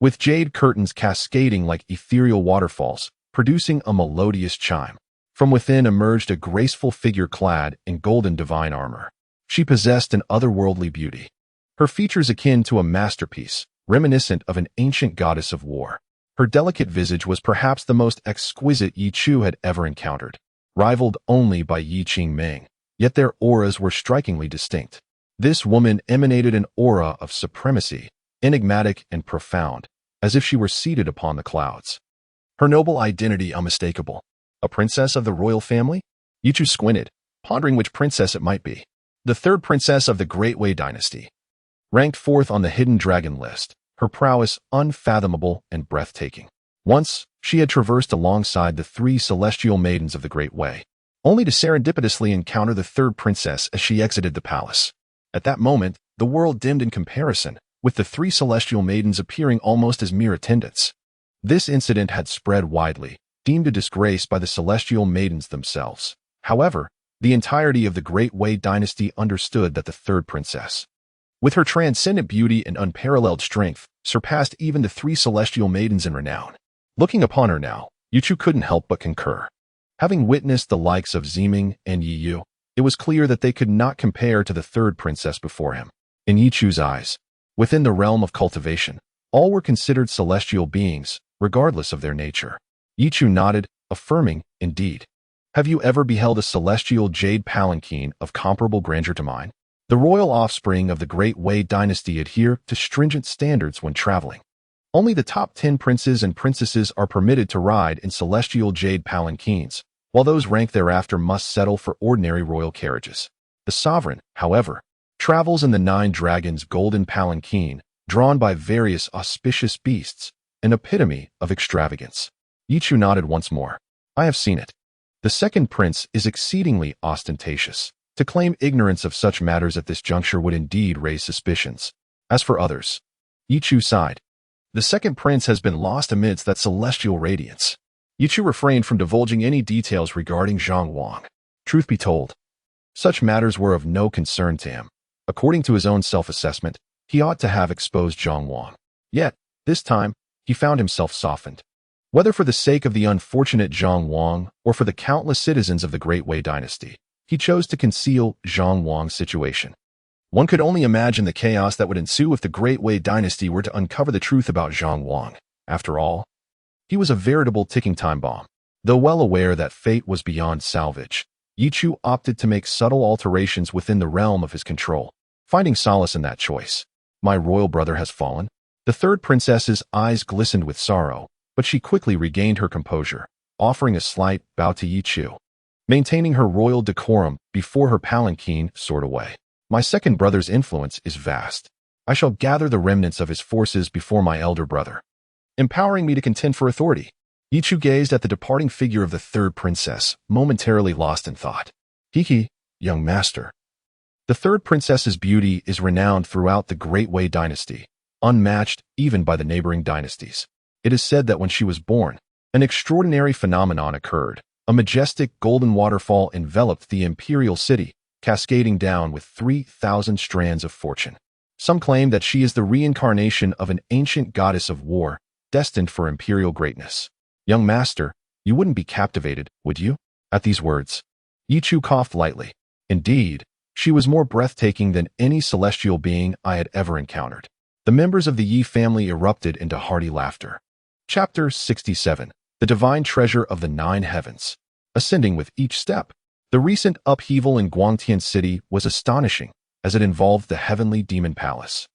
with jade curtains cascading like ethereal waterfalls, producing a melodious chime. From within emerged a graceful figure clad in golden divine armor. She possessed an otherworldly beauty, her features akin to a masterpiece, reminiscent of an ancient goddess of war. Her delicate visage was perhaps the most exquisite Ye Chu had ever encountered, rivaled only by Yi Qingming, yet their auras were strikingly distinct. This woman emanated an aura of supremacy, enigmatic and profound, as if she were seated upon the clouds. Her noble identity unmistakable. A princess of the royal family? Ye Chu squinted, pondering which princess it might be. The third princess of the Great Wei dynasty. Ranked fourth on the hidden dragon list, her prowess unfathomable and breathtaking. Once, she had traversed alongside the three celestial maidens of the Great Wei, only to serendipitously encounter the third princess as she exited the palace. At that moment, the world dimmed in comparison, with the three celestial maidens appearing almost as mere attendants. This incident had spread widely, deemed a disgrace by the celestial maidens themselves. However, the entirety of the Great Wei dynasty understood that the third princess, with her transcendent beauty and unparalleled strength, surpassed even the three celestial maidens in renown. Looking upon her now, Ye Chu couldn't help but concur. Having witnessed the likes of Ziming and Yi Yu, it was clear that they could not compare to the third princess before him. In Ye Chu's eyes, within the realm of cultivation, all were considered celestial beings, regardless of their nature. Ye Chu nodded, affirming, indeed. Have you ever beheld a celestial jade palanquin of comparable grandeur to mine? The royal offspring of the Great Wei dynasty adhere to stringent standards when traveling. Only the top 10 princes and princesses are permitted to ride in celestial jade palanquins, while those ranked thereafter must settle for ordinary royal carriages. The sovereign, however, travels in the 9 dragons golden palanquin, drawn by various auspicious beasts, an epitome of extravagance. Ye Chu nodded once more. I have seen it. The second prince is exceedingly ostentatious. To claim ignorance of such matters at this juncture would indeed raise suspicions. As for others, Ye Chu sighed. The second prince has been lost amidst that celestial radiance. Ye Chu refrained from divulging any details regarding Zhang Wang. Truth be told, such matters were of no concern to him. According to his own self-assessment, he ought to have exposed Zhang Wang. Yet, this time, he found himself softened. Whether for the sake of the unfortunate Zhang Wang or for the countless citizens of the Great Wei dynasty, he chose to conceal Zhang Wang's situation. One could only imagine the chaos that would ensue if the Great Wei dynasty were to uncover the truth about Zhang Wang. After all, he was a veritable ticking time bomb. Though well aware that fate was beyond salvage, Ye Chu opted to make subtle alterations within the realm of his control, finding solace in that choice. My royal brother has fallen. The third princess's eyes glistened with sorrow, but she quickly regained her composure, offering a slight bow to Ye Chu, maintaining her royal decorum before her palanquin soared away. My second brother's influence is vast. I shall gather the remnants of his forces before my elder brother, empowering me to contend for authority. Ye Chu gazed at the departing figure of the third princess, momentarily lost in thought. Hee, young master. The third princess's beauty is renowned throughout the Great Wei dynasty, unmatched even by the neighboring dynasties. It is said that when she was born, an extraordinary phenomenon occurred. A majestic golden waterfall enveloped the imperial city, cascading down with 3,000 strands of fortune. Some claim that she is the reincarnation of an ancient goddess of war, destined for imperial greatness. Young master, you wouldn't be captivated, would you? At these words, Ye Chu coughed lightly. Indeed, she was more breathtaking than any celestial being I had ever encountered. The members of the Yi family erupted into hearty laughter. Chapter 67. The Divine Treasure of the Nine Heavens. Ascending with each step. The recent upheaval in Guangtian City was astonishing, as it involved the Heavenly Demon Palace,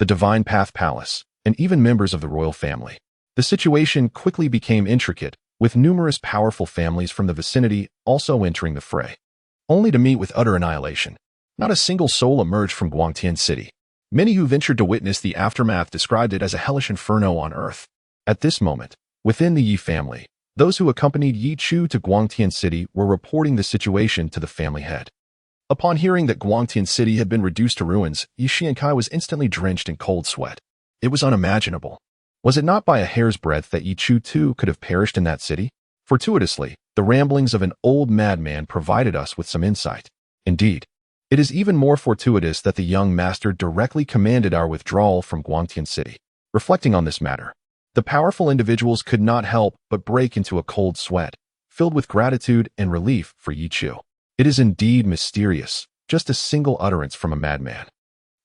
the Divine Path Palace, and even members of the royal family. The situation quickly became intricate, with numerous powerful families from the vicinity also entering the fray, only to meet with utter annihilation. Not a single soul emerged from Guangtian City. Many who ventured to witness the aftermath described it as a hellish inferno on earth. At this moment, within the Yi family, those who accompanied Ye Chu to Guangtian City were reporting the situation to the family head. Upon hearing that Guangtian City had been reduced to ruins, Ye Xiankai was instantly drenched in cold sweat. It was unimaginable. Was it not by a hair's breadth that Ye Chu too could have perished in that city? Fortuitously, the ramblings of an old madman provided us with some insight. Indeed, it is even more fortuitous that the young master directly commanded our withdrawal from Guangtian City. Reflecting on this matter, the powerful individuals could not help but break into a cold sweat, filled with gratitude and relief for Ye Chu. It is indeed mysterious, just a single utterance from a madman.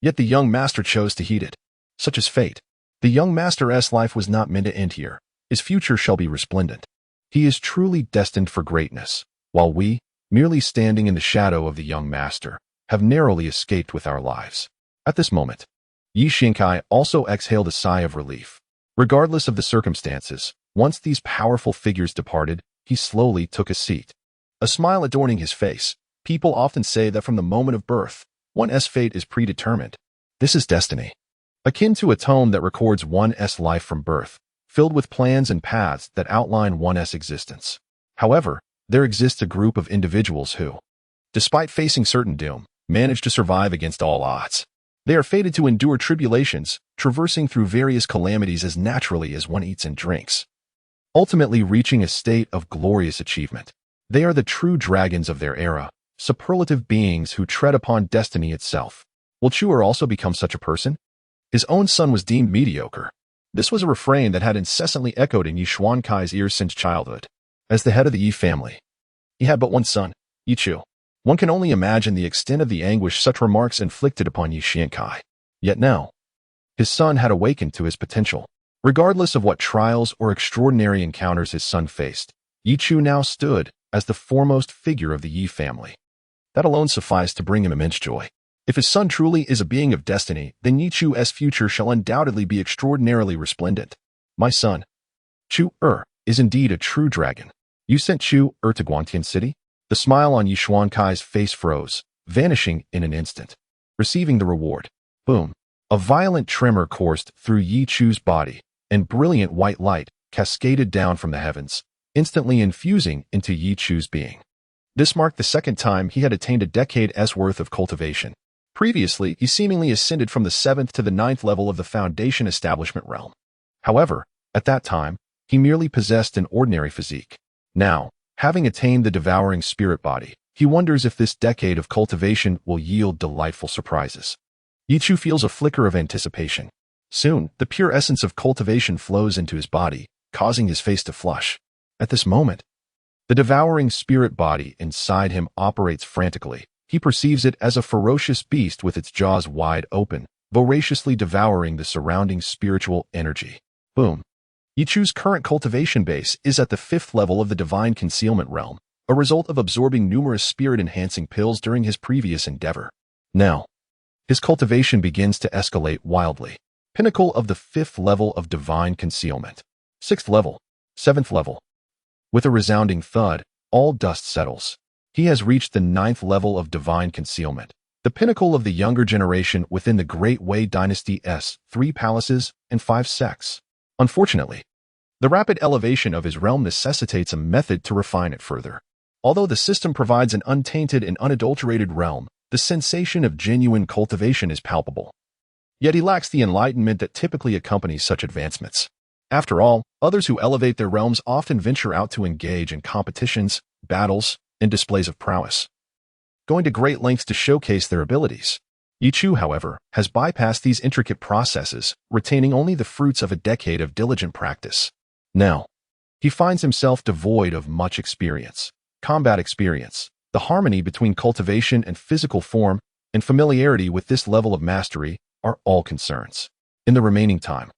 Yet the young master chose to heed it. Such is fate. The young master's life was not meant to end here. His future shall be resplendent. He is truly destined for greatness, while we, merely standing in the shadow of the young master, have narrowly escaped with our lives. At this moment, Ye Xiankai also exhaled a sigh of relief. Regardless of the circumstances, once these powerful figures departed, he slowly took a seat. A smile adorning his face. People often say that from the moment of birth, one's fate is predetermined. This is destiny, akin to a tome that records one's life from birth, filled with plans and paths that outline one's existence. However, there exists a group of individuals who, despite facing certain doom, manage to survive against all odds. They are fated to endure tribulations, traversing through various calamities as naturally as one eats and drinks, ultimately reaching a state of glorious achievement. They are the true dragons of their era, superlative beings who tread upon destiny itself. Will Chu also become such a person? His own son was deemed mediocre. This was a refrain that had incessantly echoed in Ye Xiankai's ears since childhood. As the head of the Yi family, he had but one son, Ye Chu. One can only imagine the extent of the anguish such remarks inflicted upon Ye Xiankai. Yet now, his son had awakened to his potential. Regardless of what trials or extraordinary encounters his son faced, Ye Chu now stood as the foremost figure of the Yi family. That alone sufficed to bring him immense joy. If his son truly is a being of destiny, then Ye Chu's future shall undoubtedly be extraordinarily resplendent. My son, Chu is indeed a true dragon. You sent Chu to Guangtian City? The smile on Ye Xiankai's face froze, vanishing in an instant. Receiving the reward. Boom. A violent tremor coursed through Ye Chu's body, and brilliant white light cascaded down from the heavens, instantly infusing into Ye Chu's being. This marked the second time he had attained a decade's worth of cultivation. Previously, he seemingly ascended from the 7th to the 9th level of the Foundation establishment realm. However, at that time, he merely possessed an ordinary physique. Now, having attained the devouring spirit body, he wonders if this decade of cultivation will yield delightful surprises. Ye Chu feels a flicker of anticipation. Soon, the pure essence of cultivation flows into his body, causing his face to flush. At this moment, the devouring spirit body inside him operates frantically. He perceives it as a ferocious beast with its jaws wide open, voraciously devouring the surrounding spiritual energy. Boom. Ye Chu's current cultivation base is at the 5th level of the divine concealment realm, a result of absorbing numerous spirit-enhancing pills during his previous endeavor. Now, his cultivation begins to escalate wildly. Pinnacle of the 5th level of divine concealment. 6th level. 7th level. With a resounding thud, all dust settles. He has reached the 9th level of divine concealment, the pinnacle of the younger generation within the Great Wei Dynasty's 3 palaces and 5 sects. Unfortunately, the rapid elevation of his realm necessitates a method to refine it further. Although the system provides an untainted and unadulterated realm, the sensation of genuine cultivation is palpable. Yet he lacks the enlightenment that typically accompanies such advancements. After all, others who elevate their realms often venture out to engage in competitions, battles, and displays of prowess, going to great lengths to showcase their abilities. Ye Chu, however, has bypassed these intricate processes, retaining only the fruits of a decade of diligent practice. Now, he finds himself devoid of much experience, combat experience, the harmony between cultivation and physical form, and familiarity with this level of mastery are all concerns. In the remaining time,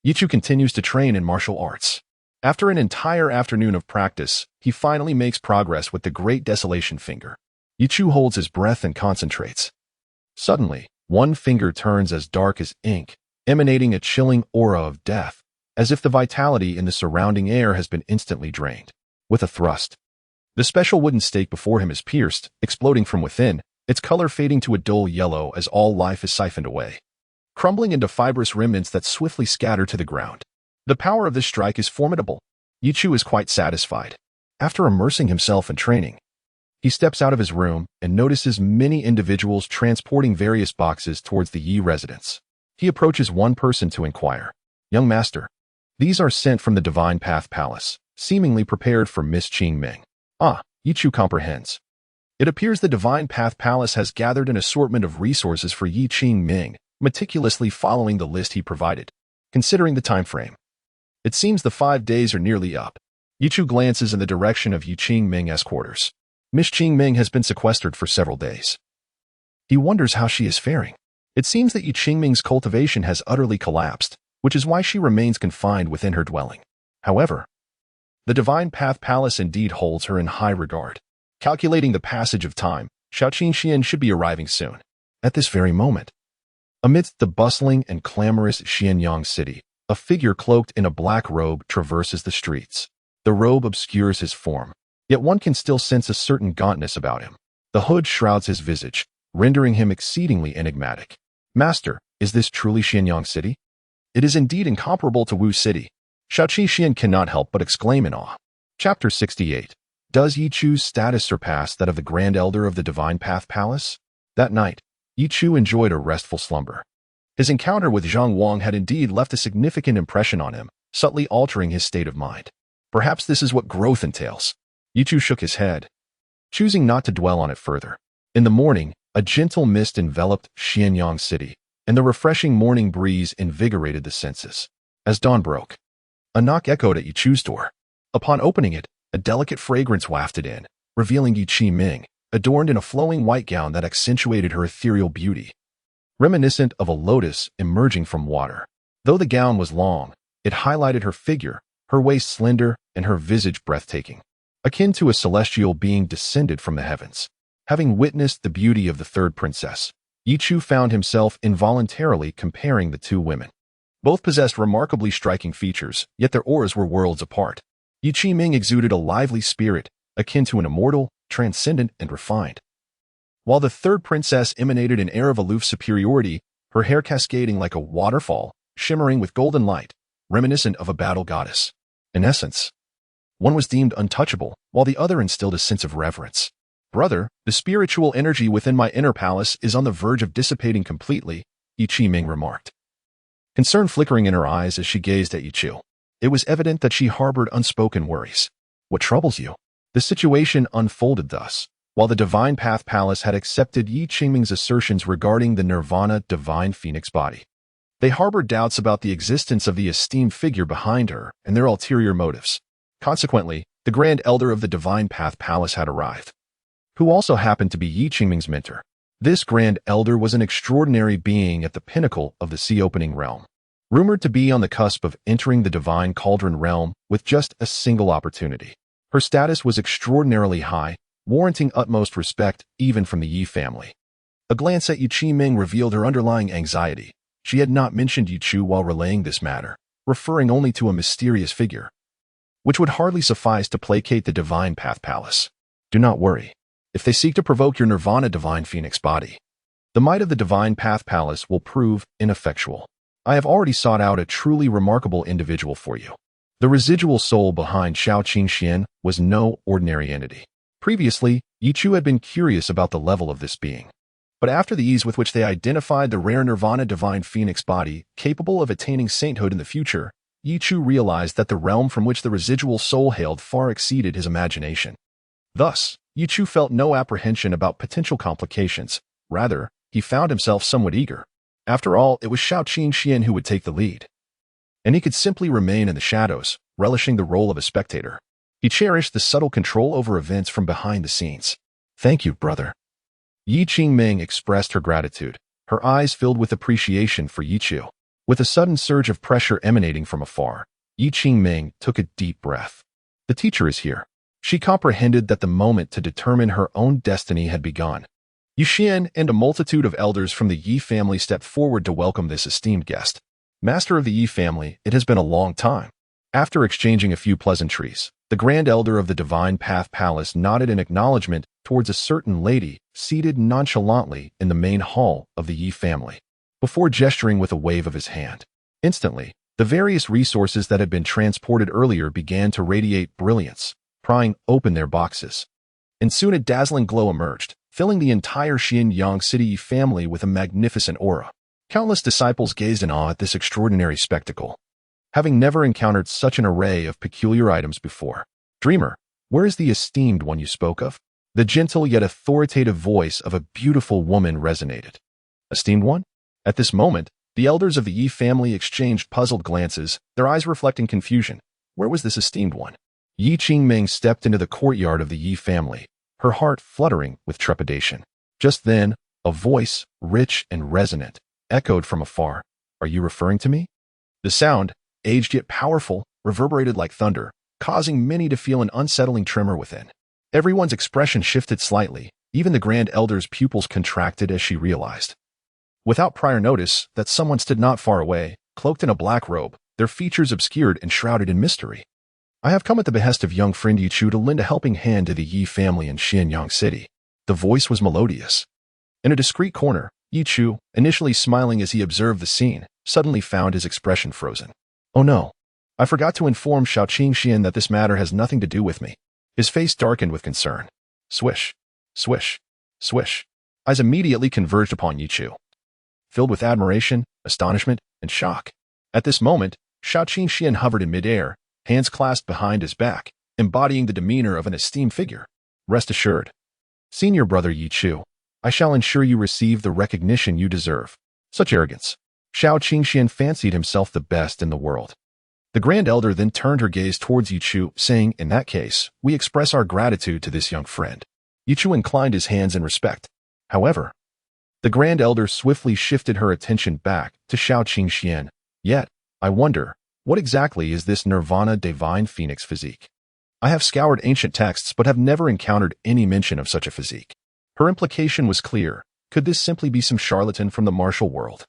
Ye Chu continues to train in martial arts. After an entire afternoon of practice, he finally makes progress with the Great Desolation Finger. Ye Chu holds his breath and concentrates. Suddenly, one finger turns as dark as ink, emanating a chilling aura of death, as if the vitality in the surrounding air has been instantly drained. With a thrust, the special wooden stake before him is pierced, exploding from within, its color fading to a dull yellow as all life is siphoned away, crumbling into fibrous remnants that swiftly scatter to the ground. The power of this strike is formidable. Ye Chu is quite satisfied. After immersing himself in training, he steps out of his room and notices many individuals transporting various boxes towards the Yi residence. He approaches one person to inquire. "Young master, these are sent from the Divine Path Palace, seemingly prepared for Miss Qing Ming." Ah, Ye Chu comprehends. It appears the Divine Path Palace has gathered an assortment of resources for Yi Qing Ming, meticulously following the list he provided. Considering the time frame, it seems the 5 days are nearly up. Ye Chu glances in the direction of Yi Qing Ming's quarters. Miss Qing Ming has been sequestered for several days. He wonders how she is faring. It seems that Yi Qing Ming's cultivation has utterly collapsed, which is why she remains confined within her dwelling. However, the Divine Path Palace indeed holds her in high regard. Calculating the passage of time, Shaoqin Xian should be arriving soon. At this very moment, amidst the bustling and clamorous Xianyang city, a figure cloaked in a black robe traverses the streets. The robe obscures his form, yet one can still sense a certain gauntness about him. The hood shrouds his visage, rendering him exceedingly enigmatic. "Master, is this truly Xianyang city?" "It is indeed incomparable to Wu City." Shaoqi Xian cannot help but exclaim in awe. Chapter 68. Does Ye Chu's status surpass that of the Grand Elder of the Divine Path Palace? That night, Ye Chu enjoyed a restful slumber. His encounter with Zhang Wang had indeed left a significant impression on him, subtly altering his state of mind. Perhaps this is what growth entails. Ye Chu shook his head, choosing not to dwell on it further. In the morning, a gentle mist enveloped Xianyang city, and the refreshing morning breeze invigorated the senses. As dawn broke, a knock echoed at Ye Chu's door. Upon opening it, a delicate fragrance wafted in, revealing Yi Qing Ming, adorned in a flowing white gown that accentuated her ethereal beauty, reminiscent of a lotus emerging from water. Though the gown was long, it highlighted her figure, her waist slender, and her visage breathtaking, akin to a celestial being descended from the heavens. Having witnessed the beauty of the third princess, Ye Chu found himself involuntarily comparing the two women. Both possessed remarkably striking features, yet their auras were worlds apart. Yi Qing Ming exuded a lively spirit, akin to an immortal, transcendent, and refined, while the third princess emanated an air of aloof superiority, her hair cascading like a waterfall, shimmering with golden light, reminiscent of a battle goddess. In essence, one was deemed untouchable, while the other instilled a sense of reverence. "Brother, the spiritual energy within my inner palace is on the verge of dissipating completely," Yi Qing Ming remarked, concern flickering in her eyes as she gazed at Ye Chu. It was evident that she harbored unspoken worries. "What troubles you?" The situation unfolded thus. While the Divine Path Palace had accepted Yi Qing Ming's assertions regarding the Nirvana divine phoenix body, They harbored doubts about the existence of the esteemed figure behind her and their ulterior motives. Consequently, the Grand Elder of the Divine Path Palace had arrived, who also happened to be Yi Qingming's mentor. This Grand Elder was an extraordinary being at the pinnacle of the sea-opening realm, rumored to be on the cusp of entering the Divine Cauldron realm with just a single opportunity. Her status was extraordinarily high, warranting utmost respect even from the Yi family. A glance at Yi Qingming revealed her underlying anxiety. She had not mentioned Yi Chu while relaying this matter, referring only to a mysterious figure, which would hardly suffice to placate the Divine Path Palace. Do not worry. If they seek to provoke your Nirvana Divine Phoenix body, the might of the Divine Path Palace will prove ineffectual. I have already sought out a truly remarkable individual for you. The residual soul behind Xiao Qingxian was no ordinary entity. Previously, Yi Chu had been curious about the level of this being. But after the ease with which they identified the rare Nirvana Divine Phoenix body capable of attaining sainthood in the future, Yi Chu realized that the realm from which the residual soul hailed far exceeded his imagination. Thus, Yi Chu felt no apprehension about potential complications. Rather, he found himself somewhat eager. After all, it was Xiao Qingxian who would take the lead, and he could simply remain in the shadows, relishing the role of a spectator. He cherished the subtle control over events from behind the scenes. Thank you, brother. Yi Qingming expressed her gratitude, her eyes filled with appreciation for Yi Chu. With a sudden surge of pressure emanating from afar, Yi Qingming took a deep breath. The teacher is here. She comprehended that the moment to determine her own destiny had begun. Yi Xian and a multitude of elders from the Yi family stepped forward to welcome this esteemed guest. Master of the Yi family, it has been a long time. After exchanging a few pleasantries, the Grand Elder of the Divine Path Palace nodded in acknowledgement towards a certain lady seated nonchalantly in the main hall of the Yi family, before gesturing with a wave of his hand. Instantly, the various resources that had been transported earlier began to radiate brilliance, prying open their boxes. And soon a dazzling glow emerged, filling the entire Xianyang City family with a magnificent aura. Countless disciples gazed in awe at this extraordinary spectacle, having never encountered such an array of peculiar items before. Dreamer, where is the esteemed one you spoke of? The gentle yet authoritative voice of a beautiful woman resonated. Esteemed one? At this moment, the elders of the Yi family exchanged puzzled glances, their eyes reflecting confusion. Where was this esteemed one? Yi Qingming stepped into the courtyard of the Yi family, her heart fluttering with trepidation. Just then, a voice, rich and resonant, echoed from afar. Are you referring to me? The sound, aged yet powerful, reverberated like thunder, causing many to feel an unsettling tremor within. Everyone's expression shifted slightly, even the Grand Elder's pupils contracted as she realized, without prior notice, that someone stood not far away, cloaked in a black robe, their features obscured and shrouded in mystery. I have come at the behest of young friend Yi Chu to lend a helping hand to the Yi family in Xianyang City. The voice was melodious. In a discreet corner, Yi Chu, initially smiling as he observed the scene, suddenly found his expression frozen. Oh no. I forgot to inform Xiao Qingxian that this matter has nothing to do with me. His face darkened with concern. Swish, swish, swish. Eyes immediately converged upon Yi Chu, filled with admiration, astonishment, and shock. At this moment, Xiao Qingxian hovered in midair, hands clasped behind his back, embodying the demeanor of an esteemed figure. Rest assured, Senior Brother Ye Chu, I shall ensure you receive the recognition you deserve. Such arrogance. Xiao Qingxian fancied himself the best in the world. The Grand Elder then turned her gaze towards Yi Chu, saying, in that case, we express our gratitude to this young friend. Yi Chu inclined his hands in respect. However, the Grand Elder swiftly shifted her attention back to Xiao Qingxian. Yet, I wonder, what exactly is this Nirvana Divine Phoenix physique? I have scoured ancient texts but have never encountered any mention of such a physique. Her implication was clear. Could this simply be some charlatan from the martial world,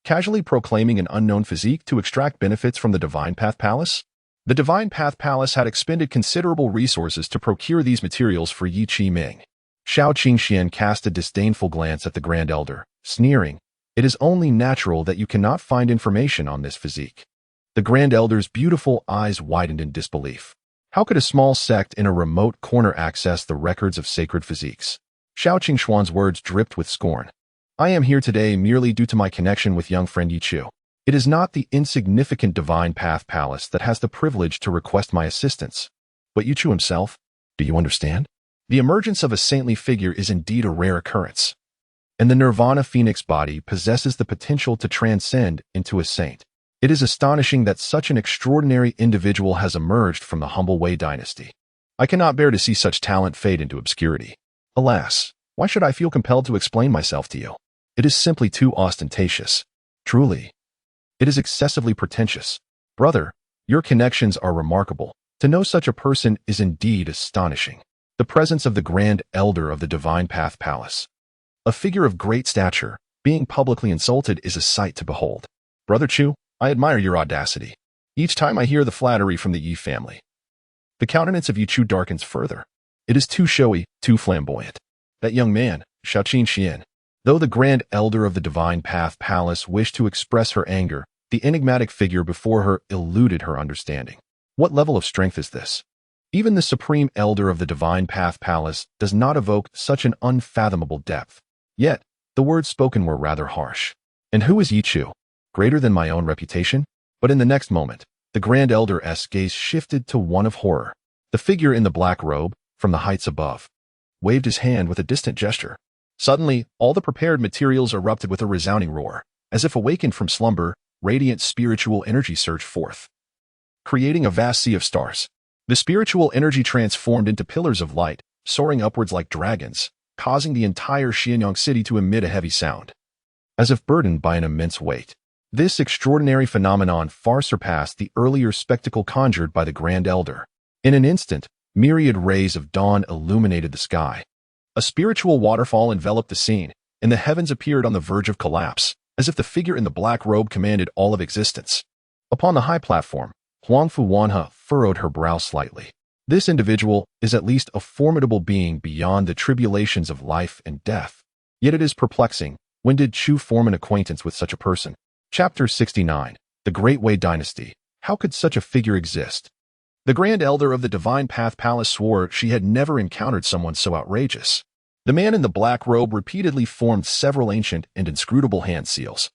casually proclaiming an unknown physique to extract benefits from the Divine Path Palace? The Divine Path Palace had expended considerable resources to procure these materials for Yi Qingming. Xiao Qingxian cast a disdainful glance at the Grand Elder, sneering, it is only natural that you cannot find information on this physique. The Grand Elder's beautiful eyes widened in disbelief. How could a small sect in a remote corner access the records of sacred physiques? Xiao Qingshuan's words dripped with scorn. I am here today merely due to my connection with young friend Yi Chu. It is not the insignificant Divine Path Palace that has the privilege to request my assistance, but Yi Chu himself. Do you understand? The emergence of a saintly figure is indeed a rare occurrence. and the nirvana phoenix body possesses the potential to transcend into a saint. It is astonishing that such an extraordinary individual has emerged from the humble Wei dynasty. I cannot bear to see such talent fade into obscurity. Alas, why should I feel compelled to explain myself to you? It is simply too ostentatious. Truly, it is excessively pretentious. Brother, your connections are remarkable. To know such a person is indeed astonishing. The presence of the Grand Elder of the Divine Path Palace, a figure of great stature, being publicly insulted is a sight to behold. Brother Chu, I admire your audacity. Each time I hear the flattery from the Yi family, the countenance of Ye Chu darkens further. It is too showy, too flamboyant. That young man, Xiaoqin Xian, though the Grand Elder of the Divine Path Palace wished to express her anger, the enigmatic figure before her eluded her understanding. What level of strength is this? Even the Supreme Elder of the Divine Path Palace does not evoke such an unfathomable depth. Yet, the words spoken were rather harsh. And who is Ye Chu? Greater than my own reputation? But in the next moment, the Grand Elder's gaze shifted to one of horror. The figure in the black robe, from the heights above, waved his hand with a distant gesture. Suddenly, all the prepared materials erupted with a resounding roar. As if awakened from slumber, radiant spiritual energy surged forth, creating a vast sea of stars. The spiritual energy transformed into pillars of light, soaring upwards like dragons, causing the entire Xianyang city to emit a heavy sound, as if burdened by an immense weight. This extraordinary phenomenon far surpassed the earlier spectacle conjured by the Grand Elder. In an instant, myriad rays of dawn illuminated the sky. A spiritual waterfall enveloped the scene, and the heavens appeared on the verge of collapse, as if the figure in the black robe commanded all of existence. Upon the high platform, Huangfu Wanhe furrowed her brow slightly. This individual is at least a formidable being beyond the tribulations of life and death. Yet it is perplexing, when did Chu form an acquaintance with such a person? Chapter 69. The Great Wei Dynasty. How could such a figure exist? The Grand Elder of the Divine Path Palace swore she had never encountered someone so outrageous. The man in the black robe repeatedly formed several ancient and inscrutable hand seals,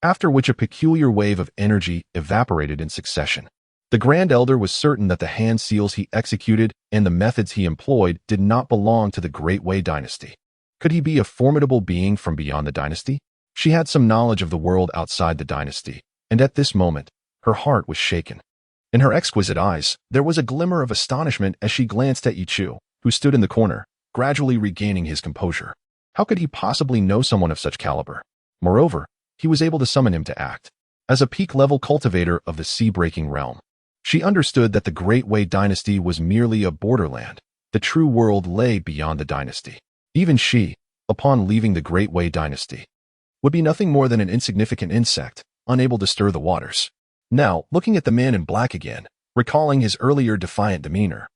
after which a peculiar wave of energy evaporated in succession. The Grand Elder was certain that the hand seals he executed and the methods he employed did not belong to the Great Wei Dynasty. Could he be a formidable being from beyond the dynasty? She had some knowledge of the world outside the dynasty, and at this moment, her heart was shaken. In her exquisite eyes, there was a glimmer of astonishment as she glanced at Ye Chu, who stood in the corner, gradually regaining his composure. How could he possibly know someone of such caliber? Moreover, he was able to summon him to act as a peak-level cultivator of the sea-breaking realm. She understood that the Great Wei Dynasty was merely a borderland. The true world lay beyond the dynasty. Even she, upon leaving the Great Wei Dynasty, would be nothing more than an insignificant insect, unable to stir the waters. Now, looking at the man in black again, recalling his earlier defiant demeanor,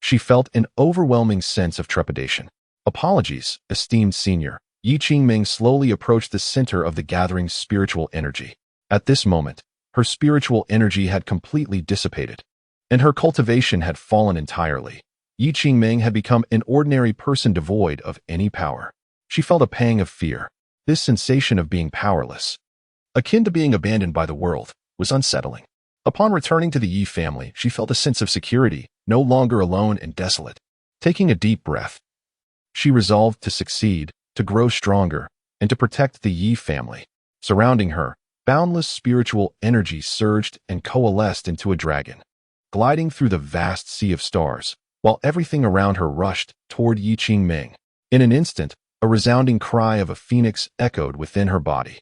she felt an overwhelming sense of trepidation. Apologies, esteemed senior. Yi Qingming slowly approached the center of the gathering spiritual energy. At this moment, her spiritual energy had completely dissipated, and her cultivation had fallen entirely. Yi Qingming had become an ordinary person devoid of any power. She felt a pang of fear. This sensation of being powerless, akin to being abandoned by the world, was unsettling. Upon returning to the Yi family, she felt a sense of security, no longer alone and desolate. Taking a deep breath, she resolved to succeed, to grow stronger, and to protect the Yi family. Surrounding her, boundless spiritual energy surged and coalesced into a dragon, gliding through the vast sea of stars, while everything around her rushed toward Yi Qingming. In an instant, a resounding cry of a phoenix echoed within her body.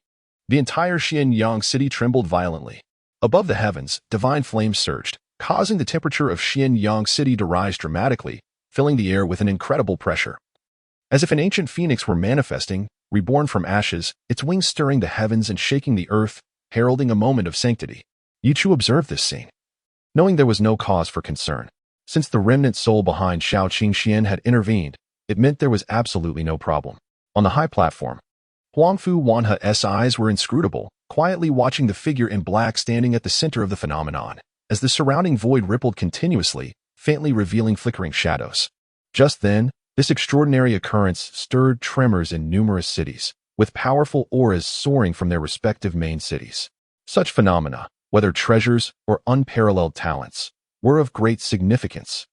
The entire Xianyang city trembled violently. Above the heavens, divine flames surged, causing the temperature of Xianyang city to rise dramatically, filling the air with an incredible pressure. As if an ancient phoenix were manifesting, reborn from ashes, its wings stirring the heavens and shaking the earth, heralding a moment of sanctity. Ye Chu observed this scene, knowing there was no cause for concern. Since the remnant soul behind Xiaoqin Xian had intervened, it meant there was absolutely no problem. On the high platform, Huangfu Wanhe's eyes were inscrutable, quietly watching the figure in black standing at the center of the phenomenon, as the surrounding void rippled continuously, faintly revealing flickering shadows. Just then, this extraordinary occurrence stirred tremors in numerous cities, with powerful auras soaring from their respective main cities. Such phenomena, whether treasures or unparalleled talents, were of great significance.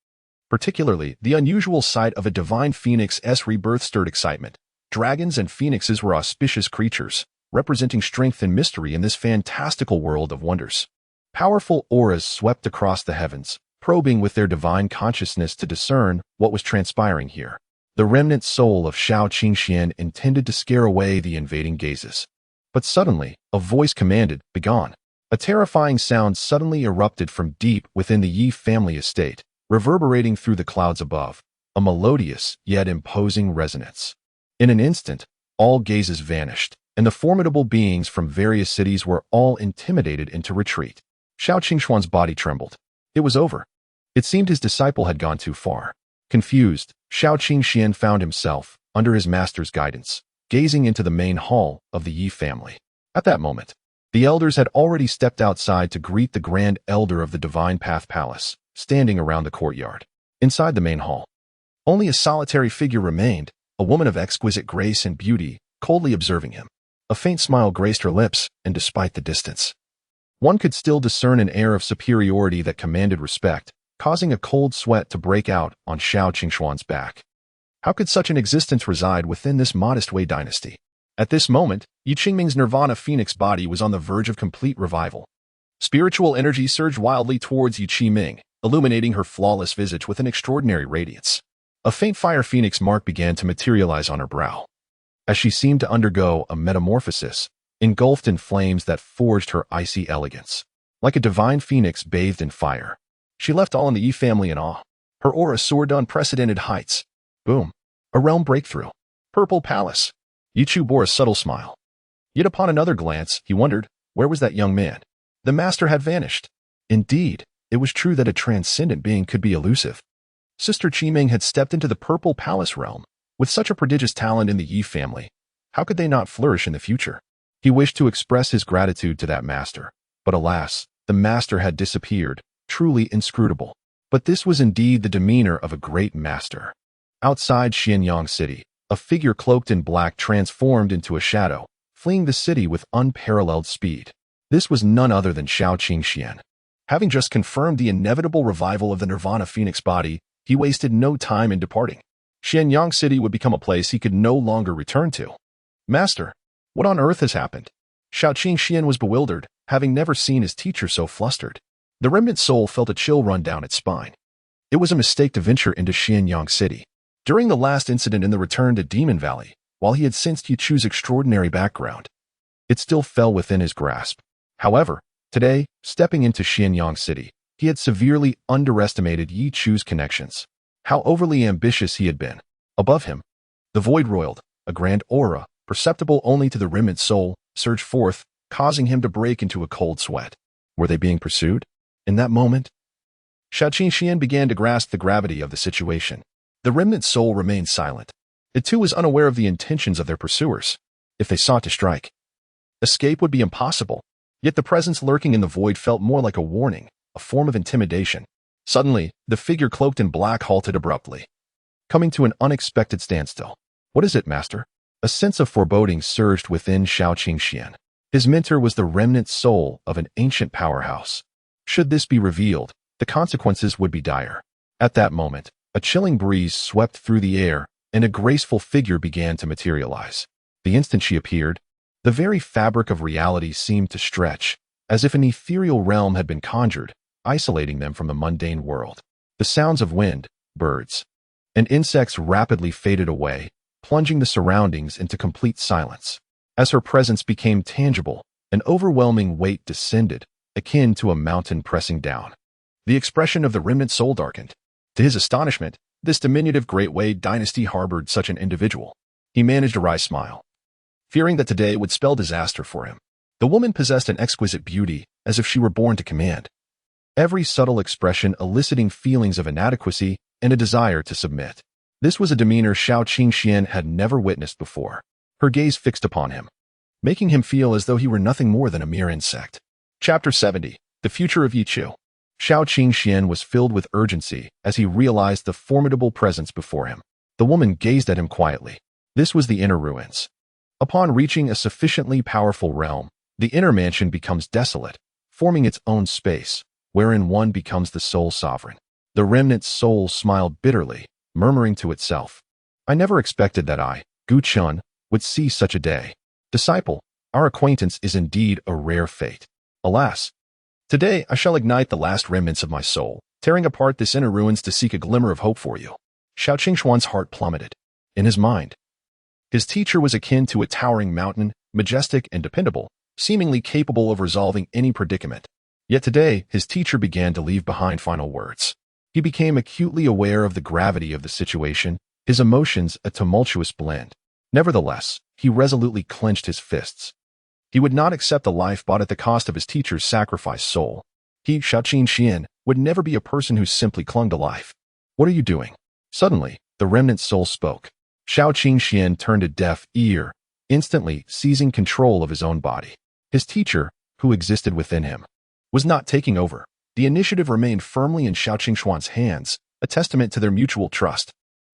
Particularly, the unusual sight of a divine phoenix's rebirth stirred excitement, Dragons and phoenixes were auspicious creatures, representing strength and mystery in this fantastical world of wonders. Powerful auras swept across the heavens, probing with their divine consciousness to discern what was transpiring here. The remnant soul of Shao Qingxian intended to scare away the invading gazes. But suddenly, a voice commanded, "Begone." A terrifying sound suddenly erupted from deep within the Yi family estate, reverberating through the clouds above, a melodious yet imposing resonance. In an instant, all gazes vanished, and the formidable beings from various cities were all intimidated into retreat. Shao Qingshuan's body trembled. It was over. It seemed his disciple had gone too far. Confused, Shao Qingxian found himself, under his master's guidance, gazing into the main hall of the Yi family. At that moment, the elders had already stepped outside to greet the Grand Elder of the Divine Path Palace, standing around the courtyard. Inside the main hall, only a solitary figure remained, a woman of exquisite grace and beauty, coldly observing him. A faint smile graced her lips, and despite the distance, one could still discern an air of superiority that commanded respect, causing a cold sweat to break out on Shao Qingshuan's back. How could such an existence reside within this modest Wei dynasty? At this moment, Yi Qingming's nirvana phoenix body was on the verge of complete revival. Spiritual energy surged wildly towards Yi Qingming, illuminating her flawless visage with an extraordinary radiance. A faint fire phoenix mark began to materialize on her brow, as she seemed to undergo a metamorphosis, engulfed in flames that forged her icy elegance. Like a divine phoenix bathed in fire, she left all in the Yi family in awe. Her aura soared to unprecedented heights. Boom. A realm breakthrough. Purple Palace. Ye Chu bore a subtle smile. Yet upon another glance, he wondered, where was that young man? The master had vanished. Indeed, it was true that a transcendent being could be elusive. Sister Qiming had stepped into the Purple Palace realm. With such a prodigious talent in the Yi family, how could they not flourish in the future? He wished to express his gratitude to that master, but alas, the master had disappeared, truly inscrutable. But this was indeed the demeanor of a great master. Outside Xianyang City, a figure cloaked in black transformed into a shadow, fleeing the city with unparalleled speed. This was none other than Shao Qingxian. Having just confirmed the inevitable revival of the Nirvana Phoenix body, he wasted no time in departing. Xianyang City would become a place he could no longer return to. Master, what on earth has happened? Shao Qingxian was bewildered, having never seen his teacher so flustered. The remnant soul felt a chill run down its spine. It was a mistake to venture into Xianyang City. During the last incident in the return to Demon Valley, while he had sensed Ye Chu's extraordinary background, it still fell within his grasp. However, today, stepping into Xianyang City, he had severely underestimated Ye Chu's connections. How overly ambitious he had been. Above him, the void roiled, a grand aura, perceptible only to the remnant soul, surged forth, causing him to break into a cold sweat. Were they being pursued? In that moment, Shao Qingxian began to grasp the gravity of the situation. The remnant soul remained silent. It too was unaware of the intentions of their pursuers. If they sought to strike, escape would be impossible. Yet the presence lurking in the void felt more like a warning, a form of intimidation. Suddenly, the figure cloaked in black halted abruptly, coming to an unexpected standstill. What is it, master? A sense of foreboding surged within Shao Qingxian. His mentor was the remnant soul of an ancient powerhouse. Should this be revealed, the consequences would be dire. At that moment, a chilling breeze swept through the air, and a graceful figure began to materialize. The instant she appeared, the very fabric of reality seemed to stretch, as if an ethereal realm had been conjured, isolating them from the mundane world. The sounds of wind, birds, and insects rapidly faded away, plunging the surroundings into complete silence. As her presence became tangible, an overwhelming weight descended, akin to a mountain pressing down. The expression of the remnant soul darkened. To his astonishment, this diminutive Great Wei dynasty harbored such an individual. He managed a wry smile, fearing that today would spell disaster for him. The woman possessed an exquisite beauty, as if she were born to command. Every subtle expression eliciting feelings of inadequacy and a desire to submit. This was a demeanor Shao Qingxian had never witnessed before. Her gaze fixed upon him, making him feel as though he were nothing more than a mere insect. Chapter 70. The Future of Ye Chu. Shao Qingxian was filled with urgency as he realized the formidable presence before him. The woman gazed at him quietly. This was the inner ruins. Upon reaching a sufficiently powerful realm, the inner mansion becomes desolate, forming its own space, wherein one becomes the sole sovereign. The remnant soul smiled bitterly, murmuring to itself, I never expected that I, Gu Chun, would see such a day. Disciple, our acquaintance is indeed a rare fate. Alas, today I shall ignite the last remnants of my soul, tearing apart this inner ruins to seek a glimmer of hope for you. Xiao Qingxuan's heart plummeted. In his mind, his teacher was akin to a towering mountain, majestic and dependable, seemingly capable of resolving any predicament. Yet today, his teacher began to leave behind final words. He became acutely aware of the gravity of the situation, his emotions a tumultuous blend. Nevertheless, he resolutely clenched his fists. He would not accept a life bought at the cost of his teacher's sacrificed soul. He, Xiao Qingxian, would never be a person who simply clung to life. What are you doing? Suddenly, the remnant soul spoke. Xiao Qingxian turned a deaf ear, instantly seizing control of his own body. His teacher, who existed within him, was not taking over. The initiative remained firmly in Xiao Qingxuan's hands, a testament to their mutual trust.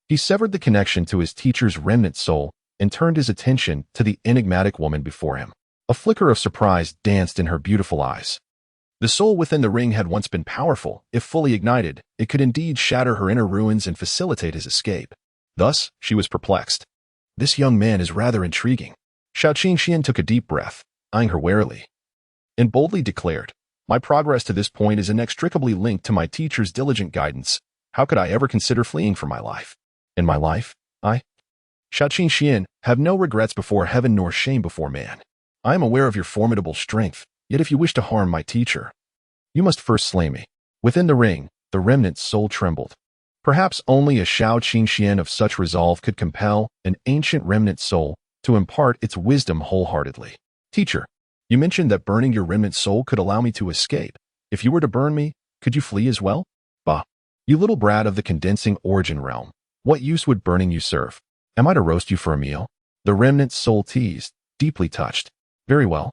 He severed the connection to his teacher's remnant soul and turned his attention to the enigmatic woman before him. A flicker of surprise danced in her beautiful eyes. The soul within the ring had once been powerful. If fully ignited, it could indeed shatter her inner ruins and facilitate his escape. Thus, she was perplexed. This young man is rather intriguing. Xiao Qingxian took a deep breath, eyeing her warily, and boldly declared, my progress to this point is inextricably linked to my teacher's diligent guidance. How could I ever consider fleeing for my life? In my life, I, Xiao Qingxian, have no regrets before heaven nor shame before man. I am aware of your formidable strength, yet if you wish to harm my teacher, you must first slay me. Within the ring, the remnant soul trembled. Perhaps only a Xiao Qingxian of such resolve could compel an ancient remnant soul to impart its wisdom wholeheartedly. Teacher, you mentioned that burning your remnant soul could allow me to escape. If you were to burn me, could you flee as well? Bah! You little brat of the condensing origin realm. What use would burning you serve? Am I to roast you for a meal? The remnant soul teased, deeply touched. Very well.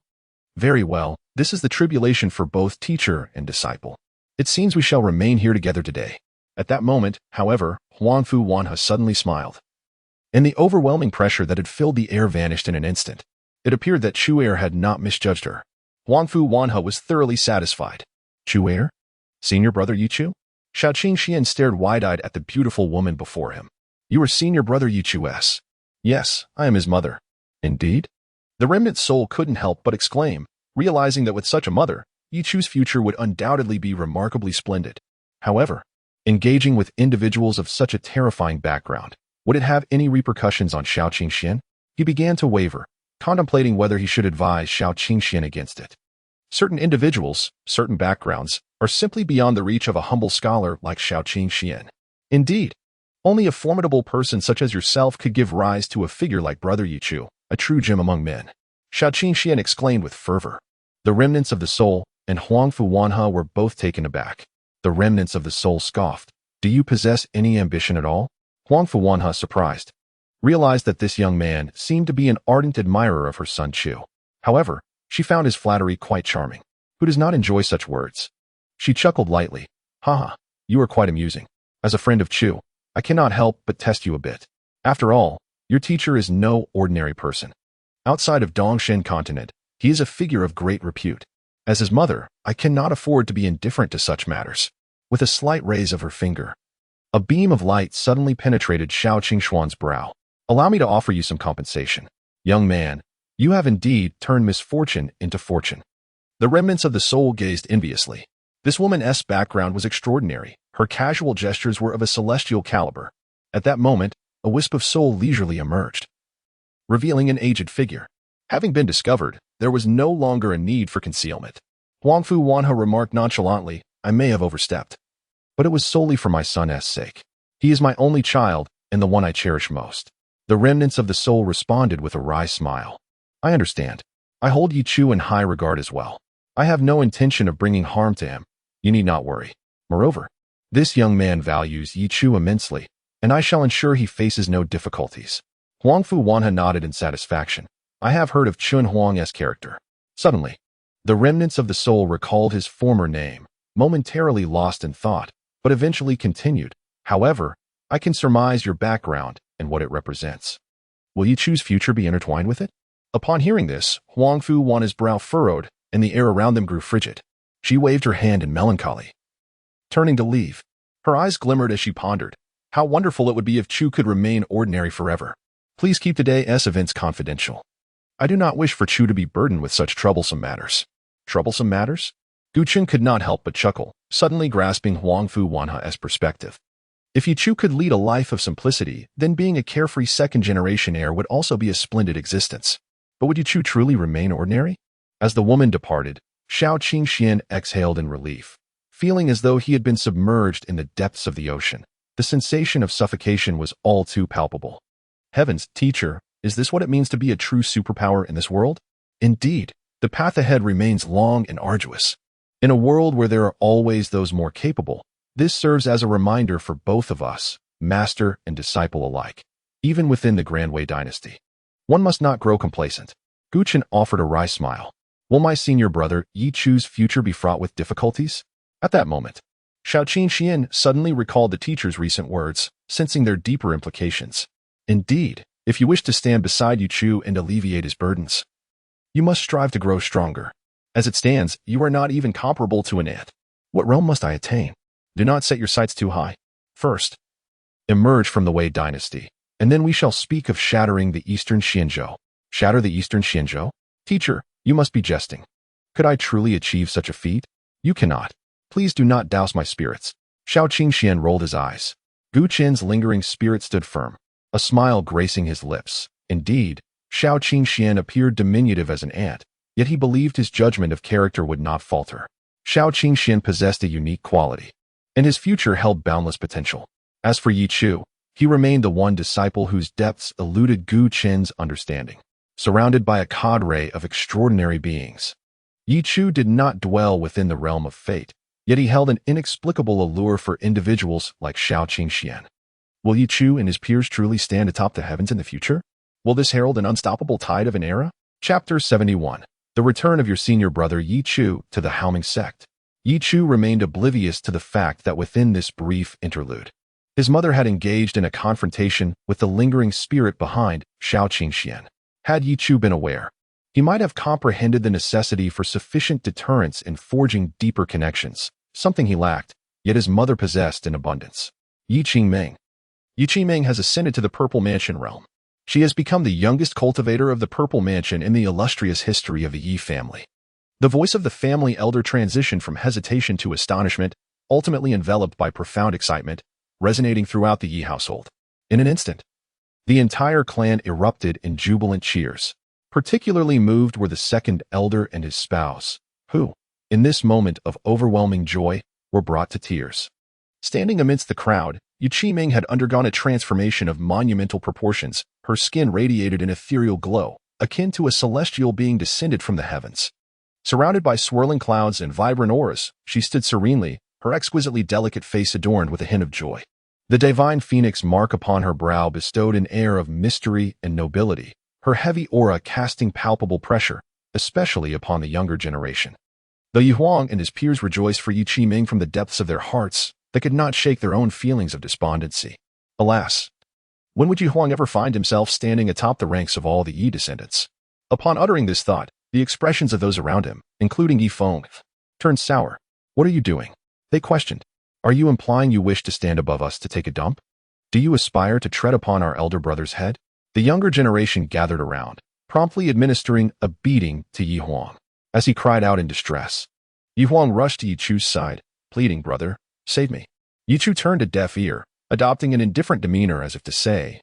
Very well. This is the tribulation for both teacher and disciple. It seems we shall remain here together today. At that moment, however, Huangfu Wanhe suddenly smiled. And the overwhelming pressure that had filled the air vanished in an instant. It appeared that Chu-Er had not misjudged her. Huangfu Wanhe was thoroughly satisfied. Chu-Er? Senior Brother Ye Chu? Xiao Qingxian stared wide-eyed at the beautiful woman before him. You are Senior Brother Ye Chu-S. Yes, I am his mother. Indeed? The remnant soul couldn't help but exclaim, realizing that with such a mother, Ye Chu's future would undoubtedly be remarkably splendid. However, engaging with individuals of such a terrifying background, would it have any repercussions on Xiao Qingxian? He began to waver, contemplating whether he should advise Xiao Qingxian against it. Certain individuals, certain backgrounds, are simply beyond the reach of a humble scholar like Xiao Qingxian. Indeed, only a formidable person such as yourself could give rise to a figure like Brother Ye Chu, a true gem among men. Xiao Qingxian exclaimed with fervor. The remnants of the soul and Huangfu Wanhe were both taken aback. The remnants of the soul scoffed. Do you possess any ambition at all? Huangfu Wanhe, surprised, realized that this young man seemed to be an ardent admirer of her son Chu. However, she found his flattery quite charming. Who does not enjoy such words? She chuckled lightly. Haha, you are quite amusing. As a friend of Chu, I cannot help but test you a bit. After all, your teacher is no ordinary person. Outside of Dongshan continent, he is a figure of great repute. As his mother, I cannot afford to be indifferent to such matters. With a slight raise of her finger, a beam of light suddenly penetrated Xiao Qingxuan's brow. Allow me to offer you some compensation. Young man, you have indeed turned misfortune into fortune. The remnants of the soul gazed enviously. This woman's background was extraordinary. Her casual gestures were of a celestial caliber. At that moment, a wisp of soul leisurely emerged, revealing an aged figure. Having been discovered, there was no longer a need for concealment. Huangfu Wanhe remarked nonchalantly, I may have overstepped, but it was solely for my son's sake. He is my only child and the one I cherish most. The remnants of the soul responded with a wry smile. I understand. I hold Ye Chu in high regard as well. I have no intention of bringing harm to him. You need not worry. Moreover, this young man values Ye Chu immensely, and I shall ensure he faces no difficulties. Huangfu Wanhe nodded in satisfaction. I have heard of Chun Huang's character. Suddenly, the remnants of the soul recalled his former name, momentarily lost in thought, but eventually continued. However, I can surmise your background and what it represents. Will Ye Chu's future be intertwined with it? Upon hearing this, Huangfu Wanhe's brow furrowed, and the air around them grew frigid. She waved her hand in melancholy, turning to leave. Her eyes glimmered as she pondered. How wonderful it would be if Chu could remain ordinary forever. Please keep today's events confidential. I do not wish for Chu to be burdened with such troublesome matters. Troublesome matters? Gu Chen could not help but chuckle, suddenly grasping Huang Fu Wanha's perspective. If Ye Chu could lead a life of simplicity, then being a carefree second-generation heir would also be a splendid existence. But would Ye Chu truly remain ordinary? As the woman departed, Xiao Qingxian exhaled in relief, feeling as though he had been submerged in the depths of the ocean. The sensation of suffocation was all too palpable. Heavens, teacher, is this what it means to be a true superpower in this world? Indeed, the path ahead remains long and arduous. In a world where there are always those more capable, this serves as a reminder for both of us, master and disciple alike, even within the Grand Wei dynasty. One must not grow complacent. Gu Chen offered a wry smile. Will my senior brother Ye Chu's future be fraught with difficulties? At that moment, Xiao Qingxian suddenly recalled the teacher's recent words, sensing their deeper implications. Indeed, if you wish to stand beside Ye Chu and alleviate his burdens, you must strive to grow stronger. As it stands, you are not even comparable to an ant. What realm must I attain? Do not set your sights too high. First, emerge from the Wei dynasty, and then we shall speak of shattering the Eastern Xianzhou. Shatter the Eastern Xianzhou? Teacher, you must be jesting. Could I truly achieve such a feat? You cannot. Please do not douse my spirits. Xiao Qingxian rolled his eyes. Gu Chen's lingering spirit stood firm, a smile gracing his lips. Indeed, Xiao Qingxian appeared diminutive as an ant, yet he believed his judgment of character would not falter. Xiao Qingxian possessed a unique quality, and his future held boundless potential. As for Ye Chu, he remained the one disciple whose depths eluded Gu Chen's understanding. Surrounded by a cadre of extraordinary beings, Ye Chu did not dwell within the realm of fate, yet he held an inexplicable allure for individuals like Xiao Qingxian. Will Ye Chu and his peers truly stand atop the heavens in the future? Will this herald an unstoppable tide of an era? Chapter 71. The return of your senior brother Ye Chu to the Haoming sect. Ye Chu remained oblivious to the fact that within this brief interlude, his mother had engaged in a confrontation with the lingering spirit behind Xiao Qingxian. Had Ye Chu been aware, he might have comprehended the necessity for sufficient deterrence in forging deeper connections, something he lacked, yet his mother possessed in abundance. Ye Qingming. Ye Qingming has ascended to the Purple Mansion realm. She has become the youngest cultivator of the Purple Mansion in the illustrious history of the Yi family. The voice of the family elder transitioned from hesitation to astonishment, ultimately enveloped by profound excitement, resonating throughout the Yi household. In an instant, the entire clan erupted in jubilant cheers. Particularly moved were the second elder and his spouse, who, in this moment of overwhelming joy, were brought to tears. Standing amidst the crowd, Ye Qingming had undergone a transformation of monumental proportions. Her skin radiated an ethereal glow, akin to a celestial being descended from the heavens. Surrounded by swirling clouds and vibrant auras, she stood serenely, her exquisitely delicate face adorned with a hint of joy. The divine phoenix mark upon her brow bestowed an air of mystery and nobility, her heavy aura casting palpable pressure, especially upon the younger generation. Though Yi Huang and his peers rejoiced for Ye Qingming from the depths of their hearts, they could not shake their own feelings of despondency. Alas, when would Yi Huang ever find himself standing atop the ranks of all the Yi descendants? Upon uttering this thought, the expressions of those around him, including Yi Feng, turned sour. What are you doing? They questioned. Are you implying you wish to stand above us to take a dump? Do you aspire to tread upon our elder brother's head? The younger generation gathered around, promptly administering a beating to Yi Huang. As he cried out in distress, Yi Huang rushed to Ye Chu's side, pleading, "Brother, save me." Ye Chu turned a deaf ear, adopting an indifferent demeanor as if to say,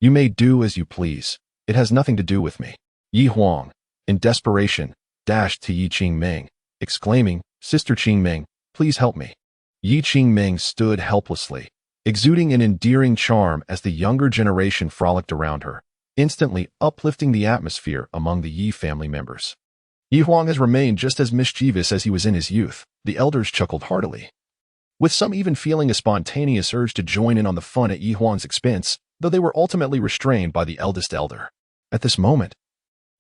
"You may do as you please. It has nothing to do with me." Yi Huang, in desperation, dashed to Ye Qingming, exclaiming, "Sister Qingming, please help me." Ye Qingming stood helplessly, exuding an endearing charm as the younger generation frolicked around her, instantly uplifting the atmosphere among the Yi family members. Yi Huang has remained just as mischievous as he was in his youth. The elders chuckled heartily, with some even feeling a spontaneous urge to join in on the fun at Yi Huang's expense, though they were ultimately restrained by the eldest elder. At this moment,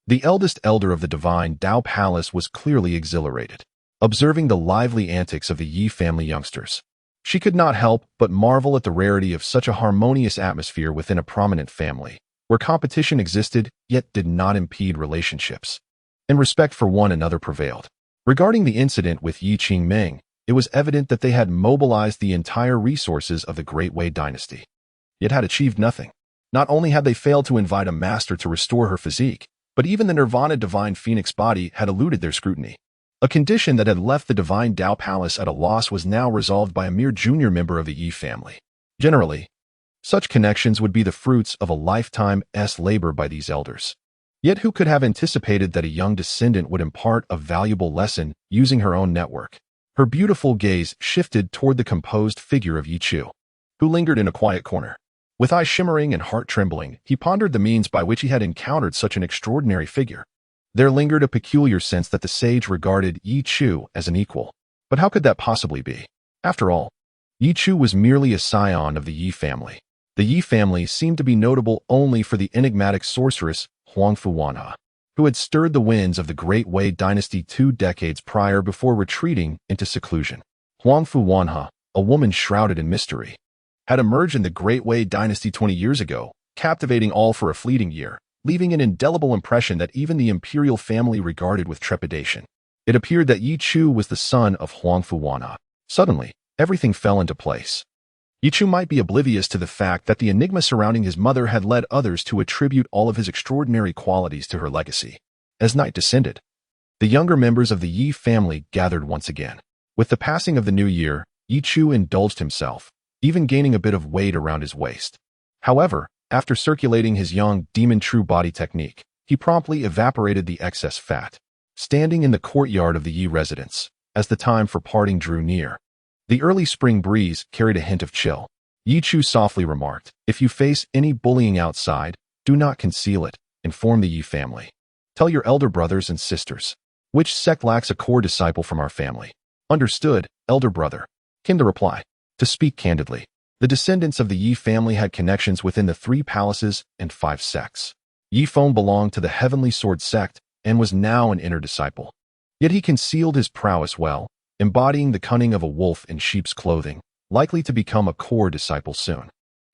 the eldest elder of the divine Dao Palace was clearly exhilarated, observing the lively antics of the Yi family youngsters. She could not help but marvel at the rarity of such a harmonious atmosphere within a prominent family, where competition existed yet did not impede relationships, and respect for one another prevailed. Regarding the incident with Ye Qingming, it was evident that they had mobilized the entire resources of the Great Wei dynasty, yet had achieved nothing. Not only had they failed to invite a master to restore her physique, but even the Nirvana divine phoenix body had eluded their scrutiny. A condition that had left the divine Tao Palace at a loss was now resolved by a mere junior member of the Yi family. Generally, such connections would be the fruits of a lifetime's labor by these elders. Yet who could have anticipated that a young descendant would impart a valuable lesson using her own network? Her beautiful gaze shifted toward the composed figure of Ye Chu, who lingered in a quiet corner. With eyes shimmering and heart trembling, he pondered the means by which he had encountered such an extraordinary figure. There lingered a peculiar sense that the sage regarded Ye Chu as an equal. But how could that possibly be? After all, Ye Chu was merely a scion of the Yi family. The Yi family seemed to be notable only for the enigmatic sorceress Huang Fuwanha, who had stirred the winds of the Great Wei dynasty 2 decades prior before retreating into seclusion. Huang Fuwanha, a woman shrouded in mystery, had emerged in the Great Wei dynasty 20 years ago, captivating all for a fleeting year, leaving an indelible impression that even the imperial family regarded with trepidation. It appeared that Ye Chu was the son of Huang Fuwanha. Suddenly, everything fell into place. Ye Chu might be oblivious to the fact that the enigma surrounding his mother had led others to attribute all of his extraordinary qualities to her legacy. As night descended, the younger members of the Yi family gathered once again. With the passing of the new year, Ye Chu indulged himself, even gaining a bit of weight around his waist. However, after circulating his young demon true body technique, he promptly evaporated the excess fat. Standing in the courtyard of the Yi residence, as the time for parting drew near, the early spring breeze carried a hint of chill. Ye Chu softly remarked, "If you face any bullying outside, do not conceal it. Inform the Yi family. Tell your elder brothers and sisters. Which sect lacks a core disciple from our family?" "Understood, elder brother," came the reply. To speak candidly, the descendants of the Yi family had connections within the 3 palaces and 5 sects. Yi Feng belonged to the Heavenly Sword sect and was now an inner disciple. Yet he concealed his prowess well, embodying the cunning of a wolf in sheep's clothing, likely to become a core disciple soon.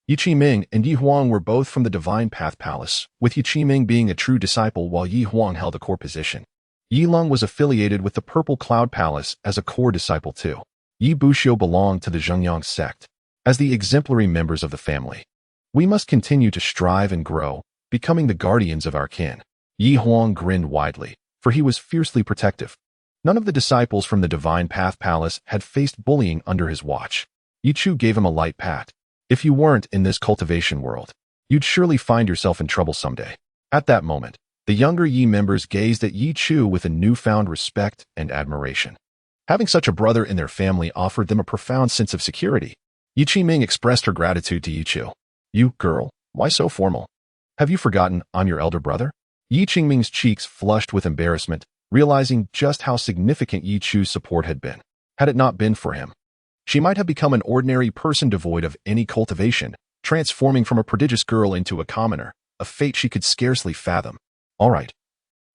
Yi Qiming and Yi Huang were both from the Divine Path Palace, with Yi Qiming being a true disciple while Yi Huang held a core position. Yi Lung was affiliated with the Purple Cloud Palace as a core disciple too. Yi Buxiu belonged to the Zhengyang sect. As the exemplary members of the family, we must continue to strive and grow, becoming the guardians of our kin. Yi Huang grinned widely, for he was fiercely protective. None of the disciples from the Divine Path Palace had faced bullying under his watch. Ye Chu gave him a light pat. "If you weren't in this cultivation world, you'd surely find yourself in trouble someday." At that moment, the younger Yi members gazed at Ye Chu with a newfound respect and admiration. Having such a brother in their family offered them a profound sense of security. Yi Qiming expressed her gratitude to Ye Chu. "You, girl, why so formal? Have you forgotten I'm your elder brother?" Yi Qingming's cheeks flushed with embarrassment, realizing just how significant Ye Chu's support had been. Had it not been for him, she might have become an ordinary person devoid of any cultivation, transforming from a prodigious girl into a commoner, a fate she could scarcely fathom. All right.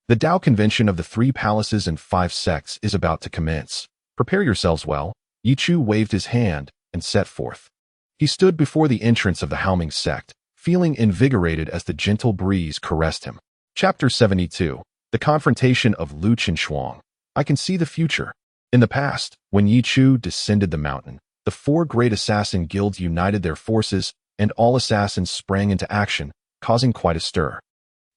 The Tao convention of the 3 palaces and 5 sects is about to commence. Prepare yourselves well. Ye Chu waved his hand and set forth. He stood before the entrance of the Haoming sect, feeling invigorated as the gentle breeze caressed him. Chapter 72. The Confrontation of Lu Qinshuang. I can see the future. In the past, when Ye Chu descended the mountain, the 4 great assassin guilds united their forces, and all assassins sprang into action, causing quite a stir.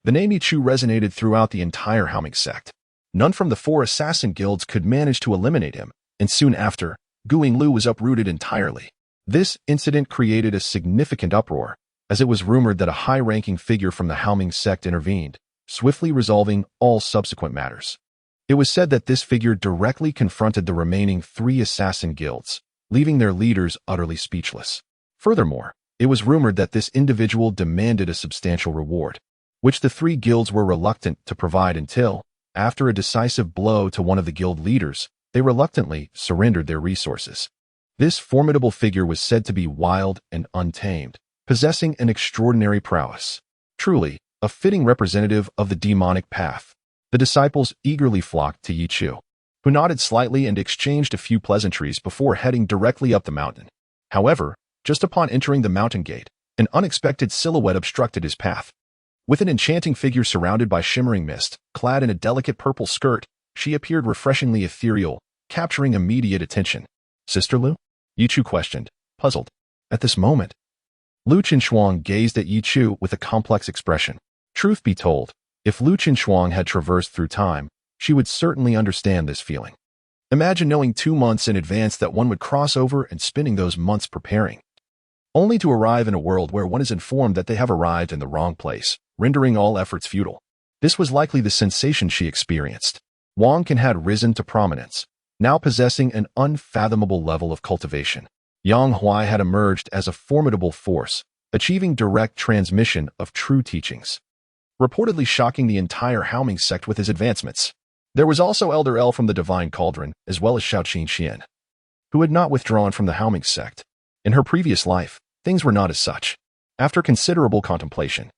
The name Ye Chu resonated throughout the entire Haoming sect. None from the 4 assassin guilds could manage to eliminate him, and soon after, Guing Lu was uprooted entirely. This incident created a significant uproar, as it was rumored that a high-ranking figure from the Haoming sect intervened, swiftly resolving all subsequent matters. It was said that this figure directly confronted the remaining 3 assassin guilds, leaving their leaders utterly speechless. Furthermore, it was rumored that this individual demanded a substantial reward, which the 3 guilds were reluctant to provide until, after a decisive blow to one of the guild leaders, they reluctantly surrendered their resources. This formidable figure was said to be wild and untamed, possessing an extraordinary prowess. Truly, a fitting representative of the demonic path. The disciples eagerly flocked to Ye Chu, who nodded slightly and exchanged a few pleasantries before heading directly up the mountain. However, just upon entering the mountain gate, an unexpected silhouette obstructed his path. With an enchanting figure surrounded by shimmering mist, clad in a delicate purple skirt, she appeared refreshingly ethereal, capturing immediate attention. "Sister Lu?" Ye Chu questioned, puzzled. At this moment, Lu Qinshuang gazed at Ye Chu with a complex expression. Truth be told, if Lu Qinshuang had traversed through time, she would certainly understand this feeling. Imagine knowing 2 months in advance that one would cross over and spending those months preparing, only to arrive in a world where one is informed that they have arrived in the wrong place, rendering all efforts futile. This was likely the sensation she experienced. Wang Can had risen to prominence, now possessing an unfathomable level of cultivation. Yang Huai had emerged as a formidable force, achieving direct transmission of true teachings, reportedly shocking the entire Haoming sect with his advancements. There was also Elder El from the Divine Cauldron, as well as Shaoqing Xian, who had not withdrawn from the Haoming sect. In her previous life, things were not as such. After considerable contemplation,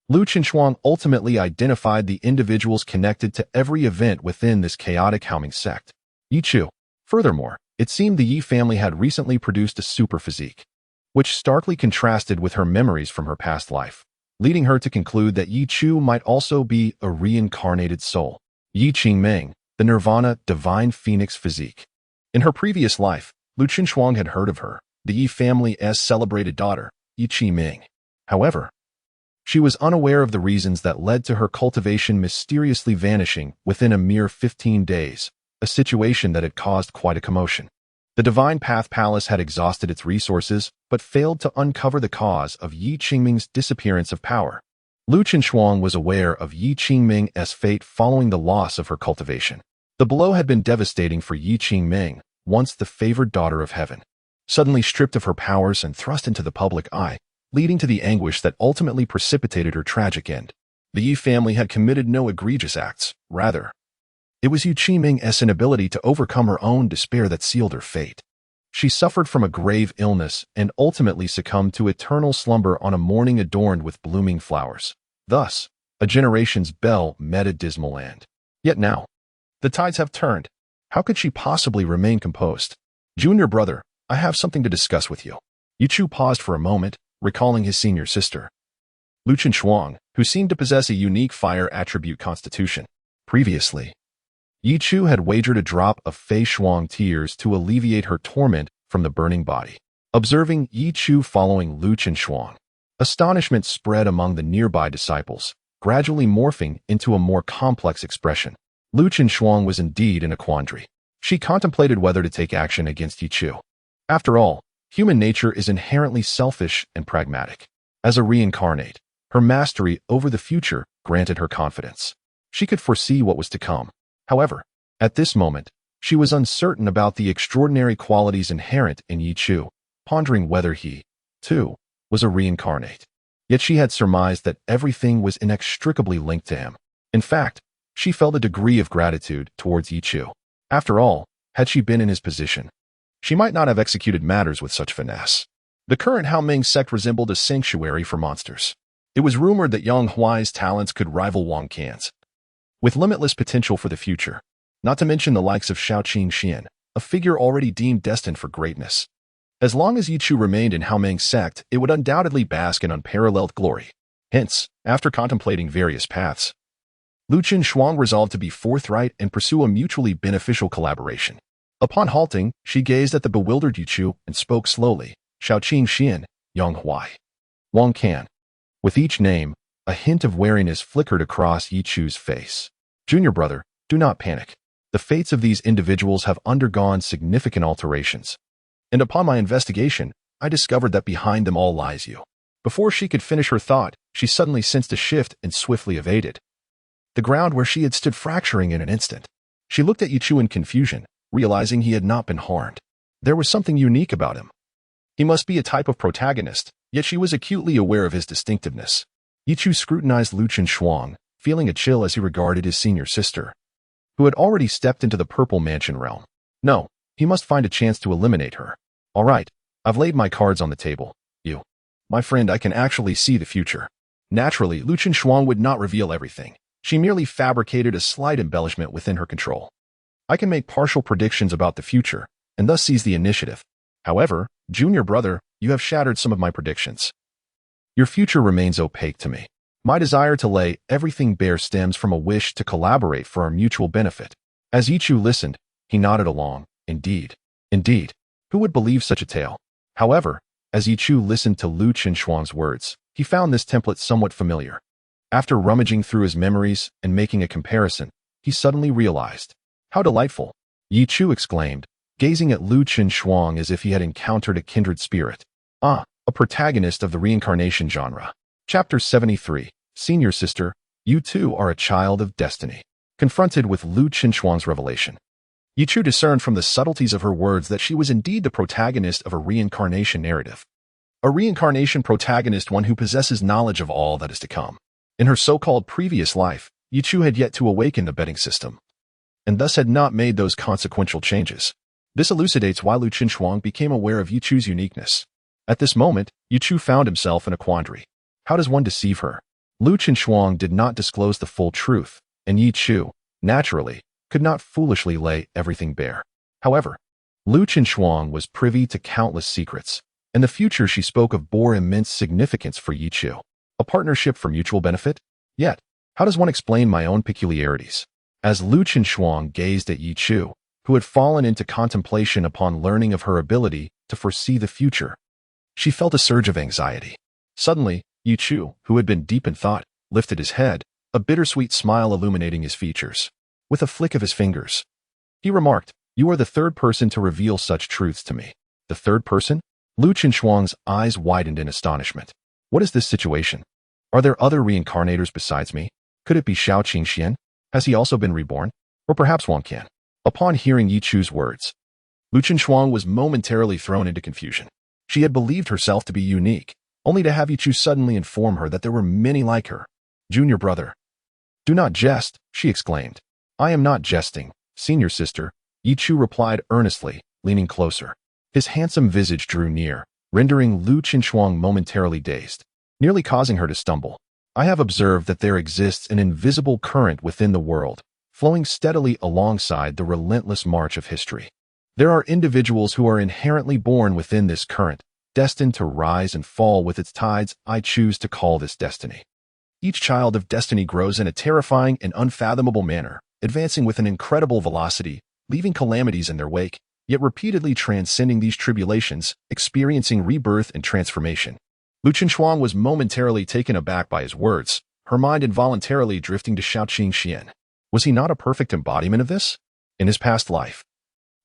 Lu Qinshuang ultimately identified the individuals connected to every event within this chaotic Haoming sect. Ye Chu. Furthermore, it seemed the Yi family had recently produced a super physique, which starkly contrasted with her memories from her past life, leading her to conclude that Ye Chu might also be a reincarnated soul. Yi Qingming, the Nirvana Divine Phoenix physique. In her previous life, Lu Qinshuang had heard of her, the Yi family's celebrated daughter, Yi Qiming. However, she was unaware of the reasons that led to her cultivation mysteriously vanishing within a mere 15 days, a situation that had caused quite a commotion. The Divine Path Palace had exhausted its resources, but failed to uncover the cause of Yi Qingming's disappearance of power. Lu Qinshuang was aware of Yi Qingming's fate following the loss of her cultivation. The blow had been devastating for Yi Qingming, once the favored daughter of heaven, suddenly stripped of her powers and thrust into the public eye, leading to the anguish that ultimately precipitated her tragic end. The Yi family had committed no egregious acts, rather, it was Yi Qiming's inability to overcome her own despair that sealed her fate. She suffered from a grave illness and ultimately succumbed to eternal slumber on a morning adorned with blooming flowers. Thus, a generation's belle met a dismal end. Yet now, the tides have turned. How could she possibly remain composed? Junior brother, I have something to discuss with you. Ye Chu paused for a moment, recalling his senior sister, Lu Qinshuang, who seemed to possess a unique fire attribute constitution. Previously, Ye Chu had wagered a drop of Fei Shuang tears to alleviate her torment from the burning body. Observing Ye Chu following Lu Qinshuang, astonishment spread among the nearby disciples, gradually morphing into a more complex expression. Lu Qinshuang was indeed in a quandary. She contemplated whether to take action against Ye Chu. After all, human nature is inherently selfish and pragmatic. As a reincarnate, her mastery over the future granted her confidence. She could foresee what was to come. However, at this moment, she was uncertain about the extraordinary qualities inherent in Ye Chu, pondering whether he, too, was a reincarnate. Yet she had surmised that everything was inextricably linked to him. In fact, she felt a degree of gratitude towards Ye Chu. After all, had she been in his position, she might not have executed matters with such finesse. The current Haoming sect resembled a sanctuary for monsters. It was rumored that Yang Huai's talents could rival Wang Can's, with limitless potential for the future, not to mention the likes of Shaoqing Xian, a figure already deemed destined for greatness. As long as Ye Chu remained in Haoming sect, it would undoubtedly bask in unparalleled glory. Hence, after contemplating various paths, Lu Qinshuang resolved to be forthright and pursue a mutually beneficial collaboration. Upon halting, she gazed at the bewildered Ye Chu and spoke slowly, Shaoqing Xian, Yang Huai, Wang Can. With each name, a hint of wariness flickered across Ye Chu's face. Junior brother, do not panic. The fates of these individuals have undergone significant alterations, and upon my investigation, I discovered that behind them all lies you. Before she could finish her thought, she suddenly sensed a shift and swiftly evaded, the ground where she had stood fracturing in an instant. She looked at Ye Chu in confusion, realizing he had not been harmed. There was something unique about him. He must be a type of protagonist, yet she was acutely aware of his distinctiveness. Ye Chu scrutinized Lu Qinshuang, feeling a chill as he regarded his senior sister, who had already stepped into the Purple Mansion realm. No, he must find a chance to eliminate her. All right, I've laid my cards on the table. You, my friend, I can actually see the future. Naturally, Lu Qinshuang would not reveal everything. She merely fabricated a slight embellishment within her control. I can make partial predictions about the future, and thus seize the initiative. However, junior brother, you have shattered some of my predictions. Your future remains opaque to me. My desire to lay everything bare stems from a wish to collaborate for our mutual benefit. As Ye Chu listened, he nodded along. Indeed. Indeed. Who would believe such a tale? However, As Ye Chu listened to Lu Qinshuang's words, he found this template somewhat familiar. After rummaging through his memories and making a comparison, he suddenly realized. How delightful! Ye Chu exclaimed, gazing at Lu Qinshuang as if he had encountered a kindred spirit. Ah, a protagonist of the reincarnation genre. Chapter 73. Senior Sister, you too are a child of destiny. Confronted with Lu Qinshuang's revelation, Ye Chu discerned from the subtleties of her words that she was indeed the protagonist of a reincarnation narrative. A reincarnation protagonist, one who possesses knowledge of all that is to come. In her so-called previous life, Ye Chu had yet to awaken the betting system, and thus had not made those consequential changes. This elucidates why Lu Qinshuang became aware of Ye Chu's uniqueness. At this moment, Ye Chu found himself in a quandary. How does one deceive her? Lu Qinshuang did not disclose the full truth, and Ye Chu, naturally, could not foolishly lay everything bare. However, Lu Qinshuang was privy to countless secrets, and the future she spoke of bore immense significance for Ye Chu. A partnership for mutual benefit? Yet, how does one explain my own peculiarities? As Lu Qinshuang gazed at Ye Chu, who had fallen into contemplation upon learning of her ability to foresee the future, she felt a surge of anxiety. Suddenly, Ye Chu, who had been deep in thought, lifted his head, a bittersweet smile illuminating his features. With a flick of his fingers, he remarked, "You are the third person to reveal such truths to me." The third person? Lu Qinshuang's eyes widened in astonishment. What is this situation? Are there other reincarnators besides me? Could it be Shao Qingxian? Has he also been reborn? Or perhaps Wang Qian? Upon hearing Ye Chu's words, Lu Qinshuang was momentarily thrown into confusion. She had believed herself to be unique, only to have Ye Chu suddenly inform her that there were many like her. Junior brother. Do not jest, she exclaimed. I am not jesting, senior sister, Ye Chu replied earnestly, leaning closer. His handsome visage drew near, rendering Lu Qinshuang momentarily dazed, nearly causing her to stumble. I have observed that there exists an invisible current within the world, flowing steadily alongside the relentless march of history. There are individuals who are inherently born within this current, destined to rise and fall with its tides. I choose to call this destiny. Each child of destiny grows in a terrifying and unfathomable manner, advancing with an incredible velocity, leaving calamities in their wake, yet repeatedly transcending these tribulations, experiencing rebirth and transformation. Lu Qinshuang was momentarily taken aback by his words, her mind involuntarily drifting to Shao Qingxian. Was he not a perfect embodiment of this? In his past life,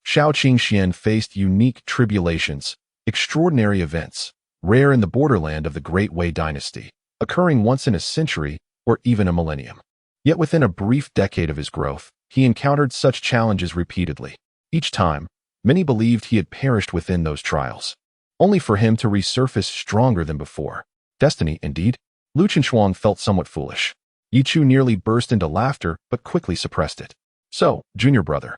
Shao Qingxian faced unique tribulations, extraordinary events, rare in the borderland of the Great Wei dynasty, occurring once in a century or even a millennium. Yet within a brief decade of his growth, he encountered such challenges repeatedly. Each time, many believed he had perished within those trials, only for him to resurface stronger than before. Destiny, indeed. Lu Qinshuang felt somewhat foolish. Ye Chu nearly burst into laughter, but quickly suppressed it. So, junior brother,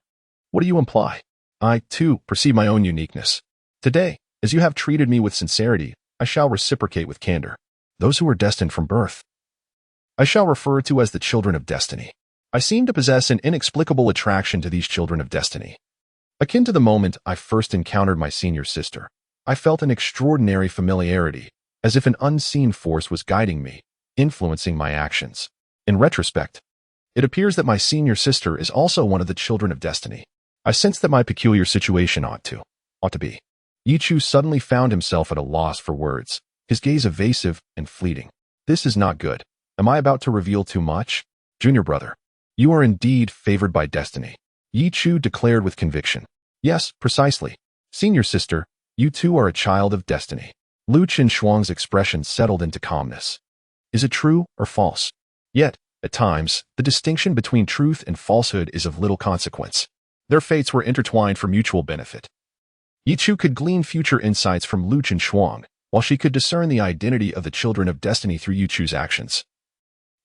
what do you imply? I, too, perceive my own uniqueness. Today, as you have treated me with sincerity, I shall reciprocate with candor. Those who are destined from birth, I shall refer to as the children of destiny. I seem to possess an inexplicable attraction to these children of destiny. Akin to the moment I first encountered my senior sister, I felt an extraordinary familiarity, as if an unseen force was guiding me, influencing my actions. In retrospect, it appears that my senior sister is also one of the children of destiny. I sensed that my peculiar situation ought to be. Ye Chu suddenly found himself at a loss for words, his gaze evasive and fleeting. This is not good. Am I about to reveal too much? Junior brother, you are indeed favored by destiny, Ye Chu declared with conviction. Yes, precisely. Senior sister, you too are a child of destiny. Lu Qinshuang's expression settled into calmness. Is it true or false? Yet, at times, the distinction between truth and falsehood is of little consequence. Their fates were intertwined for mutual benefit. Ye Chu could glean future insights from Lu Qinshuang, while she could discern the identity of the children of destiny through Ye Chu's actions,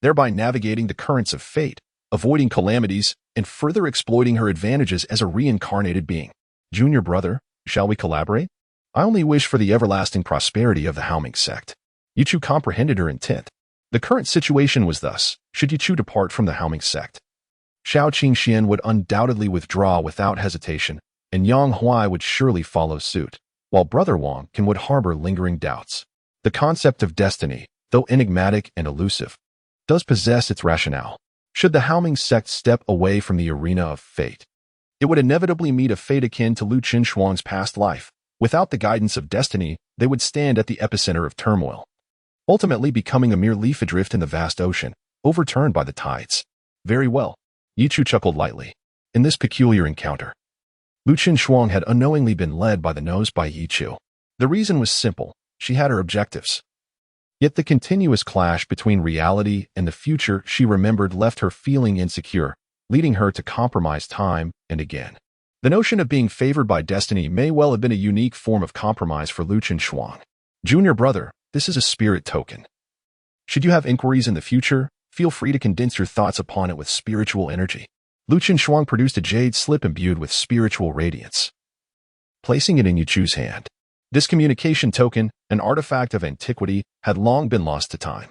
thereby navigating the currents of fate, avoiding calamities, and further exploiting her advantages as a reincarnated being. Junior brother, shall we collaborate? I only wish for the everlasting prosperity of the Haoming sect. Ye Chu comprehended her intent. The current situation was thus: should Ye Chu depart from the Haoming sect, Shao Qingxian would undoubtedly withdraw without hesitation, and Yang Huai would surely follow suit, while Brother Wang Qian would harbor lingering doubts. The concept of destiny, though enigmatic and elusive, does possess its rationale. Should the Haoming sect step away from the arena of fate, it would inevitably meet a fate akin to Lu Qinshuang's past life, Without the guidance of destiny, they would stand at the epicenter of turmoil, ultimately becoming a mere leaf adrift in the vast ocean, overturned by the tides. Very well. Ye Chu chuckled lightly. In this peculiar encounter, Lu Shuang had unknowingly been led by the nose by Ye Chu. The reason was simple. She had her objectives. Yet the continuous clash between reality and the future she remembered left her feeling insecure, leading her to compromise time and again. The notion of being favored by destiny may well have been a unique form of compromise for Lu Shuang. Junior brother, this is a spirit token. Should you have inquiries in the future, feel free to condense your thoughts upon it with spiritual energy. Lu Shuang produced a jade slip imbued with spiritual radiance, placing it in Ye Chu's hand. This communication token, an artifact of antiquity, had long been lost to time.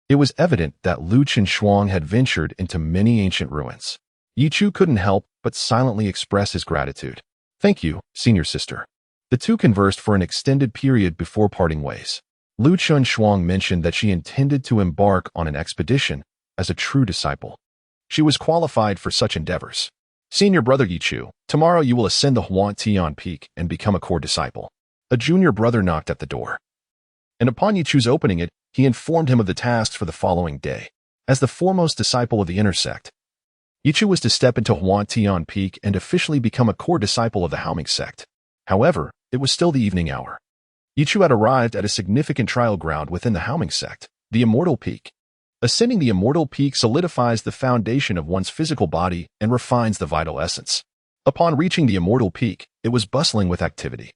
It was evident that Lu Shuang had ventured into many ancient ruins. Ye Chu couldn't help but silently express his gratitude. Thank you, senior sister. The two conversed for an extended period before parting ways. Lu Shuang mentioned that she intended to embark on an expedition as a true disciple. She was qualified for such endeavors. Senior Brother Ye Chu, tomorrow you will ascend the Huan-Tian Peak and become a core disciple. A junior brother knocked at the door, and upon Ye Chu's opening it, he informed him of the tasks for the following day. As the foremost disciple of the inner sect, Ye Chu was to step into Huan-Tian Peak and officially become a core disciple of the Haoming sect. However, it was still the evening hour. Ye Chu had arrived at a significant trial ground within the Haoming sect, the Immortal Peak. Ascending the Immortal Peak solidifies the foundation of one's physical body and refines the vital essence. Upon reaching the Immortal Peak, it was bustling with activity.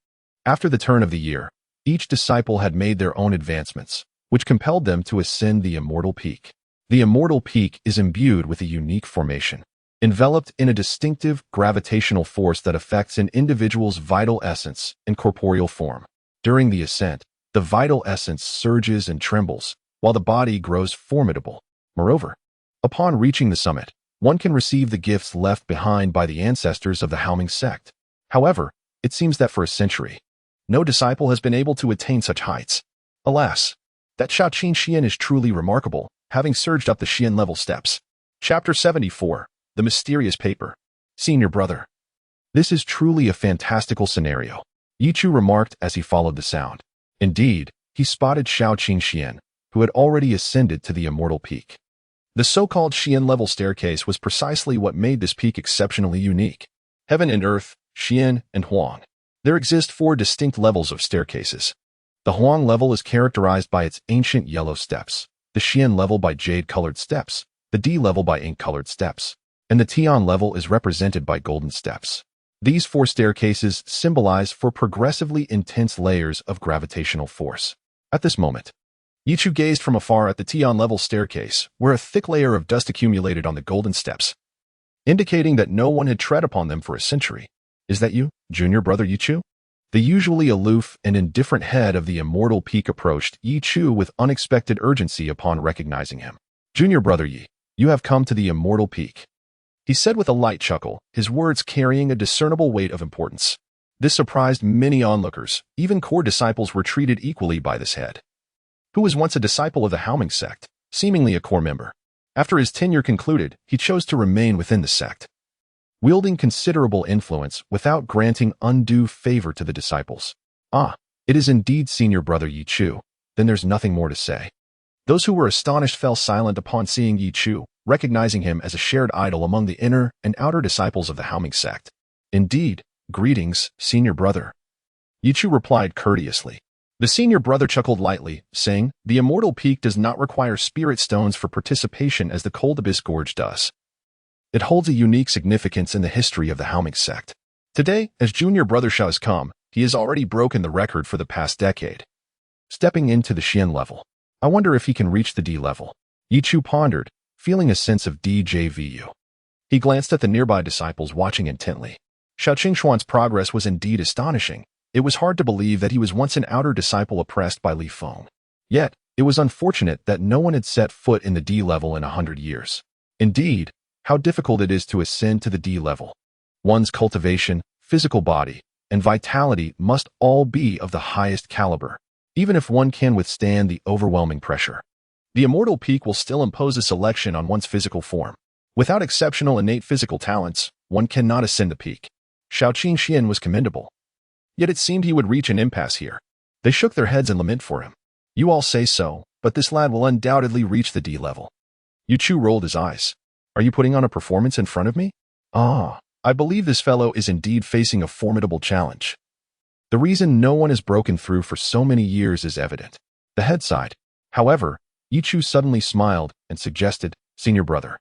After the turn of the year, each disciple had made their own advancements, which compelled them to ascend the Immortal Peak. The Immortal Peak is imbued with a unique formation, enveloped in a distinctive gravitational force that affects an individual's vital essence and corporeal form. During the ascent, the vital essence surges and trembles, while the body grows formidable. Moreover, upon reaching the summit, one can receive the gifts left behind by the ancestors of the Haoming sect. However, it seems that for a century, no disciple has been able to attain such heights. Alas, that Shaoqing Xian is truly remarkable, having surged up the Xian level steps. Chapter 74, The Mysterious Paper. Senior brother. This is truly a fantastical scenario, Ye Chu remarked as he followed the sound. Indeed, he spotted Shaoqing Xian, who had already ascended to the Immortal Peak. The so-called Xian level staircase was precisely what made this peak exceptionally unique. Heaven and Earth, Xian, and Huang. There exist 4 distinct levels of staircases. The Huang level is characterized by its ancient yellow steps, the Xian level by jade-colored steps, the D level by ink-colored steps, and the Tian level is represented by golden steps. These 4 staircases symbolize 4 progressively intense layers of gravitational force. At this moment, Ye Chu gazed from afar at the Tian level staircase, where a thick layer of dust accumulated on the golden steps, indicating that no one had tread upon them for a century. Is that you, junior brother Ye Chu? The usually aloof and indifferent head of the Immortal Peak approached Ye Chu with unexpected urgency upon recognizing him. Junior brother Ye, you have come to the Immortal Peak, he said with a light chuckle, his words carrying a discernible weight of importance. This surprised many onlookers. Even core disciples were treated equally by this head, who was once a disciple of the Haoming sect, seemingly a core member. After his tenure concluded, he chose to remain within the sect, wielding considerable influence without granting undue favor to the disciples. Ah, it is indeed senior brother Ye Chu. Then there's nothing more to say. Those who were astonished fell silent upon seeing Ye Chu, recognizing him as a shared idol among the inner and outer disciples of the Haoming sect. Indeed, greetings, senior brother. Ye Chu replied courteously. The senior brother chuckled lightly, saying, the Immortal Peak does not require spirit stones for participation as the Cold Abyss Gorge does. It holds a unique significance in the history of the Haoming sect. Today, as junior brother Shao has come, he has already broken the record for the past decade, stepping into the Xian level. I wonder if he can reach the D level. Ye Chu pondered, feeling a sense of deja vu. He glanced at the nearby disciples watching intently. Shaoqing Xuan's progress was indeed astonishing. It was hard to believe that he was once an outer disciple oppressed by Li Feng. Yet, it was unfortunate that no one had set foot in the D level in 100 years. Indeed, how difficult it is to ascend to the D level. One's cultivation, physical body, and vitality must all be of the highest caliber, even if one can withstand the overwhelming pressure. The Immortal Peak will still impose a selection on one's physical form. Without exceptional innate physical talents, one cannot ascend the peak. Shaoqing Xian was commendable. Yet it seemed he would reach an impasse here. They shook their heads in lament for him. You all say so, but this lad will undoubtedly reach the D level. Ye Chu rolled his eyes. Are you putting on a performance in front of me? Ah, I believe this fellow is indeed facing a formidable challenge. The reason no one has broken through for so many years is evident. The head sighed. However, Ye Chu suddenly smiled and suggested, Senior Brother,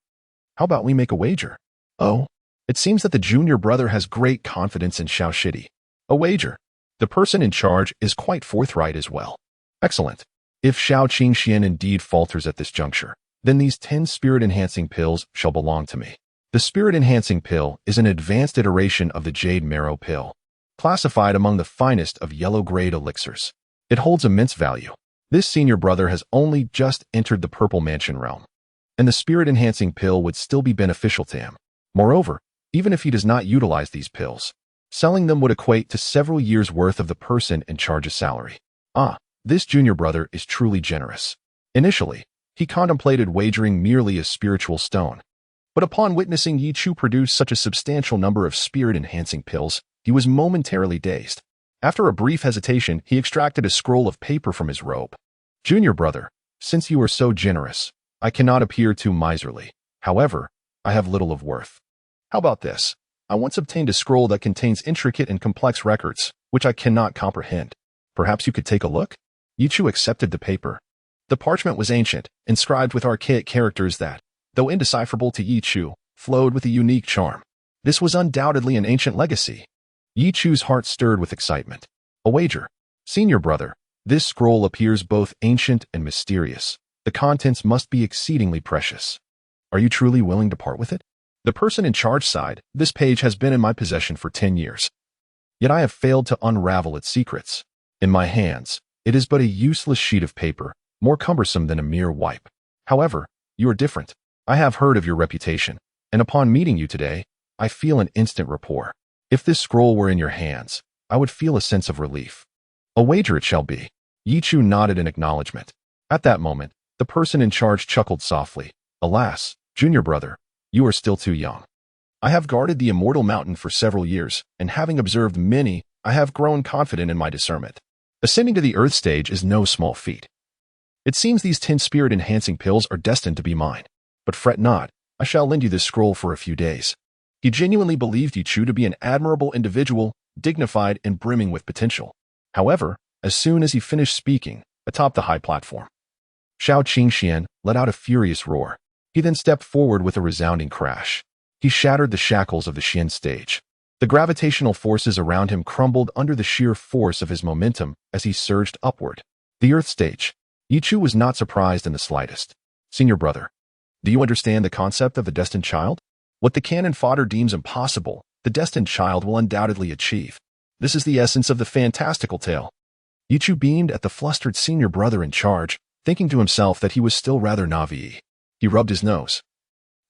how about we make a wager? Oh, it seems that the junior brother has great confidence in Xiao Shidi. A wager. The person in charge is quite forthright as well. Excellent. If Xiao Qingxian indeed falters at this juncture, then these 10 spirit-enhancing pills shall belong to me. The spirit-enhancing pill is an advanced iteration of the Jade Marrow pill, classified among the finest of yellow-grade elixirs. It holds immense value. This senior brother has only just entered the Purple Mansion realm, and the spirit-enhancing pill would still be beneficial to him. Moreover, even if he does not utilize these pills, selling them would equate to several years' worth of the person in charge's salary. Ah, this junior brother is truly generous. Initially, he contemplated wagering merely a spiritual stone, but upon witnessing Ye Chu produce such a substantial number of spirit-enhancing pills, he was momentarily dazed. After a brief hesitation, he extracted a scroll of paper from his robe. Junior brother, since you are so generous, I cannot appear too miserly. However, I have little of worth. How about this? I once obtained a scroll that contains intricate and complex records, which I cannot comprehend. Perhaps you could take a look? Ye Chu accepted the paper. The parchment was ancient, inscribed with archaic characters that, though indecipherable to Ye Chu, flowed with a unique charm. This was undoubtedly an ancient legacy. Ye Chu's heart stirred with excitement. A wager. Senior brother, this scroll appears both ancient and mysterious. The contents must be exceedingly precious. Are you truly willing to part with it? The person in charge sighed. This page has been in my possession for 10 years. Yet I have failed to unravel its secrets. In my hands, it is but a useless sheet of paper, more cumbersome than a mere wipe. However, you are different. I have heard of your reputation, and upon meeting you today, I feel an instant rapport. If this scroll were in your hands, I would feel a sense of relief. A wager it shall be. Ye Chu nodded in acknowledgement. At that moment, the person in charge chuckled softly. Alas, junior brother, you are still too young. I have guarded the immortal mountain for several years, and having observed many, I have grown confident in my discernment. Ascending to the earth stage is no small feat. It seems these 10 spirit-enhancing pills are destined to be mine. But fret not, I shall lend you this scroll for a few days. He genuinely believed Ye Chu to be an admirable individual, dignified and brimming with potential. However, as soon as he finished speaking, atop the high platform, Xiao Qingxian let out a furious roar. He then stepped forward with a resounding crash. He shattered the shackles of the Xian stage. The gravitational forces around him crumbled under the sheer force of his momentum as he surged upward. The earth stage. Ye Chu was not surprised in the slightest. Senior brother, do you understand the concept of the destined child? What the cannon fodder deems impossible, the destined child will undoubtedly achieve. This is the essence of the fantastical tale. Ye Chu beamed at the flustered senior brother in charge, thinking to himself that he was still rather naive. He rubbed his nose.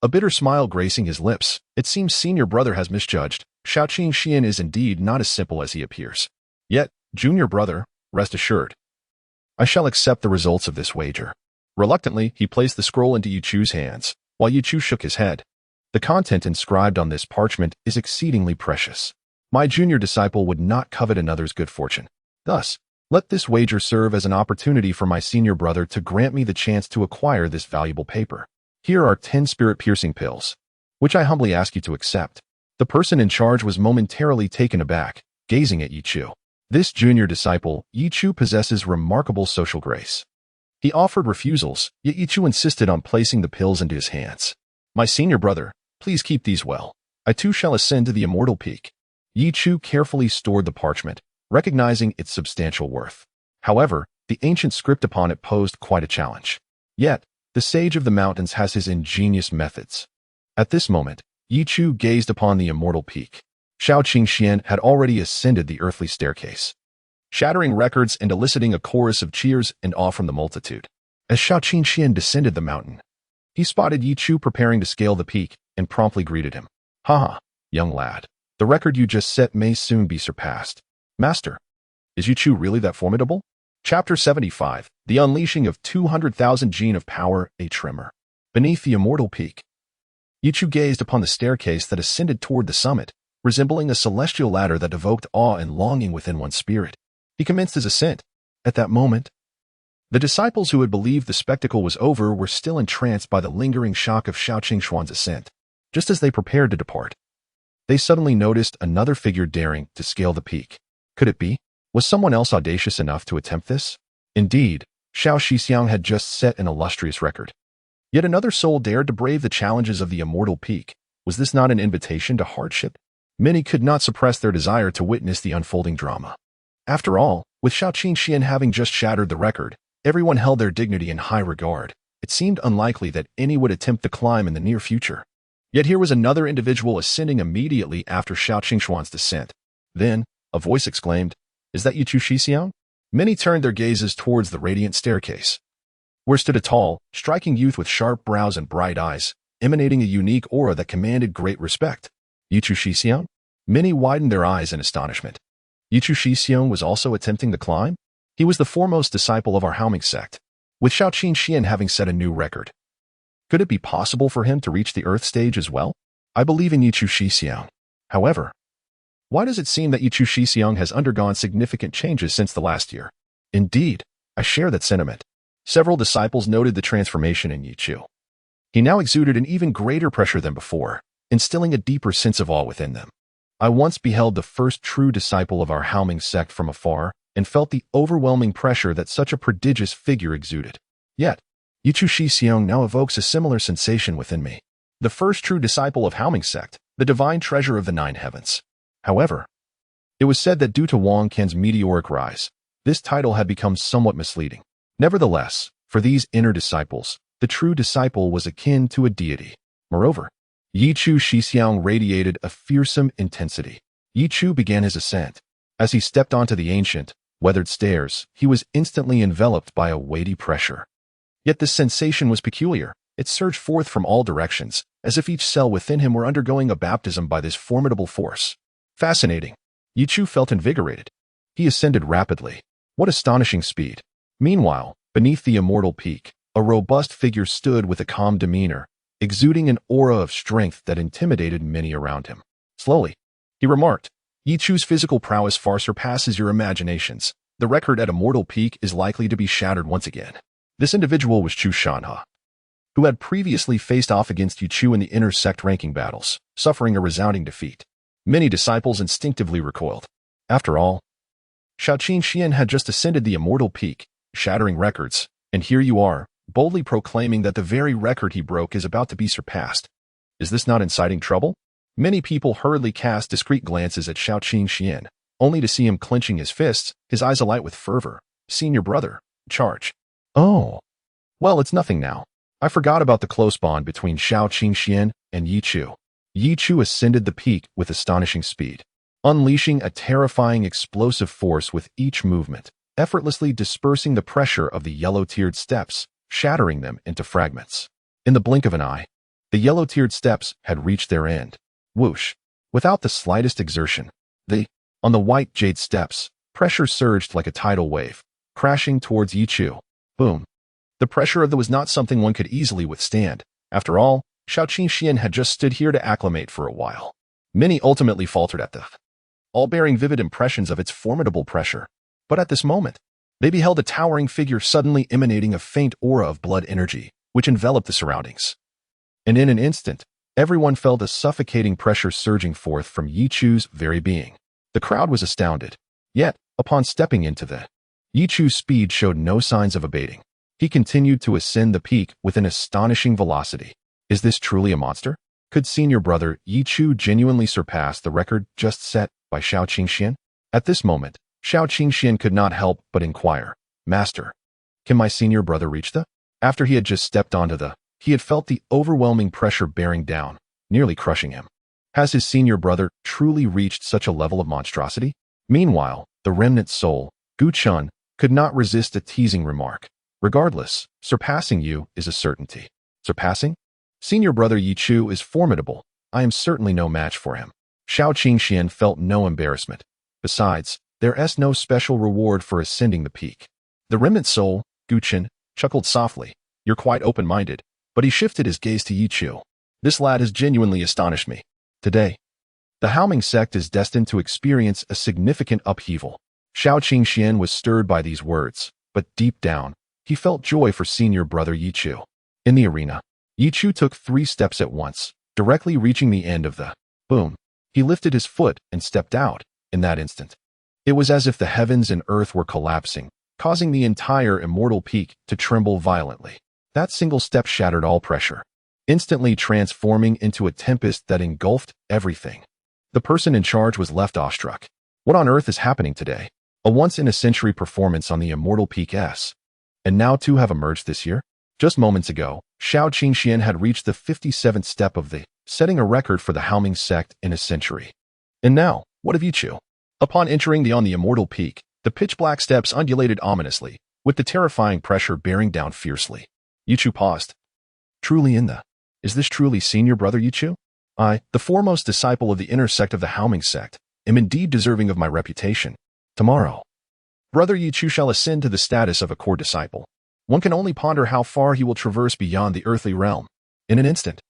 A bitter smile gracing his lips. It seems senior brother has misjudged. Xiao Qingxian is indeed not as simple as he appears. Yet, junior brother, rest assured, I shall accept the results of this wager. Reluctantly, he placed the scroll into Ye Chu's hands, while Ye Chu shook his head. The content inscribed on this parchment is exceedingly precious. My junior disciple would not covet another's good fortune. Thus, let this wager serve as an opportunity for my senior brother to grant me the chance to acquire this valuable paper. Here are 10 spirit-piercing pills, which I humbly ask you to accept. The person in charge was momentarily taken aback, gazing at Ye Chu. This junior disciple, Ye Chu, possesses remarkable social grace. He offered refusals, yet Ye Chu insisted on placing the pills into his hands. My senior brother, please keep these well. I too shall ascend to the immortal peak. Ye Chu carefully stored the parchment, recognizing its substantial worth. However, the ancient script upon it posed quite a challenge. Yet, the sage of the mountains has his ingenious methods. At this moment, Ye Chu gazed upon the immortal peak. Xiao Qingxian had already ascended the earthly staircase, shattering records and eliciting a chorus of cheers and awe from the multitude. As Xiao Qingxian descended the mountain, he spotted Ye Chu preparing to scale the peak and promptly greeted him. Haha, young lad, the record you just set may soon be surpassed. Master, is Ye Chu really that formidable? Chapter 75, The Unleashing of 200,000 Gene of Power, a Tremor. Beneath the immortal peak, Ye Chu gazed upon the staircase that ascended toward the summit, resembling a celestial ladder that evoked awe and longing within one's spirit. He commenced his ascent. At that moment, the disciples who had believed the spectacle was over were still entranced by the lingering shock of Xiao Qingxuan's ascent. Just as they prepared to depart, they suddenly noticed another figure daring to scale the peak. Could it be? Was someone else audacious enough to attempt this? Indeed, Xiao Shixiang had just set an illustrious record. Yet another soul dared to brave the challenges of the immortal peak. Was this not an invitation to hardship? Many could not suppress their desire to witness the unfolding drama. After all, with Xiao Qingxian having just shattered the record, everyone held their dignity in high regard. It seemed unlikely that any would attempt the climb in the near future. Yet here was another individual ascending immediately after Xiao Qingxuan's descent. Then, a voice exclaimed, "Is that Ye Chu Shixiang?" Many turned their gazes towards the radiant staircase, where stood a tall, striking youth with sharp brows and bright eyes, emanating a unique aura that commanded great respect. Ye Chu Shixiang? Many widened their eyes in astonishment. Ye Chu Shixiang was also attempting the climb? He was the foremost disciple of our Haoming sect, with Xiao Qingxian having set a new record. Could it be possible for him to reach the Earth stage as well? I believe in Ye Chu Shixiang. However, why does it seem that Ye Chu Shixiang has undergone significant changes since the last year? Indeed, I share that sentiment. Several disciples noted the transformation in Ye Chu. He now exuded an even greater pressure than before, instilling a deeper sense of awe within them. I once beheld the first true disciple of our Haoming sect from afar, and felt the overwhelming pressure that such a prodigious figure exuded. Yet, Ye Chu Shixiang now evokes a similar sensation within me. The first true disciple of Haoming sect, the divine treasure of the nine heavens. However, it was said that due to Wang Qian's meteoric rise, this title had become somewhat misleading. Nevertheless, for these inner disciples, the true disciple was akin to a deity. Moreover, Ye Chu Shixiang radiated a fearsome intensity. Ye Chu began his ascent. As he stepped onto the ancient, weathered stairs, he was instantly enveloped by a weighty pressure. Yet this sensation was peculiar. It surged forth from all directions, as if each cell within him were undergoing a baptism by this formidable force. Fascinating. Ye Chu felt invigorated. He ascended rapidly. What astonishing speed. Meanwhile, beneath the immortal peak, a robust figure stood with a calm demeanor, exuding an aura of strength that intimidated many around him. Slowly, he remarked, "Ye Chu's physical prowess far surpasses your imaginations. The record at immortal peak is likely to be shattered once again." This individual was Chu Shanhe, who had previously faced off against Ye Chu in the inner sect ranking battles, suffering a resounding defeat. Many disciples instinctively recoiled. After all, Xiao Qingxian had just ascended the immortal peak, shattering records, and here you are, boldly proclaiming that the very record he broke is about to be surpassed. Is this not inciting trouble? Many people hurriedly cast discreet glances at Xiao Qingxian, only to see him clenching his fists, his eyes alight with fervor. "Senior brother, charge." "Oh, well, it's nothing now. I forgot about the close bond between Xiao Qingxian and Ye Chu." Ye Chu ascended the peak with astonishing speed, unleashing a terrifying explosive force with each movement, effortlessly dispersing the pressure of the yellow-tiered steps, shattering them into fragments. In the blink of an eye, the yellow-tiered steps had reached their end. Whoosh! Without the slightest exertion, on the white jade steps, pressure surged like a tidal wave, crashing towards Ye Chu. Boom! The pressure of that was not something one could easily withstand. After all, Xiao Qingxian had just stood here to acclimate for a while. Many ultimately faltered at all bearing vivid impressions of its formidable pressure. But at this moment, they beheld a towering figure suddenly emanating a faint aura of blood energy, which enveloped the surroundings. And in an instant, everyone felt a suffocating pressure surging forth from Ye Chu's very being. The crowd was astounded. Yet, upon stepping into Ye Chu's speed showed no signs of abating. He continued to ascend the peak with an astonishing velocity. Is this truly a monster? Could Senior Brother Ye Chu genuinely surpass the record just set by Xiao Qingxian? At this moment, Xiao Qingxian could not help but inquire, "Master, can my senior brother reach the?" After he had just stepped onto he had felt the overwhelming pressure bearing down, nearly crushing him. Has his senior brother truly reached such a level of monstrosity? Meanwhile, the remnant soul, Gu Chun, could not resist a teasing remark. "Regardless, surpassing you is a certainty." Surpassing? Senior Brother Ye Chu is formidable. I am certainly no match for him. Xiao Qingxian felt no embarrassment. Besides, there is no special reward for ascending the peak. The remnant soul, Gu Chun, chuckled softly. "You're quite open-minded." But he shifted his gaze to Ye Chu. "This lad has genuinely astonished me. Today, The Haoming sect is destined to experience a significant upheaval. Xiao Qingxian was stirred by these words, but deep down, he felt joy for Senior Brother Ye Chu. In the arena, Ye Chu took 3 steps at once, directly reaching the end of the boom. He lifted his foot and stepped out. In that instant, it was as if the heavens and earth were collapsing, causing the entire immortal peak to tremble violently. That single step shattered all pressure, instantly transforming into a tempest that engulfed everything. The person in charge was left awestruck. What on earth is happening today? A once-in-a-century performance on the immortal peak S. And now 2 have emerged this year? Just moments ago, Xiao Qingxian had reached the 57th step of the, setting a record for the Haoming sect in a century. And now, what of Ye Chu? Upon entering the immortal peak, the pitch-black steps undulated ominously, with the terrifying pressure bearing down fiercely. Ye Chu paused. Is this truly Senior Brother Ye Chu? I, the foremost disciple of the inner sect of the Haoming sect, am indeed deserving of my reputation. Tomorrow, Brother Ye Chu shall ascend to the status of a core disciple. One can only ponder how far he will traverse beyond the earthly realm. In an instant,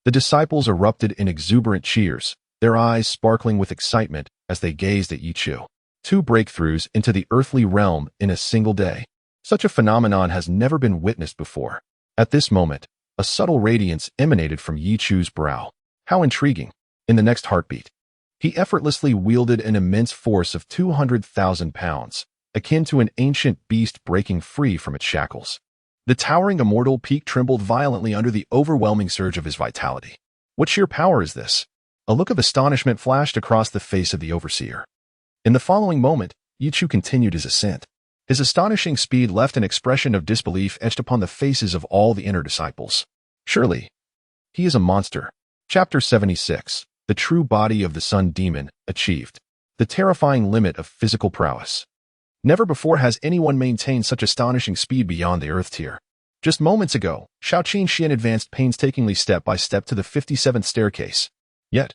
the disciples erupted in exuberant cheers, their eyes sparkling with excitement as they gazed at Ye Chu. 2 breakthroughs into the earthly realm in a single day. Such a phenomenon has never been witnessed before. At this moment, a subtle radiance emanated from Ye Chu's brow. How intriguing. In the next heartbeat, he effortlessly wielded an immense force of 200,000 pounds, akin to an ancient beast breaking free from its shackles. The towering immortal peak trembled violently under the overwhelming surge of his vitality. What sheer power is this? A look of astonishment flashed across the face of the overseer. In the following moment, Ye Chu continued his ascent. His astonishing speed left an expression of disbelief etched upon the faces of all the inner disciples. Surely, he is a monster. Chapter 76. The true body of the sun demon achieved. The terrifying limit of physical prowess. Never before has anyone maintained such astonishing speed beyond the earth tier. Just moments ago, Xiao Qingxian advanced painstakingly step by step to the 57th staircase. Yet,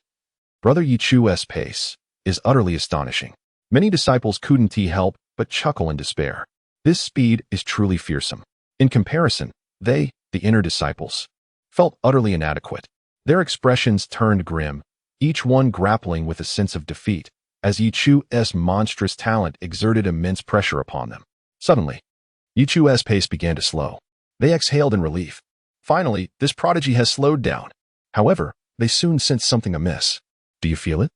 Brother Ye Chu's pace is utterly astonishing. Many disciples couldn't help but chuckle in despair. This speed is truly fearsome. In comparison, they, the inner disciples, felt utterly inadequate. Their expressions turned grim, each one grappling with a sense of defeat, as Ye Chu's monstrous talent exerted immense pressure upon them. Suddenly, Ye Chu's pace began to slow. They exhaled in relief. Finally, this prodigy has slowed down. However, they soon sensed something amiss. Do you feel it?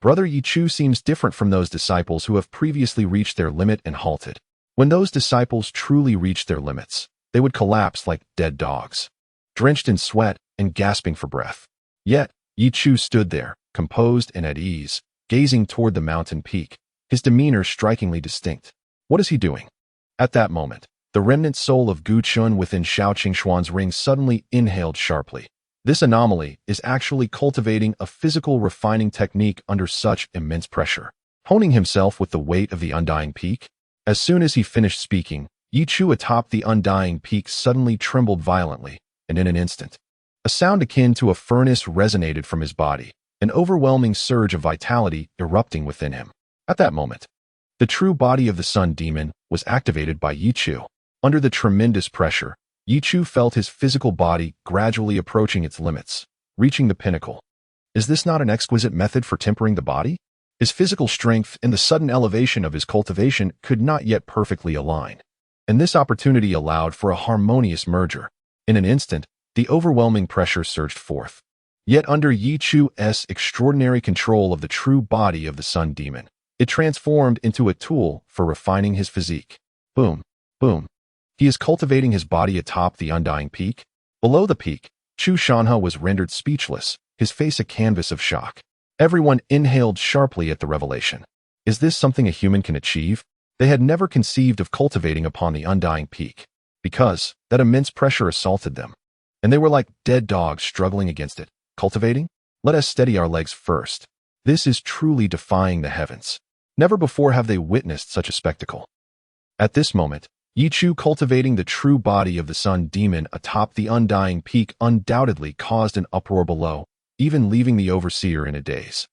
Brother Ye Chu seems different from those disciples who have previously reached their limit and halted. When those disciples truly reached their limits, they would collapse like dead dogs, drenched in sweat and gasping for breath. Yet, Ye Chu stood there, composed and at ease, gazing toward the mountain peak, his demeanor strikingly distinct. What is he doing? At that moment, the remnant soul of Gu Chun within Xiao Qingxuan's ring suddenly inhaled sharply. This anomaly is actually cultivating a physical refining technique under such immense pressure, honing himself with the weight of the undying peak. As soon as he finished speaking, Ye Chu atop the undying peak suddenly trembled violently, and in an instant, a sound akin to a furnace resonated from his body, an overwhelming surge of vitality erupting within him. At that moment, the true body of the sun demon was activated by Ye Chu. Under the tremendous pressure, Ye Chu felt his physical body gradually approaching its limits, reaching the pinnacle. Is this not an exquisite method for tempering the body? His physical strength and the sudden elevation of his cultivation could not yet perfectly align, and this opportunity allowed for a harmonious merger. In an instant, the overwhelming pressure surged forth. Yet under Ye Chu's extraordinary control of the true body of the sun demon, it transformed into a tool for refining his physique. Boom, boom. He is cultivating his body atop the undying peak. Below the peak, Chu Shanhe was rendered speechless, his face a canvas of shock. Everyone inhaled sharply at the revelation. Is this something a human can achieve? They had never conceived of cultivating upon the undying peak, because that immense pressure assaulted them, and they were like dead dogs struggling against it. Cultivating? Let us steady our legs first. This is truly defying the heavens. Never before have they witnessed such a spectacle. At this moment, Ye Chu cultivating the true body of the sun demon atop the undying peak undoubtedly caused an uproar below, even leaving the overseer in a daze.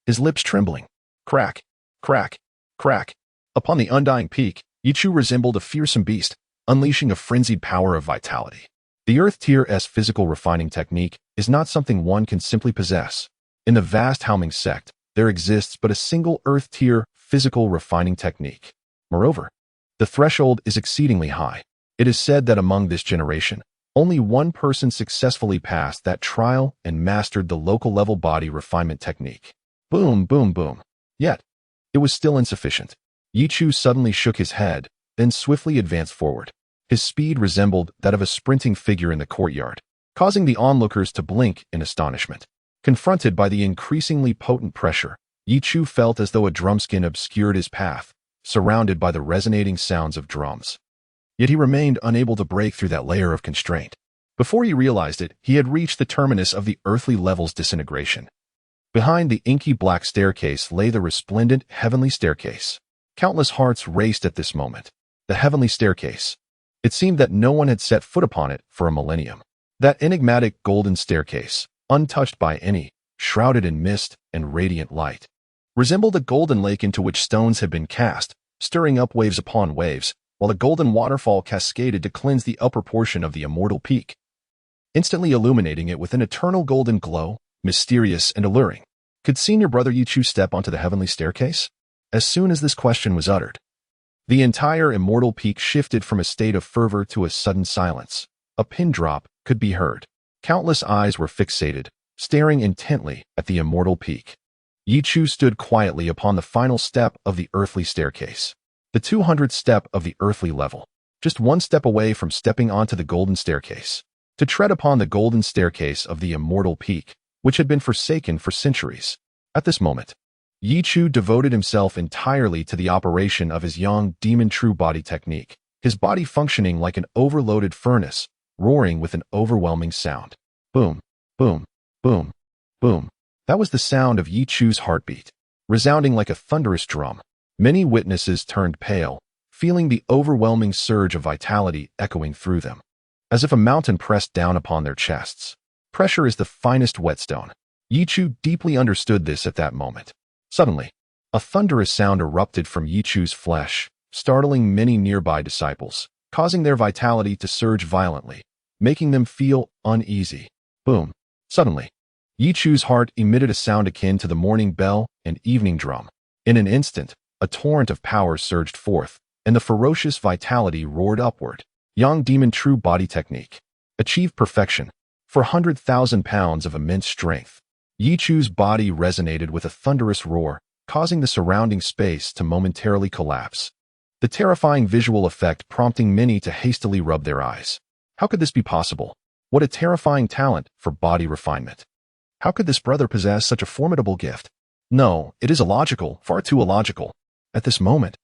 His lips trembling. Crack, crack, crack. Upon the undying peak, Ye Chu resembled a fearsome beast, unleashing a frenzied power of vitality. The Earth Tier's physical refining technique is not something one can simply possess. In the vast Haoming sect, there exists but a single earth-tier physical refining technique. Moreover, the threshold is exceedingly high. It is said that among this generation, only one person successfully passed that trial and mastered the local-level body refinement technique. Boom, boom, boom. Yet, it was still insufficient. Ye Chu suddenly shook his head, then swiftly advanced forward. His speed resembled that of a sprinting figure in the courtyard, causing the onlookers to blink in astonishment. Confronted by the increasingly potent pressure, Ye Chu felt as though a drumskin obscured his path, surrounded by the resonating sounds of drums. Yet he remained unable to break through that layer of constraint. Before he realized it, he had reached the terminus of the earthly level's disintegration. Behind the inky black staircase lay the resplendent heavenly staircase. Countless hearts raced at this moment. The heavenly staircase. It seemed that no one had set foot upon it for a millennium. That enigmatic golden staircase, untouched by any, shrouded in mist and radiant light, resembled a golden lake into which stones had been cast, stirring up waves upon waves, while a golden waterfall cascaded to cleanse the upper portion of the immortal peak, instantly illuminating it with an eternal golden glow, mysterious and alluring. Could Senior Brother Ye Chu step onto the heavenly staircase? As soon as this question was uttered, the entire immortal peak shifted from a state of fervor to a sudden silence. A pin drop could be heard. Countless eyes were fixated, staring intently at the immortal peak. Ye Chu stood quietly upon the final step of the earthly staircase, the 200th step of the earthly level, just one step away from stepping onto the golden staircase, to tread upon the golden staircase of the immortal peak, which had been forsaken for centuries. At this moment, Ye Chu devoted himself entirely to the operation of his yang demon true body technique, his body functioning like an overloaded furnace, roaring with an overwhelming sound. Boom, boom, boom, boom. That was the sound of Ye Chu's heartbeat, resounding like a thunderous drum. Many witnesses turned pale, feeling the overwhelming surge of vitality echoing through them, as if a mountain pressed down upon their chests. Pressure is the finest whetstone. Ye Chu deeply understood this at that moment. Suddenly, a thunderous sound erupted from Ye Chu's flesh, startling many nearby disciples, causing their vitality to surge violently, making them feel uneasy. Boom. Suddenly, Ye Chu's heart emitted a sound akin to the morning bell and evening drum. In an instant, a torrent of power surged forth, and the ferocious vitality roared upward. Yang Demon True Body Technique. Achieved perfection. For 100,000 pounds of immense strength, Ye Chu's body resonated with a thunderous roar, causing the surrounding space to momentarily collapse. The terrifying visual effect prompting many to hastily rub their eyes. How could this be possible? What a terrifying talent for body refinement. How could this brother possess such a formidable gift? No, it is illogical, far too illogical. At this moment,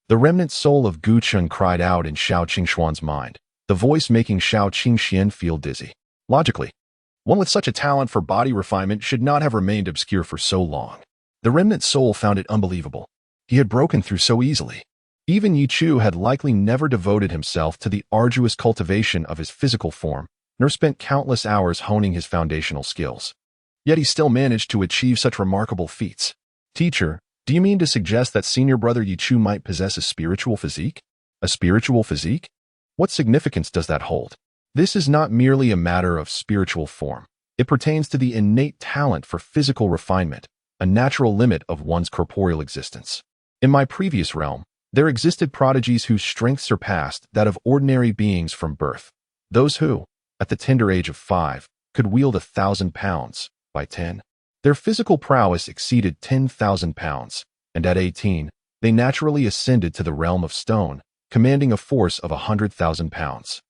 the remnant soul of Gu Chun cried out in Xiao Qingshuan's mind, the voice making Xiao Qingxian feel dizzy. Logically, one with such a talent for body refinement should not have remained obscure for so long. The remnant soul found it unbelievable. He had broken through so easily. Even Ye Chu had likely never devoted himself to the arduous cultivation of his physical form, nor spent countless hours honing his foundational skills. Yet he still managed to achieve such remarkable feats. Teacher, do you mean to suggest that Senior Brother Ye Chu might possess a spiritual physique? A spiritual physique? What significance does that hold? This is not merely a matter of spiritual form. It pertains to the innate talent for physical refinement, a natural limit of one's corporeal existence. In my previous realm, there existed prodigies whose strength surpassed that of ordinary beings from birth. Those who, at the tender age of 5, could wield 1,000 pounds. By 10, their physical prowess exceeded 10,000 pounds, and at 18, they naturally ascended to the realm of stone, commanding a force of 100,000 pounds.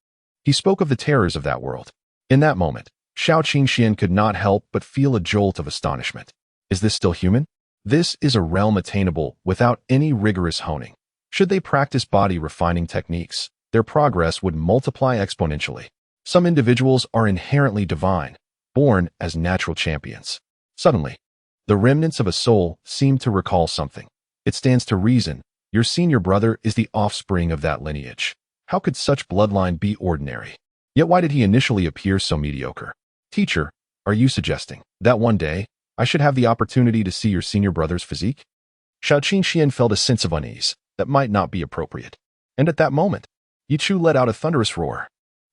He spoke of the terrors of that world. In that moment, Xiao Qingxian could not help but feel a jolt of astonishment. Is this still human? This is a realm attainable without any rigorous honing. Should they practice body refining techniques, their progress would multiply exponentially. Some individuals are inherently divine, born as natural champions. Suddenly, the remnants of a soul seemed to recall something. It stands to reason, your senior brother is the offspring of that lineage. How could such bloodline be ordinary? Yet why did he initially appear so mediocre? Teacher, are you suggesting that one day I should have the opportunity to see your senior brother's physique? Xiao Qingxian felt a sense of unease that might not be appropriate. And at that moment, Ye Chu let out a thunderous roar.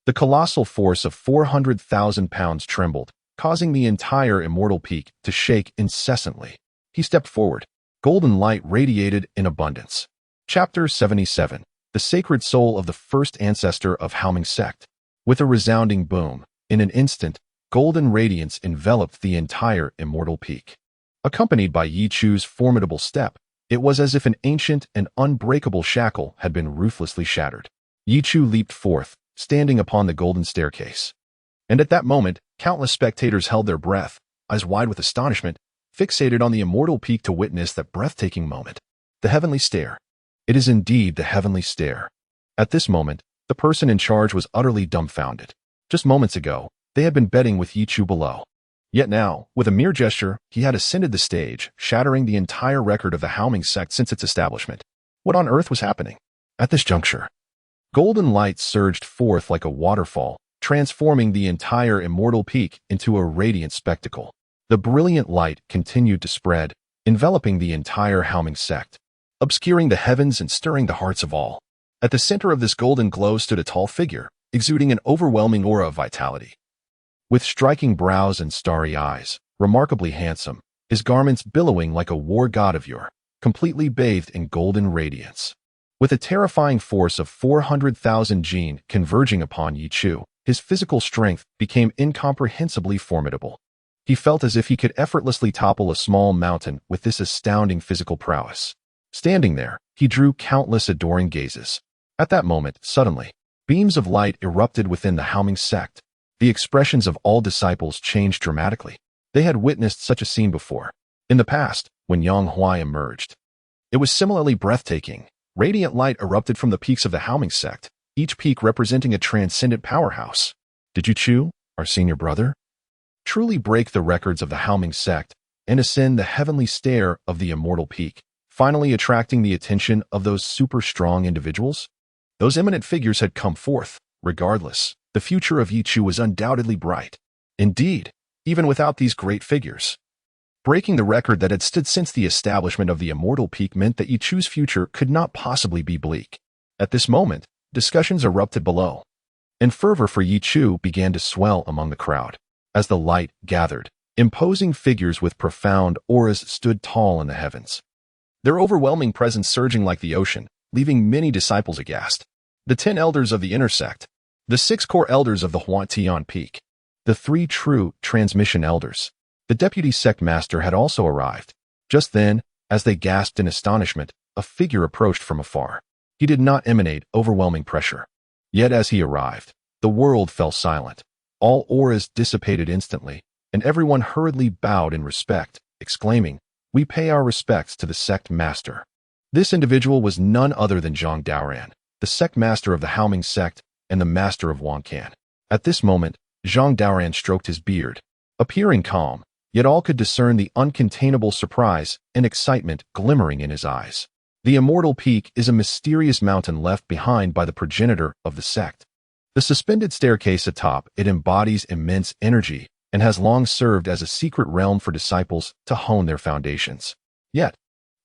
The colossal force of 400,000 pounds trembled, causing the entire immortal peak to shake incessantly. He stepped forward. Golden light radiated in abundance. Chapter 77. The Sacred Soul of the First Ancestor of Haoming Sect. With a resounding boom, in an instant, golden radiance enveloped the entire immortal peak. Accompanied by Ye Chu's formidable step, it was as if an ancient and unbreakable shackle had been ruthlessly shattered. Ye Chu leaped forth, standing upon the golden staircase. And at that moment, countless spectators held their breath, eyes wide with astonishment, fixated on the immortal peak to witness that breathtaking moment. The heavenly stair. It is indeed the heavenly stair. At this moment, the person in charge was utterly dumbfounded. Just moments ago, they had been betting with Ye Chu below. Yet now, with a mere gesture, he had ascended the stage, shattering the entire record of the Haoming sect since its establishment. What on earth was happening? At this juncture, golden light surged forth like a waterfall, transforming the entire immortal peak into a radiant spectacle. The brilliant light continued to spread, enveloping the entire Haoming sect, obscuring the heavens and stirring the hearts of all. At the center of this golden glow stood a tall figure, exuding an overwhelming aura of vitality. With striking brows and starry eyes, remarkably handsome, his garments billowing like a war god of yore, completely bathed in golden radiance. With a terrifying force of 400,000 jin converging upon Ye Chu, his physical strength became incomprehensibly formidable. He felt as if he could effortlessly topple a small mountain with this astounding physical prowess. Standing there, he drew countless adoring gazes. At that moment, suddenly, beams of light erupted within the Haoming sect. The expressions of all disciples changed dramatically. They had witnessed such a scene before, in the past, when Yang Huai emerged. It was similarly breathtaking. Radiant light erupted from the peaks of the Haoming sect, each peak representing a transcendent powerhouse. Did Ye Chu, our senior brother, truly break the records of the Haoming sect and ascend the heavenly stair of the immortal peak, finally attracting the attention of those super strong individuals? Those eminent figures had come forth. Regardless, the future of Ye Chu was undoubtedly bright. Indeed, even without these great figures, breaking the record that had stood since the establishment of the immortal peak meant that Ye Chu's future could not possibly be bleak. At this moment, discussions erupted below, and fervor for Ye Chu began to swell among the crowd. As the light gathered, imposing figures with profound auras stood tall in the heavens, their overwhelming presence surging like the ocean, leaving many disciples aghast. The 10 elders of the inner sect, the 6 core elders of the Huatian Peak, the 3 true transmission elders. The deputy sect master had also arrived. Just then, as they gasped in astonishment, a figure approached from afar. He did not emanate overwhelming pressure. Yet as he arrived, the world fell silent. All auras dissipated instantly, and everyone hurriedly bowed in respect, exclaiming, "We pay our respects to the sect master." This individual was none other than Zhang Daoran, the sect master of the Haoming sect and the master of Wankan. At this moment, Zhang Daoran stroked his beard, appearing calm, yet all could discern the uncontainable surprise and excitement glimmering in his eyes. The immortal peak is a mysterious mountain left behind by the progenitor of the sect. The suspended staircase atop it embodies immense energy and has long served as a secret realm for disciples to hone their foundations. Yet,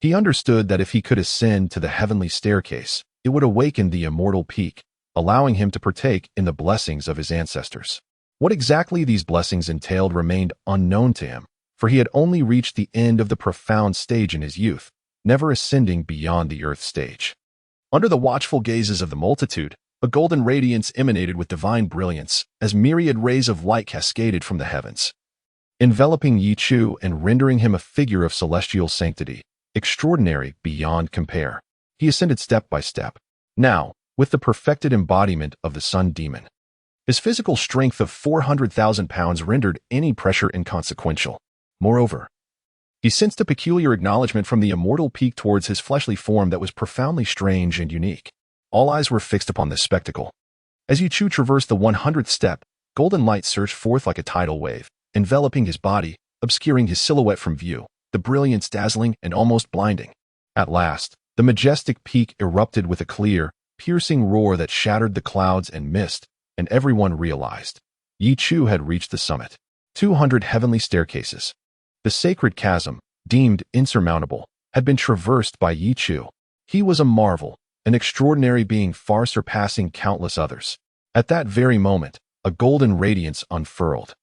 he understood that if he could ascend to the heavenly staircase, it would awaken the immortal peak, allowing him to partake in the blessings of his ancestors. What exactly these blessings entailed remained unknown to him, for he had only reached the end of the profound stage in his youth, never ascending beyond the earth stage. Under the watchful gazes of the multitude, a golden radiance emanated with divine brilliance as myriad rays of light cascaded from the heavens, enveloping Ye Chu and rendering him a figure of celestial sanctity, extraordinary beyond compare. He ascended step by step, now with the perfected embodiment of the sun demon. His physical strength of 400,000 pounds rendered any pressure inconsequential. Moreover, he sensed a peculiar acknowledgement from the immortal peak towards his fleshly form that was profoundly strange and unique. All eyes were fixed upon this spectacle. As Ye Chu traversed the 100th step, golden light surged forth like a tidal wave, enveloping his body, obscuring his silhouette from view, the brilliance dazzling and almost blinding. At last, the majestic peak erupted with a clear, piercing roar that shattered the clouds and mist, and everyone realized Ye Chu had reached the summit. 200 heavenly staircases. The sacred chasm, deemed insurmountable, had been traversed by Ye Chu. He was a marvel, an extraordinary being far surpassing countless others. At that very moment, a golden radiance unfurled.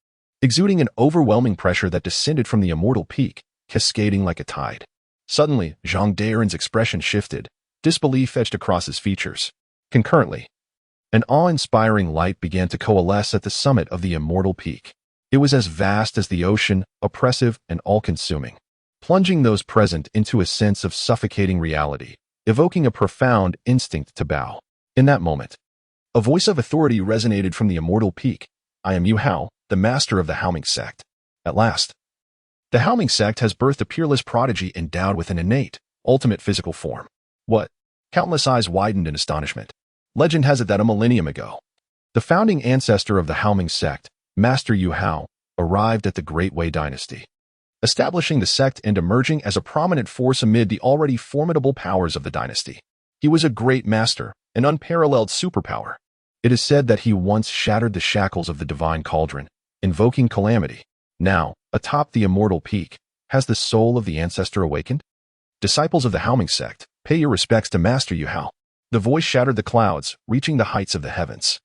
exuding an overwhelming pressure that descended from the immortal peak, cascading like a tide. Suddenly, Zhang Daren's expression shifted. Disbelief etched across his features. Concurrently, an awe-inspiring light began to coalesce at the summit of the immortal peak. It was as vast as the ocean, oppressive and all-consuming, plunging those present into a sense of suffocating reality, evoking a profound instinct to bow. In that moment, a voice of authority resonated from the immortal peak. I am Yu Hao, the master of the Haoming sect. At last, the Haoming sect has birthed a peerless prodigy endowed with an innate, ultimate physical form. What? Countless eyes widened in astonishment. Legend has it that a millennium ago, the founding ancestor of the Haoming sect, Master Yu Hao, arrived at the Great Wei dynasty, establishing the sect and emerging as a prominent force amid the already formidable powers of the dynasty. He was a great master, an unparalleled superpower. It is said that he once shattered the shackles of the divine cauldron, invoking calamity. Now, atop the immortal peak, has the soul of the ancestor awakened? Disciples of the Haoming sect, pay your respects to Master Yu Hao. The voice shattered the clouds, reaching the heights of the heavens.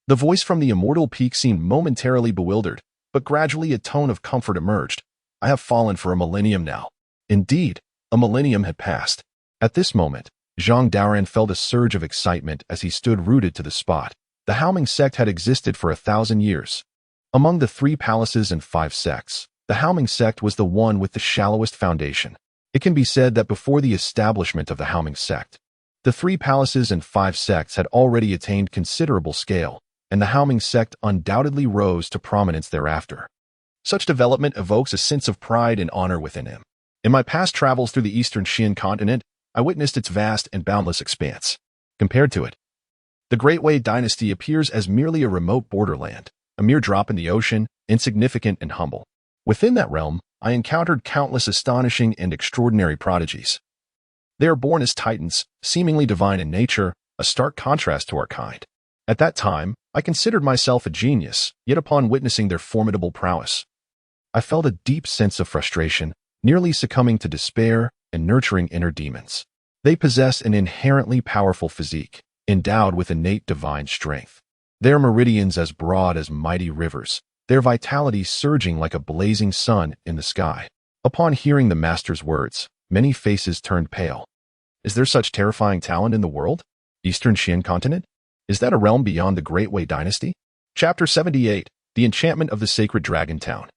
The voice from the immortal peak seemed momentarily bewildered, but gradually a tone of comfort emerged. I have fallen for a millennium now. Indeed, a millennium had passed. At this moment, Zhang Daren felt a surge of excitement as he stood rooted to the spot. The Haoming sect had existed for 1,000 years. Among the 3 palaces and 5 sects, the Haoming sect was the one with the shallowest foundation. It can be said that before the establishment of the Haoming sect, the 3 palaces and 5 sects had already attained considerable scale, and the Haoming sect undoubtedly rose to prominence thereafter. Such development evokes a sense of pride and honor within him. In my past travels through the eastern Xian continent, I witnessed its vast and boundless expanse. Compared to it, the Great Wei dynasty appears as merely a remote borderland, a mere drop in the ocean, insignificant and humble. Within that realm, I encountered countless astonishing and extraordinary prodigies. They are born as titans, seemingly divine in nature, a stark contrast to our kind. At that time, I considered myself a genius, yet upon witnessing their formidable prowess, I felt a deep sense of frustration, nearly succumbing to despair and nurturing inner demons. They possess an inherently powerful physique, endowed with innate divine strength. Their meridians as broad as mighty rivers, their vitality surging like a blazing sun in the sky. Upon hearing the master's words, many faces turned pale. Is there such terrifying talent in the world? Eastern Xian continent? Is that a realm beyond the Great Wei dynasty? Chapter 78, The Enchantment of the Sacred Dragon Town.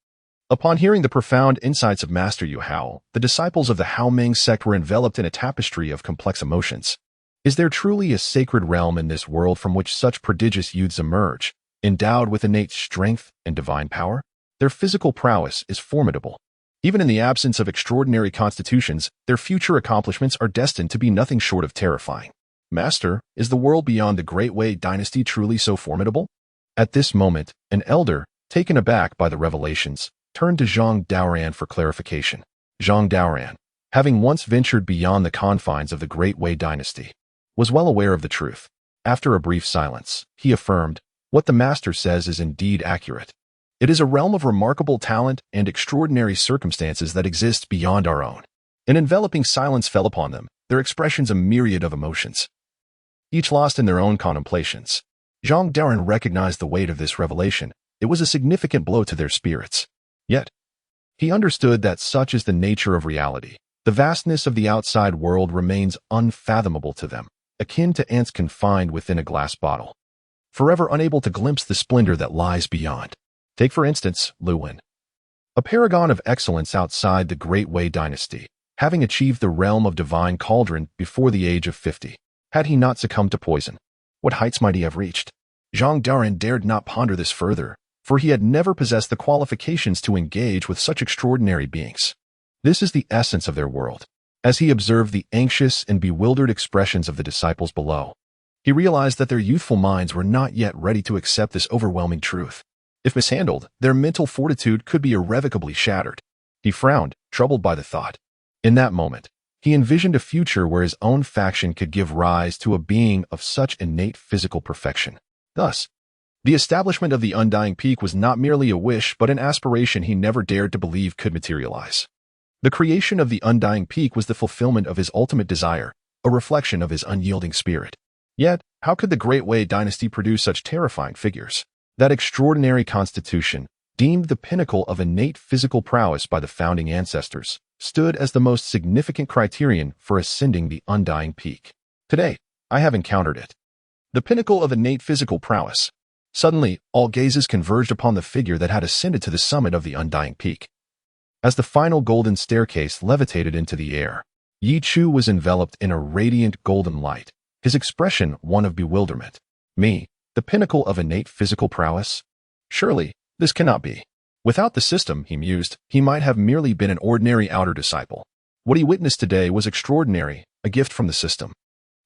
Upon hearing the profound insights of Master Yu Hao, the disciples of the Haoming sect were enveloped in a tapestry of complex emotions. Is there truly a sacred realm in this world from which such prodigious youths emerge, endowed with innate strength and divine power? Their physical prowess is formidable. Even in the absence of extraordinary constitutions, their future accomplishments are destined to be nothing short of terrifying. Master, is the world beyond the Great Wei dynasty truly so formidable? At this moment, an elder, taken aback by the revelations, turned to Zhang Daoran for clarification. Zhang Daoran, having once ventured beyond the confines of the Great Wei dynasty, was well aware of the truth. After a brief silence, he affirmed, "What the master says is indeed accurate. It is a realm of remarkable talent and extraordinary circumstances that exist beyond our own." An enveloping silence fell upon them, their expressions a myriad of emotions, each lost in their own contemplations. Zhang Daoran recognized the weight of this revelation. It was a significant blow to their spirits. Yet, he understood that such is the nature of reality. The vastness of the outside world remains unfathomable to them, akin to ants confined within a glass bottle, forever unable to glimpse the splendor that lies beyond. Take for instance, Lu Wen, a paragon of excellence outside the Great Wei dynasty, having achieved the realm of divine cauldron before the age of 50. Had he not succumbed to poison, what heights might he have reached? Zhang Daoran dared not ponder this further, for he had never possessed the qualifications to engage with such extraordinary beings. This is the essence of their world. As he observed the anxious and bewildered expressions of the disciples below, he realized that their youthful minds were not yet ready to accept this overwhelming truth. If mishandled, their mental fortitude could be irrevocably shattered. He frowned, troubled by the thought. In that moment, he envisioned a future where his own faction could give rise to a being of such innate physical perfection. Thus, the establishment of the Undying Peak was not merely a wish but an aspiration he never dared to believe could materialize. The creation of the Undying Peak was the fulfillment of his ultimate desire, a reflection of his unyielding spirit. Yet, how could the Great Wei dynasty produce such terrifying figures? That extraordinary constitution, deemed the pinnacle of innate physical prowess by the founding ancestors, stood as the most significant criterion for ascending the undying peak. Today, I have encountered it. The pinnacle of innate physical prowess. Suddenly, all gazes converged upon the figure that had ascended to the summit of the undying peak. As the final golden staircase levitated into the air, Ye Chu was enveloped in a radiant golden light, his expression one of bewilderment. Me, the pinnacle of innate physical prowess? Surely, this cannot be. Without the system, he mused, he might have merely been an ordinary outer disciple. What he witnessed today was extraordinary, a gift from the system.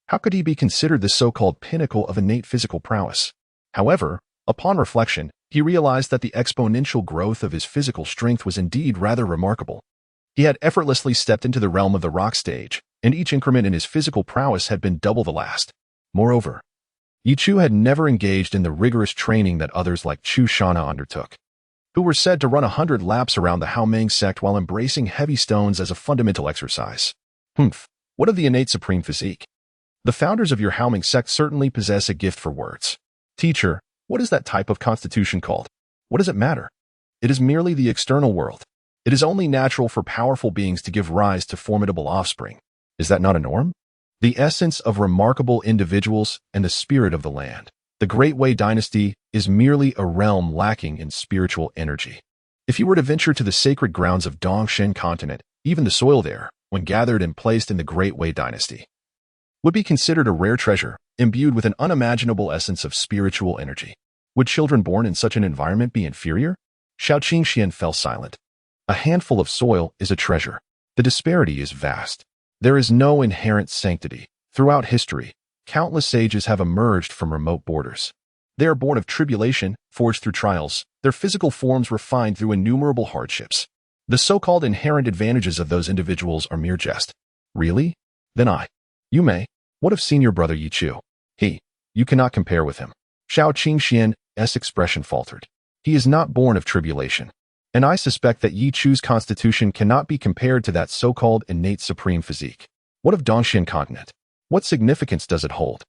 How could he be considered the so-called pinnacle of innate physical prowess? However, upon reflection, he realized that the exponential growth of his physical strength was indeed rather remarkable. He had effortlessly stepped into the realm of the rock stage, and each increment in his physical prowess had been double the last. Moreover, Ye Chu had never engaged in the rigorous training that others like Chu Shana undertook, who were said to run 100 laps around the Haoming sect while embracing heavy stones as a fundamental exercise. What of the innate supreme physique? The founders of your Haoming sect certainly possess a gift for words. Teacher, what is that type of constitution called? What does it matter? It is merely the external world. It is only natural for powerful beings to give rise to formidable offspring. Is that not a norm? The essence of remarkable individuals and the spirit of the land. The Great Wei dynasty is merely a realm lacking in spiritual energy. If you were to venture to the sacred grounds of Dongshan continent, even the soil there, when gathered and placed in the Great Wei dynasty, would be considered a rare treasure, imbued with an unimaginable essence of spiritual energy. Would children born in such an environment be inferior? Xiao Qingxian fell silent. A handful of soil is a treasure. The disparity is vast. There is no inherent sanctity. Throughout history, countless sages have emerged from remote borders. They are born of tribulation, forged through trials, their physical forms refined through innumerable hardships. The so-called inherent advantages of those individuals are mere jest. Really? Then you may. What of Senior Brother Ye Chu? You cannot compare with him. Xiao Qingxian's expression faltered. He is not born of tribulation. And I suspect that Ye Chu's constitution cannot be compared to that so-called innate supreme physique. What of Dongshan continent? What significance does it hold?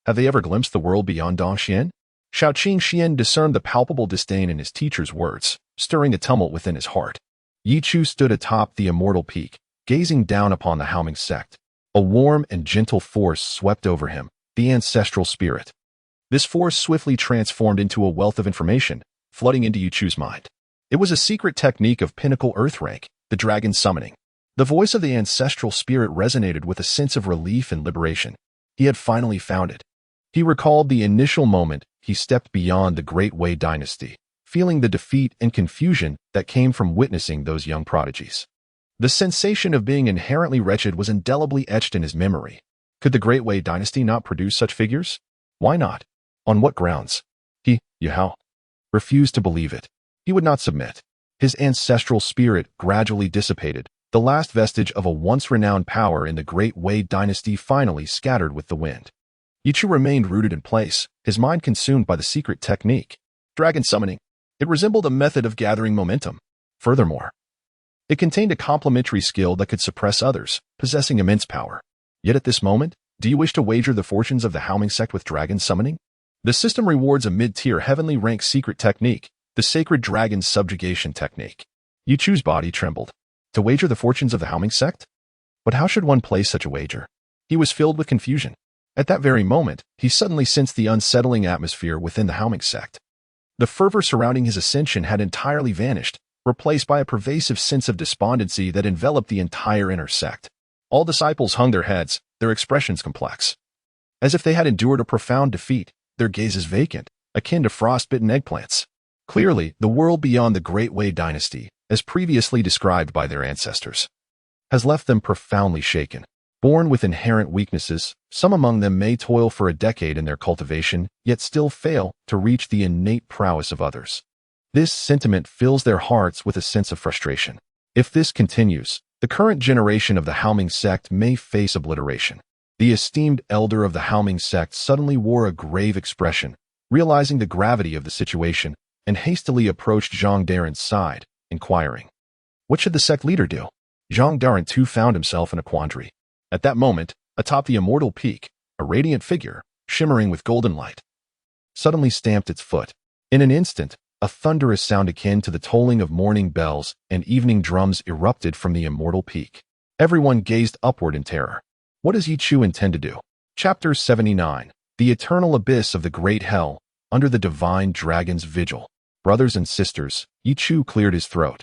Have they ever glimpsed the world beyond Dongshan? Xiao Qingxian discerned the palpable disdain in his teacher's words, stirring a tumult within his heart. Ye Chu stood atop the immortal peak, gazing down upon the Haoming sect. A warm and gentle force swept over him, the ancestral spirit. This force swiftly transformed into a wealth of information, flooding into Ye Chu's mind. It was a secret technique of pinnacle earth rank, the dragon summoning. The voice of the ancestral spirit resonated with a sense of relief and liberation. He had finally found it. He recalled the initial moment he stepped beyond the Great Wei dynasty, feeling the defeat and confusion that came from witnessing those young prodigies. The sensation of being inherently wretched was indelibly etched in his memory. Could the Great Wei dynasty not produce such figures? Why not? On what grounds? Yahao, refused to believe it. He would not submit. His ancestral spirit gradually dissipated. The last vestige of a once-renowned power in the Great Wei dynasty finally scattered with the wind. Ye Chu remained rooted in place, his mind consumed by the secret technique. Dragon summoning. It resembled a method of gathering momentum. Furthermore, it contained a complementary skill that could suppress others, possessing immense power. Yet at this moment, do you wish to wager the fortunes of the Haoming sect with dragon summoning? The system rewards a mid-tier heavenly rank secret technique, the sacred dragon subjugation technique. Ye Chu's body trembled. To wager the fortunes of the Haoming sect? But how should one place such a wager? He was filled with confusion. At that very moment, he suddenly sensed the unsettling atmosphere within the Haoming sect. The fervor surrounding his ascension had entirely vanished, replaced by a pervasive sense of despondency that enveloped the entire inner sect. All disciples hung their heads, their expressions complex. As if they had endured a profound defeat, their gazes vacant, akin to frostbitten eggplants. Clearly, the world beyond the Great Wei dynasty, as previously described by their ancestors, has left them profoundly shaken. Born with inherent weaknesses, some among them may toil for a decade in their cultivation, yet still fail to reach the innate prowess of others. This sentiment fills their hearts with a sense of frustration. If this continues, the current generation of the Haoming sect may face obliteration. The esteemed elder of the Haoming sect suddenly wore a grave expression, realizing the gravity of the situation, and hastily approached Zhang Daren's side, inquiring, what should the sect leader do? Zhang Daren too found himself in a quandary. At that moment, atop the immortal peak, a radiant figure, shimmering with golden light, suddenly stamped its foot. In an instant, A thunderous sound akin to the tolling of morning bells and evening drums erupted from the immortal peak. Everyone gazed upward in terror. What does Ye Chu intend to do? Chapter 79. The Eternal Abyss of the Great Hell, under the Divine Dragon's Vigil. Brothers and sisters, Ye Chu cleared his throat,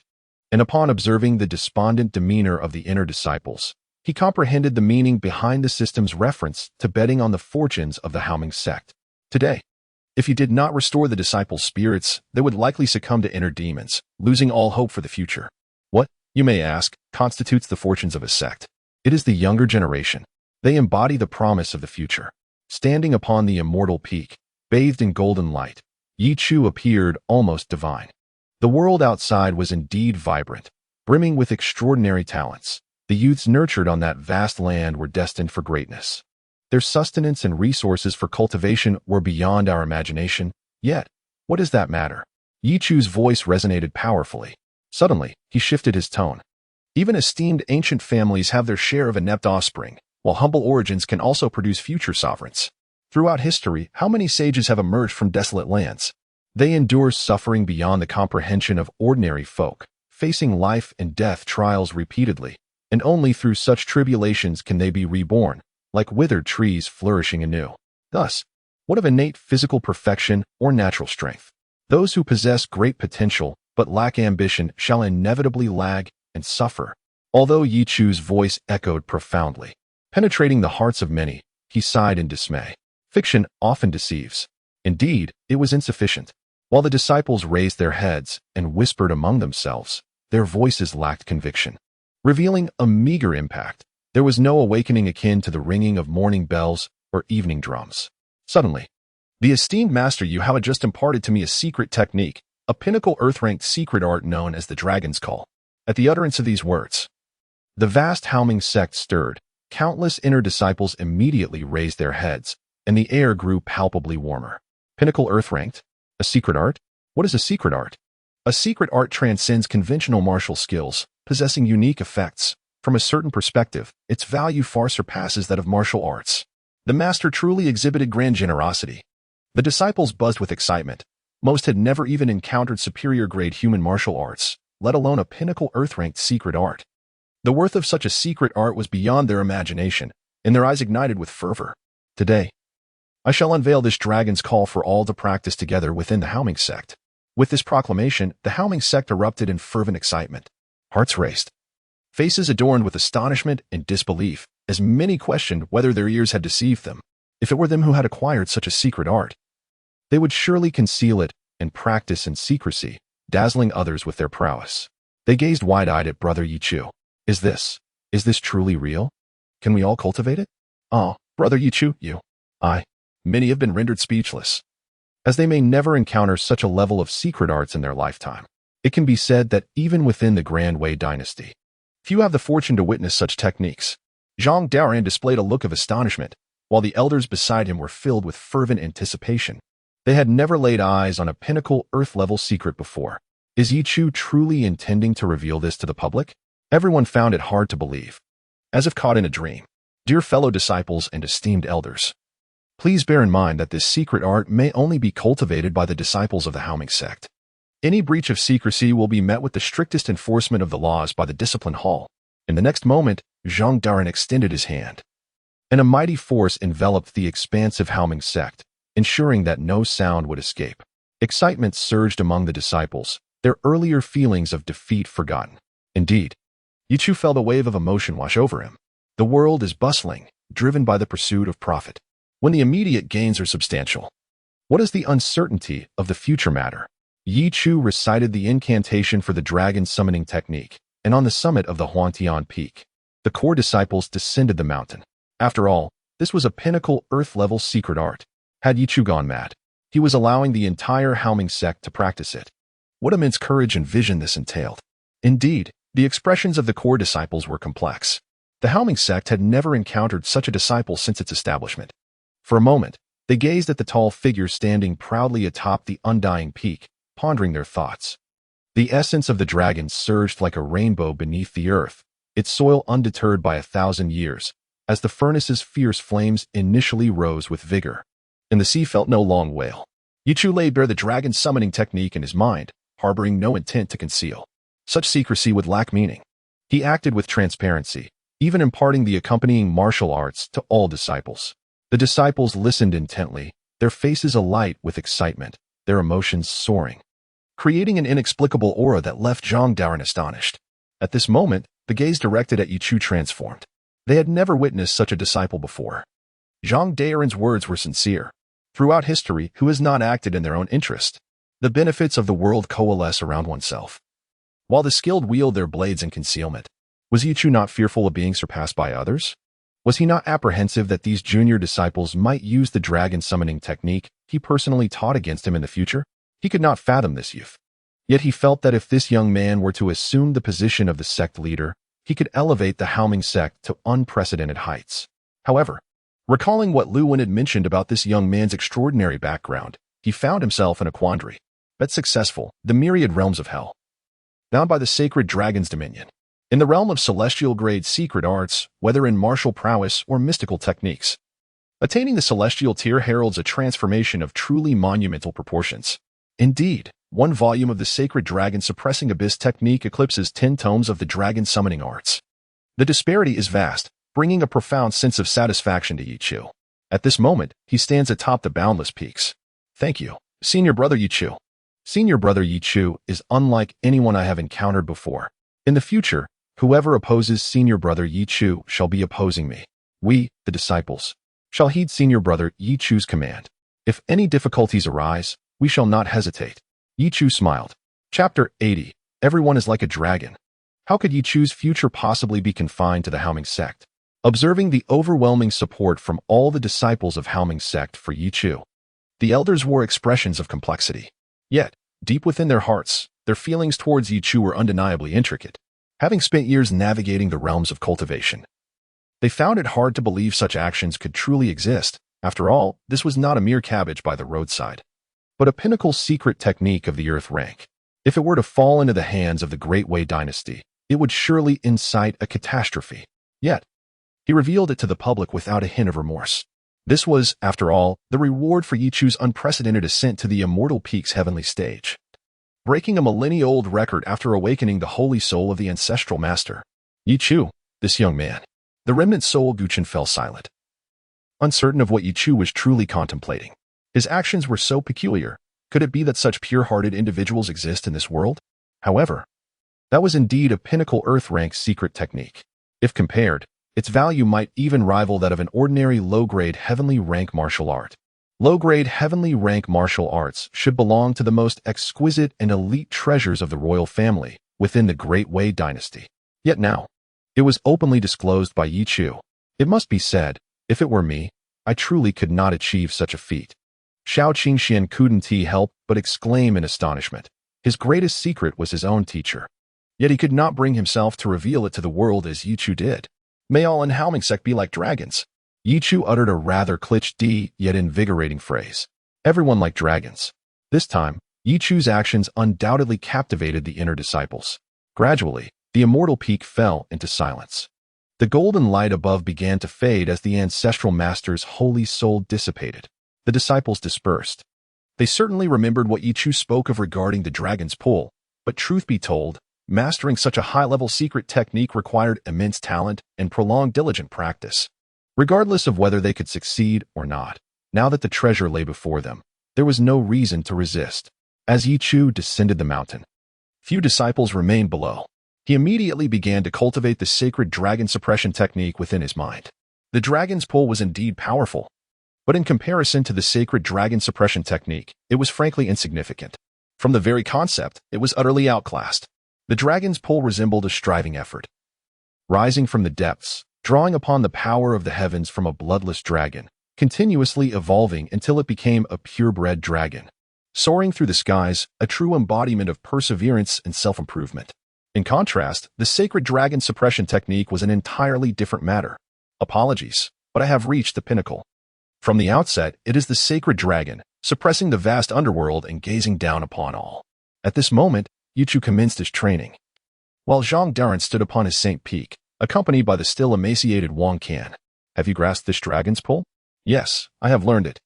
and upon observing the despondent demeanor of the inner disciples, he comprehended the meaning behind the system's reference to betting on the fortunes of the Haoming sect. Today, if he did not restore the disciples' spirits, they would likely succumb to inner demons, losing all hope for the future. What, you may ask, constitutes the fortunes of a sect? It is the younger generation. They embody the promise of the future. Standing upon the immortal peak, bathed in golden light, Ye Chu appeared almost divine. The world outside was indeed vibrant, brimming with extraordinary talents. The youths nurtured on that vast land were destined for greatness. Their sustenance and resources for cultivation were beyond our imagination. Yet, what does that matter? Ye Chu's voice resonated powerfully. Suddenly, he shifted his tone. Even esteemed ancient families have their share of inept offspring, while humble origins can also produce future sovereigns. Throughout history, how many sages have emerged from desolate lands? They endure suffering beyond the comprehension of ordinary folk, facing life and death trials repeatedly, and only through such tribulations can they be reborn, like withered trees flourishing anew. Thus, what of innate physical perfection or natural strength? Those who possess great potential but lack ambition shall inevitably lag and suffer. Although Ye Chu's voice echoed profoundly, penetrating the hearts of many, he sighed in dismay. Fiction often deceives. Indeed, it was insufficient. While the disciples raised their heads and whispered among themselves, their voices lacked conviction, revealing a meager impact. There was no awakening akin to the ringing of morning bells or evening drums. Suddenly, the esteemed master Yu had just imparted to me a secret technique, a pinnacle earth-ranked secret art known as the Dragon's Call. At the utterance of these words, the vast Haoming sect stirred. Countless inner disciples immediately raised their heads, and the air grew palpably warmer. Pinnacle earth-ranked? A secret art? What is a secret art? A secret art transcends conventional martial skills, possessing unique effects. From a certain perspective, its value far surpasses that of martial arts. The master truly exhibited grand generosity. The disciples buzzed with excitement. Most had never even encountered superior-grade human martial arts, let alone a pinnacle earth-ranked secret art. The worth of such a secret art was beyond their imagination, and their eyes ignited with fervor. Today, I shall unveil this Dragon's Call for all to practice together within the Haoming sect. With this proclamation, the Haoming sect erupted in fervent excitement. Hearts raced. Faces adorned with astonishment and disbelief, as many questioned whether their ears had deceived them. If it were them who had acquired such a secret art, they would surely conceal it and practice in secrecy, dazzling others with their prowess. They gazed wide-eyed at Brother Ye Chu. Is this truly real? Can we all cultivate it? Oh, Brother Ye Chu, many have been rendered speechless, as they may never encounter such a level of secret arts in their lifetime. It can be said that even within the Grand Wei dynasty, few have the fortune to witness such techniques. Zhang Daoran displayed a look of astonishment, while the elders beside him were filled with fervent anticipation. They had never laid eyes on a pinnacle earth-level secret before. Is Ye Chu truly intending to reveal this to the public? Everyone found it hard to believe, as if caught in a dream. Dear fellow disciples and esteemed elders, please bear in mind that this secret art may only be cultivated by the disciples of the Haoming sect. Any breach of secrecy will be met with the strictest enforcement of the laws by the discipline hall. In the next moment, Zhang Daoran extended his hand, and a mighty force enveloped the expansive Haoming sect, ensuring that no sound would escape. Excitement surged among the disciples, their earlier feelings of defeat forgotten. Indeed, Ye Chu felt a wave of emotion wash over him. The world is bustling, driven by the pursuit of profit, when the immediate gains are substantial. What is the uncertainty of the future matter? Ye Chu recited the incantation for the dragon summoning technique, and on the summit of the Huangtian Peak, the core disciples descended the mountain. After all, this was a pinnacle earth-level secret art. Had Ye Chu gone mad, he was allowing the entire Haoming sect to practice it. What immense courage and vision this entailed. Indeed, the expressions of the core disciples were complex. The Haoming sect had never encountered such a disciple since its establishment. For a moment, they gazed at the tall figure standing proudly atop the undying peak, pondering their thoughts. The essence of the dragon surged like a rainbow beneath the earth, its soil undeterred by 1,000 years, as the furnace's fierce flames initially rose with vigor. And the sea felt no long wail. Ye Chu laid bare the dragon summoning technique in his mind, harboring no intent to conceal. Such secrecy would lack meaning. He acted with transparency, even imparting the accompanying martial arts to all disciples. The disciples listened intently, their faces alight with excitement, their emotions soaring, creating an inexplicable aura that left Zhang Daoren astonished. At this moment, the gaze directed at Ye Chu transformed. They had never witnessed such a disciple before. Zhang Daoren's words were sincere. Throughout history, who has not acted in their own interest? The benefits of the world coalesce around oneself. While the skilled wield their blades in concealment, was Ye Chu not fearful of being surpassed by others? Was he not apprehensive that these junior disciples might use the dragon summoning technique he personally taught against him in the future? He could not fathom this youth. Yet he felt that if this young man were to assume the position of the sect leader, he could elevate the Haoming sect to unprecedented heights. However, recalling what Lu Wen had mentioned about this young man's extraordinary background, he found himself in a quandary. Bet successful, the myriad realms of hell, bound by the sacred dragon's dominion. In the realm of celestial-grade secret arts, whether in martial prowess or mystical techniques, attaining the celestial tier heralds a transformation of truly monumental proportions. Indeed, one volume of the sacred dragon suppressing abyss technique eclipses 10 tomes of the dragon summoning arts. The disparity is vast, bringing a profound sense of satisfaction to Ye Chu. At this moment, he stands atop the boundless peaks. Thank you, Senior Brother Ye Chu. Senior Brother Ye Chu is unlike anyone I have encountered before. In the future, whoever opposes Senior Brother Ye Chu shall be opposing me. We, the disciples, shall heed Senior Brother Ye Chu's command. If any difficulties arise, we shall not hesitate. Ye Chu smiled. Chapter 80. Everyone is like a dragon. How could Ye Chu's future possibly be confined to the Haoming sect? Observing the overwhelming support from all the disciples of Haoming sect for Ye Chu, the elders wore expressions of complexity. Yet, deep within their hearts, their feelings towards Ye Chu were undeniably intricate. Having spent years navigating the realms of cultivation, they found it hard to believe such actions could truly exist. After all, this was not a mere cabbage by the roadside, but a pinnacle secret technique of the earth rank. If it were to fall into the hands of the Great Wei dynasty, it would surely incite a catastrophe. Yet, he revealed it to the public without a hint of remorse. This was, after all, the reward for Ye Chu's unprecedented ascent to the Immortal Peak's heavenly stage, breaking a millennia-old record after awakening the holy soul of the ancestral master. Ye Chu, this young man. The remnant soul Guchen fell silent, uncertain of what Ye Chu was truly contemplating. His actions were so peculiar. Could it be that such pure-hearted individuals exist in this world? However, that was indeed a pinnacle earth-rank secret technique. If compared, its value might even rival that of an ordinary low-grade heavenly rank martial art. Low-grade heavenly rank martial arts should belong to the most exquisite and elite treasures of the royal family within the Great Wei dynasty. Yet now, it was openly disclosed by Ye Chu. It must be said, if it were me, I truly could not achieve such a feat. Xiao Qingxian couldn't help but exclaim in astonishment. His greatest secret was his own teacher. Yet he could not bring himself to reveal it to the world as Ye Chu did. May all in Haoming sect be like dragons. Ye Chu uttered a rather cliché yet invigorating phrase. Everyone like dragons. This time, Ye Chu's actions undoubtedly captivated the inner disciples. Gradually, the immortal peak fell into silence. The golden light above began to fade as the ancestral master's holy soul dissipated. The disciples dispersed. They certainly remembered what Ye Chu spoke of regarding the dragon's pull, but truth be told, mastering such a high-level secret technique required immense talent and prolonged diligent practice. Regardless of whether they could succeed or not, now that the treasure lay before them, there was no reason to resist. As Ye Chu descended the mountain, few disciples remained below. He immediately began to cultivate the sacred dragon suppression technique within his mind. The dragon's pull was indeed powerful, but in comparison to the sacred dragon suppression technique, it was frankly insignificant. From the very concept, it was utterly outclassed. The dragon's pull resembled a striving effort, rising from the depths, drawing upon the power of the heavens from a bloodless dragon, continuously evolving until it became a purebred dragon, soaring through the skies, a true embodiment of perseverance and self-improvement. In contrast, the sacred dragon suppression technique was an entirely different matter. Apologies, but I have reached the pinnacle. From the outset, it is the sacred dragon, suppressing the vast underworld and gazing down upon all. At this moment, Ye Chu commenced his training, while Zhang Daoren stood upon his Saint Peak, accompanied by the still emaciated Wang Can. Have you grasped this dragon's pull? Yes, I have learned it.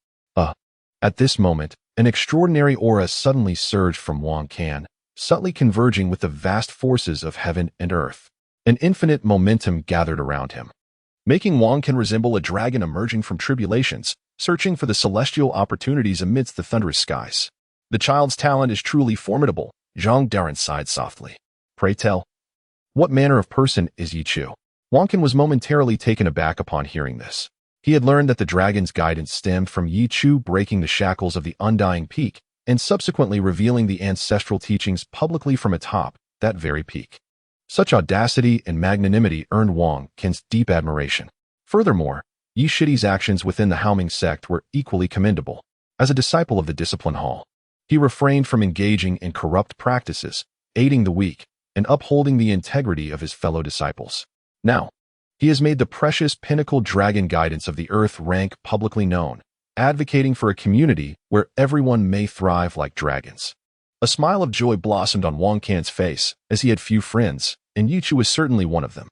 At this moment, An extraordinary aura suddenly surged from Wang Can, subtly converging with the vast forces of heaven and earth. An infinite momentum gathered around him, making Wang Can resemble a dragon emerging from tribulations, searching for the celestial opportunities amidst the thunderous skies. The child's talent is truly formidable, Zhang Daran sighed softly. Pray tell, what manner of person is Ye Chu? Wang Can was momentarily taken aback upon hearing this. He had learned that the dragon's guidance stemmed from Ye Chu breaking the shackles of the undying peak and subsequently revealing the ancestral teachings publicly from atop that very peak. Such audacity and magnanimity earned Wang Can's deep admiration. Furthermore, Ye Shidi's actions within the Haoming sect were equally commendable. As a disciple of the discipline hall, he refrained from engaging in corrupt practices, aiding the weak, and upholding the integrity of his fellow disciples. Now, he has made the precious pinnacle dragon guidance of the earth rank publicly known, advocating for a community where everyone may thrive like dragons. A smile of joy blossomed on Wang Can's face, as he had few friends, and Ye Chu was certainly one of them.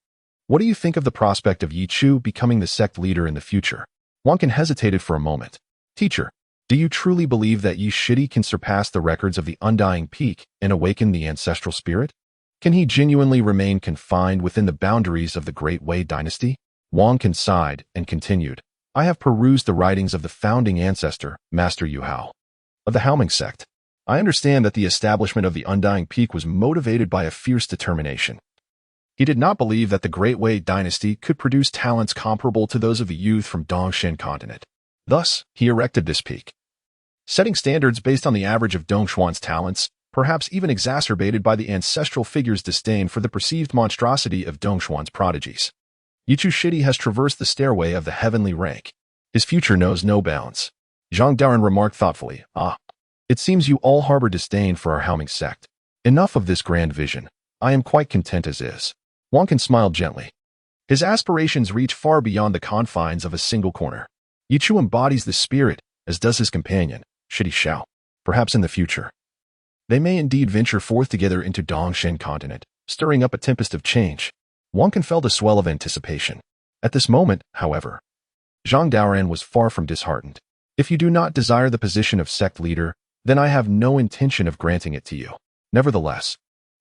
What do you think of the prospect of Ye Chu becoming the sect leader in the future? Wang Can hesitated for a moment. Teacher, do you truly believe that Ye Shidi can surpass the records of the undying peak and awaken the ancestral spirit? Can he genuinely remain confined within the boundaries of the Great Wei dynasty? Wang Can sighed and continued. I have perused the writings of the founding ancestor, Master Yu Hao, of the Haoming sect. I understand that the establishment of the undying peak was motivated by a fierce determination. He did not believe that the Great Wei dynasty could produce talents comparable to those of the youth from Dongshan continent. Thus, he erected this peak, setting standards based on the average of Dongshuan's talents, perhaps even exacerbated by the ancestral figure's disdain for the perceived monstrosity of Dongshuan's prodigies. Ye Chu Shidi has traversed the stairway of the heavenly rank. His future knows no bounds. Zhang Daran remarked thoughtfully, it seems you all harbor disdain for our Haoming sect. Enough of this grand vision. I am quite content as is. Wang Can smiled gently. His aspirations reach far beyond the confines of a single corner. Ye Chu embodies this spirit, as does his companion, Shidi Xiao. Perhaps in the future, they may indeed venture forth together into Dongshan continent, stirring up a tempest of change. Wang Can felt a swell of anticipation. At this moment, however, Zhang Daoran was far from disheartened. If you do not desire the position of sect leader, then I have no intention of granting it to you. Nevertheless,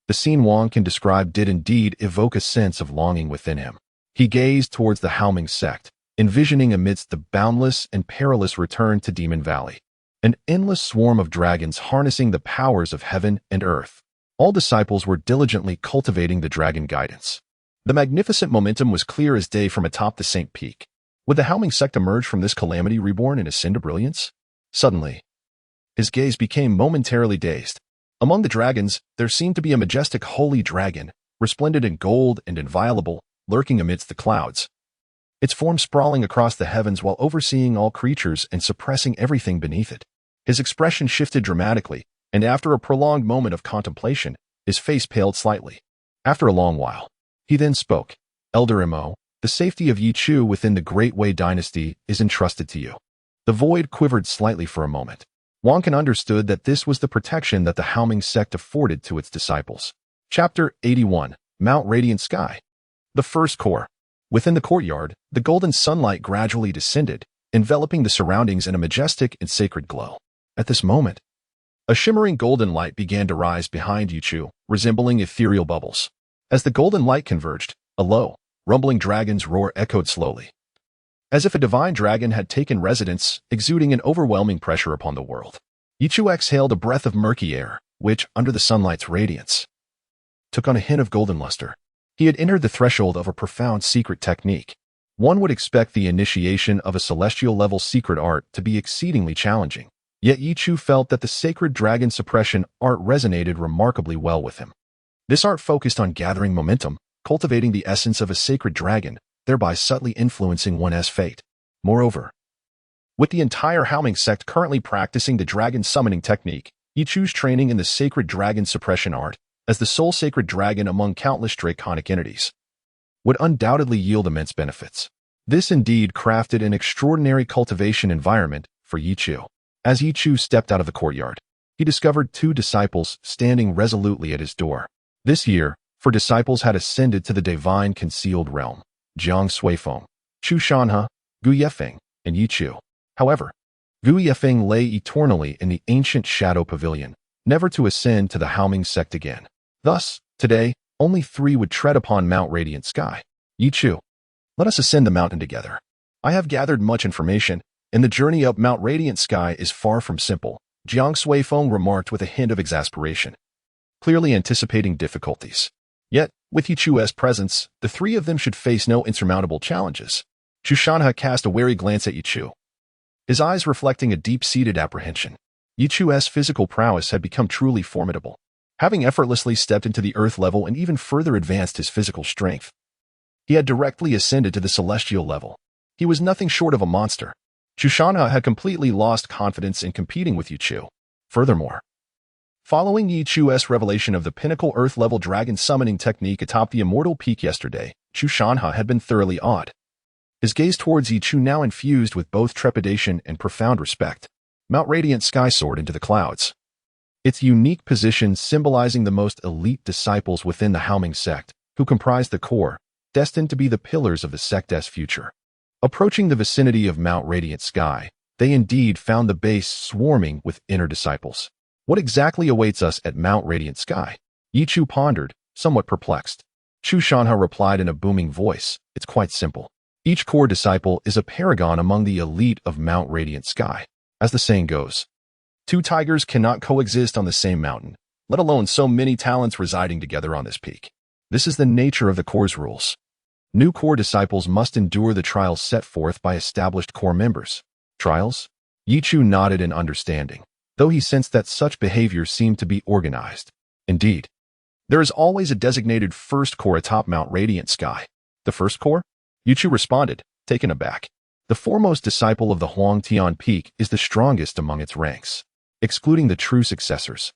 the scene Wang Can describe did indeed evoke a sense of longing within him. He gazed towards the Haoming sect, envisioning amidst the boundless and perilous return to Demon Valley, an endless swarm of dragons harnessing the powers of heaven and earth. All disciples were diligently cultivating the dragon guidance. The magnificent momentum was clear as day from atop the Saint Peak. Would the Haoming sect emerge from this calamity reborn and ascend to brilliance? Suddenly, his gaze became momentarily dazed. Among the dragons, there seemed to be a majestic holy dragon, resplendent in gold and inviolable, lurking amidst the clouds, its form sprawling across the heavens while overseeing all creatures and suppressing everything beneath it. His expression shifted dramatically, and after a prolonged moment of contemplation, his face paled slightly. After a long while, he then spoke. Elder Mo, the safety of Ye Chu within the Great Wei dynasty is entrusted to you. The void quivered slightly for a moment. Wang Can understood that this was the protection that the Haoming sect afforded to its disciples. Chapter 81, Mount Radiant Sky. The first core. Within the courtyard, the golden sunlight gradually descended, enveloping the surroundings in a majestic and sacred glow. At this moment, a shimmering golden light began to rise behind Ye Chu, resembling ethereal bubbles. As the golden light converged, a low, rumbling dragon's roar echoed slowly, as if a divine dragon had taken residence, exuding an overwhelming pressure upon the world. Ye Chu exhaled a breath of murky air, which, under the sunlight's radiance, took on a hint of golden luster. He had entered the threshold of a profound secret technique. One would expect the initiation of a celestial-level secret art to be exceedingly challenging. Yet Ye Chu felt that the sacred dragon suppression art resonated remarkably well with him. This art focused on gathering momentum, cultivating the essence of a sacred dragon, thereby subtly influencing one's fate. Moreover, with the entire Haoming sect currently practicing the dragon summoning technique, Ye Chu's training in the sacred dragon suppression art, as the sole sacred dragon among countless draconic entities, would undoubtedly yield immense benefits. This indeed crafted an extraordinary cultivation environment for Ye Chu. As Ye Chu stepped out of the courtyard, he discovered two disciples standing resolutely at his door. This year, 4 disciples had ascended to the divine concealed realm: Jiang Suifeng, Chu Shanhe, Gu Yefeng, and Ye Chu. However, Gu Yefeng lay eternally in the ancient shadow pavilion, never to ascend to the Haoming sect again. Thus, today, only 3 would tread upon Mount Radiant Sky. Ye Chu, let us ascend the mountain together. I have gathered much information, and the journey up Mount Radiant Sky is far from simple, Jiang Suifeng remarked with a hint of exasperation, clearly anticipating difficulties. Yet, with Ye Chu's presence, the 3 of them should face no insurmountable challenges. Chu Shanha cast a wary glance at Ye Chu, his eyes reflecting a deep-seated apprehension. Ye Chu's physical prowess had become truly formidable, having effortlessly stepped into the earth level and even further advanced his physical strength. He had directly ascended to the celestial level. He was nothing short of a monster. Chu Shanha had completely lost confidence in competing with Ye Chu. Furthermore, following Ye Chu's revelation of the pinnacle earth-level dragon summoning technique atop the immortal peak yesterday, Chu Shanha had been thoroughly awed. His gaze towards Ye Chu now infused with both trepidation and profound respect. Mount Radiant Sky soared into the clouds, its unique position symbolizing the most elite disciples within the Haoming sect, who comprised the core, destined to be the pillars of the sect's future. Approaching the vicinity of Mount Radiant Sky, they indeed found the base swarming with inner disciples. What exactly awaits us at Mount Radiant Sky? Ye Chu pondered, somewhat perplexed. Chu Shanha replied in a booming voice, it's quite simple. Each core disciple is a paragon among the elite of Mount Radiant Sky. As the saying goes, 2 tigers cannot coexist on the same mountain, let alone so many talents residing together on this peak. This is the nature of the core's rules. New core disciples must endure the trials set forth by established core members. Trials? Ye Chu nodded in understanding, though he sensed that such behavior seemed to be organized. Indeed, there is always a designated first core atop Mount Radiant Sky. The first core? Ye Chu responded, taken aback. The foremost disciple of the Huangtian Peak is the strongest among its ranks, excluding the true successors.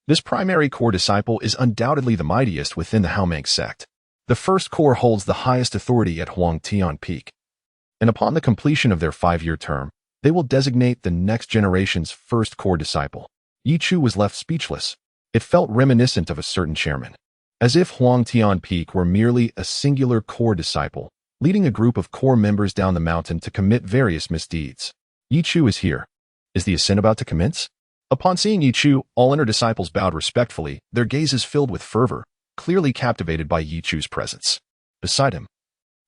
This primary core disciple is undoubtedly the mightiest within the Haoming sect. The first core holds the highest authority at Huangtian Peak, and upon the completion of their 5-year term, they will designate the next generation's first core disciple. Ye Chu was left speechless. It felt reminiscent of a certain chairman, as if Huangtian Peak were merely a singular core disciple, leading a group of core members down the mountain to commit various misdeeds. Ye Chu is here. Is the ascent about to commence? Upon seeing Ye Chu, all inner disciples bowed respectfully, their gazes filled with fervor, clearly captivated by Ye Chu's presence. Beside him,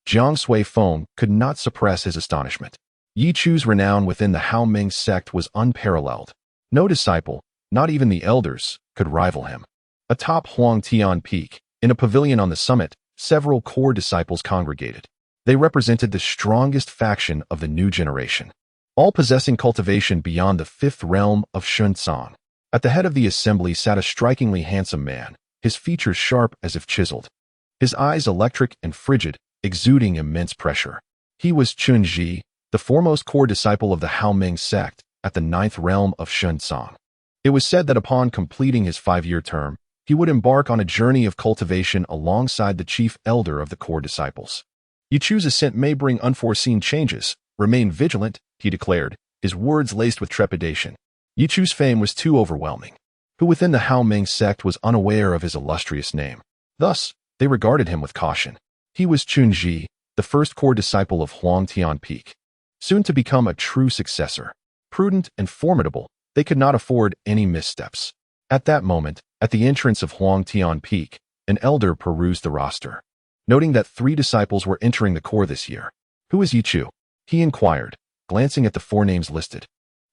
Jiang Suifeng could not suppress his astonishment. Ye Chu's renown within the Haoming sect was unparalleled. No disciple, not even the elders, could rival him. Atop Huangtian Peak, in a pavilion on the summit, several core disciples congregated. They represented the strongest faction of the new generation, all possessing cultivation beyond the 5th realm of Shunsang. At the head of the assembly sat a strikingly handsome man, his features sharp as if chiseled, his eyes electric and frigid, exuding immense pressure. He was Chunji, the foremost core disciple of the Haoming sect at the 9th realm of Shunsang. It was said that upon completing his 5-year term, he would embark on a journey of cultivation alongside the chief elder of the core disciples. Ye Chu's ascent may bring unforeseen changes. Remain vigilant, he declared, his words laced with trepidation. Ye Chu's fame was too overwhelming. Who within the Haoming sect was unaware of his illustrious name? Thus, they regarded him with caution. He was Chunji, the first core disciple of Huangtian Peak, soon to become a true successor. Prudent and formidable, they could not afford any missteps. At that moment, at the entrance of Huangtian Peak, an elder perused the roster, noting that 3 disciples were entering the core this year. Who is Ye Chu? He inquired, glancing at the 4 names listed,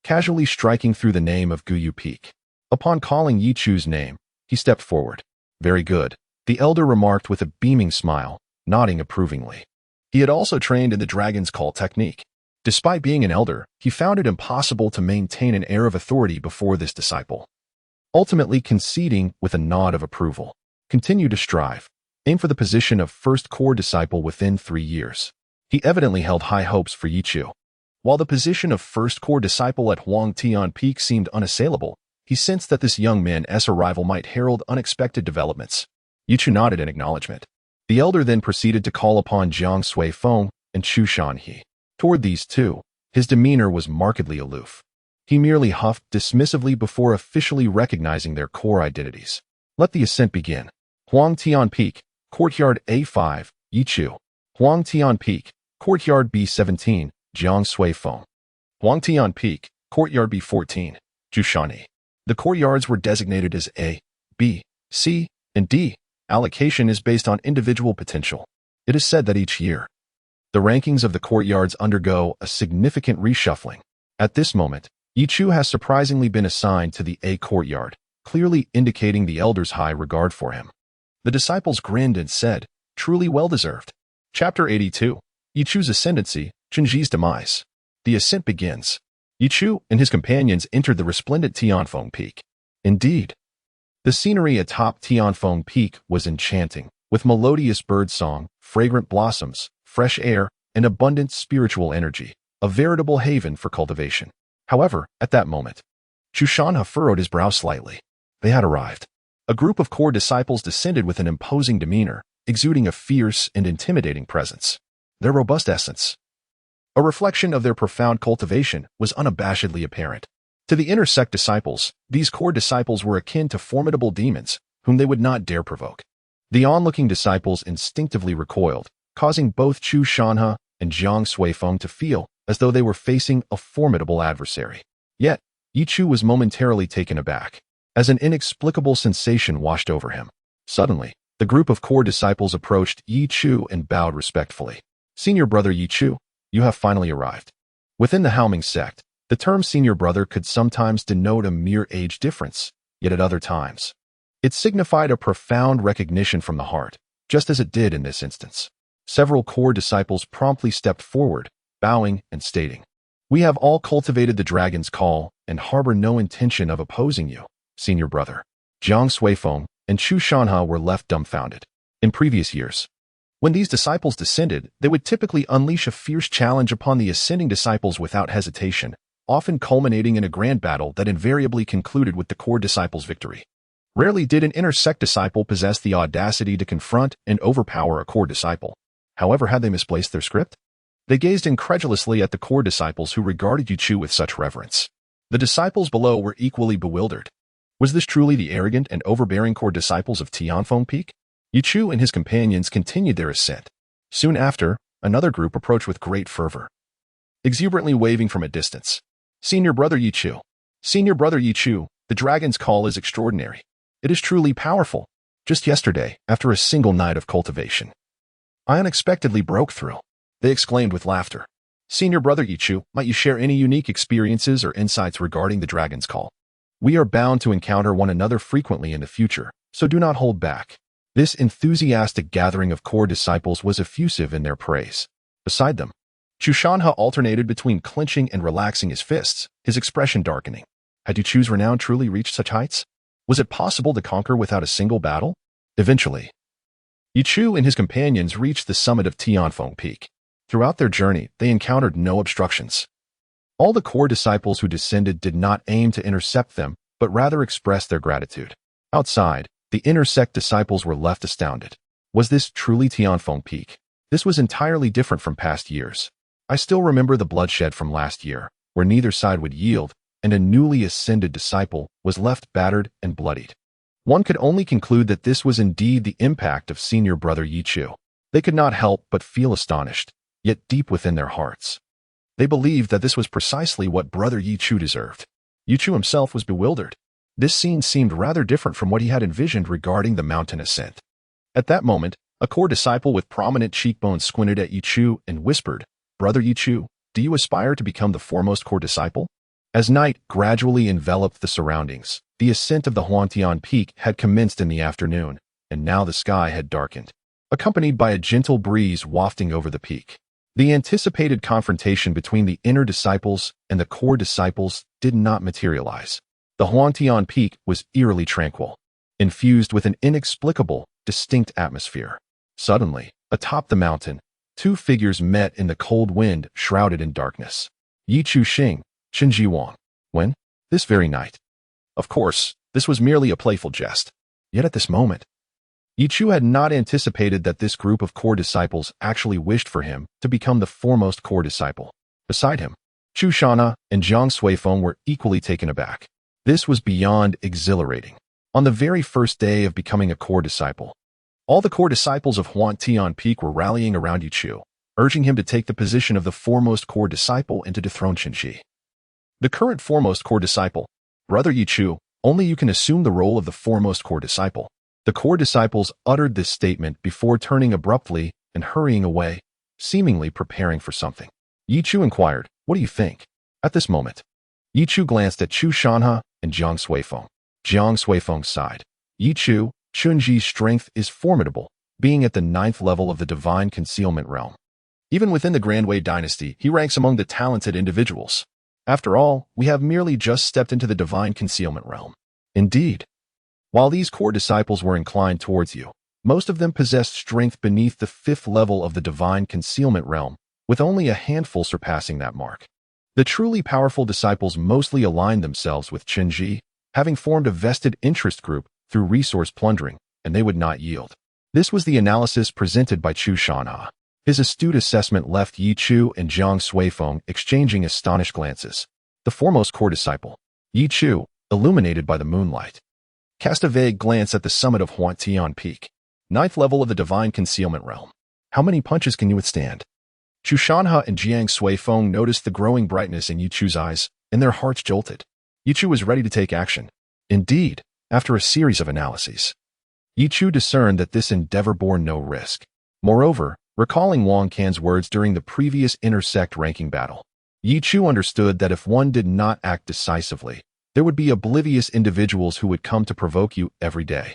casually striking through the name of Guyu Peak. Upon calling Ye Chu's name, he stepped forward. Very good, the elder remarked with a beaming smile, nodding approvingly. He had also trained in the Dragon's Call technique. Despite being an elder, he found it impossible to maintain an air of authority before this disciple. Ultimately conceding with a nod of approval, continue to strive. Aim for the position of first core disciple within 3 years. He evidently held high hopes for Ye Chu. While the position of first core disciple at Huangtian Peak seemed unassailable, he sensed that this young man's arrival might herald unexpected developments. Ye Chu nodded in acknowledgement. The elder then proceeded to call upon Jiang Suifeng and Chu Shanhe. Toward these 2, his demeanor was markedly aloof. He merely huffed dismissively before officially recognizing their core identities. Let the ascent begin. Huangtian Peak, Courtyard A5, Ye Chu. Huangtian Peak, Courtyard B17, Jiang Suifeng. Huangtian Peak, Courtyard B14, Jushani. The courtyards were designated as A, B, C, and D. Allocation is based on individual potential. It is said that each year, the rankings of the courtyards undergo a significant reshuffling. At this moment, Ye Chu has surprisingly been assigned to the A courtyard, clearly indicating the elder's high regard for him. The disciples grinned and said, "Truly well-deserved." Chapter 82. Ye Chu's Ascendancy, Chenji's Demise. The ascent begins. Ye Chu and his companions entered the resplendent Tianfeng Peak. Indeed, the scenery atop Tianfeng Peak was enchanting, with melodious birdsong, fragrant blossoms, fresh air, and abundant spiritual energy, a veritable haven for cultivation. However, at that moment, Chu Shanha furrowed his brow slightly. They had arrived. A group of core disciples descended with an imposing demeanor, exuding a fierce and intimidating presence. Their robust essence, a reflection of their profound cultivation, was unabashedly apparent. To the inner sect disciples, these core disciples were akin to formidable demons, whom they would not dare provoke. The onlooking disciples instinctively recoiled, causing both Chu Shanha and Jiang Suifeng to feel as though they were facing a formidable adversary. Yet, Ye Chu was momentarily taken aback, as an inexplicable sensation washed over him. Suddenly, the group of core disciples approached Ye Chu and bowed respectfully. "Senior Brother Ye Chu, you have finally arrived." Within the Haoming sect, the term senior brother could sometimes denote a mere age difference, yet at other times, it signified a profound recognition from the heart, just as it did in this instance. Several core disciples promptly stepped forward, bowing and stating, "We have all cultivated the dragon's call and harbor no intention of opposing you, senior brother." Jiang Suifeng and Chu Shanha were left dumbfounded. In previous years, when these disciples descended, they would typically unleash a fierce challenge upon the ascending disciples without hesitation, often culminating in a grand battle that invariably concluded with the core disciples' victory. Rarely did an inner sect disciple possess the audacity to confront and overpower a core disciple. However, had they misplaced their script? They gazed incredulously at the core disciples who regarded Ye Chu with such reverence. The disciples below were equally bewildered. Was this truly the arrogant and overbearing core disciples of Tianfeng Peak? Ye Chu and his companions continued their ascent. Soon after, another group approached with great fervor, exuberantly waving from a distance. "Senior Brother Ye Chu. Senior Brother Ye Chu, the dragon's call is extraordinary. It is truly powerful. Just yesterday, after a single night of cultivation, I unexpectedly broke through," they exclaimed with laughter. "Senior Brother Ye Chu, might you share any unique experiences or insights regarding the dragon's call? We are bound to encounter one another frequently in the future, so do not hold back." This enthusiastic gathering of core disciples was effusive in their praise. Beside them, Chu Shanha alternated between clenching and relaxing his fists, his expression darkening. Had Ye Chu's renown truly reached such heights? Was it possible to conquer without a single battle? Eventually, Ye Chu and his companions reached the summit of Tianfeng Peak. Throughout their journey, they encountered no obstructions. All the core disciples who descended did not aim to intercept them, but rather expressed their gratitude. Outside, the inner sect disciples were left astounded. Was this truly Tianfeng Peak? This was entirely different from past years. I still remember the bloodshed from last year, where neither side would yield, and a newly ascended disciple was left battered and bloodied. One could only conclude that this was indeed the impact of Senior Brother Ye Chu. They could not help but feel astonished, yet deep within their hearts, they believed that this was precisely what Brother Ye Chu deserved. Ye Chu himself was bewildered. This scene seemed rather different from what he had envisioned regarding the mountain ascent. At that moment, a core disciple with prominent cheekbones squinted at Ye Chu and whispered, "Brother Ye Chu, do you aspire to become the foremost core disciple?" As night gradually enveloped the surroundings, the ascent of the Huangtian Peak had commenced in the afternoon, and now the sky had darkened, accompanied by a gentle breeze wafting over the peak. The anticipated confrontation between the inner disciples and the core disciples did not materialize. The Huangtian Peak was eerily tranquil, infused with an inexplicable, distinct atmosphere. Suddenly, atop the mountain, two figures met in the cold wind shrouded in darkness. Ye Chu Xing, Chenji Wang. When? This very night. Of course, this was merely a playful jest. Yet at this moment, Ye Chu had not anticipated that this group of core disciples actually wished for him to become the foremost core disciple. Beside him, Chu Shanha and Jiang Suifeng were equally taken aback. This was beyond exhilarating. On the very first day of becoming a core disciple, all the core disciples of Huangtian Peak were rallying around Ye Chu, urging him to take the position of the foremost core disciple and to dethrone Chenji. The current foremost core disciple, Brother Ye Chu, only you can assume the role of the foremost core disciple. The core disciples uttered this statement before turning abruptly and hurrying away, seemingly preparing for something. Ye Chu inquired, "What do you think?" At this moment, Ye Chu glanced at Chu Shanha and Jiang Suifeng. Jiang Suifeng sighed. Ye Chu, Chunji's strength is formidable, being at the 9th level of the divine concealment realm. Even within the Grand Wei dynasty, he ranks among the talented individuals. After all, we have merely just stepped into the divine concealment realm. Indeed. While these core disciples were inclined towards you, most of them possessed strength beneath the 5th level of the divine concealment realm, with only a handful surpassing that mark. The truly powerful disciples mostly aligned themselves with Chunji, having formed a vested interest group through resource plundering, and they would not yield. This was the analysis presented by Chu Shanha. His astute assessment left Ye Chu and Jiang Suifeng exchanging astonished glances. The foremost core disciple, Ye Chu, illuminated by the moonlight, cast a vague glance at the summit of Huantian Peak, 9th level of the divine concealment realm. How many punches can you withstand? Chu Shanha and Jiang Suifeng noticed the growing brightness in Ye Chu's eyes, and their hearts jolted. Ye Chu was ready to take action. Indeed, after a series of analyses, Ye Chu discerned that this endeavor bore no risk. Moreover, recalling Wang Can's words during the previous inter-sect ranking battle, Ye Chu understood that if one did not act decisively, there would be oblivious individuals who would come to provoke you every day.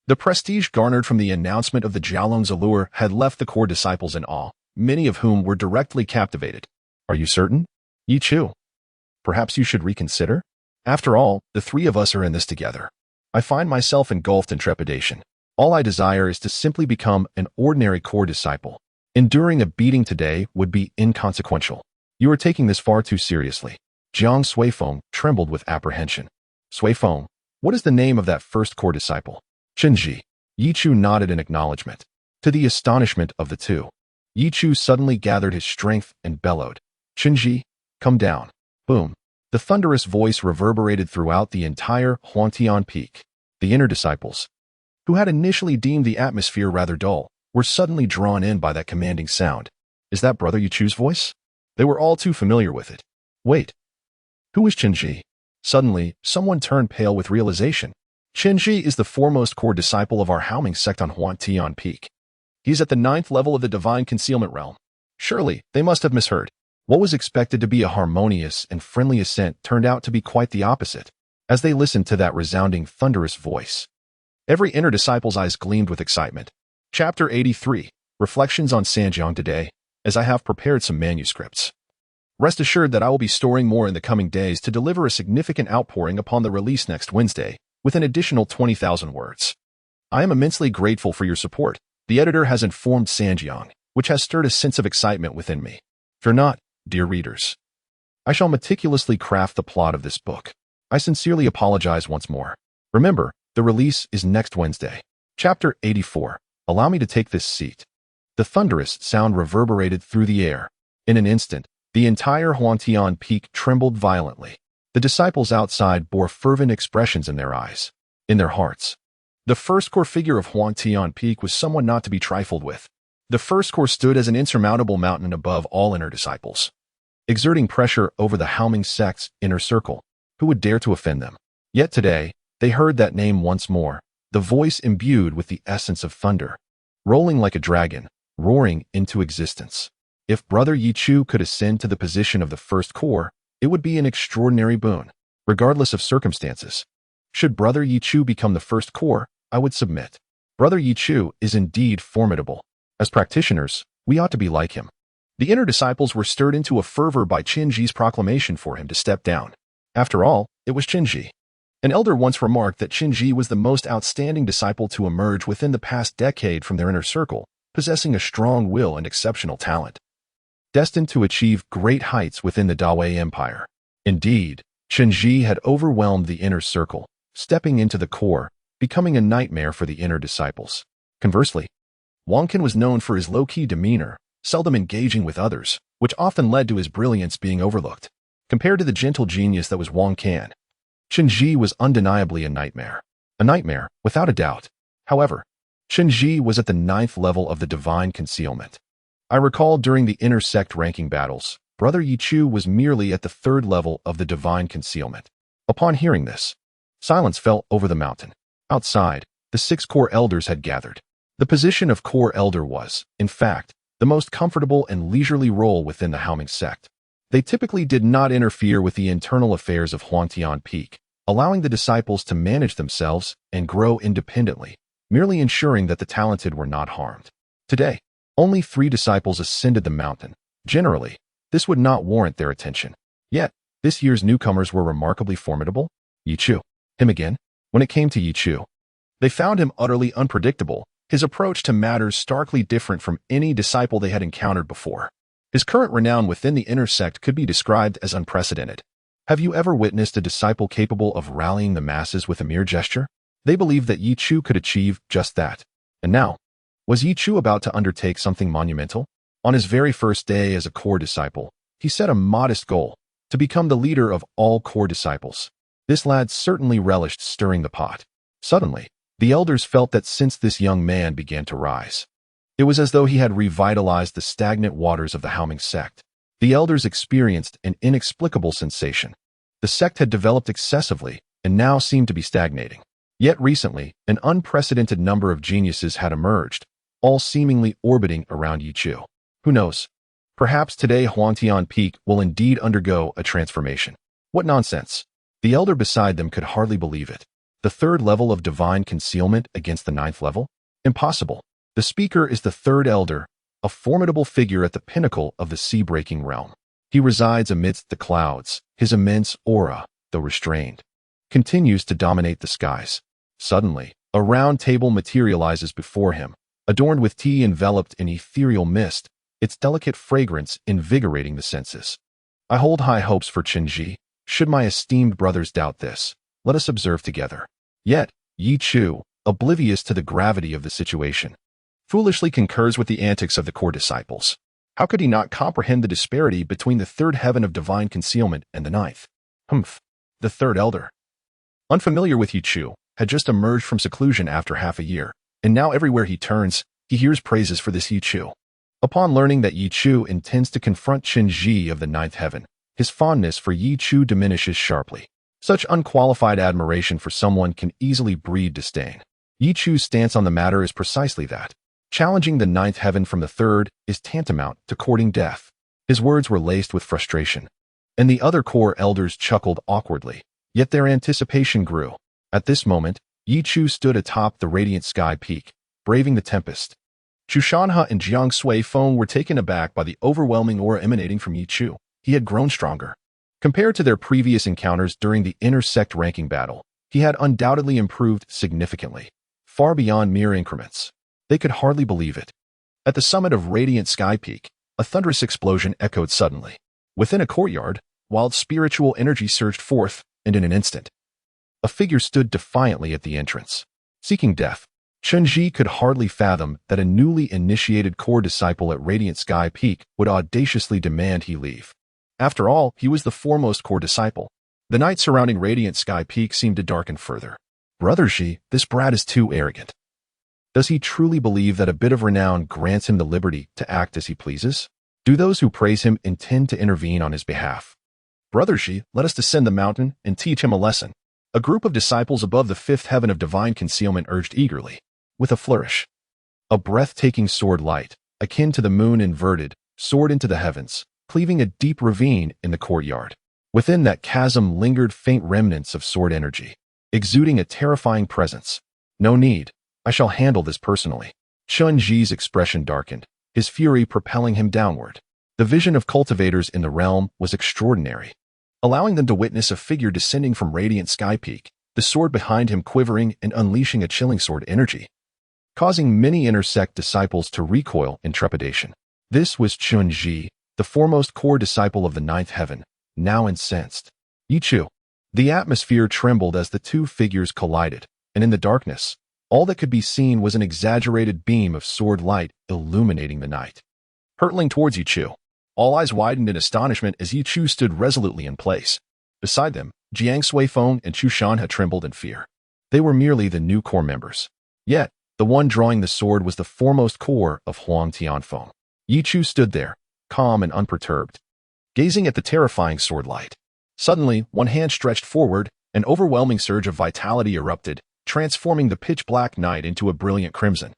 The prestige garnered from the announcement of the Jialong's allure had left the core disciples in awe, many of whom were directly captivated. Are you certain? Ye Chu, perhaps you should reconsider? After all, the three of us are in this together. I find myself engulfed in trepidation. All I desire is to simply become an ordinary core disciple. Enduring a beating today would be inconsequential. You are taking this far too seriously. Jiang Suifeng trembled with apprehension. Suifeng, what is the name of that first core disciple? Chunji. Ye Chu nodded in acknowledgement. To the astonishment of the two, Ye Chu suddenly gathered his strength and bellowed, "Chunji, come down." Boom. The thunderous voice reverberated throughout the entire Huantian Peak. The inner disciples, who had initially deemed the atmosphere rather dull, were suddenly drawn in by that commanding sound. Is that Brother Ye Chu's voice? They were all too familiar with it. Wait. Who is Chunji? Suddenly, someone turned pale with realization. Chunji is the foremost core disciple of our Haoming sect on Huantian Peak. He's at the 9th level of the divine concealment realm. Surely, they must have misheard. What was expected to be a harmonious and friendly assent turned out to be quite the opposite. As they listened to that resounding, thunderous voice, every inner disciple's eyes gleamed with excitement. Chapter 83, Reflections on Sanjiang today, as I have prepared some manuscripts. Rest assured that I will be storing more in the coming days to deliver a significant outpouring upon the release next Wednesday, with an additional 20,000 words. I am immensely grateful for your support. The editor has informed Sanjiang, which has stirred a sense of excitement within me. Fear not, dear readers. I shall meticulously craft the plot of this book. I sincerely apologize once more. Remember, the release is next Wednesday. Chapter 84. Allow me to take this seat. The thunderous sound reverberated through the air. In an instant, the entire Huantian Peak trembled violently. The disciples outside bore fervent expressions in their eyes, in their hearts. The first core figure of Huantian Peak was someone not to be trifled with. The first core stood as an insurmountable mountain above all inner disciples, exerting pressure over the Haoming sect's inner circle. Who would dare to offend them? Yet today, they heard that name once more, the voice imbued with the essence of thunder, rolling like a dragon, roaring into existence. If Brother Ye Chu could ascend to the position of the first core, it would be an extraordinary boon, regardless of circumstances. Should Brother Ye Chu become the first core, I would submit. Brother Ye Chu is indeed formidable. As practitioners, we ought to be like him. The inner disciples were stirred into a fervor by Chunji's proclamation for him to step down. After all, it was Chunji. An elder once remarked that Chunji was the most outstanding disciple to emerge within the past decade from their inner circle, possessing a strong will and exceptional talent, destined to achieve great heights within the Dawei Empire. Indeed, Chunji had overwhelmed the inner circle, stepping into the core, becoming a nightmare for the inner disciples. Conversely, Wang Can was known for his low-key demeanor, seldom engaging with others, which often led to his brilliance being overlooked. Compared to the gentle genius that was Wang Can, Chunji was undeniably a nightmare. A nightmare, without a doubt. However, Chunji was at the 9th level of the divine concealment. I recall during the inner sect ranking battles, Brother Ye Chu was merely at the third level of the divine concealment. Upon hearing this, silence fell over the mountain. Outside, the 6 core elders had gathered. The position of core elder was, in fact, the most comfortable and leisurely role within the Haoming sect. They typically did not interfere with the internal affairs of Huangtian Peak, allowing the disciples to manage themselves and grow independently, merely ensuring that the talented were not harmed. Today, only 3 disciples ascended the mountain. Generally, this would not warrant their attention. Yet, this year's newcomers were remarkably formidable. Ye Chu. Him again? When it came to Ye Chu, they found him utterly unpredictable, his approach to matters starkly different from any disciple they had encountered before. His current renown within the inner sect could be described as unprecedented. Have you ever witnessed a disciple capable of rallying the masses with a mere gesture? They believed that Ye Chu could achieve just that. And now, was Ye Chu about to undertake something monumental? On his very first day as a core disciple, he set a modest goal, to become the leader of all core disciples. This lad certainly relished stirring the pot. Suddenly, the elders felt that since this young man began to rise, it was as though he had revitalized the stagnant waters of the Haoming sect. The elders experienced an inexplicable sensation. The sect had developed excessively and now seemed to be stagnating. Yet recently, an unprecedented number of geniuses had emerged, all seemingly orbiting around Ye Chu. Who knows? Perhaps today Huangtian Peak will indeed undergo a transformation. What nonsense! The elder beside them could hardly believe it. The 3rd level of divine concealment against the 9th level? Impossible. The speaker is the 3rd elder, a formidable figure at the pinnacle of the sea-breaking realm. He resides amidst the clouds. His immense aura, though restrained, continues to dominate the skies. Suddenly, a round table materializes before him, adorned with tea enveloped in ethereal mist, its delicate fragrance invigorating the senses. I hold high hopes for Chenji. Should my esteemed brothers doubt this, let us observe together. Yet, Ye Chu, oblivious to the gravity of the situation, foolishly concurs with the antics of the core disciples. How could he not comprehend the disparity between the 3rd heaven of divine concealment and the 9th? Humph. The 3rd elder, unfamiliar with Ye Chu, had just emerged from seclusion after half a year, and now everywhere he turns, he hears praises for this Ye Chu. Upon learning that Ye Chu intends to confront Chenji of the 9th heaven, his fondness for Ye Chu diminishes sharply. Such unqualified admiration for someone can easily breed disdain. Ye Chu's stance on the matter is precisely that. Challenging the 9th heaven from the 3rd is tantamount to courting death. His words were laced with frustration, and the other core elders chuckled awkwardly, yet their anticipation grew. At this moment, Ye Chu stood atop the radiant sky peak, braving the tempest. Chu Shanhe and Jiang Sui Feng were taken aback by the overwhelming aura emanating from Ye Chu. He had grown stronger. Compared to their previous encounters during the inner sect ranking battle, he had undoubtedly improved significantly, far beyond mere increments. They could hardly believe it. At the summit of Radiant Sky Peak, a thunderous explosion echoed suddenly. Within a courtyard, wild spiritual energy surged forth, and in an instant, a figure stood defiantly at the entrance. Seeking death, Chenji could hardly fathom that a newly initiated core disciple at Radiant Sky Peak would audaciously demand he leave. After all, he was the foremost core disciple. The night surrounding Radiant Sky Peak seemed to darken further. Brother Ye, this brat is too arrogant. Does he truly believe that a bit of renown grants him the liberty to act as he pleases? Do those who praise him intend to intervene on his behalf? Brother Ye, let us descend the mountain and teach him a lesson. A group of disciples above the 5th heaven of divine concealment urged eagerly. With a flourish, a breathtaking sword light, akin to the moon inverted, soared into the heavens, cleaving a deep ravine in the courtyard. Within that chasm lingered faint remnants of sword energy, exuding a terrifying presence. No need. I shall handle this personally. Chenji's expression darkened, his fury propelling him downward. The vision of cultivators in the realm was extraordinary, allowing them to witness a figure descending from Radiant Sky Peak, the sword behind him quivering and unleashing a chilling sword energy, causing many inner sect disciples to recoil in trepidation. This was Chenji, the foremost core disciple of the 9th heaven, now incensed. Ye Chu. The atmosphere trembled as the two figures collided, and in the darkness, all that could be seen was an exaggerated beam of sword light illuminating the night. Hurtling towards Ye Chu, all eyes widened in astonishment as Ye Chu stood resolutely in place. Beside them, Jiang Sui Feng and Chu Shan had trembled in fear. They were merely the new core members. Yet, the one drawing the sword was the foremost core of Huang Tianfeng. Ye Chu stood there, calm and unperturbed, gazing at the terrifying sword light. Suddenly, one hand stretched forward, an overwhelming surge of vitality erupted, transforming the pitch-black night into a brilliant crimson.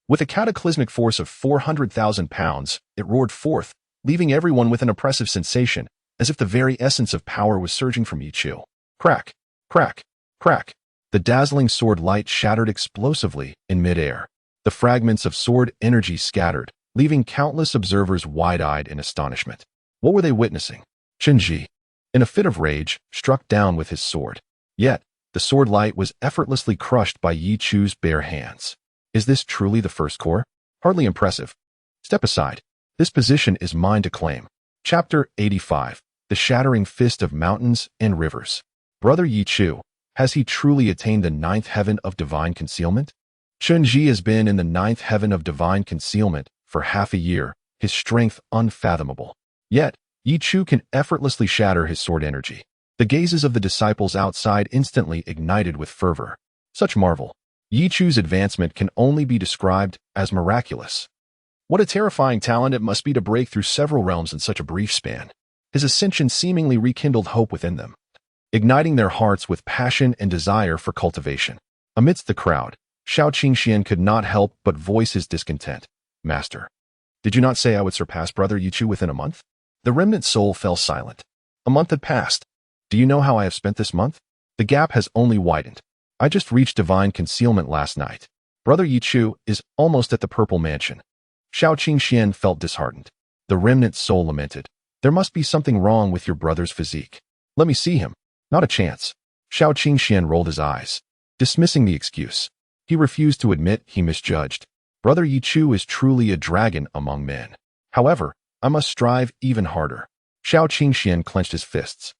With a cataclysmic force of 400,000 pounds, it roared forth, leaving everyone with an oppressive sensation, as if the very essence of power was surging from Ye Chu. Crack, crack, crack. The dazzling sword light shattered explosively in midair. The fragments of sword energy scattered, leaving countless observers wide-eyed in astonishment. What were they witnessing? Qinji, in a fit of rage, struck down with his sword. Yet, the sword light was effortlessly crushed by Ye Chu's bare hands. Is this truly the first core? Hardly impressive. Step aside. This position is mine to claim. Chapter 85. The Shattering Fist of Mountains and Rivers. Brother Ye Chu, has he truly attained the ninth heaven of divine concealment? Qinji has been in the ninth heaven of divine concealment for half a year, his strength unfathomable. Yet, Ye Chu can effortlessly shatter his sword energy. The gazes of the disciples outside instantly ignited with fervor. Such marvel. Ye Chu's advancement can only be described as miraculous. What a terrifying talent it must be to break through several realms in such a brief span. His ascension seemingly rekindled hope within them, igniting their hearts with passion and desire for cultivation. Amidst the crowd, Shao Qingxian could not help but voice his discontent. Master, did you not say I would surpass Brother Ye Chu within a month? The remnant soul fell silent. A month had passed. Do you know how I have spent this month? The gap has only widened. I just reached divine concealment last night. Brother Ye Chu is almost at the Purple Mansion. Shao Qingxian felt disheartened. The remnant soul lamented. There must be something wrong with your brother's physique. Let me see him. Not a chance. Shao Qingxian rolled his eyes, dismissing the excuse. He refused to admit he misjudged. Brother Ye Chu is truly a dragon among men. However, I must strive even harder. Shao Qingxian clenched his fists.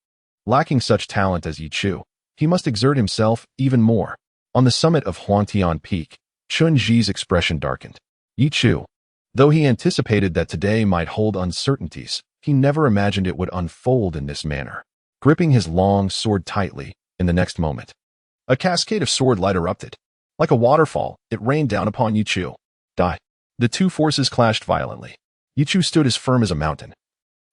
Lacking such talent as Ye Chu, he must exert himself even more. On the summit of Huangtian Peak, Qinji's expression darkened. Ye Chu, though he anticipated that today might hold uncertainties, he never imagined it would unfold in this manner. Gripping his long sword tightly, in the next moment, a cascade of sword light erupted. Like a waterfall, it rained down upon Ye Chu. Die. The two forces clashed violently. Ye Chu stood as firm as a mountain,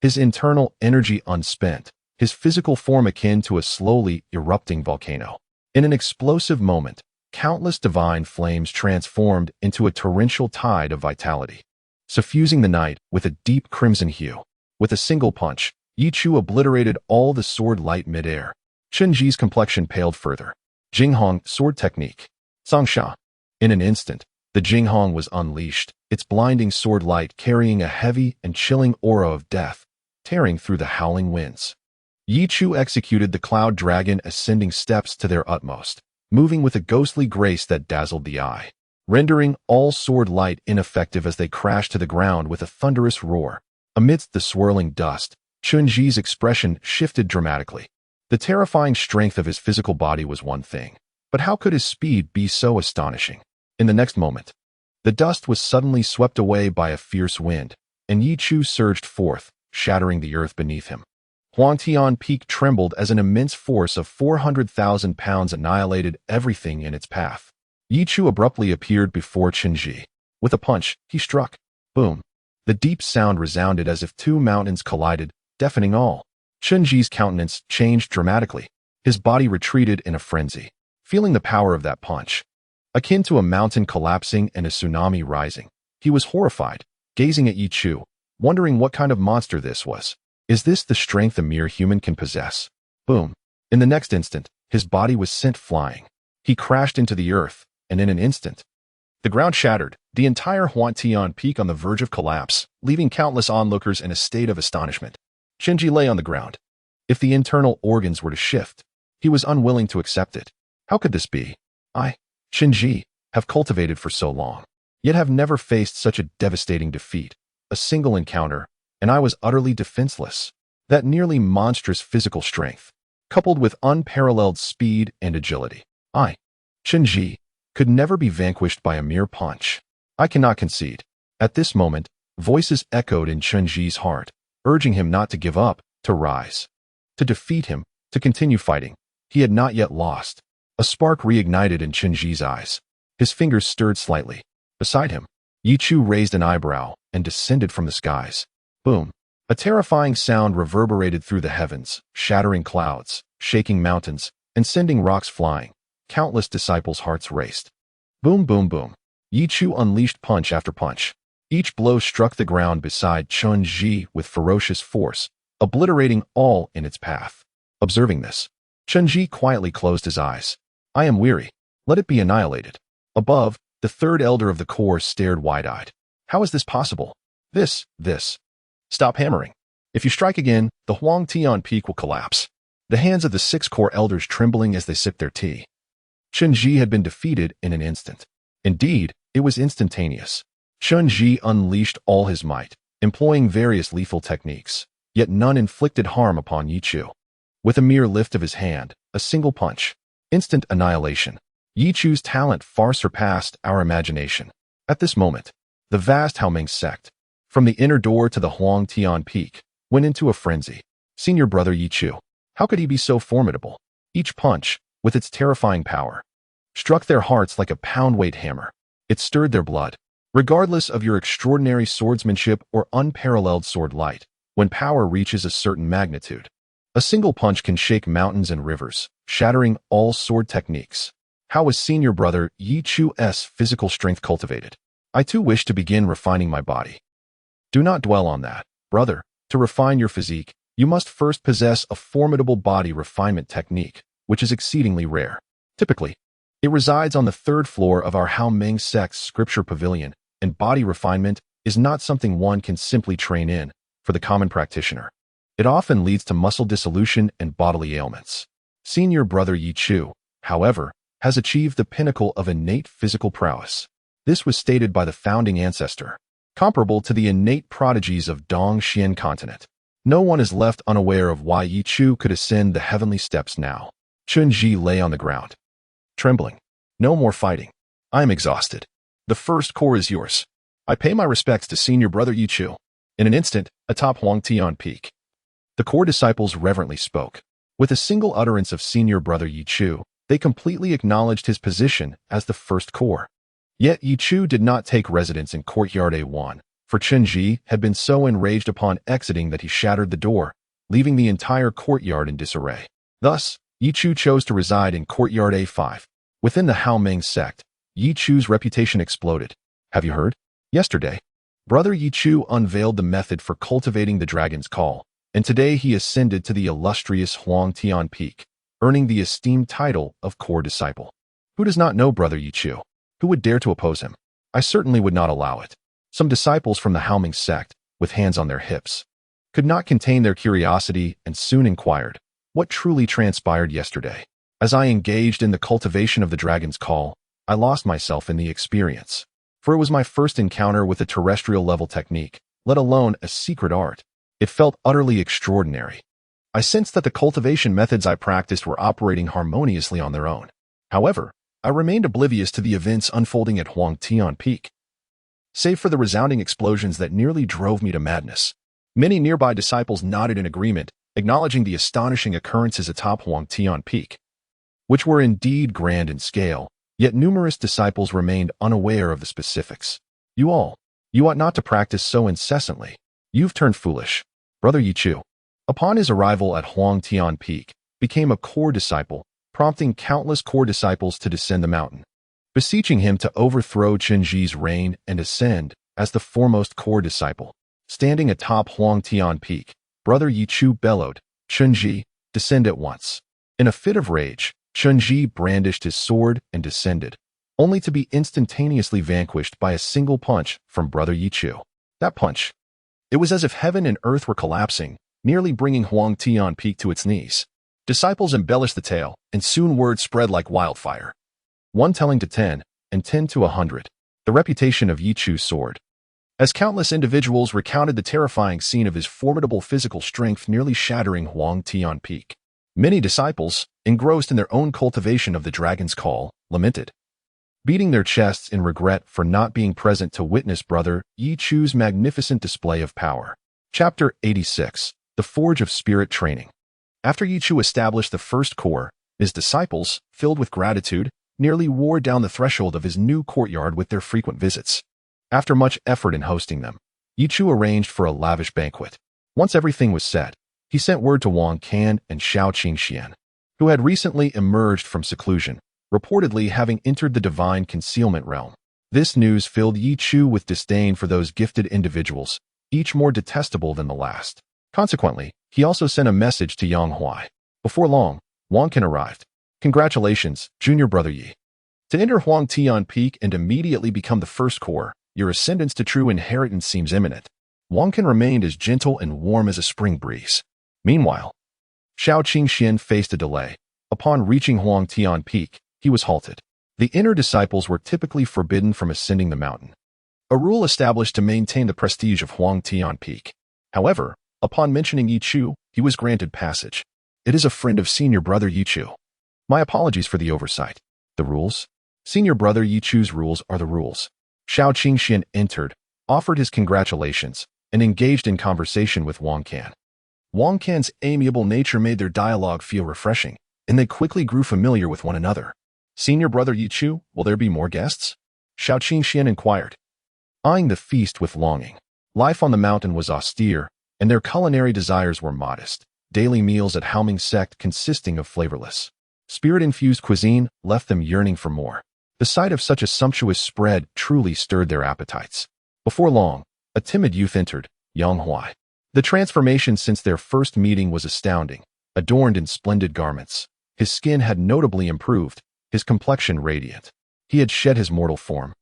his internal energy unspent, his physical form akin to a slowly erupting volcano. In an explosive moment, countless divine flames transformed into a torrential tide of vitality, suffusing the night with a deep crimson hue. With a single punch, Ye Chu obliterated all the sword light midair. Qinji's complexion paled further. Jinghong sword technique. Sangsha. In an instant, the Jinghong was unleashed, its blinding sword light carrying a heavy and chilling aura of death, tearing through the howling winds. Ye Chu executed the cloud dragon ascending steps to their utmost, moving with a ghostly grace that dazzled the eye, rendering all sword light ineffective as they crashed to the ground with a thunderous roar. Amidst the swirling dust, Qinji's expression shifted dramatically. The terrifying strength of his physical body was one thing, but how could his speed be so astonishing? In the next moment, the dust was suddenly swept away by a fierce wind, and Ye Chu surged forth, shattering the earth beneath him. Huangtian Peak trembled as an immense force of 400,000 pounds annihilated everything in its path. Ye Chu abruptly appeared before Qinji. With a punch, he struck. Boom. The deep sound resounded as if two mountains collided, deafening all. Qinji's countenance changed dramatically. His body retreated in a frenzy, feeling the power of that punch. Akin to a mountain collapsing and a tsunami rising, he was horrified, gazing at Ye Chu, wondering what kind of monster this was. Is this the strength a mere human can possess? Boom. In the next instant, his body was sent flying. He crashed into the earth, and in an instant, the ground shattered, the entire Huangtian Peak on the verge of collapse, leaving countless onlookers in a state of astonishment. Qinji lay on the ground. If the internal organs were to shift, he was unwilling to accept it. How could this be? I, Qinji, have cultivated for so long, yet have never faced such a devastating defeat. A single encounter, and I was utterly defenseless. That nearly monstrous physical strength, coupled with unparalleled speed and agility, I, Qinji, could never be vanquished by a mere punch. I cannot concede. At this moment, voices echoed in Qinji's heart, urging him not to give up, to rise, to defeat him, to continue fighting. He had not yet lost. A spark reignited in Qinji's eyes. His fingers stirred slightly. Beside him, Ye Chu raised an eyebrow and descended from the skies. Boom. A terrifying sound reverberated through the heavens, shattering clouds, shaking mountains, and sending rocks flying. Countless disciples' hearts raced. Boom, boom, boom. Ye Chu unleashed punch after punch. Each blow struck the ground beside Chun Ji with ferocious force, obliterating all in its path. Observing this, Chun Ji quietly closed his eyes. I am weary. Let it be annihilated. Above, the third elder of the core stared wide-eyed. How is this possible? This. Stop hammering. If you strike again, the Huang Tian peak will collapse. The hands of the 6 core elders trembling as they sipped their tea. Chun Ji had been defeated in an instant. Indeed, it was instantaneous. Chun Ji unleashed all his might, employing various lethal techniques, yet none inflicted harm upon Ye Chu. With a mere lift of his hand, a single punch, instant annihilation. Ye Chu's talent far surpassed our imagination. At this moment, the vast Haoming sect, from the inner door to the Huang Tian peak, went into a frenzy. Senior Brother Ye Chu. How could he be so formidable? Each punch, with its terrifying power, struck their hearts like a pound-weight hammer. It stirred their blood. Regardless of your extraordinary swordsmanship or unparalleled sword light, when power reaches a certain magnitude, a single punch can shake mountains and rivers, shattering all sword techniques. How was Senior Brother Ye Chu's physical strength cultivated? I too wish to begin refining my body. Do not dwell on that, brother. To refine your physique, you must first possess a formidable body refinement technique, which is exceedingly rare. Typically, it resides on the 3rd floor of our Haoming sect's scripture pavilion, and body refinement is not something one can simply train in for the common practitioner. It often leads to muscle dissolution and bodily ailments. Senior Brother Ye Chu, however, has achieved the pinnacle of innate physical prowess. This was stated by the founding ancestor, comparable to the innate prodigies of Dongxian continent. No one is left unaware of why Ye Chu could ascend the heavenly steps now. Chun Ji lay on the ground, trembling. No more fighting. I am exhausted. The first core is yours. I pay my respects to Senior Brother Ye Chu. In an instant, atop Huang Tian peak, the core disciples reverently spoke. With a single utterance of Senior Brother Ye Chu, they completely acknowledged his position as the first core. Yet Ye Chu did not take residence in Courtyard A1, for Chun Ji had been so enraged upon exiting that he shattered the door, leaving the entire courtyard in disarray. Thus, Ye Chu chose to reside in Courtyard A5. Within the Haoming sect, Ye Chu's reputation exploded. Have you heard? Yesterday, Brother Ye Chu unveiled the method for cultivating the dragon's call, and today he ascended to the illustrious Huang Tian peak, earning the esteemed title of core disciple. Who does not know Brother Ye Chu? Who would dare to oppose him? I certainly would not allow it. Some disciples from the Haoming sect, with hands on their hips, could not contain their curiosity and soon inquired, what truly transpired yesterday? As I engaged in the cultivation of the dragon's call, I lost myself in the experience. For it was my first encounter with a terrestrial-level technique, let alone a secret art. It felt utterly extraordinary. I sensed that the cultivation methods I practiced were operating harmoniously on their own. However, I remained oblivious to the events unfolding at Huang Tian peak, save for the resounding explosions that nearly drove me to madness. Many nearby disciples nodded in agreement, acknowledging the astonishing occurrences atop Huang Tian peak, which were indeed grand in scale, yet numerous disciples remained unaware of the specifics. You ought not to practice so incessantly. You've turned foolish. Brother Ye Chu, upon his arrival at Huang Tian peak, became a core disciple, prompting countless core disciples to descend the mountain, beseeching him to overthrow Chun Ji's reign and ascend as the foremost core disciple. Standing atop Huang Tian peak, Brother Ye Chu bellowed, Chun Ji, descend at once. In a fit of rage, Chun Ji brandished his sword and descended, only to be instantaneously vanquished by a single punch from Brother Ye Chu. That punch, it was as if heaven and earth were collapsing, nearly bringing Huang Tian peak to its knees. Disciples embellished the tale, and soon word spread like wildfire. One telling to 10, and 10 to 100, the reputation of Ye Chu's sword. As countless individuals recounted the terrifying scene of his formidable physical strength nearly shattering Huang Tian peak. Many disciples, engrossed in their own cultivation of the dragon's call, lamented, beating their chests in regret for not being present to witness Brother Ye Chu's magnificent display of power. Chapter 86. The Forge of Spirit Training. After Ye Chu established the first core, his disciples, filled with gratitude, nearly wore down the threshold of his new courtyard with their frequent visits. After much effort in hosting them, Ye Chu arranged for a lavish banquet. Once everything was set, he sent word to Wang Can and Xiao Qingxian, who had recently emerged from seclusion, reportedly having entered the divine concealment realm. This news filled Ye Chu with disdain for those gifted individuals, each more detestable than the last. Consequently, he also sent a message to Yang Huai. Before long, Wang Can arrived. Congratulations, Junior Brother Ye. To enter Huang Tian Peak and immediately become the first core, your ascendance to true inheritance seems imminent. Wang Can remained as gentle and warm as a spring breeze. Meanwhile, Xiao Qingxian faced a delay. Upon reaching Huang Tian Peak, he was halted. The inner disciples were typically forbidden from ascending the mountain, a rule established to maintain the prestige of Huang Tian Peak. However, upon mentioning Ye Chu, he was granted passage. It is a friend of Senior Brother Ye Chu. My apologies for the oversight. The rules? Senior Brother Ye Chu's rules are the rules. Xiao Qingxian entered, offered his congratulations, and engaged in conversation with Wang Can. Wang Can's amiable nature made their dialogue feel refreshing, and they quickly grew familiar with one another. Senior Brother Ye Chu, will there be more guests? Xiao Qingxian inquired, eyeing the feast with longing. Life on the mountain was austere, and their culinary desires were modest. Daily meals at Haoming sect consisting of flavorless, spirit-infused cuisine left them yearning for more. The sight of such a sumptuous spread truly stirred their appetites. Before long, a timid youth entered, Yang Huai. The transformation since their first meeting was astounding. Adorned in splendid garments, his skin had notably improved, his complexion radiant. He had shed his mortal form,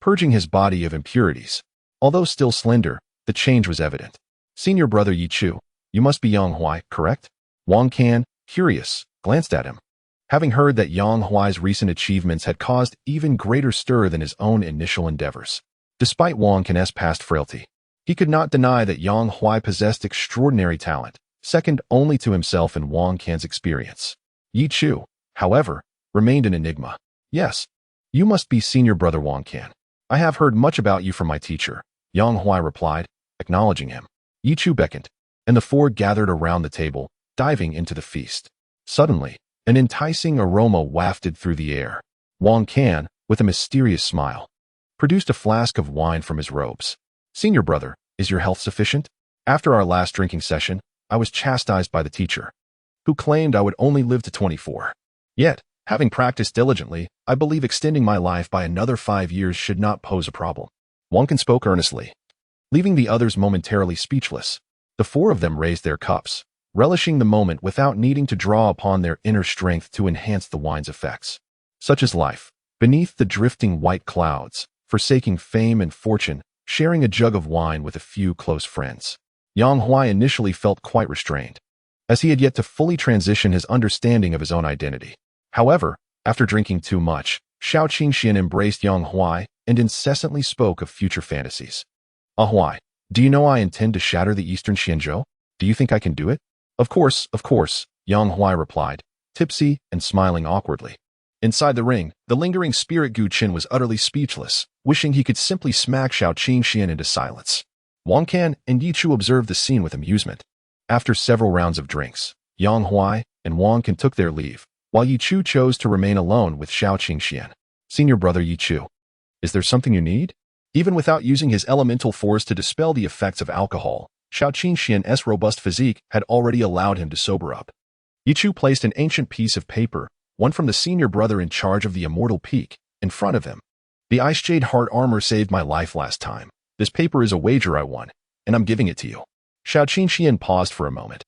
purging his body of impurities. Although still slender, the change was evident. Senior Brother Ye Chu, you must be Yang Huai, correct? Wang Can, curious, glanced at him. Having heard that Yang Huai's recent achievements had caused even greater stir than his own initial endeavors. Despite Wang Can's past frailty, he could not deny that Yang Huai possessed extraordinary talent, second only to himself in Wang Can's experience. Ye Chu, however, remained an enigma. Yes, you must be Senior Brother Wang Can. I have heard much about you from my teacher, Yang Huai replied, acknowledging him. Ye Chu beckoned, and the four gathered around the table, diving into the feast. Suddenly, an enticing aroma wafted through the air. Wang Can, with a mysterious smile, produced a flask of wine from his robes. Senior Brother, is your health sufficient? After our last drinking session, I was chastised by the teacher, who claimed I would only live to 24. Yet, having practiced diligently, I believe extending my life by another 5 years should not pose a problem. Wang Can spoke earnestly, leaving the others momentarily speechless. The four of them raised their cups, relishing the moment without needing to draw upon their inner strength to enhance the wine's effects. Such is life, beneath the drifting white clouds, forsaking fame and fortune, sharing a jug of wine with a few close friends. Yang Huai initially felt quite restrained, as he had yet to fully transition his understanding of his own identity. However, after drinking too much, Xiao Qingxian embraced Yang Huai and incessantly spoke of future fantasies. Huai, do you know I intend to shatter the eastern Xianzhou? Do you think I can do it? Of course, Yang Huai replied, tipsy and smiling awkwardly. Inside the ring, the lingering spirit Gu Qin was utterly speechless, wishing he could simply smack Xiao Qingxian into silence. Wang Can and Ye Chu observed the scene with amusement. After several rounds of drinks, Yang Huai and Wang Can took their leave, while Ye Chu chose to remain alone with Xiao Qingxian. Senior Brother Ye Chu, is there something you need? Even without using his elemental force to dispel the effects of alcohol, Xiao Qingxian's robust physique had already allowed him to sober up. Ye Chu placed an ancient piece of paper, one from the senior brother in charge of the immortal peak, in front of him. The Ice Jade Heart Armor saved my life last time. This paper is a wager I won, and I'm giving it to you. Xiao Qingxian paused for a moment.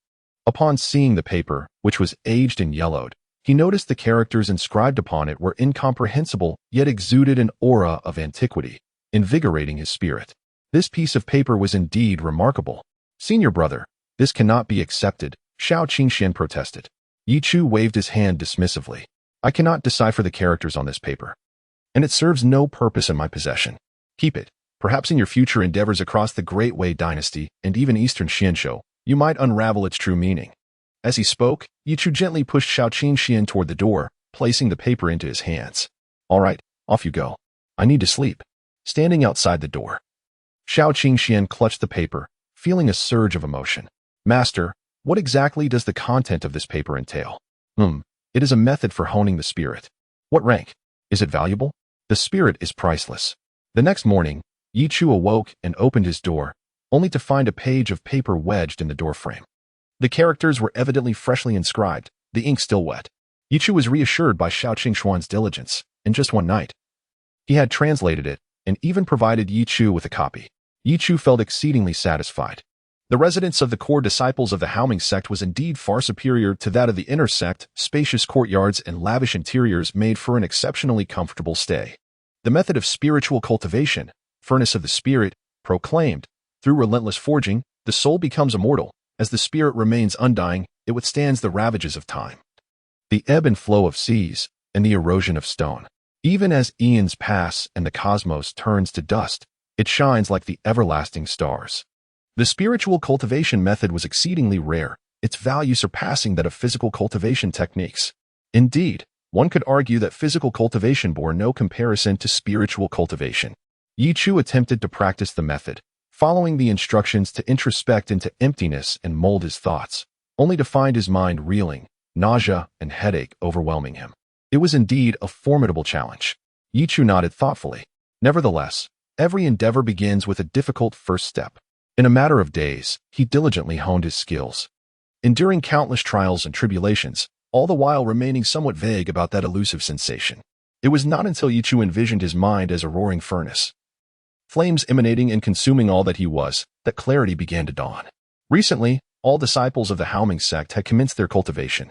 Upon seeing the paper, which was aged and yellowed, he noticed the characters inscribed upon it were incomprehensible, yet exuded an aura of antiquity, invigorating his spirit. This piece of paper was indeed remarkable. Senior Brother, this cannot be accepted, Xiao Qingxian protested. Ye Chu waved his hand dismissively. I cannot decipher the characters on this paper, and it serves no purpose in my possession. Keep it. Perhaps in your future endeavors across the Great Wei dynasty and even Eastern Xianzhou, you might unravel its true meaning. As he spoke, Ye Chu gently pushed Xiao Qingxian toward the door, placing the paper into his hands. All right, off you go. I need to sleep. Standing outside the door, Xiao Qingxian clutched the paper, feeling a surge of emotion. Master, what exactly does the content of this paper entail? It is a method for honing the spirit. What rank? Is it valuable? The spirit is priceless. The next morning, Ye Chu awoke and opened his door, only to find a page of paper wedged in the doorframe. The characters were evidently freshly inscribed, the ink still wet. Ye Chu was reassured by Xiao Qingxuan's diligence. In just one night, he had translated it and even provided Ye Chu with a copy. Ye Chu felt exceedingly satisfied. The residence of the core disciples of the Haoming sect was indeed far superior to that of the inner sect. Spacious courtyards and lavish interiors made for an exceptionally comfortable stay. The method of spiritual cultivation, furnace of the spirit, proclaimed, through relentless forging, the soul becomes immortal. As the spirit remains undying, it withstands the ravages of time, the ebb and flow of seas, and the erosion of stone. Even as eons pass and the cosmos turns to dust, it shines like the everlasting stars. The spiritual cultivation method was exceedingly rare, its value surpassing that of physical cultivation techniques. Indeed, one could argue that physical cultivation bore no comparison to spiritual cultivation. Ye Chu attempted to practice the method, following the instructions to introspect into emptiness and mold his thoughts, only to find his mind reeling, nausea and headache overwhelming him. It was indeed a formidable challenge. Ye Chu nodded thoughtfully. Nevertheless, every endeavor begins with a difficult first step. In a matter of days, he diligently honed his skills, enduring countless trials and tribulations, all the while remaining somewhat vague about that elusive sensation. It was not until Ye Chu envisioned his mind as a roaring furnace, flames emanating and consuming all that he was, that clarity began to dawn. Recently, all disciples of the Haoming sect had commenced their cultivation,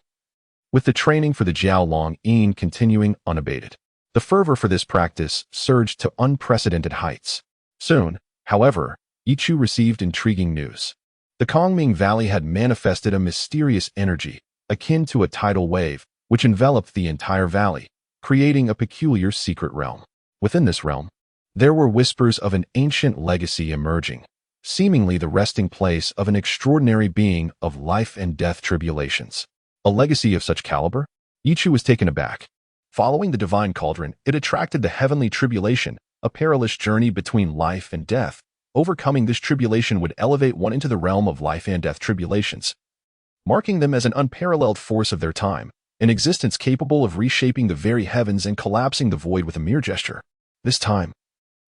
with the training for the Jiao Long Yin continuing unabated. The fervor for this practice surged to unprecedented heights. Soon, however, Ye Chu received intriguing news. The Kongming Valley had manifested a mysterious energy, akin to a tidal wave, which enveloped the entire valley, creating a peculiar secret realm. Within this realm, there were whispers of an ancient legacy emerging, seemingly the resting place of an extraordinary being of life and death tribulations. A legacy of such caliber? Ye Chu was taken aback. Following the divine cauldron, it attracted the heavenly tribulation, a perilous journey between life and death. Overcoming this tribulation would elevate one into the realm of life and death tribulations, marking them as an unparalleled force of their time, an existence capable of reshaping the very heavens and collapsing the void with a mere gesture. This time,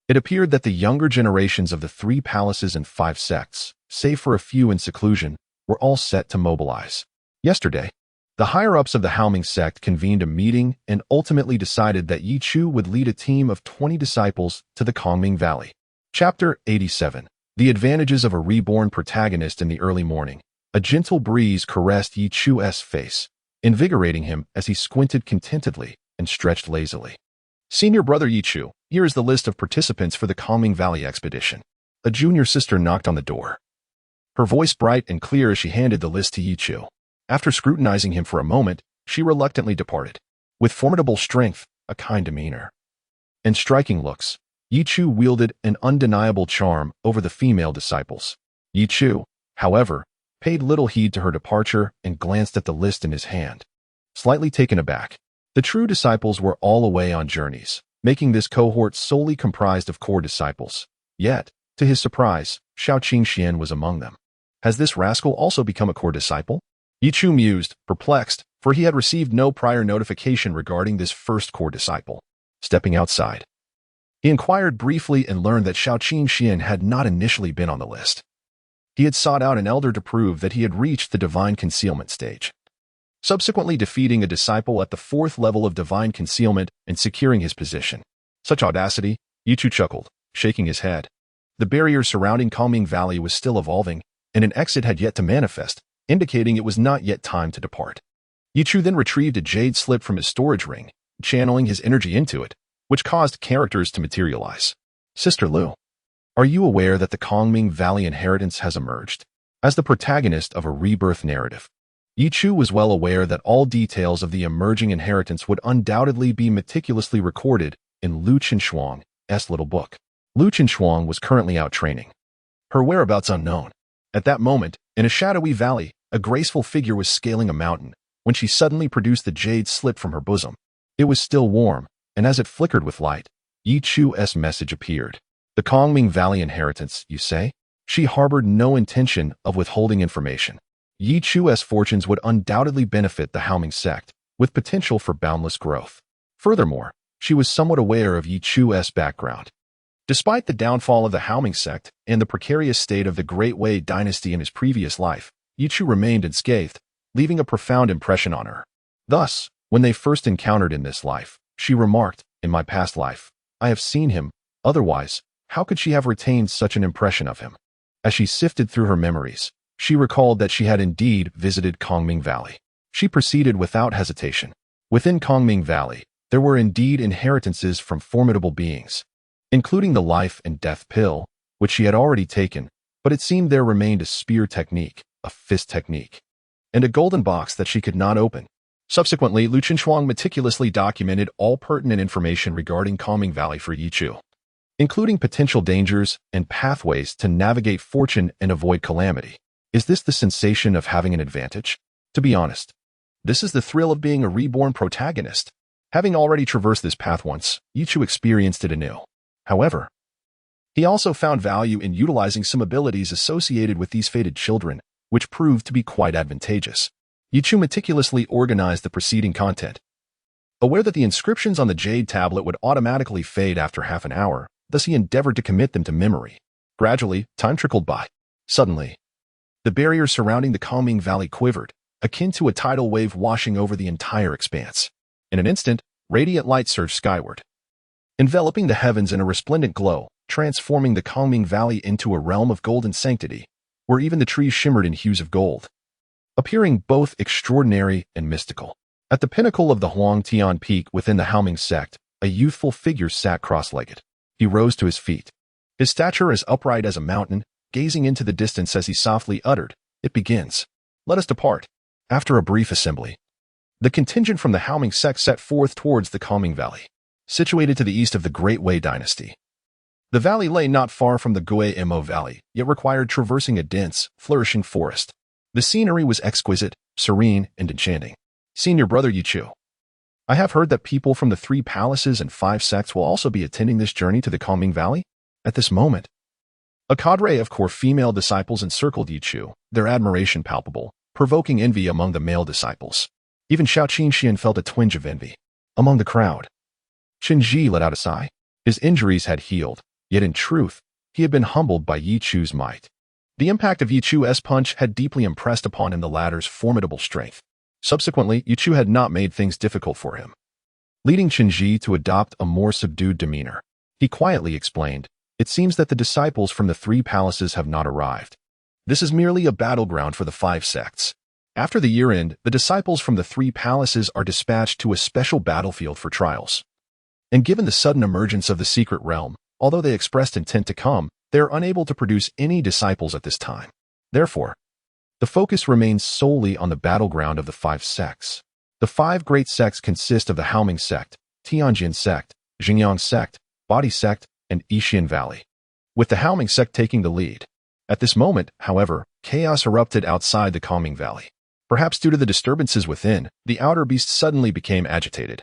it appeared that the younger generations of the 3 palaces and 5 sects, save for a few in seclusion, were all set to mobilize. Yesterday, the higher-ups of the Haoming sect convened a meeting and ultimately decided that Ye Chu would lead a team of 20 disciples to the Kongming Valley. Chapter 87. The advantages of a reborn protagonist. In the early morning, a gentle breeze caressed Ye Chu's face, invigorating him as he squinted contentedly and stretched lazily. Senior Brother Ye Chu, here is the list of participants for the Kongming Valley expedition. A junior sister knocked on the door, her voice bright and clear as she handed the list to Ye Chu. After scrutinizing him for a moment, she reluctantly departed. With formidable strength, a kind demeanor, and striking looks, Ye Chu wielded an undeniable charm over the female disciples. Ye Chu, however, paid little heed to her departure and glanced at the list in his hand. Slightly taken aback, the true disciples were all away on journeys, making this cohort solely comprised of core disciples. Yet, to his surprise, Xiao Qingxian was among them. Has this rascal also become a core disciple? Ye Chu mused, perplexed, for he had received no prior notification regarding this first core disciple. Stepping outside, he inquired briefly and learned that Xiao Qingxian had not initially been on the list. He had sought out an elder to prove that he had reached the divine concealment stage, subsequently defeating a disciple at the 4th level of divine concealment and securing his position. Such audacity, Ye Chu chuckled, shaking his head. The barrier surrounding Kongming Valley was still evolving, and an exit had yet to manifest, indicating it was not yet time to depart. Ye Chu then retrieved a jade slip from his storage ring, channeling his energy into it, which caused characters to materialize. Sister Lu, are you aware that the Kongming Valley inheritance has emerged? As the protagonist of a rebirth narrative, Ye Chu was well aware that all details of the emerging inheritance would undoubtedly be meticulously recorded in Lu Qinshuang's little book. Lu Qinshuang was currently out training, her whereabouts unknown. At that moment, in a shadowy valley, a graceful figure was scaling a mountain, when she suddenly produced the jade slip from her bosom. It was still warm, and as it flickered with light, Ye Chu's message appeared. The Kongming Valley inheritance, you say? She harbored no intention of withholding information. Ye Chu's fortunes would undoubtedly benefit the Haoming sect, with potential for boundless growth. Furthermore, she was somewhat aware of Ye Chu's background. Despite the downfall of the Haoming sect and the precarious state of the Great Wei dynasty in his previous life, Ye Chu remained unscathed, leaving a profound impression on her. Thus, when they first encountered in this life, she remarked, "In my past life, I have seen him. Otherwise, how could she have retained such an impression of him?" As she sifted through her memories, she recalled that she had indeed visited Kongming Valley. She proceeded without hesitation. Within Kongming Valley, there were indeed inheritances from formidable beings, including the life and death pill, which she had already taken, but it seemed there remained a spear technique, a fist technique, and a golden box that she could not open. Subsequently, Lu Qinshuang meticulously documented all pertinent information regarding Kongming Valley for Ye Chu, including potential dangers and pathways to navigate fortune and avoid calamity. Is this the sensation of having an advantage? To be honest, this is the thrill of being a reborn protagonist. Having already traversed this path once, Ye Chu experienced it anew. However, he also found value in utilizing some abilities associated with these fated children, which proved to be quite advantageous. Ye Chu meticulously organized the preceding content. Aware that the inscriptions on the jade tablet would automatically fade after half an hour, thus he endeavored to commit them to memory. Gradually, time trickled by. Suddenly, the barrier surrounding the Kongming Valley quivered, akin to a tidal wave washing over the entire expanse. In an instant, radiant light surged skyward, enveloping the heavens in a resplendent glow, transforming the Kongming Valley into a realm of golden sanctity, where even the trees shimmered in hues of gold, appearing both extraordinary and mystical. At the pinnacle of the Huangtian Peak within the Haoming sect, a youthful figure sat cross-legged. He rose to his feet, his stature as upright as a mountain, gazing into the distance as he softly uttered, "It begins. Let us depart." After a brief assembly, the contingent from the Haoming sect set forth towards the Kongming Valley, situated to the east of the Great Wei dynasty. The valley lay not far from the Gui Mo Valley, yet required traversing a dense, flourishing forest. The scenery was exquisite, serene, and enchanting. Senior Brother Ye Chu, I have heard that people from the 3 palaces and 5 sects will also be attending this journey to the Kongming Valley. At this moment, a cadre of core female disciples encircled Ye Chu, their admiration palpable, provoking envy among the male disciples. Even Xiao Qinxian felt a twinge of envy. Among the crowd, Qin Ji let out a sigh. His injuries had healed, yet in truth, he had been humbled by Ye Chu's might. The impact of Ye Chu's punch had deeply impressed upon him the latter's formidable strength. Subsequently, Ye Chu had not made things difficult for him, leading Qin Ji to adopt a more subdued demeanor. He quietly explained, "It seems that the disciples from the 3 palaces have not arrived. This is merely a battleground for the 5 sects. After the year-end, the disciples from the 3 palaces are dispatched to a special battlefield for trials. And given the sudden emergence of the secret realm, although they expressed intent to come, they are unable to produce any disciples at this time. Therefore, the focus remains solely on the battleground of the 5 sects. The 5 great sects consist of the Haoming sect, Tianjin sect, Xinjiang sect, Body sect, and Yixian Valley, with the Haoming sect taking the lead. At this moment, however, chaos erupted outside the Kongming Valley. Perhaps due to the disturbances within, the outer beast suddenly became agitated,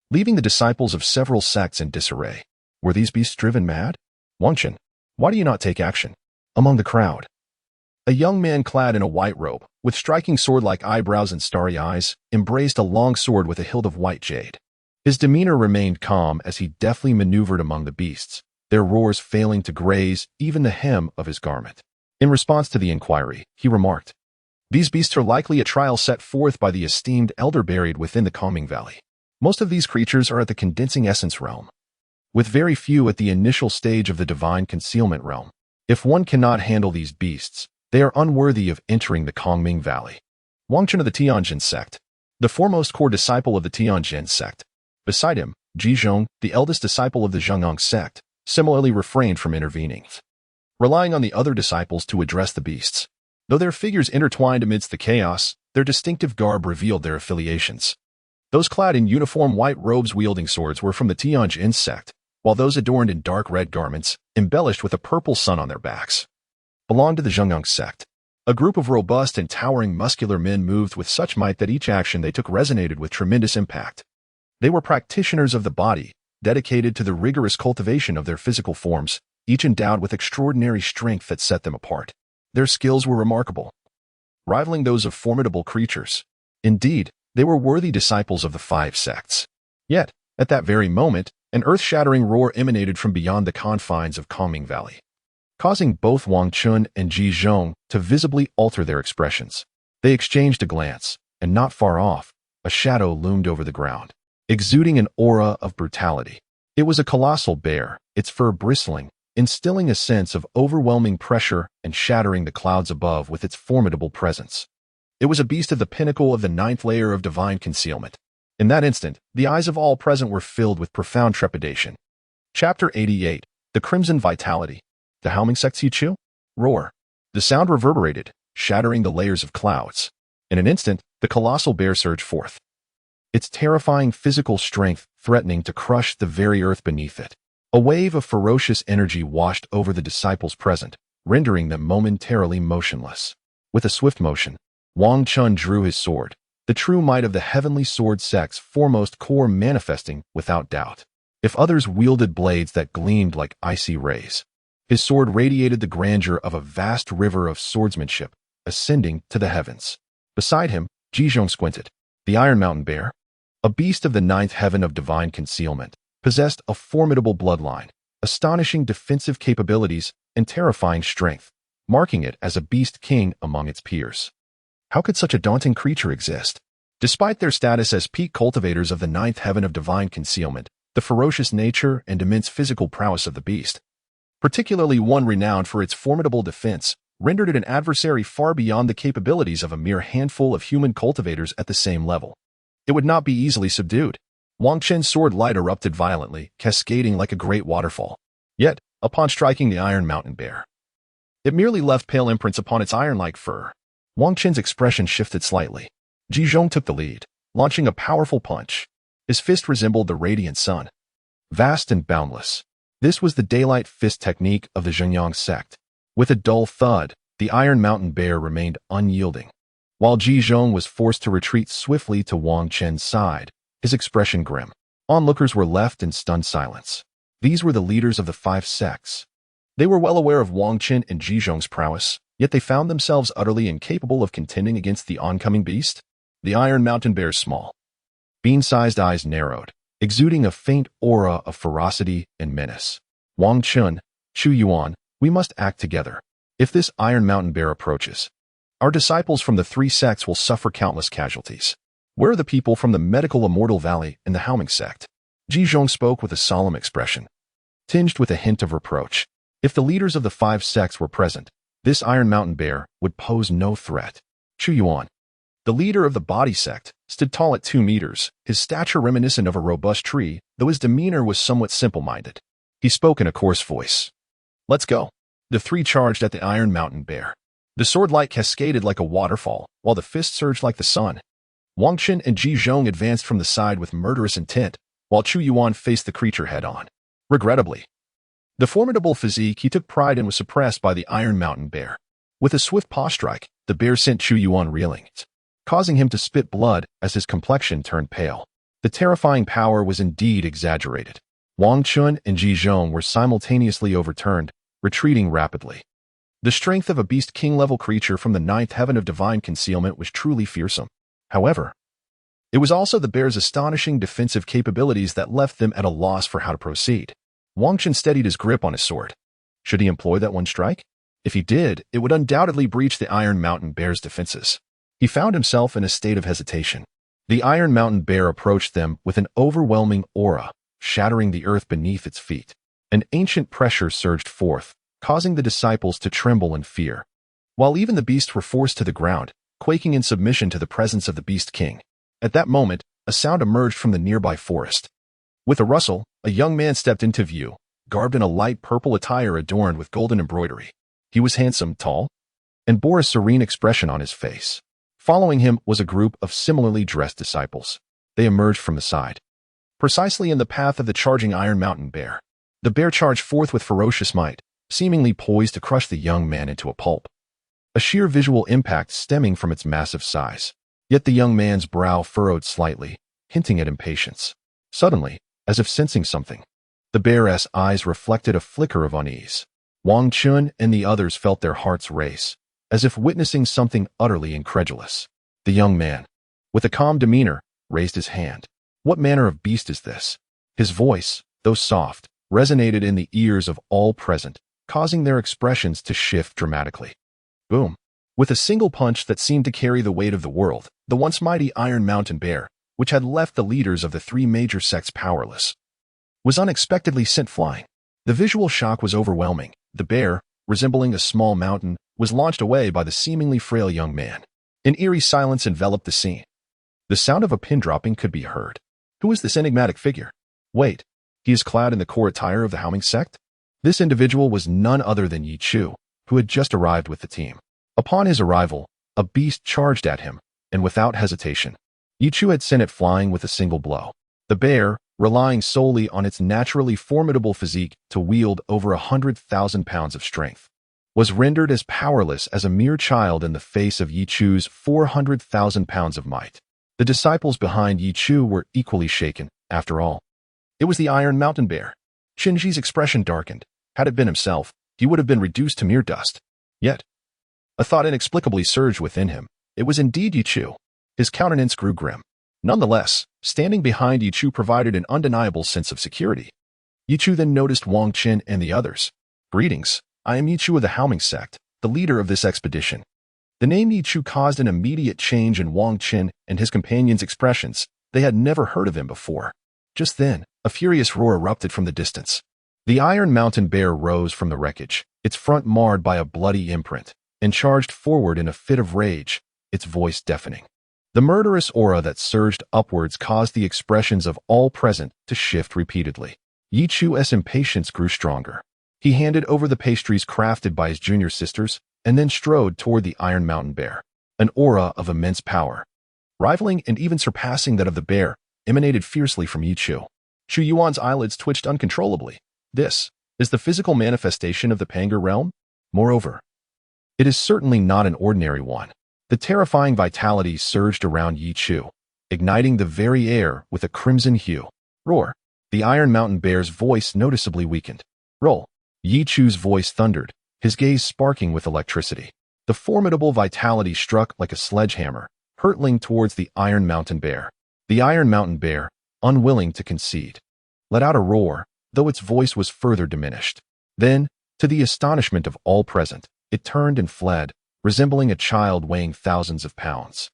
leaving the disciples of several sects in disarray. Were these beasts driven mad? Wangchen, why do you not take action? Among the crowd, a young man clad in a white robe, with striking sword-like eyebrows and starry eyes, embraced a long sword with a hilt of white jade. His demeanor remained calm as he deftly maneuvered among the beasts, their roars failing to graze even the hem of his garment. In response to the inquiry, he remarked, "These beasts are likely a trial set forth by the esteemed elder buried within the Kongming Valley. Most of these creatures are at the condensing essence realm, with very few at the initial stage of the divine concealment realm. If one cannot handle these beasts, they are unworthy of entering the Kongming Valley." Wangchen of the Tianjin sect, the foremost core disciple of the Tianjin sect. Beside him, Ji Zhong, the eldest disciple of the Zhongyang sect, similarly refrained from intervening, relying on the other disciples to address the beasts. Though their figures intertwined amidst the chaos, their distinctive garb revealed their affiliations. Those clad in uniform white robes wielding swords were from the Tianjin sect, while those adorned in dark red garments, embellished with a purple sun on their backs, belonged to the Zhongyang sect. A group of robust and towering muscular men moved with such might that each action they took resonated with tremendous impact. They were practitioners of the body, dedicated to the rigorous cultivation of their physical forms, each endowed with extraordinary strength that set them apart. Their skills were remarkable, rivaling those of formidable creatures. Indeed, they were worthy disciples of the 5 sects. Yet, at that very moment, An earth-shattering roar emanated from beyond the confines of Calming Valley, causing both Wang Chun and Ji Zhong to visibly alter their expressions. They exchanged a glance, and not far off, a shadow loomed over the ground, exuding an aura of brutality. It was a colossal bear, its fur bristling, instilling a sense of overwhelming pressure and shattering the clouds above with its formidable presence. It was a beast of the pinnacle of the 9th layer of divine concealment. In that instant, the eyes of all present were filled with profound trepidation. Chapter 88. The Crimson Vitality. The Howling Sect's Ye Chu? Roar. The sound reverberated, shattering the layers of clouds. In an instant, the colossal bear surged forth, its terrifying physical strength threatening to crush the very earth beneath it. A wave of ferocious energy washed over the disciples present, rendering them momentarily motionless. With a swift motion, Wang Chun drew his sword, the true might of the heavenly sword sect's foremost core manifesting without doubt. If others wielded blades that gleamed like icy rays, his sword radiated the grandeur of a vast river of swordsmanship, ascending to the heavens. Beside him, Ji Zhong squinted. The Iron Mountain Bear, a beast of the 9th heaven of divine concealment, possessed a formidable bloodline, astonishing defensive capabilities, and terrifying strength, marking it as a beast king among its peers. How could such a daunting creature exist? Despite their status as peak cultivators of the 9th heaven of divine concealment, the ferocious nature and immense physical prowess of the beast, particularly one renowned for its formidable defense, rendered it an adversary far beyond the capabilities of a mere handful of human cultivators at the same level. It would not be easily subdued. Wang Chen's sword light erupted violently, cascading like a great waterfall. Yet, upon striking the Iron Mountain Bear, it merely left pale imprints upon its iron-like fur. Wang Chen's expression shifted slightly. Ji Zhong took the lead, launching a powerful punch. His fist resembled the radiant sun, vast and boundless. This was the daylight fist technique of the Zhenyang sect. With a dull thud, the Iron Mountain Bear remained unyielding. While Ji Zhong was forced to retreat swiftly to Wang Chen's side, his expression grim. Onlookers were left in stunned silence. These were the leaders of the 5 sects. They were well aware of Wang Chen and Ji Zhong's prowess, yet they found themselves utterly incapable of contending against the oncoming beast. The Iron Mountain Bear's small, bean-sized eyes narrowed, exuding a faint aura of ferocity and menace. Wang Chun, Chu Yuan, we must act together. If this Iron Mountain Bear approaches, our disciples from the 3 sects will suffer countless casualties. Where are the people from the medical Immortal Valley and the Howling sect? Ji Zhong spoke with a solemn expression, tinged with a hint of reproach. If the leaders of the 5 sects were present, this Iron Mountain Bear would pose no threat. Chu Yuan, the leader of the Body sect, stood tall at 2 meters, his stature reminiscent of a robust tree, though his demeanor was somewhat simple-minded. He spoke in a coarse voice. Let's go. The 3 charged at the Iron Mountain Bear. The sword light cascaded like a waterfall, while the fist surged like the sun. Wang Chen and Ji Zhong advanced from the side with murderous intent, while Chu Yuan faced the creature head-on. Regrettably, the formidable physique he took pride in was suppressed by the Iron Mountain Bear. With a swift paw strike, the bear sent Chu Yuan reeling, causing him to spit blood as his complexion turned pale. The terrifying power was indeed exaggerated. Wang Chun and Ji Zhong were simultaneously overturned, retreating rapidly. The strength of a beast king-level creature from the 9th heaven of divine concealment was truly fearsome. However, it was also the bear's astonishing defensive capabilities that left them at a loss for how to proceed. Wang Chun steadied his grip on his sword. Should he employ that one strike? If he did, it would undoubtedly breach the Iron Mountain Bear's defenses. He found himself in a state of hesitation. The Iron Mountain Bear approached them with an overwhelming aura, shattering the earth beneath its feet. An ancient pressure surged forth, causing the disciples to tremble in fear, while even the beasts were forced to the ground, quaking in submission to the presence of the Beast King. At that moment, a sound emerged from the nearby forest. With a rustle, a young man stepped into view, garbed in a light purple attire adorned with golden embroidery. He was handsome, tall, and bore a serene expression on his face. Following him was a group of similarly dressed disciples. They emerged from the side, precisely in the path of the charging Iron Mountain Bear. The bear charged forth with ferocious might, seemingly poised to crush the young man into a pulp. A sheer visual impact stemming from its massive size. Yet the young man's brow furrowed slightly, hinting at impatience. Suddenly, as if sensing something, the bear's eyes reflected a flicker of unease. Wang Chun and the others felt their hearts race, as if witnessing something utterly incredulous. The young man, with a calm demeanor, raised his hand. What manner of beast is this? His voice, though soft, resonated in the ears of all present, causing their expressions to shift dramatically. Boom! With a single punch that seemed to carry the weight of the world, the once mighty Iron Mountain Bear, which had left the leaders of the three major sects powerless, was unexpectedly sent flying. The visual shock was overwhelming. The bear, resembling a small mountain, was launched away by the seemingly frail young man. An eerie silence enveloped the scene. The sound of a pin dropping could be heard. Who is this enigmatic figure? Wait, he is clad in the core attire of the Haoming sect? This individual was none other than Ye Chu, who had just arrived with the team. Upon his arrival, a beast charged at him, and without hesitation, Ye Chu had sent it flying with a single blow. The bear, relying solely on its naturally formidable physique to wield over 100,000 pounds of strength, was rendered as powerless as a mere child in the face of Ye Chu's 400,000 pounds of might. The disciples behind Ye Chu were equally shaken. After all, it was the Iron Mountain Bear. Qinji's expression darkened. Had it been himself, he would have been reduced to mere dust. Yet, a thought inexplicably surged within him. It was indeed Ye Chu. His countenance grew grim. Nonetheless, standing behind Ye Chu provided an undeniable sense of security. Ye Chu then noticed Wang Qin and the others. Greetings, I am Ye Chu of the Haoming sect, the leader of this expedition. The name Ye Chu caused an immediate change in Wang Qin and his companions' expressions. They had never heard of him before. Just then, a furious roar erupted from the distance. The Iron Mountain Bear rose from the wreckage, its front marred by a bloody imprint, and charged forward in a fit of rage, its voice deafening. The murderous aura that surged upwards caused the expressions of all present to shift repeatedly. Ye Chu's impatience grew stronger. He handed over the pastries crafted by his junior sisters and then strode toward the Iron Mountain Bear. An aura of immense power, rivaling and even surpassing that of the bear, emanated fiercely from Ye Chu. Chu Yuan's eyelids twitched uncontrollably. This is the physical manifestation of the Pangur realm? Moreover, it is certainly not an ordinary one. The terrifying vitality surged around Ye Chu, igniting the very air with a crimson hue. Roar! The Iron Mountain Bear's voice noticeably weakened. Roll! Ye Chu's voice thundered, his gaze sparking with electricity. The formidable vitality struck like a sledgehammer, hurtling towards the Iron Mountain Bear. The Iron Mountain Bear, unwilling to concede, let out a roar, though its voice was further diminished. Then, to the astonishment of all present, it turned and fled, resembling a child weighing thousands of pounds.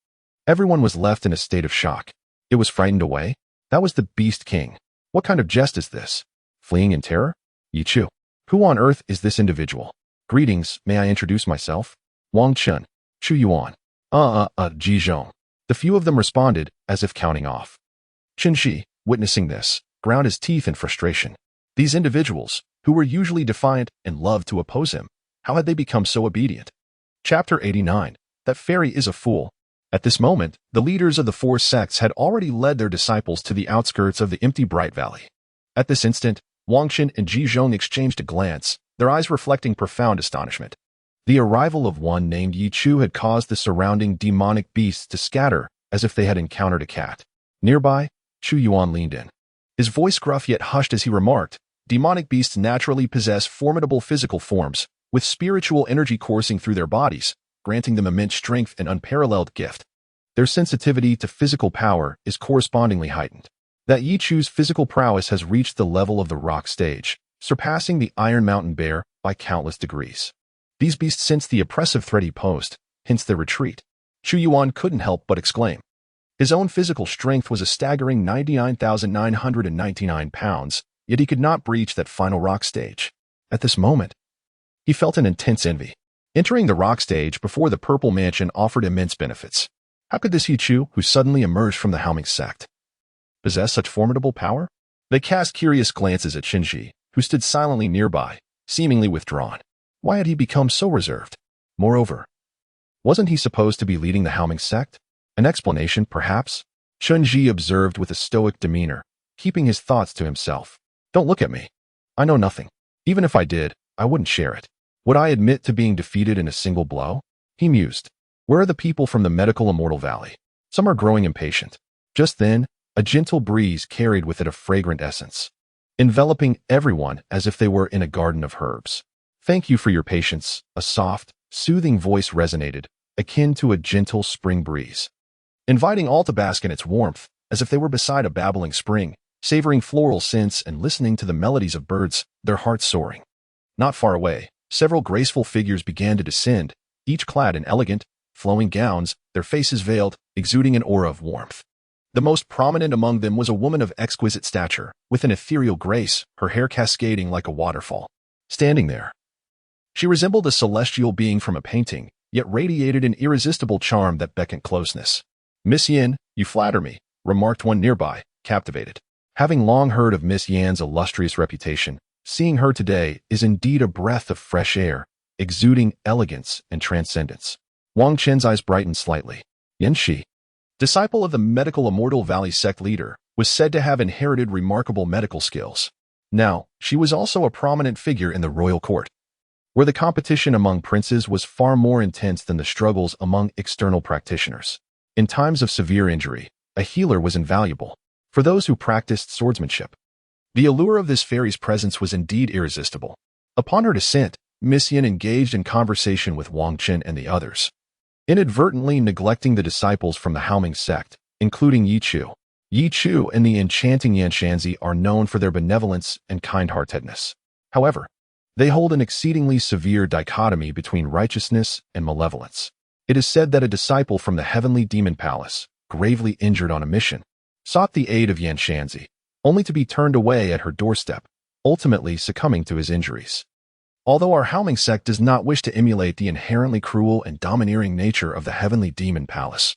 Everyone was left in a state of shock. It was frightened away? That was the Beast King. What kind of jest is this? Fleeing in terror? Ye Chu. Who on earth is this individual? Greetings, may I introduce myself? Wang Qin. Chu Yuan. Ji Zhong. The few of them responded, as if counting off. Qinji, witnessing this, ground his teeth in frustration. These individuals, who were usually defiant and loved to oppose him, how had they become so obedient? Chapter 89. That fairy is a fool. At this moment, the leaders of the four sects had already led their disciples to the outskirts of the empty Bright Valley. At this instant, Wang Qin and Ji Zhong exchanged a glance, their eyes reflecting profound astonishment. The arrival of one named Ye Chu had caused the surrounding demonic beasts to scatter as if they had encountered a cat. Nearby, Chu Yuan leaned in. His voice gruff yet hushed as he remarked, demonic beasts naturally possess formidable physical forms, with spiritual energy coursing through their bodies, granting them immense strength and unparalleled gift. Their sensitivity to physical power is correspondingly heightened. That Ye Chu's physical prowess has reached the level of the rock stage, surpassing the Iron Mountain Bear by countless degrees. These beasts sensed the oppressive threat he posed, hence their retreat. Chu Yuan couldn't help but exclaim. His own physical strength was a staggering 99,999 pounds, yet he could not breach that final rock stage. At this moment, he felt an intense envy. Entering the rock stage before the Purple Mansion offered immense benefits. How could this Ye Chu, who suddenly emerged from the Haoming sect, possess such formidable power? They cast curious glances at Qinji, who stood silently nearby, seemingly withdrawn. Why had he become so reserved? Moreover, wasn't he supposed to be leading the Haoming sect? An explanation, perhaps? Qinji observed with a stoic demeanor, keeping his thoughts to himself. Don't look at me. I know nothing. Even if I did, I wouldn't share it. Would I admit to being defeated in a single blow? He mused. Where are the people from the medical Immortal Valley? Some are growing impatient. Just then, a gentle breeze carried with it a fragrant essence, enveloping everyone as if they were in a garden of herbs. Thank you for your patience, a soft, soothing voice resonated, akin to a gentle spring breeze, inviting all to bask in its warmth, as if they were beside a babbling spring, savoring floral scents and listening to the melodies of birds, their hearts soaring. Not far away, several graceful figures began to descend, each clad in elegant, flowing gowns, their faces veiled, exuding an aura of warmth. The most prominent among them was a woman of exquisite stature, with an ethereal grace, her hair cascading like a waterfall. Standing there, she resembled a celestial being from a painting, yet radiated an irresistible charm that beckoned closeness. "Miss Yin, you flatter me," remarked one nearby, captivated. Having long heard of Miss Yan's illustrious reputation, seeing her today is indeed a breath of fresh air, exuding elegance and transcendence. Wang Chen's eyes brightened slightly. Yan Shi, disciple of the medical Immortal Valley sect leader, was said to have inherited remarkable medical skills. Now, she was also a prominent figure in the royal court, where the competition among princes was far more intense than the struggles among external practitioners. In times of severe injury, a healer was invaluable for those who practiced swordsmanship. The allure of this fairy's presence was indeed irresistible. Upon her descent, Miss Yin engaged in conversation with Wang Chen and the others, inadvertently neglecting the disciples from the Haoming sect, including Ye Chu. Ye Chu and the enchanting Yanshanzi are known for their benevolence and kind-heartedness. However, they hold an exceedingly severe dichotomy between righteousness and malevolence. It is said that a disciple from the heavenly demon palace, gravely injured on a mission, sought the aid of Yanshanzi, only to be turned away at her doorstep, ultimately succumbing to his injuries. Although our Haoming sect does not wish to emulate the inherently cruel and domineering nature of the heavenly demon palace,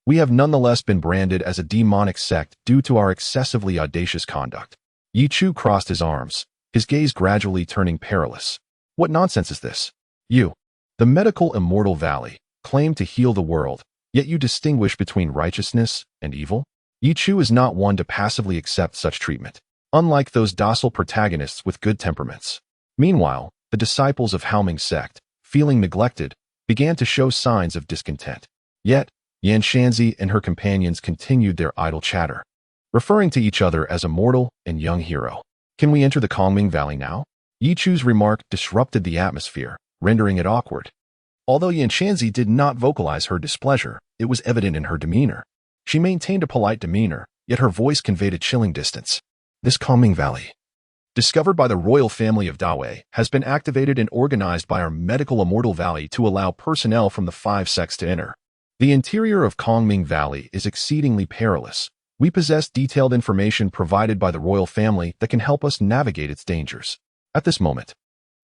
we have nonetheless been branded as a demonic sect due to our excessively audacious conduct. Ye Chu crossed his arms, his gaze gradually turning perilous. What nonsense is this? You, the medical Immortal Valley, claim to heal the world, yet you distinguish between righteousness and evil? Ye Chu is not one to passively accept such treatment, unlike those docile protagonists with good temperaments. Meanwhile, the disciples of Haoming sect, feeling neglected, began to show signs of discontent. Yet, Yanshanzi and her companions continued their idle chatter, referring to each other as a mortal and young hero. "Can we enter the Kongming Valley now?" Ye Chu's remark disrupted the atmosphere, rendering it awkward. Although Yanshanzi did not vocalize her displeasure, it was evident in her demeanor. She maintained a polite demeanor, yet her voice conveyed a chilling distance. "This Kongming Valley, discovered by the royal family of Dawei, has been activated and organized by our medical Immortal Valley to allow personnel from the 5 sects to enter. The interior of Kongming Valley is exceedingly perilous. We possess detailed information provided by the royal family that can help us navigate its dangers. At this moment,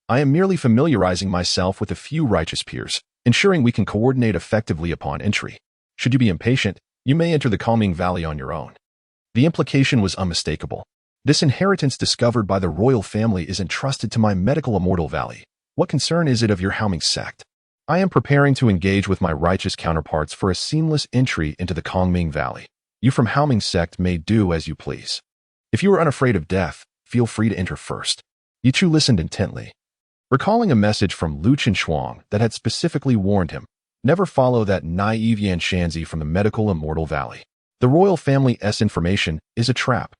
I am merely familiarizing myself with a few righteous peers, ensuring we can coordinate effectively upon entry. Should you be impatient, you may enter the Kongming Valley on your own." The implication was unmistakable. This inheritance discovered by the royal family is entrusted to my medical Immortal Valley. What concern is it of your Haoming sect? I am preparing to engage with my righteous counterparts for a seamless entry into the Kongming Valley. You from Haoming sect may do as you please. If you are unafraid of death, feel free to enter first. Ye Chu listened intently, recalling a message from Lu Qinshuang that had specifically warned him, never follow that naive Yanshanzi from the medical Immortal Valley. The royal family's information is a trap.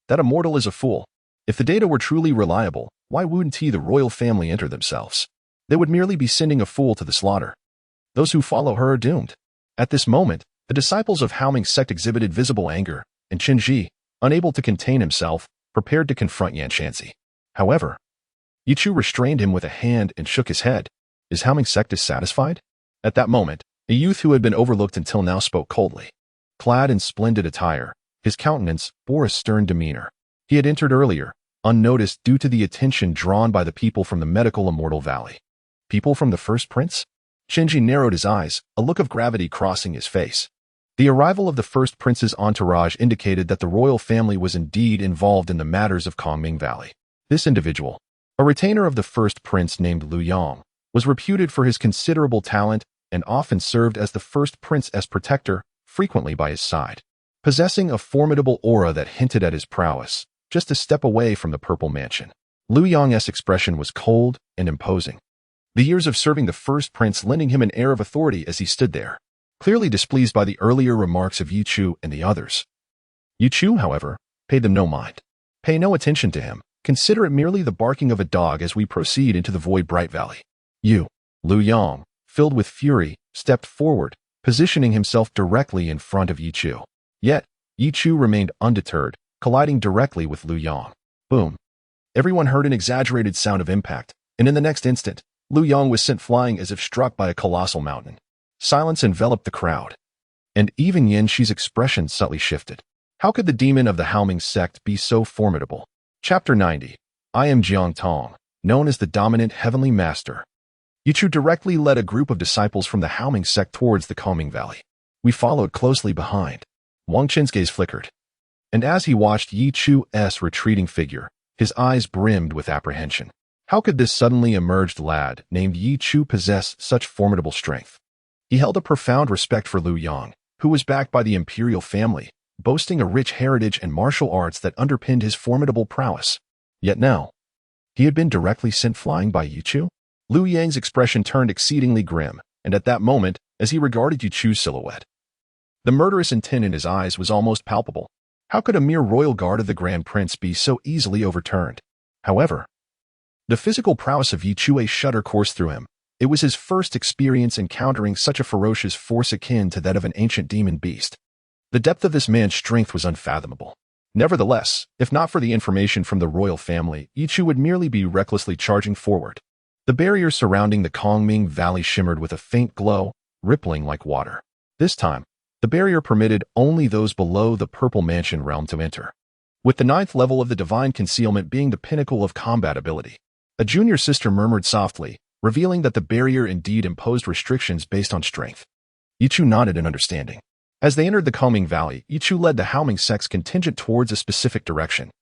That immortal is a fool. If the data were truly reliable, why wouldn't the royal family enter themselves? They would merely be sending a fool to the slaughter. Those who follow her are doomed. At this moment, the disciples of Haoming sect exhibited visible anger, and Chen Ji, unable to contain himself, prepared to confront Yanshanzi. However, Ye Chu restrained him with a hand and shook his head. Is Haoming sect dissatisfied? At that moment, a youth who had been overlooked until now spoke coldly. Clad in splendid attire, his countenance bore a stern demeanor. He had entered earlier, unnoticed due to the attention drawn by the people from the medical Immortal Valley. People from the first prince? Shinji narrowed his eyes, a look of gravity crossing his face. The arrival of the first prince's entourage indicated that the royal family was indeed involved in the matters of Kongming Valley. This individual, a retainer of the first prince named Lu Yang, was reputed for his considerable talent and often served as the first prince's protector, frequently by his side. Possessing a formidable aura that hinted at his prowess, just a step away from the Purple Mansion, Lu Yang's expression was cold and imposing, the years of serving the first prince lending him an air of authority as he stood there, clearly displeased by the earlier remarks of Ye Chu and the others. Ye Chu, however, paid them no mind. Pay no attention to him. Consider it merely the barking of a dog as we proceed into the Void Bright Valley. You, Lu Yang, filled with fury, stepped forward, positioning himself directly in front of Ye Chu. Yet, Ye Chu remained undeterred, colliding directly with Lu Yang. Boom. Everyone heard an exaggerated sound of impact, and in the next instant, Lu Yang was sent flying as if struck by a colossal mountain. Silence enveloped the crowd, and even Yin Shi's expression subtly shifted. How could the demon of the Haoming sect be so formidable? Chapter 90. I am Jiang Tong, known as the dominant heavenly master. Ye Chu directly led a group of disciples from the Haoming sect towards the Calming Valley. We followed closely behind. Wang Qin's gaze flickered, and as he watched Ye Chu's retreating figure, his eyes brimmed with apprehension. How could this suddenly emerged lad named Ye Chu possess such formidable strength? He held a profound respect for Lu Yang, who was backed by the imperial family, boasting a rich heritage and martial arts that underpinned his formidable prowess. Yet now, he had been directly sent flying by Ye Chu? Lu Yang's expression turned exceedingly grim, and at that moment, as he regarded Ye Chu's silhouette, the murderous intent in his eyes was almost palpable. How could a mere royal guard of the Grand Prince be so easily overturned? However, the physical prowess of Ye Chu a shudder coursed through him. It was his first experience encountering such a ferocious force akin to that of an ancient demon beast. The depth of this man's strength was unfathomable. Nevertheless, if not for the information from the royal family, Ye Chu would merely be recklessly charging forward. The barrier surrounding the Calming Valley shimmered with a faint glow, rippling like water. This time, the barrier permitted only those below the Purple Mansion realm to enter, with the 9th level of the divine concealment being the pinnacle of combat ability. A junior sister murmured softly, revealing that the barrier indeed imposed restrictions based on strength. Ye Chu nodded in understanding. As they entered the Calming Valley, Ye Chu led the Haoming sect's contingent towards a specific direction.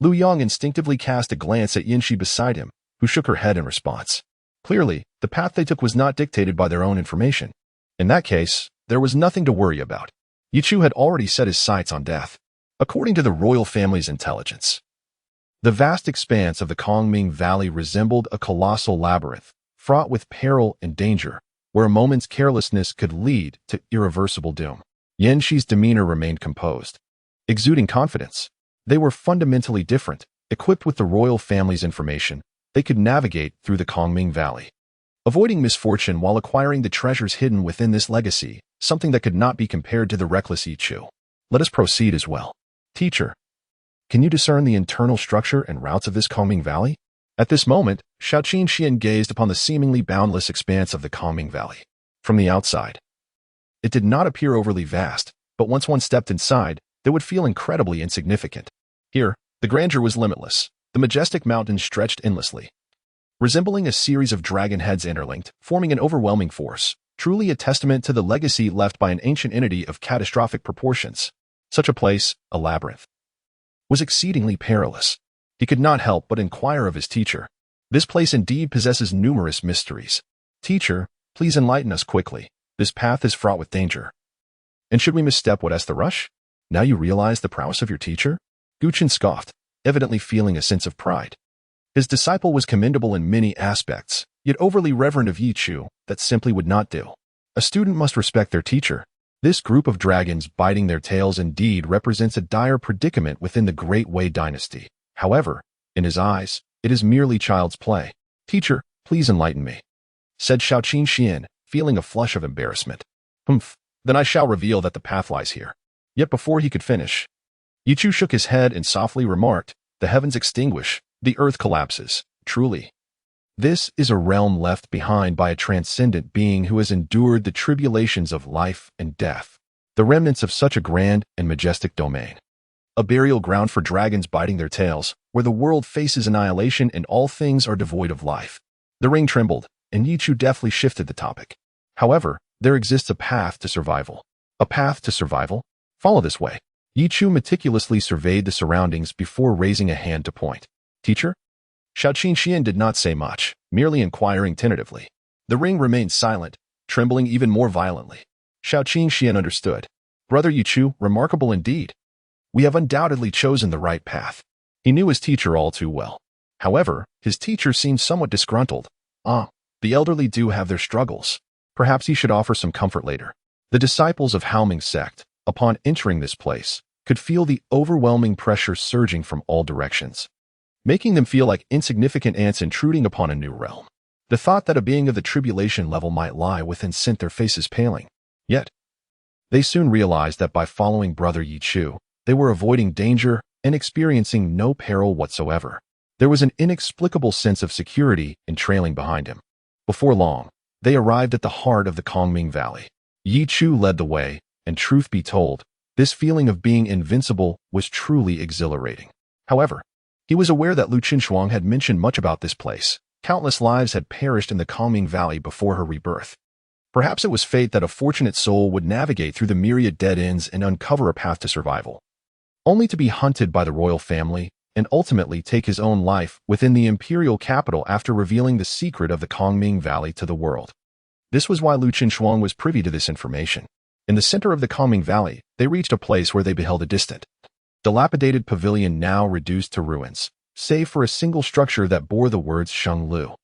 Lu Yang instinctively cast a glance at Yin Shi beside him, who shook her head in response. Clearly, the path they took was not dictated by their own information. In that case, there was nothing to worry about. Ye Chu had already set his sights on death. According to the royal family's intelligence, the vast expanse of the Calming Valley resembled a colossal labyrinth, fraught with peril and danger, where a moment's carelessness could lead to irreversible doom. Yin Shi's demeanor remained composed, exuding confidence. They were fundamentally different. Equipped with the royal family's information, they could navigate through the Calming Valley, avoiding misfortune while acquiring the treasures hidden within this legacy, something that could not be compared to the reckless Ye Chu. Let us proceed as well. Teacher, can you discern the internal structure and routes of this Calming Valley? At this moment, Shaoqin Xian gazed upon the seemingly boundless expanse of the Calming Valley. From the outside, it did not appear overly vast, but once one stepped inside, they would feel incredibly insignificant. Here, the grandeur was limitless. The majestic mountains stretched endlessly, resembling a series of dragon heads interlinked, forming an overwhelming force, truly a testament to the legacy left by an ancient entity of catastrophic proportions. Such a place, a labyrinth, was exceedingly perilous. He could not help but inquire of his teacher. This place indeed possesses numerous mysteries. Teacher, please enlighten us quickly. This path is fraught with danger. And should we misstep, what's the rush? Now you realize the prowess of your teacher? Gu Qin scoffed, evidently feeling a sense of pride. His disciple was commendable in many aspects, yet overly reverent of Ye Chu, that simply would not do. A student must respect their teacher. This group of dragons biting their tails indeed represents a dire predicament within the Great Wei dynasty. However, in his eyes, it is merely child's play. Teacher, please enlighten me, said Shaoqin Xian, feeling a flush of embarrassment. Humph, then I shall reveal that the path lies here. Yet before he could finish, Ye Chu shook his head and softly remarked, the heavens extinguish, the earth collapses. Truly, this is a realm left behind by a transcendent being who has endured the tribulations of life and death, the remnants of such a grand and majestic domain. A burial ground for dragons biting their tails, where the world faces annihilation and all things are devoid of life. The ring trembled, and Ye Chu deftly shifted the topic. However, there exists a path to survival. A path to survival? Follow this way. Ye Chu meticulously surveyed the surroundings before raising a hand to point. Teacher? Shaoqin Xian did not say much, merely inquiring tentatively. The ring remained silent, trembling even more violently. Shaoqin Xian understood. Brother Ye Chu, remarkable indeed. We have undoubtedly chosen the right path. He knew his teacher all too well. However, his teacher seemed somewhat disgruntled. The elderly do have their struggles. Perhaps he should offer some comfort later. The disciples of Haoming sect, upon entering this place, could feel the overwhelming pressure surging from all directions, making them feel like insignificant ants intruding upon a new realm. The thought that a being of the tribulation level might lie within sent their faces paling. Yet, they soon realized that by following Brother Ye Chu, they were avoiding danger and experiencing no peril whatsoever. There was an inexplicable sense of security in trailing behind him. Before long, they arrived at the heart of the Kongming Valley. Ye Chu led the way, and truth be told, this feeling of being invincible was truly exhilarating. However, he was aware that Lu Qinshuang had mentioned much about this place. Countless lives had perished in the Kongming Valley before her rebirth. Perhaps it was fate that a fortunate soul would navigate through the myriad dead ends and uncover a path to survival, only to be hunted by the royal family and ultimately take his own life within the imperial capital after revealing the secret of the Kongming Valley to the world. This was why Lu Qinshuang was privy to this information. In the center of the Kongming Valley, they reached a place where they beheld a distant, dilapidated pavilion now reduced to ruins, save for a single structure that bore the words Sheng Lu.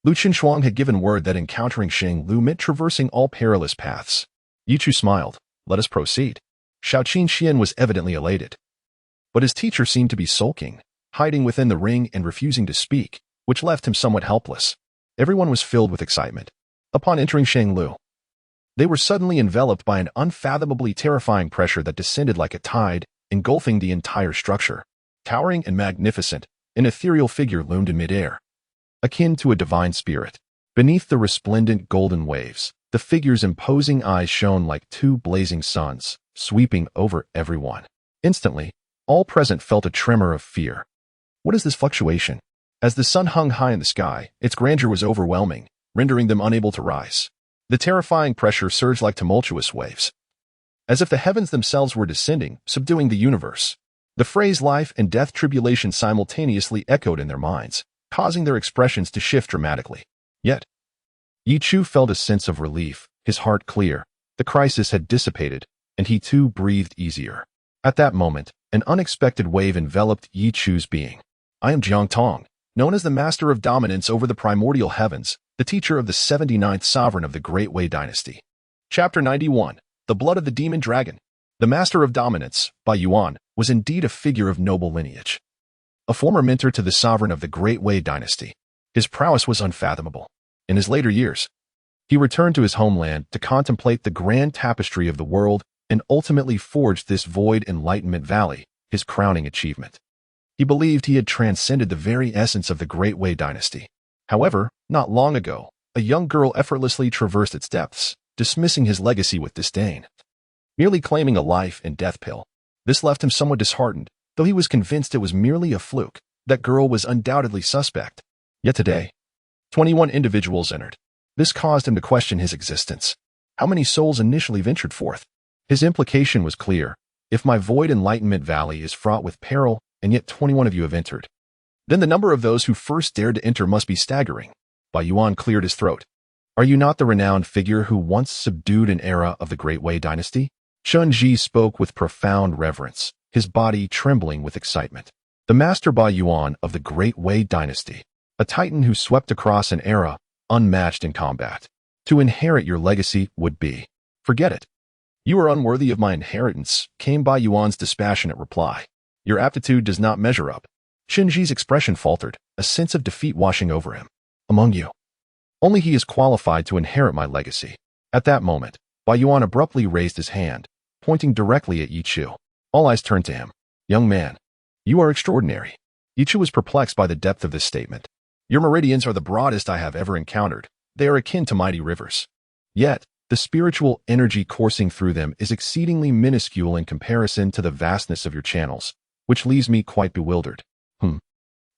Lu Qinshuang had given word that encountering Sheng Lu meant traversing all perilous paths. Ye Chu smiled. Let us proceed. Shaoqin Xian was evidently elated. But his teacher seemed to be sulking, hiding within the ring and refusing to speak, which left him somewhat helpless. Everyone was filled with excitement. Upon entering Sheng Lu, they were suddenly enveloped by an unfathomably terrifying pressure that descended like a tide, engulfing the entire structure. Towering and magnificent, an ethereal figure loomed in midair, akin to a divine spirit. Beneath the resplendent golden waves, the figure's imposing eyes shone like two blazing suns, sweeping over everyone. Instantly, all present felt a tremor of fear. What is this fluctuation? As the sun hung high in the sky, its grandeur was overwhelming, rendering them unable to rise. The terrifying pressure surged like tumultuous waves, as if the heavens themselves were descending, subduing the universe. The phrase life and death tribulation simultaneously echoed in their minds, causing their expressions to shift dramatically. Yet, Ye Chu felt a sense of relief, his heart clear. The crisis had dissipated, and he too breathed easier. At that moment, an unexpected wave enveloped Ye Chu's being. I am Jiang Tong, known as the Master of Dominance over the primordial heavens, the teacher of the 79th sovereign of the Great Wei Dynasty. Chapter 91. The Blood of the Demon Dragon. The Master of Dominance, Bai Yuan, was indeed a figure of noble lineage. A former mentor to the sovereign of the Great Wei Dynasty, his prowess was unfathomable. In his later years, he returned to his homeland to contemplate the grand tapestry of the world and ultimately forged this void enlightenment valley, his crowning achievement. He believed he had transcended the very essence of the Great Wei Dynasty. However, not long ago, a young girl effortlessly traversed its depths, dismissing his legacy with disdain, merely claiming a life and death pill. This left him somewhat disheartened, though he was convinced it was merely a fluke. That girl was undoubtedly suspect. Yet today, 21 individuals entered. This caused him to question his existence. How many souls initially ventured forth? His implication was clear. If my void enlightenment valley is fraught with peril, and yet 21 of you have entered, then the number of those who first dared to enter must be staggering. Bai Yuan cleared his throat. Are you not the renowned figure who once subdued an era of the Great Wei Dynasty? Shun Ji spoke with profound reverence, his body trembling with excitement. The Master Bai Yuan of the Great Wei Dynasty, a titan who swept across an era unmatched in combat. To inherit your legacy would be. Forget it. You are unworthy of my inheritance, came Bai Yuan's dispassionate reply. Your aptitude does not measure up. Shun Ji's expression faltered, a sense of defeat washing over him. Among you, only he is qualified to inherit my legacy. At that moment, Bai Yuan abruptly raised his hand, pointing directly at Ye Chu. All eyes turned to him. Young man, you are extraordinary. Ye Chu was perplexed by the depth of this statement. Your meridians are the broadest I have ever encountered. They are akin to mighty rivers. Yet, the spiritual energy coursing through them is exceedingly minuscule in comparison to the vastness of your channels, which leaves me quite bewildered.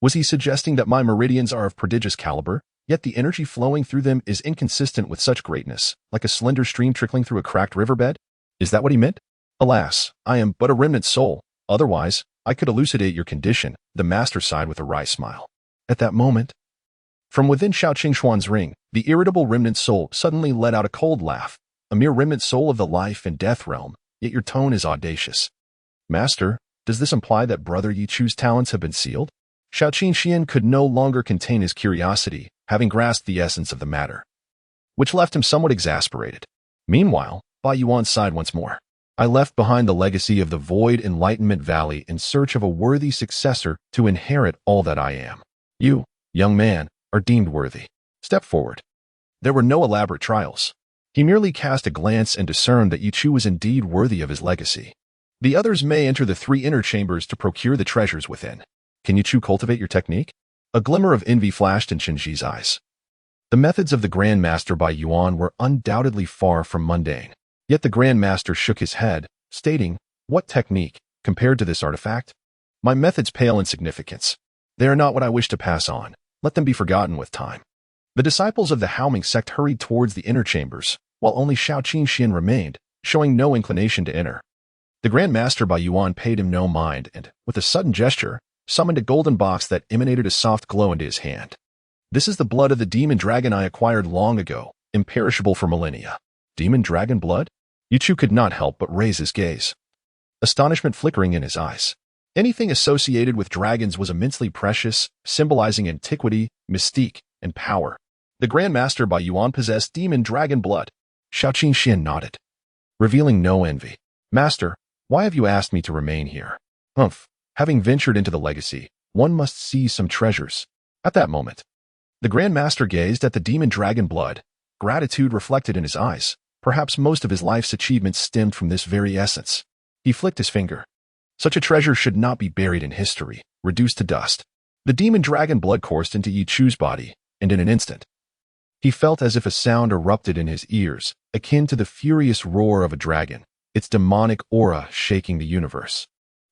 Was he suggesting that my meridians are of prodigious caliber, yet the energy flowing through them is inconsistent with such greatness, like a slender stream trickling through a cracked riverbed? Is that what he meant? Alas, I am but a remnant soul. Otherwise, I could elucidate your condition, the master sighed with a wry smile. At that moment, from within Shao Qingshuan's ring, the irritable remnant soul suddenly let out a cold laugh. A mere remnant soul of the life and death realm, yet your tone is audacious. Master, does this imply that Brother Ye Chu's talents have been sealed? Shaoqin Xian could no longer contain his curiosity, having grasped the essence of the matter, which left him somewhat exasperated. Meanwhile, Bai Yuan sighed once more. I left behind the legacy of the Void Enlightenment Valley in search of a worthy successor to inherit all that I am. You, young man, are deemed worthy. Step forward. There were no elaborate trials. He merely cast a glance and discerned that Ye Chu was indeed worthy of his legacy. The others may enter the 3 inner chambers to procure the treasures within. Can Ye Chu cultivate your technique? A glimmer of envy flashed in Shinji's eyes. The methods of the Grand Master Bai Yuan were undoubtedly far from mundane. Yet the Grand Master shook his head, stating, "What technique, compared to this artifact? My methods pale in significance. They are not what I wish to pass on. Let them be forgotten with time." The disciples of the Haoming sect hurried towards the inner chambers, while only Shaoqin Xian remained, showing no inclination to enter. The Grand Master Bai Yuan paid him no mind and, with a sudden gesture, summoned a golden box that emanated a soft glow into his hand. "This is the blood of the demon dragon I acquired long ago, imperishable for millennia." Demon dragon blood? Ye Chu could not help but raise his gaze, astonishment flickering in his eyes. Anything associated with dragons was immensely precious, symbolizing antiquity, mystique, and power. The Grand Master Bai Yuan possessed demon dragon blood. Shaoqin Xian nodded, revealing no envy. "Master, why have you asked me to remain here?" "Humph. Having ventured into the legacy, one must seize some treasures." At that moment, the Grand Master gazed at the demon dragon blood, gratitude reflected in his eyes. Perhaps most of his life's achievements stemmed from this very essence. He flicked his finger. Such a treasure should not be buried in history, reduced to dust. The demon dragon blood coursed into Ye Chu's body, and in an instant, he felt as if a sound erupted in his ears, akin to the furious roar of a dragon, its demonic aura shaking the universe,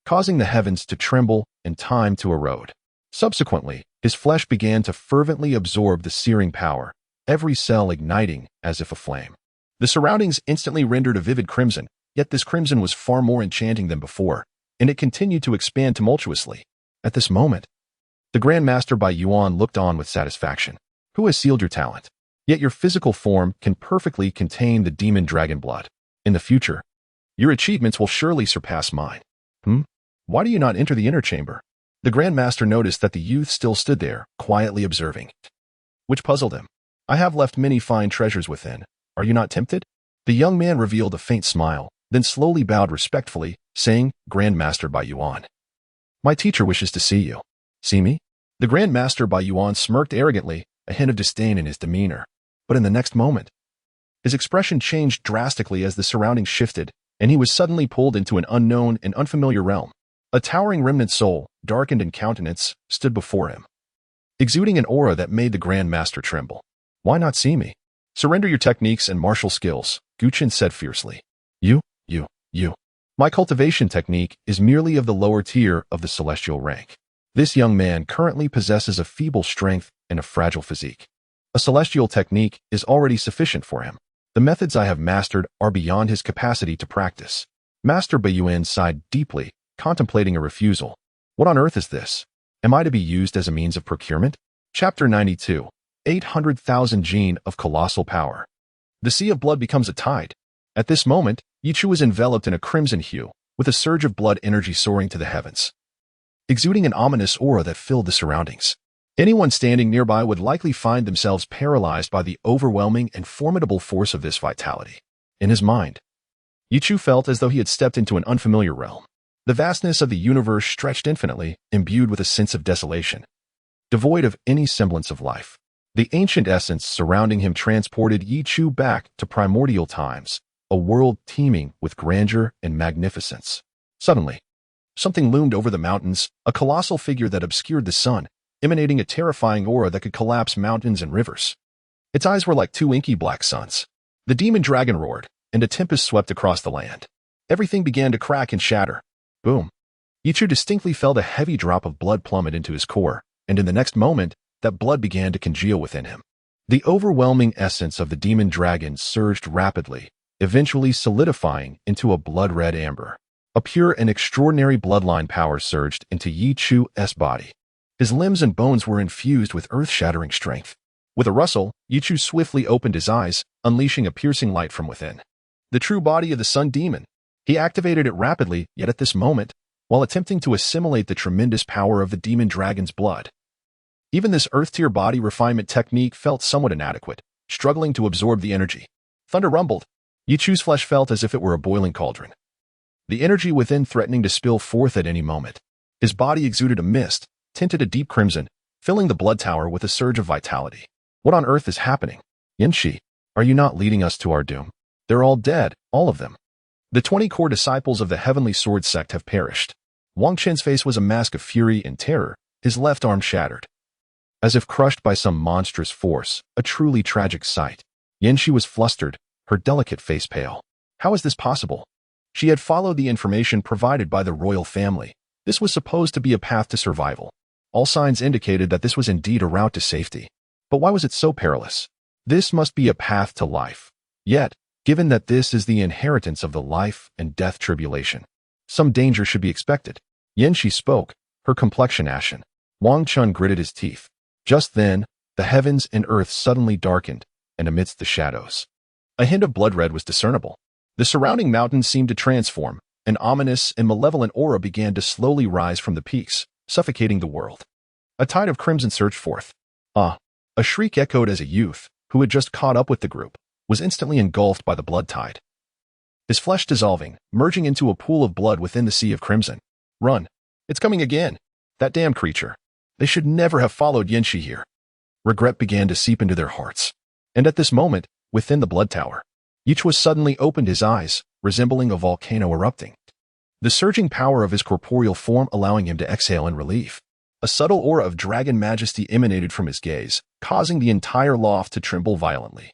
causing the heavens to tremble and time to erode. Subsequently, his flesh began to fervently absorb the searing power, every cell igniting as if aflame. The surroundings instantly rendered a vivid crimson, yet this crimson was far more enchanting than before, and it continued to expand tumultuously. At this moment, the Grand Master Bai Yuan looked on with satisfaction. "Who has sealed your talent? Yet your physical form can perfectly contain the demon dragon blood. In the future, your achievements will surely surpass mine." Why do you not enter the inner chamber?" The Grand Master noticed that the youth still stood there, quietly observing, which puzzled him. "I have left many fine treasures within. Are you not tempted?" The young man revealed a faint smile, then slowly bowed respectfully, saying, "Grand Master Bai Yuan, my teacher wishes to see you." "See me?" The Grand Master Bai Yuan smirked arrogantly, a hint of disdain in his demeanor. But in the next moment, his expression changed drastically as the surroundings shifted, and he was suddenly pulled into an unknown and unfamiliar realm. A towering remnant soul, darkened in countenance, stood before him, exuding an aura that made the Grand Master tremble. "Why not see me? Surrender your techniques and martial skills," Guqin said fiercely. You. My cultivation technique is merely of the lower tier of the celestial rank. This young man currently possesses a feeble strength and a fragile physique. A celestial technique is already sufficient for him. The methods I have mastered are beyond his capacity to practice." Master Bai Yuan sighed deeply, contemplating a refusal. "What on earth is this? Am I to be used as a means of procurement?" Chapter 92. 800,000 gene of colossal power. The sea of blood becomes a tide. At this moment, Ye Chu was enveloped in a crimson hue, with a surge of blood energy soaring to the heavens, exuding an ominous aura that filled the surroundings. Anyone standing nearby would likely find themselves paralyzed by the overwhelming and formidable force of this vitality. In his mind, Ye Chu felt as though he had stepped into an unfamiliar realm. The vastness of the universe stretched infinitely, imbued with a sense of desolation, devoid of any semblance of life. The ancient essence surrounding him transported Ye Chu back to primordial times, a world teeming with grandeur and magnificence. Suddenly, something loomed over the mountains, a colossal figure that obscured the sun, emanating a terrifying aura that could collapse mountains and rivers. Its eyes were like 2 inky black suns. The demon dragon roared, and a tempest swept across the land. Everything began to crack and shatter. Boom. Ye Chu distinctly felt a heavy drop of blood plummet into his core, and in the next moment, that blood began to congeal within him. The overwhelming essence of the demon dragon surged rapidly, eventually solidifying into a blood-red amber. A pure and extraordinary bloodline power surged into Ye Chu's body. His limbs and bones were infused with earth-shattering strength. With a rustle, Ye Chu swiftly opened his eyes, unleashing a piercing light from within. The true body of the sun demon. He activated it rapidly, yet at this moment, while attempting to assimilate the tremendous power of the demon dragon's blood. Even this earth-tier body refinement technique felt somewhat inadequate, struggling to absorb the energy. Thunder rumbled. Ye Chu's flesh felt as if it were a boiling cauldron, the energy within threatening to spill forth at any moment. His body exuded a mist, tinted a deep crimson, filling the blood tower with a surge of vitality. What on earth is happening? Yanxi, are you not leading us to our doom? They're all dead, all of them. The 20 core disciples of the Heavenly Sword sect have perished. Wang Chen's face was a mask of fury and terror, his left arm shattered. As if crushed by some monstrous force, a truly tragic sight. Yanxi was flustered, her delicate face pale. How is this possible? She had followed the information provided by the royal family. This was supposed to be a path to survival. All signs indicated that this was indeed a route to safety. But why was it so perilous? This must be a path to life. Yet, given that this is the inheritance of the life and death tribulation, some danger should be expected. Yanxi spoke, her complexion ashen. Wang Chun gritted his teeth. Just then, the heavens and earth suddenly darkened, and amidst the shadows, a hint of blood red was discernible. The surrounding mountains seemed to transform. An ominous and malevolent aura began to slowly rise from the peaks, suffocating the world. A tide of crimson surged forth. A shriek echoed as a youth, who had just caught up with the group, was instantly engulfed by the blood tide. His flesh dissolving, merging into a pool of blood within the sea of crimson. Run! It's coming again! That damn creature! They should never have followed Yanxi here. Regret began to seep into their hearts. And at this moment, within the blood tower, Ye Chu suddenly opened his eyes, resembling a volcano erupting. The surging power of his corporeal form allowing him to exhale in relief. A subtle aura of dragon majesty emanated from his gaze, causing the entire loft to tremble violently.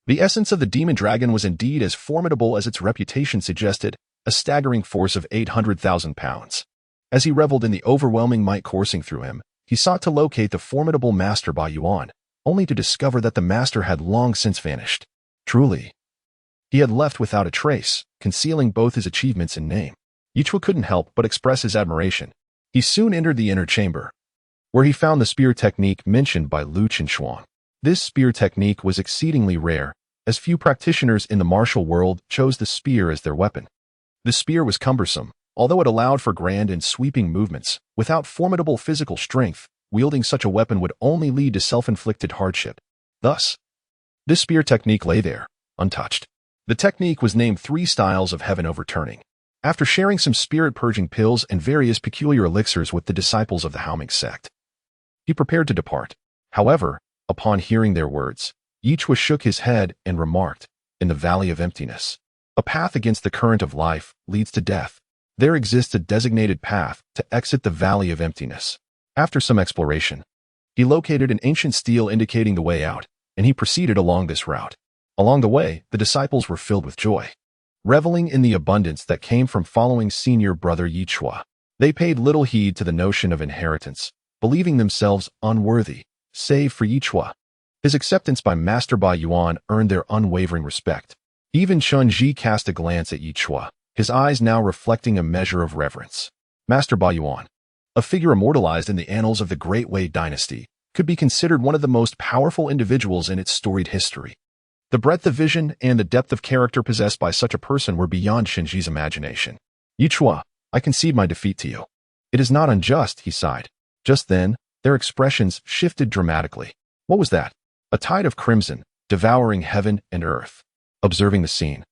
The essence of the demon dragon was indeed as formidable as its reputation suggested, a staggering force of 800,000 pounds. As he reveled in the overwhelming might coursing through him, he sought to locate the formidable master Ba Yuan, only to discover that the master had long since vanished. Truly, he had left without a trace, concealing both his achievements and name. Ye Chu couldn't help but express his admiration. He soon entered the inner chamber, where he found the spear technique mentioned by Lu Qinshuang. This spear technique was exceedingly rare, as few practitioners in the martial world chose the spear as their weapon. The spear was cumbersome, although it allowed for grand and sweeping movements. Without formidable physical strength, wielding such a weapon would only lead to self-inflicted hardship. Thus, this spear technique lay there, untouched. The technique was named 3 Styles of Heaven Overturning. After sharing some spirit-purging pills and various peculiar elixirs with the disciples of the Haoming sect, he prepared to depart. However, upon hearing their words, Ye Chu shook his head and remarked, "In the valley of emptiness, a path against the current of life leads to death. There exists a designated path to exit the valley of emptiness." After some exploration, he located an ancient stele indicating the way out, and he proceeded along this route. Along the way, the disciples were filled with joy, reveling in the abundance that came from following Senior Brother Ye Chu. They paid little heed to the notion of inheritance, believing themselves unworthy, save for Ye Chu. His acceptance by Master Ba Yuan earned their unwavering respect. Even Chun Ji cast a glance at Ye Chu, his eyes now reflecting a measure of reverence. Master Ba Yuan, a figure immortalized in the annals of the Great Wei dynasty, could be considered one of the most powerful individuals in its storied history. The breadth of vision and the depth of character possessed by such a person were beyond Shinji's imagination. "Ye Chu, I concede my defeat to you. It is not unjust," he sighed. Just then, their expressions shifted dramatically. What was that? A tide of crimson, devouring heaven and earth. Observing the scene,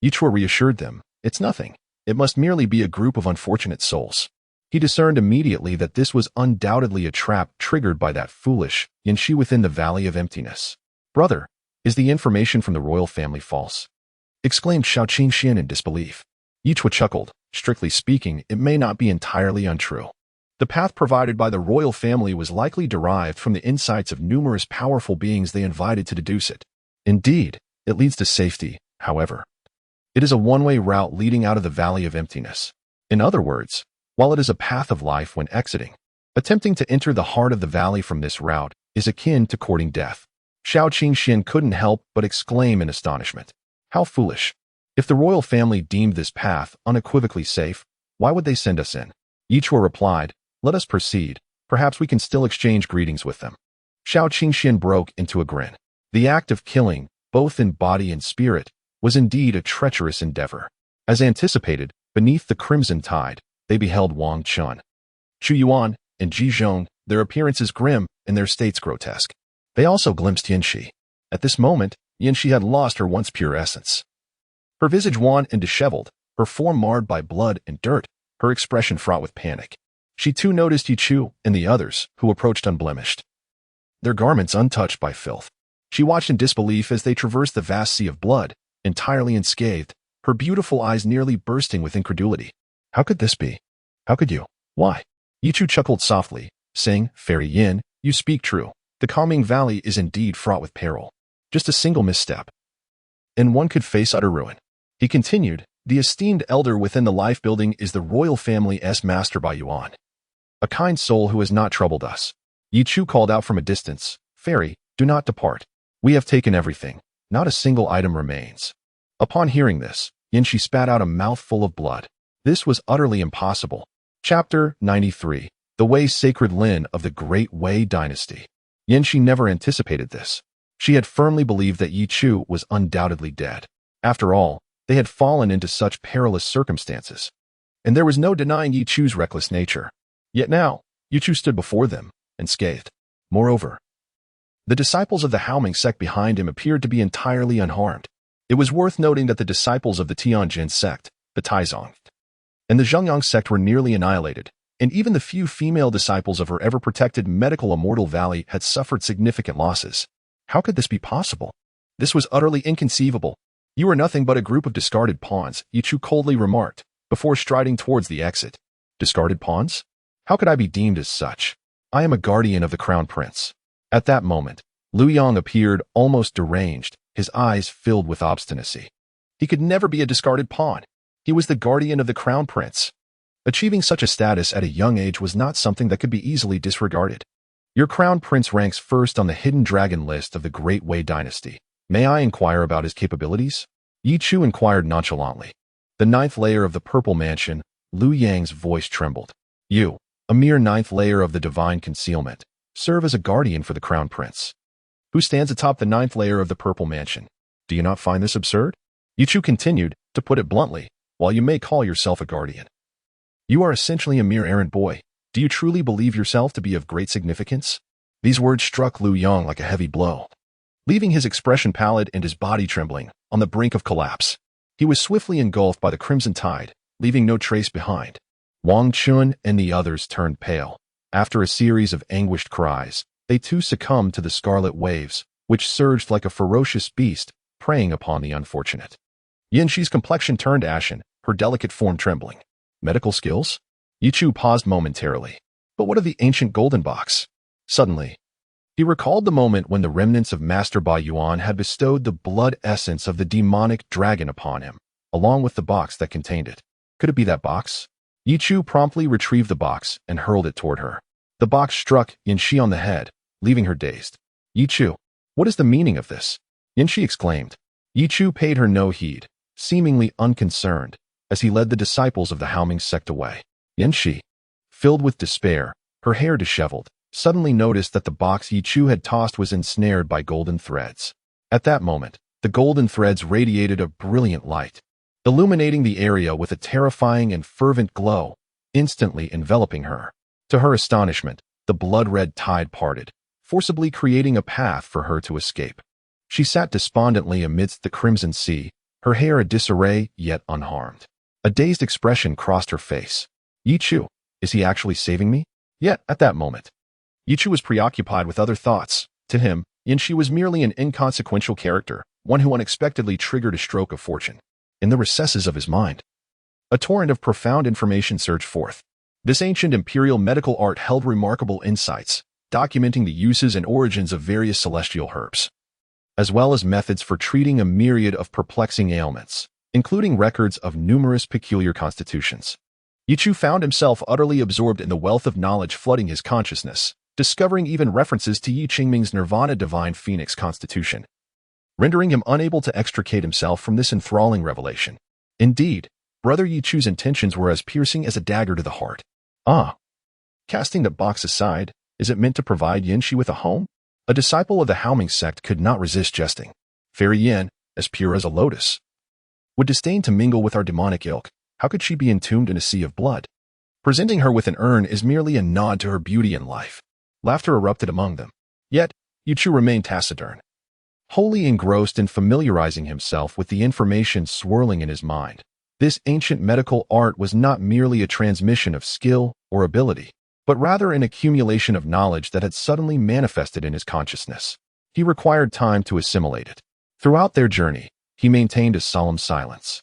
Ye Chu reassured them, "It's nothing. It must merely be a group of unfortunate souls." He discerned immediately that this was undoubtedly a trap triggered by that foolish Yanxi within the valley of emptiness. "Brother, is the information from the royal family false?" exclaimed Shao Qingxian in disbelief. Ye Chu chuckled. "Strictly speaking, it may not be entirely untrue. The path provided by the royal family was likely derived from the insights of numerous powerful beings they invited to deduce it. Indeed, it leads to safety, however. It is a one-way route leading out of the valley of emptiness. In other words, while it is a path of life when exiting, attempting to enter the heart of the valley from this route is akin to courting death." Shao Qingxian couldn't help but exclaim in astonishment. How foolish. If the royal family deemed this path unequivocally safe, why would they send us in? Ye Chu replied, "Let us proceed. Perhaps we can still exchange greetings with them." Shao Qingxian broke into a grin. The act of killing, both in body and spirit, was indeed a treacherous endeavor. As anticipated, beneath the crimson tide, they beheld Wang Chun, Chu Yuan, and Ji Zhong, their appearances grim and their states grotesque. They also glimpsed Yanxi. At this moment, Yanxi had lost her once pure essence. Her visage wan and disheveled, her form marred by blood and dirt, her expression fraught with panic. She too noticed Ye Chu and the others, who approached unblemished, their garments untouched by filth. She watched in disbelief as they traversed the vast sea of blood, entirely unscathed, her beautiful eyes nearly bursting with incredulity. How could this be? How could you? Why? Ye Chu chuckled softly, saying, Fairy Yin, you speak true. The calming valley is indeed fraught with peril. Just a single misstep, and one could face utter ruin. He continued, the esteemed elder within the life building is the royal family's master by Yuan, a kind soul who has not troubled us. Ye Chu called out from a distance, Fairy, do not depart. We have taken everything. Not a single item remains. Upon hearing this, Yanxi spat out a mouthful of blood. This was utterly impossible. Chapter 93. The Wei Sacred Lin of the Great Wei Dynasty. Yanxi never anticipated this. She had firmly believed that Ye Chu was undoubtedly dead. After all, they had fallen into such perilous circumstances. And there was no denying Ye Chu's reckless nature. Yet now, Ye Chu stood before them, unscathed. Moreover, the disciples of the Haoming sect behind him appeared to be entirely unharmed. It was worth noting that the disciples of the Tianjin sect, the Taizong, and the Zhengyang sect were nearly annihilated, and even the few female disciples of her ever-protected medical immortal valley had suffered significant losses. How could this be possible? This was utterly inconceivable. You are nothing but a group of discarded pawns, Ye Chu coldly remarked, before striding towards the exit. Discarded pawns? How could I be deemed as such? I am a guardian of the Crown Prince. At that moment, Lu Yang appeared almost deranged, his eyes filled with obstinacy. He could never be a discarded pawn. He was the guardian of the Crown Prince. Achieving such a status at a young age was not something that could be easily disregarded. Your Crown Prince ranks first on the hidden dragon list of the Great Wei Dynasty. May I inquire about his capabilities? Ye Chu inquired nonchalantly. The ninth layer of the Purple Mansion, Lu Yang's voice trembled. You, a mere ninth layer of the Divine Concealment, serve as a guardian for the Crown Prince, who stands atop the ninth layer of the Purple Mansion. Do you not find this absurd? Ye Chu continued, to put it bluntly, while you may call yourself a guardian, you are essentially a mere errant boy. Do you truly believe yourself to be of great significance? These words struck Lu Yang like a heavy blow, leaving his expression pallid and his body trembling, on the brink of collapse. He was swiftly engulfed by the crimson tide, leaving no trace behind. Wang Chun and the others turned pale. After a series of anguished cries, they too succumbed to the scarlet waves, which surged like a ferocious beast, preying upon the unfortunate. Yanxi's complexion turned ashen, her delicate form trembling. Medical skills? Ye Chu paused momentarily. But what of the ancient golden box? Suddenly, he recalled the moment when the remnants of Master Bai Yuan had bestowed the blood essence of the demonic dragon upon him, along with the box that contained it. Could it be that box? Ye Chu promptly retrieved the box and hurled it toward her. The box struck Yanxi on the head, leaving her dazed. Ye Chu, what is the meaning of this? Yanxi exclaimed. Ye Chu paid her no heed, seemingly unconcerned, as he led the disciples of the Haoming sect away. Yanxi, filled with despair, her hair disheveled, suddenly noticed that the box Ye Chu had tossed was ensnared by golden threads. At that moment, the golden threads radiated a brilliant light, illuminating the area with a terrifying and fervent glow, instantly enveloping her. To her astonishment, the blood-red tide parted, forcibly creating a path for her to escape. She sat despondently amidst the crimson sea, her hair a disarray yet unharmed. A dazed expression crossed her face. Ye Chu, is he actually saving me? Yet, at that moment, Ye Chu was preoccupied with other thoughts. To him, Yanxi was merely an inconsequential character, one who unexpectedly triggered a stroke of fortune. In the recesses of his mind, a torrent of profound information surged forth. This ancient imperial medical art held remarkable insights, documenting the uses and origins of various celestial herbs, as well as methods for treating a myriad of perplexing ailments, including records of numerous peculiar constitutions. Ye Chu found himself utterly absorbed in the wealth of knowledge flooding his consciousness, discovering even references to Yi Qingming's Nirvana Divine Phoenix constitution, rendering him unable to extricate himself from this enthralling revelation. Indeed, Brother Ye Chu's intentions were as piercing as a dagger to the heart. Ah! Casting the box aside, is it meant to provide Yanxi with a home? A disciple of the Haoming sect could not resist jesting. Fairy Yin, as pure as a lotus, would disdain to mingle with our demonic ilk. How could she be entombed in a sea of blood? Presenting her with an urn is merely a nod to her beauty and life. Laughter erupted among them. Yet, Ye Chu remained taciturn, wholly engrossed in familiarizing himself with the information swirling in his mind. This ancient medical art was not merely a transmission of skill or ability, but rather an accumulation of knowledge that had suddenly manifested in his consciousness. He required time to assimilate it. Throughout their journey, he maintained a solemn silence,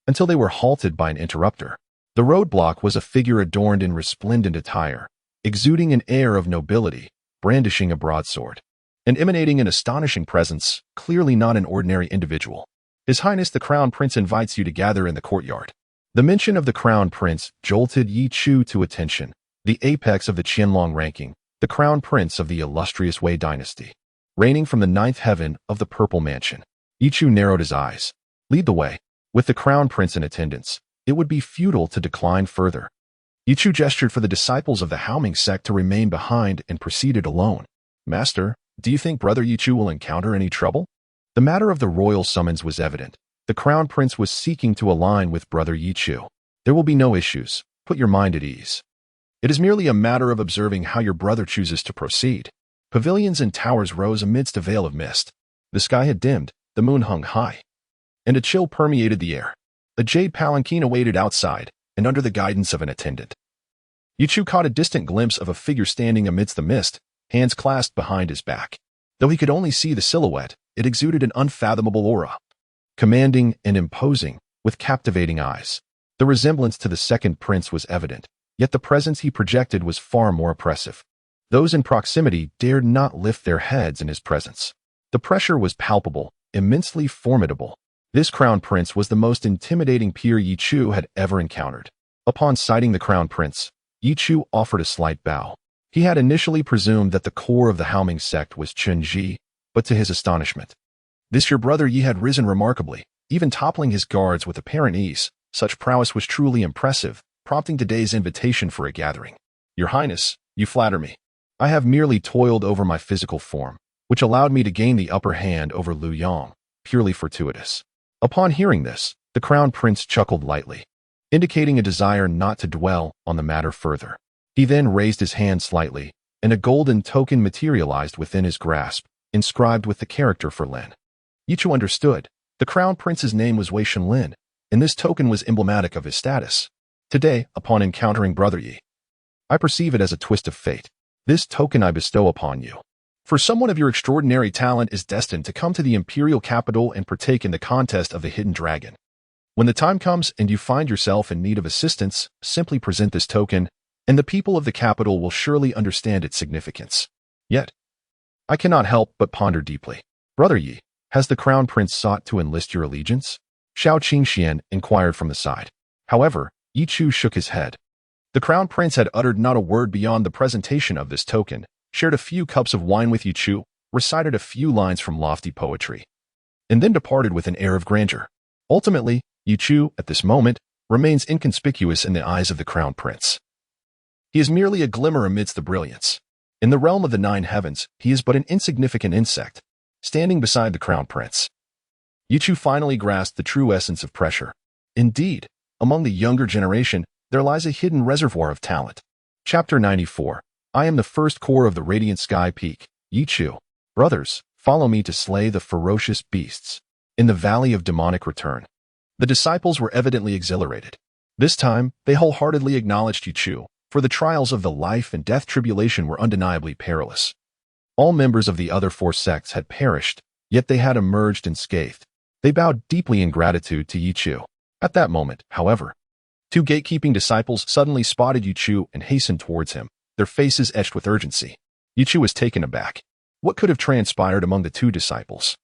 until they were halted by an interrupter. The roadblock was a figure adorned in resplendent attire, exuding an air of nobility, brandishing a broadsword, and emanating an astonishing presence, clearly not an ordinary individual. His Highness the Crown Prince invites you to gather in the courtyard. The mention of the Crown Prince jolted Ye Chu to attention, the apex of the Qianlong ranking, the Crown Prince of the illustrious Wei dynasty, reigning from the ninth heaven of the Purple Mansion. Ye Chu narrowed his eyes. Lead the way. With the Crown Prince in attendance, it would be futile to decline further. Ye Chu gestured for the disciples of the Haoming sect to remain behind and proceeded alone. Master, do you think Brother Ye Chu will encounter any trouble? The matter of the royal summons was evident. The Crown Prince was seeking to align with Brother Ye Chu. There will be no issues. Put your mind at ease. It is merely a matter of observing how your brother chooses to proceed. Pavilions and towers rose amidst a veil of mist. The sky had dimmed, the moon hung high, and a chill permeated the air. A jade palanquin awaited outside, and under the guidance of an attendant. Ye Chu caught a distant glimpse of a figure standing amidst the mist, hands clasped behind his back. Though he could only see the silhouette, it exuded an unfathomable aura, commanding and imposing, with captivating eyes. The resemblance to the second prince was evident, yet the presence he projected was far more oppressive. Those in proximity dared not lift their heads in his presence. The pressure was palpable, immensely formidable. This Crown Prince was the most intimidating peer Ye Chu had ever encountered. Upon sighting the Crown Prince, Ye Chu offered a slight bow. He had initially presumed that the core of the Haoming sect was Chunji, but to his astonishment, this your brother Ye had risen remarkably, even toppling his guards with apparent ease. Such prowess was truly impressive, prompting today's invitation for a gathering. Your Highness, you flatter me. I have merely toiled over my physical form, which allowed me to gain the upper hand over Lu Yong, purely fortuitous. Upon hearing this, the Crown Prince chuckled lightly, indicating a desire not to dwell on the matter further. He then raised his hand slightly, and a golden token materialized within his grasp, inscribed with the character for Lin. Ye Chu understood. The Crown Prince's name was Wei Shenlin, and this token was emblematic of his status. Today, upon encountering Brother Ye, I perceive it as a twist of fate. This token I bestow upon you. For someone of your extraordinary talent is destined to come to the imperial capital and partake in the contest of the hidden dragon. When the time comes and you find yourself in need of assistance, simply present this token, and the people of the capital will surely understand its significance. Yet, I cannot help but ponder deeply. Brother Ye, has the Crown Prince sought to enlist your allegiance? Xiao Qingxian inquired from the side. However, Ye Chu shook his head. The Crown Prince had uttered not a word beyond the presentation of this token, shared a few cups of wine with Ye Chu, recited a few lines from lofty poetry, and then departed with an air of grandeur. Ultimately, Ye Chu, at this moment, remains inconspicuous in the eyes of the Crown Prince. He is merely a glimmer amidst the brilliance. In the realm of the nine heavens, he is but an insignificant insect, standing beside the Crown Prince. Ye Chu finally grasped the true essence of pressure. Indeed, among the younger generation, there lies a hidden reservoir of talent. Chapter 94. I am the first core of the radiant sky peak. Ye Chu. Brothers, follow me to slay the ferocious beasts. In the valley of demonic return. The disciples were evidently exhilarated. This time, they wholeheartedly acknowledged Ye Chu, for the trials of the life and death tribulation were undeniably perilous. All members of the other four sects had perished, yet they had emerged unscathed. They bowed deeply in gratitude to Ye Chu. At that moment, however, two gatekeeping disciples suddenly spotted Ye Chu and hastened towards him, their faces etched with urgency. Ye Chu was taken aback. What could have transpired among the two disciples?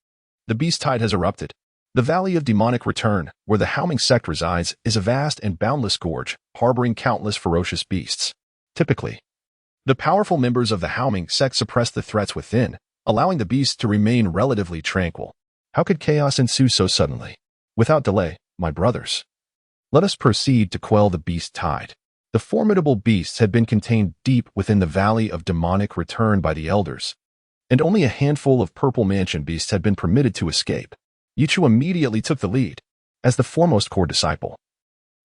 The beast tide has erupted. The Valley of Demonic Return, where the Haoming sect resides, is a vast and boundless gorge, harboring countless ferocious beasts. Typically, the powerful members of the Haoming sect suppress the threats within, allowing the beasts to remain relatively tranquil. How could chaos ensue so suddenly? Without delay, my brothers, let us proceed to quell the beast tide. The formidable beasts had been contained deep within the Valley of Demonic Return by the elders, and only a handful of Purple Mansion beasts had been permitted to escape. Ye Chu immediately took the lead. As the foremost core disciple,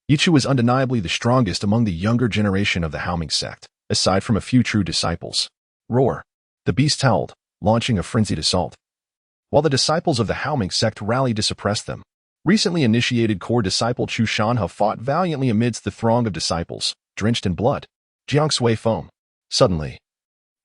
Ye Chu was undeniably the strongest among the younger generation of the Haoming sect, aside from a few true disciples. Roar! The beast howled, launching a frenzied assault. While the disciples of the Haoming sect rallied to suppress them, recently initiated core disciple Chu Shanhe fought valiantly amidst the throng of disciples, drenched in blood. Jiang Sui foam. Suddenly,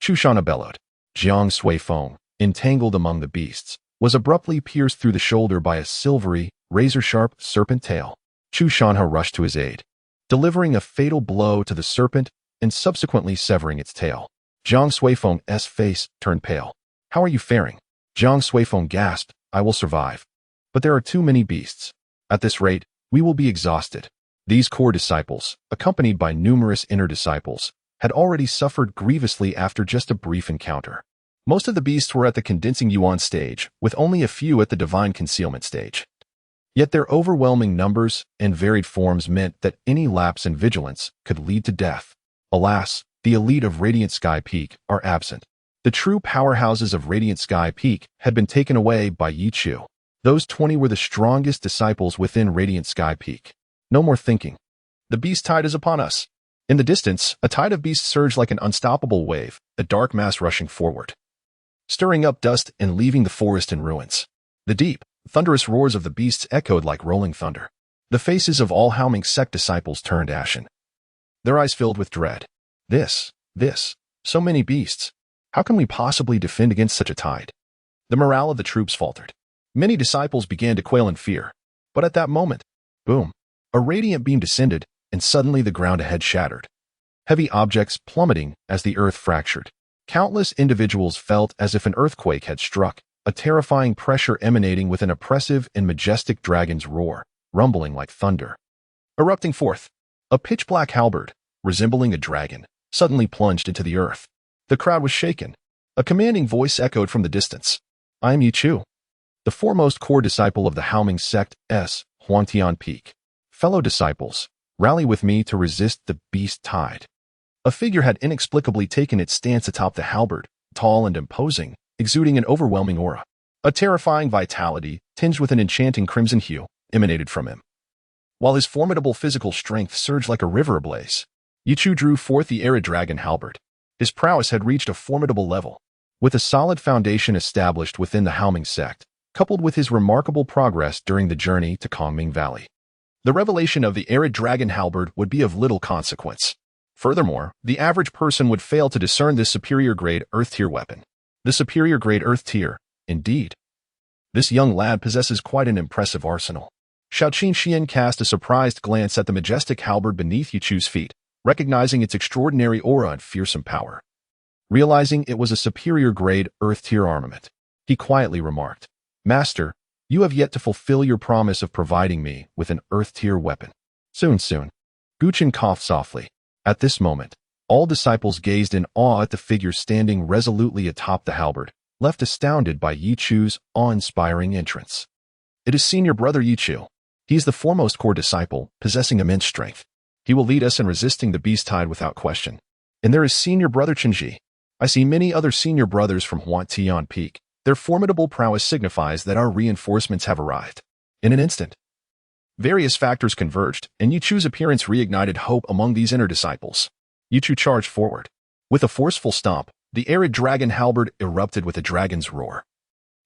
Chu Shanhe bellowed. Jiang Sui foam, entangled among the beasts, was abruptly pierced through the shoulder by a silvery, razor-sharp serpent tail. Chu Shanhe rushed to his aid, delivering a fatal blow to the serpent and subsequently severing its tail. Zhang Suifeng's face turned pale. "How are you faring?" Zhang Suifeng gasped. "I will survive. But there are too many beasts. At this rate, we will be exhausted." These core disciples, accompanied by numerous inner disciples, had already suffered grievously after just a brief encounter. Most of the beasts were at the condensing yuan stage, with only a few at the divine concealment stage. Yet their overwhelming numbers and varied forms meant that any lapse in vigilance could lead to death. Alas, the elite of Radiant Sky Peak are absent. The true powerhouses of Radiant Sky Peak had been taken away by Ye Chu. Those 20 were the strongest disciples within Radiant Sky Peak. No more thinking. The beast tide is upon us. In the distance, a tide of beasts surged like an unstoppable wave, a dark mass rushing forward, stirring up dust and leaving the forest in ruins. The deep, thunderous roars of the beasts echoed like rolling thunder. The faces of all Haoming sect disciples turned ashen, their eyes filled with dread. This, so many beasts. How can we possibly defend against such a tide? The morale of the troops faltered. Many disciples began to quail in fear. But at that moment, boom, a radiant beam descended, and suddenly the ground ahead shattered. Heavy objects plummeting as the earth fractured. Countless individuals felt as if an earthquake had struck, a terrifying pressure emanating with an oppressive and majestic dragon's roar, rumbling like thunder. Erupting forth, a pitch-black halberd, resembling a dragon, suddenly plunged into the earth. The crowd was shaken. A commanding voice echoed from the distance. "I am Ye Chu, the foremost core disciple of the Haoming sect Huangtian Peak. Fellow disciples, rally with me to resist the beast tide." A figure had inexplicably taken its stance atop the halberd, tall and imposing, exuding an overwhelming aura. A terrifying vitality, tinged with an enchanting crimson hue, emanated from him. While his formidable physical strength surged like a river ablaze, Ye Chu drew forth the arid dragon halberd. His prowess had reached a formidable level. With a solid foundation established within the Haoming sect, coupled with his remarkable progress during the journey to Kongming Valley, the revelation of the arid dragon halberd would be of little consequence. Furthermore, the average person would fail to discern this superior-grade Earth-tier weapon. The superior-grade Earth-tier, indeed. This young lad possesses quite an impressive arsenal. Shaoqin Xian cast a surprised glance at the majestic halberd beneath Ye Chu's feet, recognizing its extraordinary aura and fearsome power. Realizing it was a superior-grade Earth-tier armament, he quietly remarked, "Master, you have yet to fulfill your promise of providing me with an Earth-tier weapon." Soon. Guchen coughed softly. At this moment, all disciples gazed in awe at the figure standing resolutely atop the halberd, left astounded by Ye Chu's awe-inspiring entrance. It is Senior Brother Ye Chu. He is the foremost core disciple, possessing immense strength. He will lead us in resisting the beast tide without question. And there is Senior Brother Chenji. I see many other senior brothers from Huangtian Peak. Their formidable prowess signifies that our reinforcements have arrived. In an instant, various factors converged, and Ye Chu's appearance reignited hope among these inner disciples. Ye Chu charged forward. With a forceful stomp, the arid dragon halberd erupted with a dragon's roar,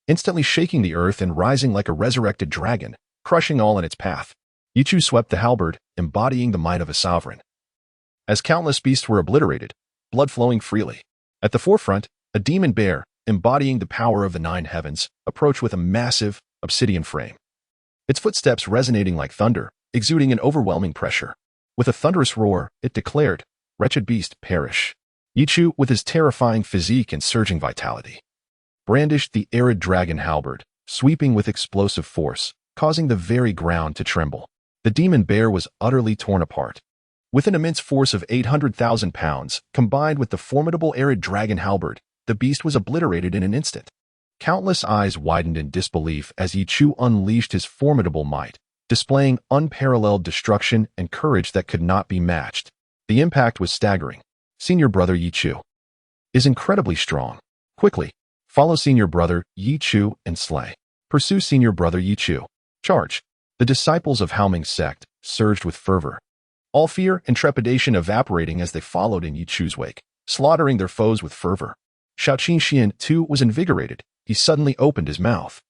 instantly shaking the earth and rising like a resurrected dragon, crushing all in its path. Ye Chu swept the halberd, embodying the might of a sovereign. As countless beasts were obliterated, blood flowing freely. At the forefront, a demon bear, embodying the power of the 9 heavens, approached with a massive, obsidian frame. Its footsteps resonating like thunder, exuding an overwhelming pressure. With a thunderous roar, it declared, "Wretched beast, perish." Ye Chu, with his terrifying physique and surging vitality, brandished the arid dragon halberd, sweeping with explosive force, causing the very ground to tremble. The demon bear was utterly torn apart. With an immense force of 800,000 pounds, combined with the formidable arid dragon halberd, the beast was obliterated in an instant. Countless eyes widened in disbelief as Ye Chu unleashed his formidable might, displaying unparalleled destruction and courage that could not be matched. The impact was staggering. Senior Brother Ye Chu is incredibly strong. Quickly, follow Senior Brother Ye Chu and slay. Pursue Senior Brother Ye Chu. Charge. The disciples of Haoming sect surged with fervor, all fear and trepidation evaporating as they followed in Ye Chu's wake, slaughtering their foes with fervor. Shaoqin Xian, too, was invigorated. He suddenly opened his mouth,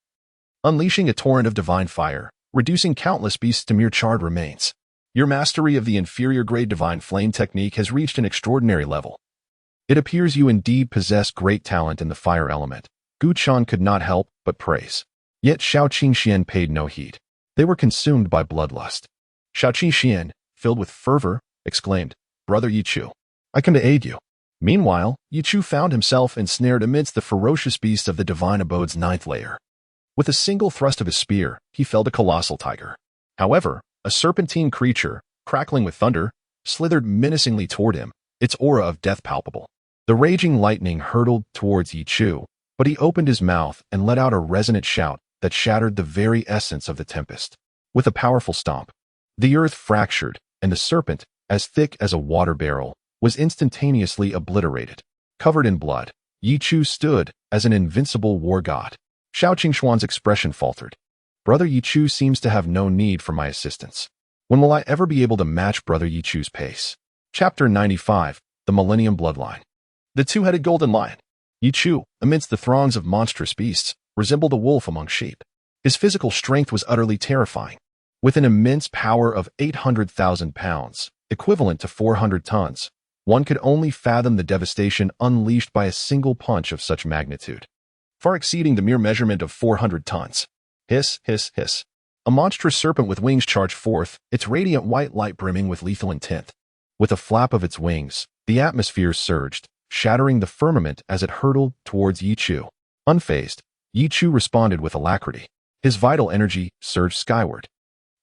unleashing a torrent of divine fire, reducing countless beasts to mere charred remains. Your mastery of the inferior-grade divine flame technique has reached an extraordinary level. It appears you indeed possess great talent in the fire element. Gu Chan could not help but praise. Yet Shaoqin Xian paid no heed. They were consumed by bloodlust. Shao Xian, filled with fervor, exclaimed, "Brother Ye Chu, I come to aid you." Meanwhile, Ye Chu found himself ensnared amidst the ferocious beasts of the divine abode's ninth layer. With a single thrust of his spear, he felled a colossal tiger. However, a serpentine creature, crackling with thunder, slithered menacingly toward him, its aura of death palpable. The raging lightning hurtled towards Ye Chu, but he opened his mouth and let out a resonant shout that shattered the very essence of the tempest. With a powerful stomp, the earth fractured, and the serpent, as thick as a water barrel, was instantaneously obliterated. Covered in blood, Ye Chu stood as an invincible war god. Shao Qingshuan's expression faltered. Brother Ye Chu seems to have no need for my assistance. When will I ever be able to match Brother Ye Chu's pace? Chapter 95, The Millennium Bloodline. The two-headed golden lion. Ye Chu, amidst the throngs of monstrous beasts, resembled a wolf among sheep. His physical strength was utterly terrifying. With an immense power of 800,000 pounds, equivalent to 400 tons, one could only fathom the devastation unleashed by a single punch of such magnitude, far exceeding the mere measurement of 400 tons. Hiss, hiss, hiss. A monstrous serpent with wings charged forth, its radiant white light brimming with lethal intent. With a flap of its wings, the atmosphere surged, shattering the firmament as it hurtled towards Ye Chu. Unfazed, Ye Chu responded with alacrity. His vital energy surged skyward,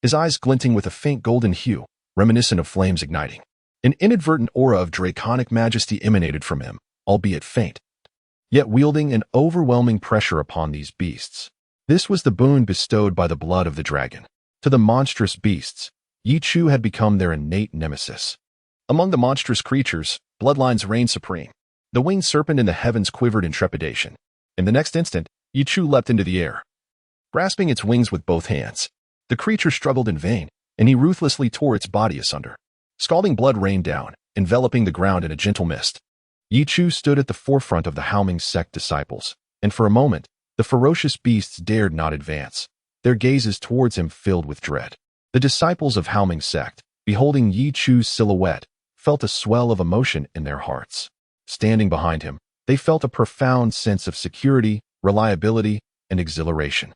his eyes glinting with a faint golden hue, reminiscent of flames igniting. An inadvertent aura of draconic majesty emanated from him, albeit faint, yet wielding an overwhelming pressure upon these beasts. This was the boon bestowed by the blood of the dragon. To the monstrous beasts, Ye Chu had become their innate nemesis. Among the monstrous creatures, bloodlines reigned supreme. The winged serpent in the heavens quivered in trepidation. In the next instant, Ye Chu leapt into the air, grasping its wings with both hands. The creature struggled in vain, and he ruthlessly tore its body asunder. Scalding blood rained down, enveloping the ground in a gentle mist. Ye Chu stood at the forefront of the Haoming sect disciples, and for a moment, the ferocious beasts dared not advance, their gazes towards him filled with dread. The disciples of Haoming sect, beholding Ye Chu's silhouette, felt a swell of emotion in their hearts. Standing behind him, they felt a profound sense of security, reliability, and exhilaration.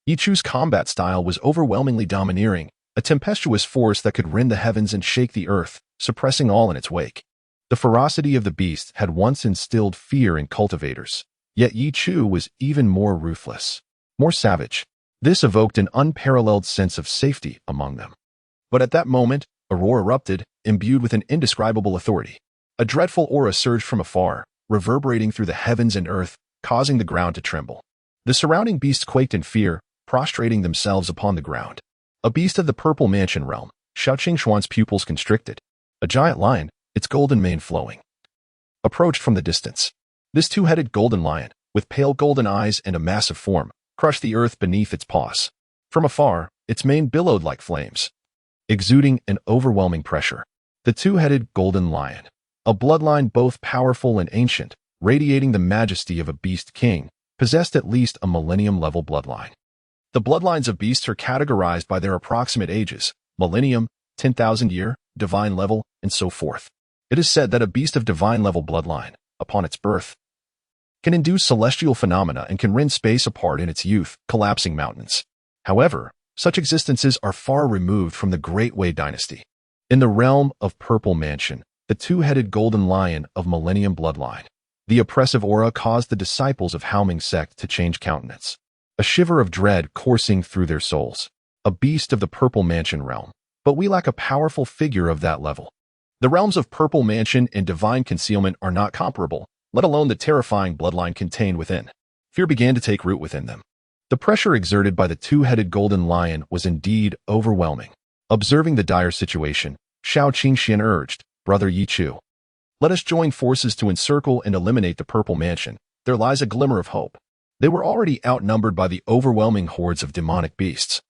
Ye Chu's combat style was overwhelmingly domineering, a tempestuous force that could rend the heavens and shake the earth, suppressing all in its wake. The ferocity of the beast had once instilled fear in cultivators, yet Ye Chu was even more ruthless, more savage. This evoked an unparalleled sense of safety among them. But at that moment, a roar erupted, imbued with an indescribable authority. A dreadful aura surged from afar, reverberating through the heavens and earth, causing the ground to tremble. The surrounding beasts quaked in fear, prostrating themselves upon the ground. A beast of the purple mansion realm, Shao Qingshuan's pupils constricted. A giant lion, its golden mane flowing, approached from the distance. This two-headed golden lion, with pale golden eyes and a massive form, crushed the earth beneath its paws. From afar, its mane billowed like flames, exuding an overwhelming pressure. The two-headed golden lion, a bloodline both powerful and ancient, radiating the majesty of a beast king, possessed at least a millennium-level bloodline. The bloodlines of beasts are categorized by their approximate ages: millennium, 10,000 year, divine level, and so forth. It is said that a beast of divine level bloodline, upon its birth, can induce celestial phenomena and can rend space apart in its youth, collapsing mountains. However, such existences are far removed from the Great Wei dynasty. In the realm of Purple Mansion, the two-headed golden lion of millennium bloodline, the oppressive aura caused the disciples of Haoming sect to change countenance, a shiver of dread coursing through their souls. A beast of the Purple Mansion realm, but we lack a powerful figure of that level. The realms of Purple Mansion and Divine Concealment are not comparable, let alone the terrifying bloodline contained within. Fear began to take root within them. The pressure exerted by the two-headed golden lion was indeed overwhelming. Observing the dire situation, Shao Qingshuan urged, "Brother Ye Chu, let us join forces to encircle and eliminate the Purple Mansion. There lies a glimmer of hope." They were already outnumbered by the overwhelming hordes of demonic beasts,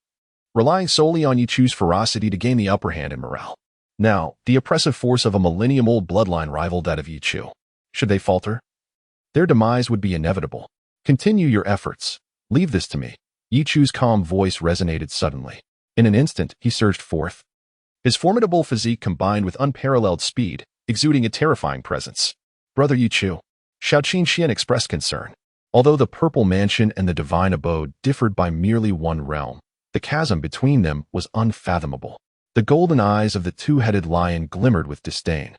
relying solely on Ye Chu's ferocity to gain the upper hand in morale. Now, the oppressive force of a millennium-old bloodline rivaled that of Ye Chu. Should they falter, their demise would be inevitable. "Continue your efforts. Leave this to me." Ye Chu's calm voice resonated suddenly. In an instant, he surged forth, his formidable physique combined with unparalleled speed, exuding a terrifying presence. "Brother Ye Chu," Shao Qingshuan expressed concern. Although the Purple Mansion and the Divine Abode differed by merely one realm, the chasm between them was unfathomable. The golden eyes of the two-headed lion glimmered with disdain.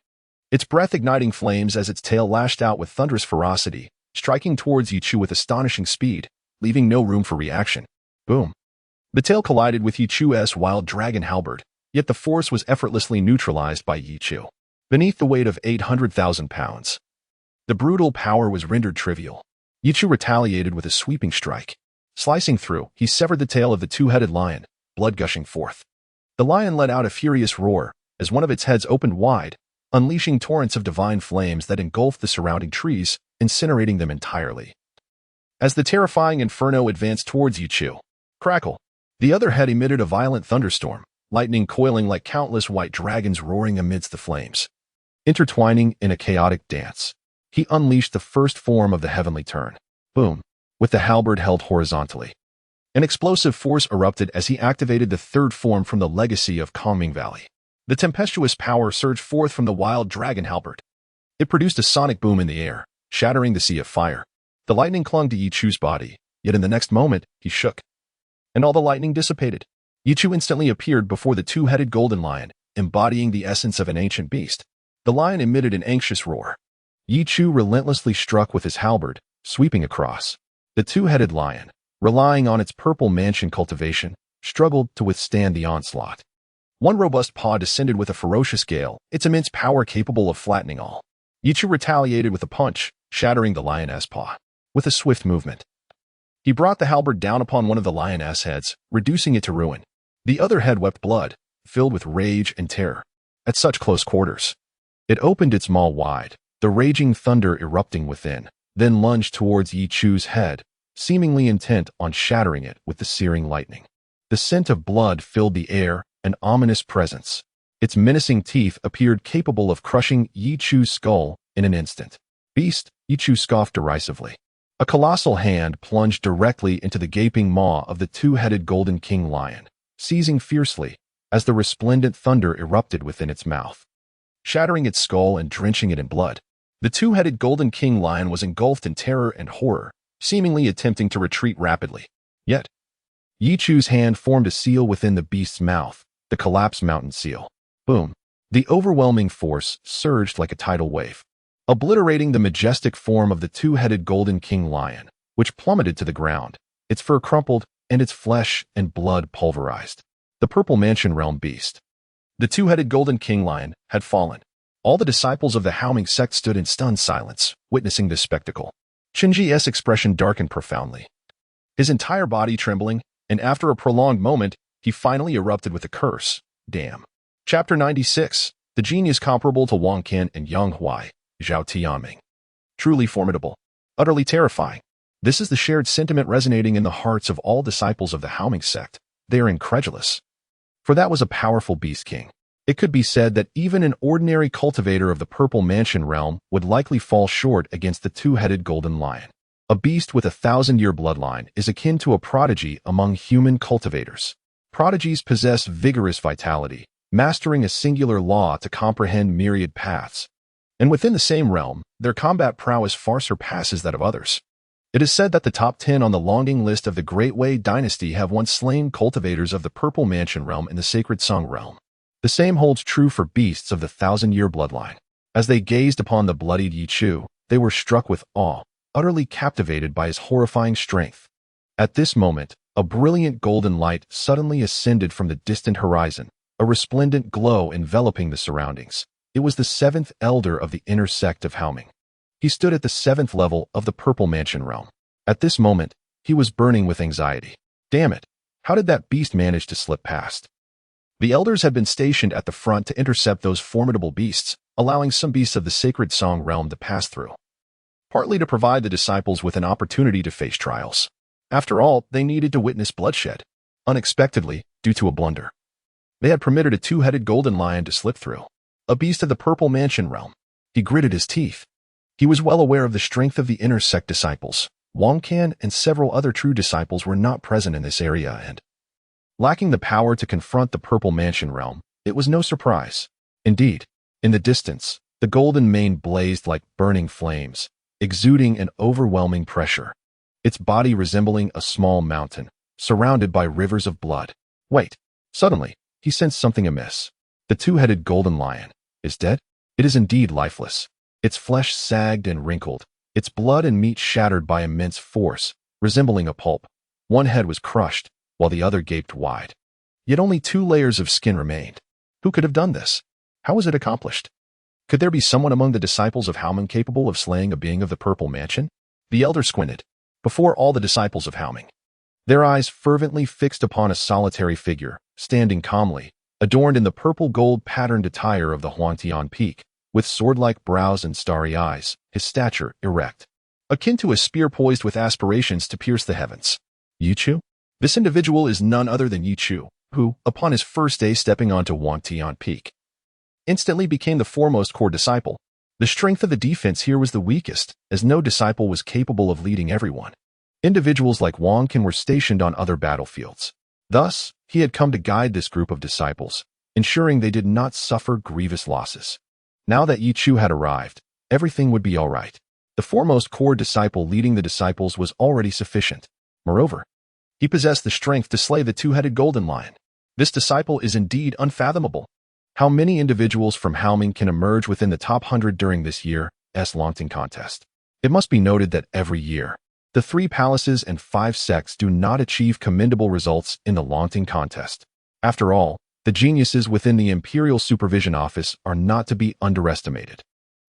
Its breath igniting flames as its tail lashed out with thunderous ferocity, striking towards Ye Chu with astonishing speed, leaving no room for reaction. Boom. The tail collided with Ye Chu's wild dragon halberd, yet the force was effortlessly neutralized by Ye Chu. Beneath the weight of 800,000 pounds, the brutal power was rendered trivial. Ye Chu retaliated with a sweeping strike. Slicing through, he severed the tail of the two-headed lion, blood gushing forth. The lion let out a furious roar as one of its heads opened wide, unleashing torrents of divine flames that engulfed the surrounding trees, incinerating them entirely. As the terrifying inferno advanced towards Ye Chu, crackle, the other head emitted a violent thunderstorm, lightning coiling like countless white dragons roaring amidst the flames. Intertwining in a chaotic dance, he unleashed the first form of the heavenly turn. Boom, with the halberd held horizontally. An explosive force erupted as he activated the third form from the legacy of Kongming Valley. The tempestuous power surged forth from the wild dragon halberd. It produced a sonic boom in the air, shattering the sea of fire. The lightning clung to Ye Chu's body, yet in the next moment, he shook. And all the lightning dissipated. Ye Chu instantly appeared before the two-headed golden lion, embodying the essence of an ancient beast. The lion emitted an anxious roar. Ye Chu relentlessly struck with his halberd, sweeping across. The two-headed lion, relying on its purple mansion cultivation, struggled to withstand the onslaught. One robust paw descended with a ferocious gale, its immense power capable of flattening all. Ye Chu retaliated with a punch, shattering the lioness paw. With a swift movement, he brought the halberd down upon one of the lioness heads, reducing it to ruin. The other head wept blood, filled with rage and terror. At such close quarters, it opened its maw wide, the raging thunder erupting within, then lunged towards Ye Chu's head, seemingly intent on shattering it with the searing lightning. The scent of blood filled the air, an ominous presence. Its menacing teeth appeared capable of crushing Ye Chu's skull in an instant. Beast, Ye Chu scoffed derisively. A colossal hand plunged directly into the gaping maw of the two-headed golden king lion, seizing fiercely as the resplendent thunder erupted within its mouth, shattering its skull and drenching it in blood. The two-headed golden king lion was engulfed in terror and horror, seemingly attempting to retreat rapidly. Yet, Ye Chu's hand formed a seal within the beast's mouth, the collapsed mountain seal. Boom. The overwhelming force surged like a tidal wave, obliterating the majestic form of the two-headed golden king lion, which plummeted to the ground, its fur crumpled and its flesh and blood pulverized. The purple mansion realm beast, the two-headed golden king lion, had fallen. All the disciples of the Haoming sect stood in stunned silence, witnessing this spectacle. Qinji's expression darkened profoundly, his entire body trembling, and after a prolonged moment, he finally erupted with a curse. Damn. Chapter 96. The genius comparable to Wang Qian and Yang Huai, Zhao Tianming. Truly formidable. Utterly terrifying. This is the shared sentiment resonating in the hearts of all disciples of the Haoming sect. They are incredulous. For that was a powerful beast king. It could be said that even an ordinary cultivator of the purple mansion realm would likely fall short against the two-headed golden lion. A beast with a 1,000-year bloodline is akin to a prodigy among human cultivators. Prodigies possess vigorous vitality, mastering a singular law to comprehend myriad paths. And within the same realm, their combat prowess far surpasses that of others. It is said that the top 10 on the longing list of the Great Wei dynasty have once slain cultivators of the purple mansion realm in the sacred Song realm. The same holds true for beasts of the 1,000-year bloodline. As they gazed upon the bloodied Ye Chu, they were struck with awe, utterly captivated by his horrifying strength. At this moment, a brilliant golden light suddenly ascended from the distant horizon, a resplendent glow enveloping the surroundings. It was the seventh elder of the inner sect of Haoming. He stood at the seventh level of the purple mansion realm. At this moment, he was burning with anxiety. Damn it, how did that beast manage to slip past? The elders had been stationed at the front to intercept those formidable beasts, allowing some beasts of the sacred Song realm to pass through, partly to provide the disciples with an opportunity to face trials. After all, they needed to witness bloodshed. Unexpectedly, due to a blunder, they had permitted a two-headed golden lion to slip through, a beast of the purple mansion realm. He gritted his teeth. He was well aware of the strength of the inner sect disciples. Wang Qian and several other true disciples were not present in this area and, lacking the power to confront the purple mansion realm, it was no surprise. Indeed, in the distance, the golden mane blazed like burning flames, exuding an overwhelming pressure, its body resembling a small mountain, surrounded by rivers of blood. Wait. Suddenly, he sensed something amiss. The two-headed golden lion is dead? It is indeed lifeless. Its flesh sagged and wrinkled, its blood and meat shattered by immense force, resembling a pulp. One head was crushed, while the other gaped wide. Yet only 2 layers of skin remained. Who could have done this? How was it accomplished? Could there be someone among the disciples of Haoming capable of slaying a being of the purple mansion? The elder squinted. Before all the disciples of Haoming, their eyes fervently fixed upon a solitary figure, standing calmly, adorned in the purple-gold patterned attire of the Huangtian Peak, with sword-like brows and starry eyes, his stature erect, akin to a spear poised with aspirations to pierce the heavens. Ye Chu? This individual is none other than Ye Chu, who, upon his first day stepping onto Huangtian Peak, instantly became the foremost core disciple. The strength of the defense here was the weakest, as no disciple was capable of leading everyone. Individuals like Wang Qin were stationed on other battlefields. Thus, he had come to guide this group of disciples, ensuring they did not suffer grievous losses. Now that Ye Chu had arrived, everything would be all right. The foremost core disciple leading the disciples was already sufficient. Moreover, he possessed the strength to slay the two-headed golden lion. This disciple is indeed unfathomable. How many individuals from Haoming can emerge within the top 100 during this year's Longting contest? It must be noted that every year, the 3 palaces and 5 sects do not achieve commendable results in the Longting contest. After all, the geniuses within the Imperial Supervision Office are not to be underestimated.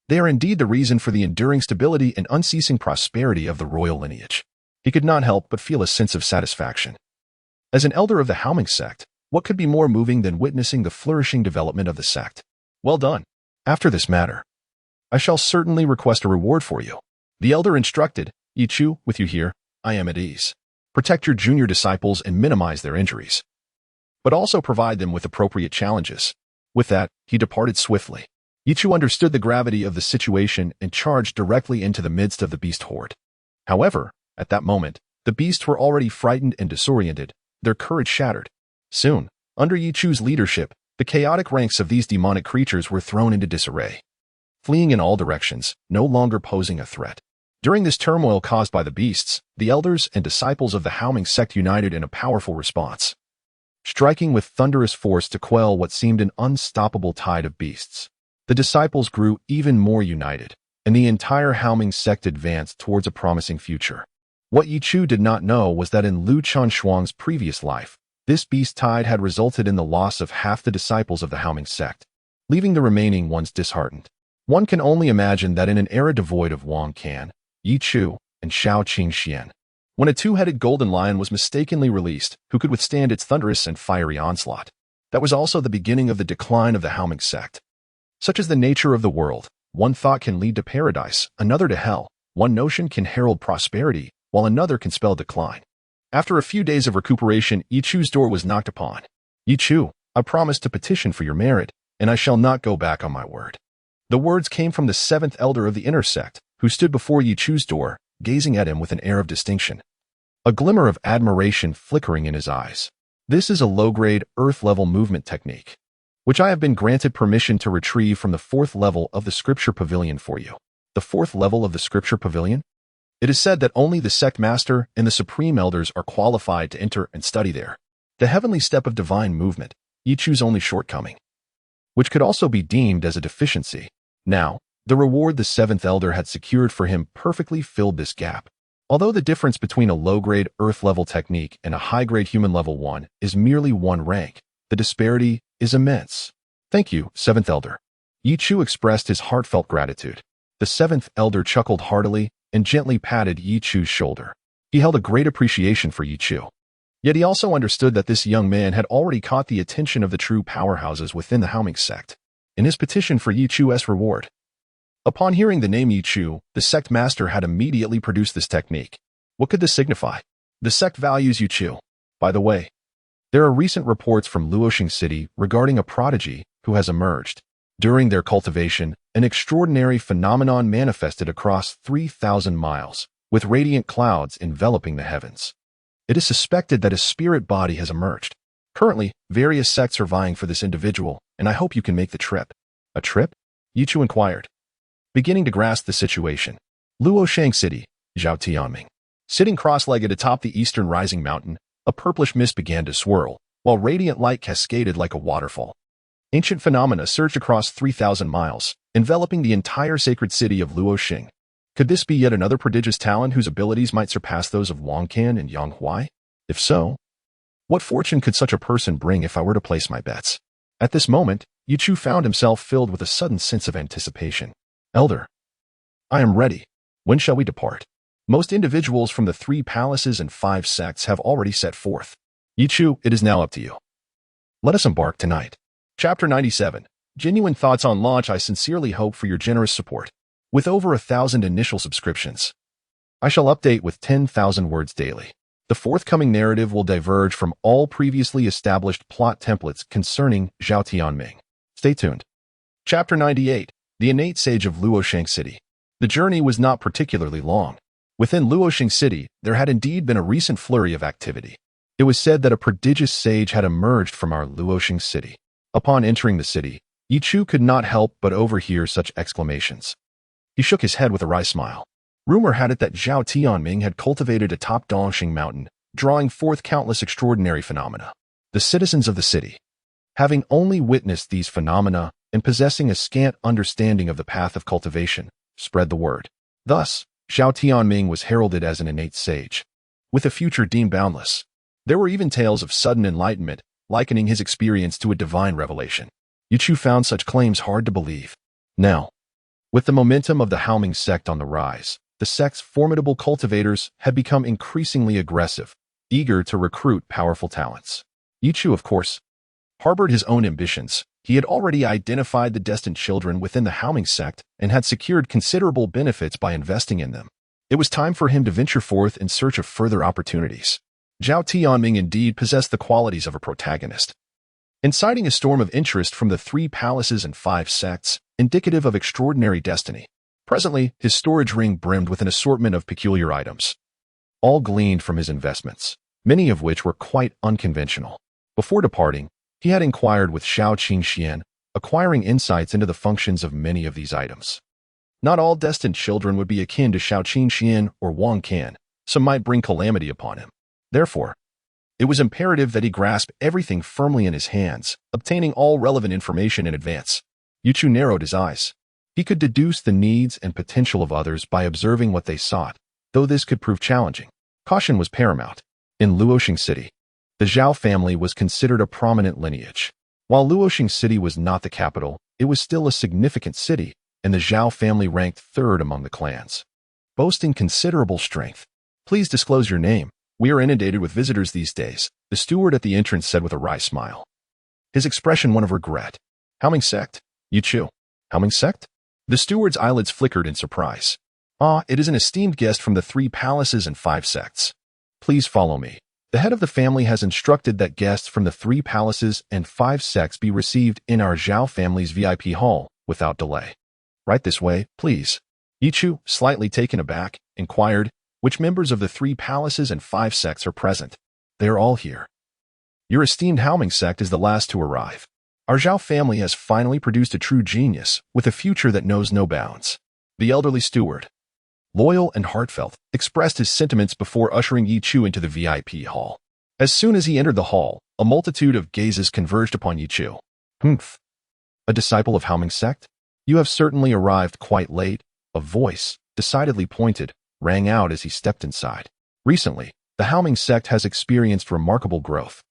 They are indeed the reason for the enduring stability and unceasing prosperity of the royal lineage. He could not help but feel a sense of satisfaction. As an elder of the Haoming sect, what could be more moving than witnessing the flourishing development of the sect? Well done. After this matter, I shall certainly request a reward for you. The elder instructed. Ye Chu, with you here, I am at ease. Protect your junior disciples and minimize their injuries, but also provide them with appropriate challenges. With that, he departed swiftly. Ye Chu understood the gravity of the situation and charged directly into the midst of the beast horde. However, at that moment, the beasts were already frightened and disoriented, their courage shattered. Soon, under Ye Chu's leadership, the chaotic ranks of these demonic creatures were thrown into disarray, fleeing in all directions, no longer posing a threat. During this turmoil caused by the beasts, the elders and disciples of the Haoming sect united in a powerful response, striking with thunderous force to quell what seemed an unstoppable tide of beasts. The disciples grew even more united, and the entire Haoming sect advanced towards a promising future. What Ye Chu did not know was that in Lu Chunshuang's previous life, this beast tide had resulted in the loss of half the disciples of the Haoming sect, leaving the remaining ones disheartened. One can only imagine that in an era devoid of Wang Can, Ye Chu, and Shao Qingxian, when a two-headed golden lion was mistakenly released, who could withstand its thunderous and fiery onslaught? That was also the beginning of the decline of the Haoming sect. Such is the nature of the world. One thought can lead to paradise, another to hell. One notion can herald prosperity, while another can spell decline. After a few days of recuperation, Ye Chu's door was knocked upon. Ye Chu, I promised to petition for your merit, and I shall not go back on my word. The words came from the 7th elder of the inner sect, who stood before Ye Chu's door, gazing at him with an air of distinction, a glimmer of admiration flickering in his eyes. This is a low-grade, earth-level movement technique, which I have been granted permission to retrieve from the 4th level of the Scripture Pavilion for you. The 4th level of the Scripture Pavilion? It is said that only the sect master and the supreme elders are qualified to enter and study there. The heavenly step of divine movement, Ye Chu's only shortcoming, which could also be deemed as a deficiency. Now, the reward the 7th elder had secured for him perfectly filled this gap. Although the difference between a low-grade earth-level technique and a high-grade human-level one is merely 1 rank, the disparity is immense. Thank you, 7th elder. Ye Chu expressed his heartfelt gratitude. The 7th elder chuckled heartily and gently patted Ye Chu's shoulder. He held a great appreciation for Ye Chu. Yet he also understood that this young man had already caught the attention of the true powerhouses within the Haoming sect. In his petition for Ye Chu's reward, upon hearing the name Ye Chu, the sect master had immediately produced this technique. What could this signify? The sect values Ye Chu. By the way, there are recent reports from Luoxing City regarding a prodigy who has emerged. During their cultivation, an extraordinary phenomenon manifested across 3,000 miles, with radiant clouds enveloping the heavens. It is suspected that a spirit body has emerged. Currently, various sects are vying for this individual, and I hope you can make the trip. A trip? Ye Chu inquired, beginning to grasp the situation. Luoxing City, Zhao Tianming. Sitting cross-legged atop the eastern rising mountain, a purplish mist began to swirl, while radiant light cascaded like a waterfall. Ancient phenomena surged across 3,000 miles, enveloping the entire sacred city of Luoxing. Could this be yet another prodigious talent whose abilities might surpass those of Wang Can and Yang Huai? If so, what fortune could such a person bring if I were to place my bets? At this moment, Ye Chu found himself filled with a sudden sense of anticipation. Elder, I am ready. When shall we depart? Most individuals from the 3 palaces and 5 sects have already set forth. Ye Chu, it is now up to you. Let us embark tonight. Chapter 97. Genuine thoughts on launch. I sincerely hope for your generous support. With over 1,000 initial subscriptions, I shall update with 10,000 words daily. The forthcoming narrative will diverge from all previously established plot templates concerning Zhao Tianming. Stay tuned. Chapter 98. The innate sage of Luoxing City. The journey was not particularly long. Within Luoxing City, there had indeed been a recent flurry of activity. It was said that a prodigious sage had emerged from our Luoxing City. Upon entering the city, Ye Chu could not help but overhear such exclamations. He shook his head with a wry smile. Rumor had it that Zhao Tianming had cultivated atop Dongxing Mountain, drawing forth countless extraordinary phenomena. The citizens of the city, having only witnessed these phenomena and possessing a scant understanding of the path of cultivation, spread the word. Thus, Zhao Tianming was heralded as an innate sage, with a future deemed boundless. There were even tales of sudden enlightenment, likening his experience to a divine revelation. Ye Chu found such claims hard to believe. Now, with the momentum of the Haoming sect on the rise, the sect's formidable cultivators had become increasingly aggressive, eager to recruit powerful talents. Ye Chu, of course, harbored his own ambitions. He had already identified the destined children within the Haoming sect and had secured considerable benefits by investing in them. It was time for him to venture forth in search of further opportunities. Zhao Tianming indeed possessed the qualities of a protagonist, inciting a storm of interest from the 3 palaces and 5 sects, indicative of extraordinary destiny. Presently, his storage ring brimmed with an assortment of peculiar items, all gleaned from his investments, many of which were quite unconventional. Before departing, he had inquired with Xiao Qingxian, acquiring insights into the functions of many of these items. Not all destined children would be akin to Xiao Qingxian or Wang Can, some might bring calamity upon him. Therefore, it was imperative that he grasp everything firmly in his hands, obtaining all relevant information in advance. Ye Chu narrowed his eyes. He could deduce the needs and potential of others by observing what they sought, though this could prove challenging. Caution was paramount. In Luoxing City, the Zhao family was considered a prominent lineage. While Luoxing City was not the capital, it was still a significant city, and the Zhao family ranked 3rd among the clans, boasting considerable strength. Please disclose your name. We are inundated with visitors these days, the steward at the entrance said with a wry smile, his expression one of regret. Haoming sect? Ye Chu. Haoming sect? The steward's eyelids flickered in surprise. Ah, it is an esteemed guest from the 3 palaces and 5 sects. Please follow me. The head of the family has instructed that guests from the 3 palaces and 5 sects be received in our Zhao family's VIP hall without delay. Right this way, please. Ye Chu, slightly taken aback, inquired, which members of the 3 palaces and 5 sects are present? They are all here. Your esteemed Haoming sect is the last to arrive. Our Zhao family has finally produced a true genius, with a future that knows no bounds. The elderly steward, loyal and heartfelt, expressed his sentiments before ushering Ye Chu into the VIP hall. As soon as he entered the hall, a multitude of gazes converged upon Ye Chu. Humph. A disciple of Haoming sect? You have certainly arrived quite late. A voice, decidedly pointed, rang out as he stepped inside. Recently, the Haoming sect has experienced remarkable growth,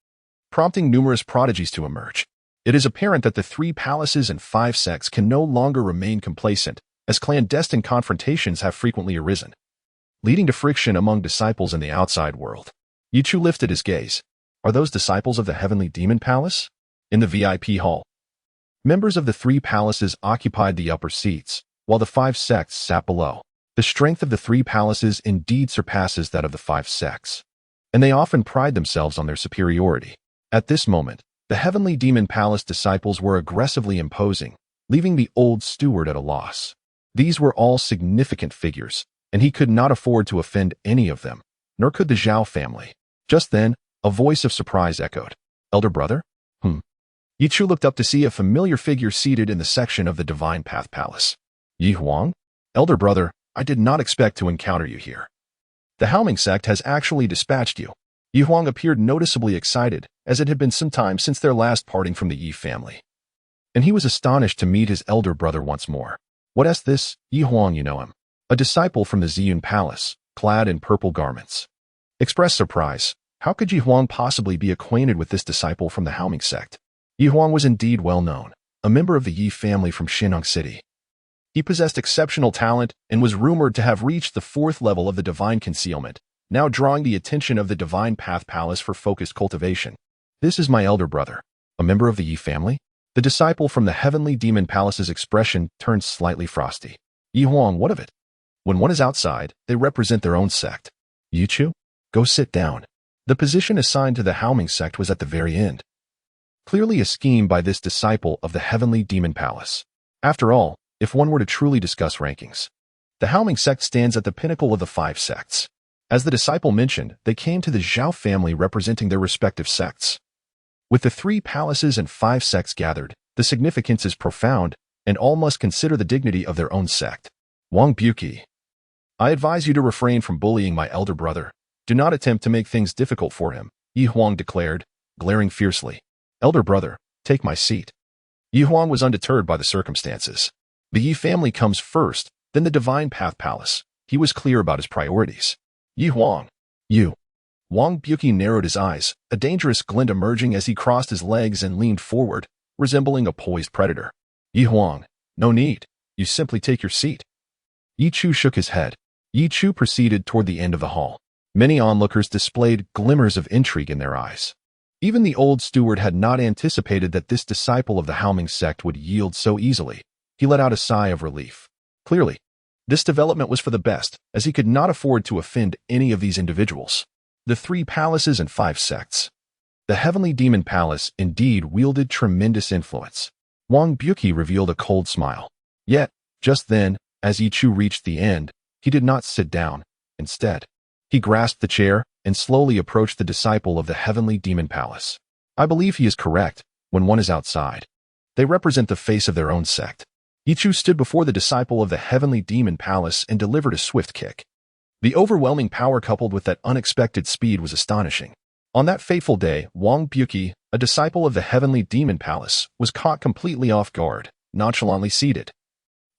prompting numerous prodigies to emerge. It is apparent that the 3 palaces and 5 sects can no longer remain complacent, as clandestine confrontations have frequently arisen, leading to friction among disciples in the outside world. Ye Chu lifted his gaze. Are those disciples of the Heavenly Demon Palace? In the VIP hall, members of the 3 palaces occupied the upper seats, while the 5 sects sat below. The strength of the 3 palaces indeed surpasses that of the 5 sects, and they often pride themselves on their superiority. At this moment, the Heavenly Demon Palace disciples were aggressively imposing, leaving the old steward at a loss. These were all significant figures, and he could not afford to offend any of them, nor could the Zhao family. Just then, a voice of surprise echoed. Elder brother? Ye Chu looked up to see a familiar figure seated in the section of the Divine Path Palace. Yi Huang? Elder brother, I did not expect to encounter you here. The Haoming sect has actually dispatched you. Yi Huang appeared noticeably excited, as it had been some time since their last parting from the Yi family. And he was astonished to meet his elder brother once more. What's this, Yi Huang, you know him? A disciple from the Ziyun Palace, clad in purple garments. Expressed surprise. How could Yi Huang possibly be acquainted with this disciple from the Haoming sect? Yi Huang was indeed well known, a member of the Yi family from Xinang City. He possessed exceptional talent and was rumored to have reached the 4th level of the divine concealment, now drawing the attention of the Divine Path Palace for focused cultivation. This is my elder brother, a member of the Yi family? The disciple from the Heavenly Demon Palace's expression turned slightly frosty. Yi Huang, what of it? When one is outside, they represent their own sect. Ye Chu? Go sit down. The position assigned to the Haoming sect was at the very end. Clearly a scheme by this disciple of the Heavenly Demon Palace. After all, if one were to truly discuss rankings, the Haoming sect stands at the pinnacle of the 5 sects. As the disciple mentioned, they came to the Zhao family representing their respective sects. With the 3 palaces and 5 sects gathered, the significance is profound, and all must consider the dignity of their own sect. Wang Buqi. I advise you to refrain from bullying my elder brother. Do not attempt to make things difficult for him, Yi Huang declared, glaring fiercely. Elder brother, take my seat. Yi Huang was undeterred by the circumstances. The Yi family comes first, then the Divine Path Palace. He was clear about his priorities. Yi Huang. You. Wang Buqi narrowed his eyes, a dangerous glint emerging as he crossed his legs and leaned forward, resembling a poised predator. Yi Huang. No need. You simply take your seat. Ye Chu shook his head. Ye Chu proceeded toward the end of the hall. Many onlookers displayed glimmers of intrigue in their eyes. Even the old steward had not anticipated that this disciple of the Haoming sect would yield so easily. He let out a sigh of relief. Clearly, this development was for the best, as he could not afford to offend any of these individuals. The 3 palaces and 5 sects. The Heavenly Demon Palace indeed wielded tremendous influence. Wang Buqi revealed a cold smile. Yet, just then, as Ye Chu reached the end, he did not sit down. Instead, he grasped the chair and slowly approached the disciple of the Heavenly Demon Palace. I believe he is correct. When one is outside, they represent the face of their own sect. Ye Chu stood before the disciple of the Heavenly Demon Palace and delivered a swift kick. The overwhelming power coupled with that unexpected speed was astonishing. On that fateful day, Wang Buqi, a disciple of the Heavenly Demon Palace, was caught completely off guard, nonchalantly seated,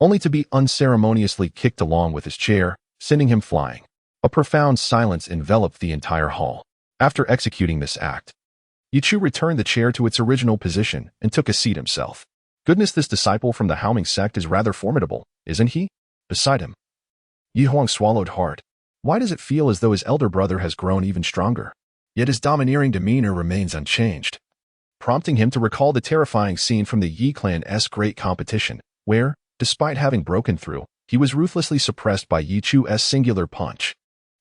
only to be unceremoniously kicked along with his chair, sending him flying. A profound silence enveloped the entire hall. After executing this act, Ye Chu returned the chair to its original position and took a seat himself. Goodness, this disciple from the Haoming sect is rather formidable, isn't he? Beside him, Yi Huang swallowed hard. Why does it feel as though his elder brother has grown even stronger? Yet his domineering demeanor remains unchanged, prompting him to recall the terrifying scene from the Yi clan's great competition, where, despite having broken through, he was ruthlessly suppressed by Ye Chu's singular punch.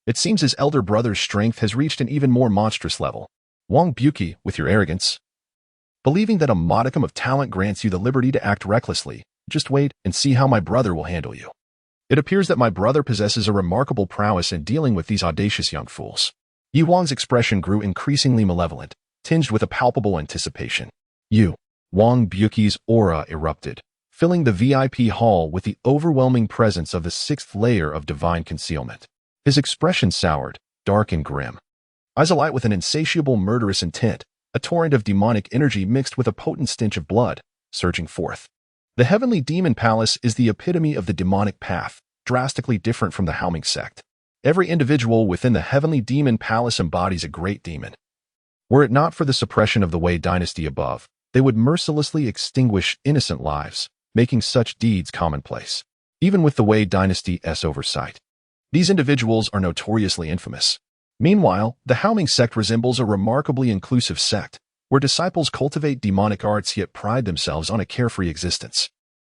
It seems his elder brother's strength has reached an even more monstrous level. Wang Buqi, with your arrogance, believing that a modicum of talent grants you the liberty to act recklessly, just wait and see how my brother will handle you. It appears that my brother possesses a remarkable prowess in dealing with these audacious young fools. Yi Huang's expression grew increasingly malevolent, tinged with a palpable anticipation. Wang Buqi's aura erupted, filling the VIP hall with the overwhelming presence of the 6th layer of divine concealment. His expression soured, dark and grim, eyes alight with an insatiable murderous intent, a torrent of demonic energy mixed with a potent stench of blood, surging forth. The Heavenly Demon Palace is the epitome of the demonic path, drastically different from the Haoming sect. Every individual within the Heavenly Demon Palace embodies a great demon. Were it not for the suppression of the Wei dynasty above, they would mercilessly extinguish innocent lives, making such deeds commonplace. Even with the Wei dynasty's oversight, these individuals are notoriously infamous. Meanwhile, the Haoming sect resembles a remarkably inclusive sect, where disciples cultivate demonic arts yet pride themselves on a carefree existence.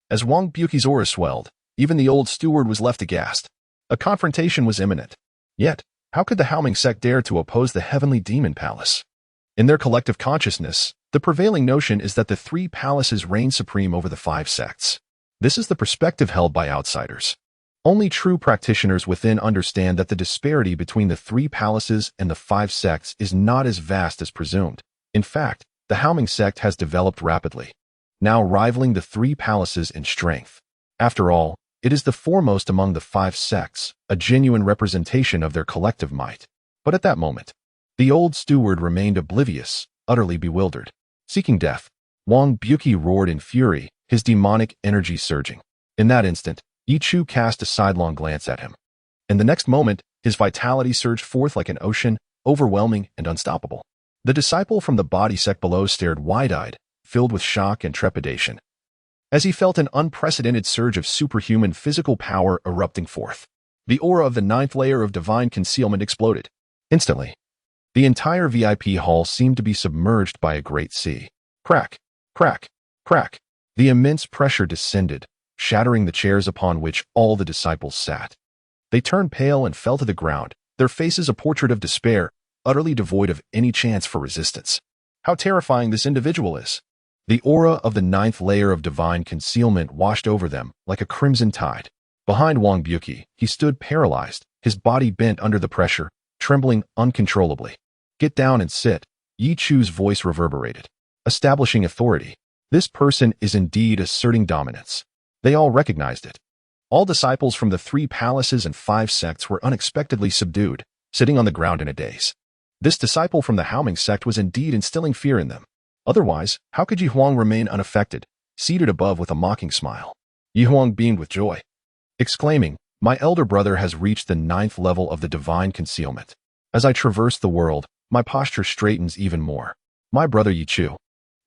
As Wang Buqi's aura swelled, even the old steward was left aghast. A confrontation was imminent. Yet, how could the Haoming sect dare to oppose the Heavenly Demon Palace? In their collective consciousness, the prevailing notion is that the 3 palaces reign supreme over the 5 sects. This is the perspective held by outsiders. Only true practitioners within understand that the disparity between the 3 palaces and the 5 sects is not as vast as presumed. In fact, the Haoming sect has developed rapidly, now rivaling the 3 palaces in strength. After all, it is the foremost among the 5 sects, a genuine representation of their collective might. But at that moment, The old steward remained oblivious, utterly bewildered. Seeking death, Wang Buki roared in fury, his demonic energy surging. In that instant, Ye Chu cast a sidelong glance at him. In the next moment, his vitality surged forth like an ocean, overwhelming and unstoppable. The disciple from the body sect below stared wide-eyed, filled with shock and trepidation, as he felt an unprecedented surge of superhuman physical power erupting forth. The aura of the ninth layer of divine concealment exploded. Instantly, the entire VIP hall seemed to be submerged by a great sea. Crack, crack, crack. The immense pressure descended, shattering the chairs upon which all the disciples sat. They turned pale and fell to the ground, their faces a portrait of despair, utterly devoid of any chance for resistance. How terrifying this individual is! The aura of the ninth layer of divine concealment washed over them like a crimson tide. Behind Wang Buki, he stood paralyzed, his body bent under the pressure, trembling uncontrollably. Get down and sit, Ye Chu's voice reverberated, establishing authority. This person is indeed asserting dominance. They all recognized it. All disciples from the 3 palaces and 5 sects were unexpectedly subdued, sitting on the ground in a daze. This disciple from the Haoming sect was indeed instilling fear in them. Otherwise, how could Yi Huang remain unaffected, seated above with a mocking smile? Yi Huang beamed with joy, exclaiming, "My elder brother has reached the 9th level of the divine concealment. As I traverse the world, my posture straightens even more. My brother Ye Chu.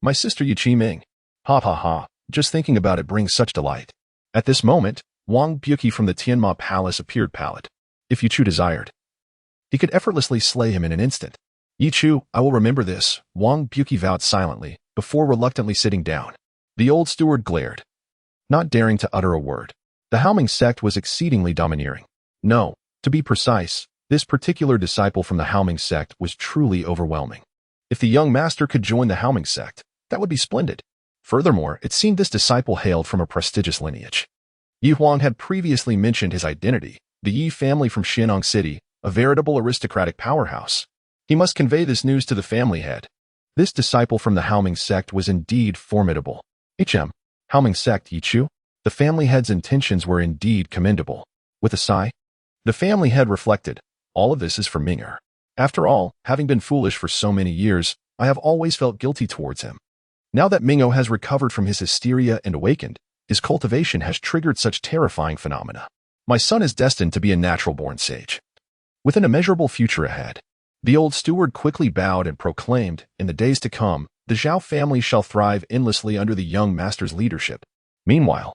My sister Ye Qiming. Ha ha ha, just thinking about it brings such delight." At this moment, Wang Buki from the Tianma Palace appeared pallid. If Ye Chu desired, he could effortlessly slay him in an instant. Ye Chu, I will remember this, Wang Buki vowed silently, before reluctantly sitting down. The old steward glared, not daring to utter a word. The Haoming sect was exceedingly domineering. No, to be precise, this particular disciple from the Haoming sect was truly overwhelming. If the young master could join the Haoming sect, that would be splendid. Furthermore, it seemed this disciple hailed from a prestigious lineage. Yi Huang had previously mentioned his identity, the Yi family from Xianong City, a veritable aristocratic powerhouse. He must convey this news to the family head. This disciple from the Haoming sect was indeed formidable. Haoming sect, Ye Chu? The family head's intentions were indeed commendable. With a sigh, the family head reflected, all of this is for Ming'er. After all, having been foolish for so many years, I have always felt guilty towards him. Now that Ming'o has recovered from his hysteria and awakened, his cultivation has triggered such terrifying phenomena. My son is destined to be a natural-born sage, with an immeasurable future ahead. The old steward quickly bowed and proclaimed, in the days to come, the Zhao family shall thrive endlessly under the young master's leadership. Meanwhile,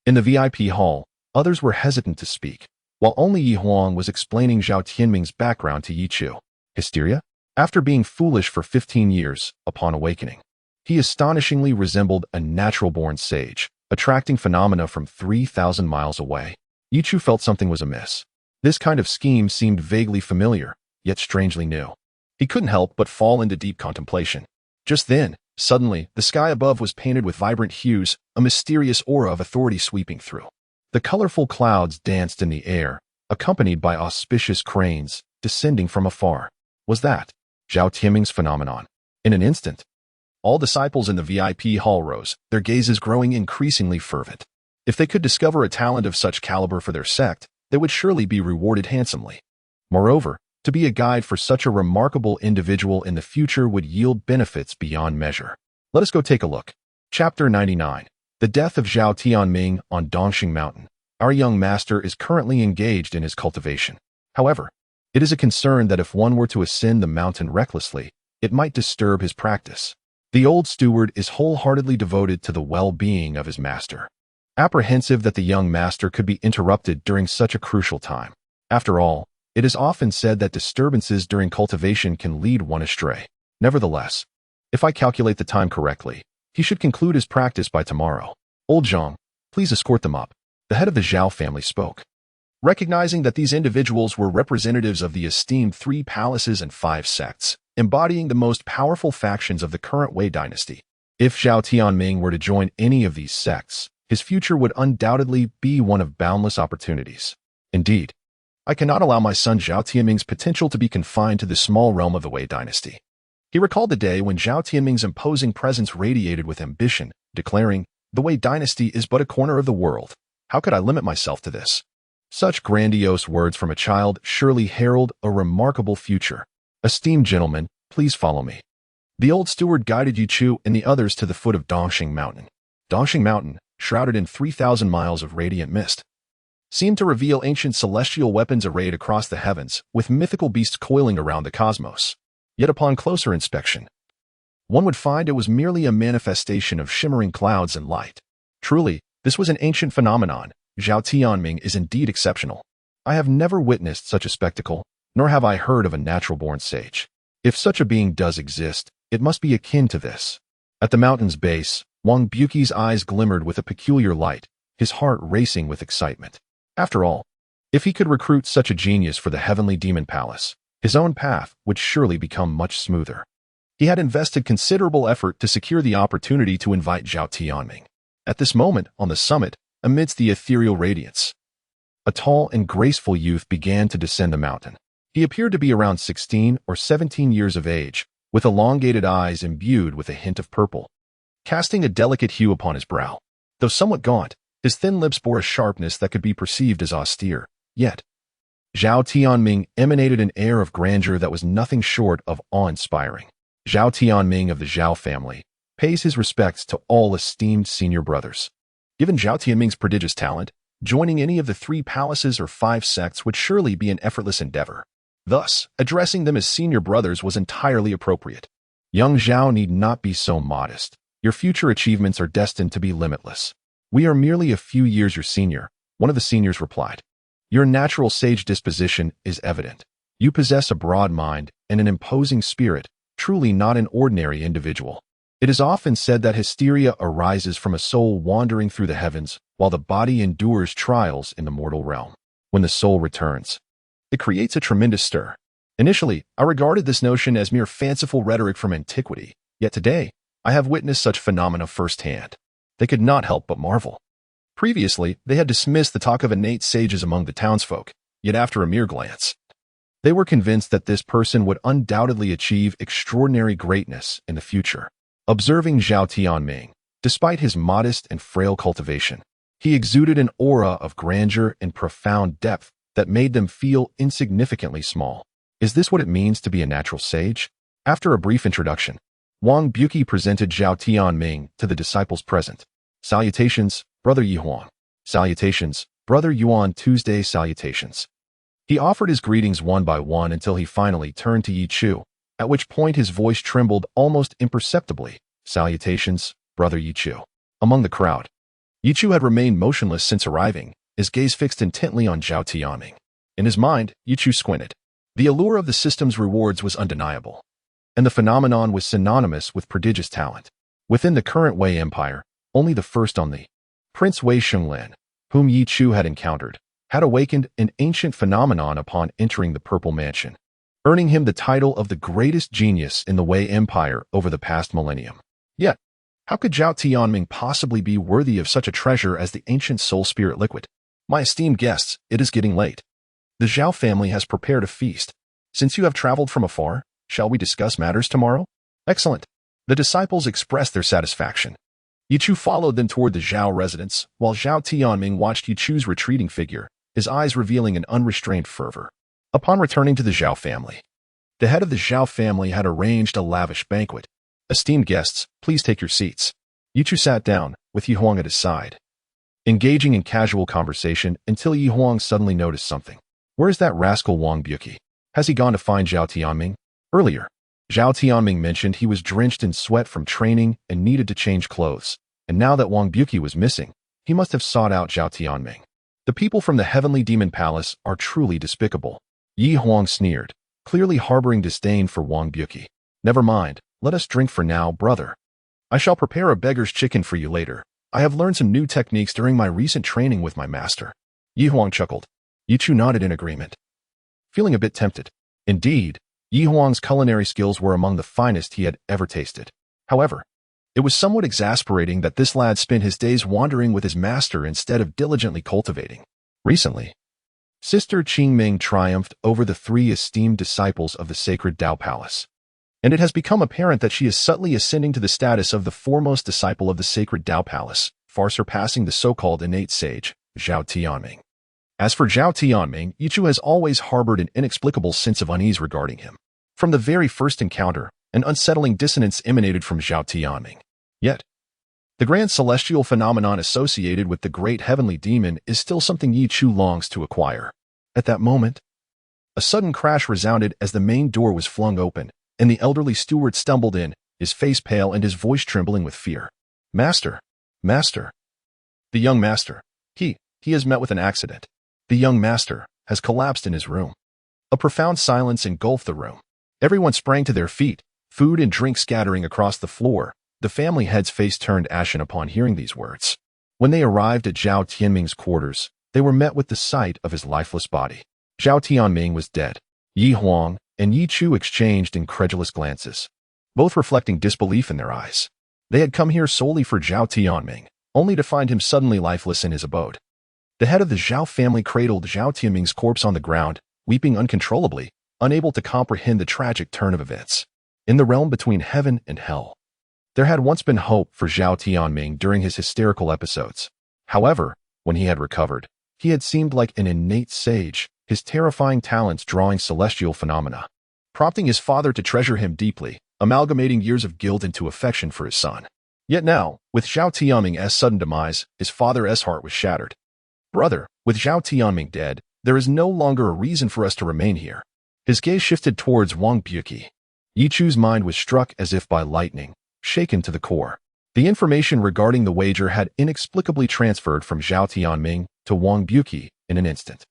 in the VIP hall, others were hesitant to speak, while only Yi Huang was explaining Zhao Tianming's background to Ye Chu. Hysteria? After being foolish for 15 years, upon awakening, he astonishingly resembled a natural-born sage, attracting phenomena from 3,000 miles away. Ye Chu felt something was amiss. This kind of scheme seemed vaguely familiar, yet strangely new. He couldn't help but fall into deep contemplation. Just then, suddenly, the sky above was painted with vibrant hues, a mysterious aura of authority sweeping through. The colorful clouds danced in the air, accompanied by auspicious cranes, descending from afar. Was that Zhao Tianming's phenomenon? In an instant, all disciples in the VIP hall rose, their gazes growing increasingly fervent. If they could discover a talent of such caliber for their sect, they would surely be rewarded handsomely. Moreover, to be a guide for such a remarkable individual in the future would yield benefits beyond measure. Let us go take a look. Chapter 99. The Death of Zhao Tianming on Dongxing Mountain. Our young master is currently engaged in his cultivation. However, it is a concern that if one were to ascend the mountain recklessly, it might disturb his practice. The old steward is wholeheartedly devoted to the well-being of his master, apprehensive that the young master could be interrupted during such a crucial time. After all, it is often said that disturbances during cultivation can lead one astray. Nevertheless, if I calculate the time correctly, he should conclude his practice by tomorrow. Old Zhang, please escort them up. The head of the Zhao family spoke. Recognizing that these individuals were representatives of the esteemed 3 palaces and 5 sects, embodying the most powerful factions of the current Wei dynasty. If Zhao Tianming were to join any of these sects, his future would undoubtedly be one of boundless opportunities. Indeed, I cannot allow my son Zhao Tianming's potential to be confined to the small realm of the Wei dynasty. He recalled the day when Zhao Tianming's imposing presence radiated with ambition, declaring, "The Wei dynasty is but a corner of the world. How could I limit myself to this?" Such grandiose words from a child surely herald a remarkable future. Esteemed gentlemen, please follow me. The old steward guided Ye Chu and the others to the foot of Dongxing Mountain. Dongxing Mountain, shrouded in 3,000 miles of radiant mist, seemed to reveal ancient celestial weapons arrayed across the heavens, with mythical beasts coiling around the cosmos. Yet upon closer inspection, one would find it was merely a manifestation of shimmering clouds and light. Truly, this was an ancient phenomenon. Zhao Tianming is indeed exceptional. I have never witnessed such a spectacle, nor have I heard of a natural-born sage. If such a being does exist, it must be akin to this. At the mountain's base, Wang Buqi's eyes glimmered with a peculiar light, his heart racing with excitement. After all, if he could recruit such a genius for the heavenly demon palace, his own path would surely become much smoother. He had invested considerable effort to secure the opportunity to invite Zhao Tianming. At this moment, on the summit, amidst the ethereal radiance, a tall and graceful youth began to descend the mountain. He appeared to be around 16 or 17 years of age, with elongated eyes imbued with a hint of purple, casting a delicate hue upon his brow. Though somewhat gaunt, his thin lips bore a sharpness that could be perceived as austere. Yet, Zhao Tianming emanated an air of grandeur that was nothing short of awe-inspiring. Zhao Tianming of the Zhao family pays his respects to all esteemed senior brothers. Given Zhao Tianming's prodigious talent, joining any of the 3 palaces or 5 sects would surely be an effortless endeavor. Thus, addressing them as senior brothers was entirely appropriate. Young Zhao need not be so modest. Your future achievements are destined to be limitless. We are merely a few years your senior, one of the seniors replied. Your natural sage disposition is evident. You possess a broad mind and an imposing spirit, truly not an ordinary individual. It is often said that hysteria arises from a soul wandering through the heavens, while the body endures trials in the mortal realm. When the soul returns, it creates a tremendous stir. Initially, I regarded this notion as mere fanciful rhetoric from antiquity, yet today, I have witnessed such phenomena firsthand. They could not help but marvel. Previously, they had dismissed the talk of innate sages among the townsfolk, yet after a mere glance, they were convinced that this person would undoubtedly achieve extraordinary greatness in the future. Observing Zhao Tianming, despite his modest and frail cultivation, he exuded an aura of grandeur and profound depth that made them feel insignificantly small. Is this what it means to be a natural sage? After a brief introduction, Wang Buqi presented Zhao Tianming to the disciples present. Salutations, Brother Ye Huang. Salutations, Brother Yuan. Tuesday salutations. He offered his greetings one by one until he finally turned to Ye Chu, at which point his voice trembled almost imperceptibly. Salutations, Brother Ye Chu. Among the crowd, Ye Chu had remained motionless since arriving, his gaze fixed intently on Zhao Tianming. In his mind, Ye Chu squinted. The allure of the system's rewards was undeniable, and the phenomenon was synonymous with prodigious talent. Within the current Wei Empire, only the first on the Prince Wei Shenglan, whom Ye Chu had encountered, had awakened an ancient phenomenon upon entering the Purple Mansion, earning him the title of the greatest genius in the Wei Empire over the past millennium. Yet, how could Zhao Tianming possibly be worthy of such a treasure as the ancient soul spirit liquid? My esteemed guests, it is getting late. The Zhao family has prepared a feast. Since you have traveled from afar, shall we discuss matters tomorrow? Excellent. The disciples expressed their satisfaction. Ye Chu followed them toward the Zhao residence, while Zhao Tianming watched Ye Chu's retreating figure, his eyes revealing an unrestrained fervor. Upon returning to the Zhao family, the head of the Zhao family had arranged a lavish banquet. Esteemed guests, please take your seats. Ye Chu sat down, with Ye Huang at his side, engaging in casual conversation until Ye Huang suddenly noticed something. Where is that rascal Wang Buqi? Has he gone to find Zhao Tianming? Earlier, Zhao Tianming mentioned he was drenched in sweat from training and needed to change clothes, and now that Wang Buqi was missing, he must have sought out Zhao Tianming. The people from the Heavenly Demon Palace are truly despicable. Ye Huang sneered, clearly harboring disdain for Wang Buqi. Never mind, let us drink for now, brother. I shall prepare a beggar's chicken for you later. I have learned some new techniques during my recent training with my master. Ye Huang chuckled. Ye Chu nodded in agreement, feeling a bit tempted. Indeed, Ye Huang's culinary skills were among the finest he had ever tasted. However, it was somewhat exasperating that this lad spent his days wandering with his master instead of diligently cultivating. Recently, Sister Qingming triumphed over the 3 esteemed disciples of the sacred Tao Palace, and it has become apparent that she is subtly ascending to the status of the foremost disciple of the sacred Tao Palace, far surpassing the so-called innate sage, Zhao Tianming. As for Zhao Tianming, Ye Chu has always harbored an inexplicable sense of unease regarding him. From the very first encounter, an unsettling dissonance emanated from Zhao Tianming. Yet, the grand celestial phenomenon associated with the great heavenly demon is still something Ye Chu longs to acquire. At that moment, a sudden crash resounded as the main door was flung open, and the elderly steward stumbled in, his face pale and his voice trembling with fear. Master! Master! The young master. He has met with an accident. The young master has collapsed in his room. A profound silence engulfed the room. Everyone sprang to their feet, food and drink scattering across the floor. The family head's face turned ashen upon hearing these words. When they arrived at Zhao Tianming's quarters, they were met with the sight of his lifeless body. Zhao Tianming was dead. Yi Huang and Ye Chu exchanged incredulous glances, both reflecting disbelief in their eyes. They had come here solely for Zhao Tianming, only to find him suddenly lifeless in his abode. The head of the Zhao family cradled Zhao Tianming's corpse on the ground, weeping uncontrollably, unable to comprehend the tragic turn of events. In the realm between heaven and hell, there had once been hope for Zhao Tianming during his hysterical episodes. However, when he had recovered, he had seemed like an innate sage, his terrifying talents drawing celestial phenomena, prompting his father to treasure him deeply, amalgamating years of guilt into affection for his son. Yet now, with Zhao Tianming's sudden demise, his father's heart was shattered. Brother, with Zhao Tianming dead, there is no longer a reason for us to remain here. His gaze shifted towards Wang Buqi. Ye Chu's mind was struck as if by lightning, shaken to the core. The information regarding the wager had inexplicably transferred from Zhao Tianming to Wang Buqi in an instant.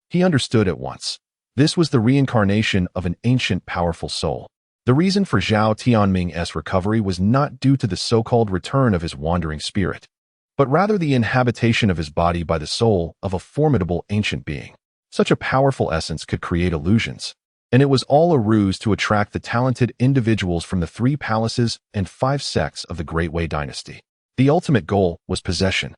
He understood at once. This was the reincarnation of an ancient powerful soul. The reason for Zhao Tianming's recovery was not due to the so-called return of his wandering spirit, but rather the inhabitation of his body by the soul of a formidable ancient being. Such a powerful essence could create illusions, and it was all a ruse to attract the talented individuals from the 3 palaces and 5 sects of the Great Wei dynasty. The ultimate goal was possession.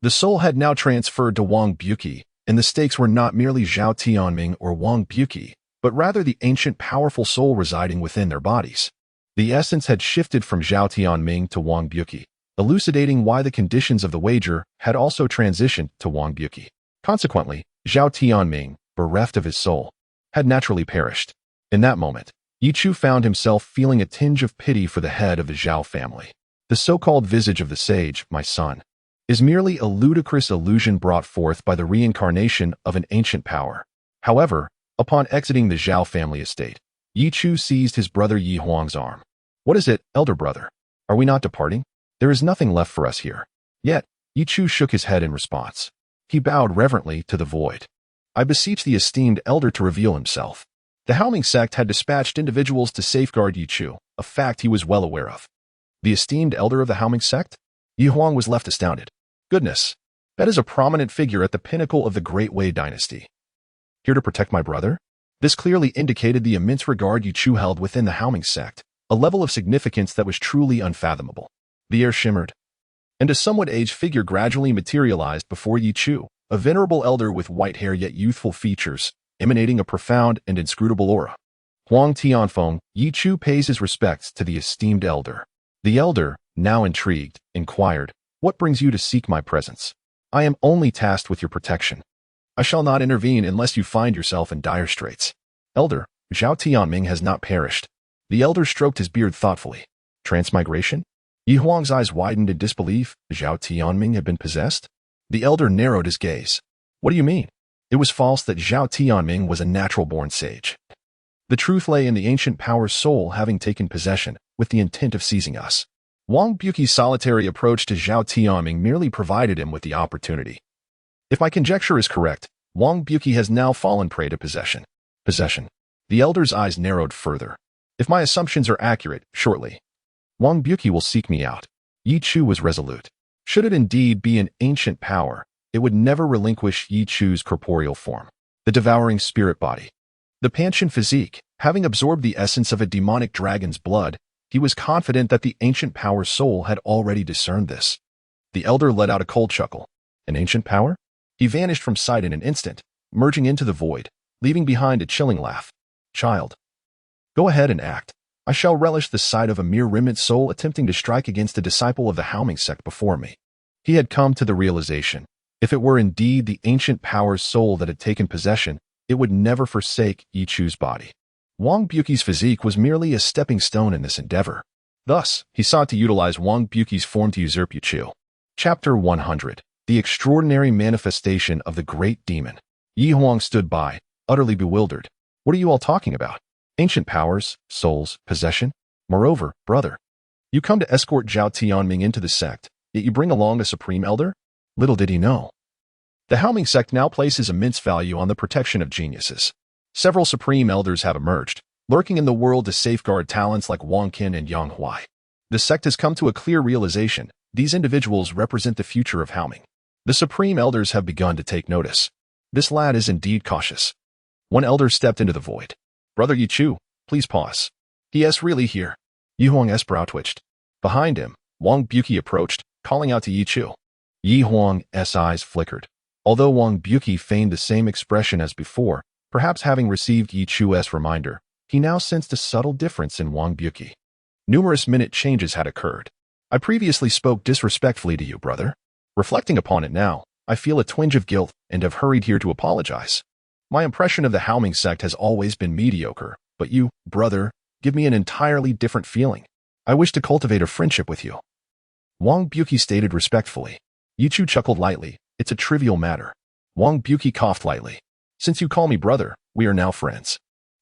The soul had now transferred to Wang Buqi, and the stakes were not merely Zhao Tianming or Wang Buqi, but rather the ancient powerful soul residing within their bodies. The essence had shifted from Zhao Tianming to Wang Buqi, elucidating why the conditions of the wager had also transitioned to Wang Buqi. Consequently, Zhao Tianming, bereft of his soul, had naturally perished. In that moment, Ye Chu found himself feeling a tinge of pity for the head of the Zhao family. The so-called visage of the sage, my son, is merely a ludicrous illusion brought forth by the reincarnation of an ancient power. However, upon exiting the Zhao family estate, Ye Chu seized his brother Yi Huang's arm. What is it, elder brother? Are we not departing? There is nothing left for us here. Yet, Ye Chu shook his head in response. He bowed reverently to the void. I beseech the esteemed elder to reveal himself. The Haoming sect had dispatched individuals to safeguard Ye Chu, a fact he was well aware of. The esteemed elder of the Haoming sect? Yi Huang was left astounded. Goodness, that is a prominent figure at the pinnacle of the Great Wei dynasty. Here to protect my brother? This clearly indicated the immense regard Ye Chu held within the Haoming sect, a level of significance that was truly unfathomable. The air shimmered, and a somewhat aged figure gradually materialized before Ye Chu, a venerable elder with white hair yet youthful features, emanating a profound and inscrutable aura. Huang Tianfeng, Ye Chu pays his respects to the esteemed elder. The elder, now intrigued, inquired, What brings you to seek my presence? I am only tasked with your protection. I shall not intervene unless you find yourself in dire straits. Elder, Zhao Tianming has not perished. The elder stroked his beard thoughtfully. Transmigration? Yi Huang's eyes widened in disbelief. Zhao Tianming had been possessed? The elder narrowed his gaze. What do you mean? It was false that Zhao Tianming was a natural-born sage. The truth lay in the ancient power's soul having taken possession, with the intent of seizing us. Wang Buqi's solitary approach to Zhao Tianming merely provided him with the opportunity. If my conjecture is correct, Wang Buqi has now fallen prey to possession. Possession. The elder's eyes narrowed further. If my assumptions are accurate, shortly, Wang Buqi will seek me out. Ye Chu was resolute. Should it indeed be an ancient power, it would never relinquish Ye Chu's corporeal form, the devouring spirit body. The Pantian physique, having absorbed the essence of a demonic dragon's blood, he was confident that the ancient power's soul had already discerned this. The elder let out a cold chuckle. An ancient power? He vanished from sight in an instant, merging into the void, leaving behind a chilling laugh. Child, go ahead and act. I shall relish the sight of a mere remnant soul attempting to strike against a disciple of the Haoming sect before me. He had come to the realization, if it were indeed the ancient power's soul that had taken possession, it would never forsake Ye Chu's body. Wang Buqi's physique was merely a stepping stone in this endeavor. Thus, he sought to utilize Wang Buqi's form to usurp Ye Chu. Chapter 100. The extraordinary manifestation of the great demon. Yi Huang stood by, utterly bewildered. What are you all talking about? Ancient powers, souls, possession? Moreover, brother, you come to escort Zhao Tianming into the sect, yet you bring along a supreme elder? Little did he know. The Haoming sect now places immense value on the protection of geniuses. Several supreme elders have emerged, lurking in the world to safeguard talents like Wang Qin and Yang Huai. The sect has come to a clear realization: these individuals represent the future of Haoming. The supreme elders have begun to take notice. This lad is indeed cautious. One elder stepped into the void. Brother Ye Chu, please pause. He is really here. Yi Huang's brow twitched. Behind him, Wang Buqi approached, calling out to Ye Chu. Yi Huang's eyes flickered. Although Wang Buqi feigned the same expression as before, perhaps having received Ye Chu's reminder, he now sensed a subtle difference in Wang Buqi. Numerous minute changes had occurred. I previously spoke disrespectfully to you, brother. Reflecting upon it now, I feel a twinge of guilt and have hurried here to apologize. My impression of the Haoming sect has always been mediocre, but you, brother, give me an entirely different feeling. I wish to cultivate a friendship with you. Wang Buqi stated respectfully. Ye Chu chuckled lightly. It's a trivial matter. Wang Buqi coughed lightly. Since you call me brother, we are now friends.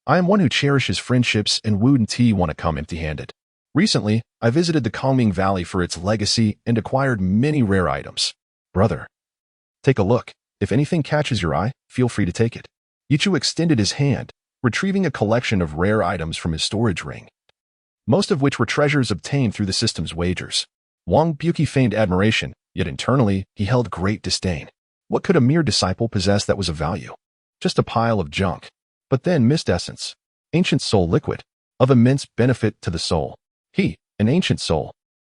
I am one who cherishes friendships, and wouldn't want to come empty-handed. Recently, I visited the Kongming Valley for its legacy and acquired many rare items. Brother, take a look. If anything catches your eye, feel free to take it. Ye Chu extended his hand, retrieving a collection of rare items from his storage ring, most of which were treasures obtained through the system's wagers. Wang Buqi feigned admiration, yet internally, he held great disdain. What could a mere disciple possess that was of value? Just a pile of junk. But then mist essence, ancient soul liquid, of immense benefit to the soul. He, an ancient soul,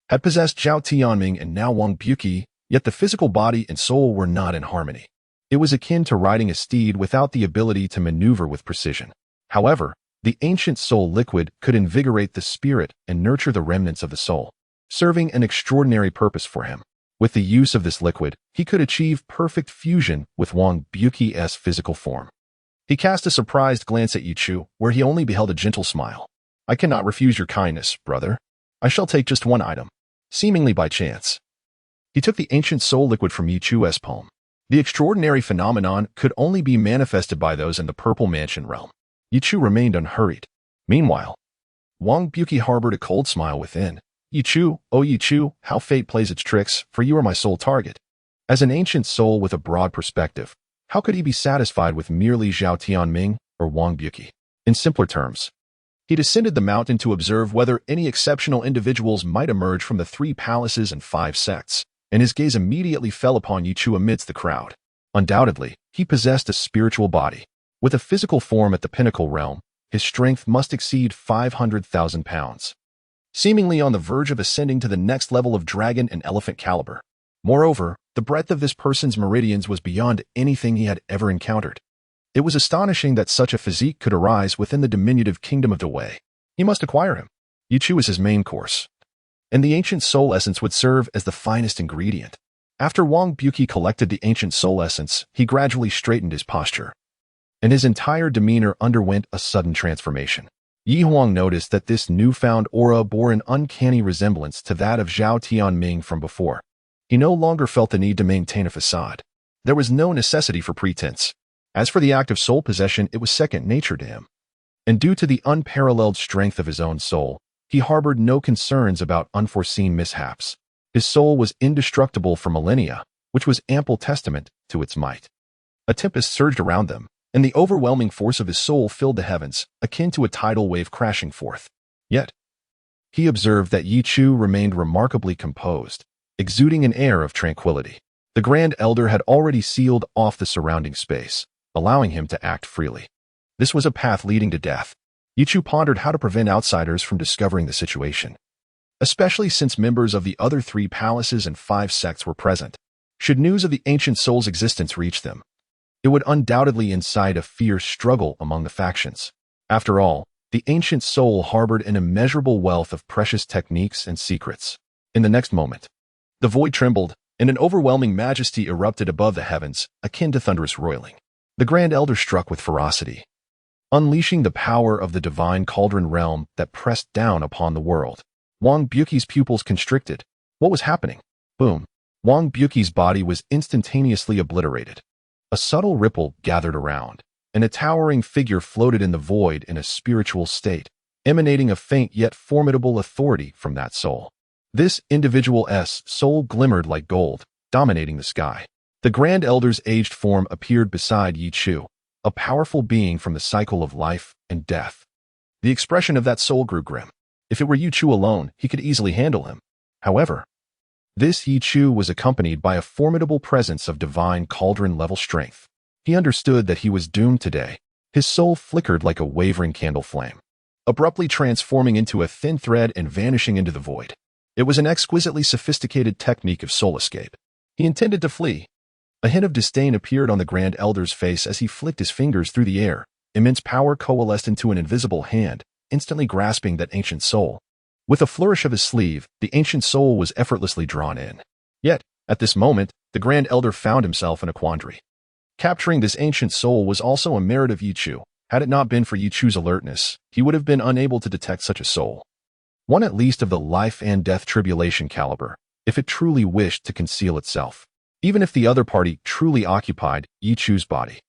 had possessed Zhao Tianming and now Wang Buqi, yet the physical body and soul were not in harmony. It was akin to riding a steed without the ability to maneuver with precision. However, the ancient soul liquid could invigorate the spirit and nurture the remnants of the soul, serving an extraordinary purpose for him. With the use of this liquid, he could achieve perfect fusion with Wang Buqi's physical form. He cast a surprised glance at Ye Chu, where he only beheld a gentle smile. I cannot refuse your kindness, brother. I shall take just one item, seemingly by chance. He took the ancient soul liquid from Ye Chu's palm. The extraordinary phenomenon could only be manifested by those in the Purple Mansion realm. Ye Chu remained unhurried. Meanwhile, Wang Buqi harbored a cold smile within. Ye Chu, oh Ye Chu, how fate plays its tricks, for you are my sole target. As an ancient soul with a broad perspective, how could he be satisfied with merely Zhao Tianming or Wang Buqi? In simpler terms, he descended the mountain to observe whether any exceptional individuals might emerge from the 3 palaces and 5 sects, and his gaze immediately fell upon Ye Chu amidst the crowd. Undoubtedly, he possessed a spiritual body. With a physical form at the pinnacle realm, his strength must exceed 500,000 pounds. Seemingly on the verge of ascending to the next level of dragon and elephant caliber. Moreover, the breadth of this person's meridians was beyond anything he had ever encountered. It was astonishing that such a physique could arise within the diminutive kingdom of Dawei. He must acquire him. Ye Chu is his main course, and the ancient soul essence would serve as the finest ingredient. After Wang Buqi collected the ancient soul essence, he gradually straightened his posture, and his entire demeanor underwent a sudden transformation. Yi Huang noticed that this newfound aura bore an uncanny resemblance to that of Zhao Tianming from before. He no longer felt the need to maintain a facade. There was no necessity for pretense. As for the act of soul possession, it was second nature to him. And due to the unparalleled strength of his own soul, he harbored no concerns about unforeseen mishaps. His soul was indestructible for millennia, which was ample testament to its might. A tempest surged around them, and the overwhelming force of his soul filled the heavens, akin to a tidal wave crashing forth. Yet, he observed that Ye Chu remained remarkably composed, exuding an air of tranquility. The Grand Elder had already sealed off the surrounding space, allowing him to act freely. This was a path leading to death. Ye Chu pondered how to prevent outsiders from discovering the situation, especially since members of the other 3 palaces and 5 sects were present. Should news of the ancient soul's existence reach them, it would undoubtedly incite a fierce struggle among the factions. After all, the ancient soul harbored an immeasurable wealth of precious techniques and secrets. In the next moment, the void trembled, and an overwhelming majesty erupted above the heavens, akin to thunderous roiling. The Grand Elder struck with ferocity. unleashing the power of the divine cauldron realm that pressed down upon the world. Wang Buqi's pupils constricted. What was happening? Boom. Wang Buqi's body was instantaneously obliterated. A subtle ripple gathered around, and a towering figure floated in the void in a spiritual state, emanating a faint yet formidable authority from that soul. This individual's soul glimmered like gold, dominating the sky. The Grand Elder's aged form appeared beside Ye Chu, a powerful being from the cycle of life and death. The expression of that soul grew grim. If it were Ye Chu alone, he could easily handle him. However, this Ye Chu was accompanied by a formidable presence of divine cauldron-level strength. He understood that he was doomed today. His soul flickered like a wavering candle flame, abruptly transforming into a thin thread and vanishing into the void. It was an exquisitely sophisticated technique of soul escape. He intended to flee. A hint of disdain appeared on the Grand Elder's face as he flicked his fingers through the air. Immense power coalesced into an invisible hand, instantly grasping that ancient soul. With a flourish of his sleeve, the ancient soul was effortlessly drawn in. Yet, at this moment, the Grand Elder found himself in a quandary. Capturing this ancient soul was also a merit of Ye Chu. Had it not been for Ye Chu's alertness, he would have been unable to detect such a soul. One at least of the life and death tribulation caliber, if it truly wished to conceal itself. Even if the other party truly occupied Ye Chu's body,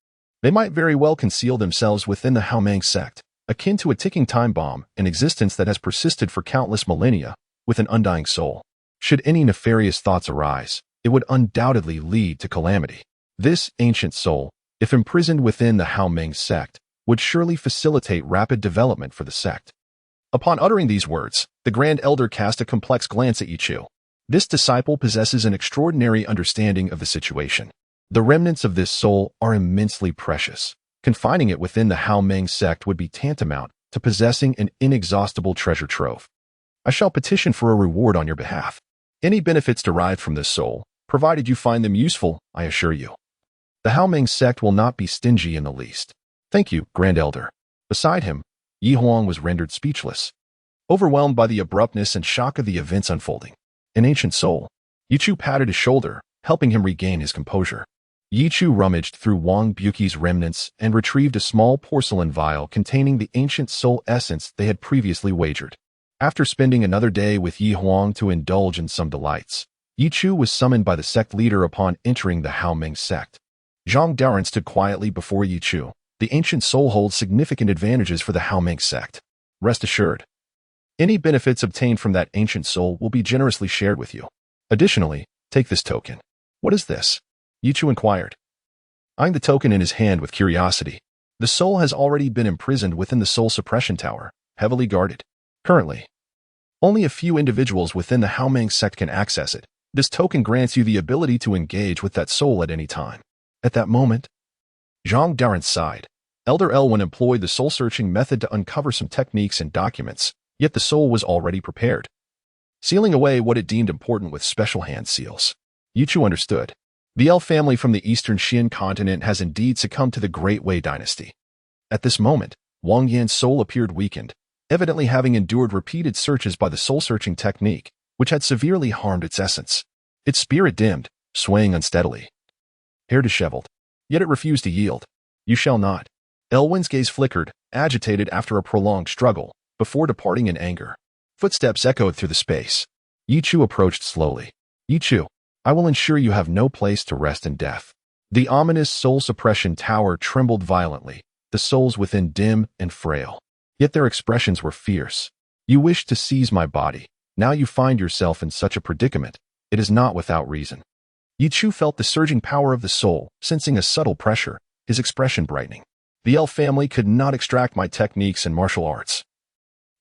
they might very well conceal themselves within the Haomeng sect, akin to a ticking time bomb, an existence that has persisted for countless millennia, with an undying soul. Should any nefarious thoughts arise, it would undoubtedly lead to calamity. This ancient soul, if imprisoned within the Haomeng sect, would surely facilitate rapid development for the sect. Upon uttering these words, the Grand Elder cast a complex glance at Ye Chu. This disciple possesses an extraordinary understanding of the situation. The remnants of this soul are immensely precious. Confining it within the Haomeng sect would be tantamount to possessing an inexhaustible treasure trove. I shall petition for a reward on your behalf. Any benefits derived from this soul, provided you find them useful, I assure you. The Haomeng sect will not be stingy in the least. Thank you, Grand Elder. Beside him, Yi Huang was rendered speechless, overwhelmed by the abruptness and shock of the events unfolding. An ancient soul. Ye Chu patted his shoulder, helping him regain his composure. Ye Chu rummaged through Wang Buqi's remnants and retrieved a small porcelain vial containing the ancient soul essence they had previously wagered. After spending another day with Yi Huang to indulge in some delights, Ye Chu was summoned by the sect leader upon entering the Haomeng sect. Zhang Daoren stood quietly before Ye Chu. The ancient soul holds significant advantages for the Haomeng sect. Rest assured, any benefits obtained from that ancient soul will be generously shared with you. Additionally, take this token. What is this? Ye Chu inquired, eyeing the token in his hand with curiosity. The soul has already been imprisoned within the soul suppression tower, heavily guarded. Currently, only a few individuals within the Haomeng sect can access it. This token grants you the ability to engage with that soul at any time. At that moment, Zhang Daoren sighed. Elder Elwin employed the soul-searching method to uncover some techniques and documents, yet the soul was already prepared, sealing away what it deemed important with special hand seals. Ye Chu understood. The El family from the eastern Xian continent has indeed succumbed to the Great Wei dynasty. At this moment, Wang Yan's soul appeared weakened, evidently having endured repeated searches by the soul-searching technique, which had severely harmed its essence. Its spirit dimmed, swaying unsteadily. Hair disheveled, yet it refused to yield. You shall not. Elwin's gaze flickered, agitated after a prolonged struggle, before departing in anger. Footsteps echoed through the space. Ye Chu approached slowly. Ye Chu, I will ensure you have no place to rest in death. The ominous soul suppression tower trembled violently, the souls within dim and frail. Yet their expressions were fierce. You wished to seize my body. Now you find yourself in such a predicament. It is not without reason. Ye Chu felt the surging power of the soul, sensing a subtle pressure, his expression brightening. The El family could not extract my techniques and martial arts.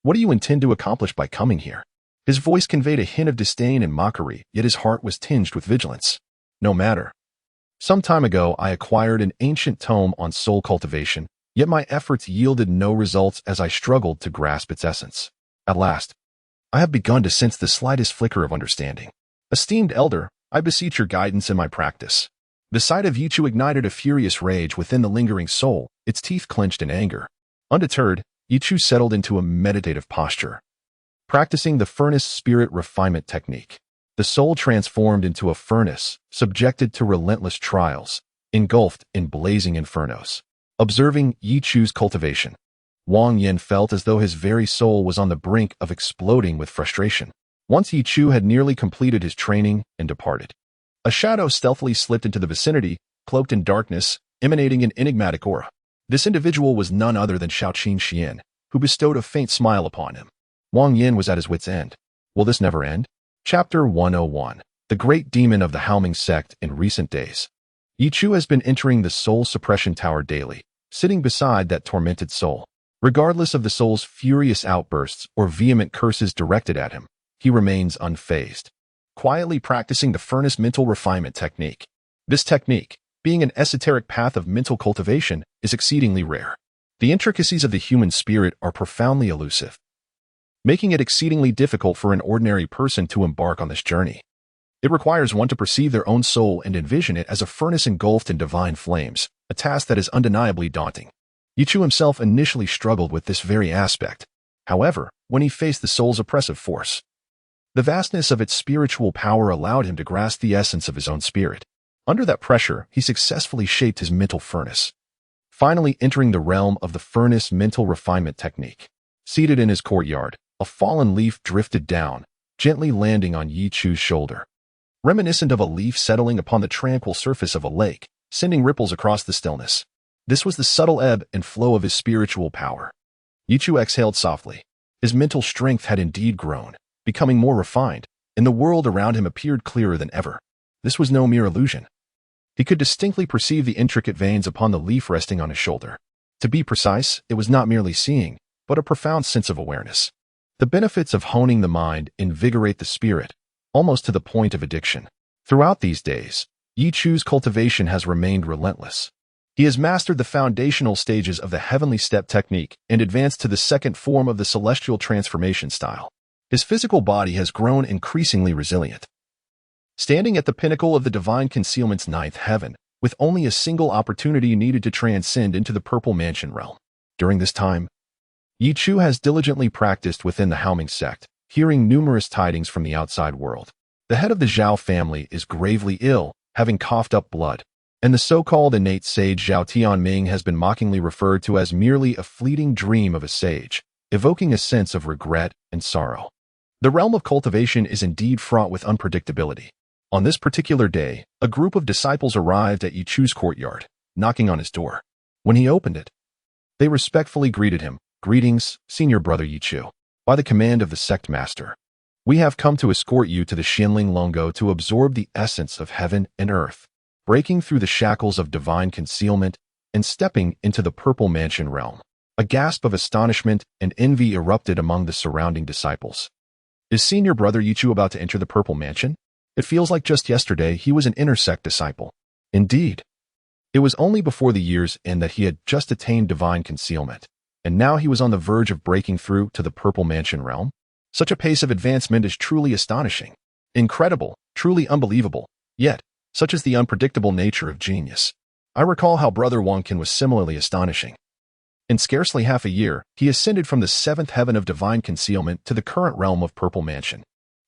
What do you intend to accomplish by coming here? His voice conveyed a hint of disdain and mockery, yet his heart was tinged with vigilance. No matter. Some time ago, I acquired an ancient tome on soul cultivation, yet my efforts yielded no results as I struggled to grasp its essence. At last, I have begun to sense the slightest flicker of understanding. Esteemed elder, I beseech your guidance in my practice. The sight of Ye Chu ignited a furious rage within the lingering soul, its teeth clenched in anger. Undeterred, Ye Chu settled into a meditative posture, practicing the furnace spirit refinement technique. The soul transformed into a furnace, subjected to relentless trials, engulfed in blazing infernos. Observing Ye Chu's cultivation, Wang Yin felt as though his very soul was on the brink of exploding with frustration. Once Ye Chu had nearly completed his training and departed, a shadow stealthily slipped into the vicinity, cloaked in darkness, emanating an enigmatic aura. This individual was none other than Shaoqin Xian, who bestowed a faint smile upon him. Wang Yin was at his wit's end. Will this never end? Chapter 101. The Great Demon of the Haoming Sect in recent days. Ye Chu has been entering the soul suppression tower daily, sitting beside that tormented soul. Regardless of the soul's furious outbursts or vehement curses directed at him, he remains unfazed, quietly practicing the furnace mental refinement technique. This technique, being an esoteric path of mental cultivation, is exceedingly rare. The intricacies of the human spirit are profoundly elusive, making it exceedingly difficult for an ordinary person to embark on this journey. It requires one to perceive their own soul and envision it as a furnace engulfed in divine flames, a task that is undeniably daunting. Ye Chu himself initially struggled with this very aspect. However, when he faced the soul's oppressive force, the vastness of its spiritual power allowed him to grasp the essence of his own spirit. Under that pressure, he successfully shaped his mental furnace, finally entering the realm of the furnace mental refinement technique. Seated in his courtyard, a fallen leaf drifted down, gently landing on Ye Chu's shoulder. Reminiscent of a leaf settling upon the tranquil surface of a lake, sending ripples across the stillness. This was the subtle ebb and flow of his spiritual power. Ye Chu exhaled softly. His mental strength had indeed grown, becoming more refined, and the world around him appeared clearer than ever. This was no mere illusion. He could distinctly perceive the intricate veins upon the leaf resting on his shoulder. To be precise, it was not merely seeing, but a profound sense of awareness. The benefits of honing the mind invigorate the spirit, almost to the point of addiction. Throughout these days, Ye Chu's cultivation has remained relentless. He has mastered the foundational stages of the heavenly step technique and advanced to the second form of the celestial transformation style. His physical body has grown increasingly resilient, standing at the pinnacle of the divine concealment's ninth heaven, with only a single opportunity needed to transcend into the purple mansion realm. During this time, Ye Chu has diligently practiced within the Haoming sect, hearing numerous tidings from the outside world. The head of the Zhao family is gravely ill, having coughed up blood, and the so-called innate sage Zhao Tianming has been mockingly referred to as merely a fleeting dream of a sage, evoking a sense of regret and sorrow. The realm of cultivation is indeed fraught with unpredictability. On this particular day, a group of disciples arrived at Ye Chu's courtyard, knocking on his door. When he opened it, they respectfully greeted him. Greetings, Senior Brother Ye Chu. By the command of the sect master, we have come to escort you to the Xianling Longo to absorb the essence of heaven and earth, breaking through the shackles of divine concealment and stepping into the purple mansion realm. A gasp of astonishment and envy erupted among the surrounding disciples. Is Senior Brother Ye Chu about to enter the purple mansion? It feels like just yesterday he was an inner sect disciple. Indeed, it was only before the year's end that he had just attained divine concealment, and now he was on the verge of breaking through to the purple mansion realm. Such a pace of advancement is truly astonishing, incredible, truly unbelievable, yet, such is the unpredictable nature of genius. I recall how Brother Wangkin was similarly astonishing. In scarcely half a year, he ascended from the seventh heaven of divine concealment to the current realm of purple mansion.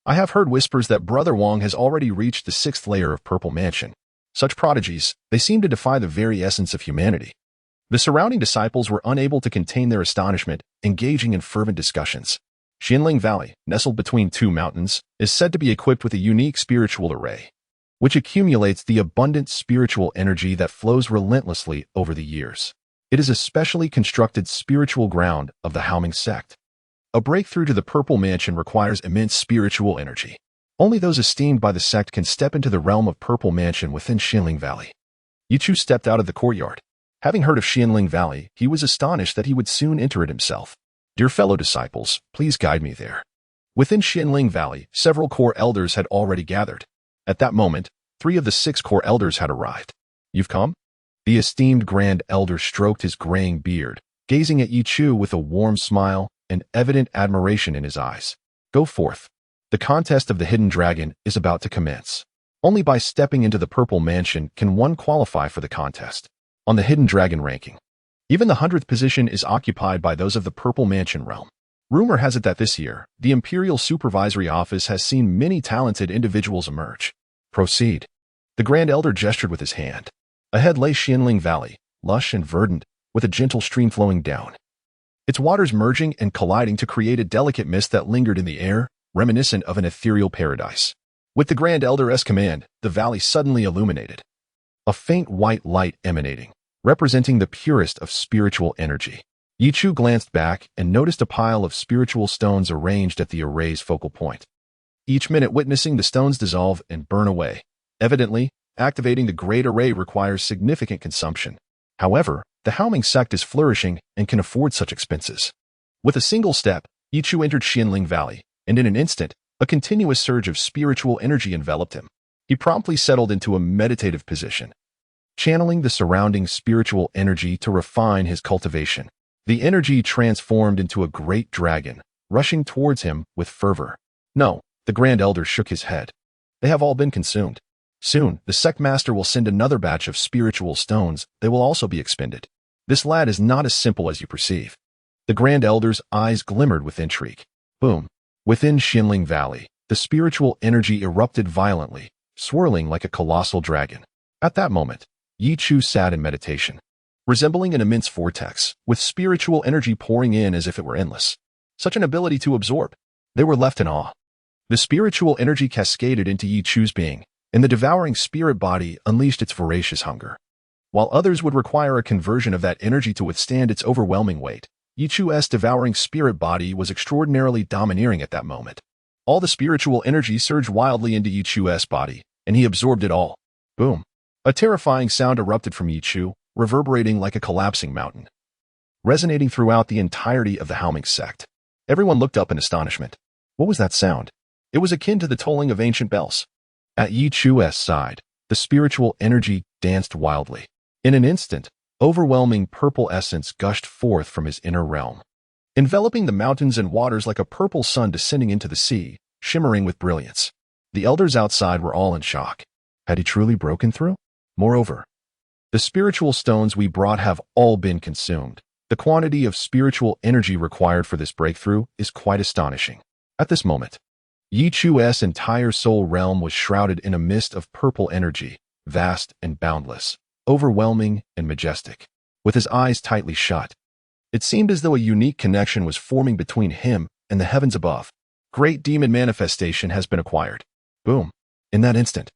I have heard whispers that Brother Wang has already reached the sixth layer of purple mansion. Such prodigies, they seem to defy the very essence of humanity. The surrounding disciples were unable to contain their astonishment, engaging in fervent discussions. Xianling Valley, nestled between two mountains, is said to be equipped with a unique spiritual array, which accumulates the abundant spiritual energy that flows relentlessly over the years. It is a specially constructed spiritual ground of the Haoming sect. A breakthrough to the purple mansion requires immense spiritual energy. Only those esteemed by the sect can step into the realm of purple mansion within Xianling Valley. Ye Chu stepped out of the courtyard. Having heard of Xianling Valley, he was astonished that he would soon enter it himself. Dear fellow disciples, please guide me there. Within Xianling Valley, several core elders had already gathered. At that moment, 3 of the 6 core elders had arrived. You've come? The esteemed grand elder stroked his graying beard, gazing at Ye Chu with a warm smile and evident admiration in his eyes. Go forth. The contest of the hidden dragon is about to commence. Only by stepping into the purple mansion can one qualify for the contest. On the hidden dragon ranking, even the 100th position is occupied by those of the purple mansion realm. Rumor has it that this year, the Imperial Supervisory Office has seen many talented individuals emerge. Proceed. The Grand Elder gestured with his hand. Ahead lay Xianling Valley, lush and verdant, with a gentle stream flowing down. Its waters merging and colliding to create a delicate mist that lingered in the air, reminiscent of an ethereal paradise. With the Grand Elder's command, the valley suddenly illuminated. A faint white light emanating, representing the purest of spiritual energy. Ye Chu glanced back and noticed a pile of spiritual stones arranged at the array's focal point. Each minute witnessing the stones dissolve and burn away. Evidently, activating the great array requires significant consumption. However, the Haoming sect is flourishing and can afford such expenses. With a single step, Ye Chu entered Xianling Valley, and in an instant, a continuous surge of spiritual energy enveloped him. He promptly settled into a meditative position, channeling the surrounding spiritual energy to refine his cultivation. The energy transformed into a great dragon, rushing towards him with fervor. No, the Grand Elder shook his head. They have all been consumed. Soon, the sect master will send another batch of spiritual stones. They will also be expended. This lad is not as simple as you perceive. The Grand Elder's eyes glimmered with intrigue. Boom. Within Xianling Valley, the spiritual energy erupted violently, swirling like a colossal dragon. At that moment, Ye Chu sat in meditation, resembling an immense vortex, with spiritual energy pouring in as if it were endless. Such an ability to absorb. They were left in awe. The spiritual energy cascaded into Ye Chu's being, and the devouring spirit body unleashed its voracious hunger. While others would require a conversion of that energy to withstand its overwhelming weight, Ye Chu's devouring spirit body was extraordinarily domineering at that moment. All the spiritual energy surged wildly into Ye Chu's body, and he absorbed it all. Boom. A terrifying sound erupted from Ye Chu, reverberating like a collapsing mountain, resonating throughout the entirety of the Haoming sect. Everyone looked up in astonishment. What was that sound? It was akin to the tolling of ancient bells. At Ye Chu's side, the spiritual energy danced wildly. In an instant, overwhelming purple essence gushed forth from his inner realm, enveloping the mountains and waters like a purple sun descending into the sea, shimmering with brilliance. The elders outside were all in shock. Had he truly broken through? Moreover, the spiritual stones we brought have all been consumed. The quantity of spiritual energy required for this breakthrough is quite astonishing. At this moment, Ye Chu's entire soul realm was shrouded in a mist of purple energy, vast and boundless, overwhelming and majestic. With his eyes tightly shut, it seemed as though a unique connection was forming between him and the heavens above. Great demon manifestation has been acquired. Boom. In that instant,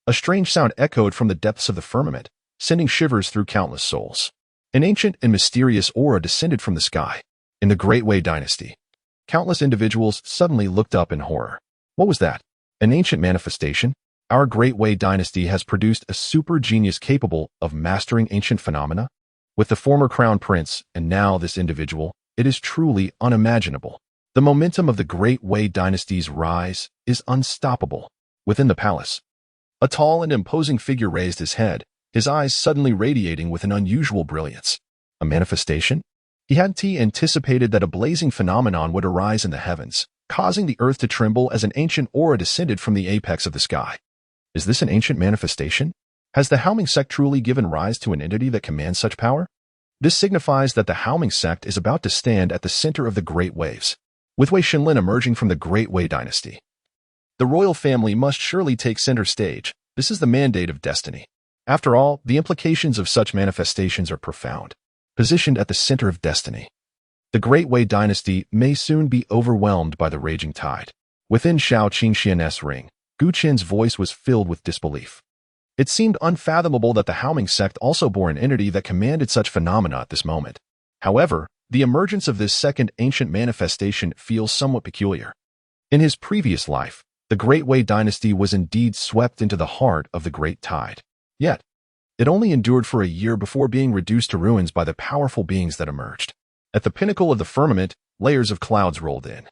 a strange sound echoed from the depths of the firmament, sending shivers through countless souls. An ancient and mysterious aura descended from the sky. In the Great Wei dynasty, countless individuals suddenly looked up in horror. What was that? An ancient manifestation? Our Great Wei dynasty has produced a super genius capable of mastering ancient phenomena? With the former crown prince and now this individual, it is truly unimaginable. The momentum of the Great Wei dynasty's rise is unstoppable. Within the palace, a tall and imposing figure raised his head, his eyes suddenly radiating with an unusual brilliance. A manifestation? He hadn't anticipated that a blazing phenomenon would arise in the heavens, causing the earth to tremble as an ancient aura descended from the apex of the sky. Is this an ancient manifestation? Has the Haoming sect truly given rise to an entity that commands such power? This signifies that the Haoming sect is about to stand at the center of the Great Waves, with Wei Shenlin emerging from the Great Wei dynasty. The royal family must surely take center stage. This is the mandate of destiny. After all, the implications of such manifestations are profound. Positioned at the center of destiny, the Great Wei dynasty may soon be overwhelmed by the raging tide. Within Shao Qingxian's ring, Gu Qin's voice was filled with disbelief. It seemed unfathomable that the Haoming sect also bore an entity that commanded such phenomena at this moment. However, the emergence of this second ancient manifestation feels somewhat peculiar. In his previous life, the Great Wei dynasty was indeed swept into the heart of the great tide. Yet, it only endured for a year before being reduced to ruins by the powerful beings that emerged. At the pinnacle of the firmament, layers of clouds rolled in.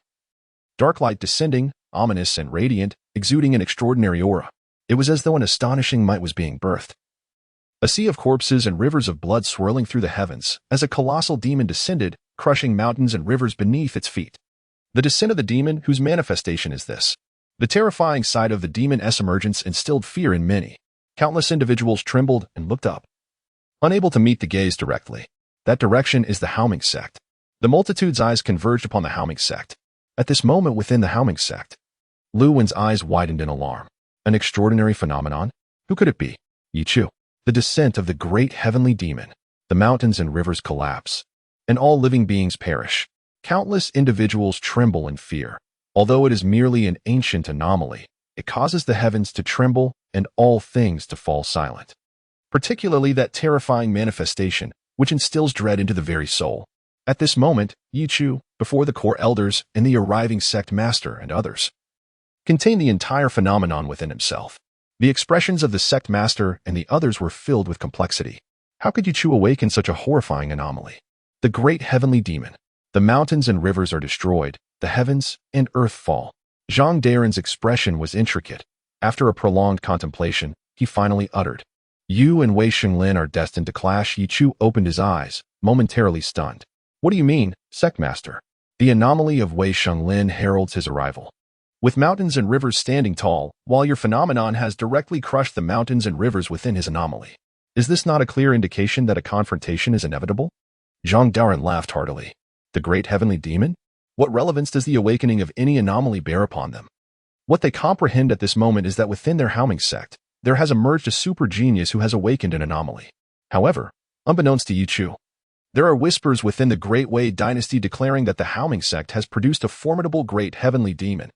Dark light descending, ominous and radiant, exuding an extraordinary aura. It was as though an astonishing might was being birthed. A sea of corpses and rivers of blood swirling through the heavens as a colossal demon descended, crushing mountains and rivers beneath its feet. The descent of the demon, whose manifestation is this? The terrifying sight of the demon's emergence instilled fear in many. Countless individuals trembled and looked up, unable to meet the gaze directly. That direction is the Haoming sect. The multitude's eyes converged upon the Haoming sect. At this moment within the Haoming sect, Lu Wen's eyes widened in alarm. An extraordinary phenomenon? Who could it be? Ye Chu. The descent of the great heavenly demon. The mountains and rivers collapse, and all living beings perish. Countless individuals tremble in fear. Although it is merely an ancient anomaly, it causes the heavens to tremble and all things to fall silent. Particularly that terrifying manifestation, which instills dread into the very soul. At this moment, Ye Chu, before the core elders and the arriving sect master and others, contained the entire phenomenon within himself. The expressions of the sect master and the others were filled with complexity. How could Ye Chu awaken such a horrifying anomaly? The great heavenly demon. The mountains and rivers are destroyed, the heavens and earth fall. Zhang Daren's expression was intricate. After a prolonged contemplation, he finally uttered, "You and Wei Shenglin are destined to clash." Ye Chu opened his eyes, momentarily stunned. What do you mean, sect master? The anomaly of Wei Shenglin heralds his arrival. With mountains and rivers standing tall, while your phenomenon has directly crushed the mountains and rivers within his anomaly. Is this not a clear indication that a confrontation is inevitable? Zhang Daren laughed heartily. The great heavenly demon? What relevance does the awakening of any anomaly bear upon them? What they comprehend at this moment is that within their Haoming sect, there has emerged a super genius who has awakened an anomaly. However, unbeknownst to Ye Chu, there are whispers within the Great Wei dynasty declaring that the Haoming sect has produced a formidable great heavenly demon,